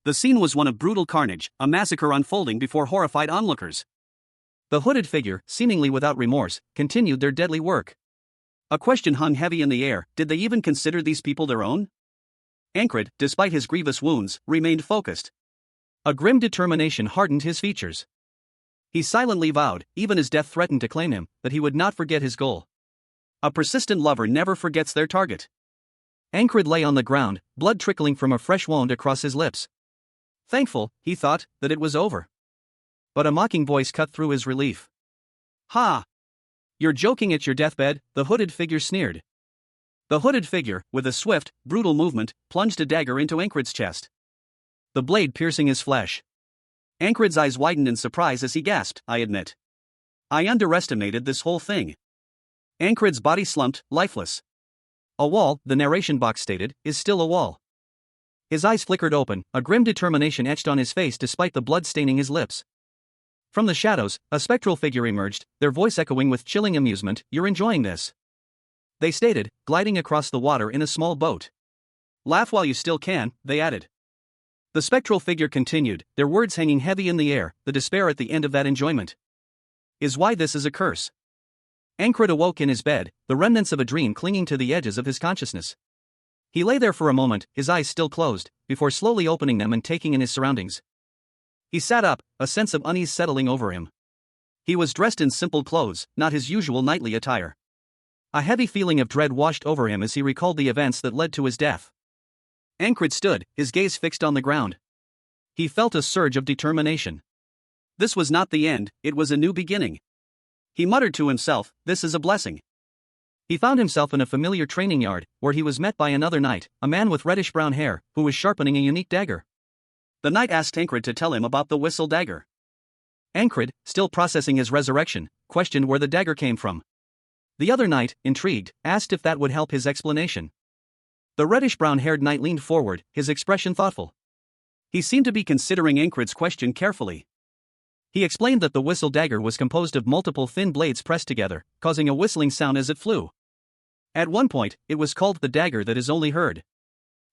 The scene was one of brutal carnage, a massacre unfolding before horrified onlookers. The hooded figure, seemingly without remorse, continued their deadly work. A question hung heavy in the air: did they even consider these people their own? Ankrid, despite his grievous wounds, remained focused. A grim determination hardened his features. He silently vowed, even as death threatened to claim him, that he would not forget his goal. A persistent lover never forgets their target. Ankrid lay on the ground, blood trickling from a fresh wound across his lips. Thankful, he thought, that it was over. but a mocking voice cut through his relief. Ha! You're joking at your deathbed, the hooded figure sneered. The hooded figure, with a swift, brutal movement, plunged a dagger into Ankrid's chest, the blade piercing his flesh. Ankrid's eyes widened in surprise as he gasped, I admit. I underestimated this whole thing. Ankrid's body slumped, lifeless. A wall, the narration box stated, is still a wall. His eyes flickered open, a grim determination etched on his face despite the blood staining his lips. From the shadows, a spectral figure emerged, their voice echoing with chilling amusement, You're enjoying this, they stated, gliding across the water in a small boat. Laugh while you still can, they added. The spectral figure continued, their words hanging heavy in the air, the despair at the end of that enjoyment is why this is a curse. Ankrid awoke in his bed, the remnants of a dream clinging to the edges of his consciousness. He lay there for a moment, his eyes still closed, before slowly opening them and taking in his surroundings. He sat up, a sense of unease settling over him. He was dressed in simple clothes, not his usual nightly attire. A heavy feeling of dread washed over him as he recalled the events that led to his death. Ankrid stood, his gaze fixed on the ground. He felt a surge of determination. This was not the end, it was a new beginning. He muttered to himself, this is a blessing. He found himself in a familiar training yard, where he was met by another knight, a man with reddish-brown hair, who was sharpening a unique dagger. The knight asked Ankrid to tell him about the whistle dagger. Ankrid, still processing his resurrection, questioned where the dagger came from. The other knight, intrigued, asked if that would help his explanation. The reddish-brown-haired knight leaned forward, his expression thoughtful. He seemed to be considering Ankrid's question carefully. He explained that the whistle dagger was composed of multiple thin blades pressed together, causing a whistling sound as it flew. At one point, it was called the dagger that is only heard.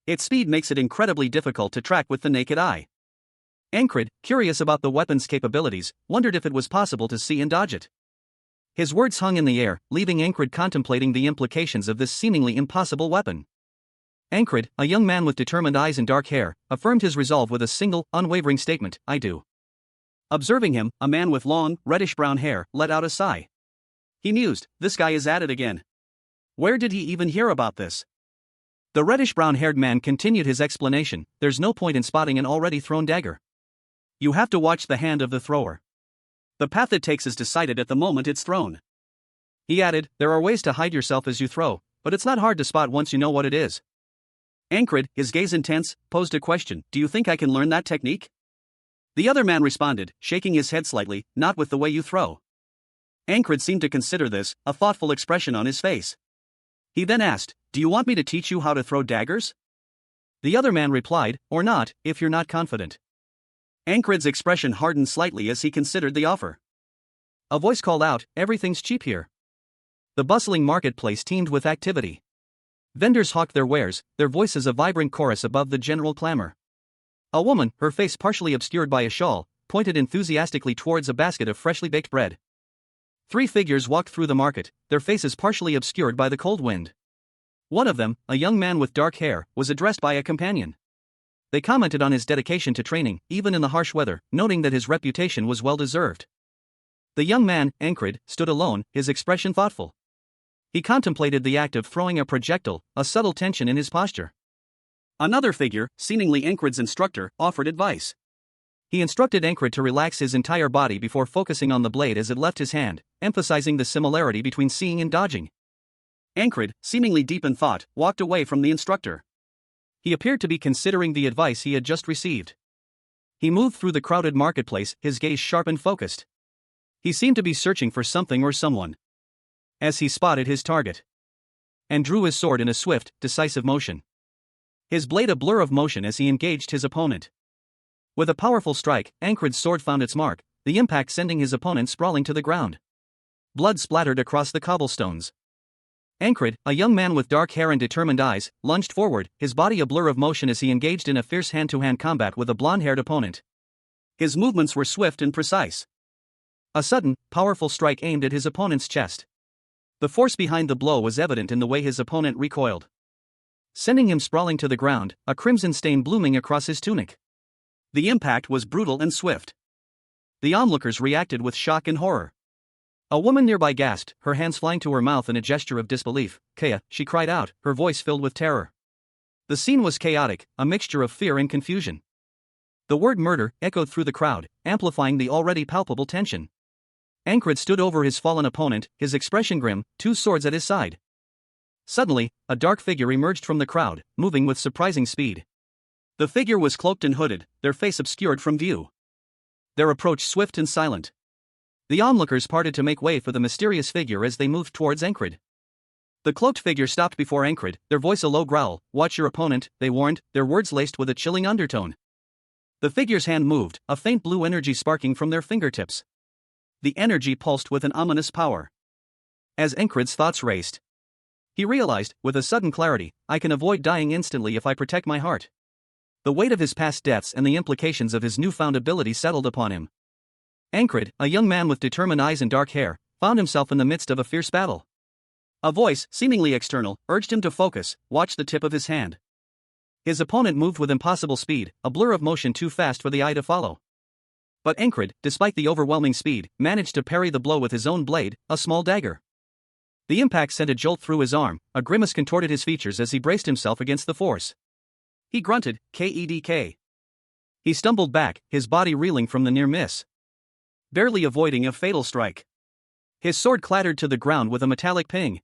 Its speed makes it incredibly difficult to track with the naked eye. Ankrid, curious about the weapon's capabilities, wondered if it was possible to see and dodge it. His words hung in the air, leaving Ankrid contemplating the implications of this seemingly impossible weapon. Ankrid, a young man with determined eyes and dark hair, affirmed his resolve with a single, unwavering statement, I do. Observing him, a man with long, reddish-brown hair let out a sigh. He mused, this guy is at it again. Where did he even hear about this? The reddish-brown-haired man continued his explanation, there's no point in spotting an already thrown dagger. You have to watch the hand of the thrower. The path it takes is decided at the moment it's thrown. He added, there are ways to hide yourself as you throw, but it's not hard to spot once you know what it is. Ankrid, his gaze intense, posed a question, do you think I can learn that technique? The other man responded, shaking his head slightly, not with the way you throw. Ankrid seemed to consider this, a thoughtful expression on his face. He then asked, do you want me to teach you how to throw daggers? The other man replied, or not, if you're not confident. Ankrid's expression hardened slightly as he considered the offer. A voice called out, everything's cheap here. The bustling marketplace teemed with activity. Vendors hawked their wares, their voices a vibrant chorus above the general clamor. A woman, her face partially obscured by a shawl, pointed enthusiastically towards a basket of freshly baked bread. 3 figures walked through the market, their faces partially obscured by the cold wind. One of them, a young man with dark hair, was addressed by a companion. They commented on his dedication to training, even in the harsh weather, noting that his reputation was well-deserved. The young man, Ankrid, stood alone, his expression thoughtful. He contemplated the act of throwing a projectile, a subtle tension in his posture. Another figure, seemingly Ankrid's instructor, offered advice. He instructed Ankrid to relax his entire body before focusing on the blade as it left his hand, emphasizing the similarity between seeing and dodging. Ankrid, seemingly deep in thought, walked away from the instructor. He appeared to be considering the advice he had just received. He moved through the crowded marketplace, his gaze sharp and focused. He seemed to be searching for something or someone. As he spotted his target, and drew his sword in a swift, decisive motion. His blade a blur of motion as he engaged his opponent. With a powerful strike, Ankrid's sword found its mark, the impact sending his opponent sprawling to the ground. Blood splattered across the cobblestones. Ankrid, a young man with dark hair and determined eyes, lunged forward, his body a blur of motion as he engaged in a fierce hand-to-hand combat with a blonde-haired opponent. His movements were swift and precise. A sudden, powerful strike aimed at his opponent's chest. The force behind the blow was evident in the way his opponent recoiled, sending him sprawling to the ground, a crimson stain blooming across his tunic. The impact was brutal and swift. The onlookers reacted with shock and horror. A woman nearby gasped, her hands flying to her mouth in a gesture of disbelief. Kaya, she cried out, her voice filled with terror. The scene was chaotic, a mixture of fear and confusion. The word murder echoed through the crowd, amplifying the already palpable tension. Ankrid stood over his fallen opponent, his expression grim, two swords at his side. Suddenly, a dark figure emerged from the crowd, moving with surprising speed. The figure was cloaked and hooded, their face obscured from view. Their approach swift and silent. The onlookers parted to make way for the mysterious figure as they moved towards Ankrid. The cloaked figure stopped before Ankrid, their voice a low growl. "Watch your opponent," they warned, their words laced with a chilling undertone. The figure's hand moved, a faint blue energy sparking from their fingertips. The energy pulsed with an ominous power. As Ankrid's thoughts raced, he realized, with a sudden clarity, I can avoid dying instantly if I protect my heart. The weight of his past deaths and the implications of his newfound ability settled upon him. Ankrid, a young man with determined eyes and dark hair, found himself in the midst of a fierce battle. A voice, seemingly external, urged him to focus, watch the tip of his hand. His opponent moved with impossible speed, a blur of motion too fast for the eye to follow. But Ankrid, despite the overwhelming speed, managed to parry the blow with his own blade, a small dagger. The impact sent a jolt through his arm, a grimace contorted his features as he braced himself against the force. He grunted, "Kedk." He stumbled back, his body reeling from the near miss. Barely avoiding a fatal strike. His sword clattered to the ground with a metallic ping.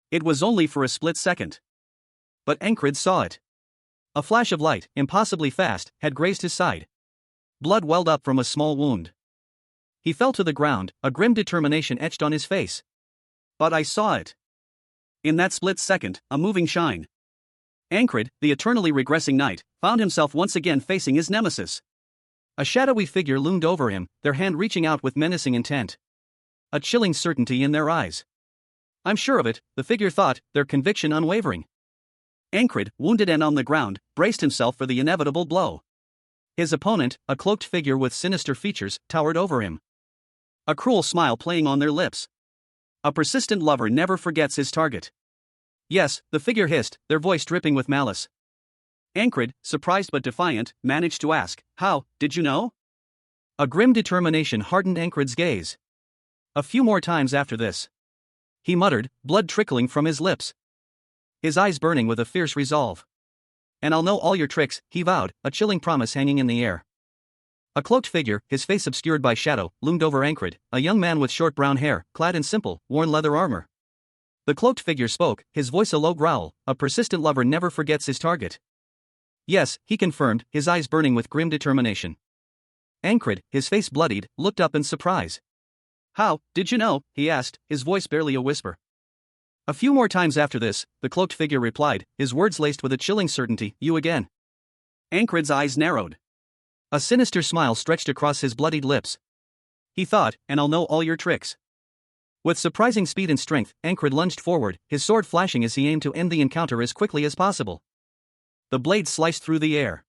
It was only for a split second. But Ankrid saw it. A flash of light, impossibly fast, had grazed his side. Blood welled up from a small wound. He fell to the ground, a grim determination etched on his face. But I saw it. In that split second, a moving shine. Ankrid, the eternally regressing knight, found himself once again facing his nemesis. A shadowy figure loomed over him, their hand reaching out with menacing intent. A chilling certainty in their eyes. "I'm sure of it," the figure thought, their conviction unwavering. Ankrid, wounded and on the ground, braced himself for the inevitable blow. His opponent, a cloaked figure with sinister features, towered over him. A cruel smile playing on their lips. A persistent lover never forgets his target. "Yes," the figure hissed, their voice dripping with malice. Ankrid, surprised but defiant, managed to ask, "How, did you know?" A grim determination hardened Ankrid's gaze. A few more times after this, he muttered, blood trickling from his lips. His eyes burning with a fierce resolve. "And I'll know all your tricks," he vowed, a chilling promise hanging in the air. A cloaked figure, his face obscured by shadow, loomed over Ankrid, a young man with short brown hair, clad in simple, worn leather armor. The cloaked figure spoke, his voice a low growl. "A persistent lover never forgets his target." "Yes," he confirmed, his eyes burning with grim determination. Ankrid, his face bloodied, looked up in surprise. "How, did you know?" he asked, his voice barely a whisper. A few more times after this, the cloaked figure replied, his words laced with a chilling certainty, "You again." Ankrid's eyes narrowed. A sinister smile stretched across his bloodied lips. He thought, "And I'll know all your tricks." With surprising speed and strength, Ankrid lunged forward, his sword flashing as he aimed to end the encounter as quickly as possible. The blade sliced through the air.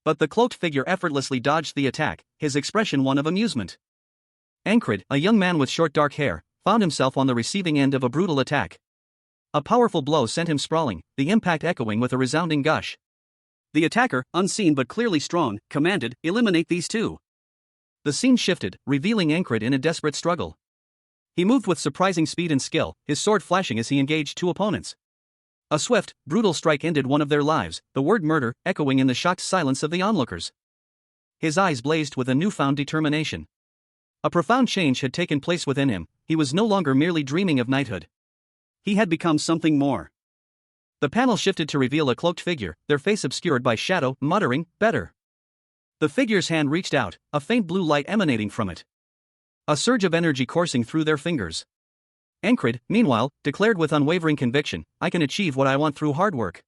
But the cloaked figure effortlessly dodged the attack, his expression one of amusement. Ankrid, a young man with short dark hair, found himself on the receiving end of a brutal attack. A powerful blow sent him sprawling, the impact echoing with a resounding gush. The attacker, unseen but clearly strong, commanded, "Eliminate these two." The scene shifted, revealing Ankrid in a desperate struggle. He moved with surprising speed and skill, his sword flashing as he engaged two opponents. A swift, brutal strike ended one of their lives, the word murder echoing in the shocked silence of the onlookers. His eyes blazed with a newfound determination. A profound change had taken place within him, he was no longer merely dreaming of knighthood. He had become something more. The panel shifted to reveal a cloaked figure, their face obscured by shadow, muttering, "Better." The figure's hand reached out, a faint blue light emanating from it. A surge of energy coursing through their fingers. Ankrid, meanwhile, declared with unwavering conviction, "I can achieve what I want through hard work."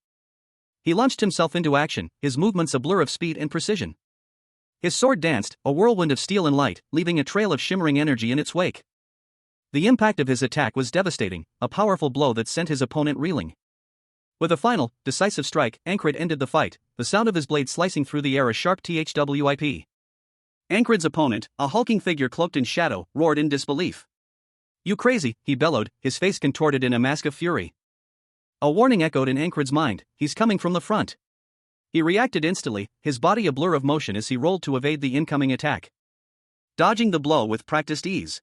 He launched himself into action, his movements a blur of speed and precision. His sword danced, a whirlwind of steel and light, leaving a trail of shimmering energy in its wake. The impact of his attack was devastating, a powerful blow that sent his opponent reeling. With a final, decisive strike, Ankrid ended the fight, the sound of his blade slicing through the air a sharp thwip. Ankrid's opponent, a hulking figure cloaked in shadow, roared in disbelief. "You crazy," he bellowed, his face contorted in a mask of fury. A warning echoed in Ankrid's mind, "He's coming from the front." He reacted instantly, his body a blur of motion as he rolled to evade the incoming attack. Dodging the blow with practiced ease.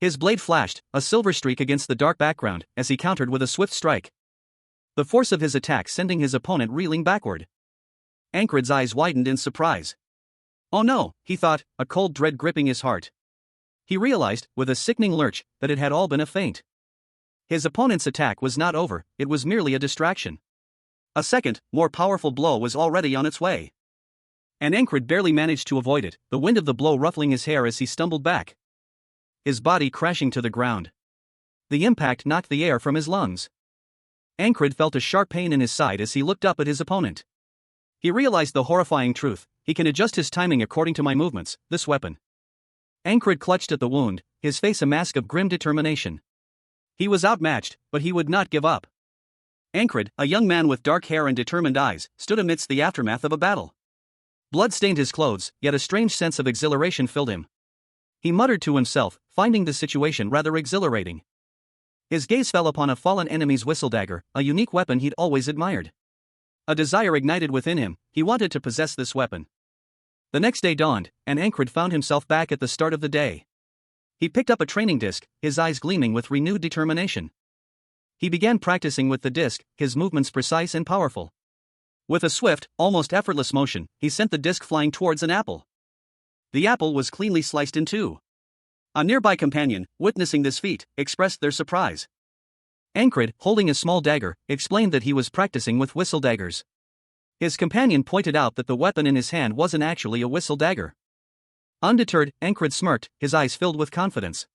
His blade flashed, a silver streak against the dark background, as he countered with a swift strike. The force of his attack sending his opponent reeling backward. Ankrid's eyes widened in surprise. Oh no, he thought, a cold dread gripping his heart. He realized, with a sickening lurch, that it had all been a feint. His opponent's attack was not over, it was merely a distraction. A second, more powerful blow was already on its way. And Ankrid barely managed to avoid it, the wind of the blow ruffling his hair as he stumbled back, his body crashing to the ground. The impact knocked the air from his lungs. Ankrid felt a sharp pain in his side as he looked up at his opponent. He realized the horrifying truth: he can adjust his timing according to my movements, this weapon. Ankrid clutched at the wound, his face a mask of grim determination. He was outmatched, but he would not give up. Ankrid, a young man with dark hair and determined eyes, stood amidst the aftermath of a battle. Blood stained his clothes, yet a strange sense of exhilaration filled him. He muttered to himself, finding the situation rather exhilarating. His gaze fell upon a fallen enemy's whistle dagger, a unique weapon he'd always admired. A desire ignited within him, he wanted to possess this weapon. The next day dawned, and Ankrid found himself back at the start of the day. He picked up a training disc, his eyes gleaming with renewed determination. He began practicing with the disc, his movements precise and powerful. With a swift, almost effortless motion, he sent the disc flying towards an apple. The apple was cleanly sliced in two. A nearby companion, witnessing this feat, expressed their surprise. Ankrid, holding a small dagger, explained that he was practicing with whistle daggers. His companion pointed out that the weapon in his hand wasn't actually a whistle dagger. Undeterred, Ankrid smirked, his eyes filled with confidence.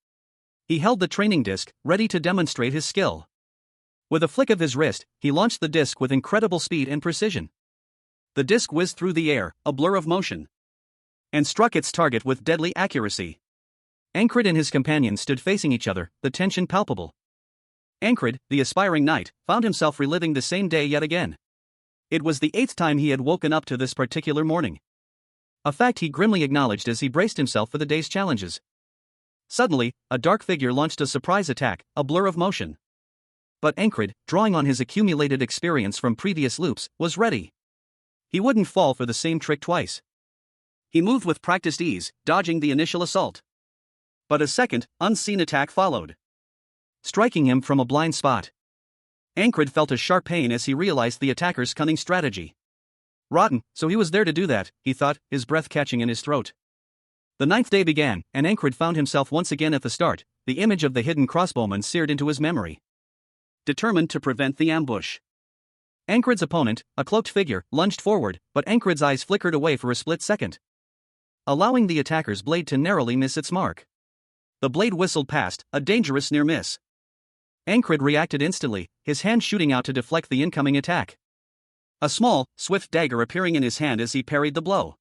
He held the training disc, ready to demonstrate his skill. With a flick of his wrist, he launched the disc with incredible speed and precision. The disc whizzed through the air, a blur of motion, and struck its target with deadly accuracy. Ankrid and his companion stood facing each other, the tension palpable. Ankrid, the aspiring knight, found himself reliving the same day yet again. It was the 8th time he had woken up to this particular morning. A fact he grimly acknowledged as he braced himself for the day's challenges. Suddenly, a dark figure launched a surprise attack, a blur of motion. But Ankrid, drawing on his accumulated experience from previous loops, was ready. He wouldn't fall for the same trick twice. He moved with practiced ease, dodging the initial assault. But a second, unseen attack followed, striking him from a blind spot. Ankrid felt a sharp pain as he realized the attacker's cunning strategy. Rotten, so he was there to do that, he thought, his breath catching in his throat. The 9th day began, and Ankrid found himself once again at the start, the image of the hidden crossbowman seared into his memory. Determined to prevent the ambush, Ankrid's opponent, a cloaked figure, lunged forward, but Ankrid's eyes flickered away for a split second, allowing the attacker's blade to narrowly miss its mark. The blade whistled past, a dangerous near miss. Ankrid reacted instantly, his hand shooting out to deflect the incoming attack. A small, swift dagger appearing in his hand as he parried the blow.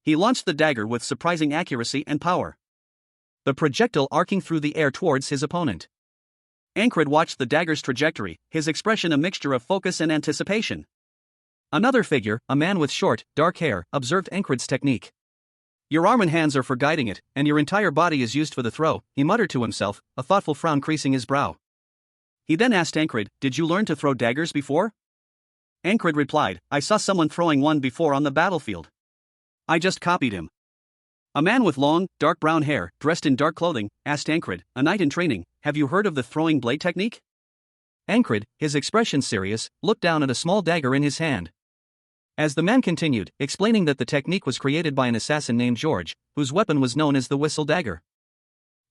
He launched the dagger with surprising accuracy and power, the projectile arcing through the air towards his opponent. Ankrid watched the dagger's trajectory, his expression a mixture of focus and anticipation. Another figure, a man with short, dark hair, observed Ankrid's technique. Your arm and hands are for guiding it, and your entire body is used for the throw, he muttered to himself, a thoughtful frown creasing his brow. He then asked Ankrid, did you learn to throw daggers before? Ankrid replied, I saw someone throwing one before on the battlefield. I just copied him. A man with long, dark brown hair, dressed in dark clothing, asked Ankrid, a knight in training, have you heard of the throwing blade technique? Ankrid, his expression serious, looked down at a small dagger in his hand. As the man continued, explaining that the technique was created by an assassin named George, whose weapon was known as the whistle dagger.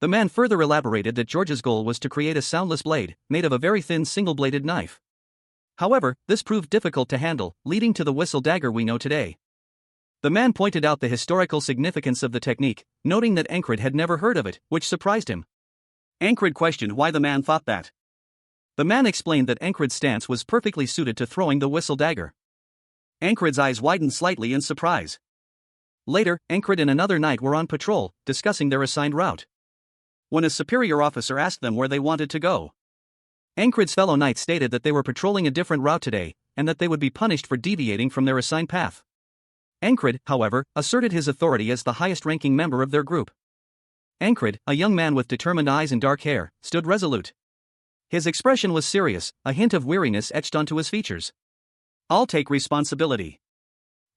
The man further elaborated that George's goal was to create a soundless blade, made of a very thin single-bladed knife. However, this proved difficult to handle, leading to the whistle dagger we know today. The man pointed out the historical significance of the technique, noting that Ankrid had never heard of it, which surprised him. Ankrid questioned why the man thought that. The man explained that Ankrid's stance was perfectly suited to throwing the whistle dagger. Ankrid's eyes widened slightly in surprise. Later, Ankrid and another knight were on patrol, discussing their assigned route, when a superior officer asked them where they wanted to go. Ankrid's fellow knights stated that they were patrolling a different route today, and that they would be punished for deviating from their assigned path. Ankrid, however, asserted his authority as the highest-ranking member of their group. Ankrid, a young man with determined eyes and dark hair, stood resolute. His expression was serious, a hint of weariness etched onto his features. I'll take responsibility.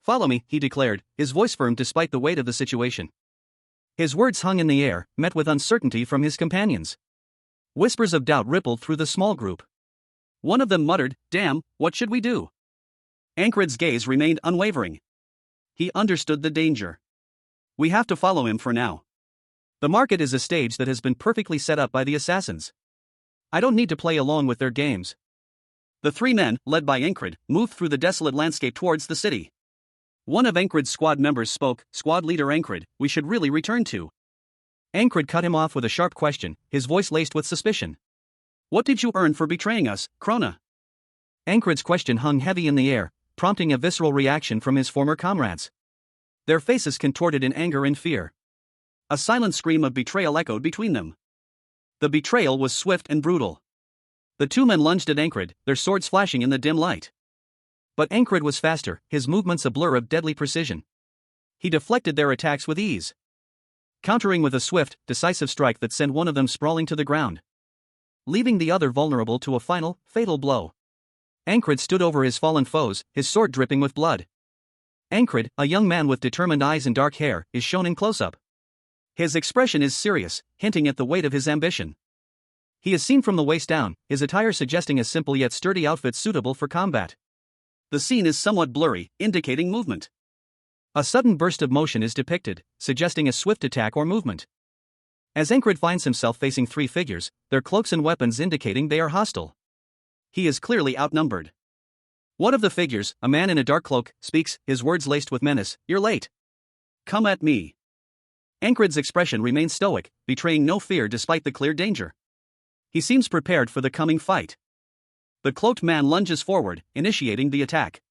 Follow me, he declared, his voice firm despite the weight of the situation. His words hung in the air, met with uncertainty from his companions. Whispers of doubt rippled through the small group. One of them muttered, damn, what should we do? Ankrid's gaze remained unwavering. He understood the danger. We have to follow him for now. The market is a stage that has been perfectly set up by the assassins. I don't need to play along with their games. The three men, led by Ankrid, moved through the desolate landscape towards the city. One of Ankrid's squad members spoke. Squad leader Ankrid, we should really return to. Ankrid cut him off with a sharp question, his voice laced with suspicion. What did you earn for betraying us, Krona? Ankrid's question hung heavy in the air, prompting a visceral reaction from his former comrades. Their faces contorted in anger and fear. A silent scream of betrayal echoed between them. The betrayal was swift and brutal. The two men lunged at Ankrid, their swords flashing in the dim light. But Ankrid was faster, his movements a blur of deadly precision. He deflected their attacks with ease, countering with a swift, decisive strike that sent one of them sprawling to the ground, leaving the other vulnerable to a final, fatal blow. Ankrid stood over his fallen foes, his sword dripping with blood. Ankrid, a young man with determined eyes and dark hair, is shown in close-up. His expression is serious, hinting at the weight of his ambition. He is seen from the waist down, his attire suggesting a simple yet sturdy outfit suitable for combat. The scene is somewhat blurry, indicating movement. A sudden burst of motion is depicted, suggesting a swift attack or movement. As Ankrid finds himself facing three figures, their cloaks and weapons indicating they are hostile. He is clearly outnumbered. One of the figures, a man in a dark cloak, speaks, his words laced with menace, "You're late. Come at me." Ankrid's expression remains stoic, betraying no fear despite the clear danger. He seems prepared for the coming fight. The cloaked man lunges forward, initiating the attack.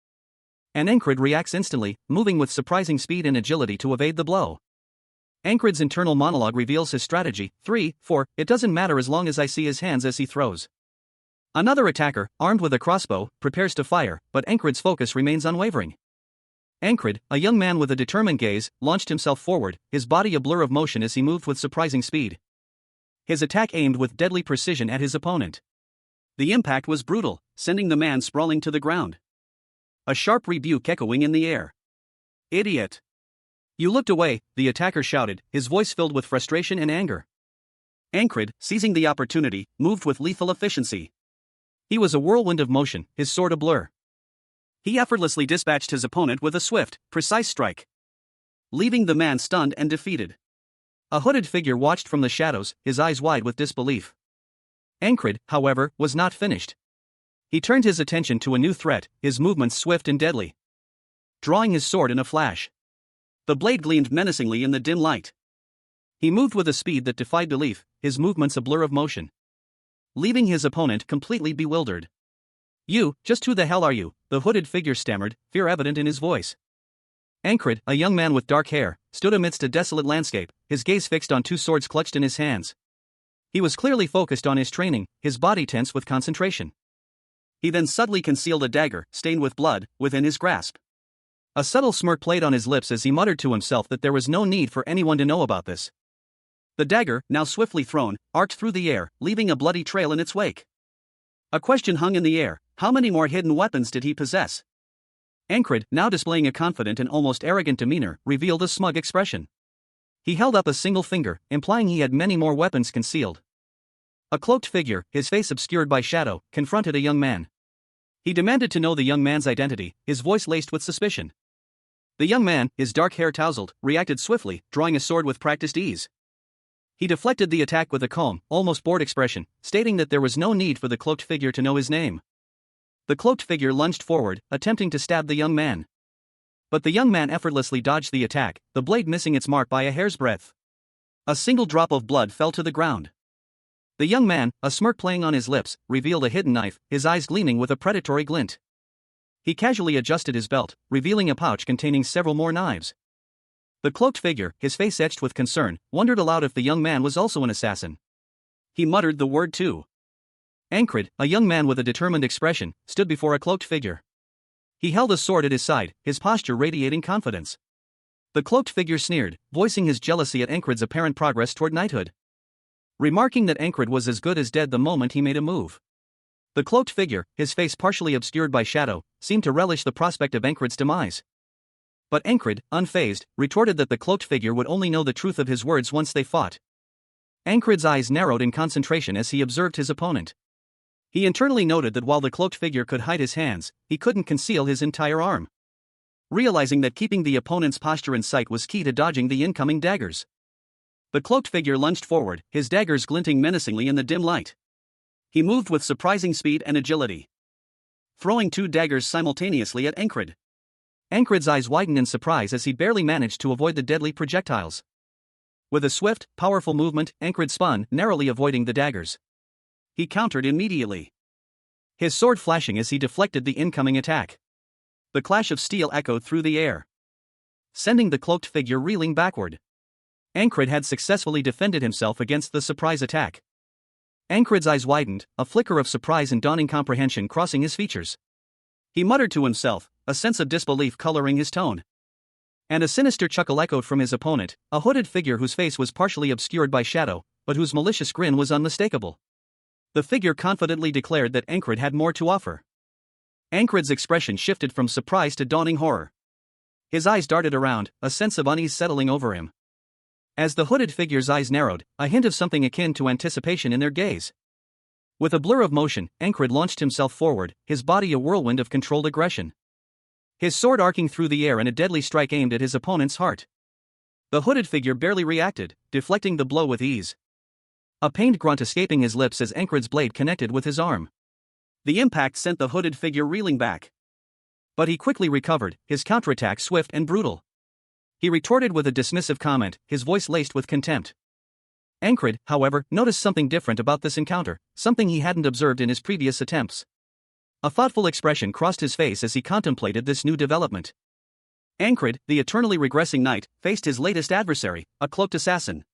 And Ankrid reacts instantly, moving with surprising speed and agility to evade the blow. Ankrid's internal monologue reveals his strategy, 3, 4, it doesn't matter as long as I see his hands as he throws. Another attacker, armed with a crossbow, prepares to fire, but Ankrid's focus remains unwavering. Ankrid, a young man with a determined gaze, launched himself forward, his body a blur of motion as he moved with surprising speed. His attack aimed with deadly precision at his opponent. The impact was brutal, sending the man sprawling to the ground. A sharp rebuke echoing in the air. "Idiot! You looked away," the attacker shouted, his voice filled with frustration and anger. Ankrid, seizing the opportunity, moved with lethal efficiency. He was a whirlwind of motion, his sword a blur. He effortlessly dispatched his opponent with a swift, precise strike, leaving the man stunned and defeated. A hooded figure watched from the shadows, his eyes wide with disbelief. Ankrid, however, was not finished. He turned his attention to a new threat, his movements swift and deadly. Drawing his sword in a flash, the blade gleamed menacingly in the dim light. He moved with a speed that defied belief, his movements a blur of motion, leaving his opponent completely bewildered. "You, just who the hell are you?" the hooded figure stammered, fear evident in his voice. Ankrid, a young man with dark hair, stood amidst a desolate landscape, his gaze fixed on two swords clutched in his hands. He was clearly focused on his training, his body tense with concentration. He then subtly concealed a dagger, stained with blood, within his grasp. A subtle smirk played on his lips as he muttered to himself that there was no need for anyone to know about this. The dagger, now swiftly thrown, arced through the air, leaving a bloody trail in its wake. A question hung in the air: how many more hidden weapons did he possess? Ankrid, now displaying a confident and almost arrogant demeanor, revealed a smug expression. He held up a single finger, implying he had many more weapons concealed. A cloaked figure, his face obscured by shadow, confronted a young man. He demanded to know the young man's identity, his voice laced with suspicion. The young man, his dark hair tousled, reacted swiftly, drawing a sword with practiced ease. He deflected the attack with a calm, almost bored expression, stating that there was no need for the cloaked figure to know his name. The cloaked figure lunged forward, attempting to stab the young man. But the young man effortlessly dodged the attack, the blade missing its mark by a hair's breadth. A single drop of blood fell to the ground. The young man, a smirk playing on his lips, revealed a hidden knife, his eyes gleaming with a predatory glint. He casually adjusted his belt, revealing a pouch containing several more knives. The cloaked figure, his face etched with concern, wondered aloud if the young man was also an assassin. He muttered the word too. Ankrid, a young man with a determined expression, stood before a cloaked figure. He held a sword at his side, his posture radiating confidence. The cloaked figure sneered, voicing his jealousy at Ankrid's apparent progress toward knighthood, remarking that Ankrid was as good as dead the moment he made a move. The cloaked figure, his face partially obscured by shadow, seemed to relish the prospect of Ankrid's demise. But Ankrid, unfazed, retorted that the cloaked figure would only know the truth of his words once they fought. Ankrid's eyes narrowed in concentration as he observed his opponent. He internally noted that while the cloaked figure could hide his hands, he couldn't conceal his entire arm. Realizing that keeping the opponent's posture in sight was key to dodging the incoming daggers, the cloaked figure lunged forward, his daggers glinting menacingly in the dim light. He moved with surprising speed and agility, throwing 2 daggers simultaneously at Encred. Encred's eyes widened in surprise as he barely managed to avoid the deadly projectiles. With a swift, powerful movement, Encred spun, narrowly avoiding the daggers. He countered immediately, his sword flashing as he deflected the incoming attack. The clash of steel echoed through the air, sending the cloaked figure reeling backward. Encred had successfully defended himself against the surprise attack. Encred's eyes widened, a flicker of surprise and dawning comprehension crossing his features. He muttered to himself, a sense of disbelief coloring his tone. And a sinister chuckle echoed from his opponent, a hooded figure whose face was partially obscured by shadow, but whose malicious grin was unmistakable. The figure confidently declared that Encred had more to offer. Encred's expression shifted from surprise to dawning horror. His eyes darted around, a sense of unease settling over him. As the hooded figure's eyes narrowed, a hint of something akin to anticipation in their gaze. With a blur of motion, Encred launched himself forward, his body a whirlwind of controlled aggression. His sword arcing through the air and a deadly strike aimed at his opponent's heart. The hooded figure barely reacted, deflecting the blow with ease, a pained grunt escaping his lips as Encred's blade connected with his arm. The impact sent the hooded figure reeling back. But he quickly recovered, his counterattack swift and brutal. He retorted with a dismissive comment, his voice laced with contempt. Encred, however, noticed something different about this encounter, something he hadn't observed in his previous attempts. A thoughtful expression crossed his face as he contemplated this new development. Encred, the eternally regressing knight, faced his latest adversary, a cloaked assassin.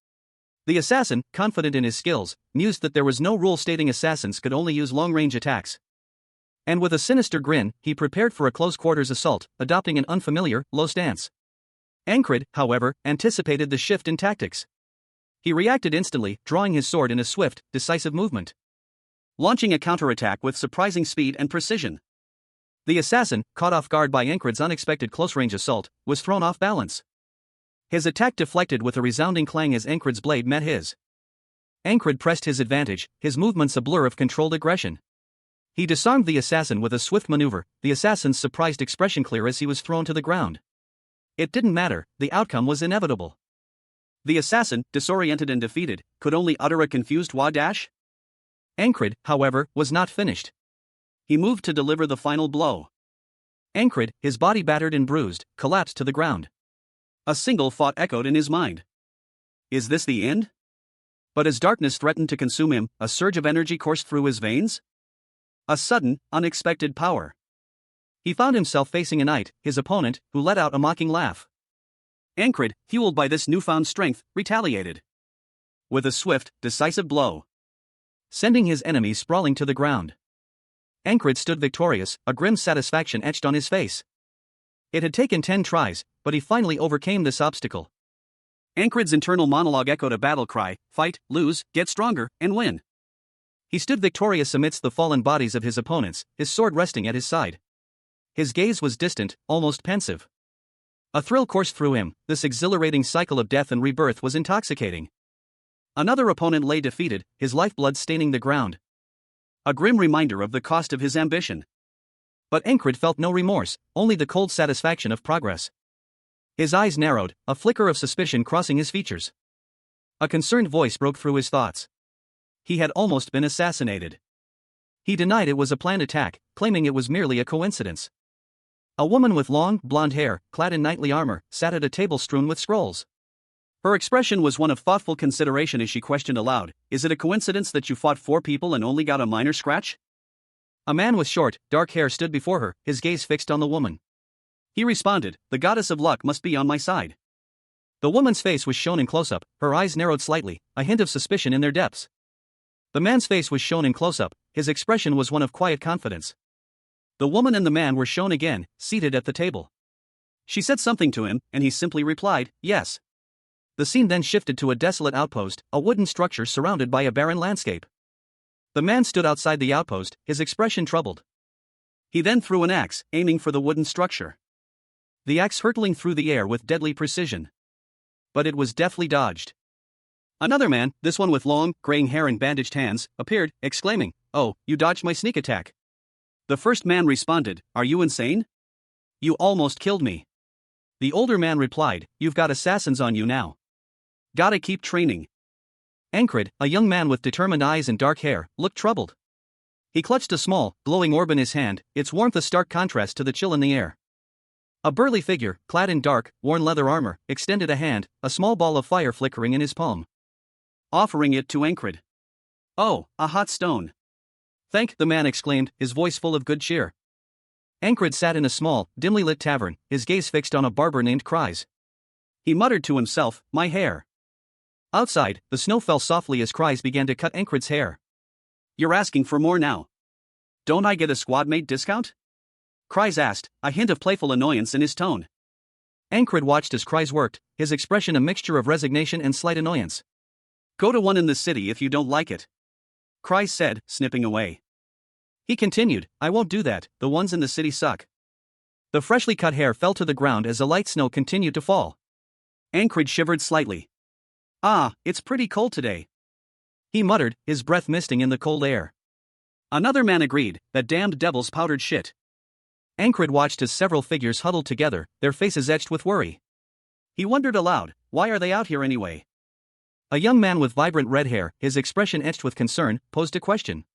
The assassin, confident in his skills, mused that there was no rule stating assassins could only use long-range attacks. And with a sinister grin, he prepared for a close-quarters assault, adopting an unfamiliar, low stance. Encred, however, anticipated the shift in tactics. He reacted instantly, drawing his sword in a swift, decisive movement, launching a counterattack with surprising speed and precision. The assassin, caught off guard by Encred's unexpected close-range assault, was thrown off balance. His attack deflected with a resounding clang as Encred's blade met his. Encred pressed his advantage, his movements a blur of controlled aggression. He disarmed the assassin with a swift maneuver, the assassin's surprised expression clear as he was thrown to the ground. It didn't matter, the outcome was inevitable. The assassin, disoriented and defeated, could only utter a confused wah dash. Encred, however, was not finished. He moved to deliver the final blow. Encred, his body battered and bruised, collapsed to the ground. A single thought echoed in his mind. Is this the end? But as darkness threatened to consume him, a surge of energy coursed through his veins. A sudden, unexpected power. He found himself facing a knight, his opponent, who let out a mocking laugh. Encred, fueled by this newfound strength, retaliated with a swift, decisive blow, sending his enemy sprawling to the ground. Encred stood victorious, a grim satisfaction etched on his face. It had taken 10 tries, but he finally overcame this obstacle. Encred's internal monologue echoed a battle cry: fight, lose, get stronger, and win. He stood victorious amidst the fallen bodies of his opponents, his sword resting at his side. His gaze was distant, almost pensive. A thrill coursed through him, this exhilarating cycle of death and rebirth was intoxicating. Another opponent lay defeated, his lifeblood staining the ground. A grim reminder of the cost of his ambition. But Encred felt no remorse, only the cold satisfaction of progress. His eyes narrowed, a flicker of suspicion crossing his features. A concerned voice broke through his thoughts. He had almost been assassinated. He denied it was a planned attack, claiming it was merely a coincidence. A woman with long, blonde hair, clad in knightly armor, sat at a table strewn with scrolls. Her expression was one of thoughtful consideration as she questioned aloud, "Is it a coincidence that you fought 4 people and only got a minor scratch?" A man with short, dark hair stood before her, his gaze fixed on the woman. He responded, "The goddess of luck must be on my side." The woman's face was shown in close-up, her eyes narrowed slightly, a hint of suspicion in their depths. The man's face was shown in close-up, his expression was one of quiet confidence. The woman and the man were shown again, seated at the table. She said something to him, and he simply replied, "Yes." The scene then shifted to a desolate outpost, a wooden structure surrounded by a barren landscape. The man stood outside the outpost, his expression troubled. He then threw an axe, aiming for the wooden structure. The axe hurtling through the air with deadly precision. But it was deftly dodged. Another man, this one with long, graying hair and bandaged hands, appeared, exclaiming, "Oh, you dodged my sneak attack." The first man responded, "Are you insane? You almost killed me." The older man replied, "You've got assassins on you now. Gotta keep training." Ankrid, a young man with determined eyes and dark hair, looked troubled. He clutched a small, glowing orb in his hand, its warmth a stark contrast to the chill in the air. A burly figure, clad in dark, worn leather armor, extended a hand, a small ball of fire flickering in his palm. Offering it to Ankrid. "Oh, a hot stone." "Thank," the man exclaimed, his voice full of good cheer. Ankrid sat in a small, dimly lit tavern, his gaze fixed on a barber named Kryze. He muttered to himself, "My hair." Outside, the snow fell softly as Kryze began to cut Ankrid's hair. "You're asking for more now. Don't I get a squadmate discount?" Kryze asked, a hint of playful annoyance in his tone. Ankrid watched as Kryze worked, his expression a mixture of resignation and slight annoyance. "Go to one in the city if you don't like it," Kryze said, snipping away. He continued, "I won't do that, the ones in the city suck." The freshly cut hair fell to the ground as a light snow continued to fall. Ankrid shivered slightly. "Ah, it's pretty cold today," he muttered, his breath misting in the cold air. Another man agreed, "That damned devil's powdered shit." Ankrid watched as several figures huddled together, their faces etched with worry. He wondered aloud, why are they out here anyway? A young man with vibrant red hair, his expression etched with concern, posed a question.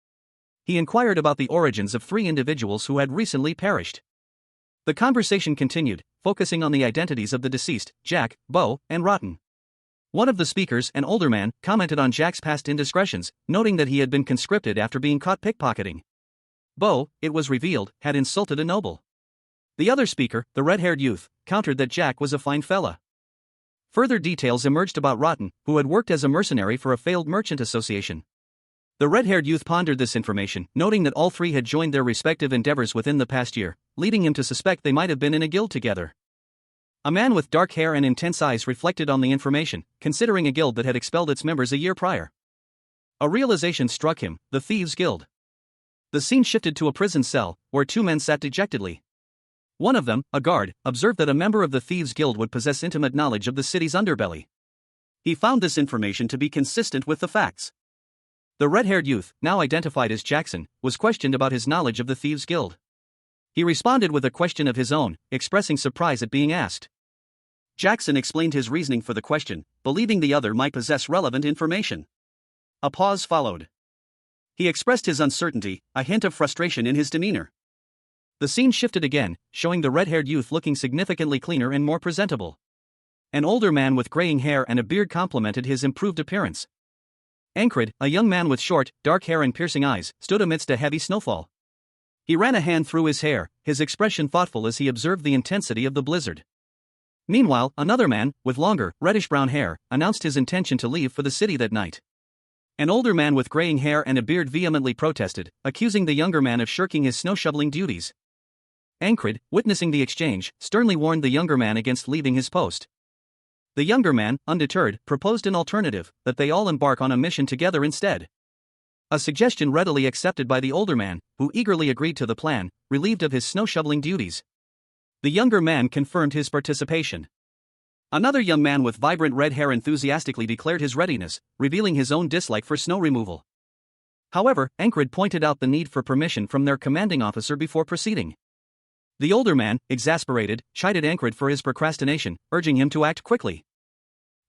He inquired about the origins of 3 individuals who had recently perished. The conversation continued, focusing on the identities of the deceased, Jack, Bo, and Rotten. One of the speakers, an older man, commented on Jack's past indiscretions, noting that he had been conscripted after being caught pickpocketing. Bo, it was revealed, had insulted a noble. The other speaker, the red-haired youth, countered that Jack was a fine fella. Further details emerged about Rotten, who had worked as a mercenary for a failed merchant association. The red-haired youth pondered this information, noting that all 3 had joined their respective endeavors within the past year, leading him to suspect they might have been in a guild together. A man with dark hair and intense eyes reflected on the information, considering a guild that had expelled its members a year prior. A realization struck him, the Thieves' Guild. The scene shifted to a prison cell, where 2 men sat dejectedly. One of them, a guard, observed that a member of the Thieves' Guild would possess intimate knowledge of the city's underbelly. He found this information to be consistent with the facts. The red-haired youth, now identified as Jackson, was questioned about his knowledge of the Thieves' Guild. He responded with a question of his own, expressing surprise at being asked. Jackson explained his reasoning for the question, believing the other might possess relevant information. A pause followed. He expressed his uncertainty, a hint of frustration in his demeanor. The scene shifted again, showing the red-haired youth looking significantly cleaner and more presentable. An older man with graying hair and a beard complimented his improved appearance. Ankrid, a young man with short, dark hair and piercing eyes, stood amidst a heavy snowfall. He ran a hand through his hair, his expression thoughtful as he observed the intensity of the blizzard. Meanwhile, another man, with longer, reddish-brown hair, announced his intention to leave for the city that night. An older man with graying hair and a beard vehemently protested, accusing the younger man of shirking his snow-shoveling duties. Ankrid, witnessing the exchange, sternly warned the younger man against leaving his post. The younger man, undeterred, proposed an alternative, that they all embark on a mission together instead. A suggestion readily accepted by the older man, who eagerly agreed to the plan, relieved of his snow-shoveling duties. The younger man confirmed his participation. Another young man with vibrant red hair enthusiastically declared his readiness, revealing his own dislike for snow removal. However, Ankrid pointed out the need for permission from their commanding officer before proceeding. The older man, exasperated, chided Ankrid for his procrastination, urging him to act quickly.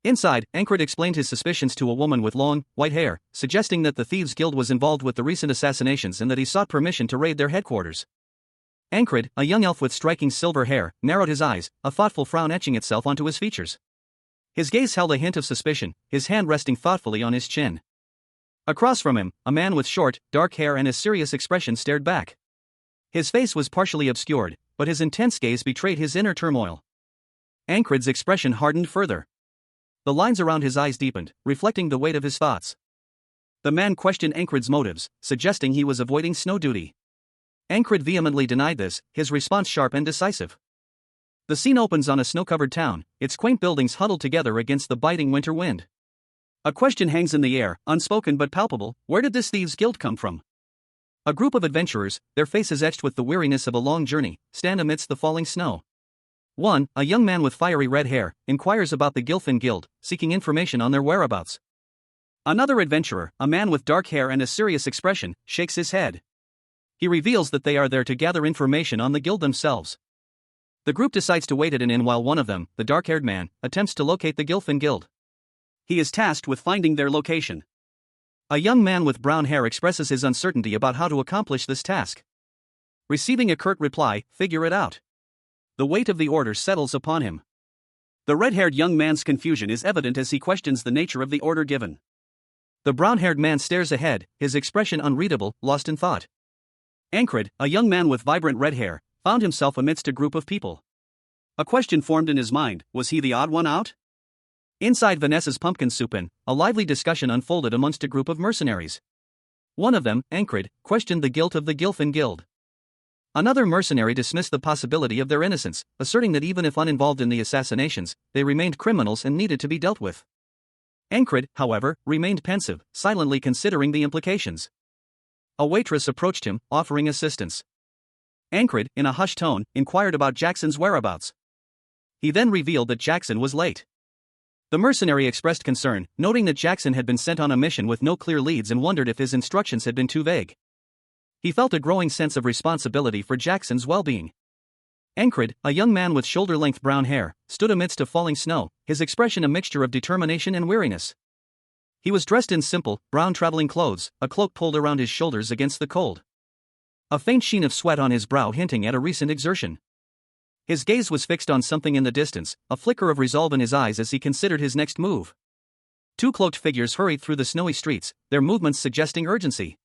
Inside, Ankrid explained his suspicions to a woman with long, white hair, suggesting that the Thieves' Guild was involved with the recent assassinations and that he sought permission to raid their headquarters. Ankrid, a young elf with striking silver hair, narrowed his eyes, a thoughtful frown etching itself onto his features. His gaze held a hint of suspicion, his hand resting thoughtfully on his chin. Across from him, a man with short, dark hair and a serious expression stared back. His face was partially obscured, but his intense gaze betrayed his inner turmoil. Ankrid's expression hardened further. The lines around his eyes deepened, reflecting the weight of his thoughts. The man questioned Ankrid's motives, suggesting he was avoiding snow duty. Ankrid vehemently denied this, his response sharp and decisive. The scene opens on a snow-covered town, its quaint buildings huddled together against the biting winter wind. A question hangs in the air, unspoken but palpable: where did this Thieves' Guild come from? A group of adventurers, their faces etched with the weariness of a long journey, stand amidst the falling snow. One, a young man with fiery red hair, inquires about the Gilfin Guild, seeking information on their whereabouts. Another adventurer, a man with dark hair and a serious expression, shakes his head. He reveals that they are there to gather information on the guild themselves. The group decides to wait at an inn while one of them, the dark-haired man, attempts to locate the Gilfin Guild. He is tasked with finding their location. A young man with brown hair expresses his uncertainty about how to accomplish this task. Receiving a curt reply, "Figure it out." The weight of the order settles upon him. The red-haired young man's confusion is evident as he questions the nature of the order given. The brown-haired man stares ahead, his expression unreadable, lost in thought. Ankrid, a young man with vibrant red hair, found himself amidst a group of people. A question formed in his mind: was he the odd one out? Inside Vanessa's pumpkin soup inn, a lively discussion unfolded amongst a group of mercenaries. One of them, Ankrid, questioned the guilt of the Gilfin Guild. Another mercenary dismissed the possibility of their innocence, asserting that even if uninvolved in the assassinations, they remained criminals and needed to be dealt with. Ankrid, however, remained pensive, silently considering the implications. A waitress approached him, offering assistance. Ankrid, in a hushed tone, inquired about Jackson's whereabouts. He then revealed that Jackson was late. The mercenary expressed concern, noting that Jackson had been sent on a mission with no clear leads and wondered if his instructions had been too vague. He felt a growing sense of responsibility for Jackson's well-being. Ankrid, a young man with shoulder-length brown hair, stood amidst a falling snow, his expression a mixture of determination and weariness. He was dressed in simple, brown traveling clothes, a cloak pulled around his shoulders against the cold. A faint sheen of sweat on his brow hinting at a recent exertion. His gaze was fixed on something in the distance, a flicker of resolve in his eyes as he considered his next move. Two cloaked figures hurried through the snowy streets, their movements suggesting urgency.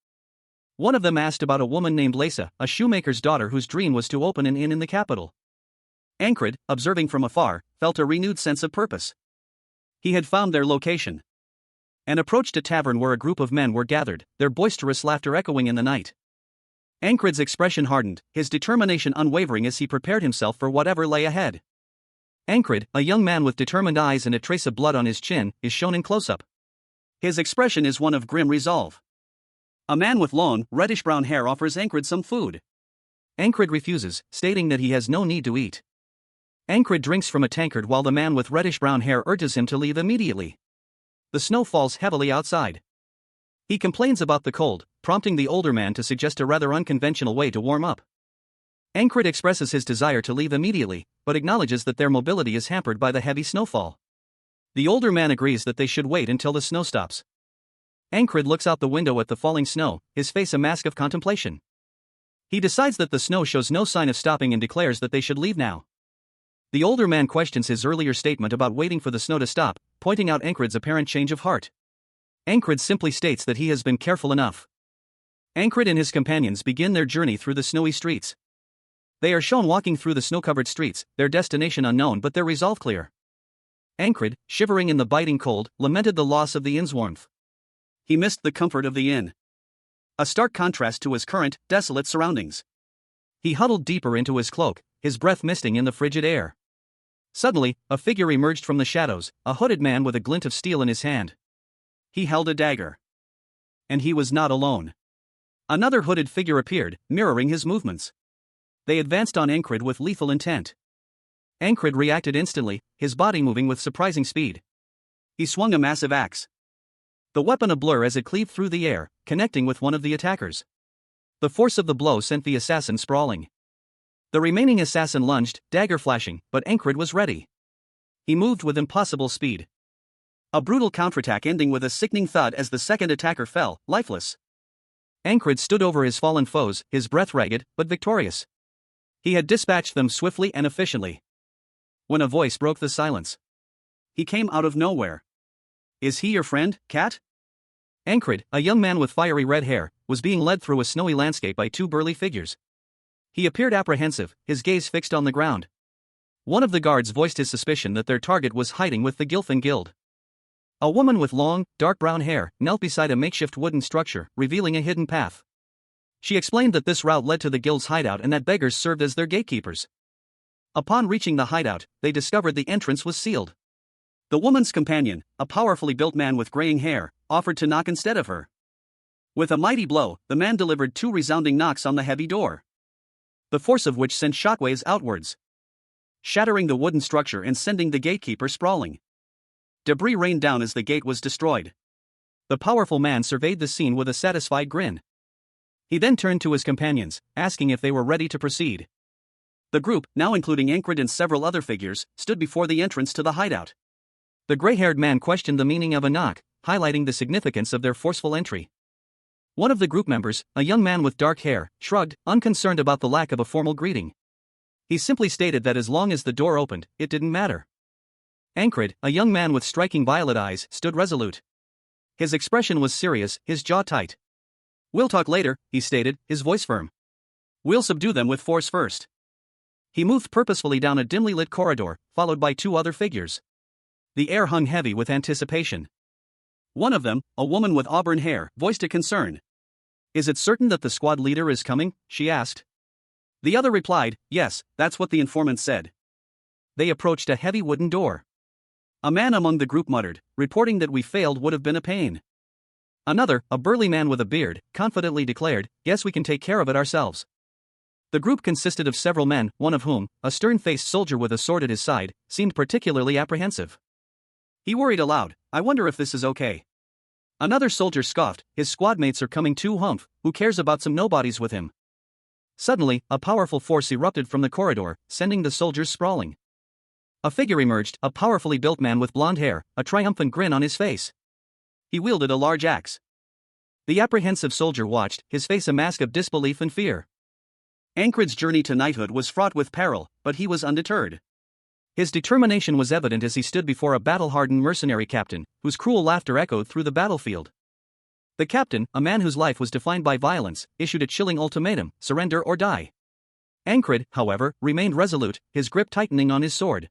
One of them asked about a woman named Lesa, a shoemaker's daughter whose dream was to open an inn in the capital. Ankrid, observing from afar, felt a renewed sense of purpose. He had found their location and approached a tavern where a group of men were gathered, their boisterous laughter echoing in the night. Ankrid's expression hardened, his determination unwavering as he prepared himself for whatever lay ahead. Ankrid, a young man with determined eyes and a trace of blood on his chin, is shown in close-up. His expression is one of grim resolve. A man with long, reddish-brown hair offers Ankrid some food. Ankrid refuses, stating that he has no need to eat. Ankrid drinks from a tankard while the man with reddish-brown hair urges him to leave immediately. The snow falls heavily outside. He complains about the cold, prompting the older man to suggest a rather unconventional way to warm up. Ankrid expresses his desire to leave immediately, but acknowledges that their mobility is hampered by the heavy snowfall. The older man agrees that they should wait until the snow stops. Ankrid looks out the window at the falling snow, his face a mask of contemplation. He decides that the snow shows no sign of stopping and declares that they should leave now. The older man questions his earlier statement about waiting for the snow to stop, pointing out Ankrid's apparent change of heart. Ankrid simply states that he has been careful enough. Ankrid and his companions begin their journey through the snowy streets. They are shown walking through the snow-covered streets, their destination unknown but their resolve clear. Ankrid, shivering in the biting cold, lamented the loss of the inn's warmth. He missed the comfort of the inn. A stark contrast to his current, desolate surroundings. He huddled deeper into his cloak, his breath misting in the frigid air. Suddenly, a figure emerged from the shadows, a hooded man with a glint of steel in his hand. He held a dagger. And he was not alone. Another hooded figure appeared, mirroring his movements. They advanced on Ankrid with lethal intent. Ankrid reacted instantly, his body moving with surprising speed. He swung a massive axe. The weapon a blur as it cleaved through the air, connecting with one of the attackers. The force of the blow sent the assassin sprawling. The remaining assassin lunged, dagger flashing, but Ankrid was ready. He moved with impossible speed. A brutal counterattack ending with a sickening thud as the second attacker fell, lifeless. Ankrid stood over his fallen foes, his breath ragged, but victorious. He had dispatched them swiftly and efficiently. When a voice broke the silence. He came out of nowhere. "Is he your friend, Cat?" Ankrid, a young man with fiery red hair, was being led through a snowy landscape by two burly figures. He appeared apprehensive, his gaze fixed on the ground. One of the guards voiced his suspicion that their target was hiding with the Gilfin Guild. A woman with long, dark brown hair knelt beside a makeshift wooden structure, revealing a hidden path. She explained that this route led to the guild's hideout and that beggars served as their gatekeepers. Upon reaching the hideout, they discovered the entrance was sealed. The woman's companion, a powerfully built man with graying hair, offered to knock instead of her. With a mighty blow, the man delivered two resounding knocks on the heavy door, the force of which sent shockwaves outwards, shattering the wooden structure and sending the gatekeeper sprawling. Debris rained down as the gate was destroyed. The powerful man surveyed the scene with a satisfied grin. He then turned to his companions, asking if they were ready to proceed. The group, now including Ankrid and several other figures, stood before the entrance to the hideout. The gray-haired man questioned the meaning of a knock, highlighting the significance of their forceful entry. One of the group members, a young man with dark hair, shrugged, unconcerned about the lack of a formal greeting. He simply stated that as long as the door opened, it didn't matter. Ankrid, a young man with striking violet eyes, stood resolute. His expression was serious, his jaw tight. "We'll talk later," he stated, his voice firm. "We'll subdue them with force first." He moved purposefully down a dimly lit corridor, followed by two other figures. The air hung heavy with anticipation. One of them, a woman with auburn hair, voiced a concern. "Is it certain that the squad leader is coming?" she asked. The other replied, "Yes, that's what the informant said." They approached a heavy wooden door. A man among the group muttered, "Reporting that we failed would have been a pain." Another, a burly man with a beard, confidently declared, "Yes, we can take care of it ourselves." The group consisted of several men, one of whom, a stern-faced soldier with a sword at his side, seemed particularly apprehensive. He worried aloud, "I wonder if this is okay." Another soldier scoffed, "His squad mates are coming too, humph, who cares about some nobodies with him?" Suddenly, a powerful force erupted from the corridor, sending the soldiers sprawling. A figure emerged, a powerfully built man with blonde hair, a triumphant grin on his face. He wielded a large axe. The apprehensive soldier watched, his face a mask of disbelief and fear. Ankrid's journey to knighthood was fraught with peril, but he was undeterred. His determination was evident as he stood before a battle-hardened mercenary captain, whose cruel laughter echoed through the battlefield. The captain, a man whose life was defined by violence, issued a chilling ultimatum: surrender or die. Ankrid, however, remained resolute, his grip tightening on his sword.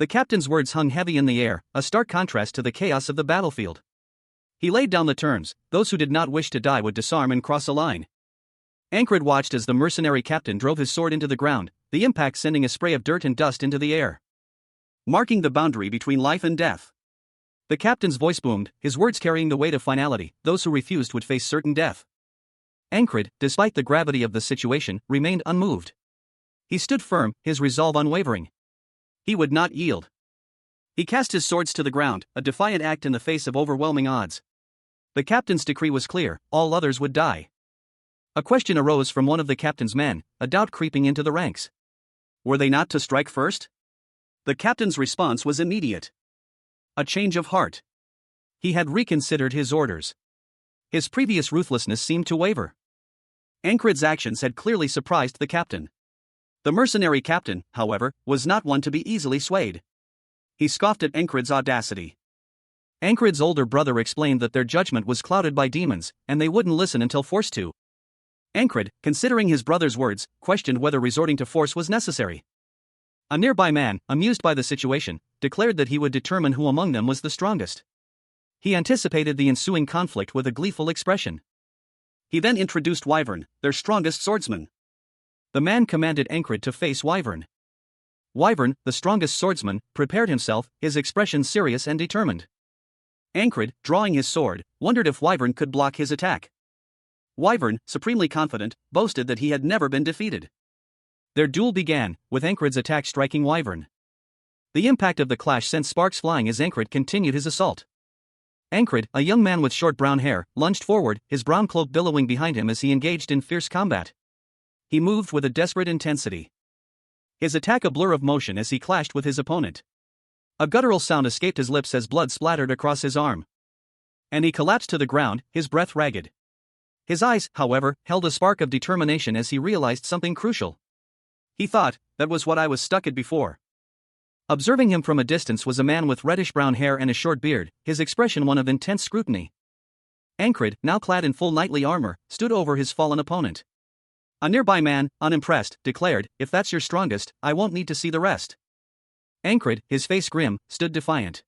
The captain's words hung heavy in the air, a stark contrast to the chaos of the battlefield. He laid down the terms: those who did not wish to die would disarm and cross a line. Ankrid watched as the mercenary captain drove his sword into the ground, the impact sending a spray of dirt and dust into the air, marking the boundary between life and death. The captain's voice boomed, his words carrying the weight of finality: those who refused would face certain death. Ankrid, despite the gravity of the situation, remained unmoved. He stood firm, his resolve unwavering. He would not yield. He cast his swords to the ground, a defiant act in the face of overwhelming odds. The captain's decree was clear: all others would die. A question arose from one of the captain's men, a doubt creeping into the ranks. Were they not to strike first? The captain's response was immediate. A change of heart. He had reconsidered his orders. His previous ruthlessness seemed to waver. Ankrid's actions had clearly surprised the captain. The mercenary captain, however, was not one to be easily swayed. He scoffed at Ankrid's audacity. Ankrid's older brother explained that their judgment was clouded by demons, and they wouldn't listen until forced to. Ankrid, considering his brother's words, questioned whether resorting to force was necessary. A nearby man, amused by the situation, declared that he would determine who among them was the strongest. He anticipated the ensuing conflict with a gleeful expression. He then introduced Wyvern, their strongest swordsman. The man commanded Ankrid to face Wyvern. Wyvern, the strongest swordsman, prepared himself, his expression serious and determined. Ankrid, drawing his sword, wondered if Wyvern could block his attack. Wyvern, supremely confident, boasted that he had never been defeated. Their duel began, with Ankrid's attack striking Wyvern. The impact of the clash sent sparks flying as Ankrid continued his assault. Ankrid, a young man with short brown hair, lunged forward, his brown cloak billowing behind him as he engaged in fierce combat. He moved with a desperate intensity. His attack a blur of motion as he clashed with his opponent. A guttural sound escaped his lips as blood splattered across his arm. And he collapsed to the ground, his breath ragged. His eyes, however, held a spark of determination as he realized something crucial. He thought, that was what I was stuck at before. Observing him from a distance was a man with reddish-brown hair and a short beard, his expression one of intense scrutiny. Ankrid, now clad in full knightly armor, stood over his fallen opponent. A nearby man, unimpressed, declared, "If that's your strongest, I won't need to see the rest." Ankrid, his face grim, stood defiant.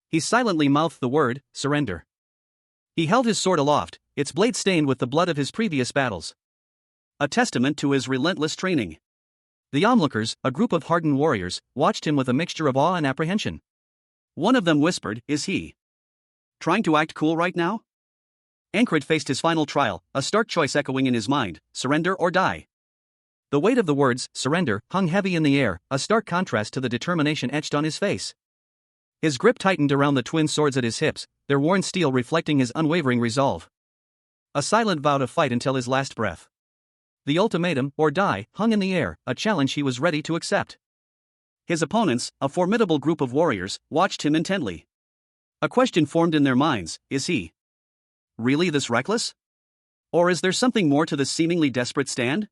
He silently mouthed the word, "surrender." He held his sword aloft, its blade stained with the blood of his previous battles. A testament to his relentless training. The onlookers, a group of hardened warriors, watched him with a mixture of awe and apprehension. One of them whispered, "Is he trying to act cool right now?" Ankrid faced his final trial, a stark choice echoing in his mind: surrender or die. The weight of the words, surrender, hung heavy in the air, a stark contrast to the determination etched on his face. His grip tightened around the twin swords at his hips, their worn steel reflecting his unwavering resolve. A silent vow to fight until his last breath. The ultimatum, or die, hung in the air, a challenge he was ready to accept. His opponents, a formidable group of warriors, watched him intently. A question formed in their minds: is he really this reckless? Or is there something more to this seemingly desperate stand?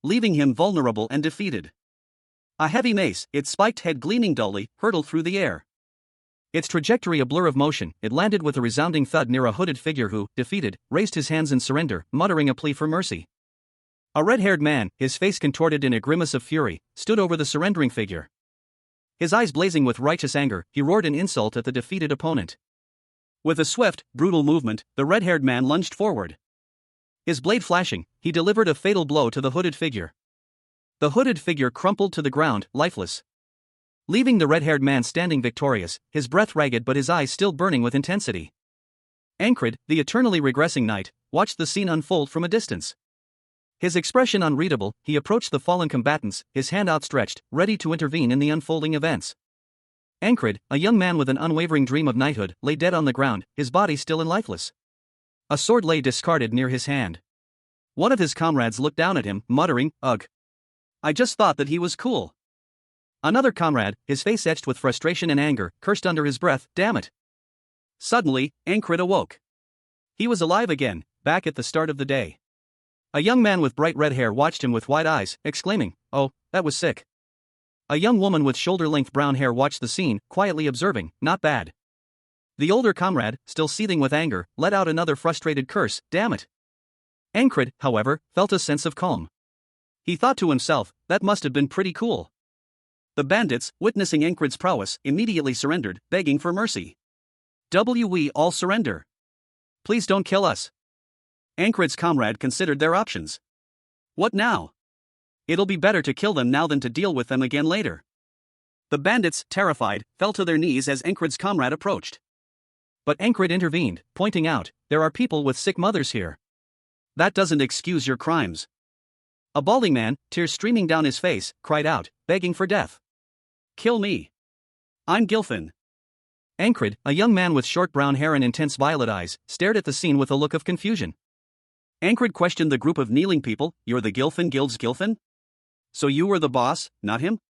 Leaving him vulnerable and defeated. A heavy mace, its spiked head gleaming dully, hurtled through the air. Its trajectory a blur of motion, it landed with a resounding thud near a hooded figure who, defeated, raised his hands in surrender, muttering a plea for mercy. A red-haired man, his face contorted in a grimace of fury, stood over the surrendering figure. His eyes blazing with righteous anger, he roared an insult at the defeated opponent. With a swift, brutal movement, the red-haired man lunged forward. His blade flashing, he delivered a fatal blow to the hooded figure. The hooded figure crumpled to the ground, lifeless. Leaving the red-haired man standing victorious, his breath ragged but his eyes still burning with intensity. Ankred, the eternally regressing knight, watched the scene unfold from a distance. His expression unreadable, he approached the fallen combatants, his hand outstretched, ready to intervene in the unfolding events. Ankred, a young man with an unwavering dream of knighthood, lay dead on the ground, his body still and lifeless. A sword lay discarded near his hand. One of his comrades looked down at him, muttering, "Ugh. I just thought that he was cool." Another comrade, his face etched with frustration and anger, cursed under his breath, "Damn it." Suddenly, Ankred awoke. He was alive again, back at the start of the day. A young man with bright red hair watched him with wide eyes, exclaiming, "Oh, that was sick." A young woman with shoulder-length brown hair watched the scene, quietly observing, "Not bad." The older comrade, still seething with anger, let out another frustrated curse, "Damn it." Ankred, however, felt a sense of calm. He thought to himself, that must have been pretty cool. The bandits, witnessing Ankred's prowess, immediately surrendered, begging for mercy. "We all surrender. Please don't kill us." Ankred's comrade considered their options. "What now? It'll be better to kill them now than to deal with them again later." The bandits, terrified, fell to their knees as Ankred's comrade approached. But Ankred intervened, pointing out, "There are people with sick mothers here. That doesn't excuse your crimes." A balding man, tears streaming down his face, cried out, begging for death. "Kill me. I'm Gilfin." Ankred, a young man with short brown hair and intense violet eyes, stared at the scene with a look of confusion. Ankred questioned the group of kneeling people, "You're the Gilfin Guild's Gilfin? So you were the boss, not him?"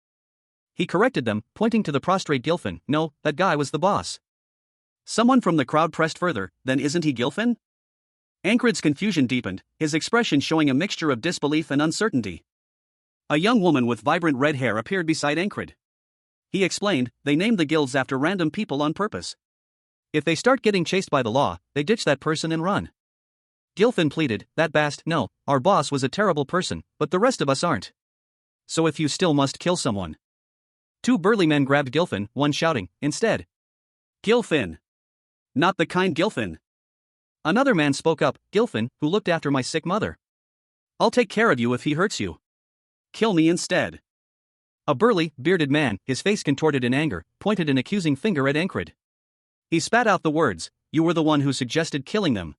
He corrected them, pointing to the prostrate Gilfin, "No, that guy was the boss." Someone from the crowd pressed further, "Then isn't he Gilfin?" Ankred's confusion deepened, his expression showing a mixture of disbelief and uncertainty. A young woman with vibrant red hair appeared beside Ankred. He explained, "They named the guilds after random people on purpose. If they start getting chased by the law, they ditch that person and run." Gilfin pleaded, "That bast, no, our boss was a terrible person, but the rest of us aren't. So if you still must kill someone." Two burly men grabbed Gilfin, one shouting, "Instead. Gilfin. Not the kind Gilfin." Another man spoke up, "Gilfin, who looked after my sick mother. I'll take care of you if he hurts you. Kill me instead." A burly, bearded man, his face contorted in anger, pointed an accusing finger at Ankred. He spat out the words, "You were the one who suggested killing them."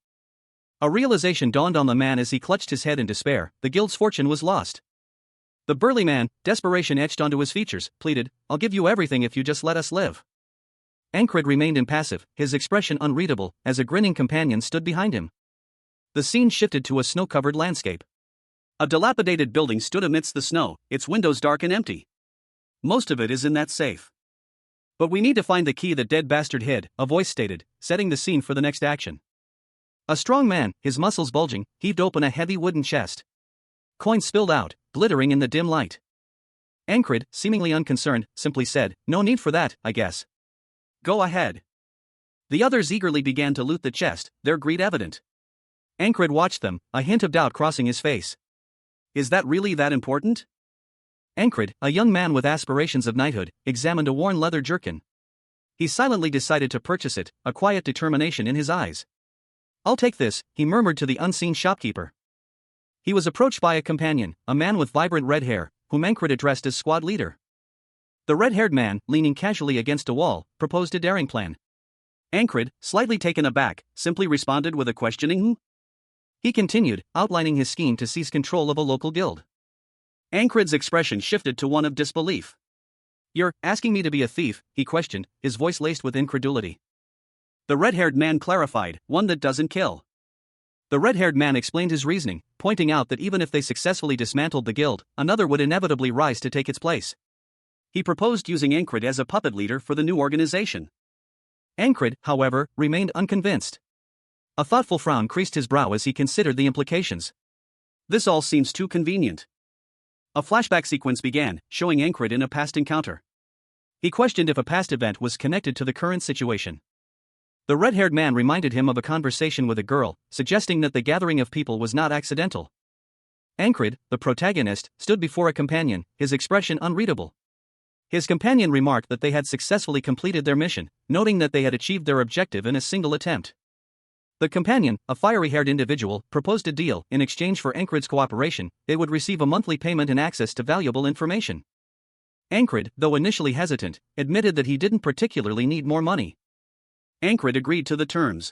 A realization dawned on the man as he clutched his head in despair, the guild's fortune was lost. The burly man, desperation etched onto his features, pleaded, "I'll give you everything if you just let us live." Ankred remained impassive, his expression unreadable, as a grinning companion stood behind him. The scene shifted to a snow-covered landscape. A dilapidated building stood amidst the snow, its windows dark and empty. "Most of it is in that safe. But we need to find the key that dead bastard hid," a voice stated, setting the scene for the next action. A strong man, his muscles bulging, heaved open a heavy wooden chest. Coins spilled out, glittering in the dim light. Ankred, seemingly unconcerned, simply said, "No need for that, I guess." "Go ahead." The others eagerly began to loot the chest, their greed evident. Ankred watched them, a hint of doubt crossing his face. "Is that really that important?" Ankred, a young man with aspirations of knighthood, examined a worn leather jerkin. He silently decided to purchase it, a quiet determination in his eyes. "I'll take this," he murmured to the unseen shopkeeper. He was approached by a companion, a man with vibrant red hair, whom Ankred addressed as squad leader. The red-haired man, leaning casually against a wall, proposed a daring plan. Ankred, slightly taken aback, simply responded with a questioning "Hmm?" He continued, outlining his scheme to seize control of a local guild. Ankred's expression shifted to one of disbelief. You're asking me to be a thief? He questioned, his voice laced with incredulity. The red-haired man clarified, one that doesn't kill. The red-haired man explained his reasoning, pointing out that even if they successfully dismantled the guild, another would inevitably rise to take its place. He proposed using Ankrid as a puppet leader for the new organization. Ankrid, however, remained unconvinced. A thoughtful frown creased his brow as he considered the implications. This all seems too convenient. A flashback sequence began, showing Ankrid in a past encounter. He questioned if a past event was connected to the current situation. The red-haired man reminded him of a conversation with a girl, suggesting that the gathering of people was not accidental. Ankrid, the protagonist, stood before a companion, his expression unreadable. His companion remarked that they had successfully completed their mission, noting that they had achieved their objective in a single attempt. The companion, a fiery-haired individual, proposed a deal. In exchange for Ankrid's cooperation, they would receive a monthly payment and access to valuable information. Ankrid, though initially hesitant, admitted that he didn't particularly need more money. Ankrid agreed to the terms.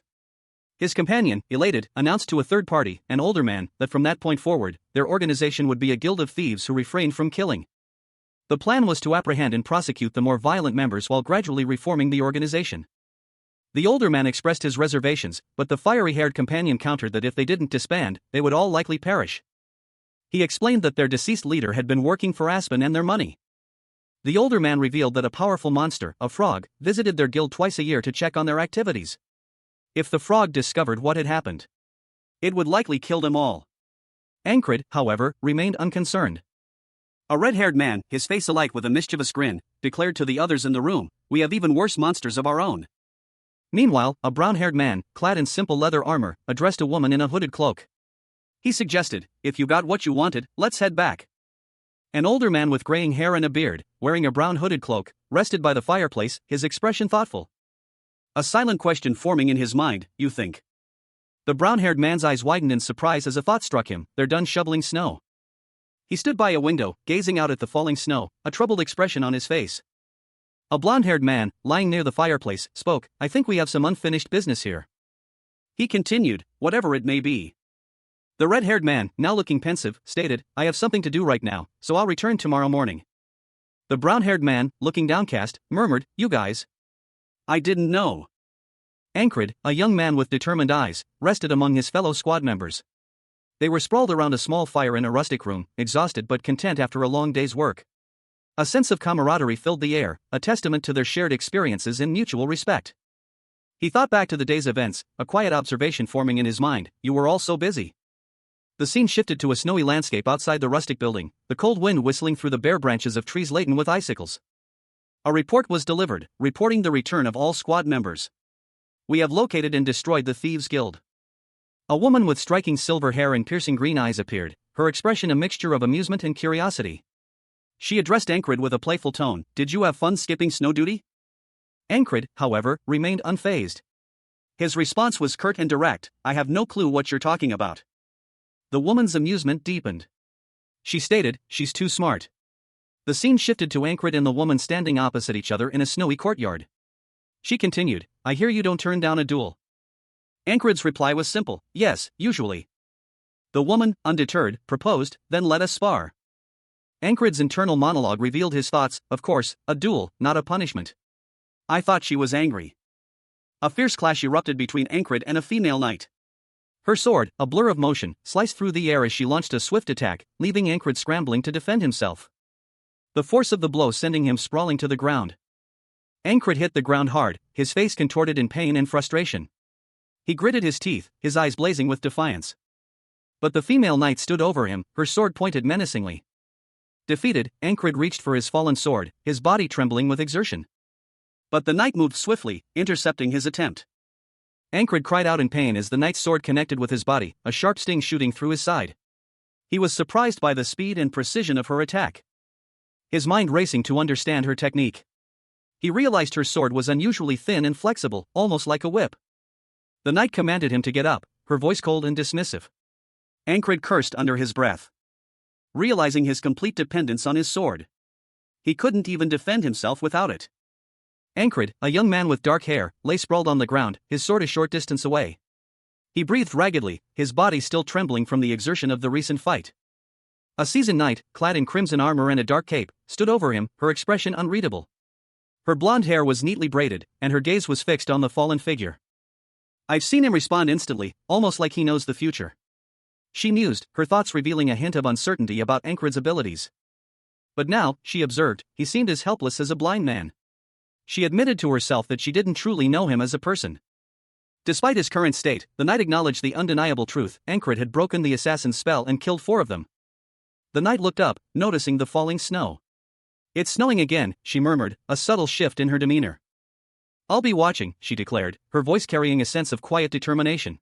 His companion, elated, announced to a third party, an older man, that from that point forward, their organization would be a guild of thieves who refrained from killing. The plan was to apprehend and prosecute the more violent members while gradually reforming the organization. The older man expressed his reservations, but the fiery-haired companion countered that if they didn't disband, they would all likely perish. He explained that their deceased leader had been working for Aspen and their money. The older man revealed that a powerful monster, a frog, visited their guild twice a year to check on their activities. If the frog discovered what had happened, it would likely kill them all. Ankrid, however, remained unconcerned. A red-haired man, his face alight with a mischievous grin, declared to the others in the room, "We have even worse monsters of our own." Meanwhile, a brown-haired man, clad in simple leather armor, addressed a woman in a hooded cloak. He suggested, "If you got what you wanted, let's head back." An older man with graying hair and a beard, wearing a brown hooded cloak, rested by the fireplace, his expression thoughtful. A silent question forming in his mind, "You think?" The brown-haired man's eyes widened in surprise as a thought struck him. They're done shoveling snow. He stood by a window, gazing out at the falling snow, a troubled expression on his face. A blonde-haired man, lying near the fireplace, spoke, "I think we have some unfinished business here." He continued, "Whatever it may be." The red-haired man, now looking pensive, stated, "I have something to do right now, so I'll return tomorrow morning." The brown-haired man, looking downcast, murmured, "You guys? I didn't know." Ankrid, a young man with determined eyes, rested among his fellow squad members. They were sprawled around a small fire in a rustic room, exhausted but content after a long day's work. A sense of camaraderie filled the air, a testament to their shared experiences and mutual respect. He thought back to the day's events, a quiet observation forming in his mind, "You were all so busy." The scene shifted to a snowy landscape outside the rustic building, the cold wind whistling through the bare branches of trees laden with icicles. A report was delivered, reporting the return of all squad members. "We have located and destroyed the Thieves' Guild." A woman with striking silver hair and piercing green eyes appeared, her expression a mixture of amusement and curiosity. She addressed Ankrid with a playful tone, "Did you have fun skipping snow duty?" Ankrid, however, remained unfazed. His response was curt and direct, "I have no clue what you're talking about." The woman's amusement deepened. She stated, "She's too smart." The scene shifted to Ankrid and the woman standing opposite each other in a snowy courtyard. She continued, "I hear you don't turn down a duel." Ankrid's reply was simple, "Yes, usually." The woman, undeterred, proposed, "Then let us spar." Ankrid's internal monologue revealed his thoughts, "Of course, a duel, not a punishment." I thought she was angry. A fierce clash erupted between Ankrid and a female knight. Her sword, a blur of motion, sliced through the air as she launched a swift attack, leaving Ankrid scrambling to defend himself. The force of the blow sending him sprawling to the ground. Ankrid hit the ground hard, his face contorted in pain and frustration. He gritted his teeth, his eyes blazing with defiance. But the female knight stood over him, her sword pointed menacingly. Defeated, Ankrid reached for his fallen sword, his body trembling with exertion. But the knight moved swiftly, intercepting his attempt. Ankrid cried out in pain as the knight's sword connected with his body, a sharp sting shooting through his side. He was surprised by the speed and precision of her attack. His mind racing to understand her technique. He realized her sword was unusually thin and flexible, almost like a whip. The knight commanded him to get up, her voice cold and dismissive. Ankrid cursed under his breath, realizing his complete dependence on his sword. He couldn't even defend himself without it. Ankrid, a young man with dark hair, lay sprawled on the ground, his sword a short distance away. He breathed raggedly, his body still trembling from the exertion of the recent fight. A seasoned knight, clad in crimson armor and a dark cape, stood over him, her expression unreadable. Her blonde hair was neatly braided, and her gaze was fixed on the fallen figure. I've seen him respond instantly, almost like he knows the future. She mused, her thoughts revealing a hint of uncertainty about Ankrid's abilities. But now, she observed, he seemed as helpless as a blind man. She admitted to herself that she didn't truly know him as a person. Despite his current state, the knight acknowledged the undeniable truth: Ankrid had broken the assassin's spell and killed 4 of them. The knight looked up, noticing the falling snow. "It's snowing again," she murmured, a subtle shift in her demeanor. "I'll be watching," she declared, her voice carrying a sense of quiet determination.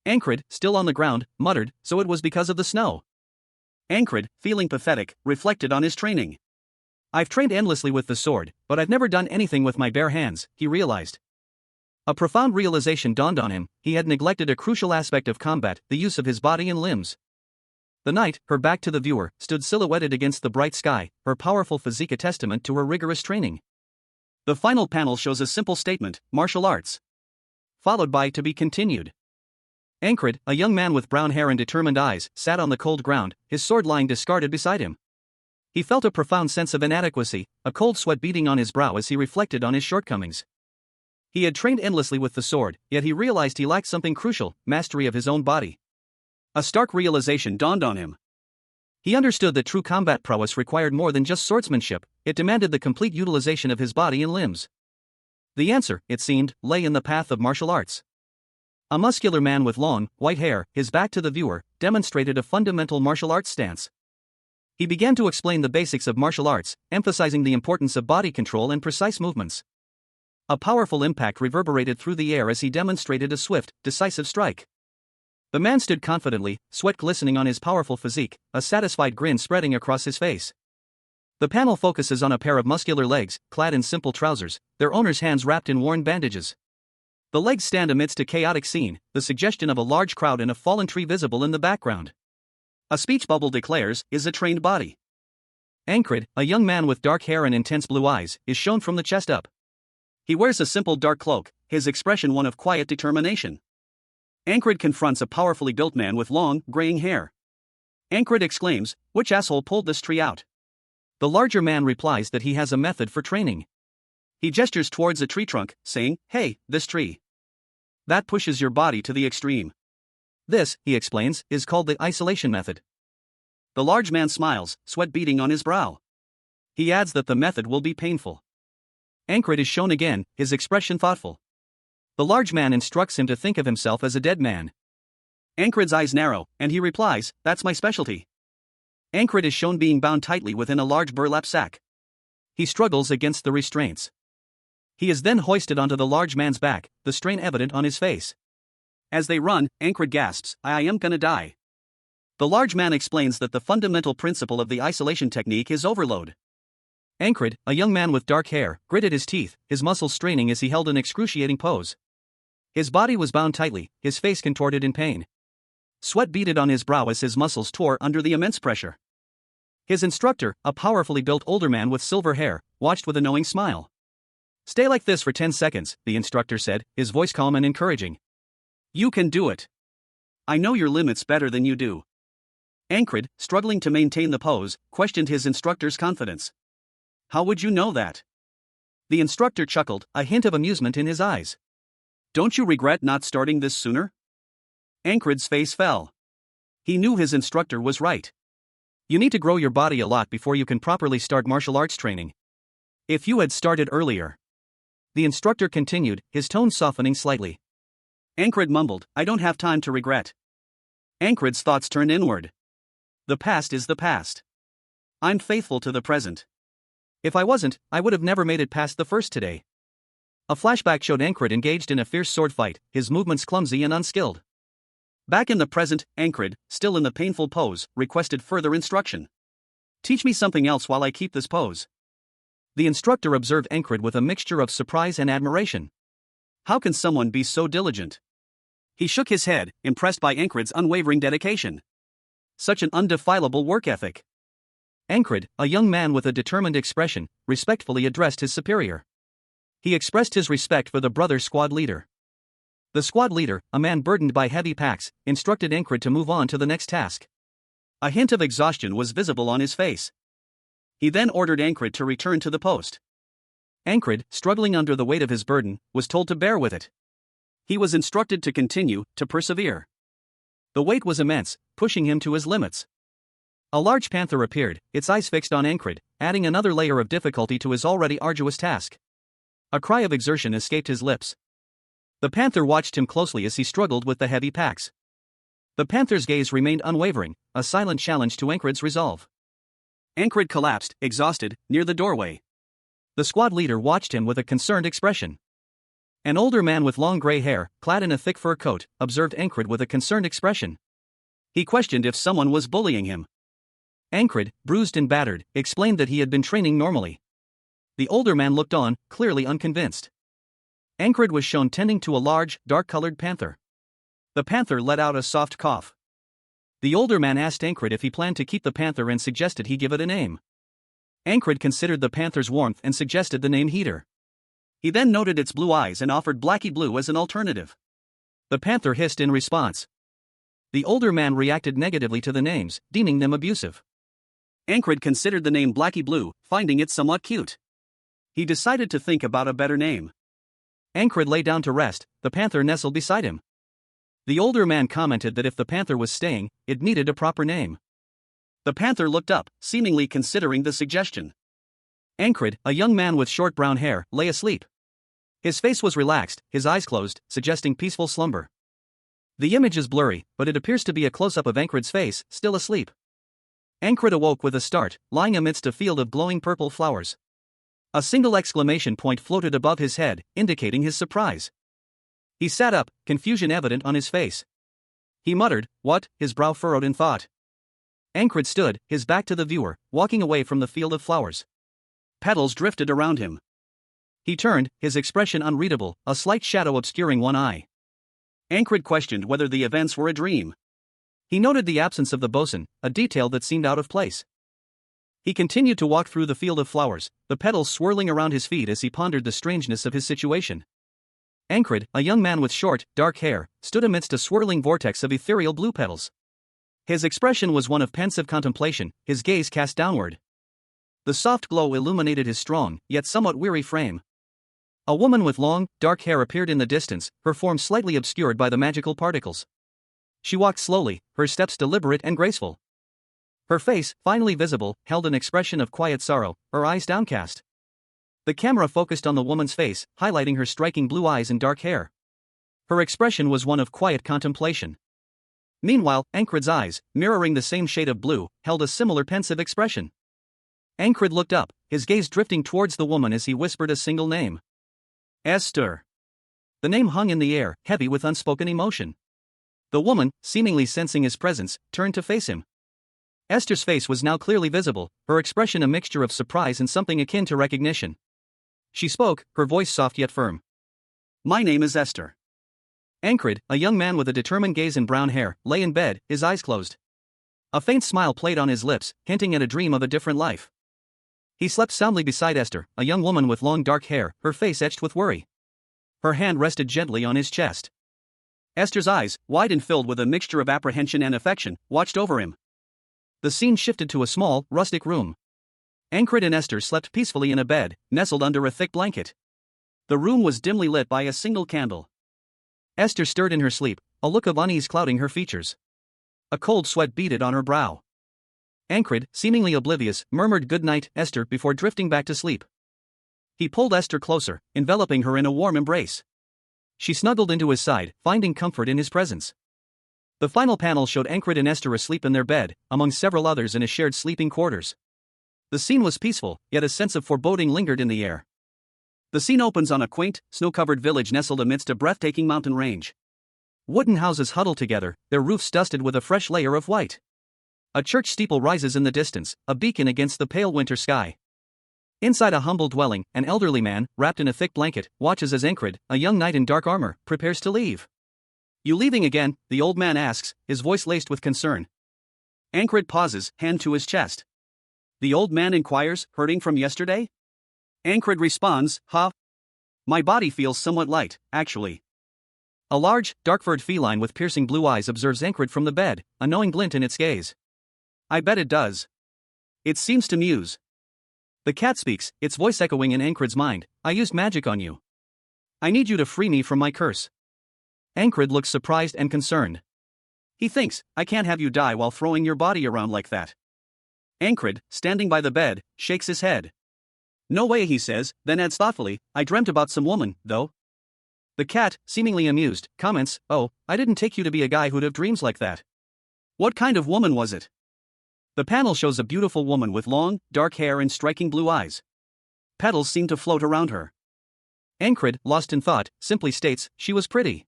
Ankrid, still on the ground, muttered, "So it was because of the snow." Ankrid, feeling pathetic, reflected on his training. "I've trained endlessly with the sword, but I've never done anything with my bare hands," he realized. A profound realization dawned on him: he had neglected a crucial aspect of combat, the use of his body and limbs. The knight, her back to the viewer, stood silhouetted against the bright sky, her powerful physique a testament to her rigorous training. The final panel shows a simple statement: martial arts. Followed by "to be continued." Ankrid, a young man with brown hair and determined eyes, sat on the cold ground, his sword lying discarded beside him. He felt a profound sense of inadequacy, a cold sweat beading on his brow as he reflected on his shortcomings. He had trained endlessly with the sword, yet he realized he lacked something crucial: mastery of his own body. A stark realization dawned on him. He understood that true combat prowess required more than just swordsmanship, it demanded the complete utilization of his body and limbs. The answer, it seemed, lay in the path of martial arts. A muscular man with long, white hair, his back to the viewer, demonstrated a fundamental martial arts stance. He began to explain the basics of martial arts, emphasizing the importance of body control and precise movements. A powerful impact reverberated through the air as he demonstrated a swift, decisive strike. The man stood confidently, sweat glistening on his powerful physique, a satisfied grin spreading across his face. The panel focuses on a pair of muscular legs, clad in simple trousers, their owner's hands wrapped in worn bandages. The legs stand amidst a chaotic scene, the suggestion of a large crowd and a fallen tree visible in the background. A speech bubble declares, "is a trained body." Ankrid, a young man with dark hair and intense blue eyes, is shown from the chest up. He wears a simple dark cloak, his expression one of quiet determination. Ankrid confronts a powerfully built man with long, graying hair. Ankrid exclaims, "Which asshole pulled this tree out?" The larger man replies that he has a method for training. He gestures towards a tree trunk, saying, "Hey, this tree. That pushes your body to the extreme. This," he explains, "is called the isolation method." The large man smiles, sweat beading on his brow. He adds that the method will be painful. Ankrid is shown again, his expression thoughtful. The large man instructs him to think of himself as a dead man. Ankrid's eyes narrow, and he replies, "That's my specialty." Ankrid is shown being bound tightly within a large burlap sack. He struggles against the restraints. He is then hoisted onto the large man's back, the strain evident on his face. As they run, Ankrid gasps, "I am gonna die." The large man explains that the fundamental principle of the isolation technique is overload. Ankrid, a young man with dark hair, gritted his teeth, his muscles straining as he held an excruciating pose. His body was bound tightly, his face contorted in pain. Sweat beaded on his brow as his muscles tore under the immense pressure. His instructor, a powerfully built older man with silver hair, watched with a knowing smile. "Stay like this for 10 seconds, the instructor said, his voice calm and encouraging. "You can do it. I know your limits better than you do." Ankrid, struggling to maintain the pose, questioned his instructor's confidence. "How would you know that?" The instructor chuckled, a hint of amusement in his eyes. "Don't you regret not starting this sooner?" Ankrid's face fell. He knew his instructor was right. You need to grow your body a lot before you can properly start martial arts training. If you had started earlier. The instructor continued, his tone softening slightly. Ankrid mumbled, "I don't have time to regret." Ankrid's thoughts turned inward. The past is the past. I'm faithful to the present. If I wasn't, I would have never made it past the first today. A flashback showed Ankrid engaged in a fierce sword fight, his movements clumsy and unskilled. Back in the present, Ankrid, still in the painful pose, requested further instruction. "Teach me something else while I keep this pose." The instructor observed Ankrid with a mixture of surprise and admiration. How can someone be so diligent? He shook his head, impressed by Ankrid's unwavering dedication. Such an undefilable work ethic. Ankrid, a young man with a determined expression, respectfully addressed his superior. He expressed his respect for the brother squad leader. The squad leader, a man burdened by heavy packs, instructed Ankrid to move on to the next task. A hint of exhaustion was visible on his face. He then ordered Ankrid to return to the post. Ankrid, struggling under the weight of his burden, was told to bear with it. He was instructed to continue, to persevere. The weight was immense, pushing him to his limits. A large panther appeared, its eyes fixed on Ankrid, adding another layer of difficulty to his already arduous task. A cry of exertion escaped his lips. The panther watched him closely as he struggled with the heavy packs. The panther's gaze remained unwavering, a silent challenge to Ankrid's resolve. Ankrid collapsed, exhausted, near the doorway. The squad leader watched him with a concerned expression. An older man with long gray hair, clad in a thick fur coat, observed Ankrid with a concerned expression. He questioned if someone was bullying him. Ankrid, bruised and battered, explained that he had been training normally. The older man looked on, clearly unconvinced. Ankrid was shown tending to a large, dark-colored panther. The panther let out a soft cough. The older man asked Ankrid if he planned to keep the panther and suggested he give it a name. Ankrid considered the panther's warmth and suggested the name Heater. He then noted its blue eyes and offered Blackie Blue as an alternative. The panther hissed in response. The older man reacted negatively to the names, deeming them abusive. Ankrid considered the name Blackie Blue, finding it somewhat cute. He decided to think about a better name. Ankrid lay down to rest, the panther nestled beside him. The older man commented that if the panther was staying, it needed a proper name. The panther looked up, seemingly considering the suggestion. Ankrid, a young man with short brown hair, lay asleep. His face was relaxed, his eyes closed, suggesting peaceful slumber. The image is blurry, but it appears to be a close-up of Ankrid's face, still asleep. Ankrid awoke with a start, lying amidst a field of glowing purple flowers. A single exclamation point floated above his head, indicating his surprise. He sat up, confusion evident on his face. He muttered, "What?" his brow furrowed in thought. Ankrid stood, his back to the viewer, walking away from the field of flowers. Petals drifted around him. He turned, his expression unreadable, a slight shadow obscuring one eye. Ankrid questioned whether the events were a dream. He noted the absence of the bosun, a detail that seemed out of place. He continued to walk through the field of flowers, the petals swirling around his feet as he pondered the strangeness of his situation. Ankrid, a young man with short, dark hair, stood amidst a swirling vortex of ethereal blue petals. His expression was one of pensive contemplation, his gaze cast downward. The soft glow illuminated his strong, yet somewhat weary frame. A woman with long, dark hair appeared in the distance, her form slightly obscured by the magical particles. She walked slowly, her steps deliberate and graceful. Her face, finally visible, held an expression of quiet sorrow, her eyes downcast. The camera focused on the woman's face, highlighting her striking blue eyes and dark hair. Her expression was one of quiet contemplation. Meanwhile, Ankrid's eyes, mirroring the same shade of blue, held a similar pensive expression. Ankrid looked up, his gaze drifting towards the woman as he whispered a single name. Esther. The name hung in the air, heavy with unspoken emotion. The woman, seemingly sensing his presence, turned to face him. Esther's face was now clearly visible, her expression a mixture of surprise and something akin to recognition. She spoke, her voice soft yet firm. My name is Esther. Ankrid, a young man with a determined gaze and brown hair, lay in bed, his eyes closed. A faint smile played on his lips, hinting at a dream of a different life. He slept soundly beside Esther, a young woman with long dark hair, her face etched with worry. Her hand rested gently on his chest. Esther's eyes, wide and filled with a mixture of apprehension and affection, watched over him. The scene shifted to a small, rustic room. Ankrid and Esther slept peacefully in a bed, nestled under a thick blanket. The room was dimly lit by a single candle. Esther stirred in her sleep, a look of unease clouding her features. A cold sweat beaded on her brow. Ankrid, seemingly oblivious, murmured "Good night, Esther" before drifting back to sleep. He pulled Esther closer, enveloping her in a warm embrace. She snuggled into his side, finding comfort in his presence. The final panel showed Ankrid and Esther asleep in their bed, among several others in a shared sleeping quarters. The scene was peaceful, yet a sense of foreboding lingered in the air. The scene opens on a quaint, snow-covered village nestled amidst a breathtaking mountain range. Wooden houses huddle together, their roofs dusted with a fresh layer of white. A church steeple rises in the distance, a beacon against the pale winter sky. Inside a humble dwelling, an elderly man, wrapped in a thick blanket, watches as Ankrid, a young knight in dark armor, prepares to leave. You leaving again? The old man asks, his voice laced with concern. Ankrid pauses, hand to his chest. The old man inquires, hurting from yesterday? Ankrid responds, My body feels somewhat light, actually. A large, dark-furred feline with piercing blue eyes observes Ankrid from the bed, a knowing glint in its gaze. I bet it does. It seems to muse. The cat speaks, its voice echoing in Ankrid's mind. I used magic on you. I need you to free me from my curse. Ankrid looks surprised and concerned. He thinks, I can't have you die while throwing your body around like that. Ankrid, standing by the bed, shakes his head. No way, he says, then adds thoughtfully, I dreamt about some woman, though. The cat, seemingly amused, comments, oh, I didn't take you to be a guy who'd have dreams like that. What kind of woman was it? The panel shows a beautiful woman with long, dark hair and striking blue eyes. Petals seem to float around her. Ankrid, lost in thought, simply states, she was pretty.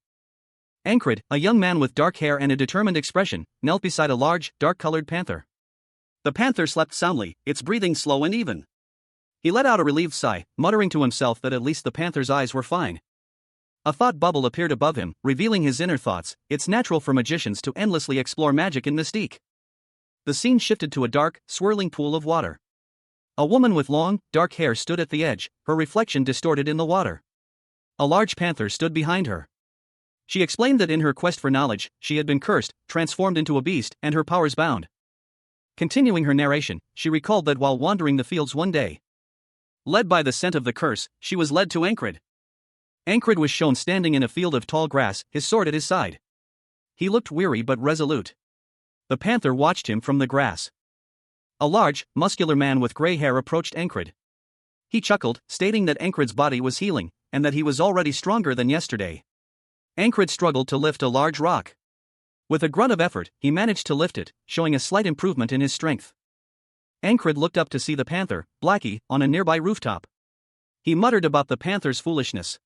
Ankrid, a young man with dark hair and a determined expression, knelt beside a large, dark-colored panther. The panther slept soundly, its breathing slow and even. He let out a relieved sigh, muttering to himself that at least the panther's eyes were fine. A thought bubble appeared above him, revealing his inner thoughts. It's natural for magicians to endlessly explore magic and mystique. The scene shifted to a dark, swirling pool of water. A woman with long, dark hair stood at the edge, her reflection distorted in the water. A large panther stood behind her. She explained that in her quest for knowledge, she had been cursed, transformed into a beast, and her powers bound. Continuing her narration, she recalled that while wandering the fields one day, led by the scent of the curse, she was led to Ankrid. Ankrid was shown standing in a field of tall grass, his sword at his side. He looked weary but resolute. The panther watched him from the grass. A large, muscular man with gray hair approached Ankrid. He chuckled, stating that Ankrid's body was healing, and that he was already stronger than yesterday. Ankrid struggled to lift a large rock. With a grunt of effort, he managed to lift it, showing a slight improvement in his strength. Ankrid looked up to see the panther, Blackie, on a nearby rooftop. He muttered about the panther's foolishness.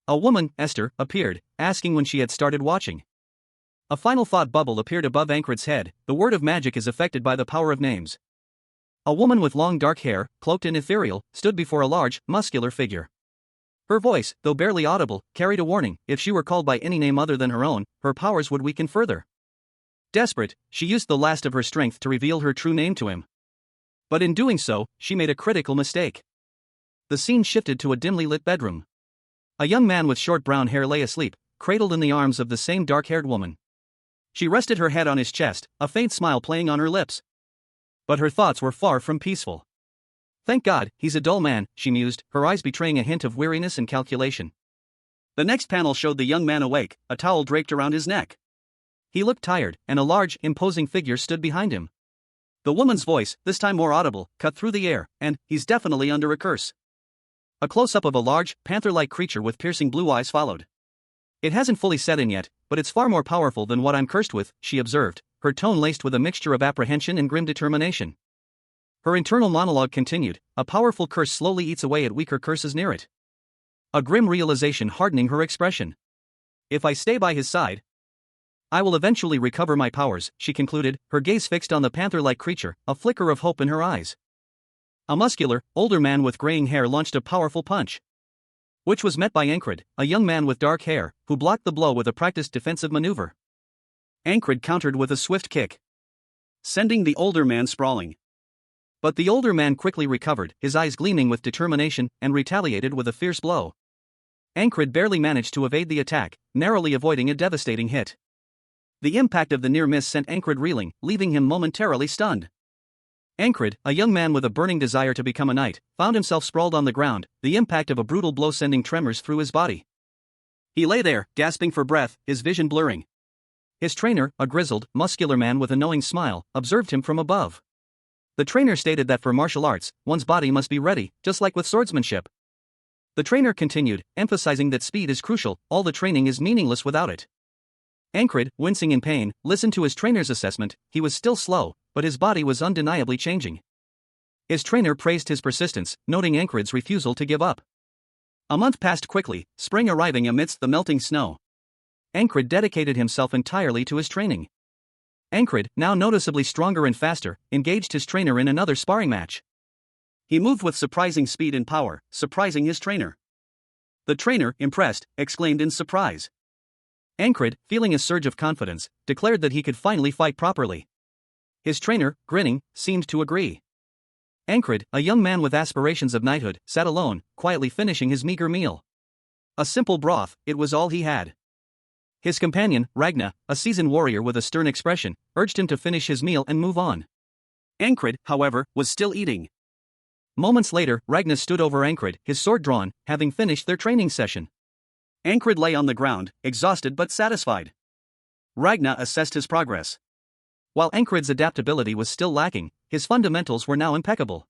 A woman, Esther, appeared, asking when she had started watching. A final thought bubble appeared above Ankrid's head. The word of magic is affected by the power of names. A woman with long dark hair, cloaked and ethereal, stood before a large, muscular figure. Her voice, though barely audible, carried a warning. If she were called by any name other than her own, her powers would weaken further. Desperate, she used the last of her strength to reveal her true name to him. But in doing so, she made a critical mistake. The scene shifted to a dimly lit bedroom. A young man with short brown hair lay asleep, cradled in the arms of the same dark-haired woman. She rested her head on his chest, a faint smile playing on her lips. But her thoughts were far from peaceful. Thank God, he's a dull man, she mused, her eyes betraying a hint of weariness and calculation. The next panel showed the young man awake, a towel draped around his neck. He looked tired, and a large, imposing figure stood behind him. The woman's voice, this time more audible, cut through the air, and, he's definitely under a curse. A close-up of a large, panther-like creature with piercing blue eyes followed. It hasn't fully set in yet, but it's far more powerful than what I'm cursed with, she observed, her tone laced with a mixture of apprehension and grim determination. Her internal monologue continued, a powerful curse slowly eats away at weaker curses near it. A grim realization hardening her expression. If I stay by his side, I will eventually recover my powers, she concluded, her gaze fixed on the panther-like creature, a flicker of hope in her eyes. A muscular, older man with graying hair launched a powerful punch, which was met by Ankrid, a young man with dark hair, who blocked the blow with a practiced defensive maneuver. Ankrid countered with a swift kick, sending the older man sprawling. But the older man quickly recovered, his eyes gleaming with determination, and retaliated with a fierce blow. Ankrid barely managed to evade the attack, narrowly avoiding a devastating hit. The impact of the near miss sent Ankrid reeling, leaving him momentarily stunned. Ankrid, a young man with a burning desire to become a knight, found himself sprawled on the ground, the impact of a brutal blow sending tremors through his body. He lay there, gasping for breath, his vision blurring. His trainer, a grizzled, muscular man with a knowing smile, observed him from above. The trainer stated that for martial arts, one's body must be ready, just like with swordsmanship. The trainer continued, emphasizing that speed is crucial, all the training is meaningless without it. Ankrid, wincing in pain, listened to his trainer's assessment. He was still slow, but his body was undeniably changing. His trainer praised his persistence, noting Ankrid's refusal to give up. A month passed quickly, spring arriving amidst the melting snow. Ankrid dedicated himself entirely to his training. Ankrid, now noticeably stronger and faster, engaged his trainer in another sparring match. He moved with surprising speed and power, surprising his trainer. The trainer, impressed, exclaimed in surprise. Ankrid, feeling a surge of confidence, declared that he could finally fight properly. His trainer, grinning, seemed to agree. Ankrid, a young man with aspirations of knighthood, sat alone, quietly finishing his meager meal. A simple broth, it was all he had. His companion, Ragna, a seasoned warrior with a stern expression, urged him to finish his meal and move on. Ankrid, however, was still eating. Moments later, Ragnar stood over Ankrid, his sword drawn, having finished their training session. Ankrid lay on the ground, exhausted but satisfied. Ragnar assessed his progress. While Ankrid's adaptability was still lacking, his fundamentals were now impeccable.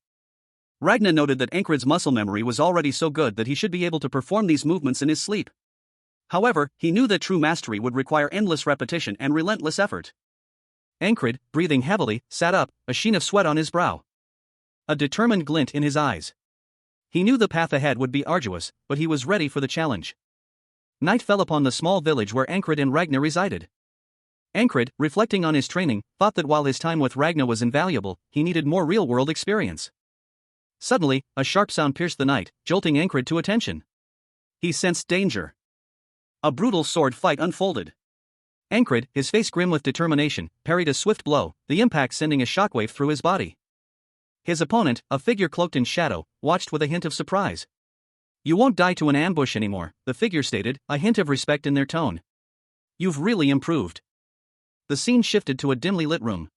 Ragnar noted that Ankrid's muscle memory was already so good that he should be able to perform these movements in his sleep. However, he knew that true mastery would require endless repetition and relentless effort. Ankrid, breathing heavily, sat up, a sheen of sweat on his brow. A determined glint in his eyes. He knew the path ahead would be arduous, but he was ready for the challenge. Night fell upon the small village where Ankrid and Ragnar resided. Ankrid, reflecting on his training, thought that while his time with Ragnar was invaluable, he needed more real-world experience. Suddenly, a sharp sound pierced the night, jolting Ankrid to attention. He sensed danger. A brutal sword fight unfolded. Ankrid, his face grim with determination, parried a swift blow, the impact sending a shockwave through his body. His opponent, a figure cloaked in shadow, watched with a hint of surprise. "You won't die to an ambush anymore," the figure stated, a hint of respect in their tone. "You've really improved." The scene shifted to a dimly lit room.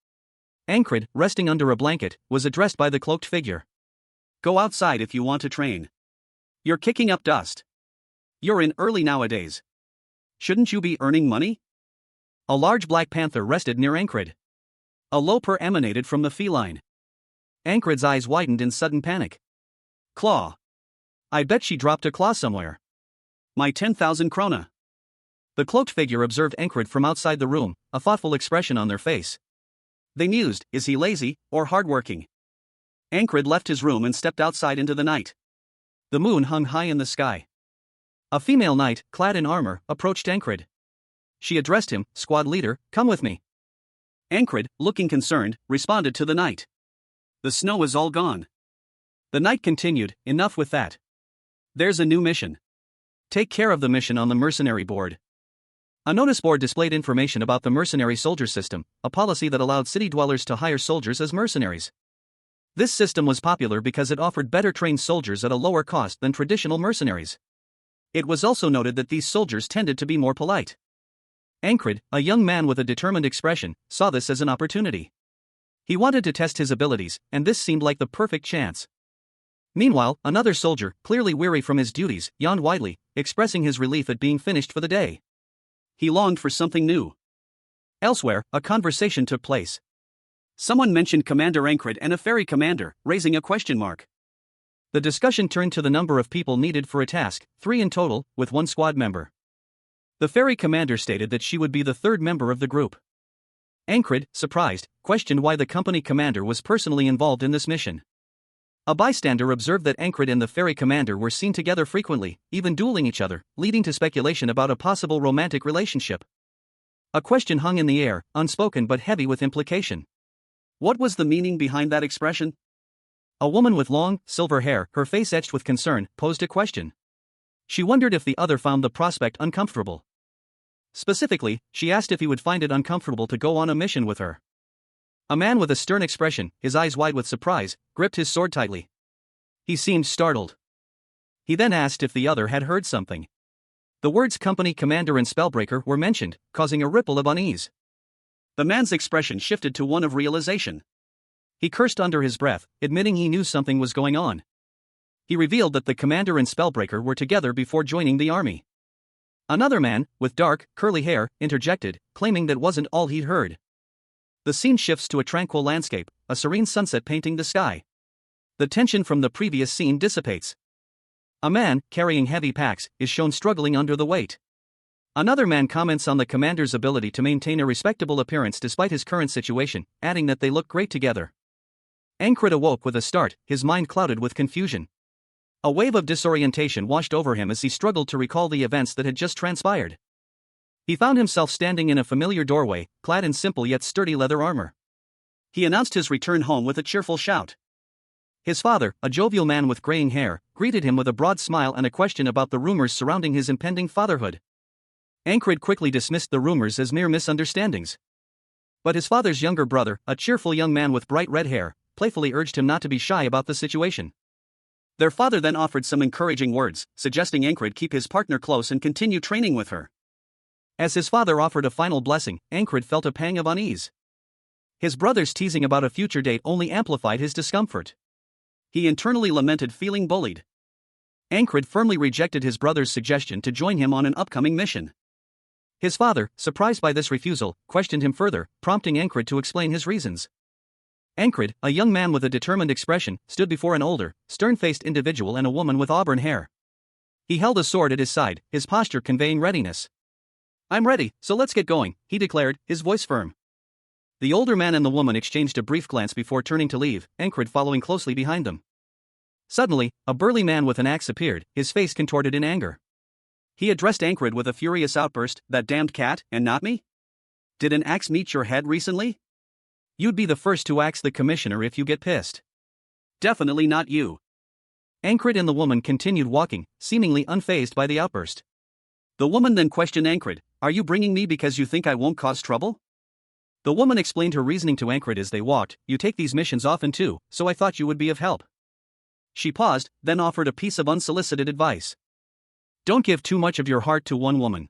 Ankrid, resting under a blanket, was addressed by the cloaked figure. "Go outside if you want to train. You're kicking up dust. You're in early nowadays. Shouldn't you be earning money?" A large black panther rested near Ankrid. A low purr emanated from the feline. Ankrid's eyes widened in sudden panic. "Claw. I bet she dropped a claw somewhere. My 10,000 krona." The cloaked figure observed Ankrid from outside the room, a thoughtful expression on their face. They mused, is he lazy, or hardworking? Ankrid left his room and stepped outside into the night. The moon hung high in the sky. A female knight, clad in armor, approached Ankrid. She addressed him, "Squad leader, come with me." Ankrid, looking concerned, responded to the knight. "The snow is all gone." The knight continued, "Enough with that. There's a new mission. Take care of the mission on the mercenary board." A notice board displayed information about the mercenary soldier system, a policy that allowed city dwellers to hire soldiers as mercenaries. This system was popular because it offered better trained soldiers at a lower cost than traditional mercenaries. It was also noted that these soldiers tended to be more polite. Ankrid, a young man with a determined expression, saw this as an opportunity. He wanted to test his abilities, and this seemed like the perfect chance. Meanwhile, another soldier, clearly weary from his duties, yawned widely, expressing his relief at being finished for the day. He longed for something new. Elsewhere, a conversation took place. Someone mentioned Commander Ankrid and a ferry commander, raising a question mark. The discussion turned to the number of people needed for a task, 3 in total, with 1 squad member. The ferry commander stated that she would be the 3rd member of the group. Ankrid, surprised, questioned why the company commander was personally involved in this mission. A bystander observed that Ankrid and the ferry commander were seen together frequently, even dueling each other, leading to speculation about a possible romantic relationship. A question hung in the air, unspoken but heavy with implication. What was the meaning behind that expression? A woman with long, silver hair, her face etched with concern, posed a question. She wondered if the other found the prospect uncomfortable. Specifically, she asked if he would find it uncomfortable to go on a mission with her. A man with a stern expression, his eyes wide with surprise, gripped his sword tightly. He seemed startled. He then asked if the other had heard something. The words company commander and spellbreaker were mentioned, causing a ripple of unease. The man's expression shifted to one of realization. He cursed under his breath, admitting he knew something was going on. He revealed that the commander and spellbreaker were together before joining the army. Another man, with dark, curly hair, interjected, claiming that wasn't all he'd heard. The scene shifts to a tranquil landscape, a serene sunset painting the sky. The tension from the previous scene dissipates. A man, carrying heavy packs, is shown struggling under the weight. Another man comments on the commander's ability to maintain a respectable appearance despite his current situation, adding that they look great together. Ankrid awoke with a start, his mind clouded with confusion. A wave of disorientation washed over him as he struggled to recall the events that had just transpired. He found himself standing in a familiar doorway, clad in simple yet sturdy leather armor. He announced his return home with a cheerful shout. His father, a jovial man with graying hair, greeted him with a broad smile and a question about the rumors surrounding his impending fatherhood. Ankrid quickly dismissed the rumors as mere misunderstandings. But his father's younger brother, a cheerful young man with bright red hair, playfully urged him not to be shy about the situation. Their father then offered some encouraging words, suggesting Ankrid keep his partner close and continue training with her. As his father offered a final blessing, Ankrid felt a pang of unease. His brother's teasing about a future date only amplified his discomfort. He internally lamented feeling bullied. Ankrid firmly rejected his brother's suggestion to join him on an upcoming mission. His father, surprised by this refusal, questioned him further, prompting Ankrid to explain his reasons. Ankrid, a young man with a determined expression, stood before an older, stern-faced individual and a woman with auburn hair. He held a sword at his side, his posture conveying readiness. "I'm ready, so let's get going," he declared, his voice firm. The older man and the woman exchanged a brief glance before turning to leave, Ankrid following closely behind them. Suddenly, a burly man with an axe appeared, his face contorted in anger. He addressed Ankrid with a furious outburst, "That damned cat, and not me? Did an axe meet your head recently? You'd be the first to axe the commissioner if you get pissed. Definitely not you." Ankrid and the woman continued walking, seemingly unfazed by the outburst. The woman then questioned Ankrid, "Are you bringing me because you think I won't cause trouble?" The woman explained her reasoning to Ankrid as they walked, "You take these missions often too, so I thought you would be of help." She paused, then offered a piece of unsolicited advice. "Don't give too much of your heart to one woman."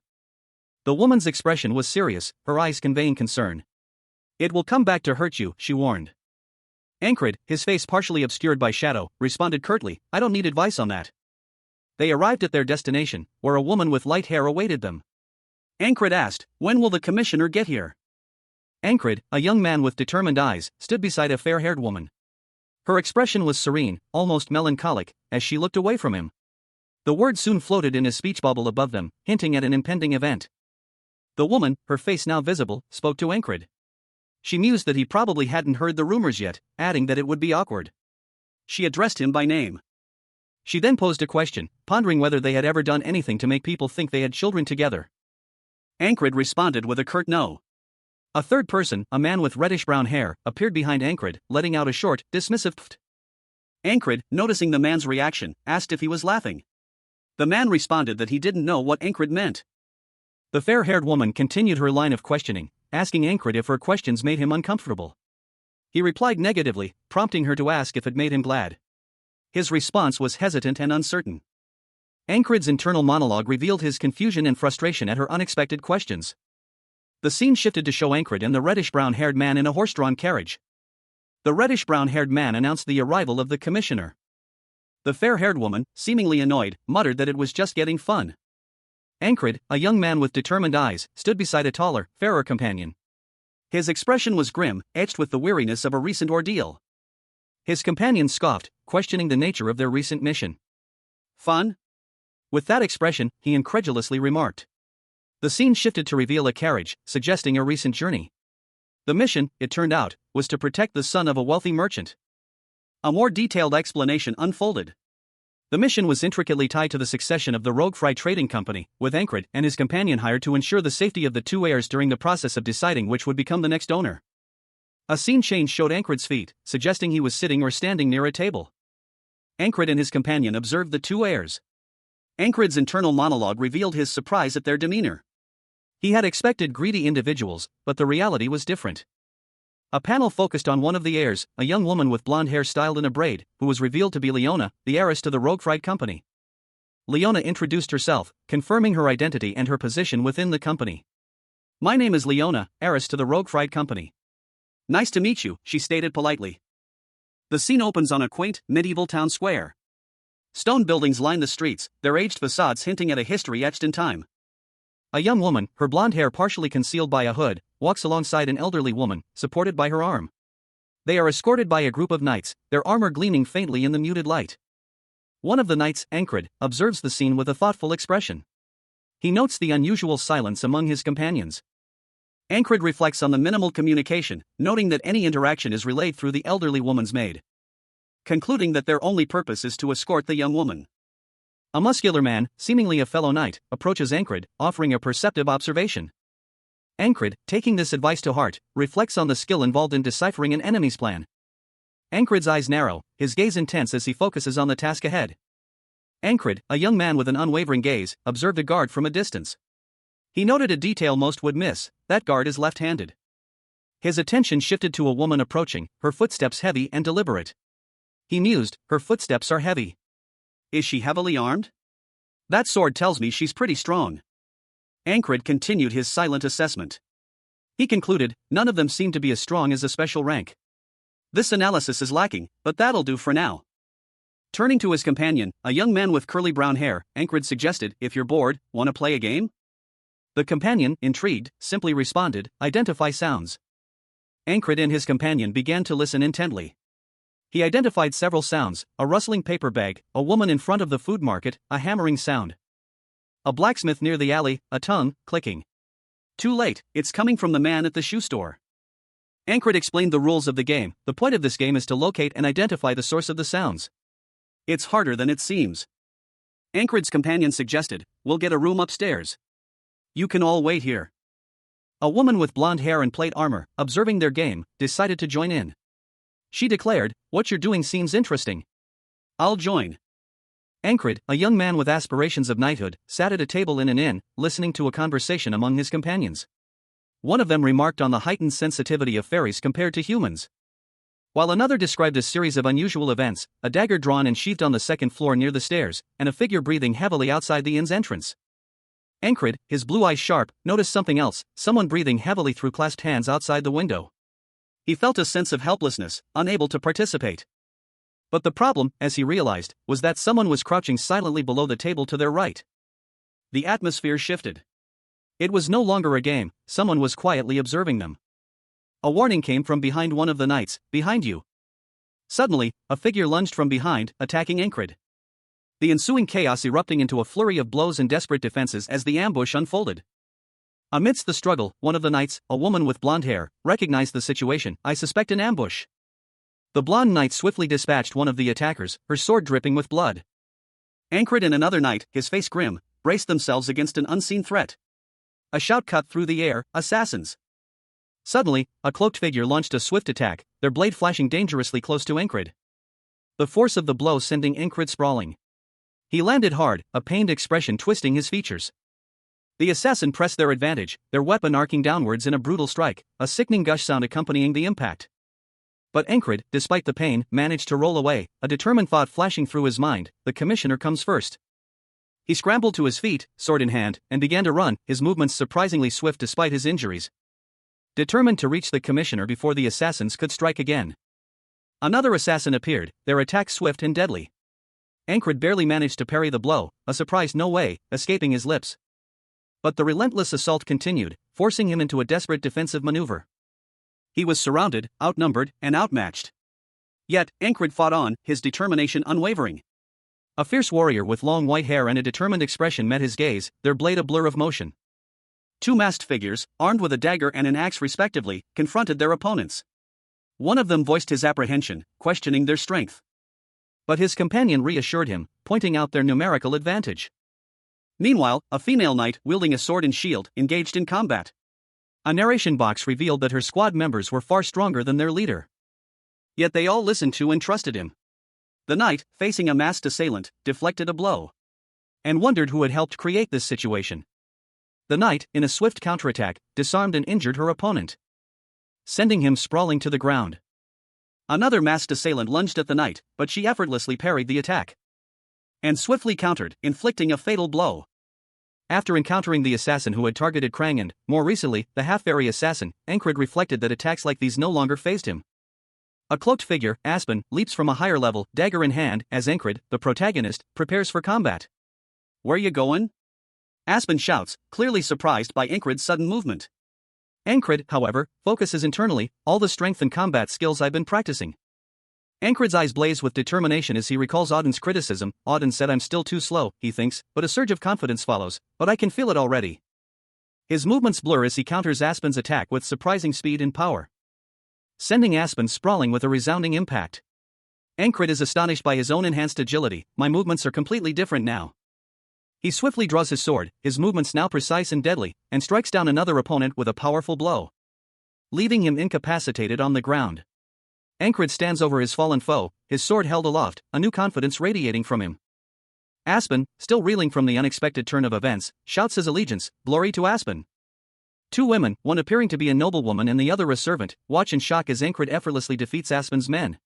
The woman's expression was serious, her eyes conveying concern. "It will come back to hurt you," she warned. Ankrid, his face partially obscured by shadow, responded curtly, "I don't need advice on that." They arrived at their destination, where a woman with light hair awaited them. Ankrid asked, "When will the commissioner get here?" Ankrid, a young man with determined eyes, stood beside a fair-haired woman. Her expression was serene, almost melancholic, as she looked away from him. The word soon floated in a speech bubble above them, hinting at an impending event. The woman, her face now visible, spoke to Ankrid. She mused that he probably hadn't heard the rumors yet, adding that it would be awkward. She addressed him by name. She then posed a question, pondering whether they had ever done anything to make people think they had children together. Ankrid responded with a curt no. A third person, a man with reddish-brown hair, appeared behind Ankrid, letting out a short, dismissive pft. Ankrid, noticing the man's reaction, asked if he was laughing. The man responded that he didn't know what Ankrid meant. The fair-haired woman continued her line of questioning, asking Ankrid if her questions made him uncomfortable. He replied negatively, prompting her to ask if it made him glad. His response was hesitant and uncertain. Ankrid's internal monologue revealed his confusion and frustration at her unexpected questions. The scene shifted to show Ankrid and the reddish-brown-haired man in a horse-drawn carriage. The reddish-brown-haired man announced the arrival of the commissioner. The fair-haired woman, seemingly annoyed, muttered that it was just getting fun. Ankrid, a young man with determined eyes, stood beside a taller, fairer companion. His expression was grim, etched with the weariness of a recent ordeal. His companion scoffed, questioning the nature of their recent mission. "Fun?" With that expression, he incredulously remarked. The scene shifted to reveal a carriage, suggesting a recent journey. The mission, it turned out, was to protect the son of a wealthy merchant. A more detailed explanation unfolded. The mission was intricately tied to the succession of the Rogue Fry Trading Company, with Ankrid and his companion hired to ensure the safety of the two heirs during the process of deciding which would become the next owner. A scene change showed Ankrid's feet, suggesting he was sitting or standing near a table. Ankrid and his companion observed the two heirs. Ankrid's internal monologue revealed his surprise at their demeanor. He had expected greedy individuals, but the reality was different. A panel focused on one of the heirs, a young woman with blonde hair styled in a braid, who was revealed to be Leona, the heiress to the Rogue Fry Company. Leona introduced herself, confirming her identity and her position within the company. "My name is Leona, heiress to the Rogue Fry Company." "Nice to meet you," she stated politely. The scene opens on a quaint, medieval town square. Stone buildings line the streets, their aged facades hinting at a history etched in time. A young woman, her blonde hair partially concealed by a hood, walks alongside an elderly woman, supported by her arm. They are escorted by a group of knights, their armor gleaming faintly in the muted light. One of the knights, Ankrid, observes the scene with a thoughtful expression. He notes the unusual silence among his companions. Ankrid reflects on the minimal communication, noting that any interaction is relayed through the elderly woman's maid. Concluding that their only purpose is to escort the young woman. A muscular man, seemingly a fellow knight, approaches Ankrid, offering a perceptive observation. Ankrid, taking this advice to heart, reflects on the skill involved in deciphering an enemy's plan. Ankrid's eyes narrow, his gaze intense as he focuses on the task ahead. Ankrid, a young man with an unwavering gaze, observed a guard from a distance. He noted a detail most would miss: that guard is left-handed. His attention shifted to a woman approaching, her footsteps heavy and deliberate. He mused, her footsteps are heavy. Is she heavily armed? That sword tells me she's pretty strong. Ankrid continued his silent assessment. He concluded, none of them seemed to be as strong as a special rank. This analysis is lacking, but that'll do for now. Turning to his companion, a young man with curly brown hair, Ankrid suggested, if you're bored, wanna play a game? The companion, intrigued, simply responded, identify sounds. Ankrid and his companion began to listen intently. He identified several sounds, a rustling paper bag, a woman in front of the food market, a hammering sound. A blacksmith near the alley, a tongue, clicking. Too late, it's coming from the man at the shoe store. Ankrid explained the rules of the game. The point of this game is to locate and identify the source of the sounds. It's harder than it seems. Ankrid's companion suggested, we'll get a room upstairs. You can all wait here. A woman with blonde hair and plate armor, observing their game, decided to join in. She declared, what you're doing seems interesting. I'll join. Ankrid, a young man with aspirations of knighthood, sat at a table in an inn, listening to a conversation among his companions. One of them remarked on the heightened sensitivity of fairies compared to humans. While another described a series of unusual events, a dagger drawn and sheathed on the second floor near the stairs, and a figure breathing heavily outside the inn's entrance. Ankrid, his blue eyes sharp, noticed something else, someone breathing heavily through clasped hands outside the window. He felt a sense of helplessness, unable to participate. But the problem, as he realized, was that someone was crouching silently below the table to their right. The atmosphere shifted. It was no longer a game, someone was quietly observing them. A warning came from behind one of the knights, behind you. Suddenly, a figure lunged from behind, attacking Ankrid. The ensuing chaos erupting into a flurry of blows and desperate defenses as the ambush unfolded. Amidst the struggle, one of the knights, a woman with blonde hair, recognized the situation. I suspect an ambush. The blonde knight swiftly dispatched one of the attackers, her sword dripping with blood. Ankrid and another knight, his face grim, braced themselves against an unseen threat. A shout cut through the air, assassins. Suddenly, a cloaked figure launched a swift attack, their blade flashing dangerously close to Ankrid. The force of the blow sending Ankrid sprawling. He landed hard, a pained expression twisting his features. The assassin pressed their advantage, their weapon arcing downwards in a brutal strike, a sickening gush sound accompanying the impact. But Ankrid, despite the pain, managed to roll away, a determined thought flashing through his mind, the commissioner comes first. He scrambled to his feet, sword in hand, and began to run, his movements surprisingly swift despite his injuries. Determined to reach the commissioner before the assassins could strike again. Another assassin appeared, their attack swift and deadly. Ankrid barely managed to parry the blow, a surprise no way, escaping his lips. But the relentless assault continued, forcing him into a desperate defensive maneuver. He was surrounded, outnumbered, and outmatched. Yet, Ankrid fought on, his determination unwavering. A fierce warrior with long white hair and a determined expression met his gaze, their blade a blur of motion. Two masked figures, armed with a dagger and an axe respectively, confronted their opponents. One of them voiced his apprehension, questioning their strength. But his companion reassured him, pointing out their numerical advantage. Meanwhile, a female knight, wielding a sword and shield, engaged in combat. A narration box revealed that her squad members were far stronger than their leader. Yet they all listened to and trusted him. The knight, facing a masked assailant, deflected a blow. And wondered who had helped create this situation. The knight, in a swift counterattack, disarmed and injured her opponent, sending him sprawling to the ground. Another masked assailant lunged at the knight, but she effortlessly parried the attack. And swiftly countered, inflicting a fatal blow. After encountering the assassin who had targeted Krang and, more recently, the half-fairy assassin, Ankrid reflected that attacks like these no longer fazed him. A cloaked figure, Aspen, leaps from a higher level, dagger in hand, as Ankrid, the protagonist, prepares for combat. Where you going? Aspen shouts, clearly surprised by Ankrid's sudden movement. Ankrid, however, focuses internally, all the strength and combat skills I've been practicing. Ankrid's eyes blaze with determination as he recalls Auden's criticism. Auden said I'm still too slow, he thinks, but a surge of confidence follows, but I can feel it already. His movements blur as he counters Aspen's attack with surprising speed and power, sending Aspen sprawling with a resounding impact. Ankrid is astonished by his own enhanced agility. My movements are completely different now. He swiftly draws his sword, his movements now precise and deadly, and strikes down another opponent with a powerful blow, leaving him incapacitated on the ground. Ankrid stands over his fallen foe, his sword held aloft, a new confidence radiating from him. Aspen, still reeling from the unexpected turn of events, shouts his allegiance, glory to Aspen. Two women, one appearing to be a noblewoman and the other a servant, watch in shock as Ankrid effortlessly defeats Aspen's men.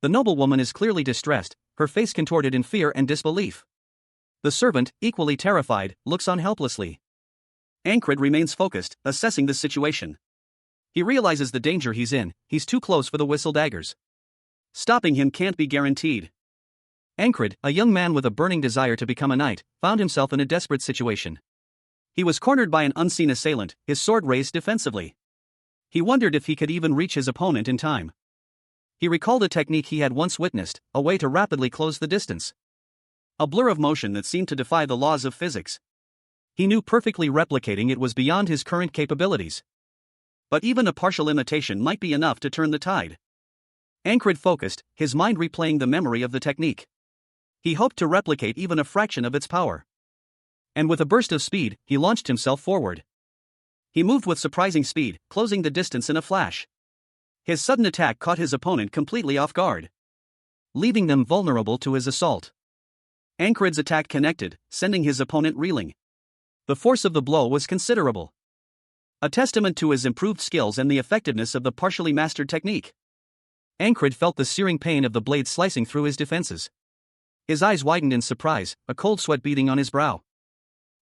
The noblewoman is clearly distressed, her face contorted in fear and disbelief. The servant, equally terrified, looks on helplessly. Ankrid remains focused, assessing the situation. He realizes the danger he's in, he's too close for the whistle daggers. Stopping him can't be guaranteed. Ankrid, a young man with a burning desire to become a knight, found himself in a desperate situation. He was cornered by an unseen assailant, his sword raised defensively. He wondered if he could even reach his opponent in time. He recalled a technique he had once witnessed, a way to rapidly close the distance. A blur of motion that seemed to defy the laws of physics. He knew perfectly replicating it was beyond his current capabilities. But even a partial imitation might be enough to turn the tide. Ankrid focused, his mind replaying the memory of the technique. He hoped to replicate even a fraction of its power. And with a burst of speed, he launched himself forward. He moved with surprising speed, closing the distance in a flash. His sudden attack caught his opponent completely off guard, leaving them vulnerable to his assault. Ankrid's attack connected, sending his opponent reeling. The force of the blow was considerable. A testament to his improved skills and the effectiveness of the partially mastered technique. Ankrid felt the searing pain of the blade slicing through his defenses. His eyes widened in surprise, a cold sweat beading on his brow.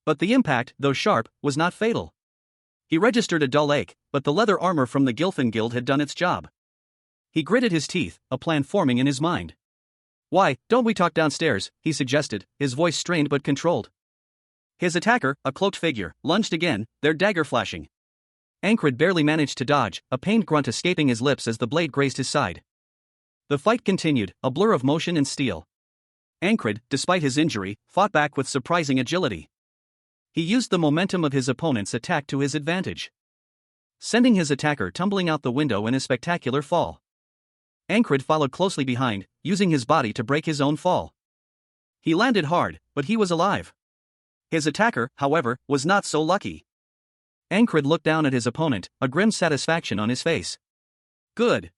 But the impact, though sharp, was not fatal. He registered a dull ache, but the leather armor from the Gilfin Guild had done its job. He gritted his teeth, a plan forming in his mind. "Why, don't we talk downstairs?" he suggested, his voice strained but controlled. His attacker, a cloaked figure, lunged again, their dagger flashing. Ankrid barely managed to dodge, a pained grunt escaping his lips as the blade grazed his side. The fight continued, a blur of motion and steel. Ankrid, despite his injury, fought back with surprising agility. He used the momentum of his opponent's attack to his advantage, sending his attacker tumbling out the window in a spectacular fall. Ankrid followed closely behind, using his body to break his own fall. He landed hard, but he was alive. His attacker, however, was not so lucky. Ankrid looked down at his opponent, a grim satisfaction on his face. "Good.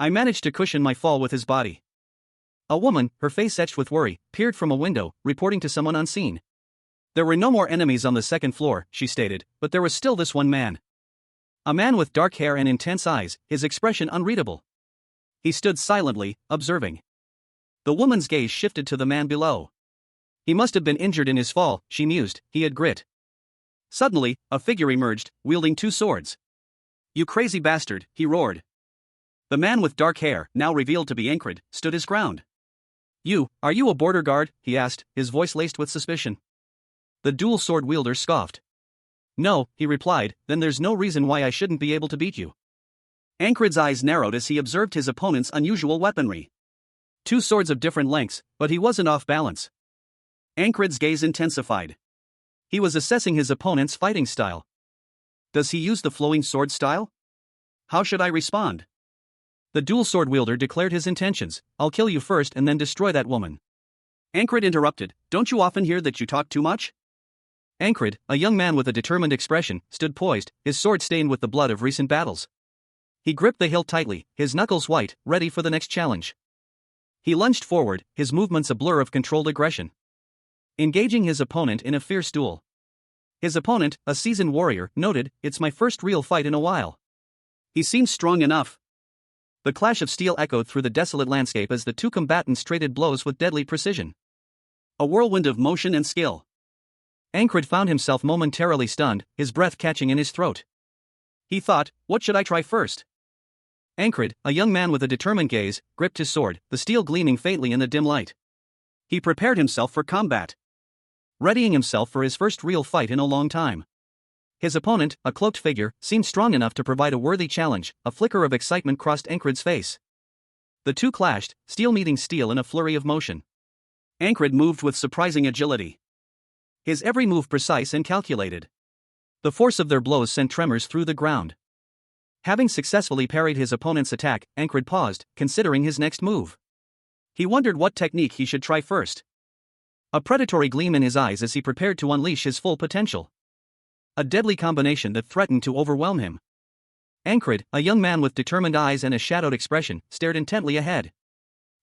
I managed to cushion my fall with his body." A woman, her face etched with worry, peered from a window, reporting to someone unseen. There were no more enemies on the second floor, she stated, but there was still this one man. A man with dark hair and intense eyes, his expression unreadable. He stood silently, observing. The woman's gaze shifted to the man below. He must have been injured in his fall, she mused, he had grit. Suddenly, a figure emerged, wielding two swords. "You crazy bastard," he roared. The man with dark hair, now revealed to be Ankrid, stood his ground. Are you a border guard?" he asked, his voice laced with suspicion. The dual sword wielder scoffed. "No," he replied, "then there's no reason why I shouldn't be able to beat you." Ankrid's eyes narrowed as he observed his opponent's unusual weaponry. Two swords of different lengths, but he wasn't off balance. Ankrid's gaze intensified. He was assessing his opponent's fighting style. Does he use the flowing sword style? How should I respond? The dual sword wielder declared his intentions. "I'll kill you first and then destroy that woman." Ankrid interrupted. "Don't you often hear that you talk too much?" Ankrid, a young man with a determined expression, stood poised, his sword stained with the blood of recent battles. He gripped the hilt tightly, his knuckles white, ready for the next challenge. He lunged forward, his movements a blur of controlled aggression, engaging his opponent in a fierce duel. His opponent, a seasoned warrior, noted, "It's my first real fight in a while. He seems strong enough." The clash of steel echoed through the desolate landscape as the two combatants traded blows with deadly precision. A whirlwind of motion and skill. Ankrid found himself momentarily stunned, his breath catching in his throat. He thought, what should I try first? Ankrid, a young man with a determined gaze, gripped his sword, the steel gleaming faintly in the dim light. He prepared himself for combat, readying himself for his first real fight in a long time. His opponent, a cloaked figure, seemed strong enough to provide a worthy challenge. A flicker of excitement crossed Ankrid's face. The two clashed, steel meeting steel in a flurry of motion. Ankrid moved with surprising agility, his every move precise and calculated. The force of their blows sent tremors through the ground. Having successfully parried his opponent's attack, Ankrid paused, considering his next move. He wondered what technique he should try first. A predatory gleam in his eyes as he prepared to unleash his full potential. A deadly combination that threatened to overwhelm him. Ankrid, a young man with determined eyes and a shadowed expression, stared intently ahead.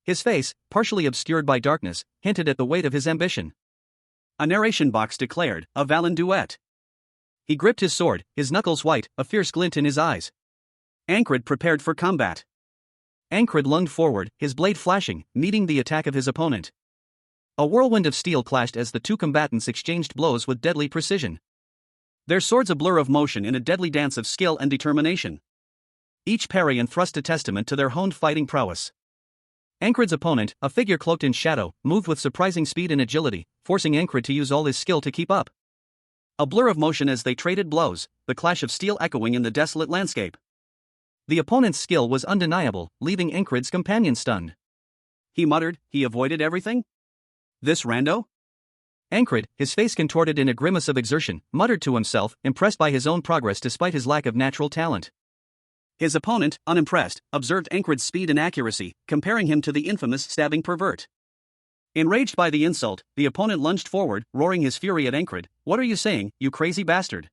His face, partially obscured by darkness, hinted at the weight of his ambition. A narration box declared, "A Valen duet." He gripped his sword, his knuckles white, a fierce glint in his eyes. Ankrid prepared for combat. Ankrid lunged forward, his blade flashing, meeting the attack of his opponent. A whirlwind of steel clashed as the two combatants exchanged blows with deadly precision. Their swords a blur of motion in a deadly dance of skill and determination. Each parry and thrust a testament to their honed fighting prowess. Ankrid's opponent, a figure cloaked in shadow, moved with surprising speed and agility, forcing Ankrid to use all his skill to keep up. A blur of motion as they traded blows, the clash of steel echoing in the desolate landscape. The opponent's skill was undeniable, leaving Ankrid's companion stunned. He muttered, he avoided everything? This rando? Ankrid, his face contorted in a grimace of exertion, muttered to himself, impressed by his own progress despite his lack of natural talent. His opponent, unimpressed, observed Ankrid's speed and accuracy, comparing him to the infamous stabbing pervert. Enraged by the insult, the opponent lunged forward, roaring his fury at Ankrid. What are you saying, you crazy bastard?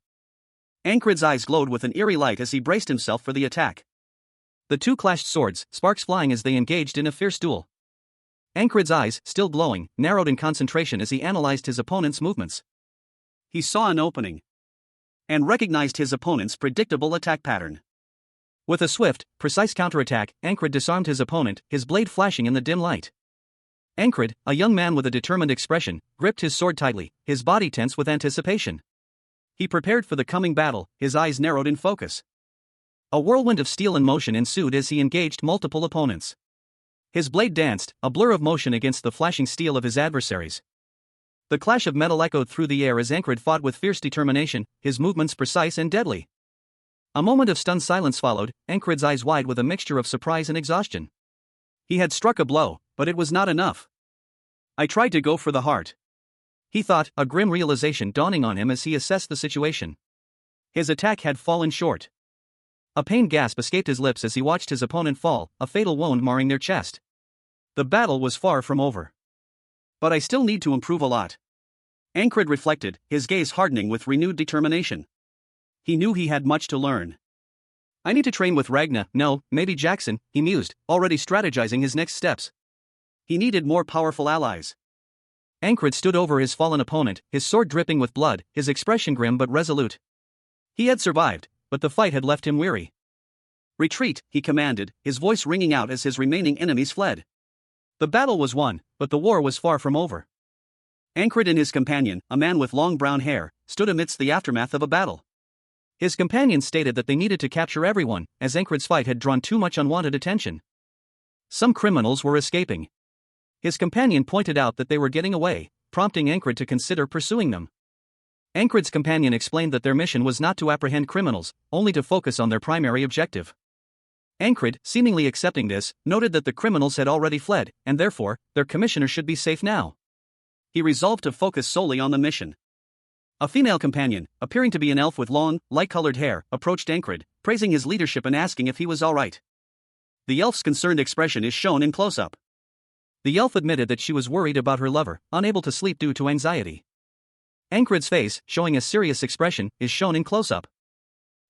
Ankrid's eyes glowed with an eerie light as he braced himself for the attack. The two clashed swords, sparks flying as they engaged in a fierce duel. Ankrid's eyes, still glowing, narrowed in concentration as he analyzed his opponent's movements. He saw an opening and recognized his opponent's predictable attack pattern. With a swift, precise counterattack, Ankrid disarmed his opponent, his blade flashing in the dim light. Ankrid, a young man with a determined expression, gripped his sword tightly, his body tense with anticipation. He prepared for the coming battle, his eyes narrowed in focus. A whirlwind of steel and motion ensued as he engaged multiple opponents. His blade danced, a blur of motion against the flashing steel of his adversaries. The clash of metal echoed through the air as Ankrid fought with fierce determination, his movements precise and deadly. A moment of stunned silence followed, Ankrid's eyes wide with a mixture of surprise and exhaustion. He had struck a blow, but it was not enough. I tried to go for the heart, he thought, a grim realization dawning on him as he assessed the situation. His attack had fallen short. A pained gasp escaped his lips as he watched his opponent fall, a fatal wound marring their chest. The battle was far from over. But I still need to improve a lot. Ankrid reflected, his gaze hardening with renewed determination. He knew he had much to learn. I need to train with Ragna, no, maybe Jackson, he mused, already strategizing his next steps. He needed more powerful allies. Ankrid stood over his fallen opponent, his sword dripping with blood, his expression grim but resolute. He had survived, but the fight had left him weary. Retreat, he commanded, his voice ringing out as his remaining enemies fled. The battle was won, but the war was far from over. Ankrid and his companion, a man with long brown hair, stood amidst the aftermath of a battle. His companion stated that they needed to capture everyone, as Ankrid's fight had drawn too much unwanted attention. Some criminals were escaping. His companion pointed out that they were getting away, prompting Ankrid to consider pursuing them. Ankrid's companion explained that their mission was not to apprehend criminals, only to focus on their primary objective. Ankrid, seemingly accepting this, noted that the criminals had already fled, and therefore, their commissioner should be safe now. He resolved to focus solely on the mission. A female companion, appearing to be an elf with long, light-colored hair, approached Ankrid, praising his leadership and asking if he was all right. The elf's concerned expression is shown in close-up. The elf admitted that she was worried about her lover, unable to sleep due to anxiety. Ankrid's face, showing a serious expression, is shown in close-up.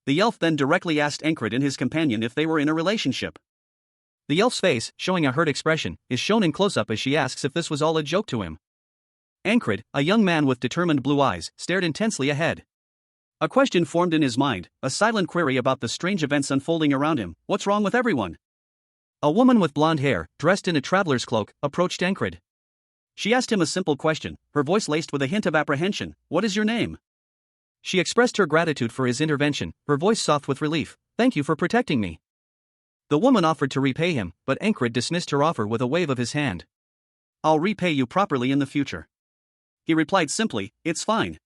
The elf then directly asked Ankrid and his companion if they were in a relationship. The elf's face, showing a hurt expression, is shown in close-up as she asks if this was all a joke to him. Ankrid, a young man with determined blue eyes, stared intensely ahead. A question formed in his mind, a silent query about the strange events unfolding around him. What's wrong with everyone? A woman with blonde hair, dressed in a traveler's cloak, approached Ankrid. She asked him a simple question, her voice laced with a hint of apprehension. What is your name? She expressed her gratitude for his intervention, her voice soft with relief. Thank you for protecting me. The woman offered to repay him, but Ankrid dismissed her offer with a wave of his hand. I'll repay you properly in the future. He replied simply, it's fine.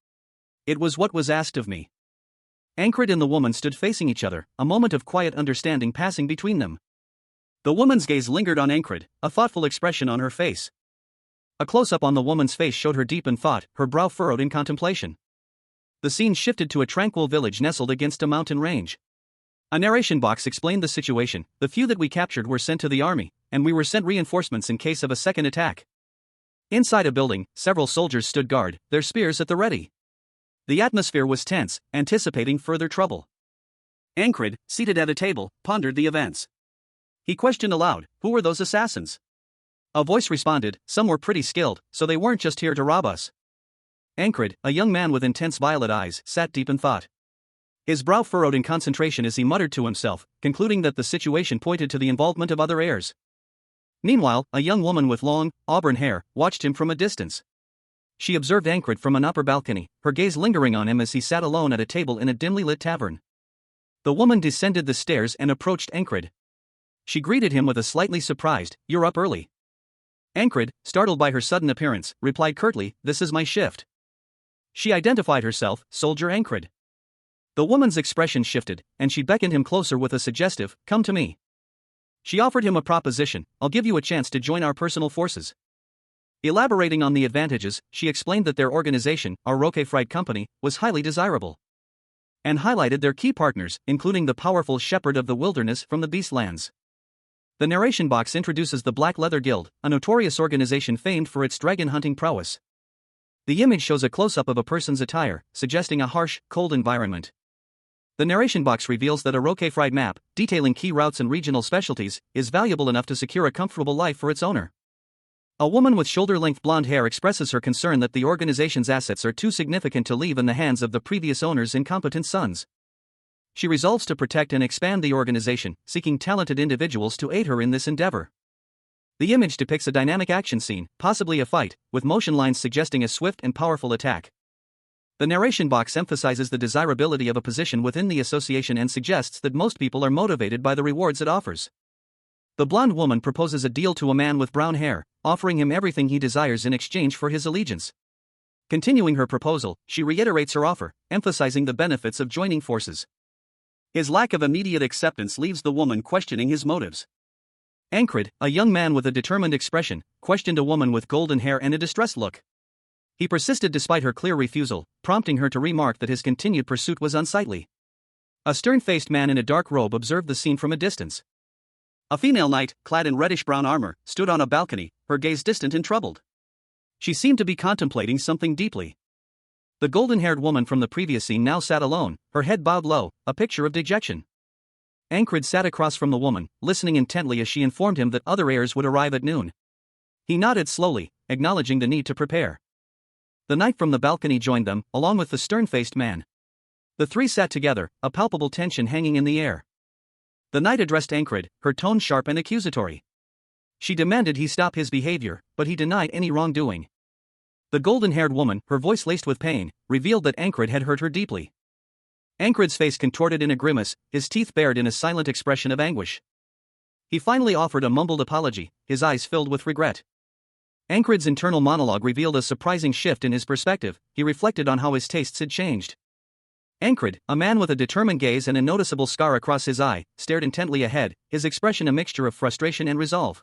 It was what was asked of me. Ankrid and the woman stood facing each other, a moment of quiet understanding passing between them. The woman's gaze lingered on Ankrid, a thoughtful expression on her face. A close-up on the woman's face showed her deep in thought, her brow furrowed in contemplation. The scene shifted to a tranquil village nestled against a mountain range. A narration box explained the situation. The few that we captured were sent to the army, and we were sent reinforcements in case of a second attack. Inside a building, several soldiers stood guard, their spears at the ready. The atmosphere was tense, anticipating further trouble. Ankrid, seated at a table, pondered the events. He questioned aloud, who were those assassins? A voice responded, some were pretty skilled, so they weren't just here to rob us. Ankrid, a young man with intense violet eyes, sat deep in thought. His brow furrowed in concentration as he muttered to himself, concluding that the situation pointed to the involvement of other heirs. Meanwhile, a young woman with long, auburn hair, watched him from a distance. She observed Ankrit from an upper balcony, her gaze lingering on him as he sat alone at a table in a dimly lit tavern. The woman descended the stairs and approached Ankrit. She greeted him with a slightly surprised, "You're up early." Ankrit, startled by her sudden appearance, replied curtly, "This is my shift." She identified herself, Soldier Ankrit. The woman's expression shifted, and she beckoned him closer with a suggestive, "Come to me." She offered him a proposition, "I'll give you a chance to join our personal forces." Elaborating on the advantages, she explained that their organization, our Roque Fried Company, was highly desirable, and highlighted their key partners, including the powerful Shepherd of the Wilderness from the Beastlands. The narration box introduces the Black Leather Guild, a notorious organization famed for its dragon hunting prowess. The image shows a close-up of a person's attire, suggesting a harsh, cold environment. The narration box reveals that a Roque Fried map, detailing key routes and regional specialties, is valuable enough to secure a comfortable life for its owner. A woman with shoulder-length blonde hair expresses her concern that the organization's assets are too significant to leave in the hands of the previous owner's incompetent sons. She resolves to protect and expand the organization, seeking talented individuals to aid her in this endeavor. The image depicts a dynamic action scene, possibly a fight, with motion lines suggesting a swift and powerful attack. The narration box emphasizes the desirability of a position within the association and suggests that most people are motivated by the rewards it offers. The blonde woman proposes a deal to a man with brown hair, offering him everything he desires in exchange for his allegiance. Continuing her proposal, she reiterates her offer, emphasizing the benefits of joining forces. His lack of immediate acceptance leaves the woman questioning his motives. Ankrit, a young man with a determined expression, questioned a woman with golden hair and a distressed look. He persisted despite her clear refusal, prompting her to remark that his continued pursuit was unsightly. A stern-faced man in a dark robe observed the scene from a distance. A female knight, clad in reddish-brown armor, stood on a balcony, her gaze distant and troubled. She seemed to be contemplating something deeply. The golden-haired woman from the previous scene now sat alone, her head bowed low, a picture of dejection. Ankrit sat across from the woman, listening intently as she informed him that other heirs would arrive at noon. He nodded slowly, acknowledging the need to prepare. The knight from the balcony joined them, along with the stern-faced man. The three sat together, a palpable tension hanging in the air. The knight addressed Ankrit, her tone sharp and accusatory. She demanded he stop his behavior, but he denied any wrongdoing. The golden-haired woman, her voice laced with pain, revealed that Ankrit had hurt her deeply. Ankrit's face contorted in a grimace, his teeth bared in a silent expression of anguish. He finally offered a mumbled apology, his eyes filled with regret. Ankrit's internal monologue revealed a surprising shift in his perspective. He reflected on how his tastes had changed. Ankrit, a man with a determined gaze and a noticeable scar across his eye, stared intently ahead, his expression a mixture of frustration and resolve.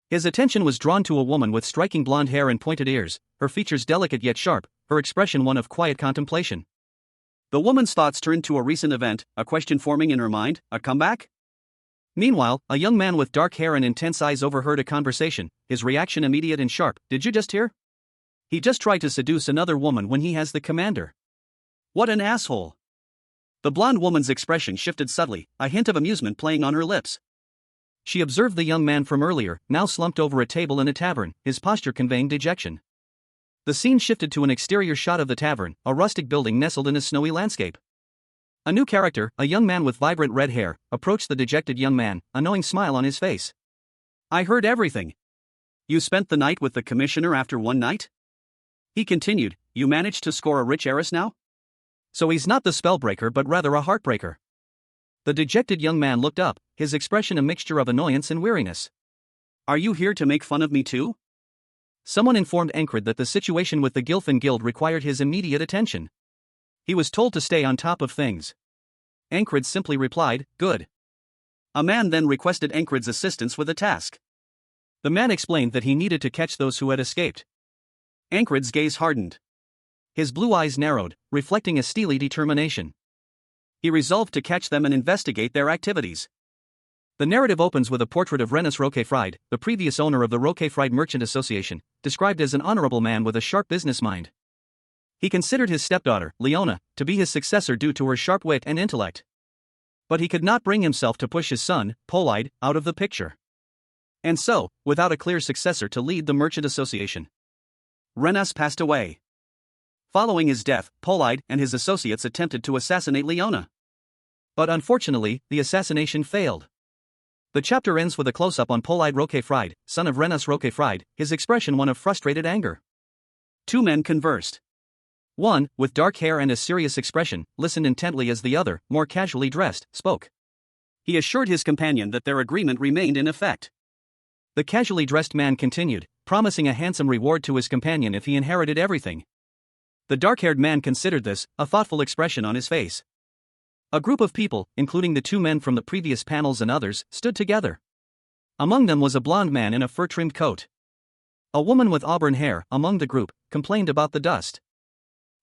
His attention was drawn to a woman with striking blonde hair and pointed ears, her features delicate yet sharp, her expression one of quiet contemplation. The woman's thoughts turned to a recent event, a question forming in her mind, a comeback? Meanwhile, a young man with dark hair and intense eyes overheard a conversation, his reaction immediate and sharp. "Did you just hear? He just tried to seduce another woman when he has the commander. What an asshole." The blonde woman's expression shifted subtly, a hint of amusement playing on her lips. She observed the young man from earlier, now slumped over a table in a tavern, his posture conveying dejection. The scene shifted to an exterior shot of the tavern, a rustic building nestled in a snowy landscape. A new character, a young man with vibrant red hair, approached the dejected young man, a knowing smile on his face. "I heard everything. You spent the night with the commissioner after one night?" He continued, "You managed to score a rich heiress now? So he's not the spellbreaker but rather a heartbreaker." The dejected young man looked up, his expression a mixture of annoyance and weariness. "Are you here to make fun of me too?" Someone informed Ankrit that the situation with the Gilfin Guild required his immediate attention. He was told to stay on top of things. Ankrit simply replied, "Good." A man then requested Ankrit's assistance with a task. The man explained that he needed to catch those who had escaped. Ankrit's gaze hardened. His blue eyes narrowed, reflecting a steely determination. He resolved to catch them and investigate their activities. The narrative opens with a portrait of Renus Roque Fried, the previous owner of the Roque Fried Merchant Association, described as an honorable man with a sharp business mind. He considered his stepdaughter, Leona, to be his successor due to her sharp wit and intellect. But he could not bring himself to push his son, Polide, out of the picture. And so, without a clear successor to lead the Merchant Association, Renus passed away. Following his death, Polide and his associates attempted to assassinate Leona. But unfortunately, the assassination failed. The chapter ends with a close-up on Polide Roque Fried, son of Renus Roque Fried, his expression one of frustrated anger. Two men conversed. One, with dark hair and a serious expression, listened intently as the other, more casually dressed, spoke. He assured his companion that their agreement remained in effect. The casually dressed man continued, promising a handsome reward to his companion if he inherited everything. The dark-haired man considered this, a thoughtful expression on his face. A group of people, including the two men from the previous panels and others, stood together. Among them was a blonde man in a fur-trimmed coat. A woman with auburn hair, among the group, complained about the dust.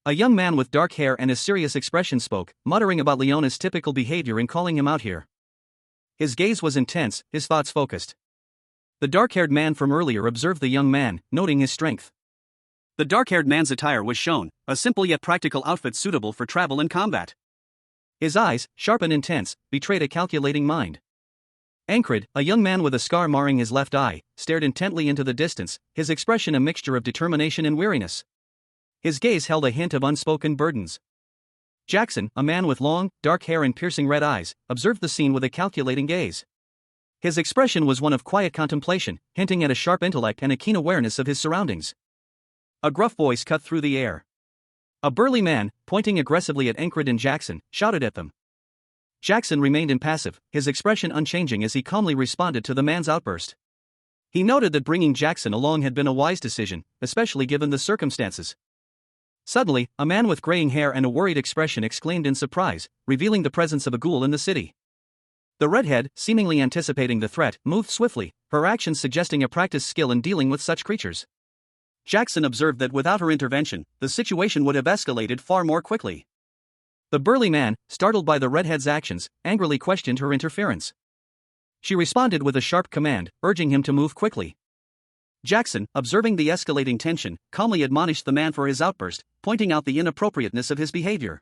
A young man with dark hair and a serious expression spoke, muttering about Leona's typical behavior and calling him out here. His gaze was intense, his thoughts focused. The dark-haired man from earlier observed the young man, noting his strength. The dark-haired man's attire was shown, a simple yet practical outfit suitable for travel and combat. His eyes, sharp and intense, betrayed a calculating mind. Ankrid, a young man with a scar marring his left eye, stared intently into the distance, his expression a mixture of determination and weariness. His gaze held a hint of unspoken burdens. Jackson, a man with long, dark hair and piercing red eyes, observed the scene with a calculating gaze. His expression was one of quiet contemplation, hinting at a sharp intellect and a keen awareness of his surroundings. A gruff voice cut through the air. A burly man, pointing aggressively at Ankrid and Jackson, shouted at them. Jackson remained impassive, his expression unchanging as he calmly responded to the man's outburst. He noted that bringing Jackson along had been a wise decision, especially given the circumstances. Suddenly, a man with graying hair and a worried expression exclaimed in surprise, revealing the presence of a ghoul in the city. The redhead, seemingly anticipating the threat, moved swiftly, her actions suggesting a practiced skill in dealing with such creatures. Jackson observed that without her intervention, the situation would have escalated far more quickly. The burly man, startled by the redhead's actions, angrily questioned her interference. She responded with a sharp command, urging him to move quickly. Jackson, observing the escalating tension, calmly admonished the man for his outburst, pointing out the inappropriateness of his behavior.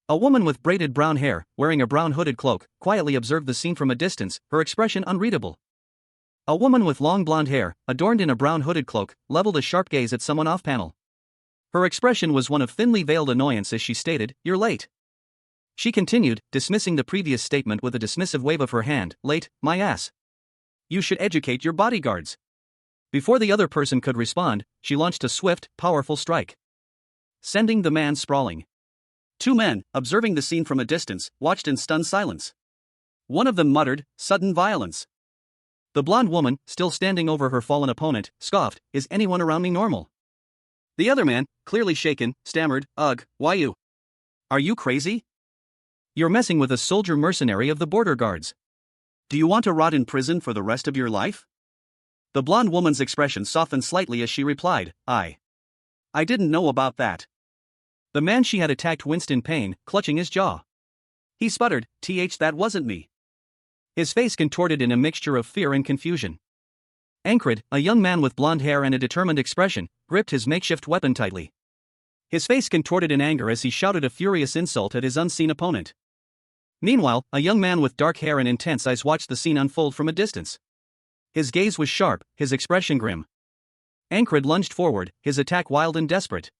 A woman with braided brown hair, wearing a brown hooded cloak, quietly observed the scene from a distance, her expression unreadable. A woman with long blonde hair, adorned in a brown hooded cloak, leveled a sharp gaze at someone off-panel. Her expression was one of thinly veiled annoyance as she stated, "You're late." She continued, dismissing the previous statement with a dismissive wave of her hand, "Late, my ass. You should educate your bodyguards." Before the other person could respond, she launched a swift, powerful strike, sending the man sprawling. Two men, observing the scene from a distance, watched in stunned silence. One of them muttered, "Sudden violence." The blonde woman, still standing over her fallen opponent, scoffed, "Is anyone around me normal?" The other man, clearly shaken, stammered, "Ugh, why you? Are you crazy? You're messing with a soldier mercenary of the border guards. Do you want to rot in prison for the rest of your life?" The blonde woman's expression softened slightly as she replied, I didn't know about that." The man she had attacked winced in pain, clutching his jaw. He sputtered, That wasn't me." His face contorted in a mixture of fear and confusion. Ankrid, a young man with blonde hair and a determined expression, gripped his makeshift weapon tightly. His face contorted in anger as he shouted a furious insult at his unseen opponent. Meanwhile, a young man with dark hair and intense eyes watched the scene unfold from a distance. His gaze was sharp, his expression grim. Ankrid lunged forward, his attack wild and desperate.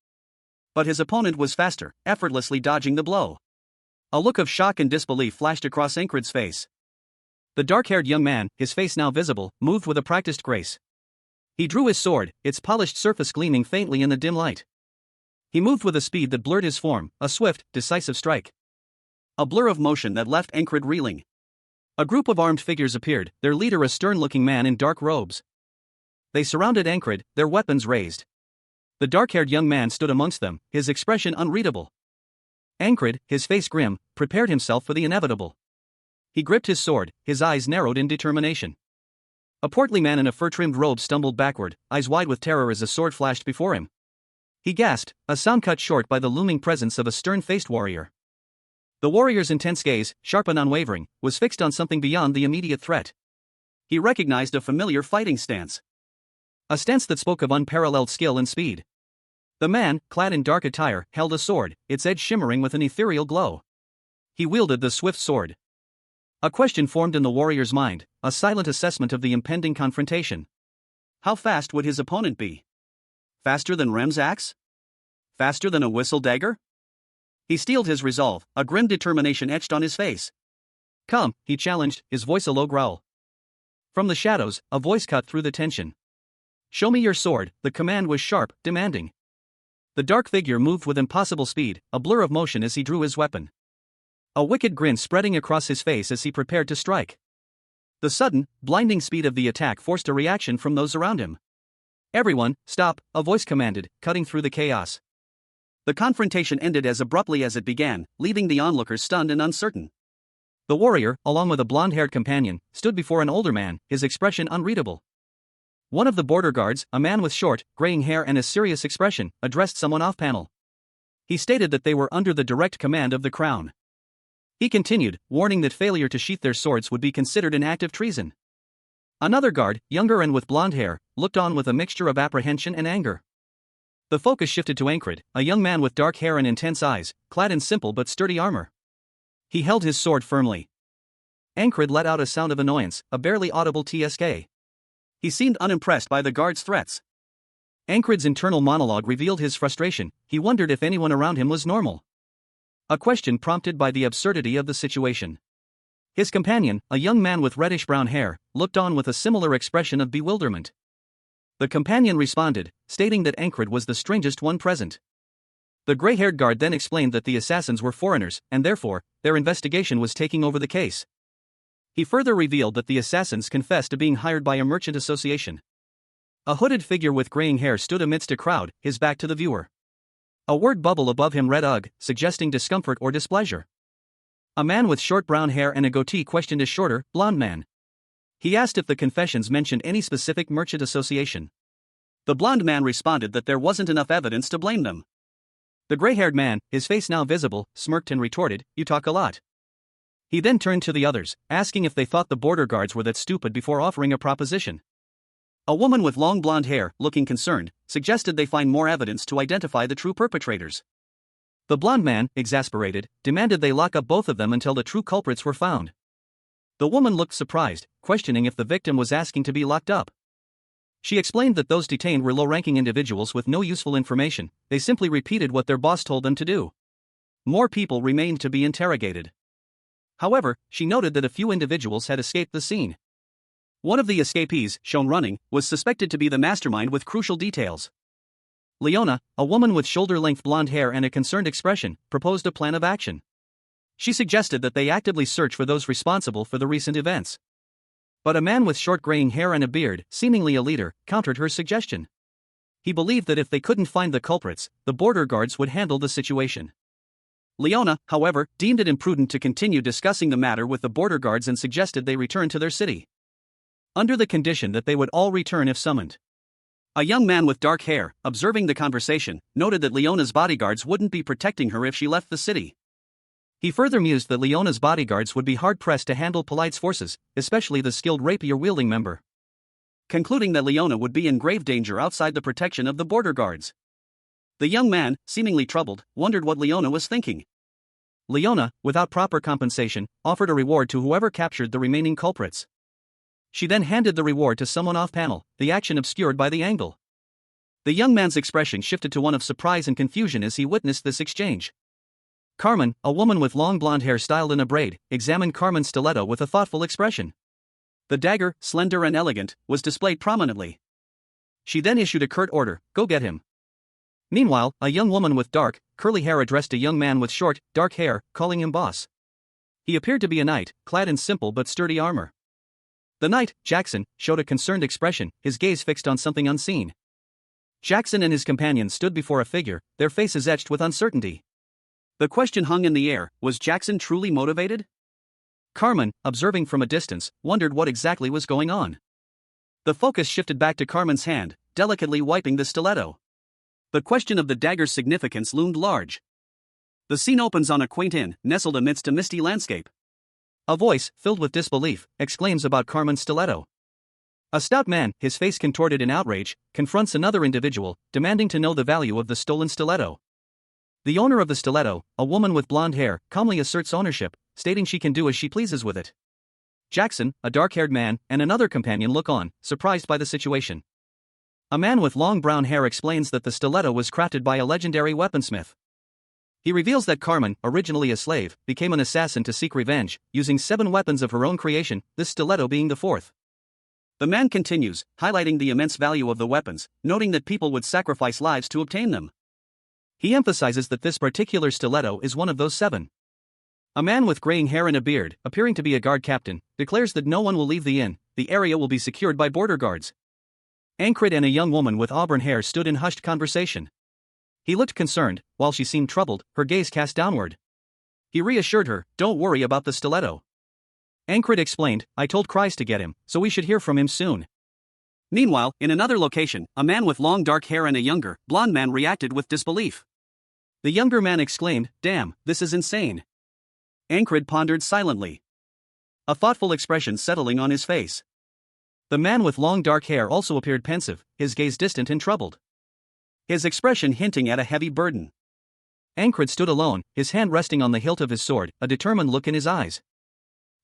But his opponent was faster, effortlessly dodging the blow. A look of shock and disbelief flashed across Ankrid's face. The dark-haired young man, his face now visible, moved with a practiced grace. He drew his sword, its polished surface gleaming faintly in the dim light. He moved with a speed that blurred his form, a swift, decisive strike. A blur of motion that left Ankrid reeling. A group of armed figures appeared, their leader a stern-looking man in dark robes. They surrounded Ankrid, their weapons raised. The dark-haired young man stood amongst them, his expression unreadable. Ankrid, his face grim, prepared himself for the inevitable. He gripped his sword, his eyes narrowed in determination. A portly man in a fur-trimmed robe stumbled backward, eyes wide with terror as a sword flashed before him. He gasped, a sound cut short by the looming presence of a stern-faced warrior. The warrior's intense gaze, sharp and unwavering, was fixed on something beyond the immediate threat. He recognized a familiar fighting stance. A stance that spoke of unparalleled skill and speed. The man, clad in dark attire, held a sword, its edge shimmering with an ethereal glow. He wielded the swift sword. A question formed in the warrior's mind, a silent assessment of the impending confrontation. How fast would his opponent be? Faster than Rem's axe? Faster than a whistle dagger? He steeled his resolve, a grim determination etched on his face. Come, he challenged, his voice a low growl. From the shadows, a voice cut through the tension. Show me your sword, the command was sharp, demanding. The dark figure moved with impossible speed, a blur of motion as he drew his weapon. A wicked grin spreading across his face as he prepared to strike. The sudden, blinding speed of the attack forced a reaction from those around him. "Everyone, stop," a voice commanded, cutting through the chaos. The confrontation ended as abruptly as it began, leaving the onlookers stunned and uncertain. The warrior, along with a blonde-haired companion, stood before an older man, his expression unreadable. One of the border guards, a man with short, graying hair and a serious expression, addressed someone off-panel. He stated that they were under the direct command of the crown. He continued, warning that failure to sheath their swords would be considered an act of treason. Another guard, younger and with blonde hair, looked on with a mixture of apprehension and anger. The focus shifted to Ankrid, a young man with dark hair and intense eyes, clad in simple but sturdy armor. He held his sword firmly. Ankrid let out a sound of annoyance, a barely audible tsk. He seemed unimpressed by the guard's threats. Ankrid's internal monologue revealed his frustration. He wondered if anyone around him was normal. A question prompted by the absurdity of the situation. His companion, a young man with reddish-brown hair, looked on with a similar expression of bewilderment. The companion responded, stating that Ankrid was the strangest one present. The gray-haired guard then explained that the assassins were foreigners, and therefore, their investigation was taking over the case. He further revealed that the assassins confessed to being hired by a merchant association. A hooded figure with graying hair stood amidst a crowd, his back to the viewer. A word bubble above him read "ugh," suggesting discomfort or displeasure. A man with short brown hair and a goatee questioned a shorter, blonde man. He asked if the confessions mentioned any specific merchant association. The blonde man responded that there wasn't enough evidence to blame them. The gray-haired man, his face now visible, smirked and retorted, "You talk a lot." He then turned to the others, asking if they thought the border guards were that stupid before offering a proposition. A woman with long blonde hair, looking concerned, suggested they find more evidence to identify the true perpetrators. The blonde man, exasperated, demanded they lock up both of them until the true culprits were found. The woman looked surprised, questioning if the victim was asking to be locked up. She explained that those detained were low-ranking individuals with no useful information. They simply repeated what their boss told them to do. More people remained to be interrogated. However, she noted that a few individuals had escaped the scene. One of the escapees, shown running, was suspected to be the mastermind with crucial details. Leona, a woman with shoulder-length blonde hair and a concerned expression, proposed a plan of action. She suggested that they actively search for those responsible for the recent events. But a man with short graying hair and a beard, seemingly a leader, countered her suggestion. He believed that if they couldn't find the culprits, the border guards would handle the situation. Leona, however, deemed it imprudent to continue discussing the matter with the border guards and suggested they return to their city, under the condition that they would all return if summoned. A young man with dark hair, observing the conversation, noted that Leona's bodyguards wouldn't be protecting her if she left the city. He further mused that Leona's bodyguards would be hard-pressed to handle Polite's forces, especially the skilled rapier-wielding member. Concluding that Leona would be in grave danger outside the protection of the border guards. The young man, seemingly troubled, wondered what Leona was thinking. Leona, without proper compensation, offered a reward to whoever captured the remaining culprits. She then handed the reward to someone off-panel, the action obscured by the angle. The young man's expression shifted to one of surprise and confusion as he witnessed this exchange. Carmen, a woman with long blonde hair styled in a braid, examined Carmen's stiletto with a thoughtful expression. The dagger, slender and elegant, was displayed prominently. She then issued a curt order, "Go get him." Meanwhile, a young woman with dark, curly hair addressed a young man with short, dark hair, calling him boss. He appeared to be a knight, clad in simple but sturdy armor. The knight, Jackson, showed a concerned expression, his gaze fixed on something unseen. Jackson and his companions stood before a figure, their faces etched with uncertainty. The question hung in the air, was Jackson truly motivated? Carmen, observing from a distance, wondered what exactly was going on. The focus shifted back to Carmen's hand, delicately wiping the stiletto. The question of the dagger's significance loomed large. The scene opens on a quaint inn, nestled amidst a misty landscape. A voice, filled with disbelief, exclaims about Carmen's stiletto. A stout man, his face contorted in outrage, confronts another individual, demanding to know the value of the stolen stiletto. The owner of the stiletto, a woman with blonde hair, calmly asserts ownership, stating she can do as she pleases with it. Jackson, a dark-haired man, and another companion look on, surprised by the situation. A man with long brown hair explains that the stiletto was crafted by a legendary weaponsmith. He reveals that Carmen, originally a slave, became an assassin to seek revenge, using 7 weapons of her own creation, this stiletto being the 4th. The man continues, highlighting the immense value of the weapons, noting that people would sacrifice lives to obtain them. He emphasizes that this particular stiletto is one of those 7. A man with graying hair and a beard, appearing to be a guard captain, declares that no one will leave the inn, the area will be secured by border guards. Ankrid and a young woman with auburn hair stood in hushed conversation. He looked concerned, while she seemed troubled, her gaze cast downward. He reassured her, "Don't worry about the stiletto." Ankrid explained, "I told Kreis to get him, so we should hear from him soon." Meanwhile, in another location, a man with long dark hair and a younger, blonde man reacted with disbelief. The younger man exclaimed, "Damn, this is insane." Ankrid pondered silently, a thoughtful expression settling on his face. The man with long dark hair also appeared pensive, his gaze distant and troubled, his expression hinting at a heavy burden. Ankrid stood alone, his hand resting on the hilt of his sword, a determined look in his eyes.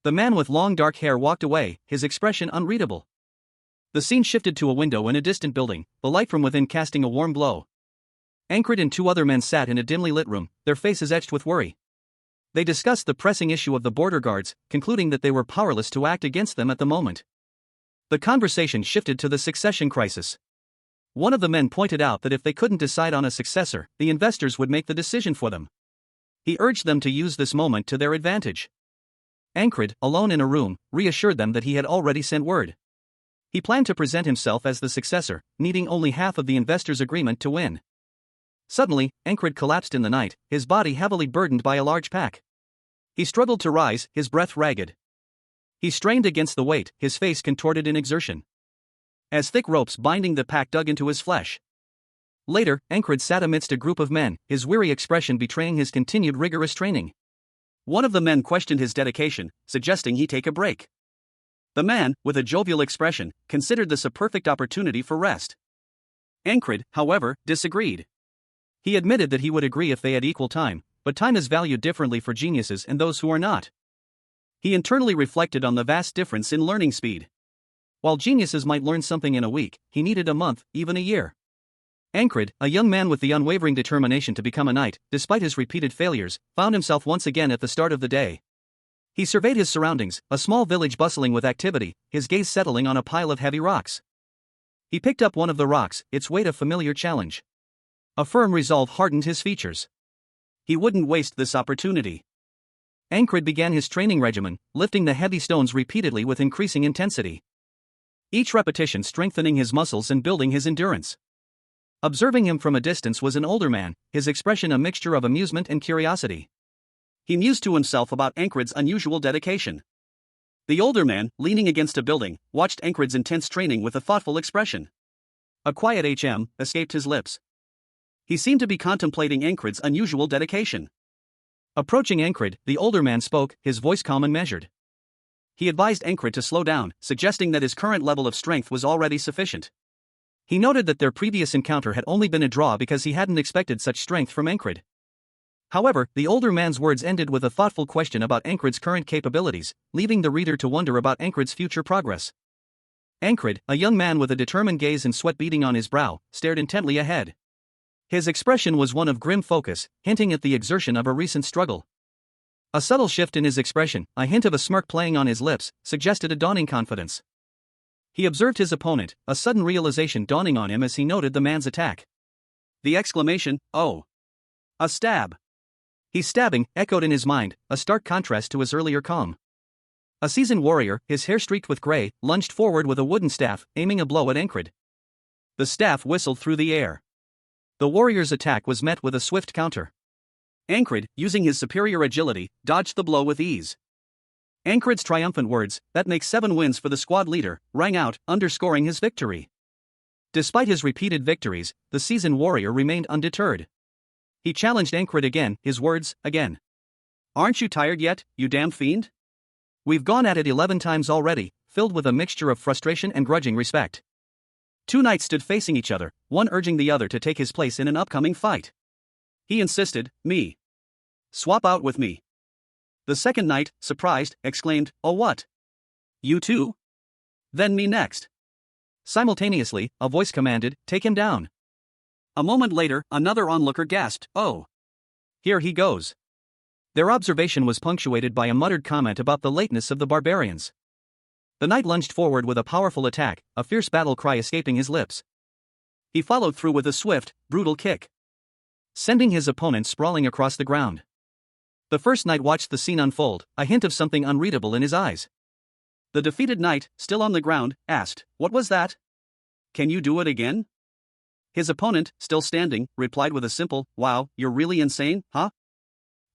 The man with long dark hair walked away, his expression unreadable. The scene shifted to a window in a distant building, the light from within casting a warm glow. Ankrid and 2 other men sat in a dimly lit room, their faces etched with worry. They discussed the pressing issue of the border guards, concluding that they were powerless to act against them at the moment. The conversation shifted to the succession crisis. One of the men pointed out that if they couldn't decide on a successor, the investors would make the decision for them. He urged them to use this moment to their advantage. Ankrid, alone in a room, reassured them that he had already sent word. He planned to present himself as the successor, needing only half of the investors' agreement to win. Suddenly, Ankrid collapsed in the night, his body heavily burdened by a large pack. He struggled to rise, his breath ragged. He strained against the weight, his face contorted in exertion, as thick ropes binding the pack dug into his flesh. Later, Ankrid sat amidst a group of men, his weary expression betraying his continued rigorous training. One of the men questioned his dedication, suggesting he take a break. The man, with a jovial expression, considered this a perfect opportunity for rest. Ankrid, however, disagreed. He admitted that he would agree if they had equal time, but time is valued differently for geniuses and those who are not. He internally reflected on the vast difference in learning speed. While geniuses might learn something in a week, he needed a month, even a year. Ankrid, a young man with the unwavering determination to become a knight, despite his repeated failures, found himself once again at the start of the day. He surveyed his surroundings, a small village bustling with activity, his gaze settling on a pile of heavy rocks. He picked up one of the rocks, its weight a familiar challenge. A firm resolve hardened his features. He wouldn't waste this opportunity. Ankrid began his training regimen, lifting the heavy stones repeatedly with increasing intensity, each repetition strengthening his muscles and building his endurance. Observing him from a distance was an older man, his expression a mixture of amusement and curiosity. He mused to himself about Ankrid's unusual dedication. The older man, leaning against a building, watched Ankrid's intense training with a thoughtful expression. A quiet escaped his lips. He seemed to be contemplating Ankrid's unusual dedication. Approaching Ankrid, the older man spoke, his voice calm and measured. He advised Ankrid to slow down, suggesting that his current level of strength was already sufficient. He noted that their previous encounter had only been a draw because he hadn't expected such strength from Ankrid. However, the older man's words ended with a thoughtful question about Ankrid's current capabilities, leaving the reader to wonder about Ankrid's future progress. Ankrid, a young man with a determined gaze and sweat beading on his brow, stared intently ahead. His expression was one of grim focus, hinting at the exertion of a recent struggle. A subtle shift in his expression, a hint of a smirk playing on his lips, suggested a dawning confidence. He observed his opponent, a sudden realization dawning on him as he noted the man's attack. The exclamation, "Oh! A stab! He's stabbing," echoed in his mind, a stark contrast to his earlier calm. A seasoned warrior, his hair streaked with gray, lunged forward with a wooden staff, aiming a blow at Ankrid. The staff whistled through the air. The warrior's attack was met with a swift counter. Ankrid, using his superior agility, dodged the blow with ease. Ankrid's triumphant words, "That makes 7 wins for the squad leader," rang out, underscoring his victory. Despite his repeated victories, the seasoned warrior remained undeterred. He challenged Ankrid again, his words, again. "Aren't you tired yet, you damn fiend? We've gone at it 11 times already," filled with a mixture of frustration and grudging respect. 2 knights stood facing each other, one urging the other to take his place in an upcoming fight. He insisted, "Me. Swap out with me." The second knight, surprised, exclaimed, "Oh what? You too? Then me next." Simultaneously, a voice commanded, "Take him down." A moment later, another onlooker gasped, "Oh! Here he goes." Their observation was punctuated by a muttered comment about the lateness of the barbarians. The knight lunged forward with a powerful attack, a fierce battle cry escaping his lips. He followed through with a swift, brutal kick. sending his opponent sprawling across the ground. The first knight watched the scene unfold, a hint of something unreadable in his eyes. The defeated knight, still on the ground, asked, "What was that? Can you do it again?" His opponent, still standing, replied with a simple, "Wow, you're really insane, huh?"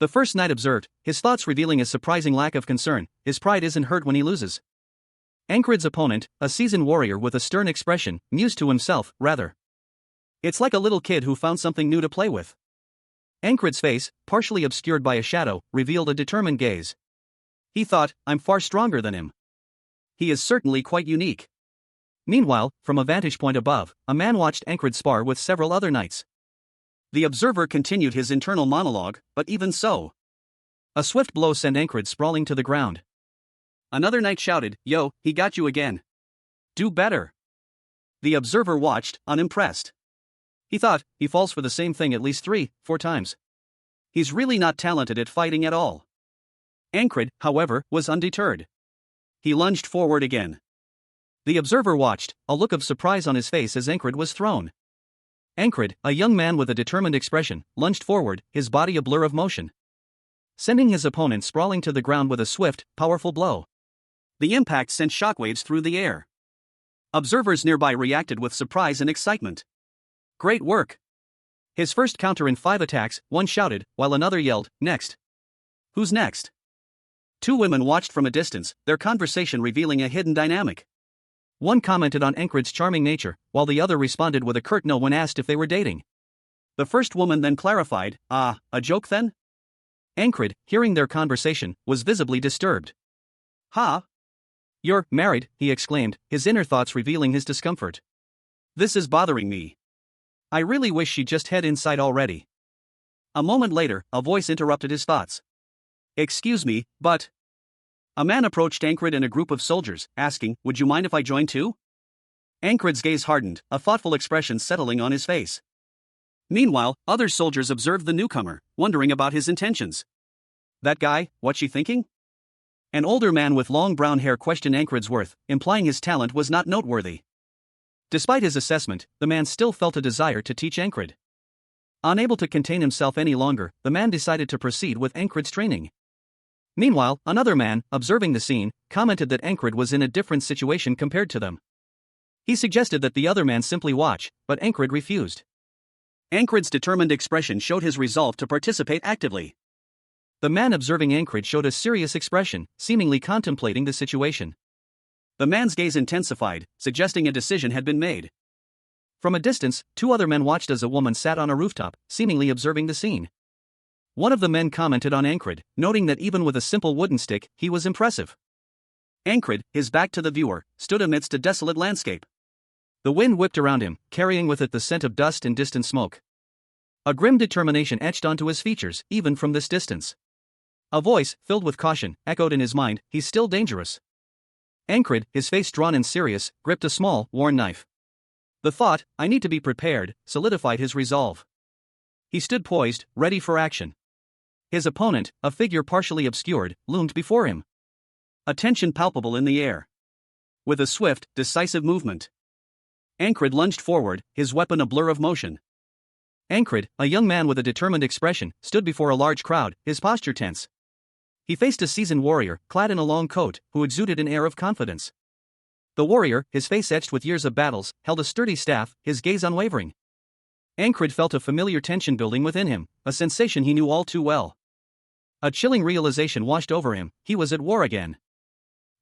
The first knight observed, his thoughts revealing a surprising lack of concern. His pride isn't hurt when he loses. Ankrid's opponent, a seasoned warrior with a stern expression, mused to himself, rather. It's like a little kid who found something new to play with. Ankrid's face, partially obscured by a shadow, revealed a determined gaze. He thought, I'm far stronger than him. He is certainly quite unique. Meanwhile, from a vantage point above, a man watched Ankrid spar with several other knights. The observer continued his internal monologue, but even so. A swift blow sent Ankrid sprawling to the ground. Another knight shouted, "Yo, he got you again. Do better." The observer watched, unimpressed. He thought, he falls for the same thing at least 3-4 times. He's really not talented at fighting at all. Ankrid, however, was undeterred. He lunged forward again. The observer watched, a look of surprise on his face as Ankrid was thrown. Ankrid, a young man with a determined expression, lunged forward, his body a blur of motion, sending his opponent sprawling to the ground with a swift, powerful blow. The impact sent shockwaves through the air. Observers nearby reacted with surprise and excitement. Great work! His first counter in 5 attacks, one shouted, while another yelled, "Next!" Who's next? 2 women watched from a distance, their conversation revealing a hidden dynamic. One commented on Ankrid's charming nature, while the other responded with a curt no when asked if they were dating. The first woman then clarified, "Ah, a joke then?" Ankrid, hearing their conversation, was visibly disturbed. "Ha! You're married," he exclaimed, his inner thoughts revealing his discomfort. "This is bothering me. I really wish she'd just head inside already." A moment later, a voice interrupted his thoughts. "Excuse me, but..." A man approached Ankrid and a group of soldiers, asking, "Would you mind if I join too?" Ankrid's gaze hardened, a thoughtful expression settling on his face. Meanwhile, other soldiers observed the newcomer, wondering about his intentions. "That guy, what's she thinking?" An older man with long brown hair questioned Ankrid's worth, implying his talent was not noteworthy. Despite his assessment, the man still felt a desire to teach Ankrid. Unable to contain himself any longer, the man decided to proceed with Ankrid's training. Meanwhile, another man, observing the scene, commented that Ankrid was in a different situation compared to them. He suggested that the other man simply watch, but Ankrid refused. Ankrid's determined expression showed his resolve to participate actively. The man observing Ankrid showed a serious expression, seemingly contemplating the situation. The man's gaze intensified, suggesting a decision had been made. From a distance, 2 other men watched as a woman sat on a rooftop, seemingly observing the scene. One of the men commented on Ankrid, noting that even with a simple wooden stick, he was impressive. Ankrid, his back to the viewer, stood amidst a desolate landscape. The wind whipped around him, carrying with it the scent of dust and distant smoke. A grim determination etched onto his features, even from this distance. A voice, filled with caution, echoed in his mind, "He's still dangerous." Ankrid, his face drawn and serious, gripped a small, worn knife. The thought, "I need to be prepared," solidified his resolve. He stood poised, ready for action. His opponent, a figure partially obscured, loomed before him. A tension palpable in the air. With a swift, decisive movement, Ankrid lunged forward, his weapon a blur of motion. Ankrid, a young man with a determined expression, stood before a large crowd, his posture tense. He faced a seasoned warrior, clad in a long coat, who exuded an air of confidence. The warrior, his face etched with years of battles, held a sturdy staff, his gaze unwavering. Ankrid felt a familiar tension building within him, a sensation he knew all too well. A chilling realization washed over him, he was at war again.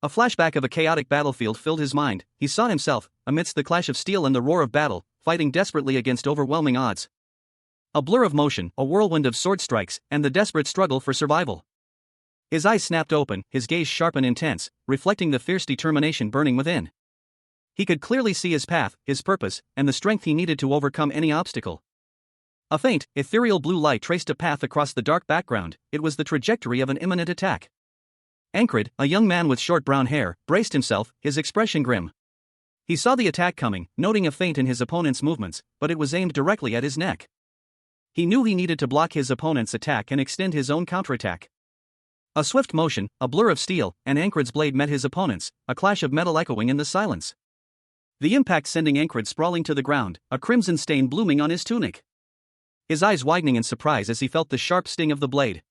A flashback of a chaotic battlefield filled his mind. He saw himself, amidst the clash of steel and the roar of battle, fighting desperately against overwhelming odds. A blur of motion, a whirlwind of sword strikes, and the desperate struggle for survival. His eyes snapped open, his gaze sharp and intense, reflecting the fierce determination burning within. He could clearly see his path, his purpose, and the strength he needed to overcome any obstacle. A faint, ethereal blue light traced a path across the dark background. It was the trajectory of an imminent attack. Ankrid, a young man with short brown hair, braced himself, his expression grim. He saw the attack coming, noting a feint in his opponent's movements, but it was aimed directly at his neck. He knew he needed to block his opponent's attack and extend his own counterattack. A swift motion, a blur of steel, and Ankrid's blade met his opponent's, a clash of metal echoing in the silence. The impact sending Ankrid sprawling to the ground, a crimson stain blooming on his tunic. his eyes widening in surprise as he felt the sharp sting of the blade.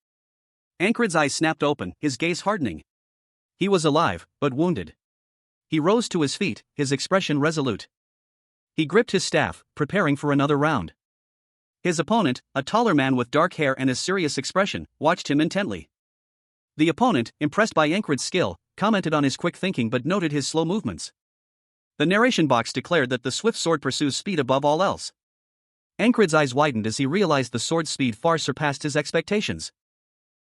Ankrid's eyes snapped open, his gaze hardening. He was alive, but wounded. He rose to his feet, his expression resolute. He gripped his staff, preparing for another round. His opponent, a taller man with dark hair and a serious expression, watched him intently. The opponent, impressed by Ankrid's skill, commented on his quick thinking but noted his slow movements. The narration box declared that the swift sword pursues speed above all else. Ankrid's eyes widened as he realized the sword's speed far surpassed his expectations.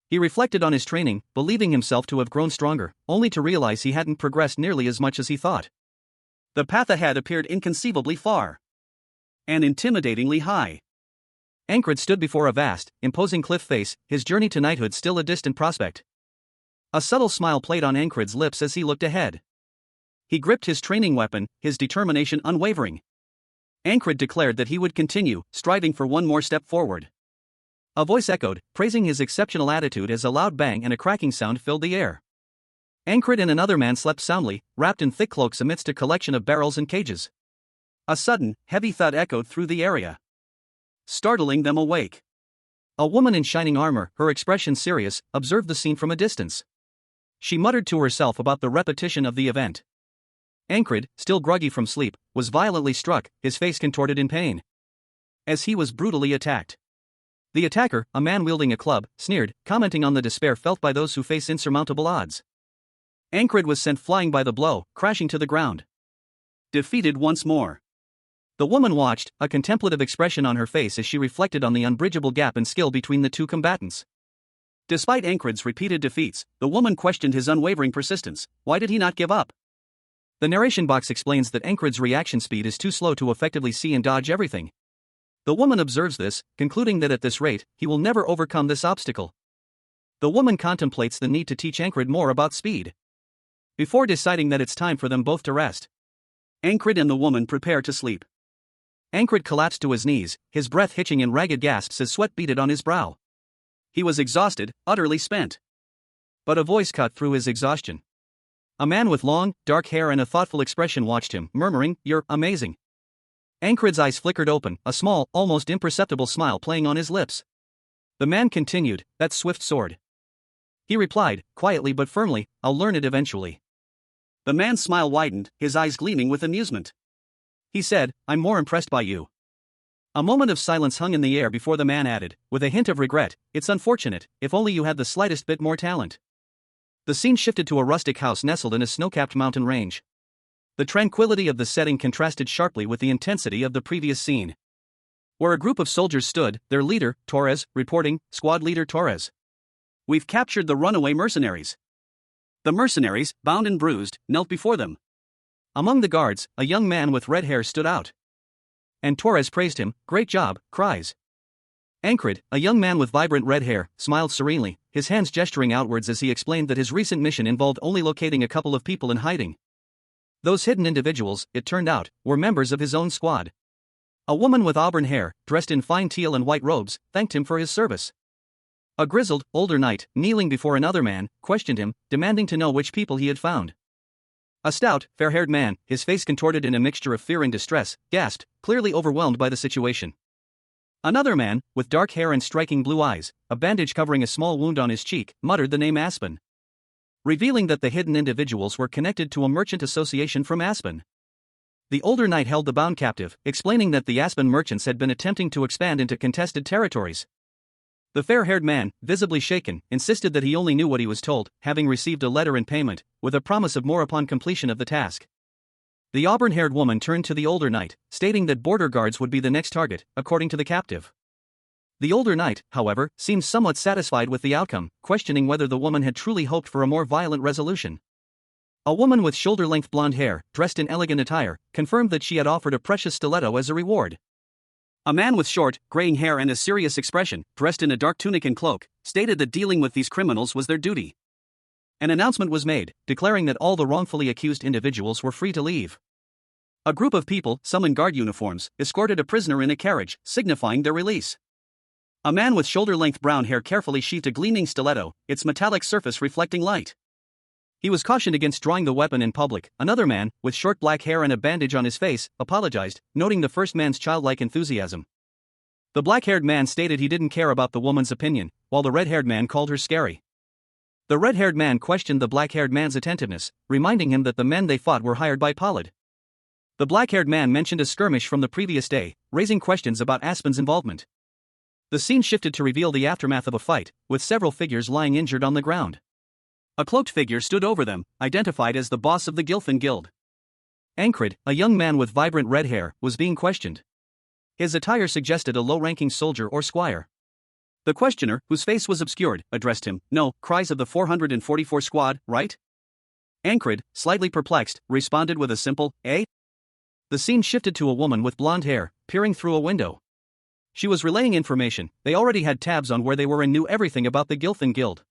He reflected on his training, believing himself to have grown stronger, only to realize he hadn't progressed nearly as much as he thought. The path ahead appeared inconceivably far and intimidatingly high. Ankrid stood before a vast, imposing cliff face, his journey to knighthood still a distant prospect. A subtle smile played on Ankrid's lips as he looked ahead. He gripped his training weapon, his determination unwavering. Ankrid declared that he would continue, striving for one more step forward. A voice echoed, praising his exceptional attitude as a loud bang and a cracking sound filled the air. Ankrid and another man slept soundly, wrapped in thick cloaks amidst a collection of barrels and cages. A sudden, heavy thud echoed through the area, startling them awake. A woman in shining armor, her expression serious, observed the scene from a distance. She muttered to herself about the repetition of the event. Ankrid, still groggy from sleep, was violently struck, his face contorted in pain, as he was brutally attacked. The attacker, a man wielding a club, sneered, commenting on the despair felt by those who face insurmountable odds. Ankrid was sent flying by the blow, crashing to the ground. Defeated once more. The woman watched, a contemplative expression on her face as she reflected on the unbridgeable gap in skill between the two combatants. Despite Ankrid's repeated defeats, the woman questioned his unwavering persistence. Why did he not give up? The narration box explains that Ankrid's reaction speed is too slow to effectively see and dodge everything. The woman observes this, concluding that at this rate, he will never overcome this obstacle. The woman contemplates the need to teach Ankrid more about speed, before deciding that it's time for them both to rest. Ankrid and the woman prepare to sleep. Ankrid collapsed to his knees, his breath hitching in ragged gasps as sweat beaded on his brow. He was exhausted, utterly spent. But a voice cut through his exhaustion. A man with long, dark hair and a thoughtful expression watched him, murmuring, "You're amazing." Ankrid's eyes flickered open, a small, almost imperceptible smile playing on his lips. The man continued, "That swift sword." He replied, quietly but firmly, "I'll learn it eventually." The man's smile widened, his eyes gleaming with amusement. He said, "I'm more impressed by you." A moment of silence hung in the air before the man added, with a hint of regret, "It's unfortunate, if only you had the slightest bit more talent." The scene shifted to a rustic house nestled in a snow-capped mountain range. The tranquility of the setting contrasted sharply with the intensity of the previous scene, where a group of soldiers stood, their leader, Torres, reporting, "Squad leader Torres. We've captured the runaway mercenaries." The mercenaries, bound and bruised, knelt before them. Among the guards, a young man with red hair stood out. And Torres praised him, "Great job, cries." Ankrid, a young man with vibrant red hair, smiled serenely, his hands gesturing outwards as he explained that his recent mission involved only locating a couple of people in hiding. Those hidden individuals, it turned out, were members of his own squad. A woman with auburn hair, dressed in fine teal and white robes, thanked him for his service. A grizzled, older knight, kneeling before another man, questioned him, demanding to know which people he had found. A stout, fair-haired man, his face contorted in a mixture of fear and distress, gasped, clearly overwhelmed by the situation. Another man, with dark hair and striking blue eyes, a bandage covering a small wound on his cheek, muttered the name Aspen, revealing that the hidden individuals were connected to a merchant association from Aspen. The older knight held the bound captive, explaining that the Aspen merchants had been attempting to expand into contested territories. The fair-haired man, visibly shaken, insisted that he only knew what he was told, having received a letter in payment, with a promise of more upon completion of the task. The auburn-haired woman turned to the older knight, stating that border guards would be the next target, according to the captive. The older knight, however, seemed somewhat satisfied with the outcome, questioning whether the woman had truly hoped for a more violent resolution. A woman with shoulder-length blonde hair, dressed in elegant attire, confirmed that she had offered a precious stiletto as a reward. A man with short, graying hair and a serious expression, dressed in a dark tunic and cloak, stated that dealing with these criminals was their duty. An announcement was made, declaring that all the wrongfully accused individuals were free to leave. A group of people, some in guard uniforms, escorted a prisoner in a carriage, signifying their release. A man with shoulder-length brown hair carefully sheathed a gleaming stiletto, its metallic surface reflecting light. He was cautioned against drawing the weapon in public. Another man, with short black hair and a bandage on his face, apologized, noting the first man's childlike enthusiasm. The black-haired man stated he didn't care about the woman's opinion, while the red-haired man called her scary. The red-haired man questioned the black-haired man's attentiveness, reminding him that the men they fought were hired by Pollard. The black-haired man mentioned a skirmish from the previous day, raising questions about Aspen's involvement. The scene shifted to reveal the aftermath of a fight, with several figures lying injured on the ground. A cloaked figure stood over them, identified as the boss of the Gilfin Guild. Ankrid, a young man with vibrant red hair, was being questioned. His attire suggested a low-ranking soldier or squire. The questioner, whose face was obscured, addressed him. "No, cries of the 444 squad, right?" Ankrid, slightly perplexed, responded with a simple, "Eh?" The scene shifted to a woman with blonde hair, peering through a window. She was relaying information. They already had tabs on where they were and knew everything about the Gilfin Guild.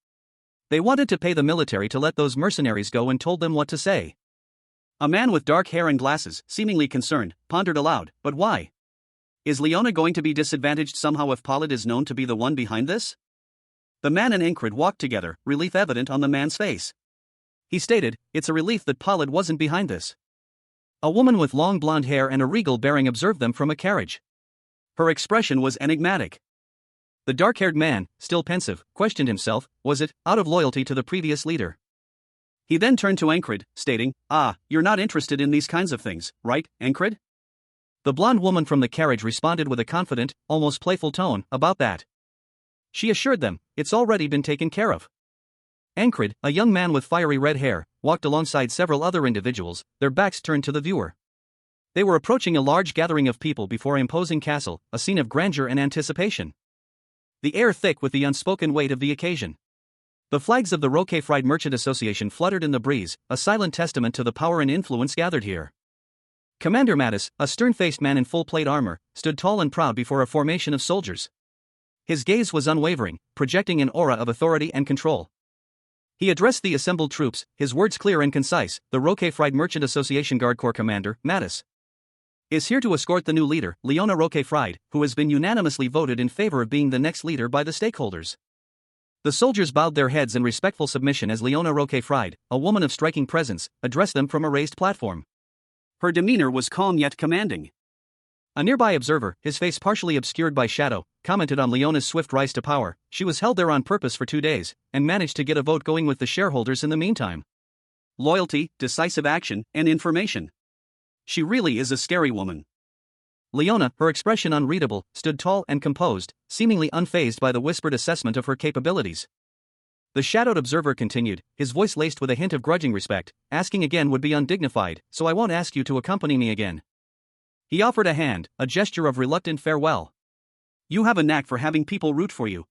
They wanted to pay the military to let those mercenaries go and told them what to say. A man with dark hair and glasses, seemingly concerned, pondered aloud, "But why? Is Leona going to be disadvantaged somehow if Pollard is known to be the one behind this?" The man and Ankrid walked together, relief evident on the man's face. He stated, "It's a relief that Pollard wasn't behind this." A woman with long blonde hair and a regal bearing observed them from a carriage. Her expression was enigmatic. The dark-haired man, still pensive, questioned himself, was it, out of loyalty to the previous leader? He then turned to Ankrid, stating, "You're not interested in these kinds of things, right, Ankrid?" The blonde woman from the carriage responded with a confident, almost playful tone, "About that." She assured them, "It's already been taken care of." Ankrid, a young man with fiery red hair, walked alongside several other individuals, their backs turned to the viewer. They were approaching a large gathering of people before an imposing castle, a scene of grandeur and anticipation. The air thick with the unspoken weight of the occasion. The flags of the Roquefort Merchant Association fluttered in the breeze, a silent testament to the power and influence gathered here. Commander Mattis, a stern-faced man in full plate armor, stood tall and proud before a formation of soldiers. His gaze was unwavering, projecting an aura of authority and control. He addressed the assembled troops, his words clear and concise. The Roquefort Merchant Association Guard Corps Commander, Mattis, is here to escort the new leader, Leona Roquefort, who has been unanimously voted in favor of being the next leader by the stakeholders. The soldiers bowed their heads in respectful submission as Leona Roquefort, a woman of striking presence, addressed them from a raised platform. Her demeanor was calm yet commanding. A nearby observer, his face partially obscured by shadow, commented on Leona's swift rise to power. She was held there on purpose for 2 days, and managed to get a vote going with the shareholders in the meantime. Loyalty, decisive action, and information. She really is a scary woman. Leona, her expression unreadable, stood tall and composed, seemingly unfazed by the whispered assessment of her capabilities. The shadowed observer continued, his voice laced with a hint of grudging respect. "Asking again would be undignified, so I won't ask you to accompany me again." He offered a hand, a gesture of reluctant farewell. "You have a knack for having people root for you."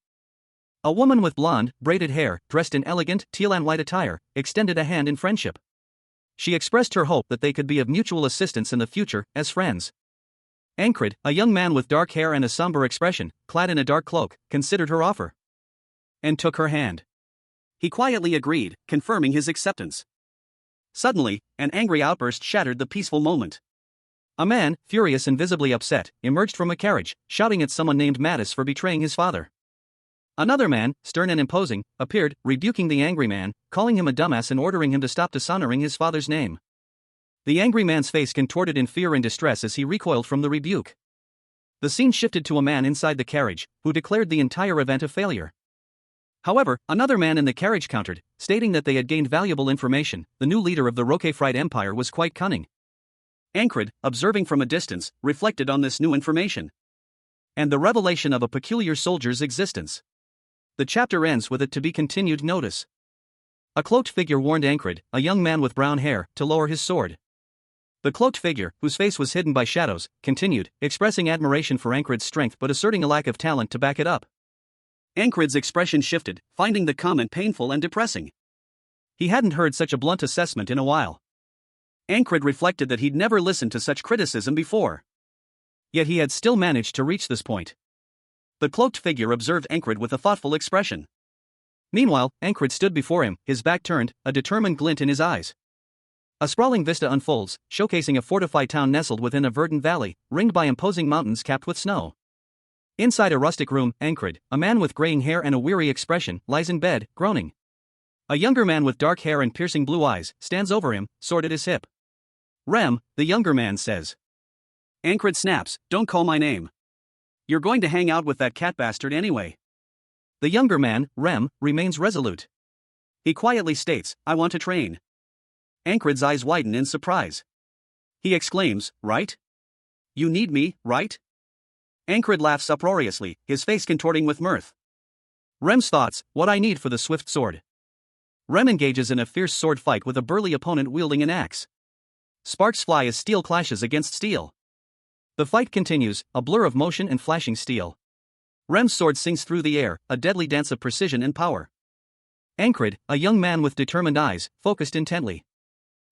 A woman with blonde, braided hair, dressed in elegant, teal and white attire, extended a hand in friendship. She expressed her hope that they could be of mutual assistance in the future, as friends. Ankrid, a young man with dark hair and a somber expression, clad in a dark cloak, considered her offer and took her hand. He quietly agreed, confirming his acceptance. Suddenly, an angry outburst shattered the peaceful moment. A man, furious and visibly upset, emerged from a carriage, shouting at someone named Mattis for betraying his father. Another man, stern and imposing, appeared, rebuking the angry man, calling him a dumbass and ordering him to stop dishonoring his father's name. The angry man's face contorted in fear and distress as he recoiled from the rebuke. The scene shifted to a man inside the carriage, who declared the entire event a failure. However, another man in the carriage countered, stating that they had gained valuable information. The new leader of the Roquefort Empire was quite cunning. Ankrid, observing from a distance, reflected on this new information and the revelation of a peculiar soldier's existence. The chapter ends with it to be continued notice. A cloaked figure warned Ankrid, a young man with brown hair, to lower his sword. The cloaked figure, whose face was hidden by shadows, continued, expressing admiration for Ankrid's strength but asserting a lack of talent to back it up. Ankrid's expression shifted, finding the comment painful and depressing. He hadn't heard such a blunt assessment in a while. Ankrid reflected that he'd never listened to such criticism before. Yet he had still managed to reach this point. The cloaked figure observed Ankrid with a thoughtful expression. Meanwhile, Ankrid stood before him, his back turned, a determined glint in his eyes. A sprawling vista unfolds, showcasing a fortified town nestled within a verdant valley, ringed by imposing mountains capped with snow. Inside a rustic room, Ankrid, a man with graying hair and a weary expression, lies in bed, groaning. A younger man with dark hair and piercing blue eyes stands over him, sword at his hip. "Rem," the younger man says. Ankrid snaps, "Don't call my name." You're going to hang out with that cat bastard anyway. The younger man, Rem, remains resolute. He quietly states, I want to train. Ankrid's eyes widen in surprise. He exclaims, right? You need me, right? Ankrid laughs uproariously, his face contorting with mirth. Rem's thoughts, what I need for the swift sword. Rem engages in a fierce sword fight with a burly opponent wielding an axe. Sparks fly as steel clashes against steel. The fight continues, a blur of motion and flashing steel. Rem's sword sings through the air, a deadly dance of precision and power. Ankrid, a young man with determined eyes, focused intently.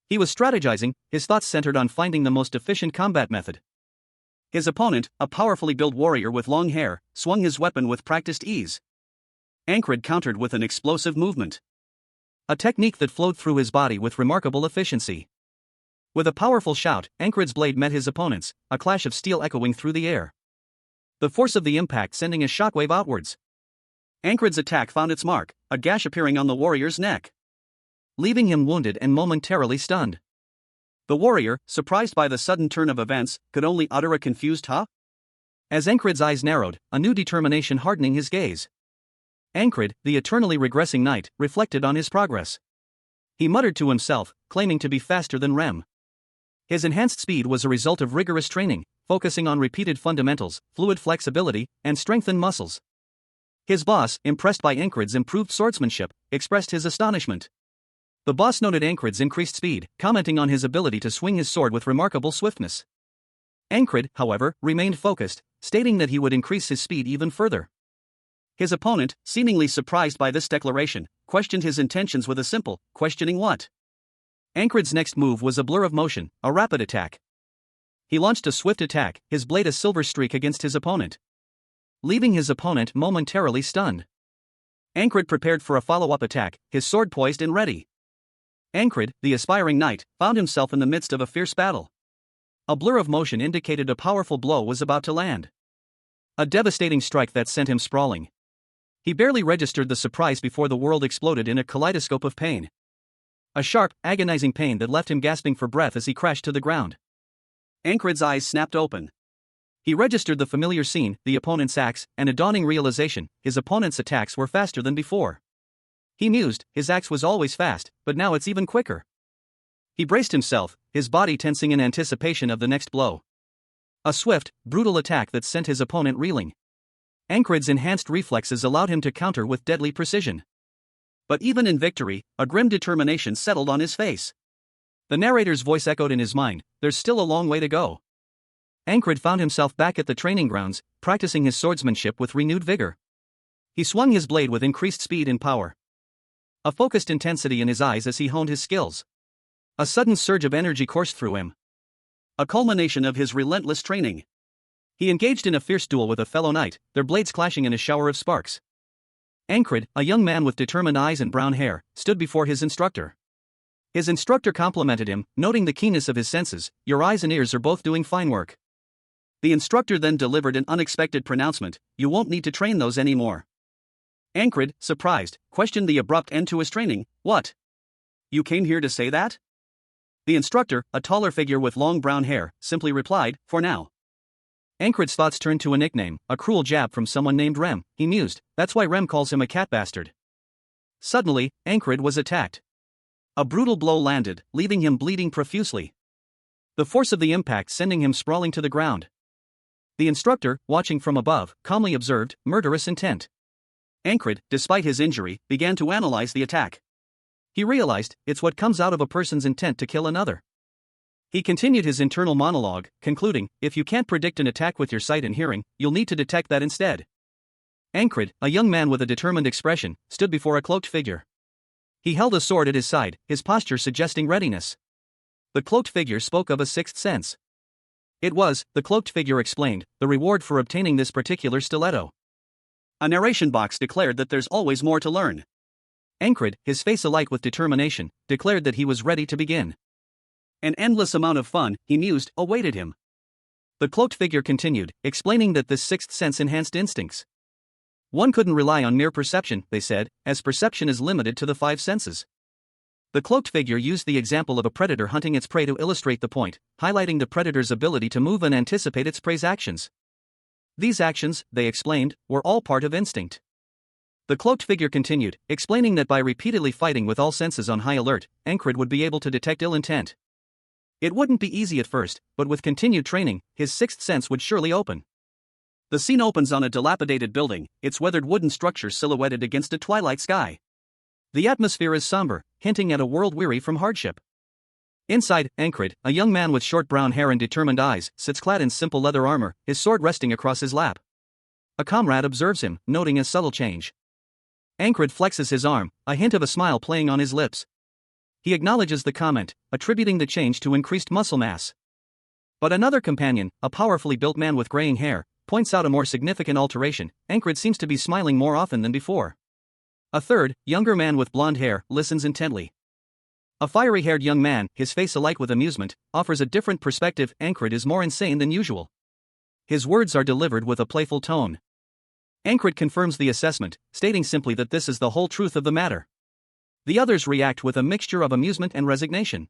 He was strategizing, his thoughts centered on finding the most efficient combat method. His opponent, a powerfully built warrior with long hair, swung his weapon with practiced ease. Ankrid countered with an explosive movement. A technique that flowed through his body with remarkable efficiency. With a powerful shout, Ankrid's blade met his opponent's, a clash of steel echoing through the air. The force of the impact sending a shockwave outwards. Ankrid's attack found its mark, a gash appearing on the warrior's neck, leaving him wounded and momentarily stunned. The warrior, surprised by the sudden turn of events, could only utter a confused huh? As Ankrid's eyes narrowed, a new determination hardening his gaze. Ankrid, the eternally regressing knight, reflected on his progress. He muttered to himself, claiming to be faster than Rem. His enhanced speed was a result of rigorous training, focusing on repeated fundamentals, fluid flexibility, and strengthened muscles. His boss, impressed by Ankrid's improved swordsmanship, expressed his astonishment. The boss noted Ankrid's increased speed, commenting on his ability to swing his sword with remarkable swiftness. Ankrid, however, remained focused, stating that he would increase his speed even further. His opponent, seemingly surprised by this declaration, questioned his intentions with a simple, questioning what? Ankrid's next move was a blur of motion, a rapid attack. He launched a swift attack, his blade a silver streak against his opponent, leaving his opponent momentarily stunned. Ankrid prepared for a follow-up attack, his sword poised and ready. Ankrid, the aspiring knight, found himself in the midst of a fierce battle. A blur of motion indicated a powerful blow was about to land. A devastating strike that sent him sprawling. He barely registered the surprise before the world exploded in a kaleidoscope of pain. A sharp, agonizing pain that left him gasping for breath as he crashed to the ground. Ankrid's eyes snapped open. He registered the familiar scene, the opponent's axe, and a dawning realization, his opponent's attacks were faster than before. He mused, his axe was always fast, but now it's even quicker. He braced himself, his body tensing in anticipation of the next blow. A swift, brutal attack that sent his opponent reeling. Ankrid's enhanced reflexes allowed him to counter with deadly precision. But even in victory, a grim determination settled on his face. The narrator's voice echoed in his mind, there's still a long way to go. Ankrid found himself back at the training grounds, practicing his swordsmanship with renewed vigor. He swung his blade with increased speed and power. A focused intensity in his eyes as he honed his skills. A sudden surge of energy coursed through him. A culmination of his relentless training. He engaged in a fierce duel with a fellow knight, their blades clashing in a shower of sparks. Ankrid, a young man with determined eyes and brown hair, stood before his instructor. His instructor complimented him, noting the keenness of his senses, your eyes and ears are both doing fine work. The instructor then delivered an unexpected pronouncement, you won't need to train those anymore. Ankrid, surprised, questioned the abrupt end to his training, what? You came here to say that? The instructor, a taller figure with long brown hair, simply replied, for now. Ankrid's thoughts turned to a nickname, a cruel jab from someone named Rem, he mused, that's why Rem calls him a cat bastard. Suddenly, Ankrid was attacked. A brutal blow landed, leaving him bleeding profusely. The force of the impact sending him sprawling to the ground. The instructor, watching from above, calmly observed, murderous intent. Ankrid, despite his injury, began to analyze the attack. He realized, it's what comes out of a person's intent to kill another. He continued his internal monologue, concluding, if you can't predict an attack with your sight and hearing, you'll need to detect that instead. Ankrid, a young man with a determined expression, stood before a cloaked figure. He held a sword at his side, his posture suggesting readiness. The cloaked figure spoke of a sixth sense. It was, the cloaked figure explained, the reward for obtaining this particular stiletto. A narration box declared that there's always more to learn. Ankrid, his face alight with determination, declared that he was ready to begin. An endless amount of fun, he mused, awaited him. The cloaked figure continued, explaining that this sixth sense enhanced instincts. One couldn't rely on mere perception, they said, as perception is limited to the five senses. The cloaked figure used the example of a predator hunting its prey to illustrate the point, highlighting the predator's ability to move and anticipate its prey's actions. These actions, they explained, were all part of instinct. The cloaked figure continued, explaining that by repeatedly fighting with all senses on high alert, Encred would be able to detect ill intent. It wouldn't be easy at first, but with continued training, his sixth sense would surely open. The scene opens on a dilapidated building, its weathered wooden structure silhouetted against a twilight sky. The atmosphere is somber, hinting at a world weary from hardship. Inside, Encred, a young man with short brown hair and determined eyes, sits clad in simple leather armor, his sword resting across his lap. A comrade observes him, noting a subtle change. Encred flexes his arm, a hint of a smile playing on his lips. He acknowledges the comment, attributing the change to increased muscle mass. But another companion, a powerfully built man with graying hair, points out a more significant alteration. Encred seems to be smiling more often than before. A third, younger man with blonde hair, listens intently. A fiery-haired young man, his face alight with amusement, offers a different perspective. Encred is more insane than usual. His words are delivered with a playful tone. Encred confirms the assessment, stating simply that this is the whole truth of the matter. The others react with a mixture of amusement and resignation.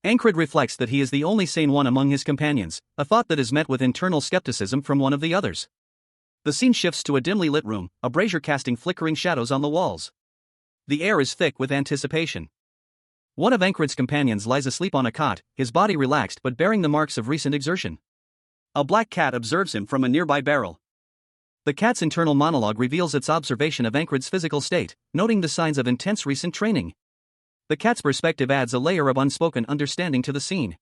Encred reflects that he is the only sane one among his companions, a thought that is met with internal skepticism from one of the others. The scene shifts to a dimly lit room, a brazier casting flickering shadows on the walls. The air is thick with anticipation. One of Encred's companions lies asleep on a cot, his body relaxed but bearing the marks of recent exertion. A black cat observes him from a nearby barrel. The cat's internal monologue reveals its observation of Encred's physical state, noting the signs of intense recent training. The cat's perspective adds a layer of unspoken understanding to the scene.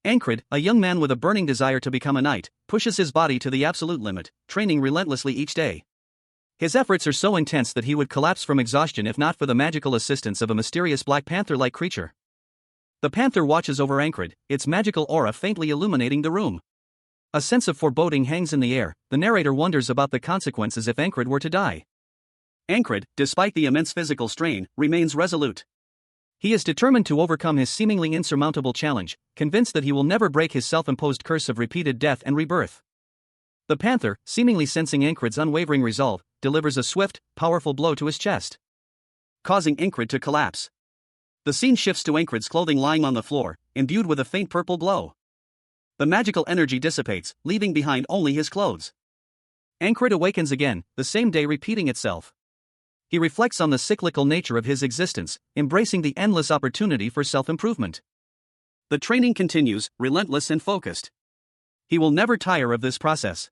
Encred, a young man with a burning desire to become a knight, pushes his body to the absolute limit, training relentlessly each day. His efforts are so intense that he would collapse from exhaustion if not for the magical assistance of a mysterious black panther-like creature. The panther watches over Encred, its magical aura faintly illuminating the room. A sense of foreboding hangs in the air. The narrator wonders about the consequences if Encred were to die. Encred, despite the immense physical strain, remains resolute. He is determined to overcome his seemingly insurmountable challenge, convinced that he will never break his self-imposed curse of repeated death and rebirth. The panther, seemingly sensing Encred's unwavering resolve, delivers a swift, powerful blow to his chest, causing Encred to collapse. The scene shifts to Encred's clothing lying on the floor, imbued with a faint purple glow. The magical energy dissipates, leaving behind only his clothes. Encred awakens again, the same day repeating itself. He reflects on the cyclical nature of his existence, embracing the endless opportunity for self-improvement. The training continues, relentless and focused. He will never tire of this process.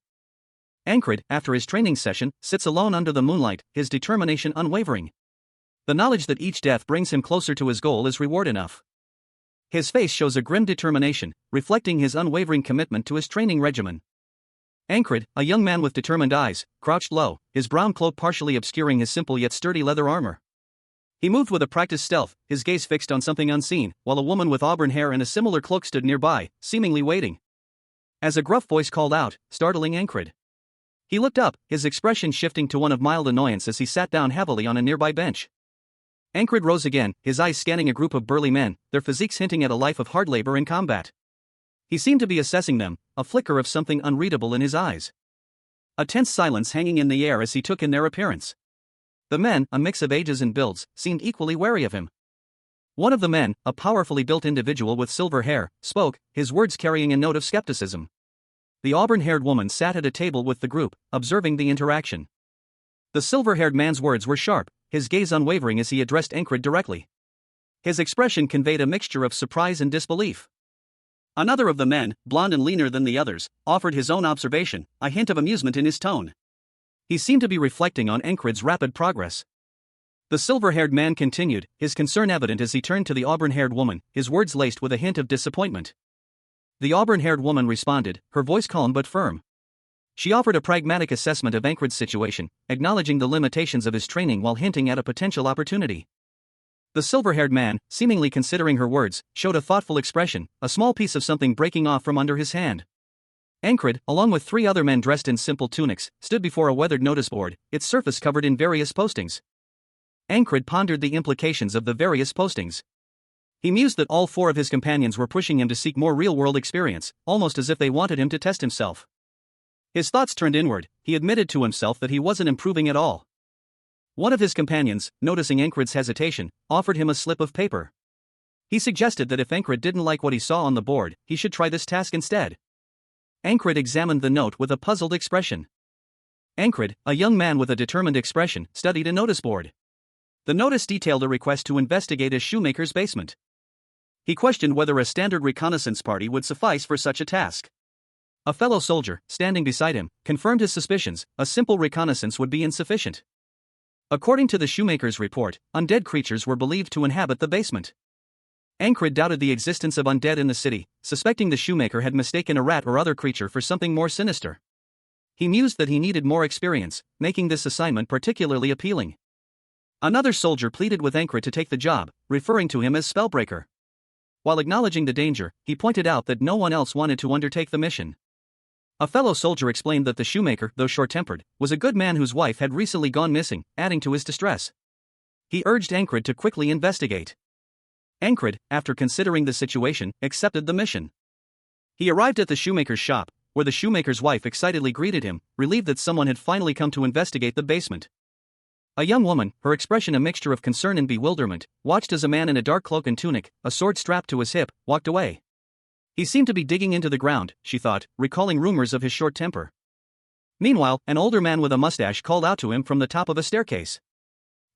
Encred, after his training session, sits alone under the moonlight, his determination unwavering. The knowledge that each death brings him closer to his goal is reward enough. His face shows a grim determination, reflecting his unwavering commitment to his training regimen. Encred, a young man with determined eyes, crouched low, his brown cloak partially obscuring his simple yet sturdy leather armor. He moved with a practiced stealth, his gaze fixed on something unseen, while a woman with auburn hair and a similar cloak stood nearby, seemingly waiting. As a gruff voice called out, startling Encred. He looked up, his expression shifting to one of mild annoyance as he sat down heavily on a nearby bench. Encred rose again, his eyes scanning a group of burly men, their physiques hinting at a life of hard labor and combat. He seemed to be assessing them, a flicker of something unreadable in his eyes. A tense silence hanging in the air as he took in their appearance. The men, a mix of ages and builds, seemed equally wary of him. One of the men, a powerfully built individual with silver hair, spoke, his words carrying a note of skepticism. The auburn-haired woman sat at a table with the group, observing the interaction. The silver-haired man's words were sharp, his gaze unwavering as he addressed Encred directly. His expression conveyed a mixture of surprise and disbelief. Another of the men, blond and leaner than the others, offered his own observation, a hint of amusement in his tone. He seemed to be reflecting on Encred's rapid progress. The silver-haired man continued, his concern evident as he turned to the auburn-haired woman, his words laced with a hint of disappointment. The auburn-haired woman responded, her voice calm but firm. She offered a pragmatic assessment of Encred's situation, acknowledging the limitations of his training while hinting at a potential opportunity. The silver-haired man, seemingly considering her words, showed a thoughtful expression, a small piece of something breaking off from under his hand. Encred, along with 3 other men dressed in simple tunics, stood before a weathered notice board, its surface covered in various postings. Encred pondered the implications of the various postings. He mused that all 4 of his companions were pushing him to seek more real-world experience, almost as if they wanted him to test himself. His thoughts turned inward, he admitted to himself that he wasn't improving at all. One of his companions, noticing Encred's hesitation, offered him a slip of paper. He suggested that if Encred didn't like what he saw on the board, he should try this task instead. Ankrit examined the note with a puzzled expression. Ankrit, a young man with a determined expression, studied a notice board. The notice detailed a request to investigate a shoemaker's basement. He questioned whether a standard reconnaissance party would suffice for such a task. A fellow soldier, standing beside him, confirmed his suspicions. A simple reconnaissance would be insufficient. According to the shoemaker's report, undead creatures were believed to inhabit the basement. Ankrit doubted the existence of undead in the city, suspecting the shoemaker had mistaken a rat or other creature for something more sinister. He mused that he needed more experience, making this assignment particularly appealing. Another soldier pleaded with Ankrit to take the job, referring to him as Spellbreaker. While acknowledging the danger, he pointed out that no one else wanted to undertake the mission. A fellow soldier explained that the shoemaker, though short-tempered, was a good man whose wife had recently gone missing, adding to his distress. He urged Ankrit to quickly investigate. Ankrit, after considering the situation, accepted the mission. He arrived at the shoemaker's shop, where the shoemaker's wife excitedly greeted him, relieved that someone had finally come to investigate the basement. A young woman, her expression a mixture of concern and bewilderment, watched as a man in a dark cloak and tunic, a sword strapped to his hip, walked away. He seemed to be digging into the ground, she thought, recalling rumors of his short temper. Meanwhile, an older man with a mustache called out to him from the top of a staircase.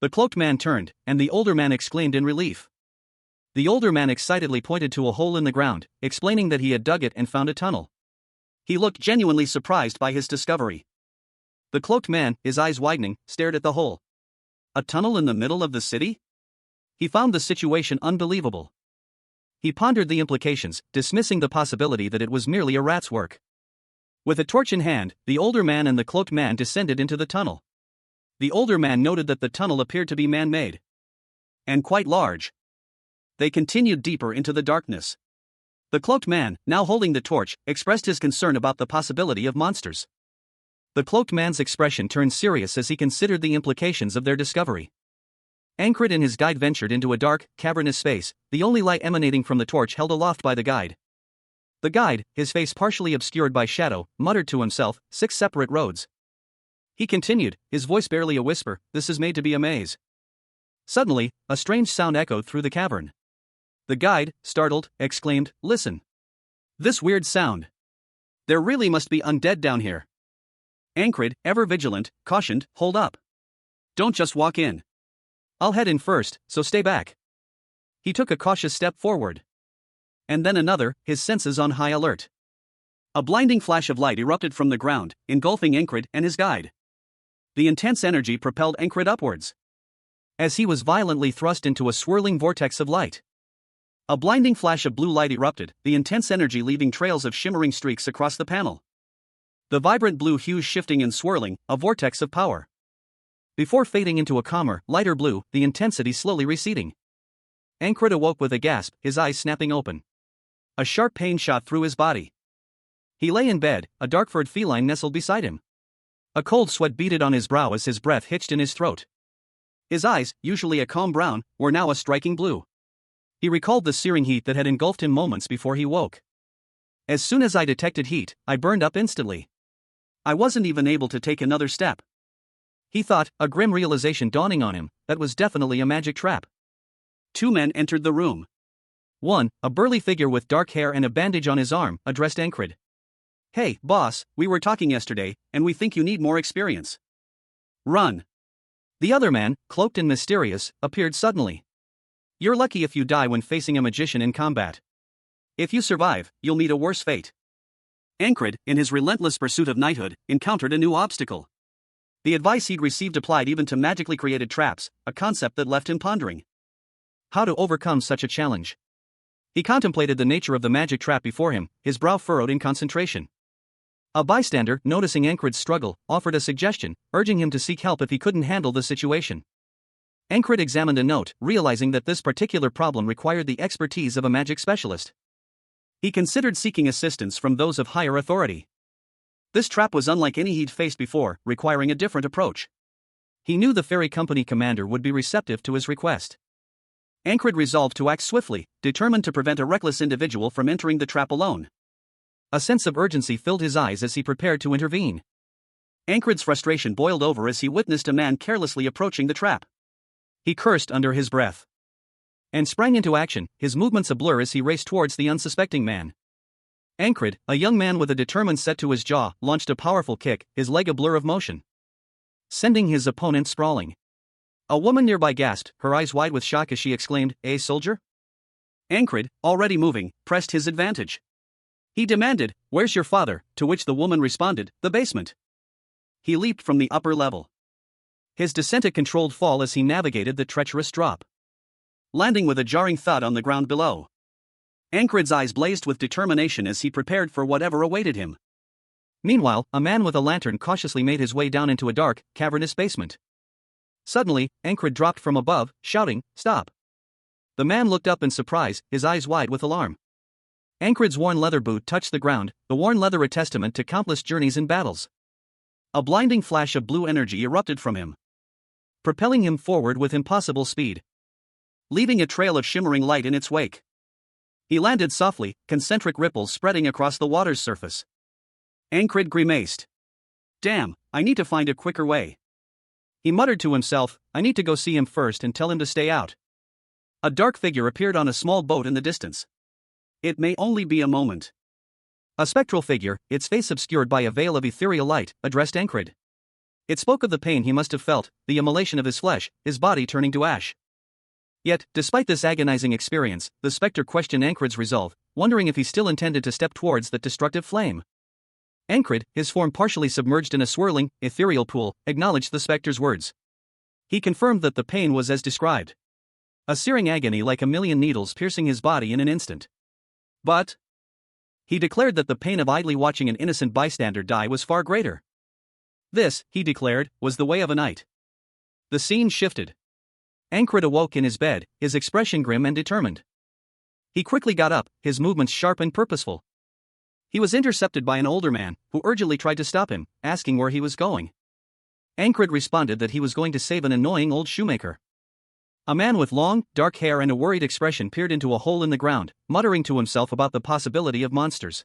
The cloaked man turned, and the older man exclaimed in relief. The older man excitedly pointed to a hole in the ground, explaining that he had dug it and found a tunnel. He looked genuinely surprised by his discovery. The cloaked man, his eyes widening, stared at the hole. A tunnel in the middle of the city? He found the situation unbelievable. He pondered the implications, dismissing the possibility that it was merely a rat's work. With a torch in hand, the older man and the cloaked man descended into the tunnel. The older man noted that the tunnel appeared to be man-made. And quite large. They continued deeper into the darkness. The cloaked man, now holding the torch, expressed his concern about the possibility of monsters. The cloaked man's expression turned serious as he considered the implications of their discovery. Ankrit and his guide ventured into a dark, cavernous space, the only light emanating from the torch held aloft by the guide. The guide, his face partially obscured by shadow, muttered to himself, 6 separate roads. He continued, his voice barely a whisper, this is made to be a maze. Suddenly, a strange sound echoed through the cavern. The guide, startled, exclaimed, listen. This weird sound. There really must be undead down here. Ankrit, ever vigilant, cautioned, hold up. Don't just walk in. I'll head in first, so stay back. He took a cautious step forward. And then another, his senses on high alert. A blinding flash of light erupted from the ground, engulfing Ankrit and his guide. The intense energy propelled Ankrit upwards. As he was violently thrust into a swirling vortex of light. A blinding flash of blue light erupted, the intense energy leaving trails of shimmering streaks across the panel. The vibrant blue hues shifting and swirling, a vortex of power. Before fading into a calmer, lighter blue, the intensity slowly receding. Ankrit awoke with a gasp, his eyes snapping open. A sharp pain shot through his body. He lay in bed, a dark-furred feline nestled beside him. A cold sweat beaded on his brow as his breath hitched in his throat. His eyes, usually a calm brown, were now a striking blue. He recalled the searing heat that had engulfed him moments before he woke. As soon as I detected heat, I burned up instantly. I wasn't even able to take another step. He thought, a grim realization dawning on him, that was definitely a magic trap. 2 men entered the room. One, a burly figure with dark hair and a bandage on his arm, addressed Ankrit. Hey, boss, we were talking yesterday, and we think you need more experience. Run. The other man, cloaked and mysterious, appeared suddenly. You're lucky if you die when facing a magician in combat. If you survive, you'll meet a worse fate. Ankrit, in his relentless pursuit of knighthood, encountered a new obstacle. The advice he'd received applied even to magically created traps, a concept that left him pondering. How to overcome such a challenge? He contemplated the nature of the magic trap before him, his brow furrowed in concentration. A bystander, noticing Ankrit's struggle, offered a suggestion, urging him to seek help if he couldn't handle the situation. Ankrit examined a note, realizing that this particular problem required the expertise of a magic specialist. He considered seeking assistance from those of higher authority. This trap was unlike any he'd faced before, requiring a different approach. He knew the ferry company commander would be receptive to his request. Ankrit resolved to act swiftly, determined to prevent a reckless individual from entering the trap alone. A sense of urgency filled his eyes as he prepared to intervene. Ankrit's frustration boiled over as he witnessed a man carelessly approaching the trap. He cursed under his breath. And sprang into action, his movements a blur as he raced towards the unsuspecting man. Ankrid, a young man with a determined set to his jaw, launched a powerful kick, his leg a blur of motion, sending his opponent sprawling. A woman nearby gasped, her eyes wide with shock as she exclaimed, "A soldier?" Ankrid, already moving, pressed his advantage. He demanded, "Where's your father?" To which the woman responded, "The basement." He leaped from the upper level. His descent a controlled fall as he navigated the treacherous drop, landing with a jarring thud on the ground below. Ankrid's eyes blazed with determination as he prepared for whatever awaited him. Meanwhile, a man with a lantern cautiously made his way down into a dark, cavernous basement. Suddenly, Ankrid dropped from above, shouting, "Stop!" The man looked up in surprise, his eyes wide with alarm. Ankrid's worn leather boot touched the ground, the worn leather a testament to countless journeys and battles. A blinding flash of blue energy erupted from him, propelling him forward with impossible speed, leaving a trail of shimmering light in its wake. He landed softly, concentric ripples spreading across the water's surface. Ankrid grimaced. "Damn, I need to find a quicker way." He muttered to himself, "I need to go see him first and tell him to stay out." A dark figure appeared on a small boat in the distance. It may only be a moment. A spectral figure, its face obscured by a veil of ethereal light, addressed Ankrid. It spoke of the pain he must have felt, the immolation of his flesh, his body turning to ash. Yet, despite this agonizing experience, the spectre questioned Ankrid's resolve, wondering if he still intended to step towards that destructive flame. Ankrid, his form partially submerged in a swirling, ethereal pool, acknowledged the spectre's words. He confirmed that the pain was as described. A searing agony like a million needles piercing his body in an instant. But he declared that the pain of idly watching an innocent bystander die was far greater. This, he declared, was the way of a knight. The scene shifted. Ankrid awoke in his bed, his expression grim and determined. He quickly got up, his movements sharp and purposeful. He was intercepted by an older man, who urgently tried to stop him, asking where he was going. Ankrid responded that he was going to save an annoying old shoemaker. A man with long, dark hair and a worried expression peered into a hole in the ground, muttering to himself about the possibility of monsters.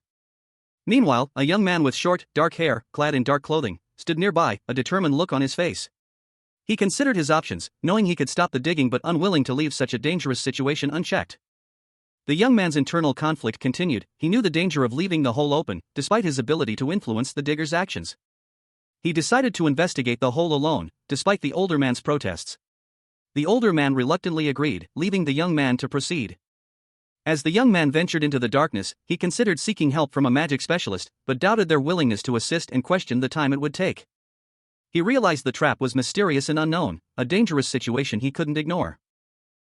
Meanwhile, a young man with short, dark hair, clad in dark clothing, stood nearby, a determined look on his face. He considered his options, knowing he could stop the digging but unwilling to leave such a dangerous situation unchecked. The young man's internal conflict continued. He knew the danger of leaving the hole open, despite his ability to influence the digger's actions. He decided to investigate the hole alone, despite the older man's protests. The older man reluctantly agreed, leaving the young man to proceed. As the young man ventured into the darkness, he considered seeking help from a magic specialist, but doubted their willingness to assist and questioned the time it would take. He realized the trap was mysterious and unknown, a dangerous situation he couldn't ignore.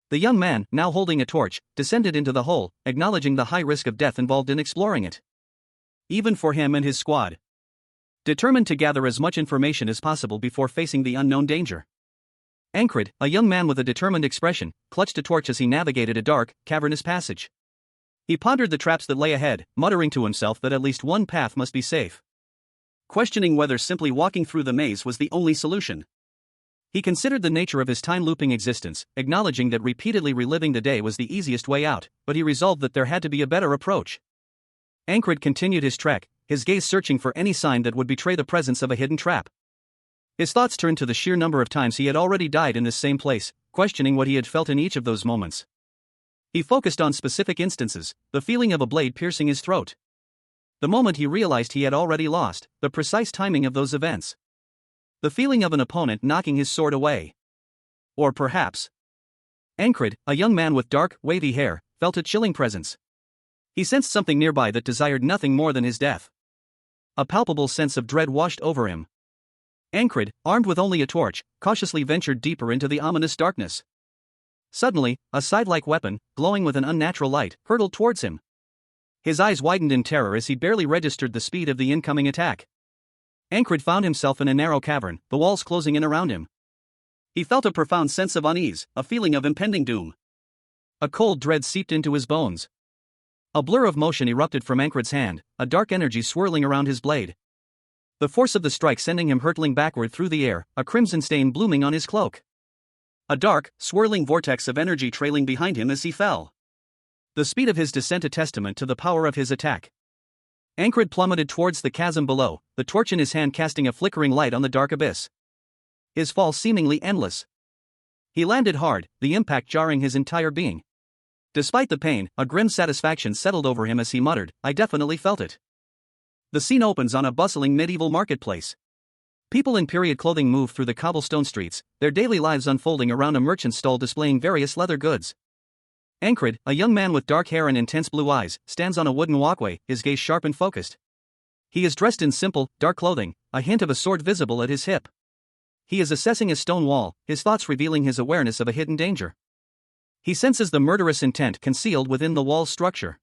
The young man, now holding a torch, descended into the hole, acknowledging the high risk of death involved in exploring it. Even for him and his squad. Determined to gather as much information as possible before facing the unknown danger. Ankrid, a young man with a determined expression, clutched a torch as he navigated a dark, cavernous passage. He pondered the traps that lay ahead, muttering to himself that at least one path must be safe. Questioning whether simply walking through the maze was the only solution. He considered the nature of his time-looping existence, acknowledging that repeatedly reliving the day was the easiest way out, but he resolved that there had to be a better approach. Ankrid continued his trek, his gaze searching for any sign that would betray the presence of a hidden trap. His thoughts turned to the sheer number of times he had already died in this same place, questioning what he had felt in each of those moments. He focused on specific instances, the feeling of a blade piercing his throat. The moment he realized he had already lost, the precise timing of those events. The feeling of an opponent knocking his sword away. Or perhaps Ankrid, a young man with dark, wavy hair, felt a chilling presence. He sensed something nearby that desired nothing more than his death. A palpable sense of dread washed over him. Ankrid, armed with only a torch, cautiously ventured deeper into the ominous darkness. Suddenly, a scythe-like weapon, glowing with an unnatural light, hurtled towards him. His eyes widened in terror as he barely registered the speed of the incoming attack. Ankrid found himself in a narrow cavern, the walls closing in around him. He felt a profound sense of unease, a feeling of impending doom. A cold dread seeped into his bones. A blur of motion erupted from Ankrid's hand, a dark energy swirling around his blade. The force of the strike sending him hurtling backward through the air, a crimson stain blooming on his cloak. A dark, swirling vortex of energy trailing behind him as he fell. The speed of his descent a testament to the power of his attack. Ankrid plummeted towards the chasm below, the torch in his hand casting a flickering light on the dark abyss. His fall seemingly endless. He landed hard, the impact jarring his entire being. Despite the pain, a grim satisfaction settled over him as he muttered, "I definitely felt it." The scene opens on a bustling medieval marketplace. People in period clothing move through the cobblestone streets, their daily lives unfolding around a merchant's stall displaying various leather goods. Ankrid, a young man with dark hair and intense blue eyes, stands on a wooden walkway, his gaze sharp and focused. He is dressed in simple, dark clothing, a hint of a sword visible at his hip. He is assessing a stone wall, his thoughts revealing his awareness of a hidden danger. He senses the murderous intent concealed within the wall's structure.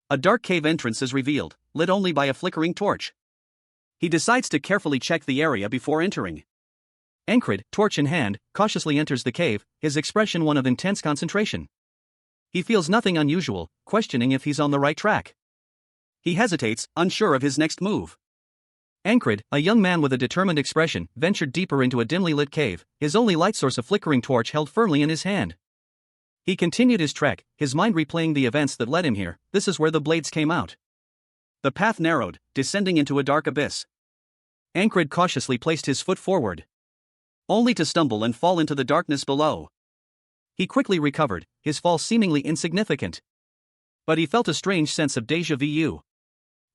A dark cave entrance is revealed, lit only by a flickering torch. He decides to carefully check the area before entering. Ankrid, torch in hand, cautiously enters the cave, his expression one of intense concentration. He feels nothing unusual, questioning if he's on the right track. He hesitates, unsure of his next move. Ankrid, a young man with a determined expression, ventured deeper into a dimly lit cave, his only light source a flickering torch held firmly in his hand. He continued his trek, his mind replaying the events that led him here. This is where the blades came out. The path narrowed, descending into a dark abyss. Ankrid cautiously placed his foot forward, only to stumble and fall into the darkness below. He quickly recovered, his fall seemingly insignificant. But he felt a strange sense of déjà vu.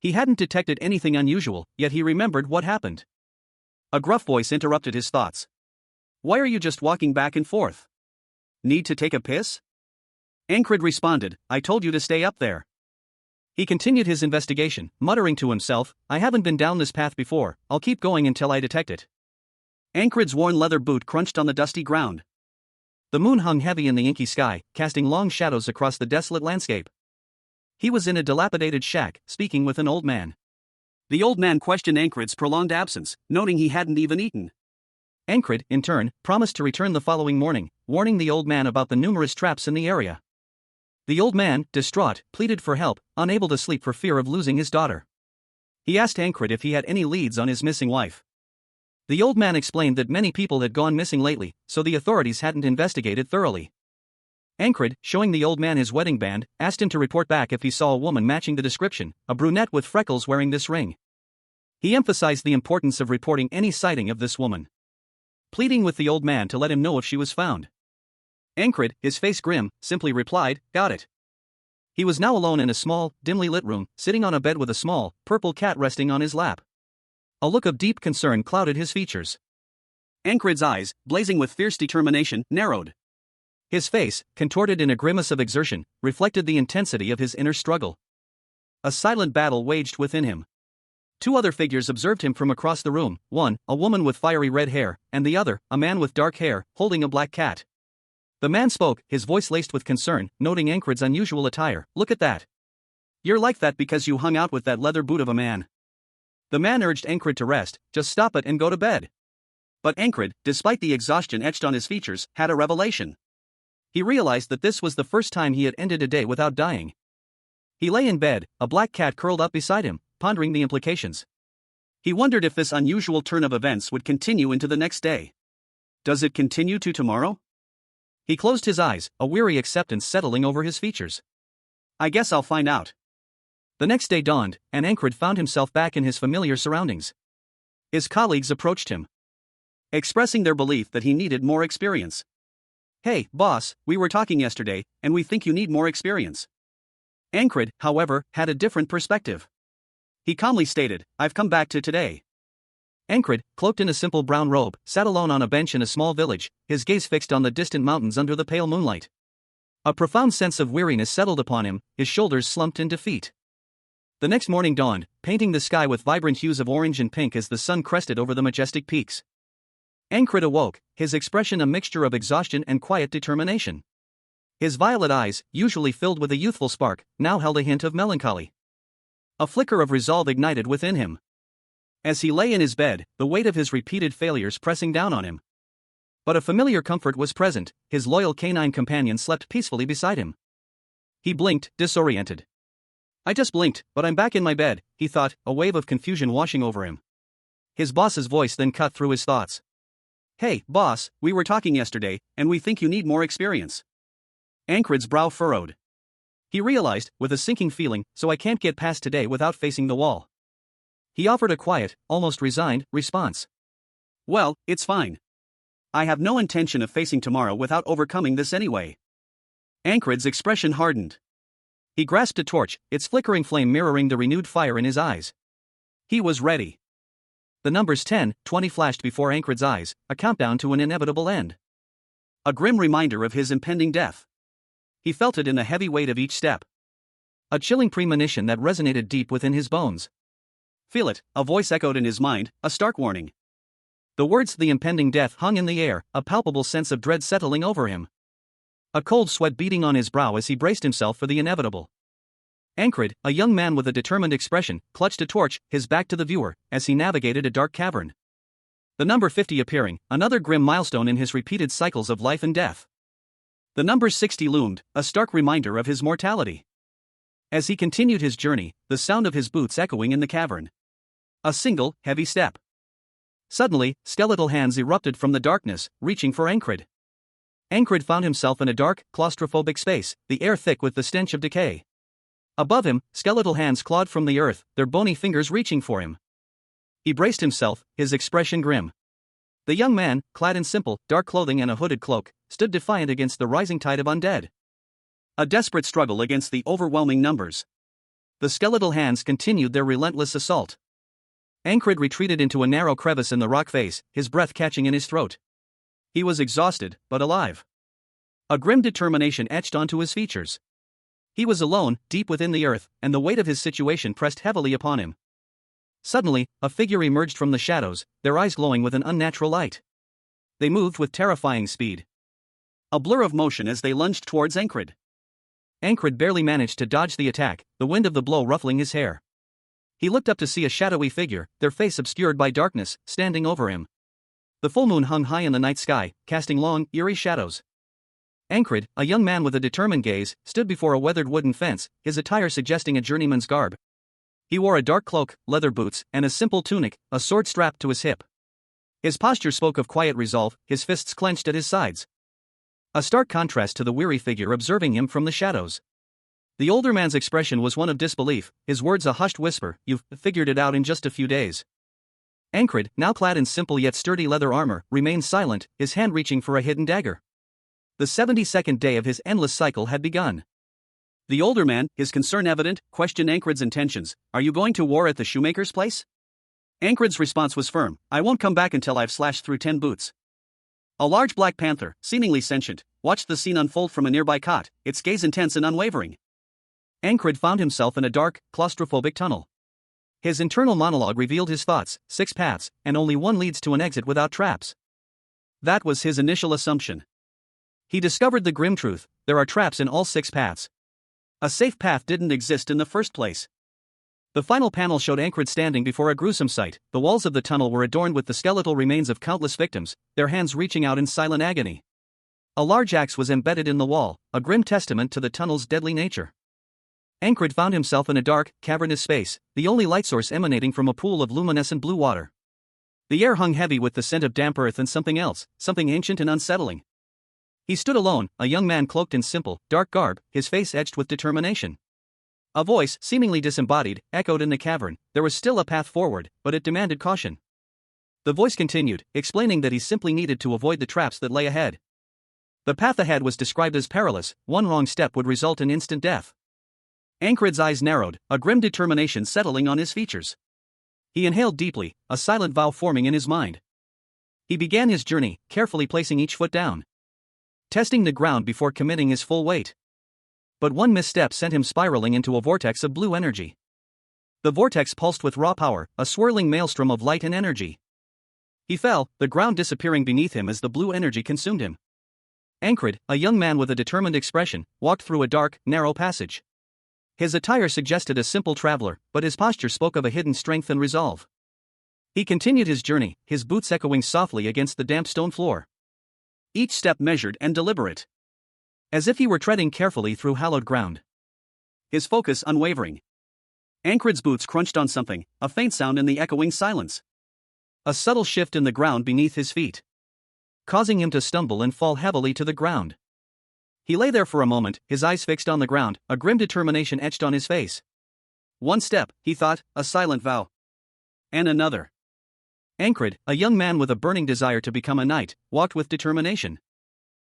He hadn't detected anything unusual, yet he remembered what happened. A gruff voice interrupted his thoughts. "Why are you just walking back and forth? Need to take a piss?" Ankrid responded, "I told you to stay up there." He continued his investigation, muttering to himself, "I haven't been down this path before, I'll keep going until I detect it." Ankrid's worn leather boot crunched on the dusty ground. The moon hung heavy in the inky sky, casting long shadows across the desolate landscape. He was in a dilapidated shack, speaking with an old man. The old man questioned Ankrid's prolonged absence, noting he hadn't even eaten. Ankrid, in turn, promised to return the following morning, warning the old man about the numerous traps in the area. The old man, distraught, pleaded for help, unable to sleep for fear of losing his daughter. He asked Ankrid if he had any leads on his missing wife. The old man explained that many people had gone missing lately, so the authorities hadn't investigated thoroughly. Ankrid, showing the old man his wedding band, asked him to report back if he saw a woman matching the description, a brunette with freckles wearing this ring. He emphasized the importance of reporting any sighting of this woman, pleading with the old man to let him know if she was found. Ankrid, his face grim, simply replied, "Got it." He was now alone in a small, dimly lit room, sitting on a bed with a small, purple cat resting on his lap. A look of deep concern clouded his features. Ankrid's eyes, blazing with fierce determination, narrowed. His face, contorted in a grimace of exertion, reflected the intensity of his inner struggle. A silent battle waged within him. Two other figures observed him from across the room, one, a woman with fiery red hair, and the other, a man with dark hair, holding a black cat. The man spoke, his voice laced with concern, noting Ankrid's unusual attire. "Look at that. You're like that because you hung out with that leather boot of a man." The man urged Ankrid to rest, "Just stop it and go to bed." But Ankrid, despite the exhaustion etched on his features, had a revelation. He realized that this was the first time he had ended a day without dying. He lay in bed, a black cat curled up beside him, pondering the implications. He wondered if this unusual turn of events would continue into the next day. Does it continue to tomorrow? He closed his eyes, a weary acceptance settling over his features. "I guess I'll find out." The next day dawned, and Ankrid found himself back in his familiar surroundings. His colleagues approached him, expressing their belief that he needed more experience. "Hey, boss, we were talking yesterday, and we think you need more experience." Ankrid, however, had a different perspective. He calmly stated, "I've come back to today." Ankrid, cloaked in a simple brown robe, sat alone on a bench in a small village, his gaze fixed on the distant mountains under the pale moonlight. A profound sense of weariness settled upon him, his shoulders slumped in defeat. The next morning dawned, painting the sky with vibrant hues of orange and pink as the sun crested over the majestic peaks. Ankrid awoke, his expression a mixture of exhaustion and quiet determination. His violet eyes, usually filled with a youthful spark, now held a hint of melancholy. A flicker of resolve ignited within him. As he lay in his bed, the weight of his repeated failures pressing down on him. But a familiar comfort was present, his loyal canine companion slept peacefully beside him. He blinked, disoriented. "I just blinked, but I'm back in my bed," he thought, a wave of confusion washing over him. His boss's voice then cut through his thoughts. "Hey, boss, we were talking yesterday, and we think you need more experience." Ankrid's brow furrowed. He realized, with a sinking feeling, "So I can't get past today without facing the wall." He offered a quiet, almost resigned, response. "Well, it's fine. I have no intention of facing tomorrow without overcoming this anyway." Ankrid's expression hardened. He grasped a torch, its flickering flame mirroring the renewed fire in his eyes. He was ready. The numbers 10, 20 flashed before Ankrid's eyes, a countdown to an inevitable end. A grim reminder of his impending death. He felt it in the heavy weight of each step. A chilling premonition that resonated deep within his bones. Feel it, a voice echoed in his mind, a stark warning. The words "the impending death" hung in the air, a palpable sense of dread settling over him. A cold sweat beading on his brow as he braced himself for the inevitable. Ankrid, a young man with a determined expression, clutched a torch, his back to the viewer, as he navigated a dark cavern. The number 50 appearing, another grim milestone in his repeated cycles of life and death. The number 60 loomed, a stark reminder of his mortality. As he continued his journey, the sound of his boots echoing in the cavern. A single, heavy step. Suddenly, skeletal hands erupted from the darkness, reaching for Ankrid. Ankrid found himself in a dark, claustrophobic space, the air thick with the stench of decay. Above him, skeletal hands clawed from the earth, their bony fingers reaching for him. He braced himself, his expression grim. The young man, clad in simple, dark clothing and a hooded cloak, stood defiant against the rising tide of undead. A desperate struggle against the overwhelming numbers. The skeletal hands continued their relentless assault. Ankrid retreated into a narrow crevice in the rock face, his breath catching in his throat. He was exhausted, but alive. A grim determination etched onto his features. He was alone, deep within the earth, and the weight of his situation pressed heavily upon him. Suddenly, a figure emerged from the shadows, their eyes glowing with an unnatural light. They moved with terrifying speed. A blur of motion as they lunged towards Ankrid. Ankrid barely managed to dodge the attack, the wind of the blow ruffling his hair. He looked up to see a shadowy figure, their face obscured by darkness, standing over him. The full moon hung high in the night sky, casting long, eerie shadows. Ankrid, a young man with a determined gaze, stood before a weathered wooden fence, his attire suggesting a journeyman's garb. He wore a dark cloak, leather boots, and a simple tunic, a sword strapped to his hip. His posture spoke of quiet resolve, his fists clenched at his sides. A stark contrast to the weary figure observing him from the shadows. The older man's expression was one of disbelief, his words a hushed whisper, "You've figured it out in just a few days." Ankrid, now clad in simple yet sturdy leather armor, remained silent, his hand reaching for a hidden dagger. The 72nd day of his endless cycle had begun. The older man, his concern evident, questioned Ankrid's intentions. "Are you going to war at the shoemaker's place?" Ankrid's response was firm. "I won't come back until I've slashed through 10 boots." A large black panther, seemingly sentient, watched the scene unfold from a nearby cot, its gaze intense and unwavering. Ankrid found himself in a dark, claustrophobic tunnel. His internal monologue revealed his thoughts: 6 paths, and only one leads to an exit without traps. That was his initial assumption. He discovered the grim truth: there are traps in all 6 paths. A safe path didn't exist in the first place. The final panel showed Ankrid standing before a gruesome sight. The walls of the tunnel were adorned with the skeletal remains of countless victims, their hands reaching out in silent agony. A large axe was embedded in the wall, a grim testament to the tunnel's deadly nature. Ankrid found himself in a dark, cavernous space, the only light source emanating from a pool of luminescent blue water. The air hung heavy with the scent of damp earth and something else, something ancient and unsettling. He stood alone, a young man cloaked in simple, dark garb, his face etched with determination. A voice, seemingly disembodied, echoed in the cavern. There was still a path forward, but it demanded caution. The voice continued, explaining that he simply needed to avoid the traps that lay ahead. The path ahead was described as perilous, one wrong step would result in instant death. Ankrid's eyes narrowed, a grim determination settling on his features. He inhaled deeply, a silent vow forming in his mind. He began his journey, carefully placing each foot down, testing the ground before committing his full weight. But one misstep sent him spiraling into a vortex of blue energy. The vortex pulsed with raw power, a swirling maelstrom of light and energy. He fell, the ground disappearing beneath him as the blue energy consumed him. Ankrid, a young man with a determined expression, walked through a dark, narrow passage. His attire suggested a simple traveler, but his posture spoke of a hidden strength and resolve. He continued his journey, his boots echoing softly against the damp stone floor. Each step measured and deliberate, as if he were treading carefully through hallowed ground. His focus unwavering. Ankrid's boots crunched on something, a faint sound in the echoing silence. A subtle shift in the ground beneath his feet, causing him to stumble and fall heavily to the ground. He lay there for a moment, his eyes fixed on the ground, a grim determination etched on his face. One step, he thought, a silent vow. And another. Ankrid, a young man with a burning desire to become a knight, walked with determination.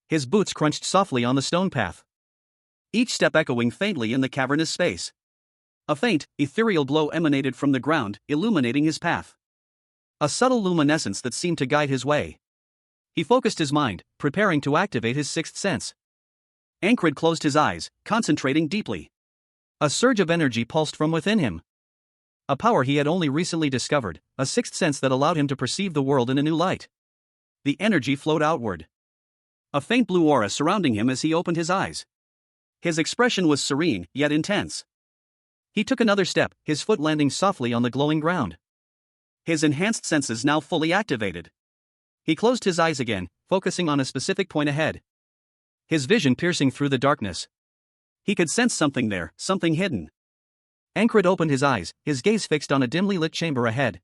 His boots crunched softly on the stone path. each step echoing faintly in the cavernous space. A faint, ethereal glow emanated from the ground, illuminating his path. A subtle luminescence that seemed to guide his way. He focused his mind, preparing to activate his sixth sense. Ankrid closed his eyes, concentrating deeply. A surge of energy pulsed from within him. A power he had only recently discovered, a sixth sense that allowed him to perceive the world in a new light. The energy flowed outward. A faint blue aura surrounding him as he opened his eyes. His expression was serene, yet intense. He took another step, his foot landing softly on the glowing ground. His enhanced senses now fully activated. He closed his eyes again, focusing on a specific point ahead. His vision piercing through the darkness. He could sense something there, something hidden. Ankrid opened his eyes, his gaze fixed on a dimly lit chamber ahead.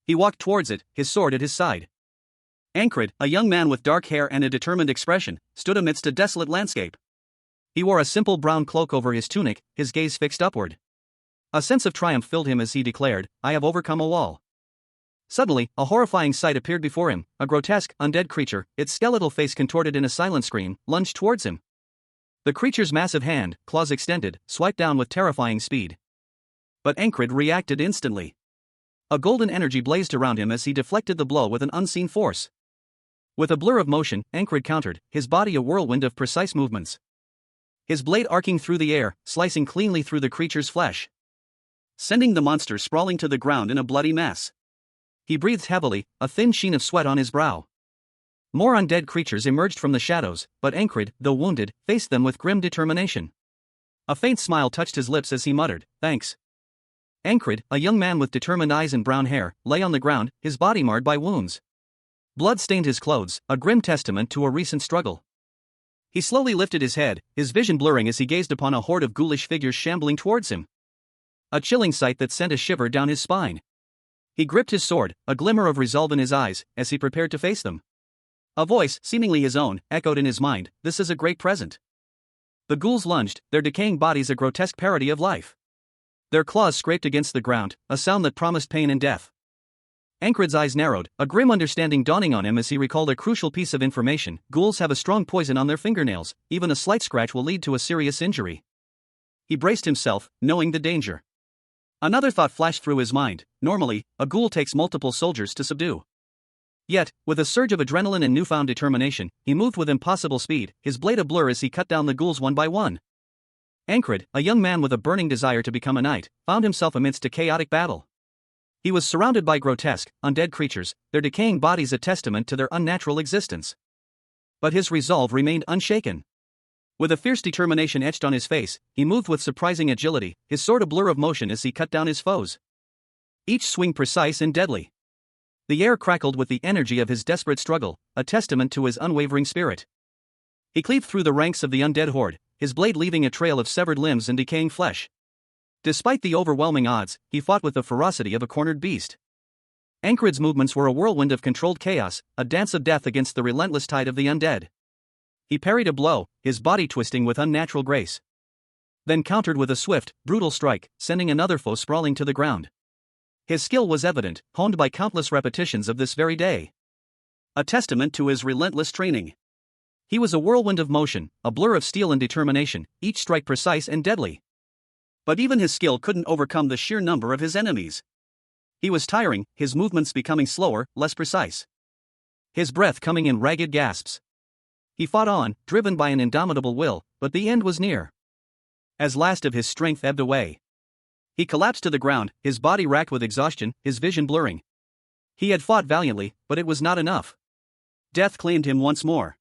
He walked towards it, his sword at his side. Ankrid, a young man with dark hair and a determined expression, stood amidst a desolate landscape. He wore a simple brown cloak over his tunic, his gaze fixed upward. A sense of triumph filled him as he declared, "I have overcome a wall." Suddenly, a horrifying sight appeared before him. A grotesque, undead creature, its skeletal face contorted in a silent scream, lunged towards him. The creature's massive hand, claws extended, swiped down with terrifying speed. But Ankrid reacted instantly. A golden energy blazed around him as he deflected the blow with an unseen force. With a blur of motion, Ankrid countered, his body a whirlwind of precise movements. His blade arcing through the air, slicing cleanly through the creature's flesh, sending the monster sprawling to the ground in a bloody mess. He breathed heavily, a thin sheen of sweat on his brow. More undead creatures emerged from the shadows, but Ankrid, though wounded, faced them with grim determination. A faint smile touched his lips as he muttered, "Thanks." Ankrid, a young man with determined eyes and brown hair, lay on the ground, his body marred by wounds. Blood stained his clothes, a grim testament to a recent struggle. He slowly lifted his head, his vision blurring as he gazed upon a horde of ghoulish figures shambling towards him. A chilling sight that sent a shiver down his spine. He gripped his sword, a glimmer of resolve in his eyes, as he prepared to face them. A voice, seemingly his own, echoed in his mind, "This is a great present." The ghouls lunged, their decaying bodies a grotesque parody of life. Their claws scraped against the ground, a sound that promised pain and death. Ankrid's eyes narrowed, a grim understanding dawning on him as he recalled a crucial piece of information. Ghouls have a strong poison on their fingernails, even a slight scratch will lead to a serious injury. He braced himself, knowing the danger. Another thought flashed through his mind. Normally, a ghoul takes multiple soldiers to subdue. Yet, with a surge of adrenaline and newfound determination, he moved with impossible speed, his blade a blur as he cut down the ghouls one by one. Ankrid, a young man with a burning desire to become a knight, found himself amidst a chaotic battle. He was surrounded by grotesque, undead creatures, their decaying bodies a testament to their unnatural existence. But his resolve remained unshaken. With a fierce determination etched on his face, he moved with surprising agility, his sword a blur of motion as he cut down his foes. Each swing precise and deadly. The air crackled with the energy of his desperate struggle, a testament to his unwavering spirit. He cleaved through the ranks of the undead horde, his blade leaving a trail of severed limbs and decaying flesh. Despite the overwhelming odds, he fought with the ferocity of a cornered beast. Ankrid's movements were a whirlwind of controlled chaos, a dance of death against the relentless tide of the undead. He parried a blow, his body twisting with unnatural grace. Then countered with a swift, brutal strike, sending another foe sprawling to the ground. His skill was evident, honed by countless repetitions of this very day. A testament to his relentless training. He was a whirlwind of motion, a blur of steel and determination, each strike precise and deadly. But even his skill couldn't overcome the sheer number of his enemies. He was tiring, his movements becoming slower, less precise. His breath coming in ragged gasps. He fought on, driven by an indomitable will, but the end was near. As last of his strength ebbed away, he collapsed to the ground, his body racked with exhaustion, his vision blurring. He had fought valiantly, but it was not enough. Death claimed him once more.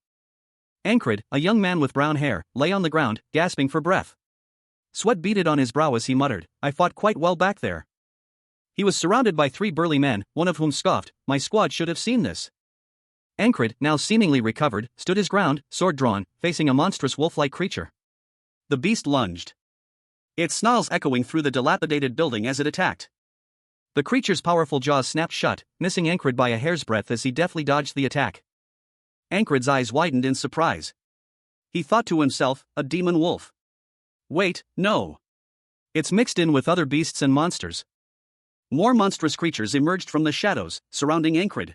Ankrid, a young man with brown hair, lay on the ground, gasping for breath. Sweat beaded on his brow as he muttered, "I fought quite well back there." He was surrounded by 3 burly men, one of whom scoffed, "My squad should have seen this." Ankrid, now seemingly recovered, stood his ground, sword drawn, facing a monstrous wolf-like creature. The beast lunged, its snarls echoing through the dilapidated building as it attacked. The creature's powerful jaws snapped shut, missing Ankrid by a hair's breadth as he deftly dodged the attack. Ankrid's eyes widened in surprise. He thought to himself, a demon wolf. Wait, no. It's mixed in with other beasts and monsters. More monstrous creatures emerged from the shadows, surrounding Ankrid.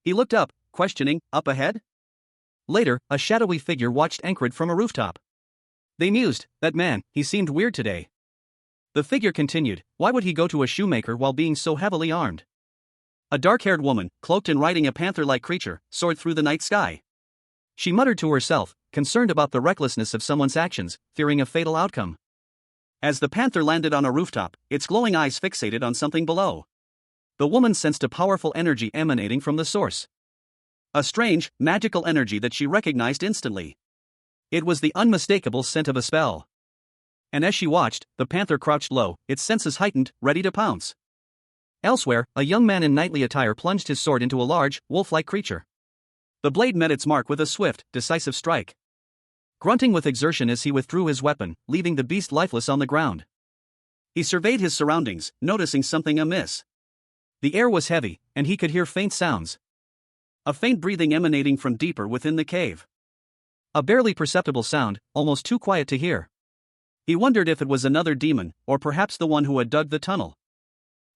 He looked up, questioning, up ahead? Later, a shadowy figure watched Ankrid from a rooftop. They mused, that man, he seemed weird today. The figure continued, why would he go to a shoemaker while being so heavily armed? A dark-haired woman, cloaked and riding a panther-like creature, soared through the night sky. She muttered to herself, concerned about the recklessness of someone's actions, fearing a fatal outcome. As the panther landed on a rooftop, its glowing eyes fixated on something below. The woman sensed a powerful energy emanating from the source. A strange, magical energy that she recognized instantly. It was the unmistakable scent of a spell. And as she watched, the panther crouched low, its senses heightened, ready to pounce. Elsewhere, a young man in knightly attire plunged his sword into a large, wolf-like creature. The blade met its mark with a swift, decisive strike. Grunting with exertion as he withdrew his weapon, leaving the beast lifeless on the ground. He surveyed his surroundings, noticing something amiss. The air was heavy, and he could hear faint sounds. A faint breathing emanating from deeper within the cave. A barely perceptible sound, almost too quiet to hear. He wondered if it was another demon, or perhaps the one who had dug the tunnel.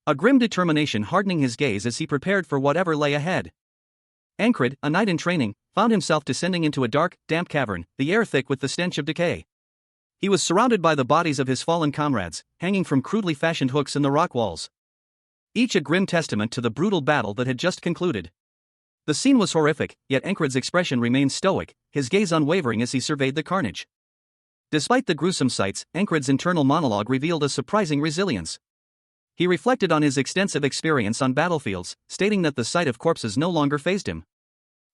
A grim determination hardening his gaze as he prepared for whatever lay ahead. Ankrid, a knight in training, found himself descending into a dark, damp cavern, the air thick with the stench of decay. He was surrounded by the bodies of his fallen comrades, hanging from crudely fashioned hooks in the rock walls. Each a grim testament to the brutal battle that had just concluded. The scene was horrific, yet Ankrid's expression remained stoic, his gaze unwavering as he surveyed the carnage. Despite the gruesome sights, Ankrid's internal monologue revealed a surprising resilience. He reflected on his extensive experience on battlefields, stating that the sight of corpses no longer fazed him.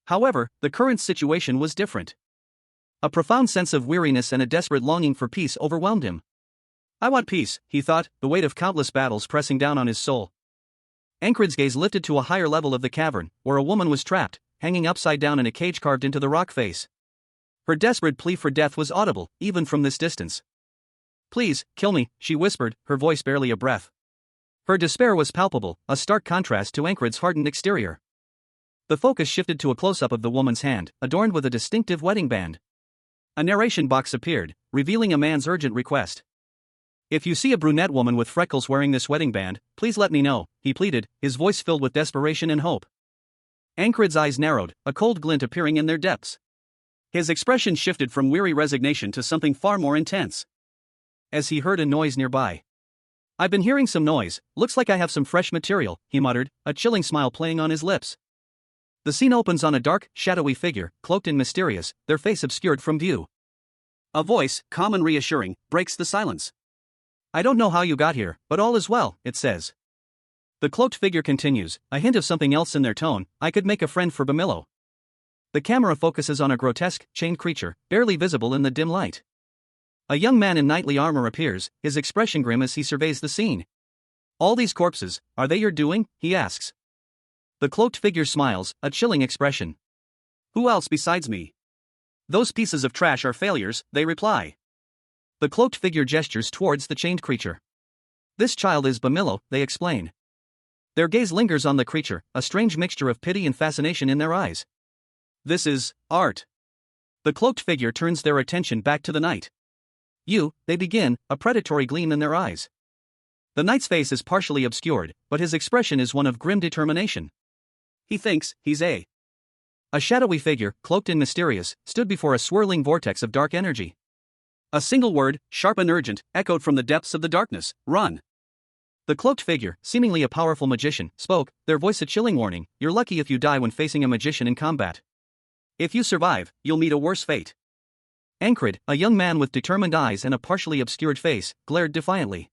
However, the current situation was different. A profound sense of weariness and a desperate longing for peace overwhelmed him. I want peace, he thought, the weight of countless battles pressing down on his soul. Ankrid's gaze lifted to a higher level of the cavern, where a woman was trapped, hanging upside down in a cage carved into the rock face. Her desperate plea for death was audible, even from this distance. Please, kill me, she whispered, her voice barely a breath. Her despair was palpable, a stark contrast to Ankrid's hardened exterior. The focus shifted to a close-up of the woman's hand, adorned with a distinctive wedding band. A narration box appeared, revealing a man's urgent request. If you see a brunette woman with freckles wearing this wedding band, please let me know, he pleaded, his voice filled with desperation and hope. Ankrid's eyes narrowed, a cold glint appearing in their depths. His expression shifted from weary resignation to something far more intense. As he heard a noise nearby. I've been hearing some noise, looks like I have some fresh material, he muttered, a chilling smile playing on his lips. The scene opens on a dark, shadowy figure, cloaked and mysterious, their face obscured from view. A voice, calm and reassuring, breaks the silence. I don't know how you got here, but all is well, it says. The cloaked figure continues, a hint of something else in their tone, I could make a friend for Bamillo. The camera focuses on a grotesque, chained creature, barely visible in the dim light. A young man in knightly armor appears, his expression grim as he surveys the scene. All these corpses, are they your doing? He asks. The cloaked figure smiles, a chilling expression. Who else besides me? Those pieces of trash are failures, they reply. The cloaked figure gestures towards the chained creature. This child is Bamillo, they explain. Their gaze lingers on the creature, a strange mixture of pity and fascination in their eyes. This is art. The cloaked figure turns their attention back to the knight. You, they begin, a predatory gleam in their eyes. The knight's face is partially obscured, but his expression is one of grim determination. He thinks he's a shadowy figure, cloaked and mysterious, stood before a swirling vortex of dark energy. A single word, sharp and urgent, echoed from the depths of the darkness, run. The cloaked figure, seemingly a powerful magician, spoke, their voice a chilling warning, you're lucky if you die when facing a magician in combat. If you survive, you'll meet a worse fate. Ankrid, a young man with determined eyes and a partially obscured face, glared defiantly.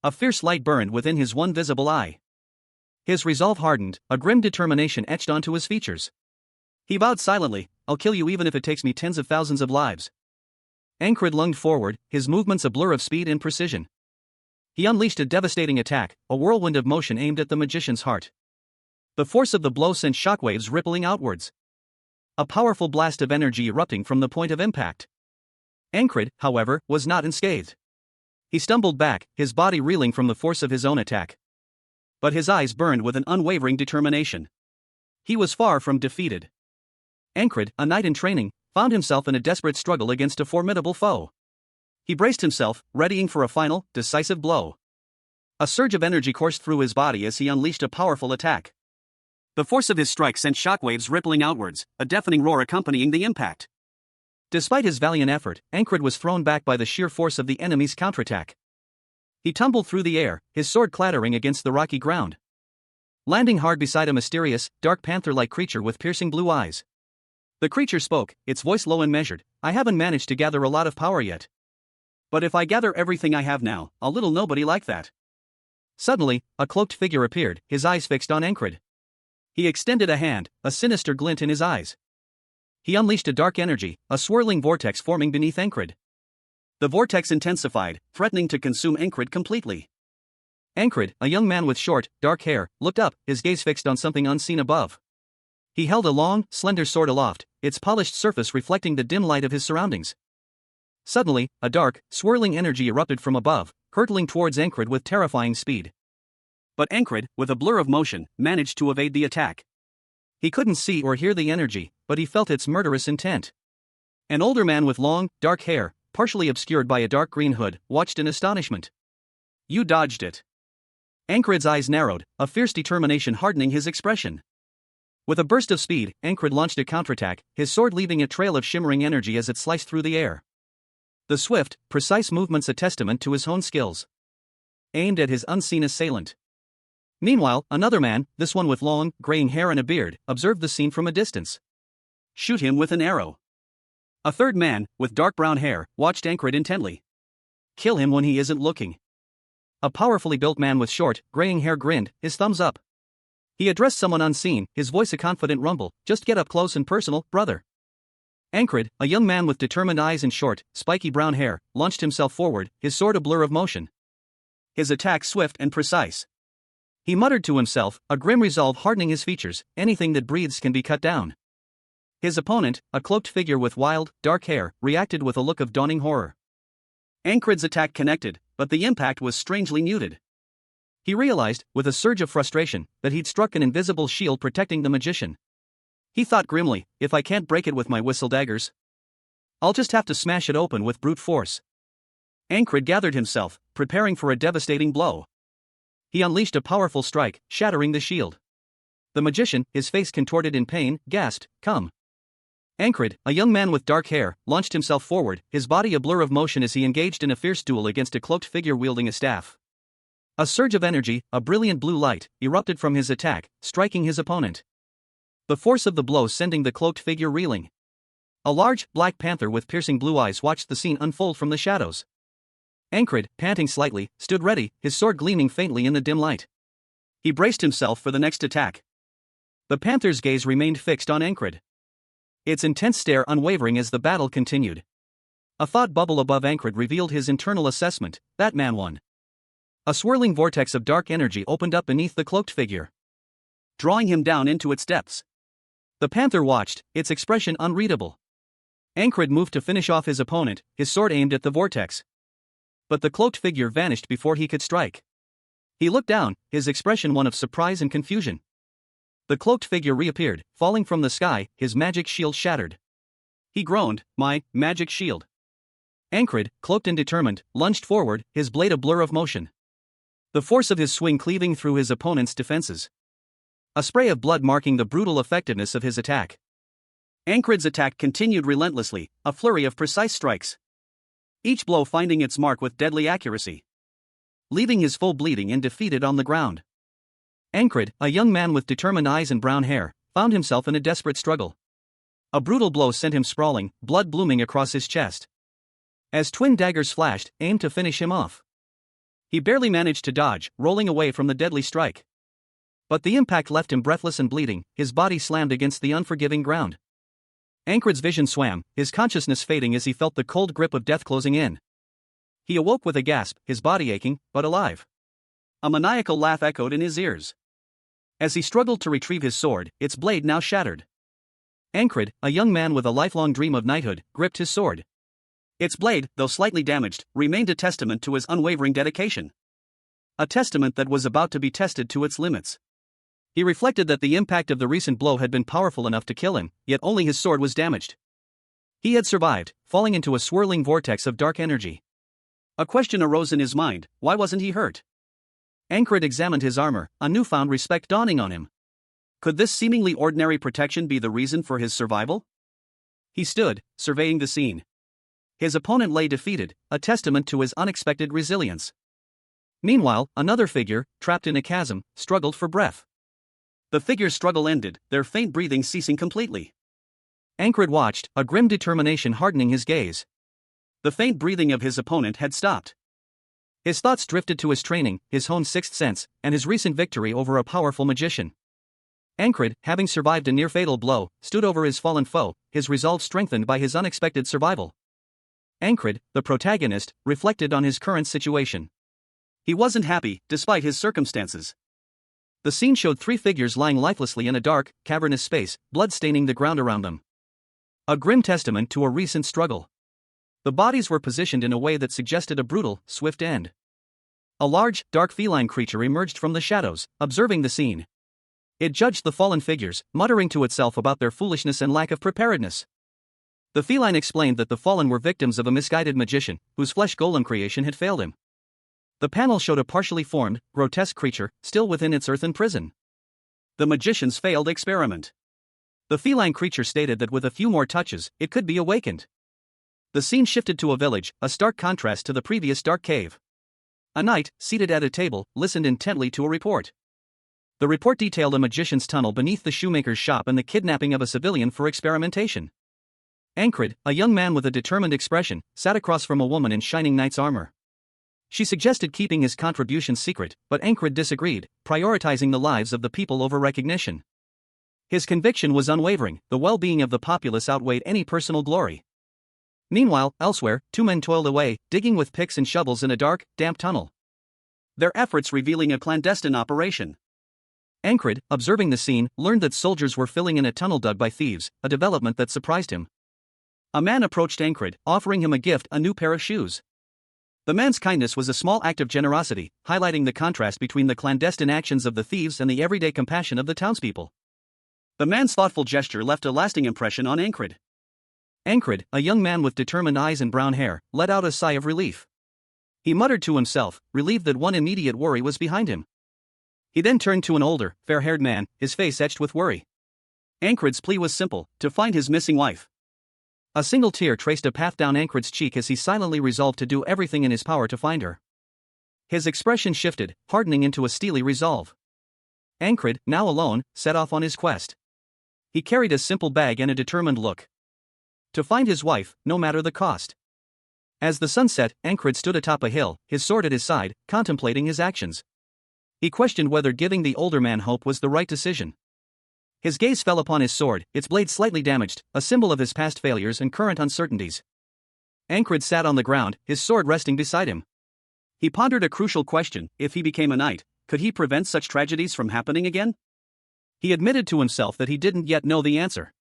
A fierce light burned within his one visible eye. His resolve hardened, a grim determination etched onto his features. He vowed silently, I'll kill you even if it takes me tens of thousands of lives. Ankrid lunged forward, his movements a blur of speed and precision. He unleashed a devastating attack, a whirlwind of motion aimed at the magician's heart. The force of the blow sent shockwaves rippling outwards. A powerful blast of energy erupting from the point of impact. Ankrid, however, was not unscathed. He stumbled back, his body reeling from the force of his own attack. But his eyes burned with an unwavering determination. He was far from defeated. Ankrid, a knight in training, found himself in a desperate struggle against a formidable foe. He braced himself, readying for a final, decisive blow. A surge of energy coursed through his body as he unleashed a powerful attack. The force of his strike sent shockwaves rippling outwards, a deafening roar accompanying the impact. Despite his valiant effort, Ankrid was thrown back by the sheer force of the enemy's counterattack. He tumbled through the air, his sword clattering against the rocky ground, landing hard beside a mysterious, dark panther-like creature with piercing blue eyes. The creature spoke, its voice low and measured. "I haven't managed to gather a lot of power yet. But if I gather everything I have now, a little nobody like that." Suddenly, a cloaked figure appeared, his eyes fixed on Ankrid. He extended a hand, a sinister glint in his eyes. He unleashed a dark energy, a swirling vortex forming beneath Ankrid. The vortex intensified, threatening to consume Ankrid completely. Ankrid, a young man with short, dark hair, looked up, his gaze fixed on something unseen above. He held a long, slender sword aloft, its polished surface reflecting the dim light of his surroundings. Suddenly, a dark, swirling energy erupted from above, hurtling towards Ankrid with terrifying speed. But Ankrid, with a blur of motion, managed to evade the attack. He couldn't see or hear the energy, but he felt its murderous intent. An older man with long, dark hair, partially obscured by a dark green hood, watched in astonishment. "You dodged it." Ankrid's eyes narrowed, a fierce determination hardening his expression. With a burst of speed, Ankrid launched a counterattack, his sword leaving a trail of shimmering energy as it sliced through the air. The swift, precise movements a testament to his honed skills. Aimed at his unseen assailant. Meanwhile, another man, this one with long, graying hair and a beard, observed the scene from a distance. "Shoot him with an arrow." A third man, with dark brown hair, watched Ankrid intently. "Kill him when he isn't looking." A powerfully built man with short, graying hair grinned, his thumbs up. He addressed someone unseen, his voice a confident rumble. "Just get up close and personal, brother." Ankrid, a young man with determined eyes and short, spiky brown hair, launched himself forward, his sword a blur of motion. His attack swift and precise. He muttered to himself, a grim resolve hardening his features. "Anything that breathes can be cut down." His opponent, a cloaked figure with wild, dark hair, reacted with a look of dawning horror. Ankrid's attack connected, but the impact was strangely muted. He realized, with a surge of frustration, that he'd struck an invisible shield protecting the magician. He thought grimly, "If I can't break it with my whistle daggers, I'll just have to smash it open with brute force." Ankrid gathered himself, preparing for a devastating blow. He unleashed a powerful strike, shattering the shield. The magician, his face contorted in pain, gasped, "Come." Ankrid, a young man with dark hair, launched himself forward, his body a blur of motion as he engaged in a fierce duel against a cloaked figure wielding a staff. A surge of energy, a brilliant blue light, erupted from his attack, striking his opponent. The force of the blow sending the cloaked figure reeling. A large, black panther with piercing blue eyes watched the scene unfold from the shadows. Ankrid, panting slightly, stood ready, his sword gleaming faintly in the dim light. He braced himself for the next attack. The panther's gaze remained fixed on Ankrid, its intense stare unwavering as the battle continued. A thought bubble above Ankrid revealed his internal assessment: that man won. A swirling vortex of dark energy opened up beneath the cloaked figure, drawing him down into its depths. The panther watched, its expression unreadable. Ankrid moved to finish off his opponent, his sword aimed at the vortex. But the cloaked figure vanished before he could strike. He looked down, his expression one of surprise and confusion. The cloaked figure reappeared, falling from the sky, his magic shield shattered. He groaned, "My magic shield." Ankrid, cloaked and determined, lunged forward, his blade a blur of motion. The force of his swing cleaving through his opponent's defenses. A spray of blood marking the brutal effectiveness of his attack. Ankrid's attack continued relentlessly, a flurry of precise strikes, each blow finding its mark with deadly accuracy, leaving his foe bleeding and defeated on the ground. Ankrid, a young man with determined eyes and brown hair, found himself in a desperate struggle. A brutal blow sent him sprawling, blood blooming across his chest. As twin daggers flashed, aimed to finish him off. He barely managed to dodge, rolling away from the deadly strike. But the impact left him breathless and bleeding, his body slammed against the unforgiving ground. Ankrid's vision swam, his consciousness fading as he felt the cold grip of death closing in. He awoke with a gasp, his body aching, but alive. A maniacal laugh echoed in his ears. As he struggled to retrieve his sword, its blade now shattered. Ankrid, a young man with a lifelong dream of knighthood, gripped his sword. Its blade, though slightly damaged, remained a testament to his unwavering dedication. A testament that was about to be tested to its limits. He reflected that the impact of the recent blow had been powerful enough to kill him, yet only his sword was damaged. He had survived, falling into a swirling vortex of dark energy. A question arose in his mind: why wasn't he hurt? Ankrid examined his armor, a newfound respect dawning on him. Could this seemingly ordinary protection be the reason for his survival? He stood, surveying the scene. His opponent lay defeated, a testament to his unexpected resilience. Meanwhile, another figure, trapped in a chasm, struggled for breath. The figure's struggle ended, their faint breathing ceasing completely. Ankred watched, a grim determination hardening his gaze. The faint breathing of his opponent had stopped. His thoughts drifted to his training, his honed sixth sense, and his recent victory over a powerful magician. Ankred, having survived a near-fatal blow, stood over his fallen foe, his resolve strengthened by his unexpected survival. Ankred, the protagonist, reflected on his current situation. He wasn't happy, despite his circumstances. The scene showed three figures lying lifelessly in a dark, cavernous space, blood staining the ground around them. A grim testament to a recent struggle. The bodies were positioned in a way that suggested a brutal, swift end. A large, dark feline creature emerged from the shadows, observing the scene. It judged the fallen figures, muttering to itself about their foolishness and lack of preparedness. The feline explained that the fallen were victims of a misguided magician, whose flesh golem creation had failed him. The panel showed a partially formed, grotesque creature, still within its earthen prison. The magician's failed experiment. The feline creature stated that with a few more touches, it could be awakened. The scene shifted to a village, a stark contrast to the previous dark cave. A knight, seated at a table, listened intently to a report. The report detailed a magician's tunnel beneath the shoemaker's shop and the kidnapping of a civilian for experimentation. Ankred, a young man with a determined expression, sat across from a woman in shining knight's armor. She suggested keeping his contribution secret, but Ankred disagreed, prioritizing the lives of the people over recognition. His conviction was unwavering, the well-being of the populace outweighed any personal glory. Meanwhile, elsewhere, two men toiled away, digging with picks and shovels in a dark, damp tunnel. Their efforts revealing a clandestine operation. Ankred, observing the scene, learned that soldiers were filling in a tunnel dug by thieves, a development that surprised him. A man approached Ankred, offering him a gift, a new pair of shoes. The man's kindness was a small act of generosity, highlighting the contrast between the clandestine actions of the thieves and the everyday compassion of the townspeople. The man's thoughtful gesture left a lasting impression on Ankred. Ankred, a young man with determined eyes and brown hair, let out a sigh of relief. He muttered to himself, relieved that one immediate worry was behind him. He then turned to an older, fair-haired man, his face etched with worry. Ankred's plea was simple, to find his missing wife. A single tear traced a path down Ankred's cheek as he silently resolved to do everything in his power to find her. His expression shifted, hardening into a steely resolve. Ankred, now alone, set off on his quest. He carried a simple bag and a determined look. To find his wife, no matter the cost. As the sun set, Ankred stood atop a hill, his sword at his side, contemplating his actions. He questioned whether giving the older man hope was the right decision. His gaze fell upon his sword, its blade slightly damaged, a symbol of his past failures and current uncertainties. Ankred sat on the ground, his sword resting beside him. He pondered a crucial question: if he became a knight, could he prevent such tragedies from happening again? He admitted to himself that he didn't yet know the answer.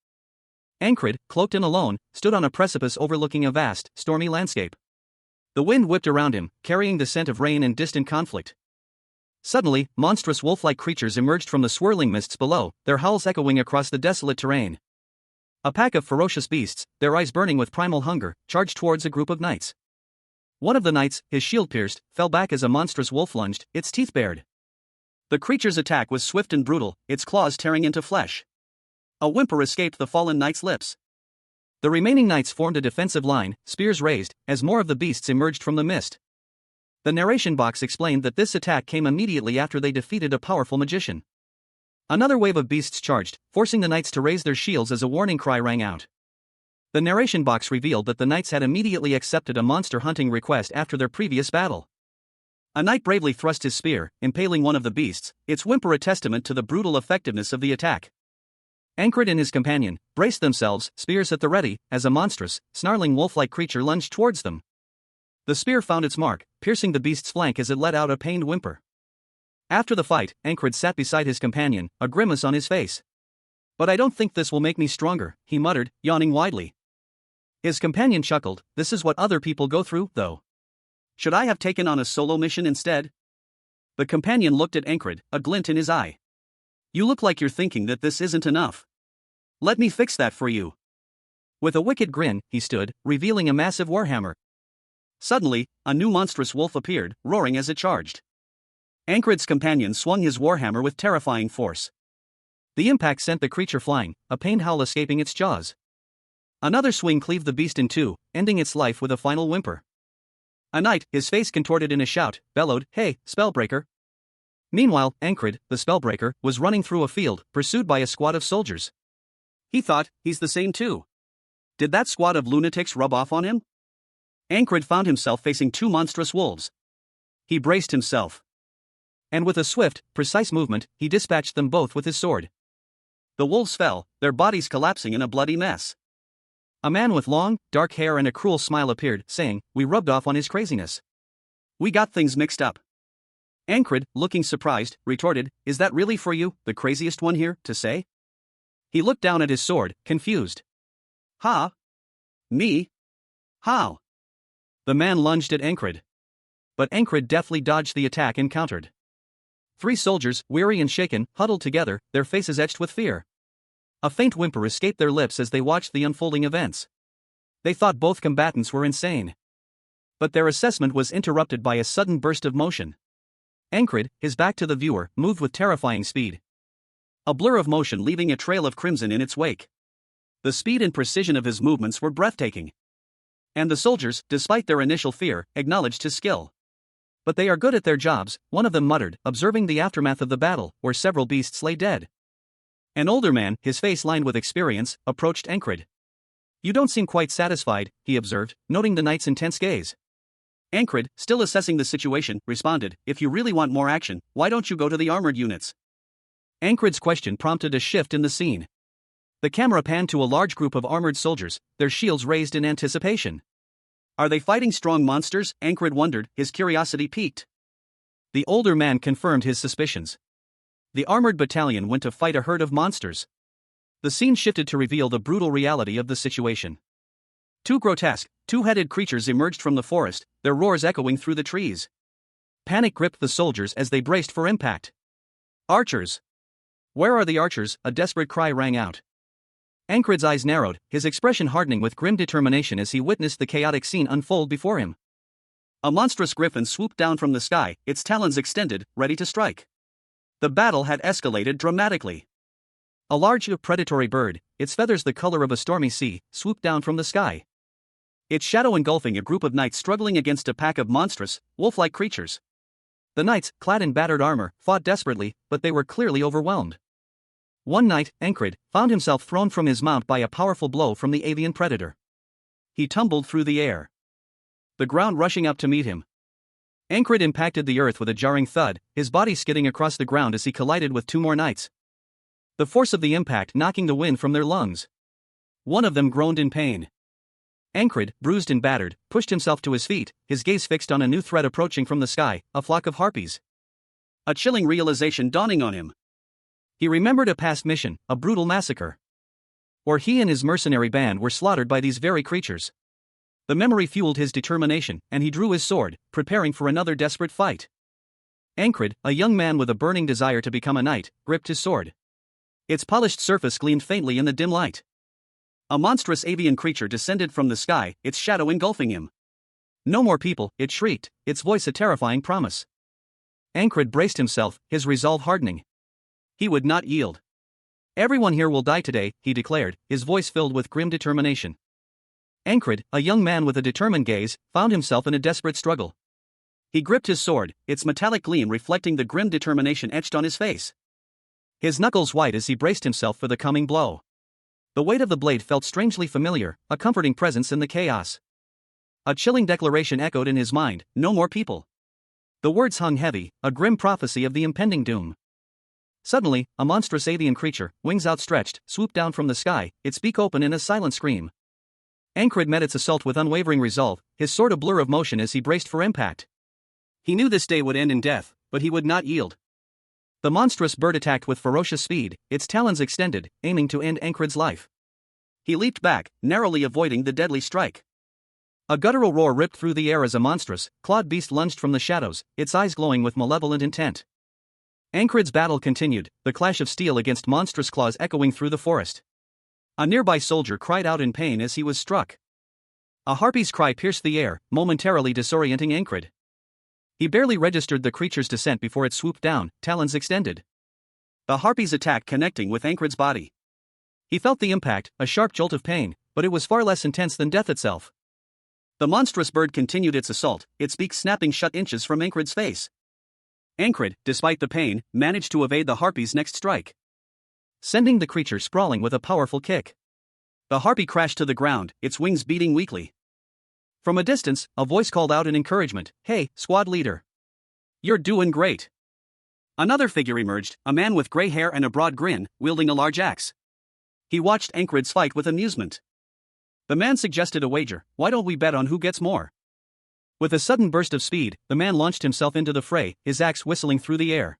Ankred, cloaked and alone, stood on a precipice overlooking a vast, stormy landscape. The wind whipped around him, carrying the scent of rain and distant conflict. Suddenly, monstrous wolf-like creatures emerged from the swirling mists below, their howls echoing across the desolate terrain. A pack of ferocious beasts, their eyes burning with primal hunger, charged towards a group of knights. One of the knights, his shield pierced, fell back as a monstrous wolf lunged, its teeth bared. The creature's attack was swift and brutal, its claws tearing into flesh. A whimper escaped the fallen knight's lips. The remaining knights formed a defensive line, spears raised, as more of the beasts emerged from the mist. The narration box explained that this attack came immediately after they defeated a powerful magician. Another wave of beasts charged, forcing the knights to raise their shields as a warning cry rang out. The narration box revealed that the knights had immediately accepted a monster hunting request after their previous battle. A knight bravely thrust his spear, impaling one of the beasts, its whimper a testament to the brutal effectiveness of the attack. Ankred and his companion braced themselves, spears at the ready, as a monstrous, snarling wolf-like creature lunged towards them. The spear found its mark, piercing the beast's flank as it let out a pained whimper. After the fight, Ankred sat beside his companion, a grimace on his face. "But I don't think this will make me stronger," he muttered, yawning widely. His companion chuckled. "This is what other people go through, though. Should I have taken on a solo mission instead?" The companion looked at Ankred, a glint in his eye. "You look like you're thinking that this isn't enough. Let me fix that for you." With a wicked grin, he stood, revealing a massive warhammer. Suddenly, a new monstrous wolf appeared, roaring as it charged. Ankred's companion swung his warhammer with terrifying force. The impact sent the creature flying, a pained howl escaping its jaws. Another swing cleaved the beast in two, ending its life with a final whimper. A knight, his face contorted in a shout, bellowed, "Hey, spellbreaker!" Meanwhile, Ankrid, the spellbreaker, was running through a field, pursued by a squad of soldiers. He thought, he's the same too. Did that squad of lunatics rub off on him? Ankrid found himself facing two monstrous wolves. He braced himself. And with a swift, precise movement, he dispatched them both with his sword. The wolves fell, their bodies collapsing in a bloody mess. A man with long, dark hair and a cruel smile appeared, saying, "We rubbed off on his craziness. We got things mixed up." Ankrid, looking surprised, retorted, "Is that really for you, the craziest one here, to say?" He looked down at his sword, confused. "Ha? Me? How?" The man lunged at Ankrid. But Ankrid deftly dodged the attack and countered. Three soldiers, weary and shaken, huddled together, their faces etched with fear. A faint whimper escaped their lips as they watched the unfolding events. They thought both combatants were insane. But their assessment was interrupted by a sudden burst of motion. Ankrid, his back to the viewer, moved with terrifying speed. A blur of motion leaving a trail of crimson in its wake. The speed and precision of his movements were breathtaking. And the soldiers, despite their initial fear, acknowledged his skill. "But they are good at their jobs," one of them muttered, observing the aftermath of the battle, where several beasts lay dead. An older man, his face lined with experience, approached Ankrid. "You don't seem quite satisfied," he observed, noting the knight's intense gaze. Ankrid, still assessing the situation, responded, "If you really want more action, why don't you go to the armored units?" Ankrid's question prompted a shift in the scene. The camera panned to a large group of armored soldiers, their shields raised in anticipation. "Are they fighting strong monsters?" Ankrid wondered, his curiosity piqued. The older man confirmed his suspicions. The armored battalion went to fight a herd of monsters. The scene shifted to reveal the brutal reality of the situation. Two grotesque, two-headed creatures emerged from the forest, their roars echoing through the trees. Panic gripped the soldiers as they braced for impact. "Archers! Where are the archers?" a desperate cry rang out. Ankrid's eyes narrowed, his expression hardening with grim determination as he witnessed the chaotic scene unfold before him. A monstrous griffin swooped down from the sky, its talons extended, ready to strike. The battle had escalated dramatically. A large, predatory bird, its feathers the color of a stormy sea, swooped down from the sky. Its shadow engulfing a group of knights struggling against a pack of monstrous, wolf-like creatures. The knights, clad in battered armor, fought desperately, but they were clearly overwhelmed. One knight, Ankrid, found himself thrown from his mount by a powerful blow from the avian predator. He tumbled through the air, the ground rushing up to meet him. Ankrid impacted the earth with a jarring thud, his body skidding across the ground as he collided with two more knights. The force of the impact knocking the wind from their lungs. One of them groaned in pain. Ankrid, bruised and battered, pushed himself to his feet, his gaze fixed on a new threat approaching from the sky, a flock of harpies. A chilling realization dawning on him. He remembered a past mission, a brutal massacre, where he and his mercenary band were slaughtered by these very creatures. The memory fueled his determination, and he drew his sword, preparing for another desperate fight. Ankrid, a young man with a burning desire to become a knight, gripped his sword. Its polished surface gleamed faintly in the dim light. A monstrous avian creature descended from the sky, its shadow engulfing him. "No more people," it shrieked, its voice a terrifying promise. Ankrid braced himself, his resolve hardening. He would not yield. "Everyone here will die today," he declared, his voice filled with grim determination. Ankrid, a young man with a determined gaze, found himself in a desperate struggle. He gripped his sword, its metallic gleam reflecting the grim determination etched on his face. His knuckles white as he braced himself for the coming blow. The weight of the blade felt strangely familiar, a comforting presence in the chaos. A chilling declaration echoed in his mind, "No more people." The words hung heavy, a grim prophecy of the impending doom. Suddenly, a monstrous avian creature, wings outstretched, swooped down from the sky, its beak open in a silent scream. Ankrid met its assault with unwavering resolve, his sword a blur of motion as he braced for impact. He knew this day would end in death, but he would not yield. The monstrous bird attacked with ferocious speed, its talons extended, aiming to end Ankrid's life. He leaped back, narrowly avoiding the deadly strike. A guttural roar ripped through the air as a monstrous, clawed beast lunged from the shadows, its eyes glowing with malevolent intent. Ankrid's battle continued, the clash of steel against monstrous claws echoing through the forest. A nearby soldier cried out in pain as he was struck. A harpy's cry pierced the air, momentarily disorienting Ankrid. He barely registered the creature's descent before it swooped down, talons extended. The harpy's attack connecting with Ankrid's body. He felt the impact, a sharp jolt of pain, but it was far less intense than death itself. The monstrous bird continued its assault, its beak snapping shut inches from Ankrid's face. Ankrid, despite the pain, managed to evade the harpy's next strike, sending the creature sprawling with a powerful kick. The harpy crashed to the ground, its wings beating weakly. From a distance, a voice called out in encouragement, "Hey, squad leader. You're doing great." Another figure emerged, a man with gray hair and a broad grin, wielding a large axe. He watched Ankrid's fight with amusement. The man suggested a wager. "Why don't we bet on who gets more?" With a sudden burst of speed, the man launched himself into the fray, his axe whistling through the air.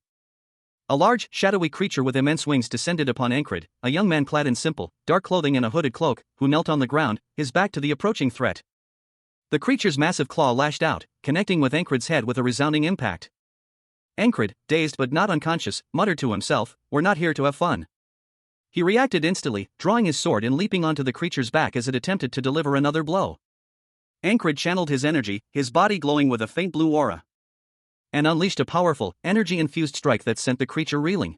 A large, shadowy creature with immense wings descended upon Ankrid, a young man clad in simple, dark clothing and a hooded cloak, who knelt on the ground, his back to the approaching threat. The creature's massive claw lashed out, connecting with Ankrid's head with a resounding impact. Ankrid, dazed but not unconscious, muttered to himself, "We're not here to have fun." He reacted instantly, drawing his sword and leaping onto the creature's back as it attempted to deliver another blow. Ankrid channeled his energy, his body glowing with a faint blue aura, and unleashed a powerful, energy-infused strike that sent the creature reeling.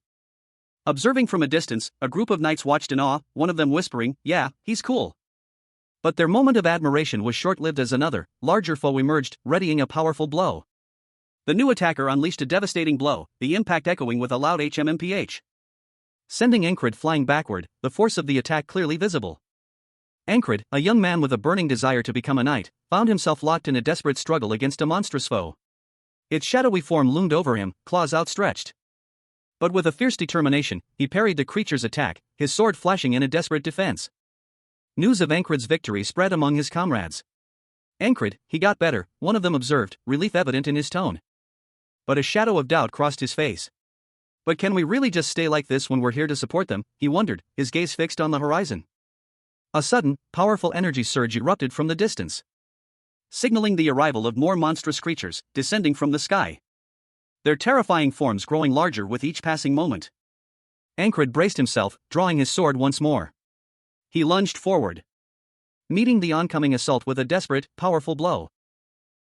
Observing from a distance, a group of knights watched in awe, one of them whispering, "Yeah, he's cool." But their moment of admiration was short-lived as another, larger foe emerged, readying a powerful blow. The new attacker unleashed a devastating blow, the impact echoing with a loud HMMPH, sending Ankrid flying backward, the force of the attack clearly visible. Ankrid, a young man with a burning desire to become a knight, found himself locked in a desperate struggle against a monstrous foe. Its shadowy form loomed over him, claws outstretched. But with a fierce determination, he parried the creature's attack, his sword flashing in a desperate defense. News of Ankrid's victory spread among his comrades. "Ankrid, he got better," one of them observed, relief evident in his tone. But a shadow of doubt crossed his face. "But can we really just stay like this when we're here to support them?" he wondered, his gaze fixed on the horizon. A sudden, powerful energy surge erupted from the distance, signaling the arrival of more monstrous creatures, descending from the sky, their terrifying forms growing larger with each passing moment. Ankrid braced himself, drawing his sword once more. He lunged forward, meeting the oncoming assault with a desperate, powerful blow.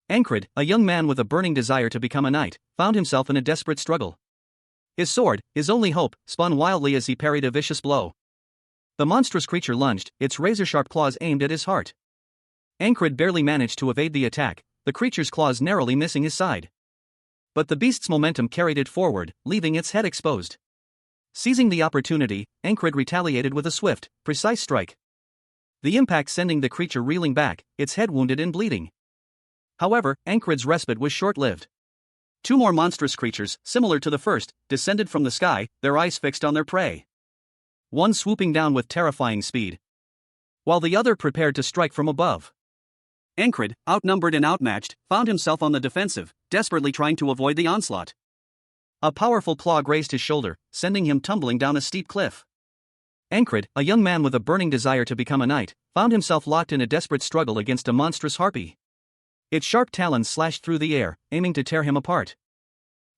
Ankrid, a young man with a burning desire to become a knight, found himself in a desperate struggle. His sword, his only hope, spun wildly as he parried a vicious blow. The monstrous creature lunged, its razor-sharp claws aimed at his heart. Ankrid barely managed to evade the attack, the creature's claws narrowly missing his side. But the beast's momentum carried it forward, leaving its head exposed. Seizing the opportunity, Ankrid retaliated with a swift, precise strike, the impact sending the creature reeling back, its head wounded and bleeding. However, Ankrid's respite was short-lived. Two more monstrous creatures, similar to the first, descended from the sky, their eyes fixed on their prey, one swooping down with terrifying speed, while the other prepared to strike from above. Ankrid, outnumbered and outmatched, found himself on the defensive, desperately trying to avoid the onslaught. A powerful claw grazed his shoulder, sending him tumbling down a steep cliff. Ankrid, a young man with a burning desire to become a knight, found himself locked in a desperate struggle against a monstrous harpy. Its sharp talons slashed through the air, aiming to tear him apart.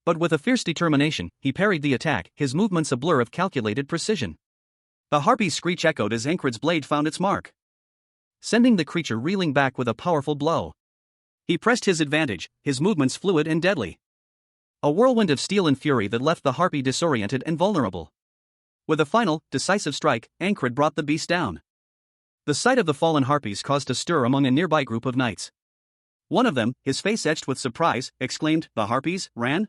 But with a fierce determination, he parried the attack, his movements a blur of calculated precision. The harpy's screech echoed as Ankrid's blade found its mark, sending the creature reeling back with a powerful blow. He pressed his advantage, his movements fluid and deadly. A whirlwind of steel and fury that left the harpy disoriented and vulnerable. With a final, decisive strike, Ankrid brought the beast down. The sight of the fallen harpies caused a stir among a nearby group of knights. One of them, his face etched with surprise, exclaimed, "The harpies ran?"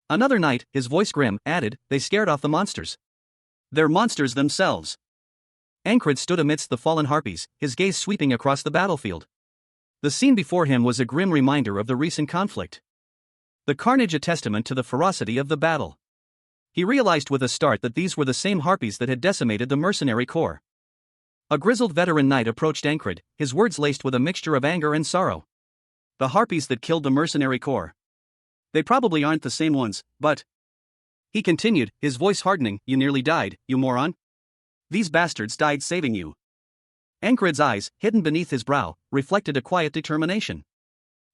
Another knight, his voice grim, added, "They scared off the monsters. They're monsters themselves." Ankrid stood amidst the fallen harpies, his gaze sweeping across the battlefield. The scene before him was a grim reminder of the recent conflict, the carnage a testament to the ferocity of the battle. He realized with a start that these were the same harpies that had decimated the mercenary corps. A grizzled veteran knight approached Ankrid, his words laced with a mixture of anger and sorrow. "The harpies that killed the mercenary corps. They probably aren't the same ones, but..." He continued, his voice hardening, "You nearly died, you moron. These bastards died saving you." Ankrid's eyes, hidden beneath his brow, reflected a quiet determination.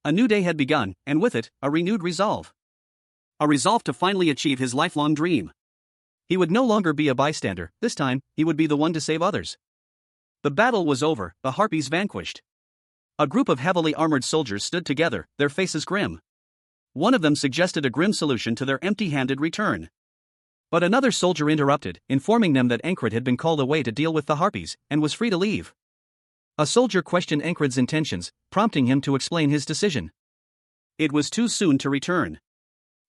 A new day had begun, and with it, a renewed resolve. A resolve to finally achieve his lifelong dream. He would no longer be a bystander, this time, he would be the one to save others. The battle was over, the harpies vanquished. A group of heavily armored soldiers stood together, their faces grim. One of them suggested a grim solution to their empty-handed return. But another soldier interrupted, informing them that Ankrid had been called away to deal with the harpies, and was free to leave. A soldier questioned Ankrid's intentions, prompting him to explain his decision. It was too soon to return.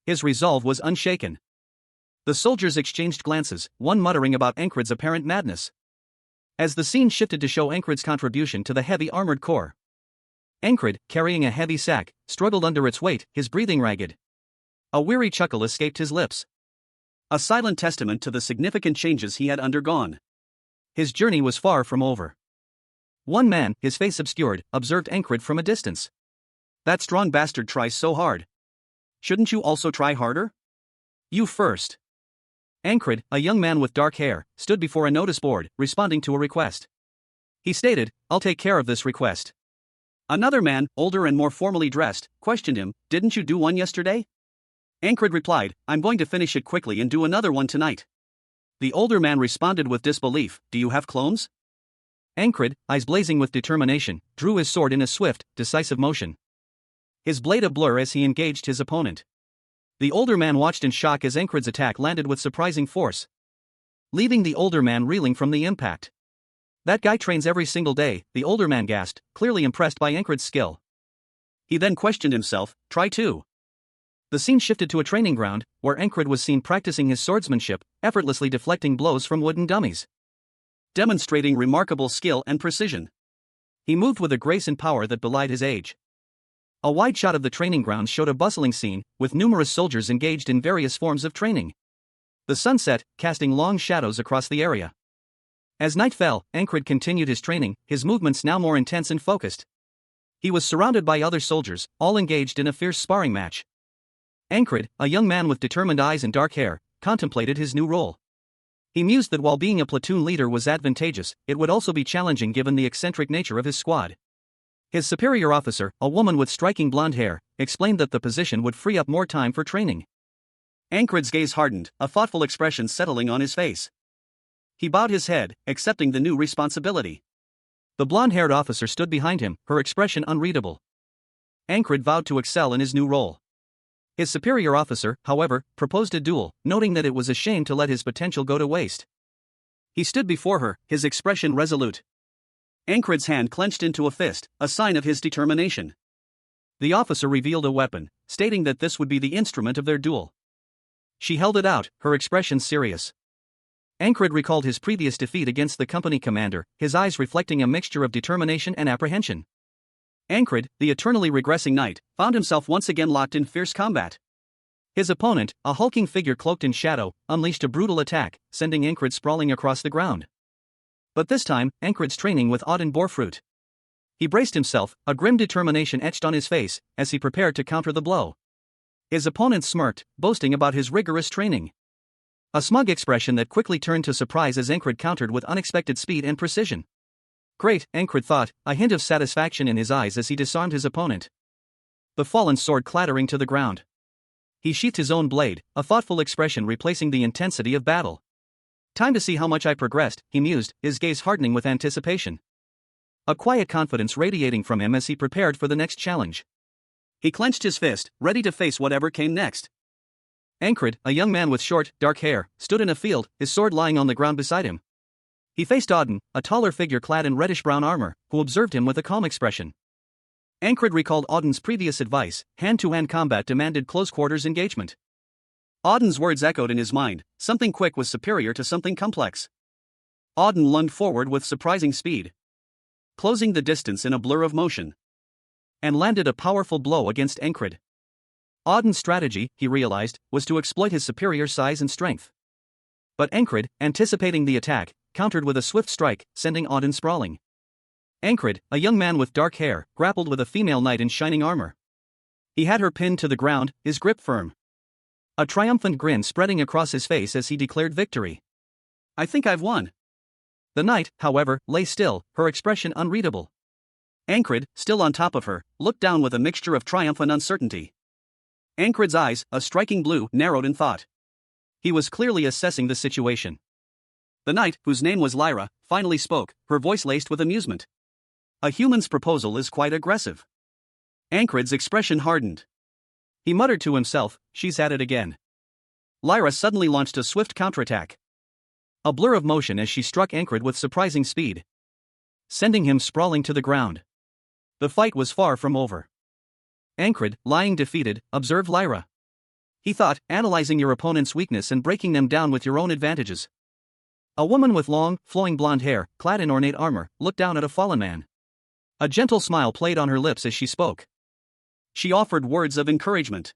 His resolve was unshaken. The soldiers exchanged glances, one muttering about Ankrid's apparent madness. As the scene shifted to show Ankrid's contribution to the heavy armored corps. Ankrid, carrying a heavy sack, struggled under its weight, his breathing ragged. A weary chuckle escaped his lips. A silent testament to the significant changes he had undergone. His journey was far from over. One man, his face obscured, observed Ankrid from a distance. That strong bastard tries so hard. Shouldn't you also try harder? You first. Ankrid, a young man with dark hair, stood before a notice board, responding to a request. He stated, "I'll take care of this request." Another man, older and more formally dressed, questioned him, "Didn't you do one yesterday?" Ankrid replied, "I'm going to finish it quickly and do another one tonight." The older man responded with disbelief, "Do you have clones?" Ankrid, eyes blazing with determination, drew his sword in a swift, decisive motion. His blade a blur as he engaged his opponent. The older man watched in shock as Ankrid's attack landed with surprising force, leaving the older man reeling from the impact. "That guy trains every single day," the older man gasped, clearly impressed by Ankrid's skill. He then questioned himself, "Try too." The scene shifted to a training ground, where Ankrid was seen practicing his swordsmanship, effortlessly deflecting blows from wooden dummies, demonstrating remarkable skill and precision. He moved with a grace and power that belied his age. A wide shot of the training grounds showed a bustling scene, with numerous soldiers engaged in various forms of training. The sun set, casting long shadows across the area. As night fell, Ankrid continued his training, his movements now more intense and focused. He was surrounded by other soldiers, all engaged in a fierce sparring match. Ankrid, a young man with determined eyes and dark hair, contemplated his new role. He mused that while being a platoon leader was advantageous, it would also be challenging given the eccentric nature of his squad. His superior officer, a woman with striking blonde hair, explained that the position would free up more time for training. Ankrid's gaze hardened, a thoughtful expression settling on his face. He bowed his head, accepting the new responsibility. The blonde-haired officer stood behind him, her expression unreadable. Ankrid vowed to excel in his new role. His superior officer, however, proposed a duel, noting that it was a shame to let his potential go to waste. He stood before her, his expression resolute. Ankrid's hand clenched into a fist, a sign of his determination. The officer revealed a weapon, stating that this would be the instrument of their duel. She held it out, her expression serious. Ankrid recalled his previous defeat against the company commander, his eyes reflecting a mixture of determination and apprehension. Ankrid, the eternally regressing knight, found himself once again locked in fierce combat. His opponent, a hulking figure cloaked in shadow, unleashed a brutal attack, sending Ankrid sprawling across the ground. But this time, Ankrid's training with Auden bore fruit. He braced himself, a grim determination etched on his face, as he prepared to counter the blow. His opponent smirked, boasting about his rigorous training. A smug expression that quickly turned to surprise as Ankrid countered with unexpected speed and precision. Great, Ankrid thought, a hint of satisfaction in his eyes as he disarmed his opponent. The fallen sword clattering to the ground. He sheathed his own blade, a thoughtful expression replacing the intensity of battle. "Time to see how much I progressed," he mused, his gaze hardening with anticipation. A quiet confidence radiating from him as he prepared for the next challenge. He clenched his fist, ready to face whatever came next. Ankrid, a young man with short, dark hair, stood in a field, his sword lying on the ground beside him. He faced Auden, a taller figure clad in reddish-brown armor, who observed him with a calm expression. Ankrid recalled Auden's previous advice: hand-to-hand combat demanded close-quarters engagement. Auden's words echoed in his mind, something quick was superior to something complex. Auden lunged forward with surprising speed, closing the distance in a blur of motion, and landed a powerful blow against Ankrid. Auden's strategy, he realized, was to exploit his superior size and strength. But Ankrid, anticipating the attack, countered with a swift strike, sending Auden sprawling. Ankrid, a young man with dark hair, grappled with a female knight in shining armor. He had her pinned to the ground, his grip firm. A triumphant grin spreading across his face as he declared victory. "I think I've won." The knight, however, lay still, her expression unreadable. Ankrid, still on top of her, looked down with a mixture of triumph and uncertainty. Ankrid's eyes, a striking blue, narrowed in thought. He was clearly assessing the situation. The knight, whose name was Lyra, finally spoke, her voice laced with amusement. "A human's proposal is quite aggressive." Ankrid's expression hardened. He muttered to himself, "She's at it again." Lyra suddenly launched a swift counterattack. A blur of motion as she struck Ankrid with surprising speed. sending him sprawling to the ground. The fight was far from over. Ankrid, lying defeated, observed Lyra. He thought, analyzing your opponent's weakness and breaking them down with your own advantages. A woman with long, flowing blonde hair, clad in ornate armor, looked down at a fallen man. A gentle smile played on her lips as she spoke. She offered words of encouragement.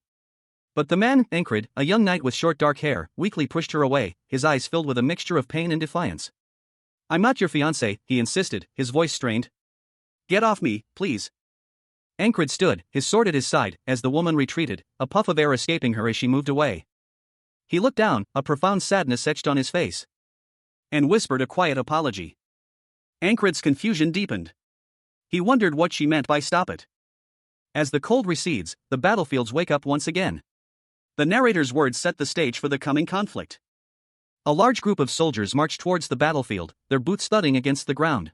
But the man, Ankrid, a young knight with short dark hair, weakly pushed her away, his eyes filled with a mixture of pain and defiance. "I'm not your fiancé," he insisted, his voice strained. "Get off me, please." Ankrid stood, his sword at his side, as the woman retreated, a puff of air escaping her as she moved away. He looked down, a profound sadness etched on his face, and whispered a quiet apology. Ankrid's confusion deepened. He wondered what she meant by "stop it." As the cold recedes, the battlefields wake up once again. The narrator's words set the stage for the coming conflict. A large group of soldiers marched towards the battlefield, their boots thudding against the ground.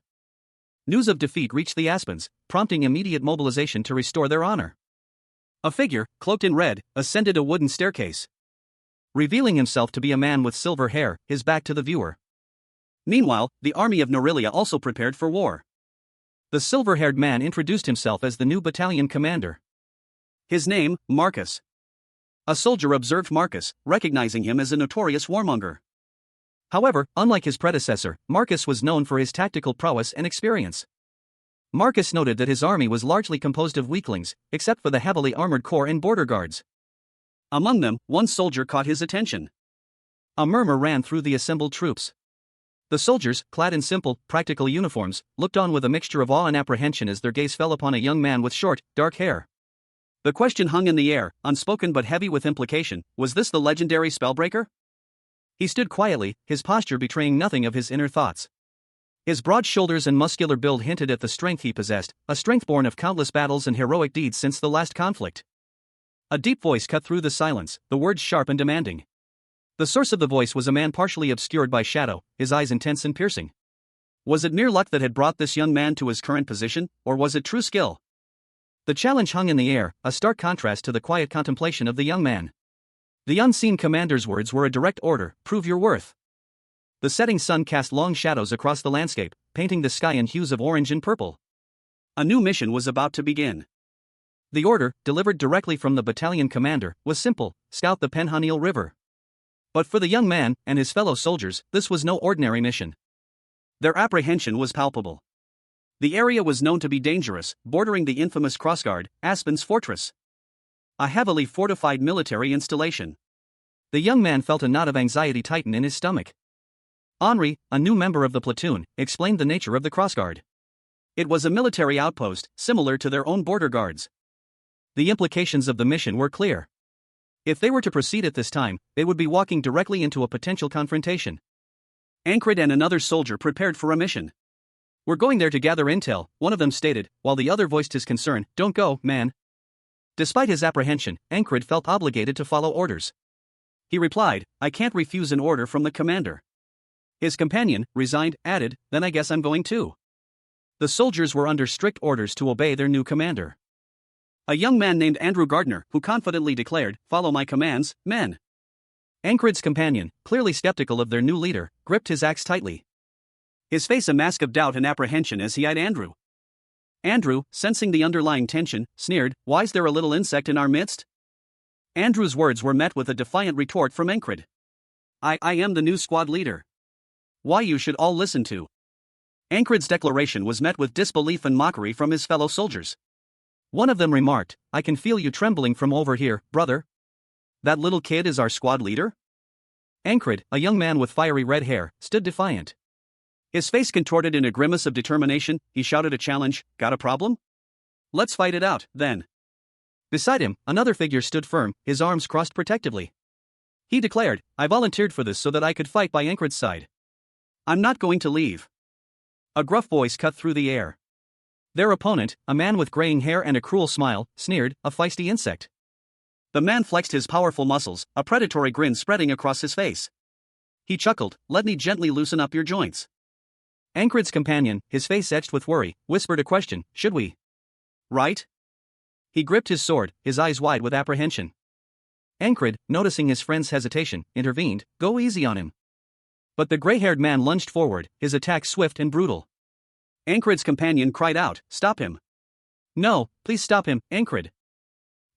News of defeat reached the Aspens, prompting immediate mobilization to restore their honor. A figure, cloaked in red, ascended a wooden staircase, revealing himself to be a man with silver hair, his back to the viewer. Meanwhile, the army of Norelia also prepared for war. The silver-haired man introduced himself as the new battalion commander. His name, Marcus. A soldier observed Marcus, recognizing him as a notorious warmonger. However, unlike his predecessor, Marcus was known for his tactical prowess and experience. Marcus noted that his army was largely composed of weaklings, except for the heavily armored corps and border guards. Among them, one soldier caught his attention. A murmur ran through the assembled troops. The soldiers, clad in simple, practical uniforms, looked on with a mixture of awe and apprehension as their gaze fell upon a young man with short, dark hair. The question hung in the air, unspoken but heavy with implication: was this the legendary spellbreaker? He stood quietly, his posture betraying nothing of his inner thoughts. His broad shoulders and muscular build hinted at the strength he possessed, a strength born of countless battles and heroic deeds since the last conflict. A deep voice cut through the silence, the words sharp and demanding. The source of the voice was a man partially obscured by shadow, his eyes intense and piercing. Was it mere luck that had brought this young man to his current position, or was it true skill? The challenge hung in the air, a stark contrast to the quiet contemplation of the young man. The unseen commander's words were a direct order: prove your worth. The setting sun cast long shadows across the landscape, painting the sky in hues of orange and purple. A new mission was about to begin. The order, delivered directly from the battalion commander, was simple: scout the Penhaniel River. But for the young man and his fellow soldiers, this was no ordinary mission. Their apprehension was palpable. The area was known to be dangerous, bordering the infamous crossguard, Aspen's fortress, a heavily fortified military installation. The young man felt a knot of anxiety tighten in his stomach. Henri, a new member of the platoon, explained the nature of the crossguard. It was a military outpost, similar to their own border guards. The implications of the mission were clear. If they were to proceed at this time, they would be walking directly into a potential confrontation. Ankrid and another soldier prepared for a mission. "We're going there to gather intel," one of them stated, while the other voiced his concern. "Don't go, man." Despite his apprehension, Ankrid felt obligated to follow orders. He replied, "I can't refuse an order from the commander." His companion, resigned, added, "Then I guess I'm going too." The soldiers were under strict orders to obey their new commander, a young man named Andrew Gardner, who confidently declared, "Follow my commands, men." Ankrid's companion, clearly skeptical of their new leader, gripped his axe tightly, his face a mask of doubt and apprehension as he eyed Andrew. Andrew, sensing the underlying tension, sneered, "Why's there a little insect in our midst?" Andrew's words were met with a defiant retort from Ankrid. I am the new squad leader. Why you should all listen to." Ankrid's declaration was met with disbelief and mockery from his fellow soldiers. One of them remarked, "I can feel you trembling from over here, brother. That little kid is our squad leader?" Ankrid, a young man with fiery red hair, stood defiant. His face contorted in a grimace of determination. He shouted a challenge, "Got a problem? Let's fight it out, then." Beside him, another figure stood firm, his arms crossed protectively. He declared, "I volunteered for this so that I could fight by Ankrid's side. I'm not going to leave." A gruff voice cut through the air. Their opponent, a man with graying hair and a cruel smile, sneered, "A feisty insect." The man flexed his powerful muscles, a predatory grin spreading across his face. He chuckled, "Let me gently loosen up your joints." Ankrid's companion, his face etched with worry, whispered a question, "Should we?" "Right?" He gripped his sword, his eyes wide with apprehension. Ankrid, noticing his friend's hesitation, intervened, "Go easy on him." But the gray-haired man lunged forward, his attack swift and brutal. Ankrid's companion cried out, "Stop him! No, please stop him, Ankrid."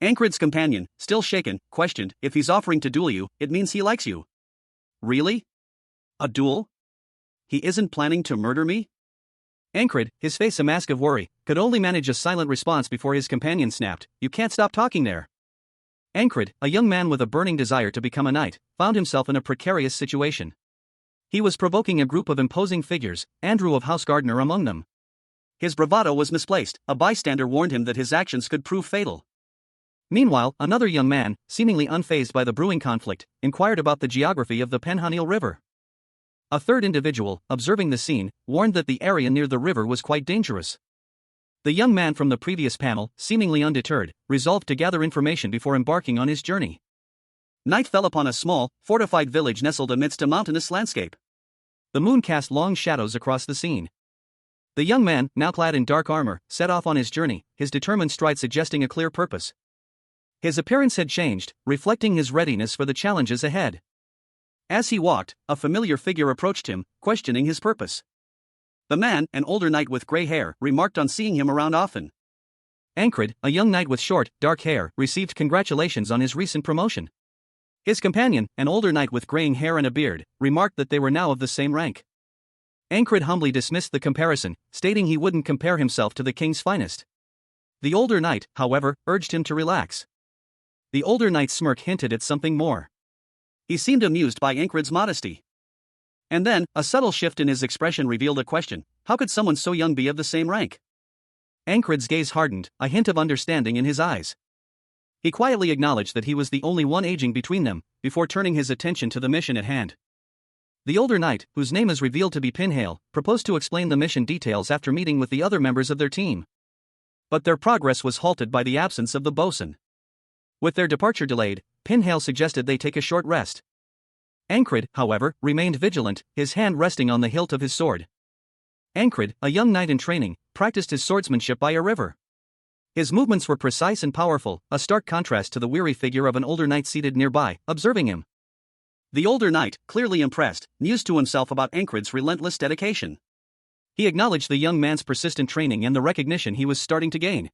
Ankrid's companion, still shaken, questioned, "If he's offering to duel you, it means he likes you." "Really? A duel? He isn't planning to murder me?" Ankrid, his face a mask of worry, could only manage a silent response before his companion snapped, "You can't stop talking there." Ankrid, a young man with a burning desire to become a knight, found himself in a precarious situation. He was provoking a group of imposing figures, Andrew of House Gardner among them. His bravado was misplaced, a bystander warned him that his actions could prove fatal. Meanwhile, another young man, seemingly unfazed by the brewing conflict, inquired about the geography of the Penhanil River. A third individual, observing the scene, warned that the area near the river was quite dangerous. The young man from the previous panel, seemingly undeterred, resolved to gather information before embarking on his journey. Night fell upon a small, fortified village nestled amidst a mountainous landscape. The moon cast long shadows across the scene. The young man, now clad in dark armor, set off on his journey, his determined stride suggesting a clear purpose. His appearance had changed, reflecting his readiness for the challenges ahead. As he walked, a familiar figure approached him, questioning his purpose. The man, an older knight with gray hair, remarked on seeing him around often. Ankrid, a young knight with short, dark hair, received congratulations on his recent promotion. His companion, an older knight with graying hair and a beard, remarked that they were now of the same rank. Ankrid humbly dismissed the comparison, stating he wouldn't compare himself to the king's finest. The older knight, however, urged him to relax. The older knight's smirk hinted at something more. He seemed amused by Ankrid's modesty. And then, a subtle shift in his expression revealed a question: how could someone so young be of the same rank? Ankrid's gaze hardened, a hint of understanding in his eyes. He quietly acknowledged that he was the only one aging between them, before turning his attention to the mission at hand. The older knight, whose name is revealed to be Pinhale, proposed to explain the mission details after meeting with the other members of their team. But their progress was halted by the absence of the bosun. With their departure delayed, Pinhale suggested they take a short rest. Ankrid, however, remained vigilant, his hand resting on the hilt of his sword. Ankrid, a young knight in training, practiced his swordsmanship by a river. His movements were precise and powerful, a stark contrast to the weary figure of an older knight seated nearby, observing him. The older knight, clearly impressed, mused to himself about Ankrid's relentless dedication. He acknowledged the young man's persistent training and the recognition he was starting to gain.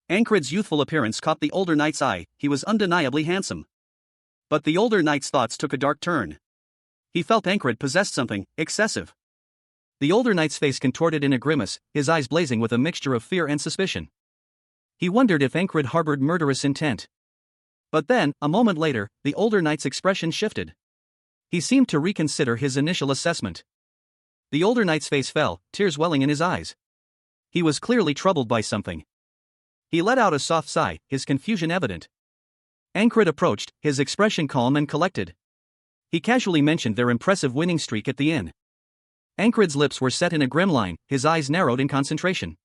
Ankrid's youthful appearance caught the older knight's eye, he was undeniably handsome. But the older knight's thoughts took a dark turn. He felt Ankrid possessed something excessive. The older knight's face contorted in a grimace, his eyes blazing with a mixture of fear and suspicion. He wondered if Ankrid harbored murderous intent. But then, a moment later, the older knight's expression shifted. He seemed to reconsider his initial assessment. The older knight's face fell, tears welling in his eyes. He was clearly troubled by something. He let out a soft sigh, his confusion evident. Ankrid approached, his expression calm and collected. He casually mentioned their impressive winning streak at the inn. Ankrid's lips were set in a grim line, his eyes narrowed in concentration.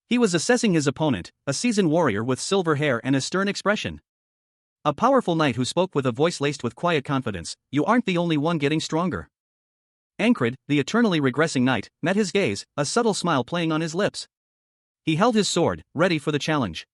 He was assessing his opponent, a seasoned warrior with silver hair and a stern expression. A powerful knight who spoke with a voice laced with quiet confidence, "You aren't the only one getting stronger." Ankrid, the eternally regressing knight, met his gaze, a subtle smile playing on his lips. He held his sword, ready for the challenge.